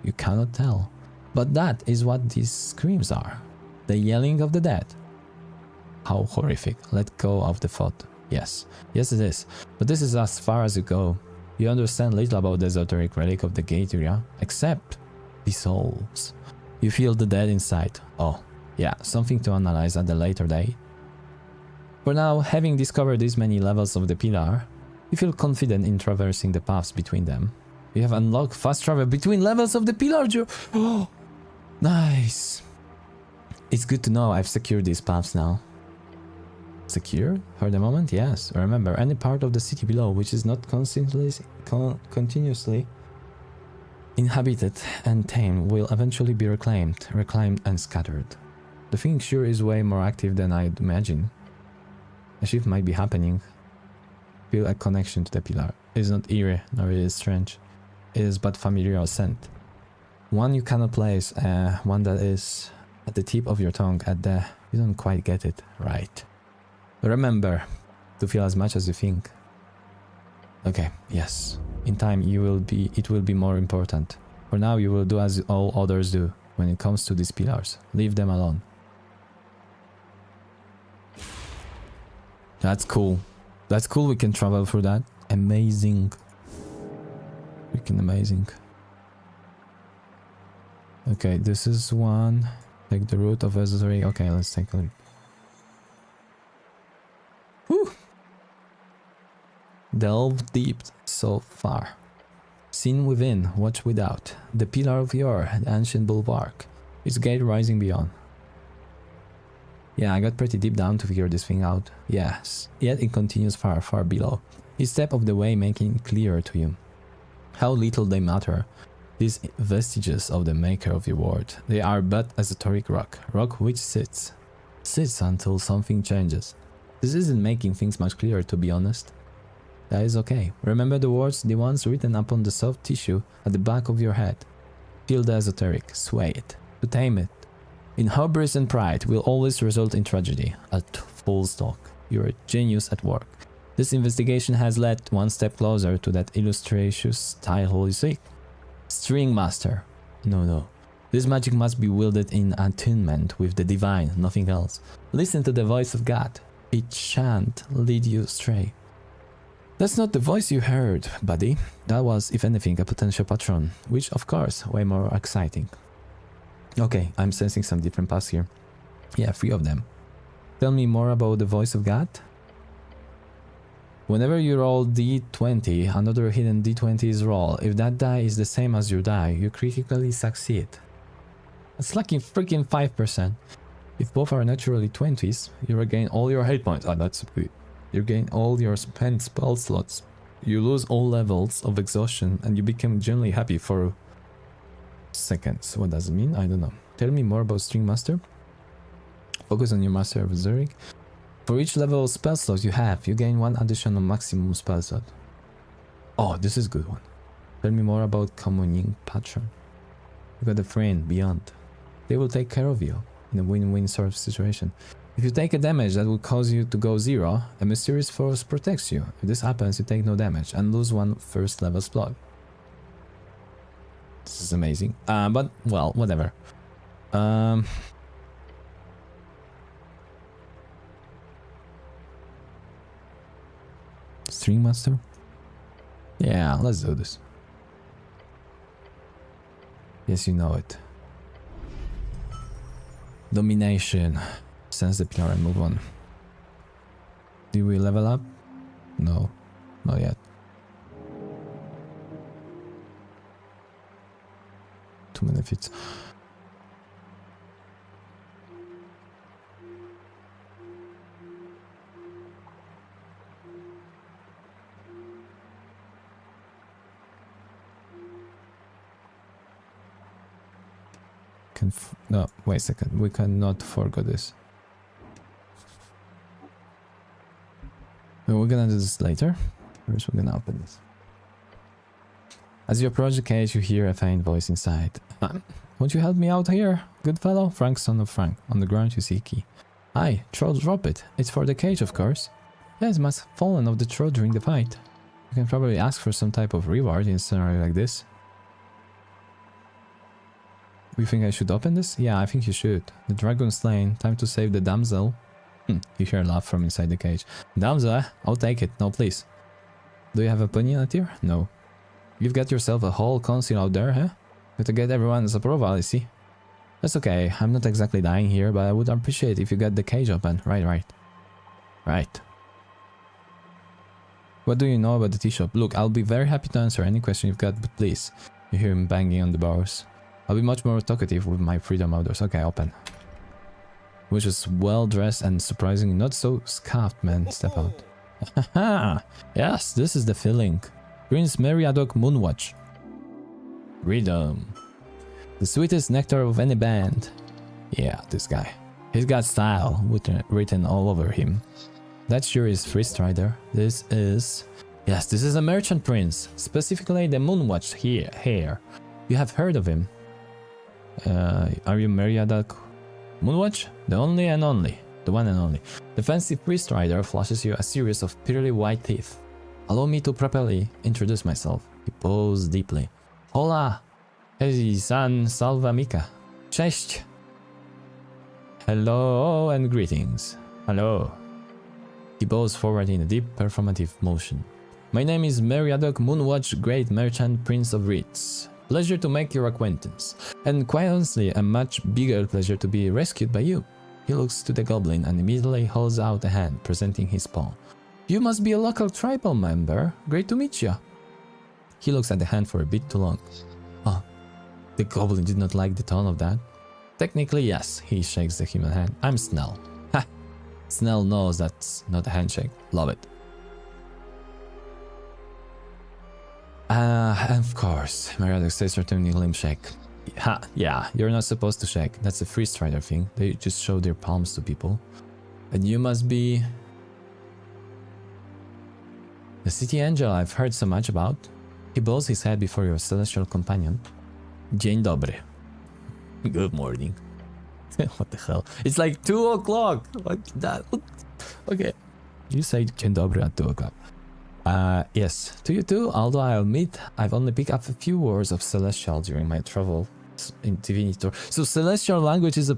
You cannot tell. But that is what these screams are. The yelling of the dead. How horrific. Let go of the thought. Yes. Yes it is. But this is as far as you go. You understand little about the esoteric relic of the gate area, except the souls. You feel the dead inside. Oh, yeah, something to analyze at a later date. For now, having discovered these many levels of the pillar, you feel confident in traversing the paths between them. You have unlocked fast travel between levels of the pillar, Joe. Oh, nice. It's good to know I've secured these paths now. Secure? For the moment, yes. Remember, any part of the city below which is not continuously inhabited and tamed will eventually be reclaimed and scattered. The thing sure is way more active than I'd imagine. A shift might be happening. Feel a connection to the pillar. It is not eerie, nor it is strange. It is but familiar scent. One you cannot place, one that is at the tip of your tongue, you don't quite get it right. Remember to feel as much as you think. Okay, yes. In time it will be more important. For now you will do as all others do when it comes to these pillars. Leave them alone. That's cool. That's cool, we can travel through that. Amazing. Freaking amazing. Okay, this is one. Take the route of esoteric. Okay, let's take a look. Whew. Delve deep so far. Seen within, watch without. The pillar of yore, the ancient bulwark. Its gate rising beyond. Yeah, I got pretty deep down to figure this thing out. Yes, yet it continues far, far below. Each step of the way making it clearer to you. How little they matter. These vestiges of the maker of your world. They are but esoteric rock. Rock which sits. Sits until something changes. This isn't making things much clearer, to be honest. That is okay. Remember the words, the ones written upon the soft tissue at the back of your head. Feel the esoteric, sway it, to tame it. In hubris and pride will always result in tragedy. At full stop. You're a genius at work. This investigation has led one step closer to that illustrious title you seek. String Master. No. This magic must be wielded in attunement with the divine, nothing else. Listen to the voice of God. It shan't lead you astray. That's not the voice you heard, buddy. That was, if anything, a potential patron, which, of course, way more exciting. Okay, I'm sensing some different paths here. Yeah, 3 of them. Tell me more about the voice of God. Whenever you roll d20, another hidden d20 is rolled. If that die is the same as your die, you critically succeed. That's lucky freaking 5%. If both are naturally 20s, you regain all your hit points. Ah, that's good. You gain all your spent spell slots. You lose all levels of exhaustion and you become genuinely happy for seconds. What does it mean? I don't know. Tell me more about String Master. Focus on your Master of Esoteric. For each level of spell slot you have, you gain 1 additional maximum spell slot. Oh, this is a good one. Tell me more about Kohnyu Patron. You got a friend beyond. They will take care of you in a win-win sort of situation. If you take a damage that will cause you to go 0, a mysterious force protects you. If this happens, you take no damage and lose 1 first level slot. This is amazing. But, well, whatever. String Master? Yeah, let's do this. Yes, you know it. Domination. Sense the pillar and move on. Do we level up? No, not yet. 2 benefits. No, wait a second. We cannot forgo this. We're gonna do this later. First, we're gonna open this. As you approach the cage, you hear a faint voice inside. Won't you help me out here, good fellow? Frank, son of Frank. On the ground, you see a key. Aye, troll, drop it. It's for the cage, of course. Yes, it must have fallen off the troll during the fight. You can probably ask for some type of reward in a scenario like this. You think I should open this? Yeah, I think you should. The dragon slain. Time to save the damsel. You hear a laugh from inside the cage. Damsel, eh? I'll take it. No, please. Do you have a opinion at here? No. You've got yourself a whole council out there, huh? Got to get everyone's approval, I see. That's okay. I'm not exactly dying here, but I would appreciate if you got the cage open. Right. What do you know about the tea shop? Look, I'll be very happy to answer any question you've got, but please. You hear him banging on the bars. I'll be much more talkative with my freedom outdoors. Okay, open. Which is well dressed and surprisingly not so scuffed, man. Step out. Haha! Yes, this is the feeling. Prince Meriadoc Moonwatch. Freedom. The sweetest nectar of any band. Yeah, this guy. He's got style written all over him. That sure is Freestrider. This is... Yes, this is a merchant prince. Specifically the Moonwatch here. You have heard of him. Are you Meriadoc Moonwatch? The one and only. The fancy priest rider flashes you a series of pearly white teeth. Allow me to properly introduce myself. He bows deeply. Hola! Hej san salva mika. Cześć! Hello and greetings. Hello. He bows forward in a deep performative motion. My name is Meriadoc Moonwatch, Great Merchant Prince of Reeds. Pleasure to make your acquaintance, and quite honestly, a much bigger pleasure to be rescued by you. He looks to the goblin and immediately holds out a hand, presenting his paw. You must be a local tribal member. Great to meet you. He looks at the hand for a bit too long. Oh, the goblin did not like the tone of that. Technically, yes, he shakes the human hand. I'm Snell. Ha! Snell knows that's not a handshake. Love it. Of course, Meriadoc says returning limb shake. Ha, yeah, you're not supposed to shake. That's a free strider thing. They just show their palms to people. And you must be... the city angel I've heard so much about. He bows his head before your celestial companion. Dzień dobry. Good morning. What the hell? It's like 2 o'clock! Like that. Okay. You say dzień dobry at 2 o'clock. Yes, to you too, although I'll admit I've only picked up a few words of Celestial during my travel in Divinity Tour. So Celestial language is a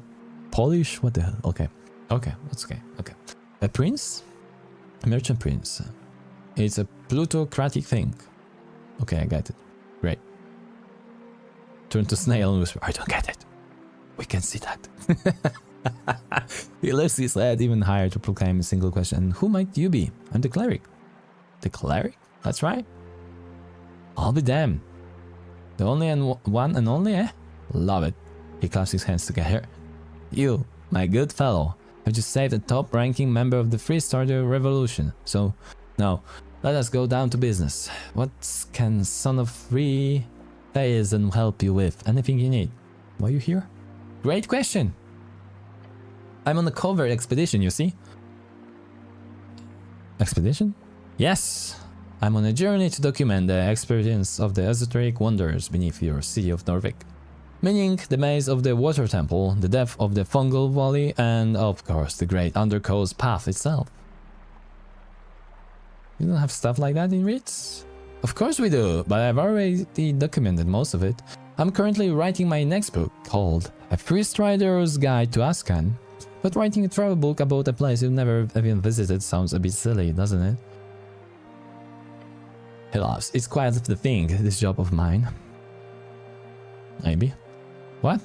Polish? What the hell? Okay, that's okay. A prince? A merchant prince. It's a plutocratic thing. Okay, I get it. Great. Turn to Snail and whisper, I don't get it. We can see that. He lifts his head even higher to proclaim a single question. Who might you be? I'm the cleric. The cleric? That's right. I'll be damned. The only and one and only, eh? Love it. He clasps his hands together. You, My good fellow, I've just saved a top-ranking member of the Freestarter Revolution. So, now, let us go down to business. What can Son of Free Theism help you with? Anything you need? Why are you here? Great question! I'm on a covert expedition, you see? Expedition? Yes! I'm on a journey to document the experience of the esoteric wonders beneath your city of Norvik. Meaning the maze of the water temple, the depth of the fungal valley, and of course the great undercoast path itself. You don't have stuff like that in Ritz? Of course we do, but I've already documented most of it. I'm currently writing my next book, called A Freestrider's Guide to Ascan. But writing a travel book about a place you've never even visited sounds a bit silly, doesn't it? He laughs. It's quite the thing, this job of mine. Maybe. What?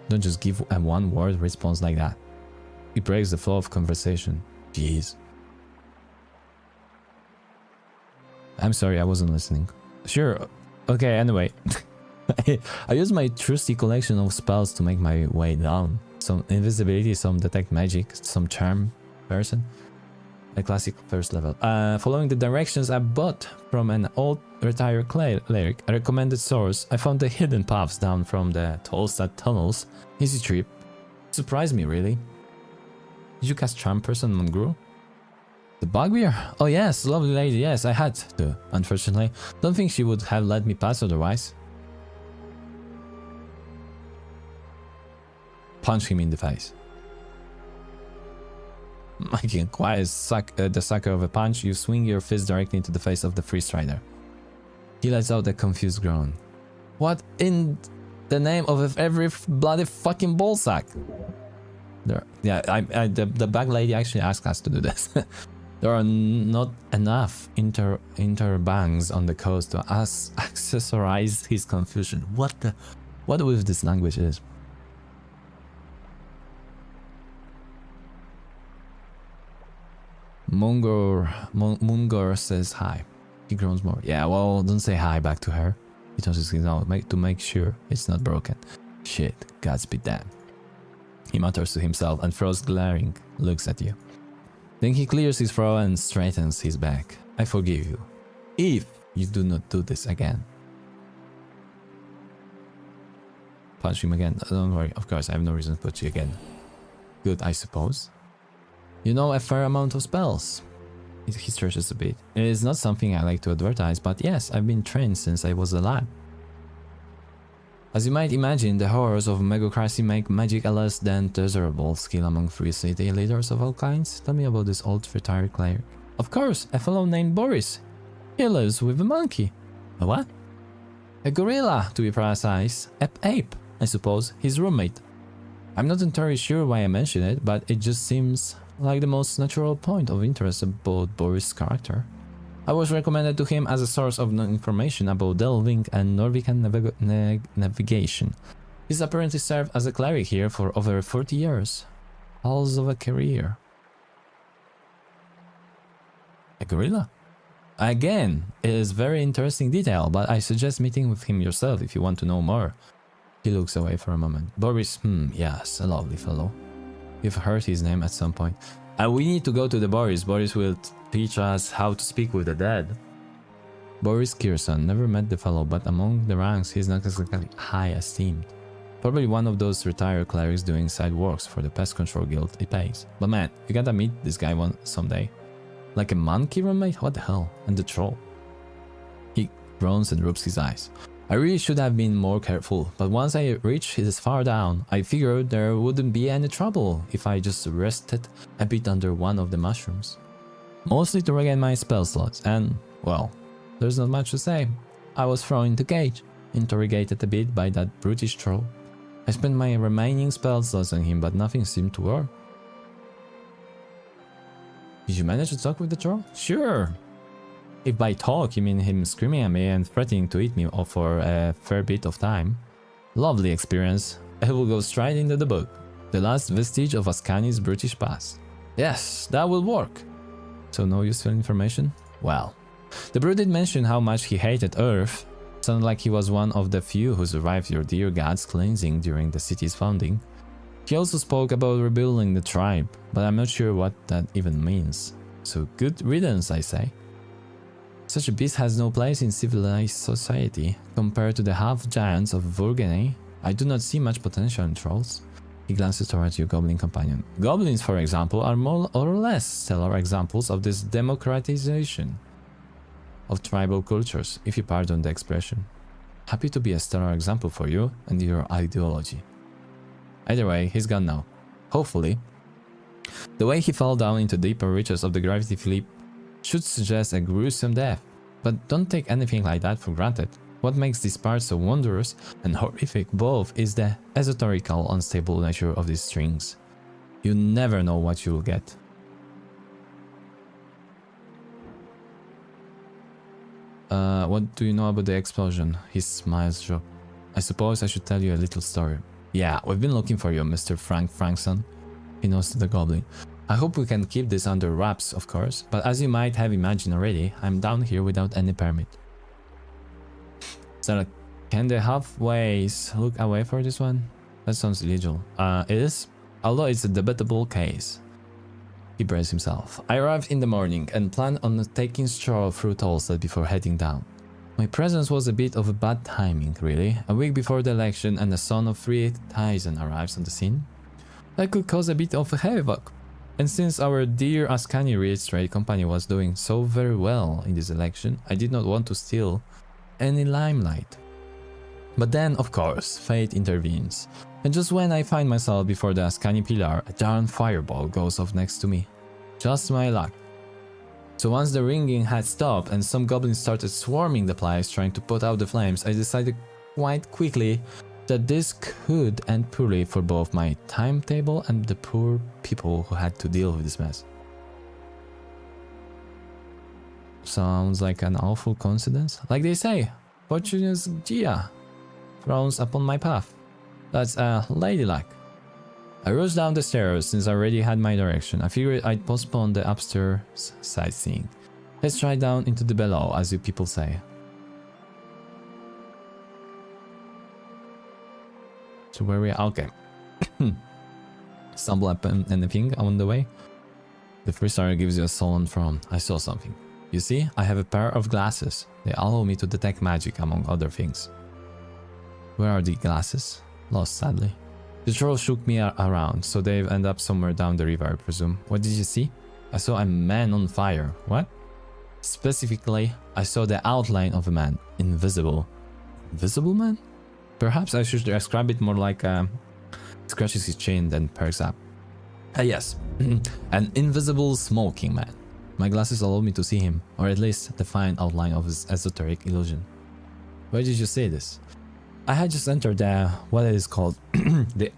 Don't just give a one-word response like that. It breaks the flow of conversation. Jeez. I'm sorry, I wasn't listening. Sure. Okay, anyway. I use my trusty collection of spells to make my way down. Some invisibility, some detect magic, some charm person. A classic first level. Following the directions I bought from an old retired cleric, a recommended source, I found the hidden paths down from the Tolstad tunnels. Easy trip. Surprised me, really. Did you cast charm person on Guru? The bugbear? Oh yes, lovely lady, yes, I had to, unfortunately. Don't think she would have let me pass otherwise. Punch him in the face. Making quite the sucker of a punch, you swing your fist directly into the face of the Freestrider. He lets out a confused groan. What in the name of every bloody fucking ballsack? The bug lady actually asked us to do this. There are not enough interbangs on the coast to accessorize his confusion. What with this language is? Mungor says hi. He groans more. Yeah, well, don't say hi back to her. He tosses his out to make sure it's not broken. Shit, Godspeed damn. He mutters to himself and throws glaring looks at you. Then he clears his throat and straightens his back. I forgive you. If you do not do this again. Punch him again. Don't worry, of course, I have no reason to punch you again. Good, I suppose. You know a fair amount of spells. He stretches a bit. It is not something I like to advertise, but yes, I've been trained since I was a lad. As you might imagine, the horrors of megocracy make magic a less than desirable skill among free city leaders of all kinds. Tell me about this old retired cleric. Of course, a fellow named Boris. He lives with a monkey. A what? A gorilla, to be precise. An ape, I suppose, his roommate. I'm not entirely sure why I mention it, but it just seems like the most natural point of interest about Boris' character. I was recommended to him as a source of information about delving and Norwegian navigation. He's apparently served as a cleric here for over 40 years. Halls of a career. A gorilla? Again, it is very interesting detail, but I suggest meeting with him yourself if you want to know more. He looks away for a moment. Boris, yes, a lovely fellow. You've heard his name at some point. We need to go to the Boris. Boris will teach us how to speak with the dead. Boris Kirson. Never met the fellow, but among the ranks he's not exactly high esteemed. Probably one of those retired clerics doing side works for the pest control guild. It pays. But man, you gotta meet this guy someday. Like a monkey roommate? What the hell? And the troll. He groans and rubs his eyes. I really should have been more careful, but once I reached this far down, I figured there wouldn't be any trouble if I just rested a bit under one of the mushrooms. Mostly to regain my spell slots, and, well, there's not much to say. I was thrown into cage, interrogated a bit by that brutish troll. I spent my remaining spell slots on him, but nothing seemed to work. Did you manage to talk with the troll? Sure! If by talk you mean him screaming at me and threatening to eat me for a fair bit of time. Lovely experience. I will go straight into the book. The last vestige of Ascani's British past. Yes, that will work. So no useful information? Well, the brute did mention how much he hated Earth. Sounded like he was one of the few who survived your dear god's cleansing during the city's founding. He also spoke about rebuilding the tribe, but I'm not sure what that even means. So good riddance, I say. Such a beast has no place in civilized society. Compared to the half-giants of Vorgene, I do not see much potential in trolls. He glances towards your goblin companion. Goblins, for example, are more or less stellar examples of this democratization of tribal cultures, if you pardon the expression. Happy to be a stellar example for you and your ideology. Either way, he's gone now. Hopefully. The way he fell down into deeper reaches of the gravity flip should suggest a gruesome death, but don't take anything like that for granted. What makes this part so wondrous and horrific both is the esoterical, unstable nature of these strings. You never know what you will get. What do you know about the explosion? His smiles drop. I suppose I should tell you a little story. Yeah, we've been looking for you, Mr. Frank Frankson. He nods to the goblin. I hope we can keep this under wraps, of course, but as you might have imagined already, I'm down here without any permit. So, can the halfways look away for this one? That sounds illegal. It is, although it's a debatable case. He braced himself. I arrived in the morning and planned on taking a stroll through Tulsa before heading down. My presence was a bit of a bad timing, really. A week before the election and the son of 3,000 arrives on the scene. That could cause a bit of havoc. And since our dear Ascani Real Estate company was doing so very well in this election, I did not want to steal any limelight. But then, of course, fate intervenes. And just when I find myself before the Ascani pillar, a darn fireball goes off next to me. Just my luck. So once the ringing had stopped and some goblins started swarming the place trying to put out the flames, I decided quite quickly that this could end poorly for both my timetable and the poor people who had to deal with this mess. Sounds like an awful coincidence. Like they say, Fortune's Gia throws upon my path. That's ladylike. I rushed down the stairs since I already had my direction. I figured I'd postpone the upstairs sightseeing. Let's try down into the below, as you people say. So where we are? Okay. Stumble upon anything on the way? The first star gives you a sullen frown. I saw something. You see, I have a pair of glasses. They allow me to detect magic, among other things. Where are the glasses? Lost, sadly. The troll shook me around, so they've ended up somewhere down the river, I presume. What did you see? I saw a man on fire. What? Specifically, I saw the outline of a man. Invisible. Invisible man? Perhaps I should describe it more like scratches his chin, then perks up. Yes, an invisible smoking man. My glasses allowed me to see him, or at least the fine outline of his esoteric illusion. Where did you see this? I had just entered the, what it is called, the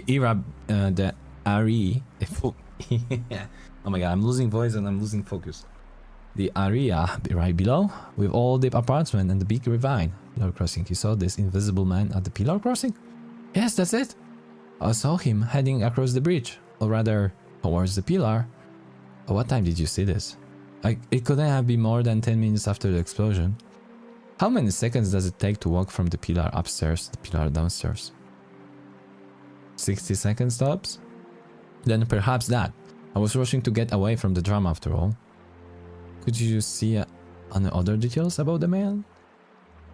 era, the Ari, oh my god, I'm losing voice and I'm losing focus. The area right below, with all the apartment and the big ravine. Pillar crossing. You saw this invisible man at the pillar crossing? Yes, that's it. I saw him heading across the bridge, or rather, towards the pillar. At what time did you see this? It couldn't have been more than 10 minutes after the explosion. How many seconds does it take to walk from the pillar upstairs to the pillar downstairs? 60 seconds tops? Then perhaps that. I was rushing to get away from the drama after all. Could you see any other details about the man?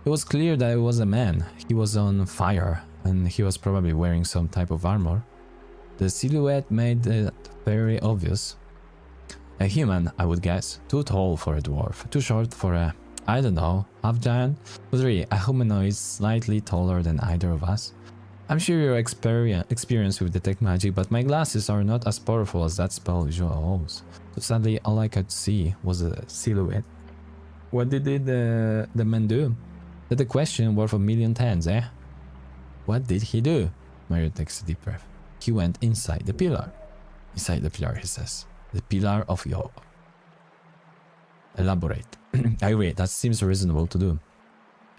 It was clear that it was a man. He was on fire, and he was probably wearing some type of armor. The silhouette made it very obvious. A human, I would guess. Too tall for a dwarf, too short for a, I don't know, half-giant, but really a humanoid slightly taller than either of us. I'm sure you're experienced with detect magic, but my glasses are not as powerful as that spell usually allows. So sadly, all I could see was a silhouette. What did the man do? That's a question worth 1,000,000 tens, eh? What did he do? Mario takes a deep breath. He went inside the pillar. Inside the pillar, he says. The pillar of Yo. Elaborate. I agree, that seems reasonable to do.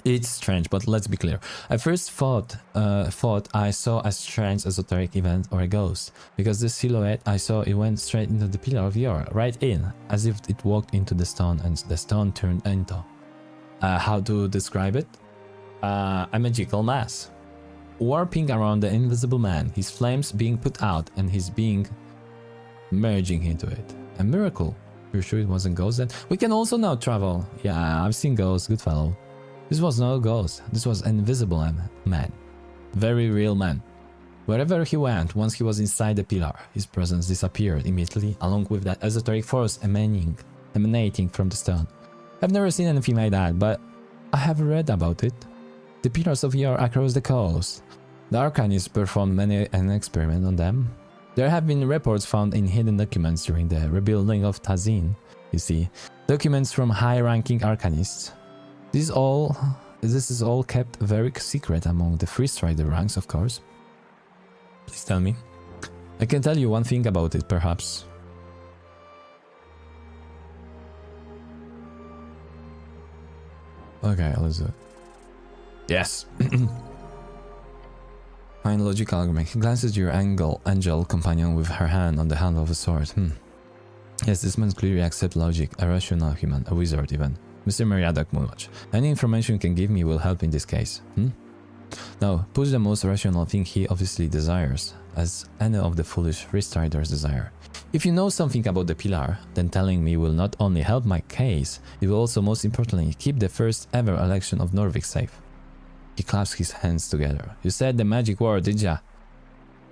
It's strange, but let's be clear. I first thought I saw a strange esoteric event or a ghost, because the silhouette I saw, it went straight into the pillar of Yor, right in, as if it walked into the stone and the stone turned into. How to describe it? A magical mass. warping around the invisible man, his flames being put out and his being merging into it. A miracle. You're sure it wasn't ghost then? We can also now travel. Yeah, I've seen ghosts, good fellow. This was no ghost. This was an invisible man. Very real man. Wherever he went, once he was inside the pillar, his presence disappeared immediately, along with that esoteric force emanating from the stone. I've never seen anything like that, but I have read about it. The pillars of yore across the coast. The Arcanists performed many an experiment on them. There have been reports found in hidden documents during the rebuilding of Tazin. You see, documents from high-ranking Arcanists. This is all kept very secret among the Free Strider ranks, of course. Please tell me. I can tell you one thing about it, perhaps. Okay, let's do it. Yes. Fine logical argument. He glances at your angel companion with her hand on the handle of a sword. Yes, this man clearly accepts logic, a rational human, a wizard even. Mr. Meriadoc Moonwatch. Any information you can give me will help in this case. Now, push the most rational thing he obviously desires, as any of the foolish freestriders desire. If you know something about the pillar, then telling me will not only help my case, it will also most importantly keep the first ever election of Norvik safe. He claps his hands together. You said the magic word, did ya?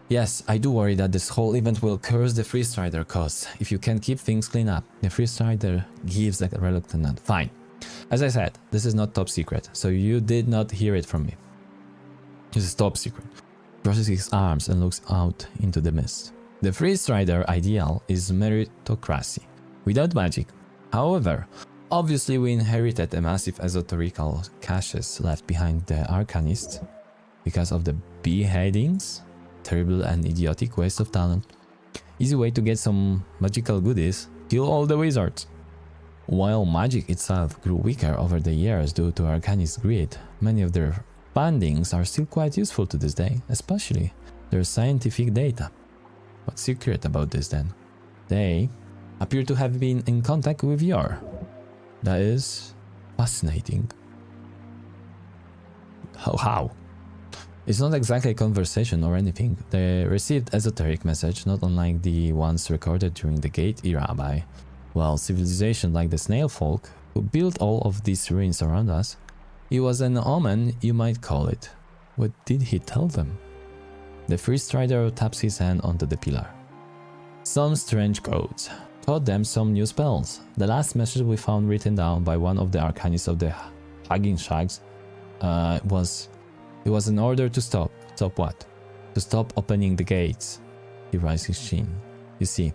Yes, I do worry that this whole event will curse the freestrider cause. If you can keep things clean up, the freestrider gives a reluctant nod. Fine. As I said, this is not top secret, so you did not hear it from me. This is top secret. Crosses his arms and looks out into the mist. The freestrider ideal is meritocracy, without magic. However, obviously we inherited a massive esoterical caches left behind the Arcanists because of the beheadings, terrible and idiotic waste of talent. Easy way to get some magical goodies, kill all the wizards. While magic itself grew weaker over the years due to Arcanist greed, many of their findings are still quite useful to this day, especially their scientific data. What's secret about this then? They appear to have been in contact with yore. That is fascinating. How? It's not exactly a conversation or anything. They received esoteric message, not unlike the ones recorded during the Gate era by, well, civilization like the Snail Folk, who built all of these ruins around us. It was an omen, you might call it. What did he tell them? The freestrider taps his hand onto the pillar. Some strange codes. Taught them some new spells. The last message we found written down by one of the Arcanists of the Hugging Shags it was an order to stop. Stop what? To stop opening the gates. He rises his chin. You see.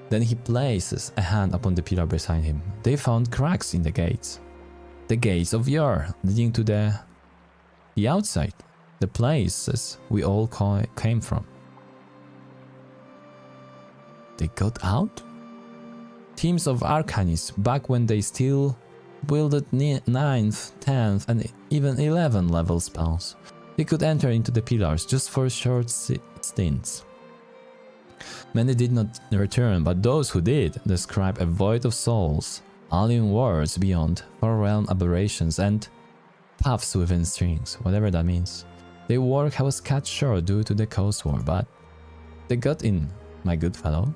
Then he places a hand upon the pillar beside him. They found cracks in the gates. The gates of yore, leading to the outside. The places we all came from. They got out? Teams of Arcanists back when they still wielded 9th, 10th and even 11th level spells. They could enter into the pillars just for short stints. Many did not return, but those who did describe a void of souls, alien worlds beyond, far realm aberrations and paths within strings, whatever that means. Their work was cut short due to the Coast War, but they got in, my good fellow.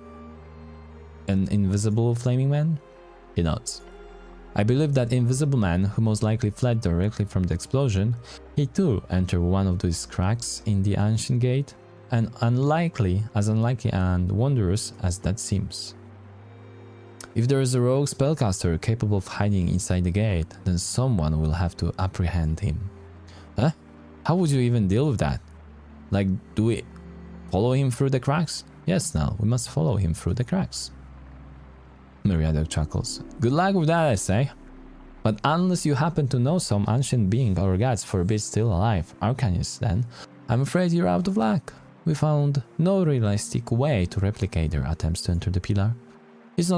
An invisible flaming man? He nods. I believe that invisible man, who most likely fled directly from the explosion, he too entered one of these cracks in the ancient gate, and unlikely and wondrous as that seems. If there is a rogue spellcaster capable of hiding inside the gate, then someone will have to apprehend him. Huh? How would you even deal with that? Like, do we follow him through the cracks? Yes, now, we must follow him through the cracks. Meriadoc chuckles. Good luck with that, I say. But unless you happen to know some ancient being or gods forbid still alive, Arcanists, then I'm afraid you're out of luck. We found no realistic way to replicate their attempts to enter the pillar. It's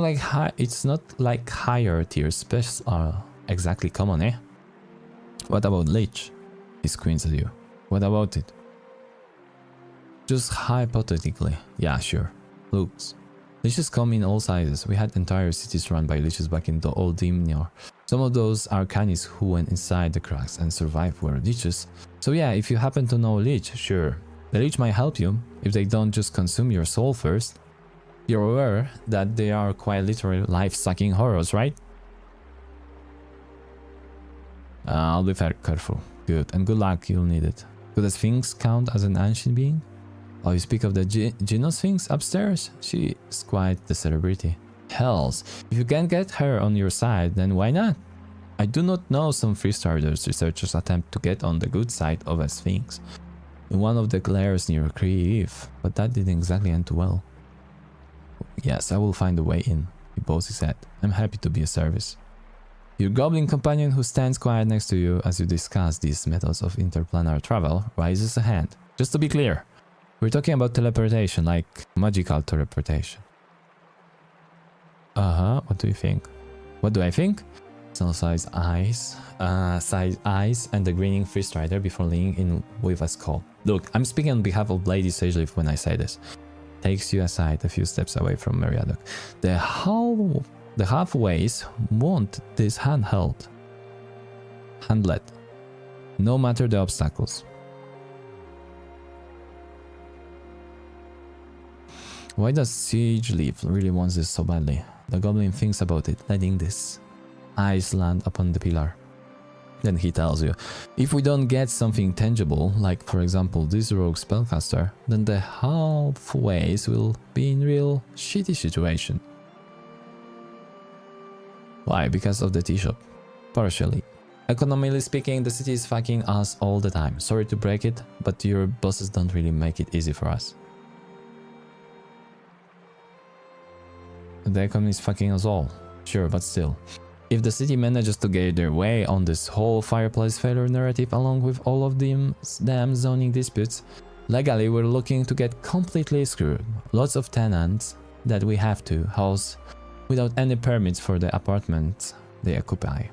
not like higher tier spells are exactly common, eh? What about Lich? He squints at you. What about it? Just hypothetically. Yeah, sure. Looks. Leeches come in all sizes. We had entire cities run by leeches back in the old Dimnor. Some of those are cannies who went inside the cracks and survived were leeches. So yeah, if you happen to know a leech, sure. The leech might help you, if they don't just consume your soul first. You're aware that they are quite literally life-sucking horrors, right? I'll be very careful. Good, and good luck, you'll need it. Could a Sphinx count as an ancient being? Oh, you speak of the Geno Sphinx upstairs? She's quite the celebrity. Hells, if you can't get her on your side, then why not? I do not know some Freestarters researchers attempt to get on the good side of a Sphinx in one of the glairs near Cree, but that didn't exactly end too well. Yes, I will find a way in, he bows his head. I'm happy to be of service. Your goblin companion who stands quiet next to you as you discuss these methods of interplanar travel raises a hand. Just to be clear, we're talking about teleportation, like magical teleportation. What do you think? What do I think? Small-sized eyes, and the grinning Freestrider before leaning in with a skull. Look, I'm speaking on behalf of Lady Sageleaf when I say this. Takes you aside a few steps away from Meriadoc. The halfways want this handled, no matter the obstacles. Why does Sageleaf really wants this so badly? The goblin thinks about it, letting this eyes land upon the pillar. Then he tells you, if we don't get something tangible, like for example this rogue spellcaster, then the halfways will be in real shitty situation. Why? Because of the tea shop. Partially. Economically speaking, the city is fucking us all the time. Sorry to break it, but your bosses don't really make it easy for us. The economy is fucking us all. Sure, but still. If the city manages to get their way on this whole fireplace failure narrative along with all of them damn zoning disputes, legally we're looking to get completely screwed. Lots of tenants that we have to house without any permits for the apartments they occupy.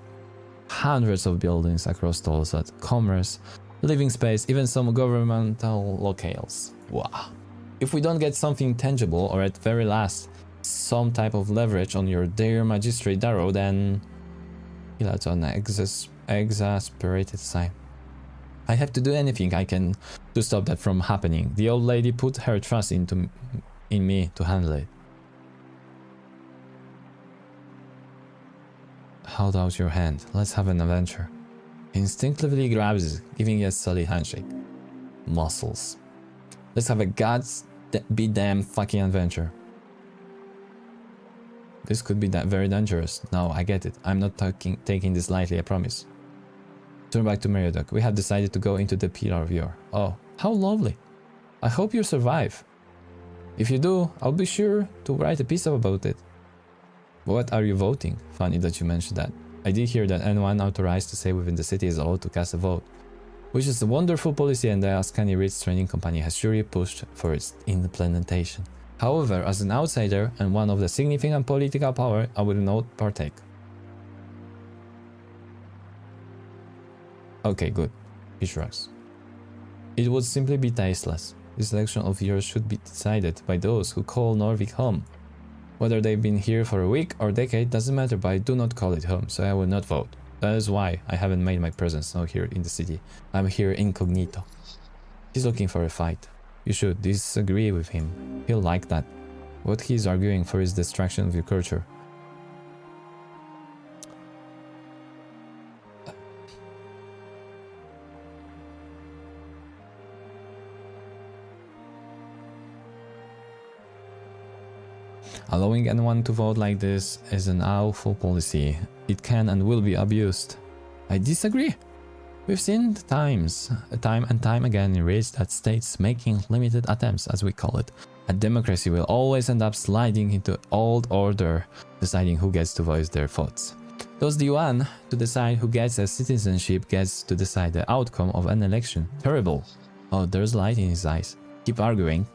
Hundreds of buildings across Tolzat, commerce, living space, even some governmental locales. Wow. If we don't get something tangible or at very last some type of leverage on your dear magistrate Darrow, then he lets on an exasperated sigh. I have to do anything I can to stop that from happening. The old lady put her trust in me to handle it. Hold out your hand. Let's have an adventure. He instinctively grabs it, giving you a solid handshake. Muscles. Let's have a be damn fucking adventure. This could be very dangerous. No, I get it. I'm not taking this lightly, I promise. Turn back to Meriadoc. We have decided to go into the Pillar of Yore. Oh, how lovely. I hope you survive. If you do, I'll be sure to write a piece about it. What are you voting? Funny that you mentioned that. I did hear that anyone authorized to stay within the city is allowed to cast a vote, which is a wonderful policy, and the Ascani Ridge Training Company has surely pushed for its implementation. However, as an outsider and one of the significant political power, I will not partake. Okay, good. He shrugs. It would simply be tasteless. This election of yours should be decided by those who call Norvik home. Whether they've been here for a week or decade doesn't matter, but I do not call it home, so I will not vote. That is why I haven't made my presence known here in the city. I'm here incognito. He's looking for a fight. You should disagree with him. He'll like that. What he's arguing for is destruction of your culture. Allowing anyone to vote like this is an awful policy. It can and will be abused. I disagree. We've seen time and time again in raids that states making limited attempts, as we call it, at democracy will always end up sliding into old order, deciding who gets to voice their thoughts. Thus the one to decide who gets a citizenship gets to decide the outcome of an election. Terrible. Oh, there's light in his eyes. Keep arguing.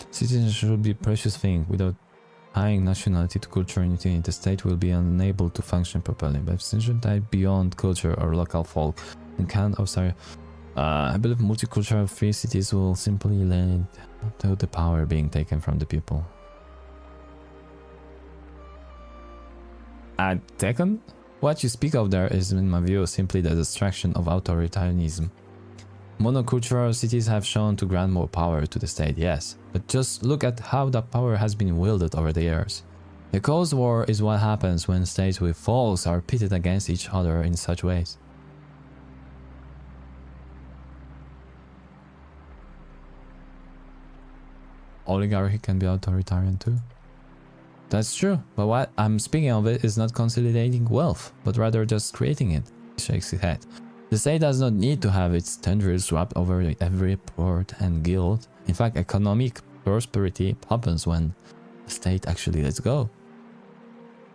Citizenship should be a precious thing. Without Tying nationality to culture and unity, the state will be unable to function properly. But extension tied beyond culture or local folk and can't outside. I believe multicultural free cities will simply lead to the power being taken from the people. And second, what you speak of there is, in my view, simply the distraction of authoritarianism. Monocultural cities have shown to grant more power to the state, yes, but just look at how that power has been wielded over the years. The Cold War is what happens when states with folks are pitted against each other in such ways. Oligarchy can be authoritarian too. That's true, but what I'm speaking of it is not consolidating wealth, but rather just creating it. He shakes his head. The state does not need to have its tendrils wrapped over every port and guild. In fact, economic prosperity happens when the state actually lets go.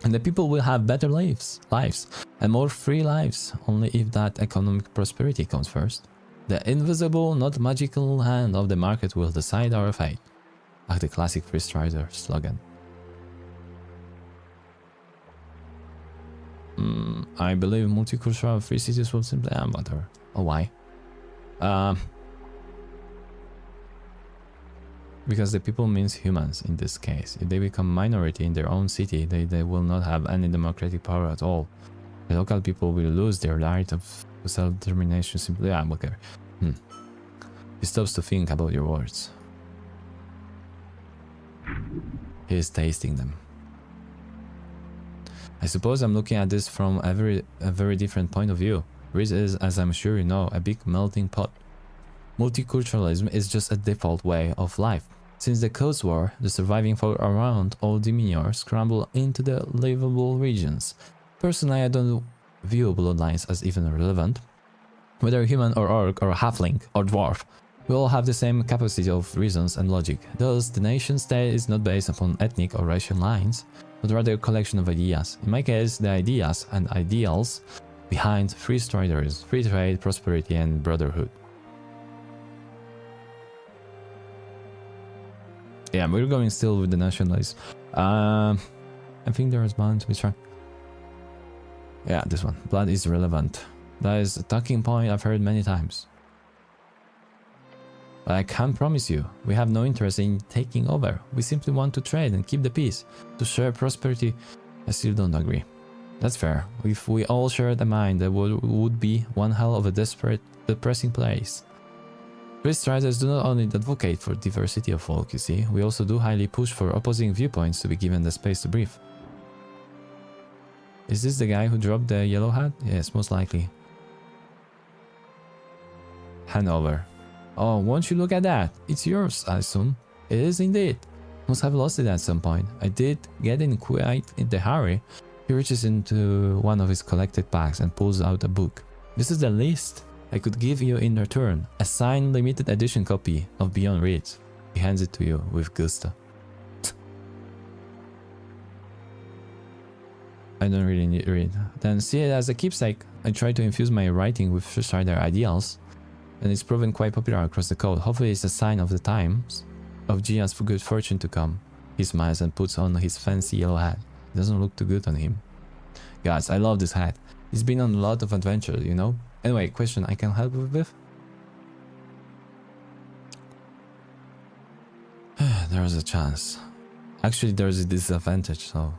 And the people will have better lives, and more free lives, only if that economic prosperity comes first. The invisible, not magical hand of the market will decide our fate. Like the classic Free Strider slogan. I believe multicultural free cities will simply better. Oh, why? Because the people means humans in this case. If they become minority in their own city, they will not have any democratic power at all. The local people will lose their right of self-determination simply. Okay. He stops to think about your words. He is tasting them. I suppose I'm looking at this from a very different point of view. Riz is, as I'm sure you know, a big melting pot. Multiculturalism is just a default way of life. Since the Cold War, the surviving folk around all Dominions scramble into the livable regions. Personally, I don't view bloodlines as even relevant. Whether human or orc or halfling or dwarf, we all have the same capacity of reasons and logic. Thus, the nation state is not based upon ethnic or racial lines, but rather a collection of ideas. In my case, the ideas and ideals behind free striders, free trade, prosperity, and brotherhood. Yeah, we're going still with the nationalists. I think there is bound to be trying. Yeah, this one. Blood is relevant. That is a talking point I've heard many times. But I can't promise you, we have no interest in taking over. We simply want to trade and keep the peace, to share prosperity. I still don't agree. That's fair. If we all shared a mind, that would be one hell of a depressing place. Free Striders do not only advocate for diversity of folk, you see, we also do highly push for opposing viewpoints to be given the space to breathe. Is this the guy who dropped the yellow hat? Yes, most likely. Hand over. Oh, won't you look at that? It's yours, I assume. It is indeed. Must have lost it at some point. I did get in quite in the hurry. He reaches into one of his collected bags and pulls out a book. This is the least I could give you in return. A signed limited edition copy of Beyond Reads. He hands it to you with gusto. I don't really need to read. Then see it as a keepsake. I try to infuse my writing with Strider ideals, and it's proven quite popular across the code. Hopefully it's a sign of the times of Gia's good fortune to come. He smiles and puts on his fancy yellow hat. It doesn't look too good on him. Guys, I love this hat. He's been on a lot of adventures, you know? Anyway, question I can help with? There's a chance. Actually, there's a disadvantage, so...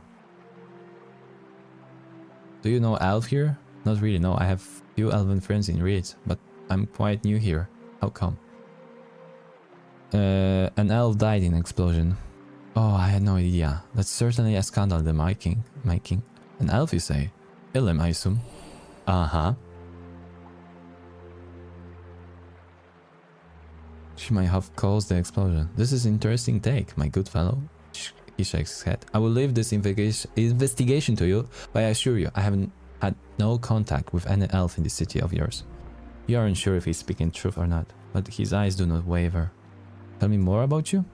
Do you know Elf here? Not really, no. I have few elven friends in Reeds, but I'm quite new here. How come? An elf died in an explosion. Oh, I had no idea. That's certainly a scandal, the making. An elf, you say? Ilum, I assume. Uh-huh. She might have caused the explosion. This is an interesting take, my good fellow. He shakes his head. I will leave this investigation to you, but I assure you, I haven't had no contact with any elf in this city of yours. You aren't sure if he's speaking truth or not, but his eyes do not waver. Tell me more about you?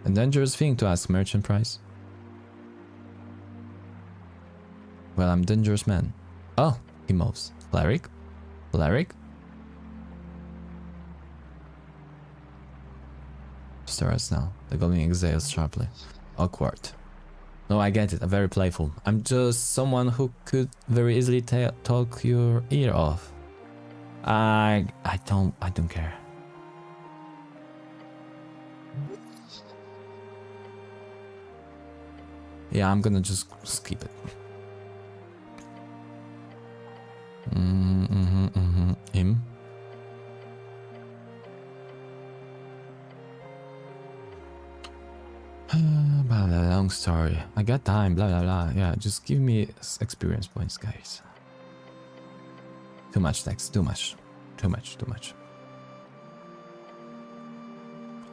A dangerous thing to ask, merchant price. Well, I'm a dangerous man. Oh, he moves. Cleric? Cleric? Stars now. The goblin exhales sharply. Awkward. No, I get it. I'm very playful. I'm just someone who could very easily talk your ear off. I don't care. Yeah, I'm gonna just skip it. Him. Blah, blah, long story. I got time, blah blah blah. Yeah, just give me experience points, guys. Too much text, too much. Too much.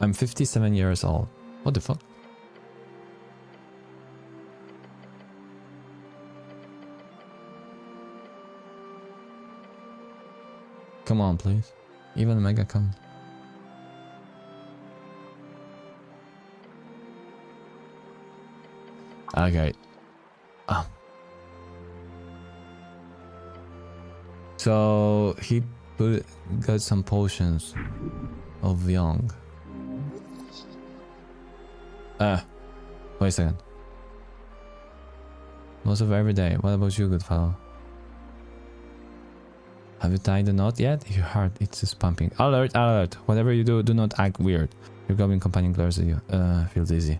I'm 57 years old. What the fuck? Come on, please. Even mega come. Okay. Oh. So he got some potions of young. Wait a second. Most of every day. What about you, good fellow? Have you tied the knot yet? Your heart, it's just pumping. Alert, alert. Whatever you do, do not act weird. Your goblin companion glares at you. Feels dizzy.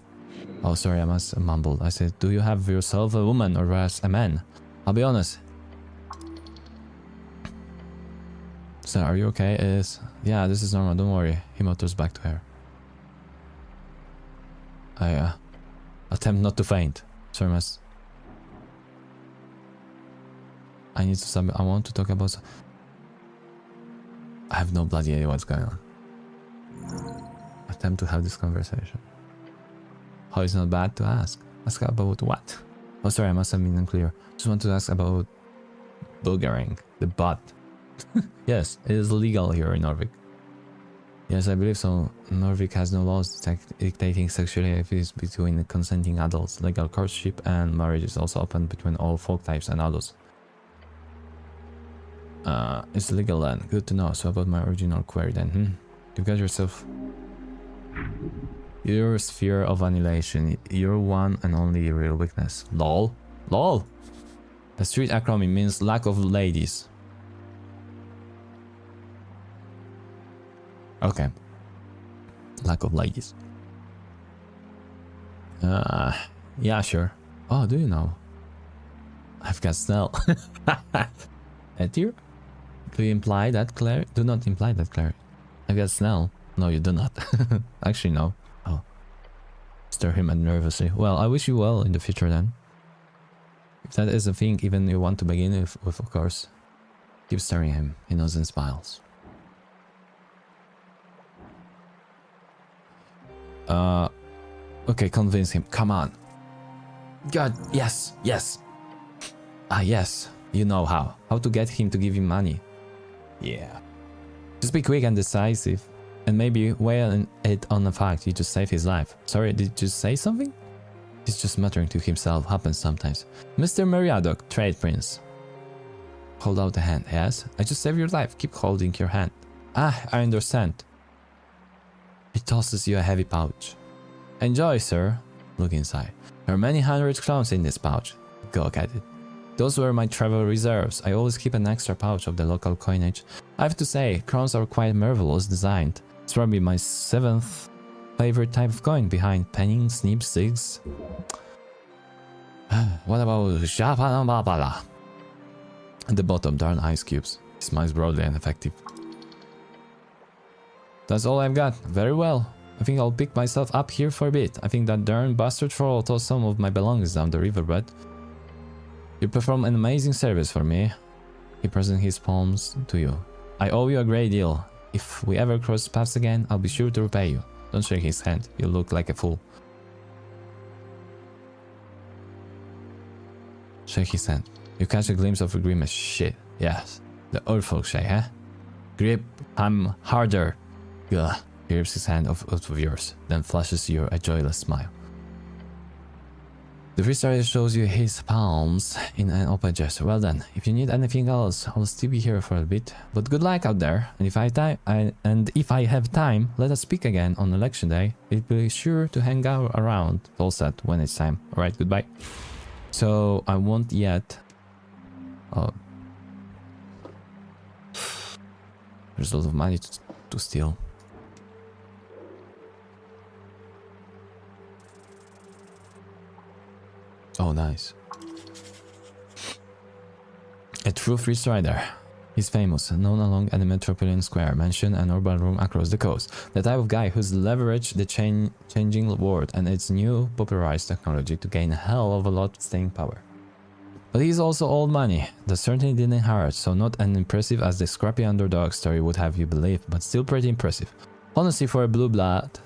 Oh, sorry, I must have mumbled. I said, do you have yourself a woman or perhaps a man? I'll be honest. So, are you okay? Yeah, this is normal, don't worry. He mutters back to her. I attempt not to faint. Sorry, miss. I need to stop. I want to talk about... I have no bloody idea what's going on. Attempt to have this conversation. How is not bad to ask? Ask about what? Oh, sorry, I must have been unclear. Just want to ask about boogering, the butt. Yes, it is legal here in Norvik. Yes, I believe so. Norvik has no laws dictating sexual activities between consenting adults. Legal courtship and marriage is also open between all folk types and adults. It's legal then. Good to know. So about my original query then. You got yourself... Your sphere of annihilation. Your one and only real weakness. LOL. LOL! The street acronym means lack of ladies. Okay. Lack of ladies. Yeah, sure. Oh, do you know? I've got Snell. A dear? Do you imply that, Claire? Do not imply that, Claire. I've got Snell. No, you do not. Actually, no. Oh. Stir him nervously. Well, I wish you well in the future then. If that is a thing even you want to begin with, of course. Keep staring at him. He nods and smiles. Okay, convince him. Come on. God, yes, yes. Ah, yes. You know how. How to get him to give you money. Yeah. Just be quick and decisive. And maybe weigh it on the fact you just saved his life. Sorry, did you just say something? He's just muttering to himself. Happens sometimes. Mr. Meriadoc, trade prince. Hold out the hand. Yes? I just saved your life. Keep holding your hand. Ah, I understand. He tosses you a heavy pouch. Enjoy, sir. Look inside. There are many hundred crowns in this pouch. Go get it. Those were my travel reserves. I always keep an extra pouch of the local coinage. I have to say, crowns are quite marvelous designed. It's probably my 7th favorite type of coin behind pennies, snips, sigs. What about Shapanambala? At the bottom, darn ice cubes. He smiles broadly and effective. That's all I've got. Very well. I think I'll pick myself up here for a bit. I think that darn bastard troll tossed some of my belongings down the riverbed. You perform an amazing service for me. He presents his palms to you. I owe you a great deal. If we ever cross paths again, I'll be sure to repay you. Don't shake his hand. You look like a fool. Shake his hand. You catch a glimpse of a grimace. Shit. Yes. The old folk shake, huh? Grip. I'm harder. Ugh. He rips his hand out of yours, then flashes you a joyless smile. The freestyler shows you his palms in an open gesture. Well done. If you need anything else, I'll still be here for a bit. But good luck out there. And if I have time, let us speak again on election day. We'll be sure to hang out around Volstead when it's time. Alright, goodbye. So I won't yet. Oh. There's a lot of money to steal. Oh, nice. A true freestrider. He's famous, known along any metropolitan square, mansion and urban room across the coast. The type of guy who's leveraged the changing world and its new popularized technology to gain a hell of a lot of staying power. But he's also old money. That certainly didn't hurt, so not as impressive as the scrappy underdog story would have you believe, but still pretty impressive. Honestly, for a blue blood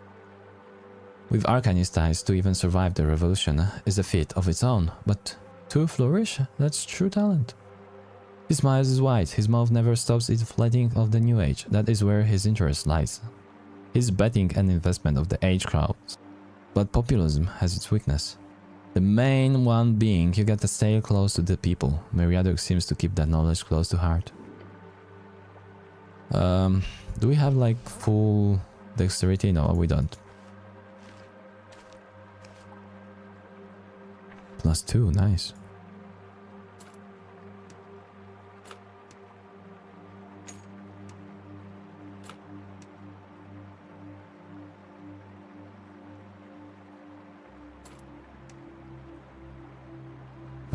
with Arcanist ties to even survive the revolution is a feat of its own, but to flourish, that's true talent. He smiles his wide, his mouth never stops its flatting of the new age, that is where his interest lies. His betting and investment of the age crowds. But populism has its weakness. The main one being you gotta stay close to the people. Meriadoc seems to keep that knowledge close to heart. Do we have like full dexterity? No, we don't. +2, nice.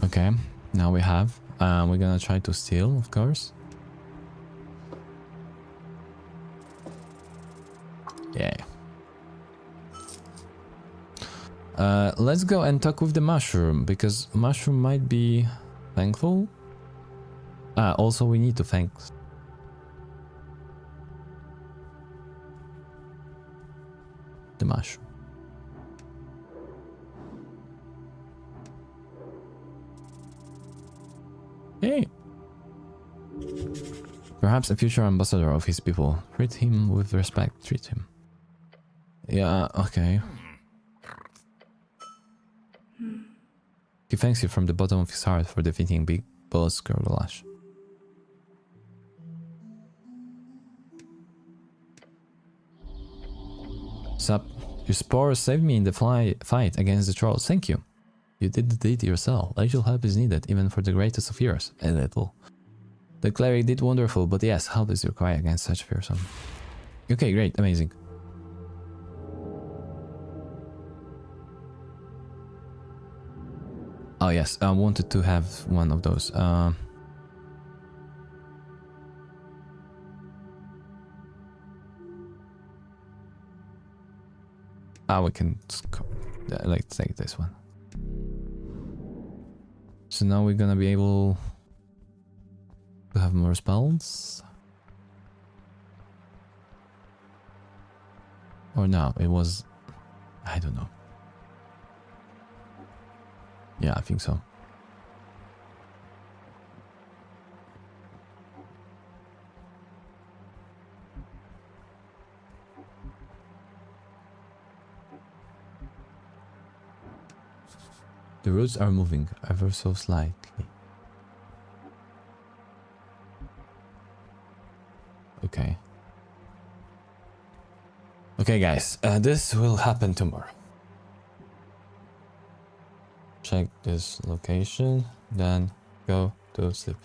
Okay, now we have. We're gonna try to steal, of course. Yeah. Let's go and talk with the mushroom, because mushroom might be thankful. Also we need to thank the mushroom. Hey! Perhaps a future ambassador of his people. Treat him with respect, treat him. Yeah, okay. He thanks you from the bottom of his heart for defeating Big Boss Gurgulash. Sup, your spores saved me in the fight against the trolls. Thank you. You did the deed yourself. Little help is needed, even for the greatest of heroes. A little. The cleric did wonderful, but yes, help is required against such fearsome. Okay, great, amazing. Oh yes, I wanted to have one of those. We can like take this one. So now we're gonna be able to have more spells. Or no, it was... I don't know. Yeah, I think so. The roots are moving ever so slightly. Okay. Okay, guys, this will happen tomorrow. Check this location, then go to sleep.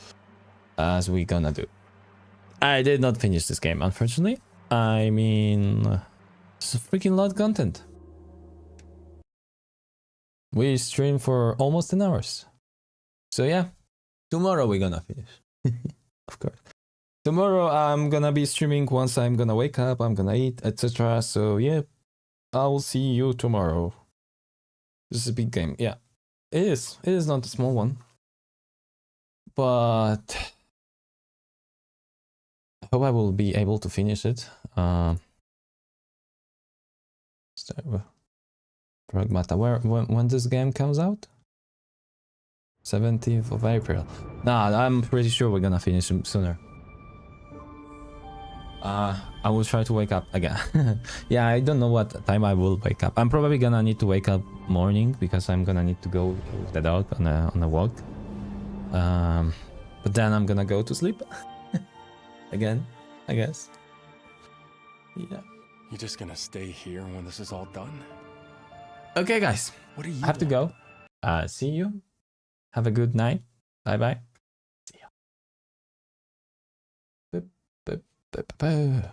As we gonna do. I did not finish this game, unfortunately. I mean, it's a freaking lot of content. We streamed for almost 10 hours. So yeah, tomorrow we're gonna finish. Of course. Tomorrow I'm gonna be streaming once I'm gonna wake up, I'm gonna eat, etc. So yeah, I'll see you tomorrow. This is a big game, yeah. It is not a small one. But I hope I will be able to finish it. Pragmata. When this game comes out? 17th of April. Nah, I'm pretty sure we're gonna finish sooner. I will try to wake up again. Yeah, I don't know what time I will wake up. I'm probably gonna need to wake up morning because I'm gonna need to go with the dog on a walk. But then I'm gonna go to sleep again, I guess. Yeah. You just gonna stay here when this is all done? Okay, guys. What do you I have to want? go. See you. Have a good night. Bye bye. See ya. Boop, boop, boop, boop.